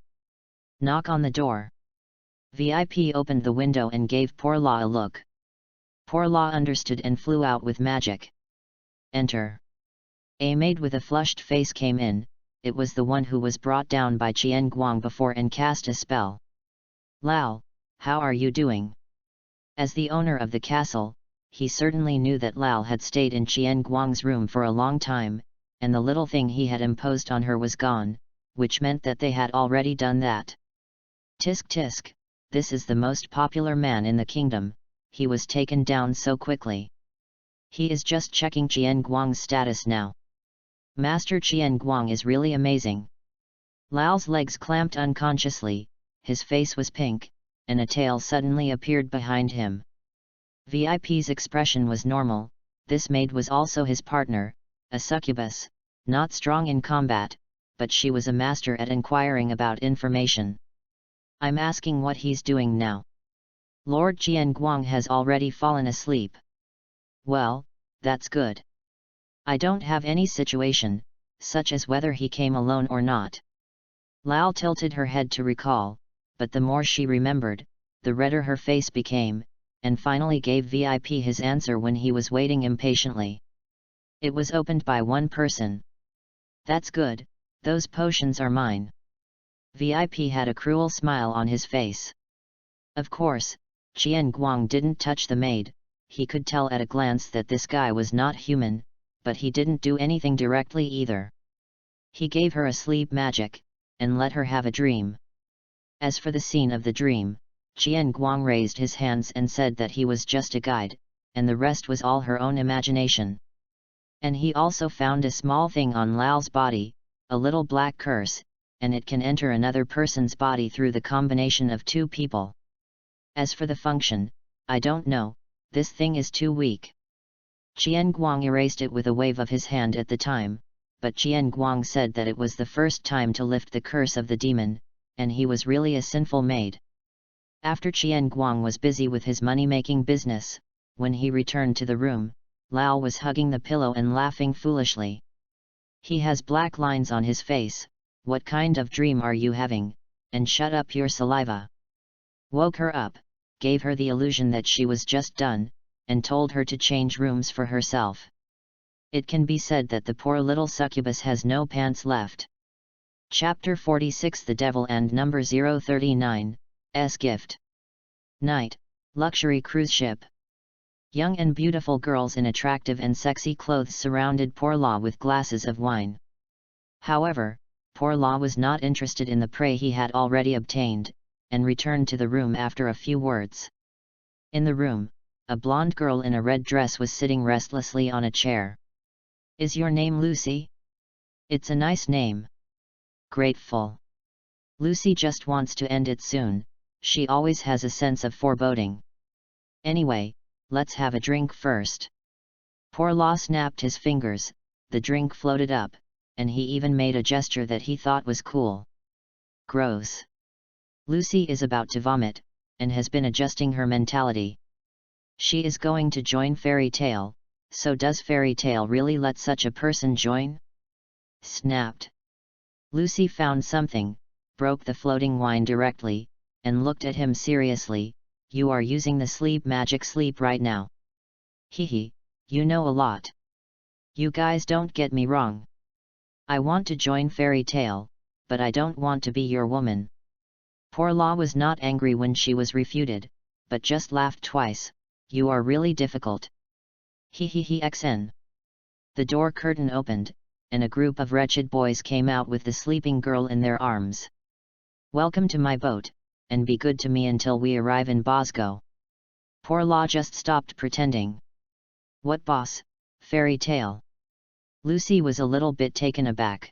Knock on the door. VIP opened the window and gave Poor Law a look. Poor Law understood and flew out with magic. Enter. A maid with a flushed face came in. It was the one who was brought down by Qian Guang before and cast a spell. Lao, how are you doing? As the owner of the castle, he certainly knew that Lao had stayed in Qian Guang's room for a long time, and the little thing he had imposed on her was gone, which meant that they had already done that. Tisk tisk, this is the most popular man in the kingdom, he was taken down so quickly. He is just checking Qian Guang's status now. Master Qian Guang is really amazing. Lao's legs clamped unconsciously, his face was pink, and a tail suddenly appeared behind him. VIP's expression was normal. This maid was also his partner, a succubus, not strong in combat, but she was a master at inquiring about information. I'm asking what he's doing now. Lord Qian Guang has already fallen asleep. Well, that's good. I don't have any situation, such as whether he came alone or not. Lao tilted her head to recall, but the more she remembered, the redder her face became, and finally gave VIP his answer when he was waiting impatiently. It was opened by one person. That's good, those potions are mine. VIP had a cruel smile on his face. Of course, Qian Guang didn't touch the maid, he could tell at a glance that this guy was not human, but he didn't do anything directly either. He gave her a sleep magic, and let her have a dream. As for the scene of the dream, Qian Guang raised his hands and said that he was just a guide, and the rest was all her own imagination. And he also found a small thing on Lao's body, a little black curse, and it can enter another person's body through the combination of two people. As for the function, I don't know, this thing is too weak. Qian Guang erased it with a wave of his hand at the time, but Qian Guang said that it was the first time to lift the curse of the demon, and he was really a sinful maid. After Qian Guang was busy with his money-making business, when he returned to the room, Lao was hugging the pillow and laughing foolishly. He has black lines on his face, what kind of dream are you having, and shut up your saliva. Woke her up, gave her the illusion that she was just done, and told her to change rooms for herself. It can be said that the poor little succubus has no pants left. Chapter 46 The Devil and Number 039, S Gift. Night, Luxury Cruise Ship. Young and beautiful girls in attractive and sexy clothes surrounded Poor Law with glasses of wine. However, Poor Law was not interested in the prey he had already obtained, and returned to the room after a few words. In the room, a blonde girl in a red dress was sitting restlessly on a chair. Is your name Lucy? It's a nice name. Grateful. Lucy just wants to end it soon, she always has a sense of foreboding. Anyway, let's have a drink first. Poor Law snapped his fingers, the drink floated up, and he even made a gesture that he thought was cool. Gross. Lucy is about to vomit, and has been adjusting her mentality. She is going to join Fairy Tale, so does Fairy Tale really let such a person join? Snapped. Lucy found something, broke the floating wine directly, and looked at him seriously. You are using the sleep magic sleep right now. Hehe, you know a lot. You guys don't get me wrong. I want to join Fairy Tale, but I don't want to be your woman. Poor Law was not angry when she was refuted, but just laughed twice. You are really difficult. Xn. The door curtain opened, and a group of wretched boys came out with the sleeping girl in their arms. Welcome to my boat, and be good to me until we arrive in Bosco. Poor Law just stopped pretending. What boss, Fairy Tale? Lucy was a little bit taken aback.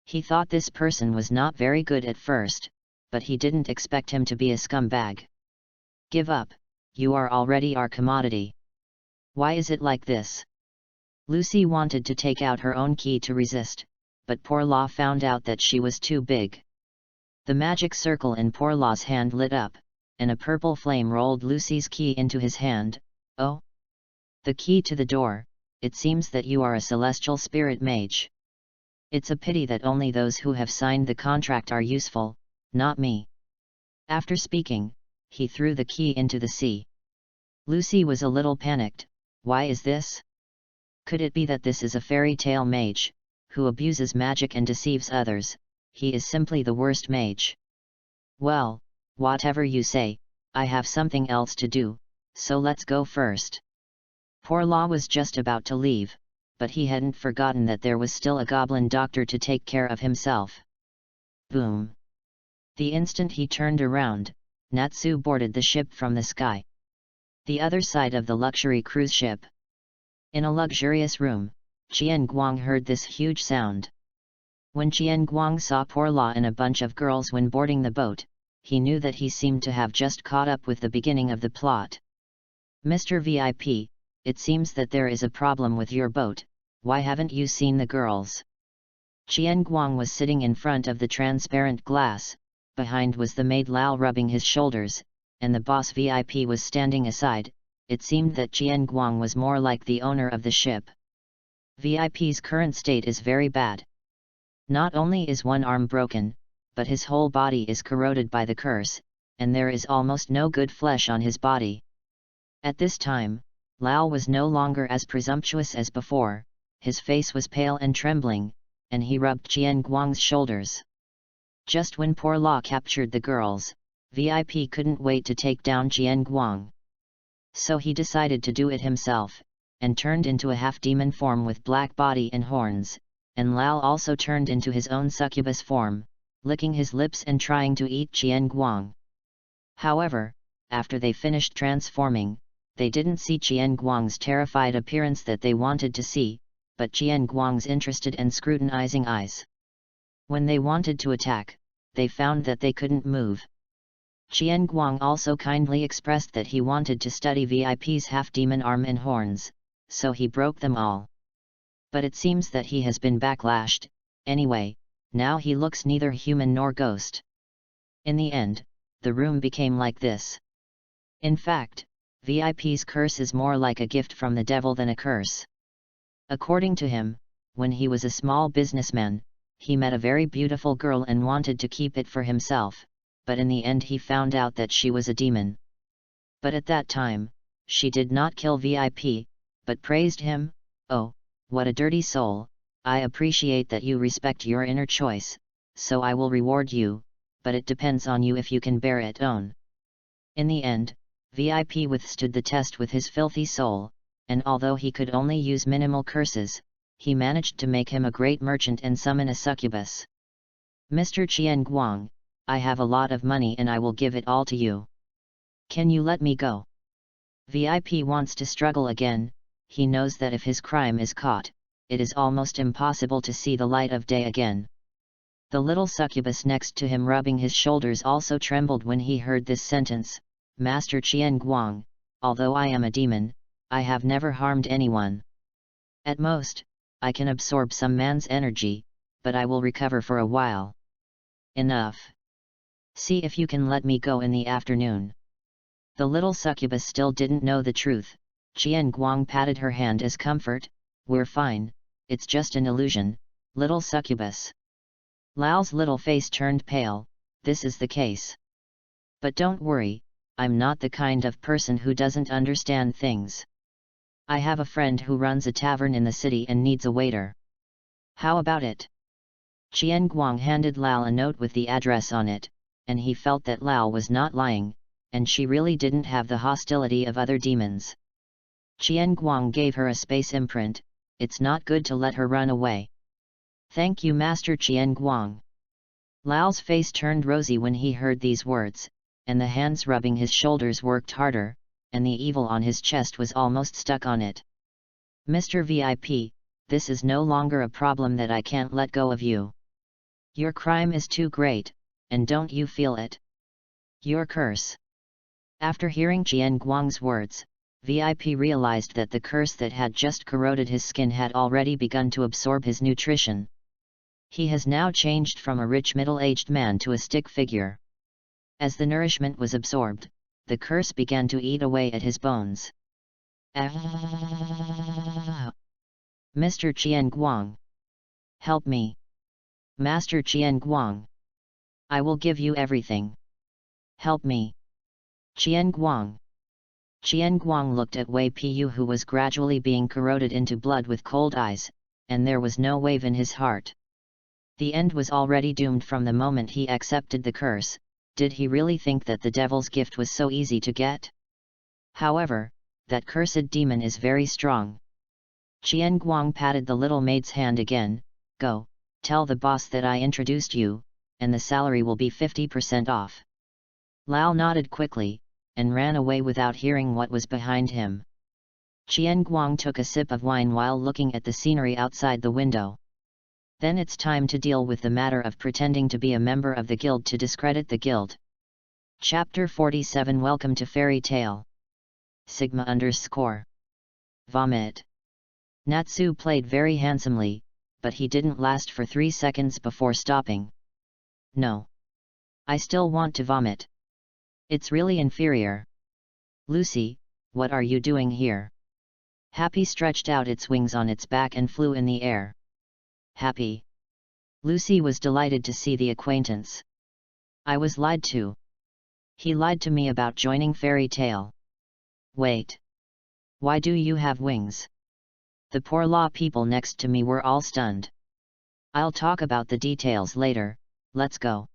He thought this person was not very good at first, but he didn't expect him to be a scumbag. Give up, you are already our commodity. Why is it like this? Lucy wanted to take out her own key to resist, but Poor Law found out that she was too big. The magic circle in Poor Law's hand lit up, and a purple flame rolled Lucy's key into his hand. Oh? The key to the door. It seems that you are a celestial spirit mage. It's a pity that only those who have signed the contract are useful, not me. After speaking, he threw the key into the sea. Lucy was a little panicked. Why is this? Could it be that this is a Fairy Tale mage, who abuses magic and deceives others? He is simply the worst mage. Well, whatever you say, I have something else to do, so let's go first. Poor Law was just about to leave, but he hadn't forgotten that there was still a goblin doctor to take care of himself. Boom! The instant he turned around, Natsu boarded the ship from the sky. The other side of the luxury cruise ship. In a luxurious room, Qian Guang heard this huge sound. When Qian Guang saw Poor Law and a bunch of girls when boarding the boat, he knew that he seemed to have just caught up with the beginning of the plot. Mr. VIP, it seems that there is a problem with your boat. Why haven't you seen the girls? Qian Guang was sitting in front of the transparent glass, behind was the maid Lao rubbing his shoulders, and the boss VIP was standing aside. It seemed that Qian Guang was more like the owner of the ship. VIP's current state is very bad. Not only is one arm broken, but his whole body is corroded by the curse, and there is almost no good flesh on his body. At this time, Lao was no longer as presumptuous as before, his face was pale and trembling, and he rubbed Qian Guang's shoulders. Just when Poor Law captured the girls, VIP couldn't wait to take down Qian Guang. So he decided to do it himself, and turned into a half-demon form with black body and horns, and Lao also turned into his own succubus form, licking his lips and trying to eat Qian Guang. However, after they finished transforming, they didn't see Qian Guang's terrified appearance that they wanted to see, but Qian Guang's interested and scrutinizing eyes. When they wanted to attack, they found that they couldn't move. Qian Guang also kindly expressed that he wanted to study VIP's half-demon arm and horns, so he broke them all. But it seems that he has been backlashed. Anyway, now he looks neither human nor ghost. In the end, the room became like this. In fact, VIP's curse is more like a gift from the devil than a curse. According to him, when he was a small businessman, he met a very beautiful girl and wanted to keep it for himself, but in the end he found out that she was a demon. But at that time, she did not kill VIP, but praised him. "Oh, what a dirty soul, I appreciate that you respect your inner choice, so I will reward you, but it depends on you if you can bear it own." In the end, VIP withstood the test with his filthy soul, and although he could only use minimal curses, he managed to make him a great merchant and summon a succubus. "Mr. Qian Guang, I have a lot of money and I will give it all to you. Can you let me go?" VIP wants to struggle again. He knows that if his crime is caught, it is almost impossible to see the light of day again. The little succubus next to him rubbing his shoulders also trembled when he heard this sentence. "Master Qian Guang, although I am a demon, I have never harmed anyone. At most, I can absorb some man's energy, but I will recover for a while. Enough. See if you can let me go in the afternoon." The little succubus still didn't know the truth. Qian Guang patted her hand as comfort. "We're fine, it's just an illusion, little succubus." Lao's little face turned pale. "This is the case. But don't worry, I'm not the kind of person who doesn't understand things. I have a friend who runs a tavern in the city and needs a waiter. How about it?" Qian Guang handed Lao a note with the address on it, and he felt that Lao was not lying, and she really didn't have the hostility of other demons. Qian Guang gave her a space imprint. It's not good to let her run away. "Thank you, Master Qian Guang." Lao's face turned rosy when he heard these words, and the hands rubbing his shoulders worked harder, and the evil on his chest was almost stuck on it. "Mr. VIP, this is no longer a problem that I can't let go of you. Your crime is too great, and don't you feel it? Your curse." After hearing Qian Guang's words, VIP realized that the curse that had just corroded his skin had already begun to absorb his nutrition. He has now changed from a rich middle-aged man to a stick figure. As the nourishment was absorbed, the curse began to eat away at his bones. "Ah! Mr. Qian Guang! Help me! Master Qian Guang! I will give you everything! Help me! Qian Guang!" Qian Guang looked at Wei Pu, who was gradually being corroded into blood with cold eyes, and there was no wave in his heart. The end was already doomed from the moment he accepted the curse. Did he really think that the devil's gift was so easy to get? However, that cursed demon is very strong. Qian Guang patted the little maid's hand again. "Go, tell the boss that I introduced you, and the salary will be 50% off." Lao nodded quickly, and ran away without hearing what was behind him. Qian Guang took a sip of wine while looking at the scenery outside the window. Then it's time to deal with the matter of pretending to be a member of the guild to discredit the guild. Chapter 47. Welcome to Fairy Tale. Sigma_. Vomit. Natsu played very handsomely, but he didn't last for 3 seconds before stopping. "No. I still want to vomit. It's really inferior. Lucy, what are you doing here?" Happy stretched out its wings on its back and flew in the air. "Happy." Lucy was delighted to see the acquaintance. "I was lied to. He lied to me about joining Fairy Tale." "Wait. Why do you have wings?" The poor law people next to me were all stunned. "I'll talk about the details later, let's go."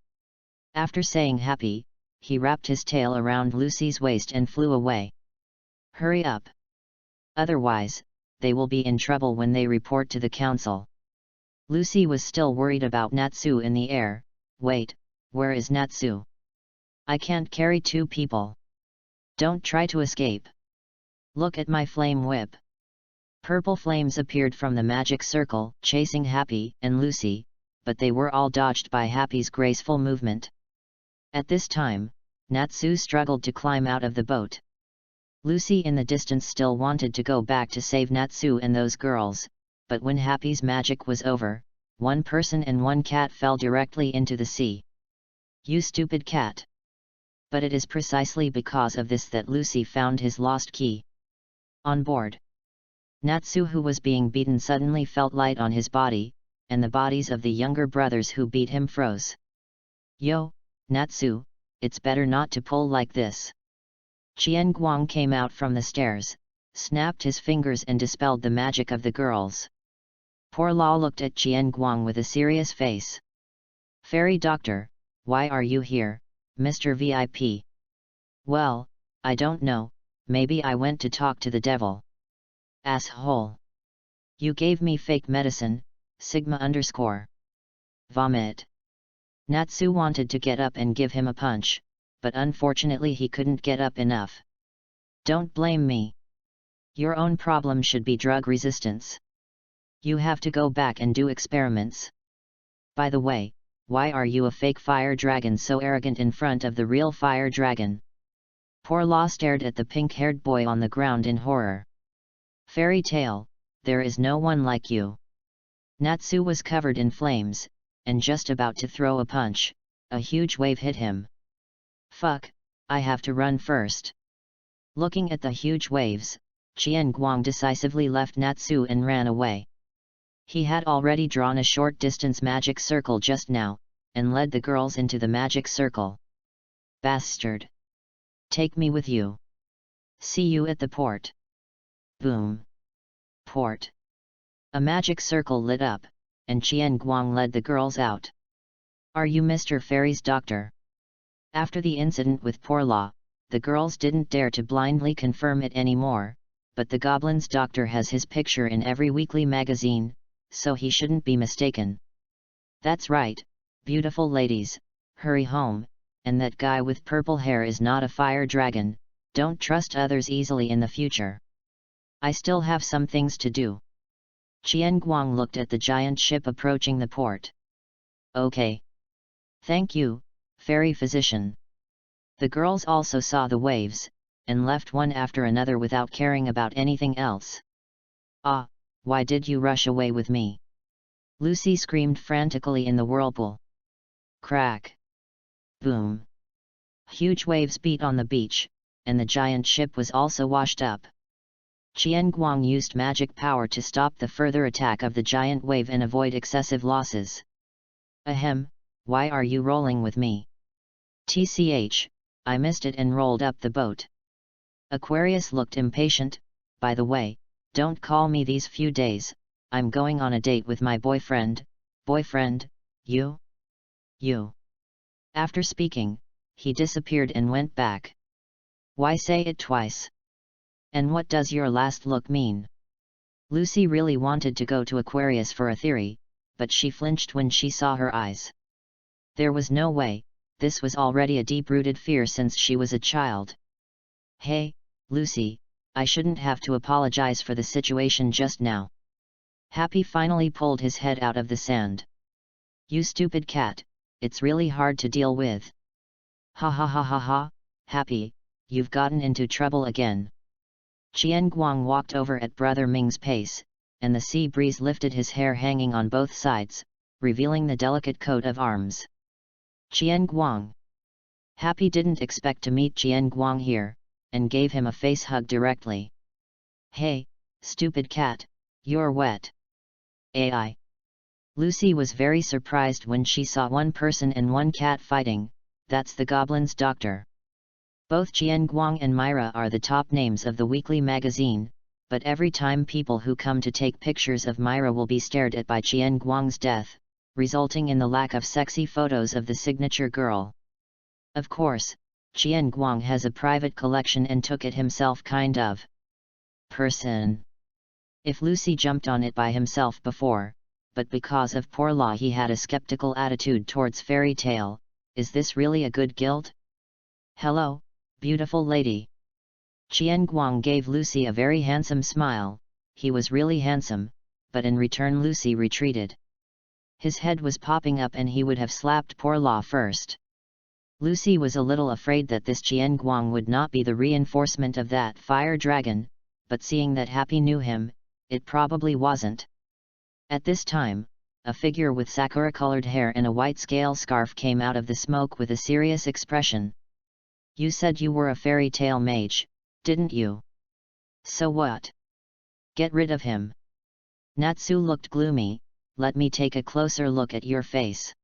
After saying happy, he wrapped his tail around Lucy's waist and flew away. "Hurry up. Otherwise, they will be in trouble when they report to the council." Lucy was still worried about Natsu in the air. "Wait, where is Natsu? I can't carry 2 people. Don't try to escape. Look at my flame whip." Purple flames appeared from the magic circle, chasing Happy and Lucy, but they were all dodged by Happy's graceful movement. At this time, Natsu struggled to climb out of the boat. Lucy in the distance still wanted to go back to save Natsu and those girls, but when Happy's magic was over, 1 person and 1 cat fell directly into the sea. "You stupid cat!" But it is precisely because of this that Lucy found his lost key. On board, Natsu, who was being beaten, suddenly felt light on his body. and the bodies of the younger brothers who beat him froze. "Yo, Natsu, it's better not to pull like this." Qian Guang came out from the stairs, snapped his fingers and dispelled the magic of the girls. Poor Law looked at Qian Guang with a serious face. "Fairy doctor, why are you here, Mr. VIP?" "Well, I don't know, maybe I went to talk to the devil." "Asshole. You gave me fake medicine, Sigma_. Vomit." Natsu wanted to get up and give him a punch, but unfortunately he couldn't get up enough. "Don't blame me. Your own problem should be drug resistance. You have to go back and do experiments. By the way, why are you a fake fire dragon so arrogant in front of the real fire dragon?" Poor Law stared at the pink-haired boy on the ground in horror. "Fairy tale, there is no one like you." Natsu was covered in flames, and just about to throw a punch, a huge wave hit him. "Fuck, I have to run first." Looking at the huge waves, Qian Guang decisively left Natsu and ran away. He had already drawn a short-distance magic circle just now, and led the girls into the magic circle. "Bastard! Take me with you. See you at the port." Boom! Port. A magic circle lit up, and Qian Guang led the girls out. "Are you Mr. Fairy's doctor?" After the incident with Poor Law, the girls didn't dare to blindly confirm it anymore, but the goblin's doctor has his picture in every weekly magazine, so he shouldn't be mistaken. "That's right, beautiful ladies, hurry home, and that guy with purple hair is not a fire dragon, don't trust others easily in the future. I still have some things to do." Qian Guang looked at the giant ship approaching the port. "Okay. Thank you, fairy physician." The girls also saw the waves, and left one after another without caring about anything else. "Ah, why did you rush away with me?" Lucy screamed frantically in the whirlpool. Crack! Boom! Huge waves beat on the beach, and the giant ship was also washed up. Qian Guang used magic power to stop the further attack of the giant wave and avoid excessive losses. "Ahem, why are you rolling with me?" "TCH, I missed it and rolled up the boat." Aquarius looked impatient. "By the way, don't call me these few days, I'm going on a date with my boyfriend." "Boyfriend, you?" "You." After speaking, he disappeared and went back. "Why say it twice? And what does your last look mean?" Lucy really wanted to go to Aquarius for a theory, but she flinched when she saw her eyes. There was no way, this was already a deep-rooted fear since she was a child. "Hey, Lucy, I shouldn't have to apologize for the situation just now." Happy finally pulled his head out of the sand. "You stupid cat, it's really hard to deal with." "Ha ha ha ha ha, Happy, you've gotten into trouble again." Qian Guang walked over at Brother Ming's pace, and the sea breeze lifted his hair hanging on both sides, revealing the delicate coat of arms. "Qian Guang." Happy didn't expect to meet Qian Guang here, and gave him a face hug directly. "Hey, stupid cat, you're wet." AI. Lucy was very surprised when she saw one person and one cat fighting. That's the goblin's doctor. Both Qian Guang and Myra are the top names of the weekly magazine, but every time people who come to take pictures of Myra will be stared at by Qian Guang's death, resulting in the lack of sexy photos of the signature girl. Of course, Qian Guang has a private collection and took it himself kind of person. If Lucy jumped on it by himself before, but because of Poor Law he had a skeptical attitude towards fairy tale. Is this really a good guild? "Hello, beautiful lady." Qian Guang gave Lucy a very handsome smile. He was really handsome, but in return Lucy retreated. His head was popping up and he would have slapped Poor Law first. Lucy was a little afraid that this Qian Guang would not be the reinforcement of that fire dragon, but seeing that Happy knew him, it probably wasn't. At this time, a figure with sakura-colored hair and a white scale scarf came out of the smoke with a serious expression. "You said you were a fairy tale mage, didn't you? So what? Get rid of him." Natsu looked gloomy. let me take a closer look at your face.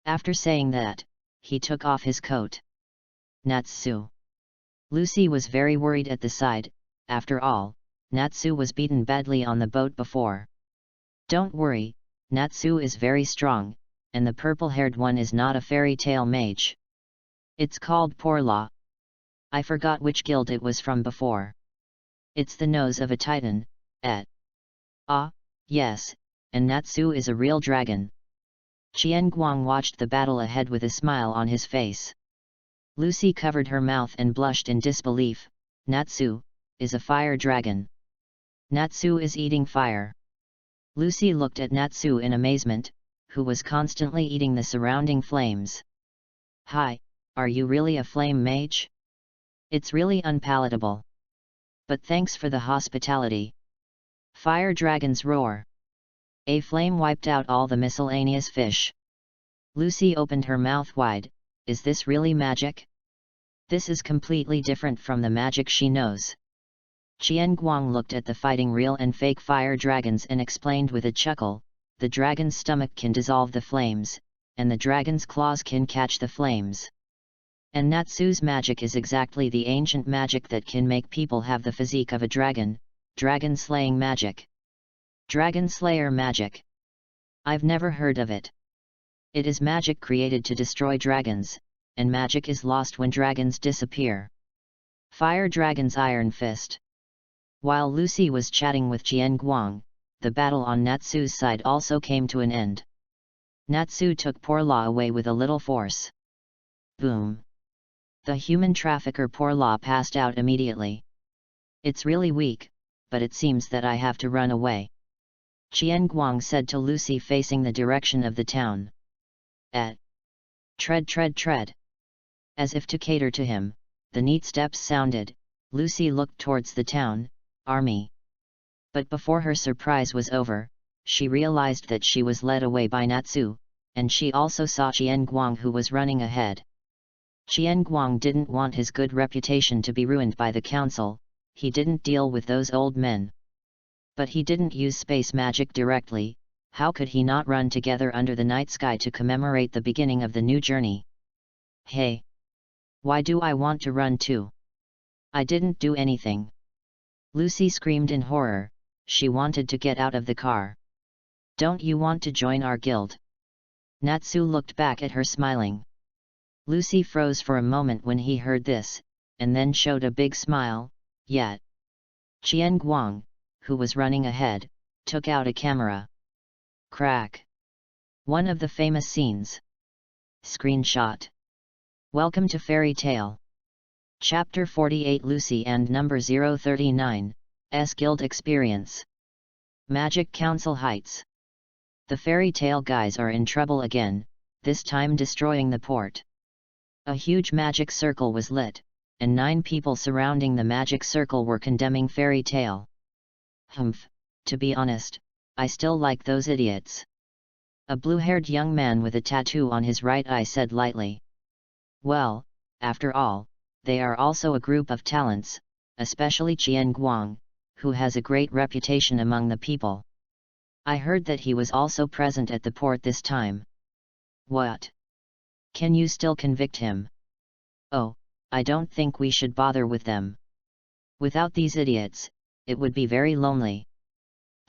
After saying that, he took off his coat. Natsu. Lucy was very worried at the sight. After all, Natsu was beaten badly on the boat before. Don't worry, Natsu is very strong, and the purple-haired one is not a fairy tale mage. It's called Porla. I forgot which guild it was from before. It's the nose of a titan, et. Ah, yes, and Natsu is a real dragon. Qian Guang watched the battle ahead with a smile on his face. Lucy covered her mouth and blushed in disbelief. Natsu is a fire dragon. Natsu is eating fire. Lucy looked at Natsu in amazement, who was constantly eating the surrounding flames. Hi, are you really a flame mage? It's really unpalatable. But thanks for the hospitality. Fire dragons roar. A flame wiped out all the miscellaneous fish. Lucy opened her mouth wide. Is this really magic? This is completely different from the magic she knows. Qian Guang looked at the fighting real and fake fire dragons and explained with a chuckle, the dragon's stomach can dissolve the flames, and the dragon's claws can catch the flames. And Natsu's magic is exactly the ancient magic that can make people have the physique of a dragon, dragon-slaying magic. Dragon Slayer magic. I've never heard of it. It is magic created to destroy dragons, and magic is lost when dragons disappear. Fire Dragon's Iron Fist. While Lucy was chatting with Qian Guang, the battle on Natsu's side also came to an end. Natsu took Porla away with a little force. Boom! The human trafficker Porla passed out immediately. It's really weak, but it seems that I have to run away. Qian Guang said to Lucy facing the direction of the town. Tread, tread, tread. As if to cater to him, the neat steps sounded. Lucy looked towards the town, army. But before her surprise was over, she realized that she was led away by Natsu, and she also saw Qian Guang who was running ahead. Qian Guang didn't want his good reputation to be ruined by the council. He didn't deal with those old men. But he didn't use space magic directly. How could he not run together under the night sky to commemorate the beginning of the new journey? Hey! Why do I want to run too? I didn't do anything. Lucy screamed in horror. She wanted to get out of the car. Don't you want to join our guild? Natsu looked back at her smiling. Lucy froze for a moment when he heard this, and then showed a big smile. Yet. Qian Guang, who was running ahead, took out a camera. Crack! One of the famous scenes. Screenshot. Welcome to Fairy Tale. Chapter 48 Lucy and Number 039, S Guild Experience. Magic Council Heights. The Fairy Tale guys are in trouble again, this time destroying the port. A huge magic circle was lit, and 9 people surrounding the magic circle were condemning Fairy Tale. Humph, to be honest, I still like those idiots. A blue-haired young man with a tattoo on his right eye said lightly. Well, after all, they are also a group of talents, especially Qian Guang, who has a great reputation among the people. I heard that he was also present at the port this time. What? Can you still convict him? Oh, I don't think we should bother with them. Without these idiots, it would be very lonely.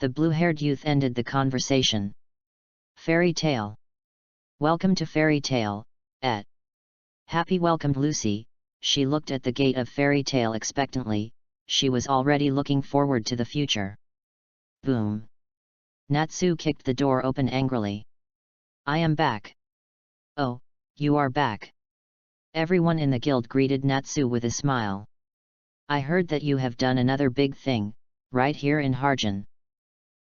The blue-haired youth ended the conversation. Fairy Tale. Welcome to Fairy Tale, et. Happy welcomed Lucy. She looked at the gate of Fairy Tale expectantly. She was already looking forward to the future. Boom! Natsu kicked the door open angrily. I am back. Oh, you are back. Everyone in the guild greeted Natsu with a smile. I heard that you have done another big thing, right here in Harjan.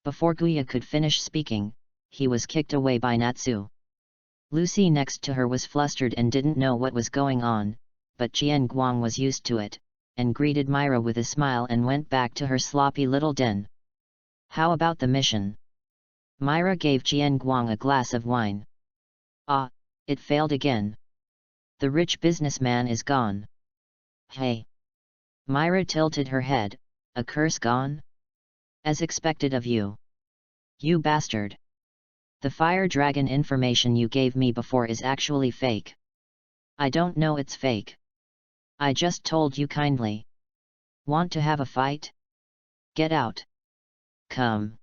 Before Guya could finish speaking, he was kicked away by Natsu. Lucy next to her was flustered and didn't know what was going on, but Qian Guang was used to it, and greeted Myra with a smile and went back to her sloppy little den. How about the mission? Myra gave Qian Guang a glass of wine. Ah, it failed again. The rich businessman is gone. Hey! Myra tilted her head. A curse gone? As expected of you. You bastard! The fire dragon information you gave me before is actually fake. I don't know it's fake. I just told you kindly. Want to have a fight? Get out. Come.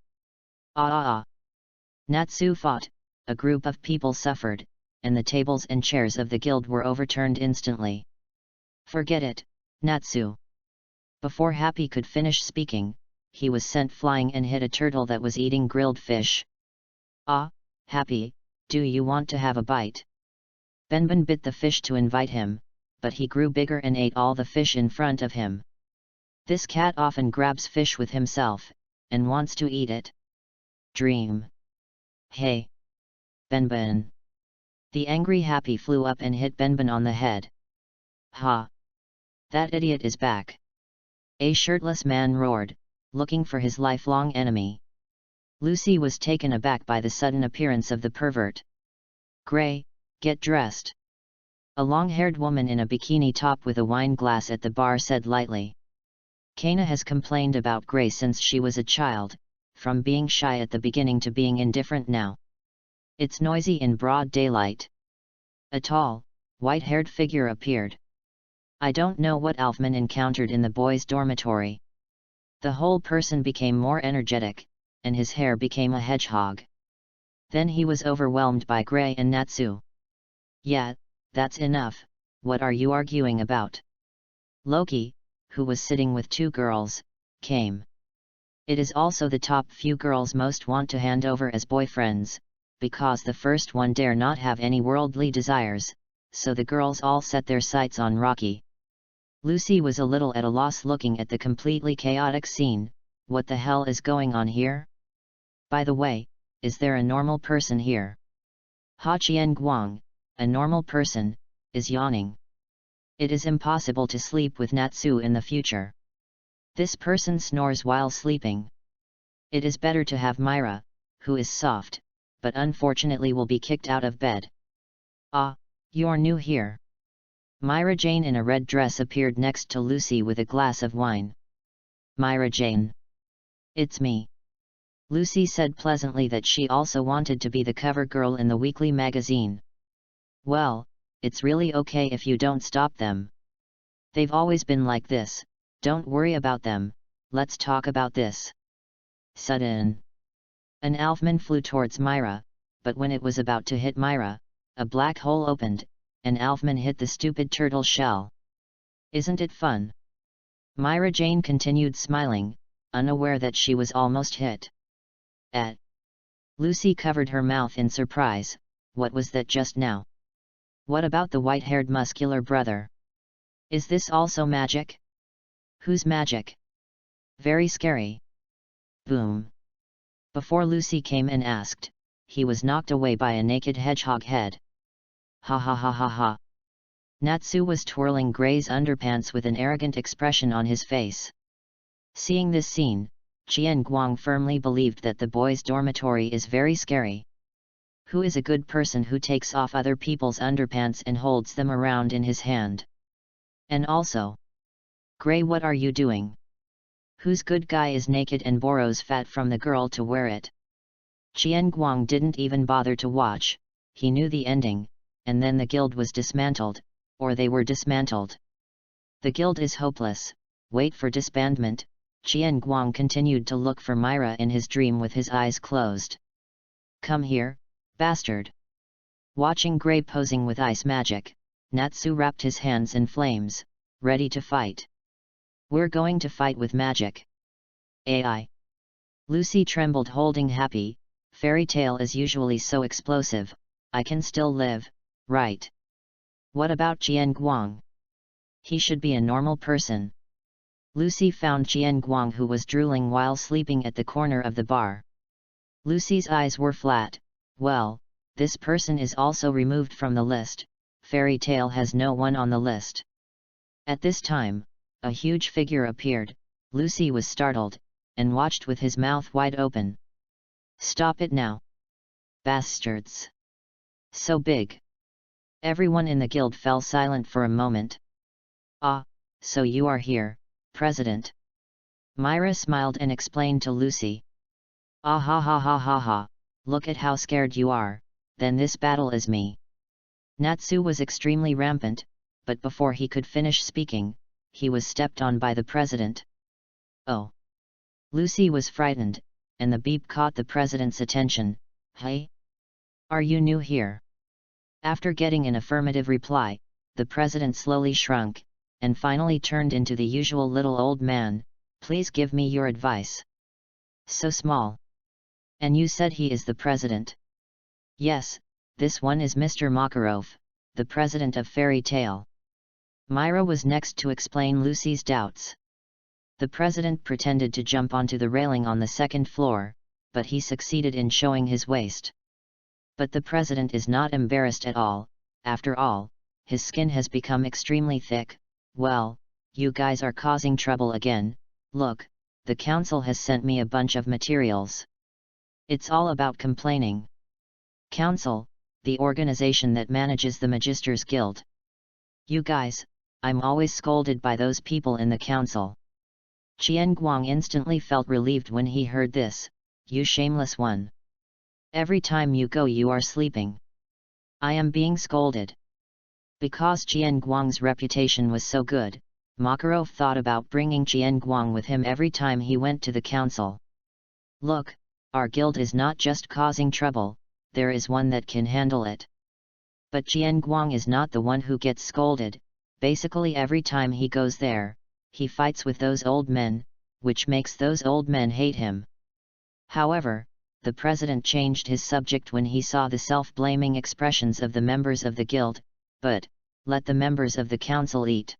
Natsu fought, a group of people suffered, and the tables and chairs of the guild were overturned instantly. Forget it, Natsu. Before Happy could finish speaking, he was sent flying and hit a turtle that was eating grilled fish. Happy, do you want to have a bite? Benben bit the fish to invite him, but he grew bigger and ate all the fish in front of him. This cat often grabs fish with himself, and wants to eat it. Dream. Hey! Benben! The angry Happy flew up and hit Benben on the head. Ha! That idiot is back! A shirtless man roared, looking for his lifelong enemy. Lucy was taken aback by the sudden appearance of the pervert. Gray, get dressed. A long-haired woman in a bikini top with a wine glass at the bar said lightly. Kana has complained about Gray since she was a child, from being shy at the beginning to being indifferent now. It's noisy in broad daylight. A tall, white-haired figure appeared. I don't know what Alfman encountered in the boys' dormitory. The whole person became more energetic, and his hair became a hedgehog. Then he was overwhelmed by Gray and Natsu. Yeah, that's enough, what are you arguing about? Loki, who was sitting with two girls, came. It is also the top few girls most want to hand over as boyfriends, because the first one dare not have any worldly desires, so the girls all set their sights on Rocky. Lucy was a little at a loss looking at the completely chaotic scene. What the hell is going on here? By the way, is there a normal person here? Ha Chien Guang, a normal person, is yawning. It is impossible to sleep with Natsu in the future. This person snores while sleeping. It is better to have Myra, who is soft, but unfortunately will be kicked out of bed. You're new here. Myra Jane in a red dress appeared next to Lucy with a glass of wine. Myra Jane. It's me. Lucy said pleasantly that she also wanted to be the cover girl in the weekly magazine. Well, it's really okay if you don't stop them. They've always been like this, don't worry about them, let's talk about this. Sudden. An Alfman flew towards Myra, but when it was about to hit Myra, a black hole opened, and Alfman hit the stupid turtle shell. Isn't it fun? Myra Jane continued smiling, unaware that she was almost hit. Lucy covered her mouth in surprise. What was that just now? What about the white-haired muscular brother? Is this also magic? Whose magic? Very scary. Boom. Before Lucy came and asked, he was knocked away by a naked hedgehog head. Ha ha ha ha ha. Natsu was twirling Gray's underpants with an arrogant expression on his face. Seeing this scene, Chien Guang firmly believed that the boys' dormitory is very scary. Who is a good person who takes off other people's underpants and holds them around in his hand? And also, Gray, what are you doing? Whose good guy is naked and borrows fat from the girl to wear it? Chien Guang didn't even bother to watch, he knew the ending, and then the guild was dismantled, or they were dismantled. The guild is hopeless, wait for disbandment. Chien Guang continued to look for Myra in his dream with his eyes closed. Come here, bastard. Watching Gray posing with ice magic, Natsu wrapped his hands in flames, ready to fight. We're going to fight with magic. AI. Lucy trembled holding Happy. Fairy tale is usually so explosive, I can still live, right? What about Chien Guang? He should be a normal person. Lucy found Chien Guang who was drooling while sleeping at the corner of the bar. Lucy's eyes were flat. Well, this person is also removed from the list. Fairy tale has no one on the list. At this time, a huge figure appeared. Lucy was startled, and watched with his mouth wide open. Stop it now. Bastards. So big. Everyone in the guild fell silent for a moment. So you are here, President. Myra smiled and explained to Lucy. Ah ha ha ha ha ha, look at how scared you are, then this battle is me. Natsu was extremely rampant, but before he could finish speaking, he was stepped on by the president. Oh! Lucy was frightened, and the beep caught the president's attention. Hey? Are you new here? After getting an affirmative reply, the president slowly shrunk, and finally turned into the usual little old man. Please give me your advice. So small. And you said he is the president? Yes, this one is Mr. Makarov, the president of Fairy Tale. Myra was next to explain Lucy's doubts. The president pretended to jump onto the railing on the second floor, but he succeeded in showing his waist. But the president is not embarrassed at all. After all, his skin has become extremely thick. Well, you guys are causing trouble again. Look, the council has sent me a bunch of materials. It's all about complaining. Council, the organization that manages the Magisters Guild. You guys, I'm always scolded by those people in the council. Qian Guang instantly felt relieved when he heard this. You shameless one. Every time you go you are sleeping. I am being scolded. Because Qian Guang's reputation was so good, Makarov thought about bringing Qian Guang with him every time he went to the council. Look, our guild is not just causing trouble, there is one that can handle it. But Qian Guang is not the one who gets scolded. Basically every time he goes there, he fights with those old men, which makes those old men hate him. However, the president changed his subject when he saw the self-blaming expressions of the members of the guild. But, let the members of the council eat.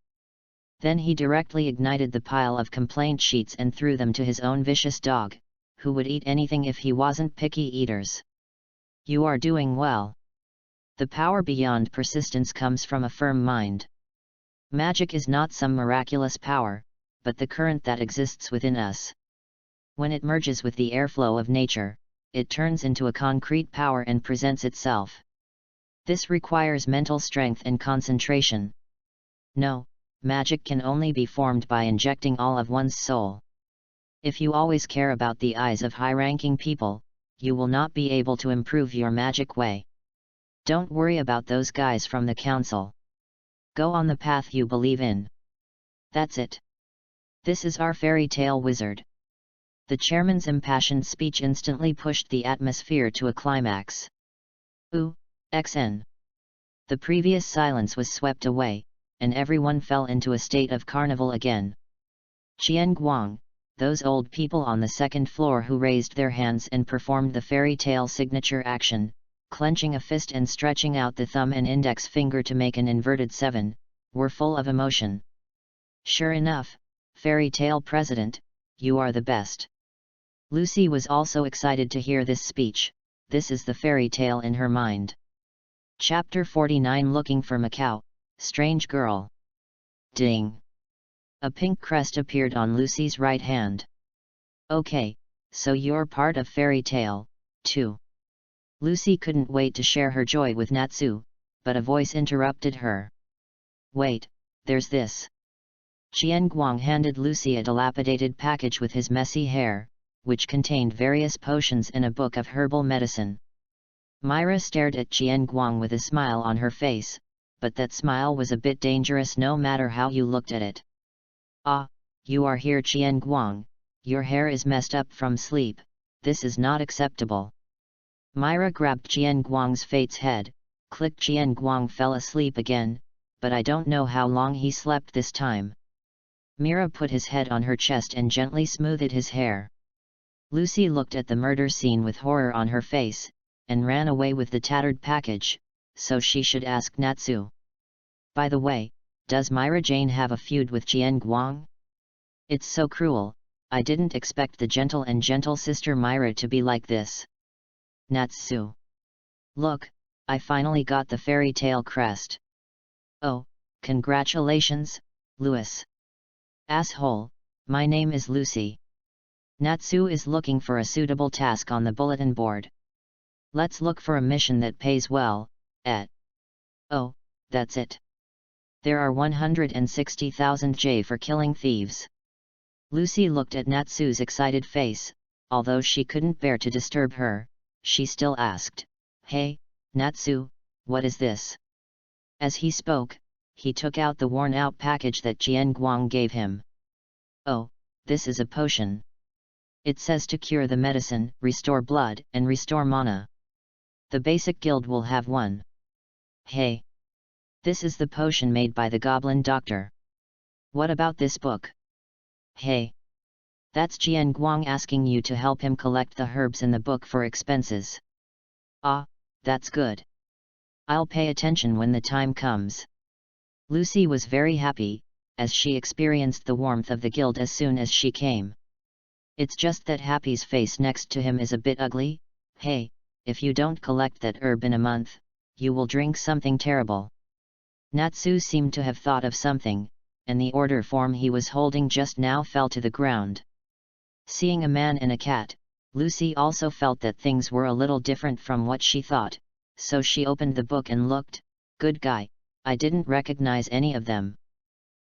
Then he directly ignited the pile of complaint sheets and threw them to his own vicious dog, who would eat anything if he wasn't picky eaters. You are doing well. The power beyond persistence comes from a firm mind. Magic is not some miraculous power, but the current that exists within us. When it merges with the airflow of nature, it turns into a concrete power and presents itself. This requires mental strength and concentration. No, magic can only be formed by injecting all of one's soul. If you always care about the eyes of high-ranking people, you will not be able to improve your magic way. Don't worry about those guys from the council. Go on the path you believe in. That's it. This is our fairy tale wizard. The chairman's impassioned speech instantly pushed the atmosphere to a climax. XN. The previous silence was swept away, and everyone fell into a state of carnival again. Qian Guang, those old people on the second floor who raised their hands and performed the fairy tale signature action, clenching a fist and stretching out the thumb and index finger to make an inverted 7, were full of emotion. Sure enough, fairy tale president, you are the best. Lucy was also excited to hear this speech. This is the fairy tale in her mind. Chapter 49 Looking for Macau, Strange Girl. Ding! A pink crest appeared on Lucy's right hand. Okay, so you're part of fairy tale, too. Lucy couldn't wait to share her joy with Natsu, but a voice interrupted her. Wait, there's this. Qian Guang handed Lucy a dilapidated package with his messy hair, which contained various potions and a book of herbal medicine. Myra stared at Qian Guang with a smile on her face, but that smile was a bit dangerous no matter how you looked at it. Ah, you are here Qian Guang, your hair is messed up from sleep, this is not acceptable. Myra grabbed Qian Guang's fate's head, clicked. Qian Guang fell asleep again, but I don't know how long he slept this time. Myra put his head on her chest and gently smoothed his hair. Lucy looked at the murder scene with horror on her face, and ran away with the tattered package, so she should ask Natsu. By the way, does Myra Jane have a feud with Qian Guang? It's so cruel, I didn't expect the gentle sister Myra to be like this. Natsu. Look, I finally got the fairy tale crest. Oh, congratulations, Louis. Asshole, my name is Lucy. Natsu is looking for a suitable task on the bulletin board. Let's look for a mission that pays well, Oh, that's it. There are 160,000 J for killing thieves. Lucy looked at Natsu's excited face, although she couldn't bear to disturb her, she still asked, "Hey, Natsu, what is this?" As he spoke, he took out the worn-out package that Jian Guang gave him. "Oh, this is a potion. It says to cure the medicine, restore blood, and restore mana. The basic guild will have one." "Hey! This is the potion made by the goblin doctor. What about this book?" "Hey! That's Jian Guang asking you to help him collect the herbs in the book for expenses." "Ah, that's good. I'll pay attention when the time comes." Lucy was very happy, as she experienced the warmth of the guild as soon as she came. It's just that Happy's face next to him is a bit ugly. "Hey, if you don't collect that herb in a month, you will drink something terrible." Natsu seemed to have thought of something, and the order form he was holding just now fell to the ground. Seeing a man and a cat, Lucy also felt that things were a little different from what she thought, so she opened the book and looked. "Good guy, I didn't recognize any of them.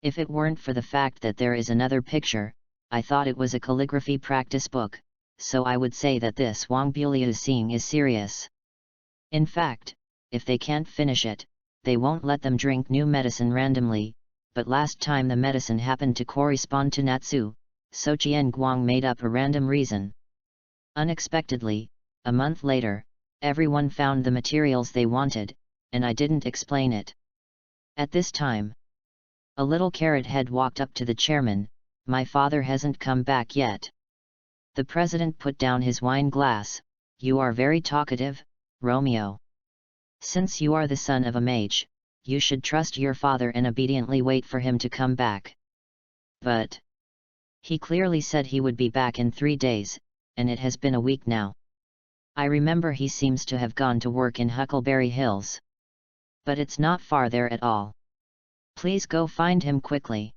If it weren't for the fact that there is another picture, I thought it was a calligraphy practice book, so I would say that this Wang Buliu is seeing is serious. In fact, if they can't finish it, they won't let them drink new medicine randomly, but last time the medicine happened to correspond to Natsu, so Jian Guang made up a random reason." Unexpectedly, a month later, everyone found the materials they wanted, and I didn't explain it. At this time, a little carrot head walked up to the chairman. "My father hasn't come back yet." The president put down his wine glass. "You are very talkative, Romeo. Since you are the son of a mage, you should trust your father and obediently wait for him to come back." "But he clearly said he would be back in 3 days, and it has been a week now. I remember he seems to have gone to work in Huckleberry Hills. But it's not far there at all. Please go find him quickly."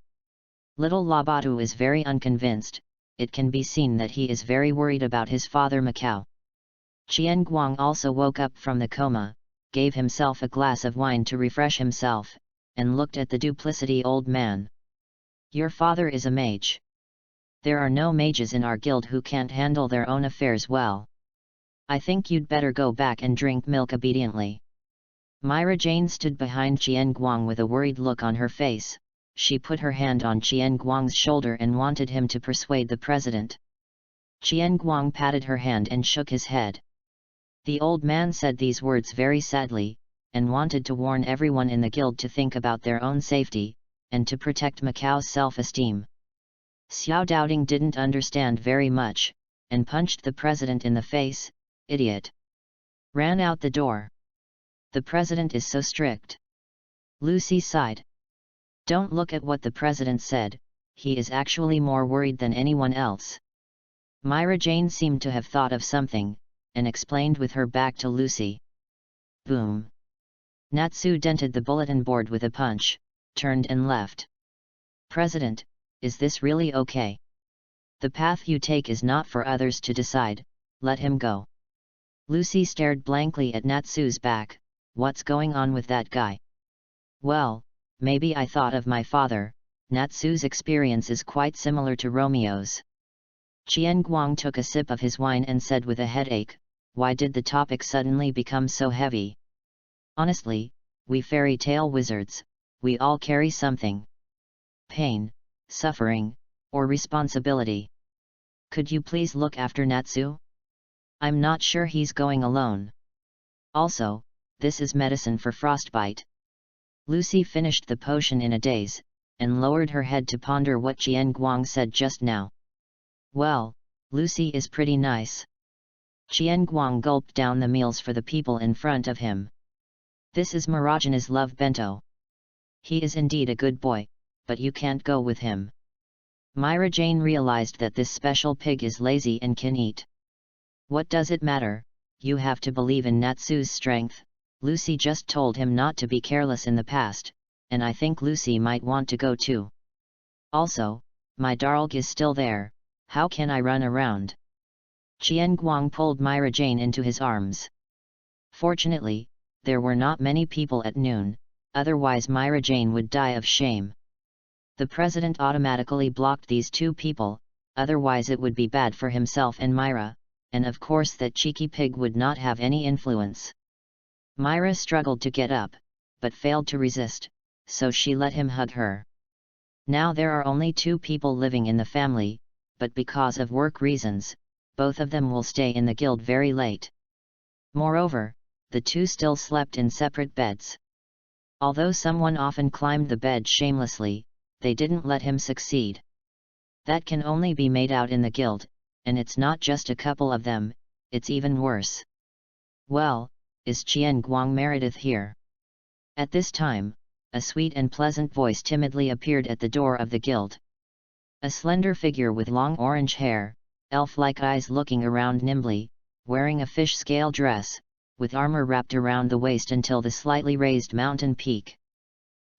Little Labatu is very unconvinced. It can be seen that he is very worried about his father Macau. Jian Guang also woke up from the coma, gave himself a glass of wine to refresh himself, and looked at the duplicity old man. "Your father is a mage. There are no mages in our guild who can't handle their own affairs well. I think you'd better go back and drink milk obediently." Myra Jane stood behind Jian Guang with a worried look on her face. She put her hand on Jian Guang's shoulder and wanted him to persuade the president. Jian Guang patted her hand and shook his head. The old man said these words very sadly, and wanted to warn everyone in the guild to think about their own safety, and to protect Macau's self-esteem. Xiao Doubting didn't understand very much, and punched the president in the face. "Idiot!" Ran out the door. "The president is so strict." Lucy sighed. "Don't look at what the president said, he is actually more worried than anyone else." Myra Jane seemed to have thought of something, and explained with her back to Lucy. Boom! Natsu dented the bulletin board with a punch, turned and left. "President, is this really okay? The path you take is not for others to decide, let him go." Lucy stared blankly at Natsu's back. "What's going on with that guy?" "Well, maybe I thought of my father. Natsu's experience is quite similar to Romeo's." Jian Guang took a sip of his wine and said with a headache, "Why did the topic suddenly become so heavy? Honestly, we fairy tale wizards, we all carry something. Pain, suffering, or responsibility. Could you please look after Natsu? I'm not sure he's going alone. Also, this is medicine for frostbite." Lucy finished the potion in a daze, and lowered her head to ponder what Jian Guang said just now. Well, Lucy is pretty nice. Jian Guang gulped down the meals for the people in front of him. "This is Marajana's love bento. He is indeed a good boy, but you can't go with him." Myra Jane realized that this special pig is lazy and can eat. "What does it matter? You have to believe in Natsu's strength." Lucy just told him not to be careless in the past, and I think Lucy might want to go too. Also, my Darlg is still there, how can I run around? Jian Guang pulled Myra Jane into his arms. Fortunately, there were not many people at noon, otherwise Myra Jane would die of shame. The president automatically blocked these two people, otherwise it would be bad for himself and Myra, and of course that cheeky pig would not have any influence. Myra struggled to get up, but failed to resist, so she let him hug her. Now there are only 2 people living in the family, but because of work reasons, both of them will stay in the guild very late. Moreover, the 2 still slept in separate beds. Although someone often climbed the bed shamelessly, they didn't let him succeed. That can only be made out in the guild, and it's not just a couple of them, it's even worse. Well, is Qian Guang Meredith here? At this time, a sweet and pleasant voice timidly appeared at the door of the guild. A slender figure with long orange hair, elf-like eyes looking around nimbly, wearing a fish scale dress, with armor wrapped around the waist until the slightly raised mountain peak.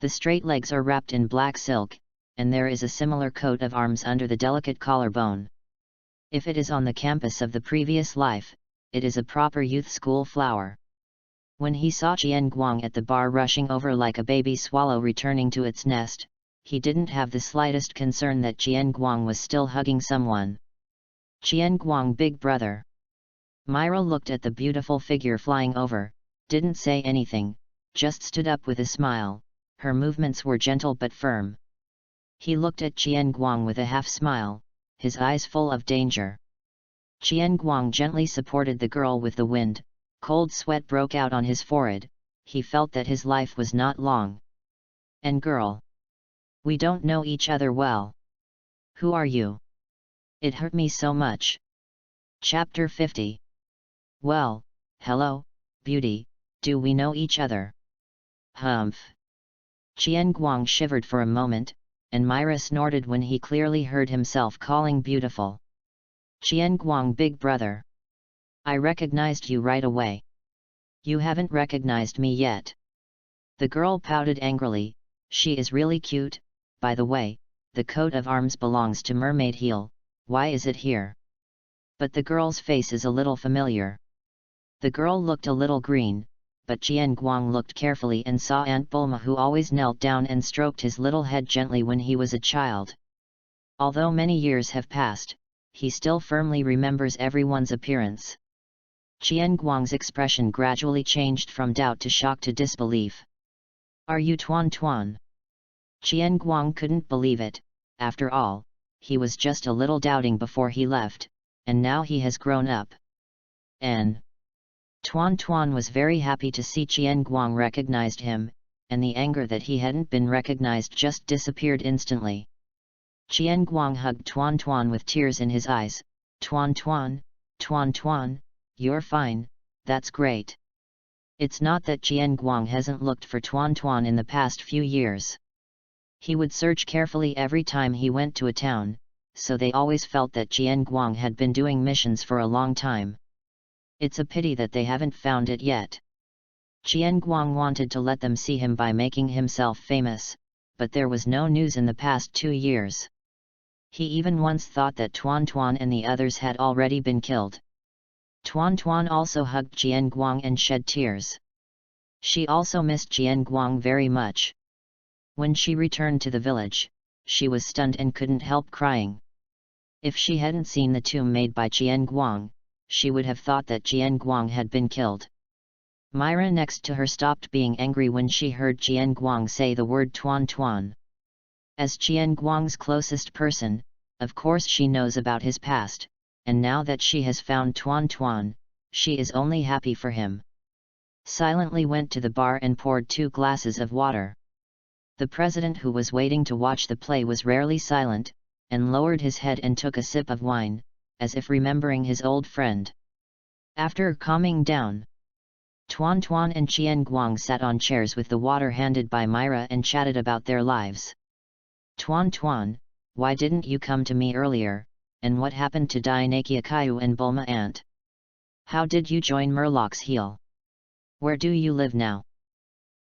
The straight legs are wrapped in black silk, and there is a similar coat of arms under the delicate collarbone. If it is on the campus of the previous life, it is a proper youth school flower. When he saw Qian Guang at the bar rushing over like a baby swallow returning to its nest, he didn't have the slightest concern that Qian Guang was still hugging someone. Qian Guang, big brother. Myra looked at the beautiful figure flying over, didn't say anything, just stood up with a smile. Her movements were gentle but firm. He looked at Qian Guang with a half-smile, his eyes full of danger. Qian Guang gently supported the girl with the wind, cold sweat broke out on his forehead, he felt that his life was not long. And girl? We don't know each other well. Who are you? It hurt me so much. Chapter 50. Well, hello, beauty, do we know each other? Humph. Qian Guang shivered for a moment, and Myra snorted when he clearly heard himself calling beautiful. Qian Guang, big brother. I recognized you right away. You haven't recognized me yet. The girl pouted angrily, she is really cute, by the way, the coat of arms belongs to Mermaid Heel, why is it here? But the girl's face is a little familiar. The girl looked a little green, but Qian Guang looked carefully and saw Aunt Bulma, who always knelt down and stroked his little head gently when he was a child. Although many years have passed, he still firmly remembers everyone's appearance. Qian Guang's expression gradually changed from doubt to shock to disbelief. Are you Tuan Tuan? Qian Guang couldn't believe it, after all, he was just a little doubting before he left, and now he has grown up. Tuan Tuan was very happy to see Qian Guang recognized him, and the anger that he hadn't been recognized just disappeared instantly. Qian Guang hugged Tuan Tuan with tears in his eyes. Tuan Tuan, Tuan Tuan, you're fine, that's great. It's not that Qian Guang hasn't looked for Tuan Tuan in the past few years. He would search carefully every time he went to a town, so they always felt that Qian Guang had been doing missions for a long time. It's a pity that they haven't found it yet. Qian Guang wanted to let them see him by making himself famous, but there was no news in the past 2 years. He even once thought that Tuan Tuan and the others had already been killed. Tuan Tuan also hugged Qian Guang and shed tears. She also missed Qian Guang very much. When she returned to the village, she was stunned and couldn't help crying. If she hadn't seen the tomb made by Qian Guang, she would have thought that Qian Guang had been killed. Myra next to her stopped being angry when she heard Qian Guang say the word Tuan Tuan. As Qian Guang's closest person, of course she knows about his past, and now that she has found Tuan Tuan, she is only happy for him. Silently went to the bar and poured 2 glasses of water. The president, who was waiting to watch the play, was rarely silent, and lowered his head and took a sip of wine, as if remembering his old friend. After calming down, Tuan Tuan and Qian Guang sat on chairs with the water handed by Myra and chatted about their lives. Tuan Tuan, why didn't you come to me earlier, and what happened to Dainakia Kayu and Bulma Aunt? How did you join Murloc's Heel? Where do you live now?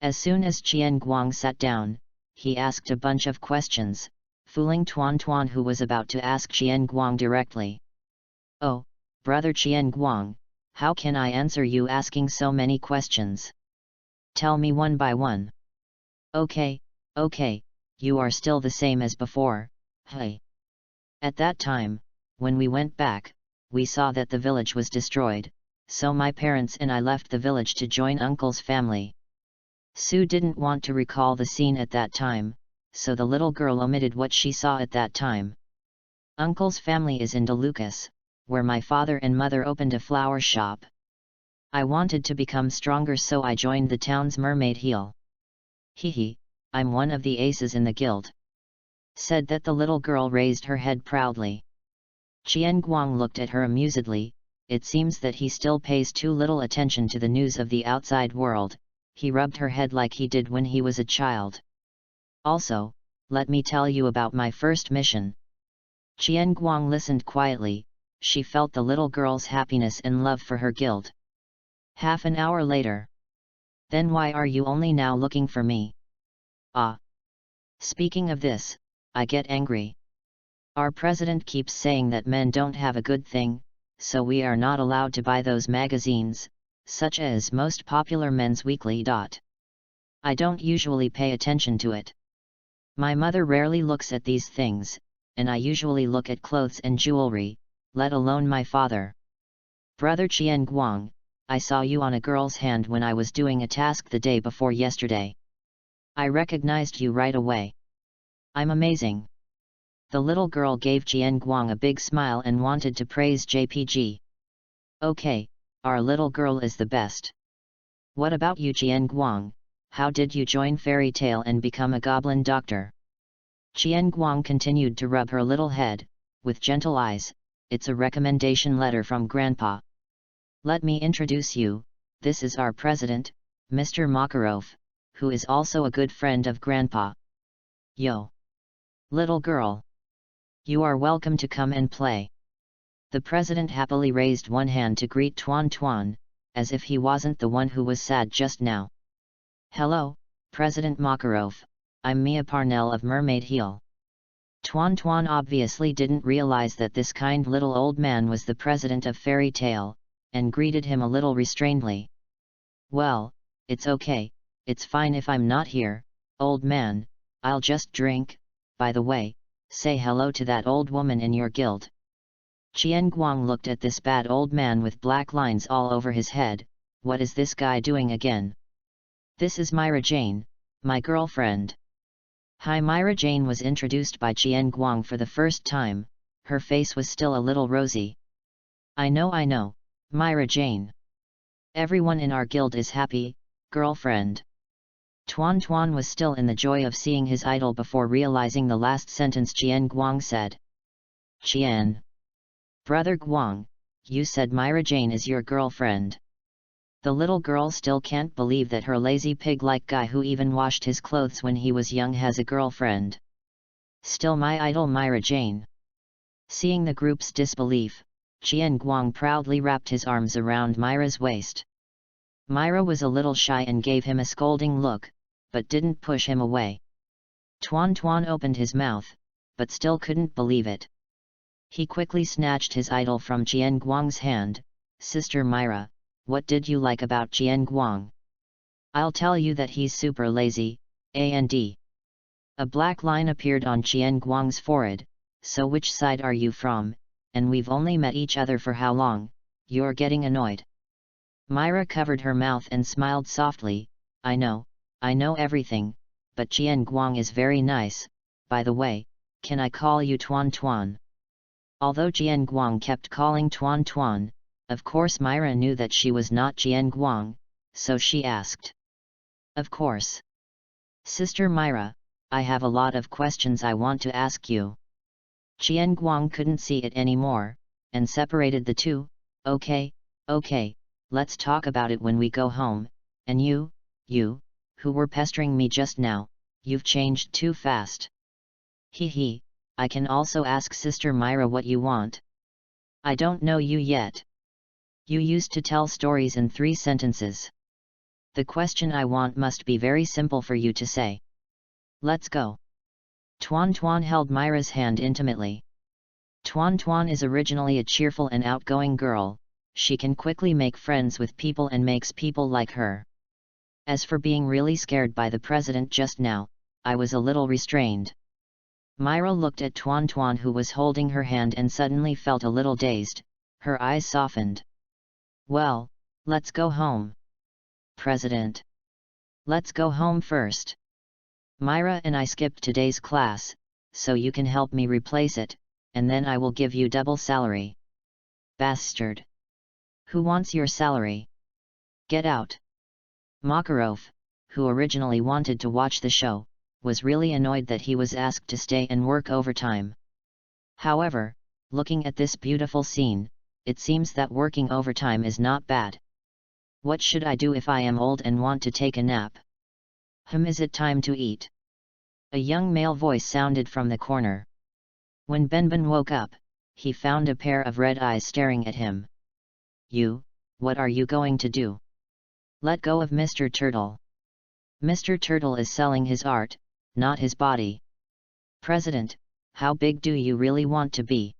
As soon as Qian Guang sat down, he asked a bunch of questions, fooling Tuan Tuan, who was about to ask Qian Guang directly. Oh, brother Qian Guang, how can I answer you asking so many questions? Tell me one by one. Okay, you are still the same as before, hey. At that time, when we went back, we saw that the village was destroyed, so my parents and I left the village to join Uncle's family. Sue didn't want to recall the scene at that time, so the little girl omitted what she saw at that time. Uncle's family is in DeLucas, where my father and mother opened a flower shop. I wanted to become stronger, so I joined the town's mermaid heel. Hehe, I'm one of the aces in the guild. Said that the little girl raised her head proudly. Qian Guang looked at her amusedly. It seems that he still pays too little attention to the news of the outside world. He rubbed her head like he did when he was a child. Also, let me tell you about my first mission. Qian Guang listened quietly. She felt the little girl's happiness and love for her guild. Half an hour later. Then why are you only now looking for me? Ah. Speaking of this, I get angry. Our president keeps saying that men don't have a good thing, so we are not allowed to buy those magazines, such as Most Popular Men's Weekly. I don't usually pay attention to it. My mother rarely looks at these things, and I usually look at clothes and jewelry, let alone my father. Brother Qian Guang, I saw you on a girl's hand when I was doing a task the day before yesterday. I recognized you right away. I'm amazing. The little girl gave Qian Guang a big smile and wanted to praise JPG. Okay, our little girl is the best. What about you, Qian Guang? How did you join Fairy Tale and become a goblin doctor? Qian Guang continued to rub her little head, with gentle eyes. It's a recommendation letter from Grandpa. Let me introduce you, this is our president, Mr. Makarov, who is also a good friend of Grandpa. Yo! Little girl! You are welcome to come and play. The president happily raised one hand to greet Tuan Tuan, as if he wasn't the one who was sad just now. Hello, President Makarov, I'm Mia Parnell of Mermaid Heel. Tuan Tuan obviously didn't realize that this kind little old man was the president of Fairy Tale, and greeted him a little restrainedly. Well, it's okay, it's fine if I'm not here, old man, I'll just drink. By the way, say hello to that old woman in your guild. Qian Guang looked at this bad old man with black lines all over his head. What is this guy doing again? This is Myra Jane, my girlfriend. Hi. Myra Jane was introduced by Qian Guang for the first time. Her face was still a little rosy. I know, Myra Jane. Everyone in our guild is happy, girlfriend. Tuan Tuan was still in the joy of seeing his idol before realizing the last sentence Qian Guang said. Qian. Brother Guang, you said Myra Jane is your girlfriend. The little girl still can't believe that her lazy pig-like guy who even washed his clothes when he was young has a girlfriend. Still my idol Myra Jane. Seeing the group's disbelief, Qian Guang proudly wrapped his arms around Myra's waist. Myra was a little shy and gave him a scolding look, but didn't push him away. Tuan Tuan opened his mouth, but still couldn't believe it. He quickly snatched his idol from Qian Guang's hand. Sister Myra, what did you like about Qian Guang? I'll tell you that he's super lazy, and. A black line appeared on Qian Guang's forehead. So which side are you from, and we've only met each other for how long, you're getting annoyed. Myra covered her mouth and smiled softly. I know everything, but Qian Guang is very nice. By the way, can I call you Tuan Tuan? Although Qian Guang kept calling Tuan Tuan, of course Myra knew that she was not Qian Guang, so she asked. Of course. Sister Myra, I have a lot of questions I want to ask you. Qian Guang couldn't see it anymore, and separated the two. Okay, let's talk about it when we go home. And you, who were pestering me just now, you've changed too fast. Hee, I can also ask Sister Myra what you want. I don't know you yet. You used to tell stories in 3 sentences. The question I want must be very simple for you to say. Let's go. Tuan Tuan held Myra's hand intimately. Tuan Tuan is originally a cheerful and outgoing girl. She can quickly make friends with people and makes people like her. As for being really scared by the president just now, I was a little restrained. Myra looked at Tuan Tuan, who was holding her hand, and suddenly felt a little dazed. Her eyes softened. Well, let's go home. President. Let's go home first. Myra and I skipped today's class, so you can help me replace it, and then I will give you double salary. Bastard. Who wants your salary? Get out. Makarov, who originally wanted to watch the show, was really annoyed that he was asked to stay and work overtime. However, looking at this beautiful scene, it seems that working overtime is not bad. What should I do if I am old and want to take a nap? Is it time to eat? A young male voice sounded from the corner. When Benben woke up, he found a pair of red eyes staring at him. You, what are you going to do? Let go of Mr. Turtle. Mr. Turtle is selling his art, not his body. President, how big do you really want to be?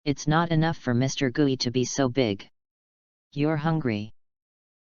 It's not enough for Mr. Gui to be so big. You're hungry.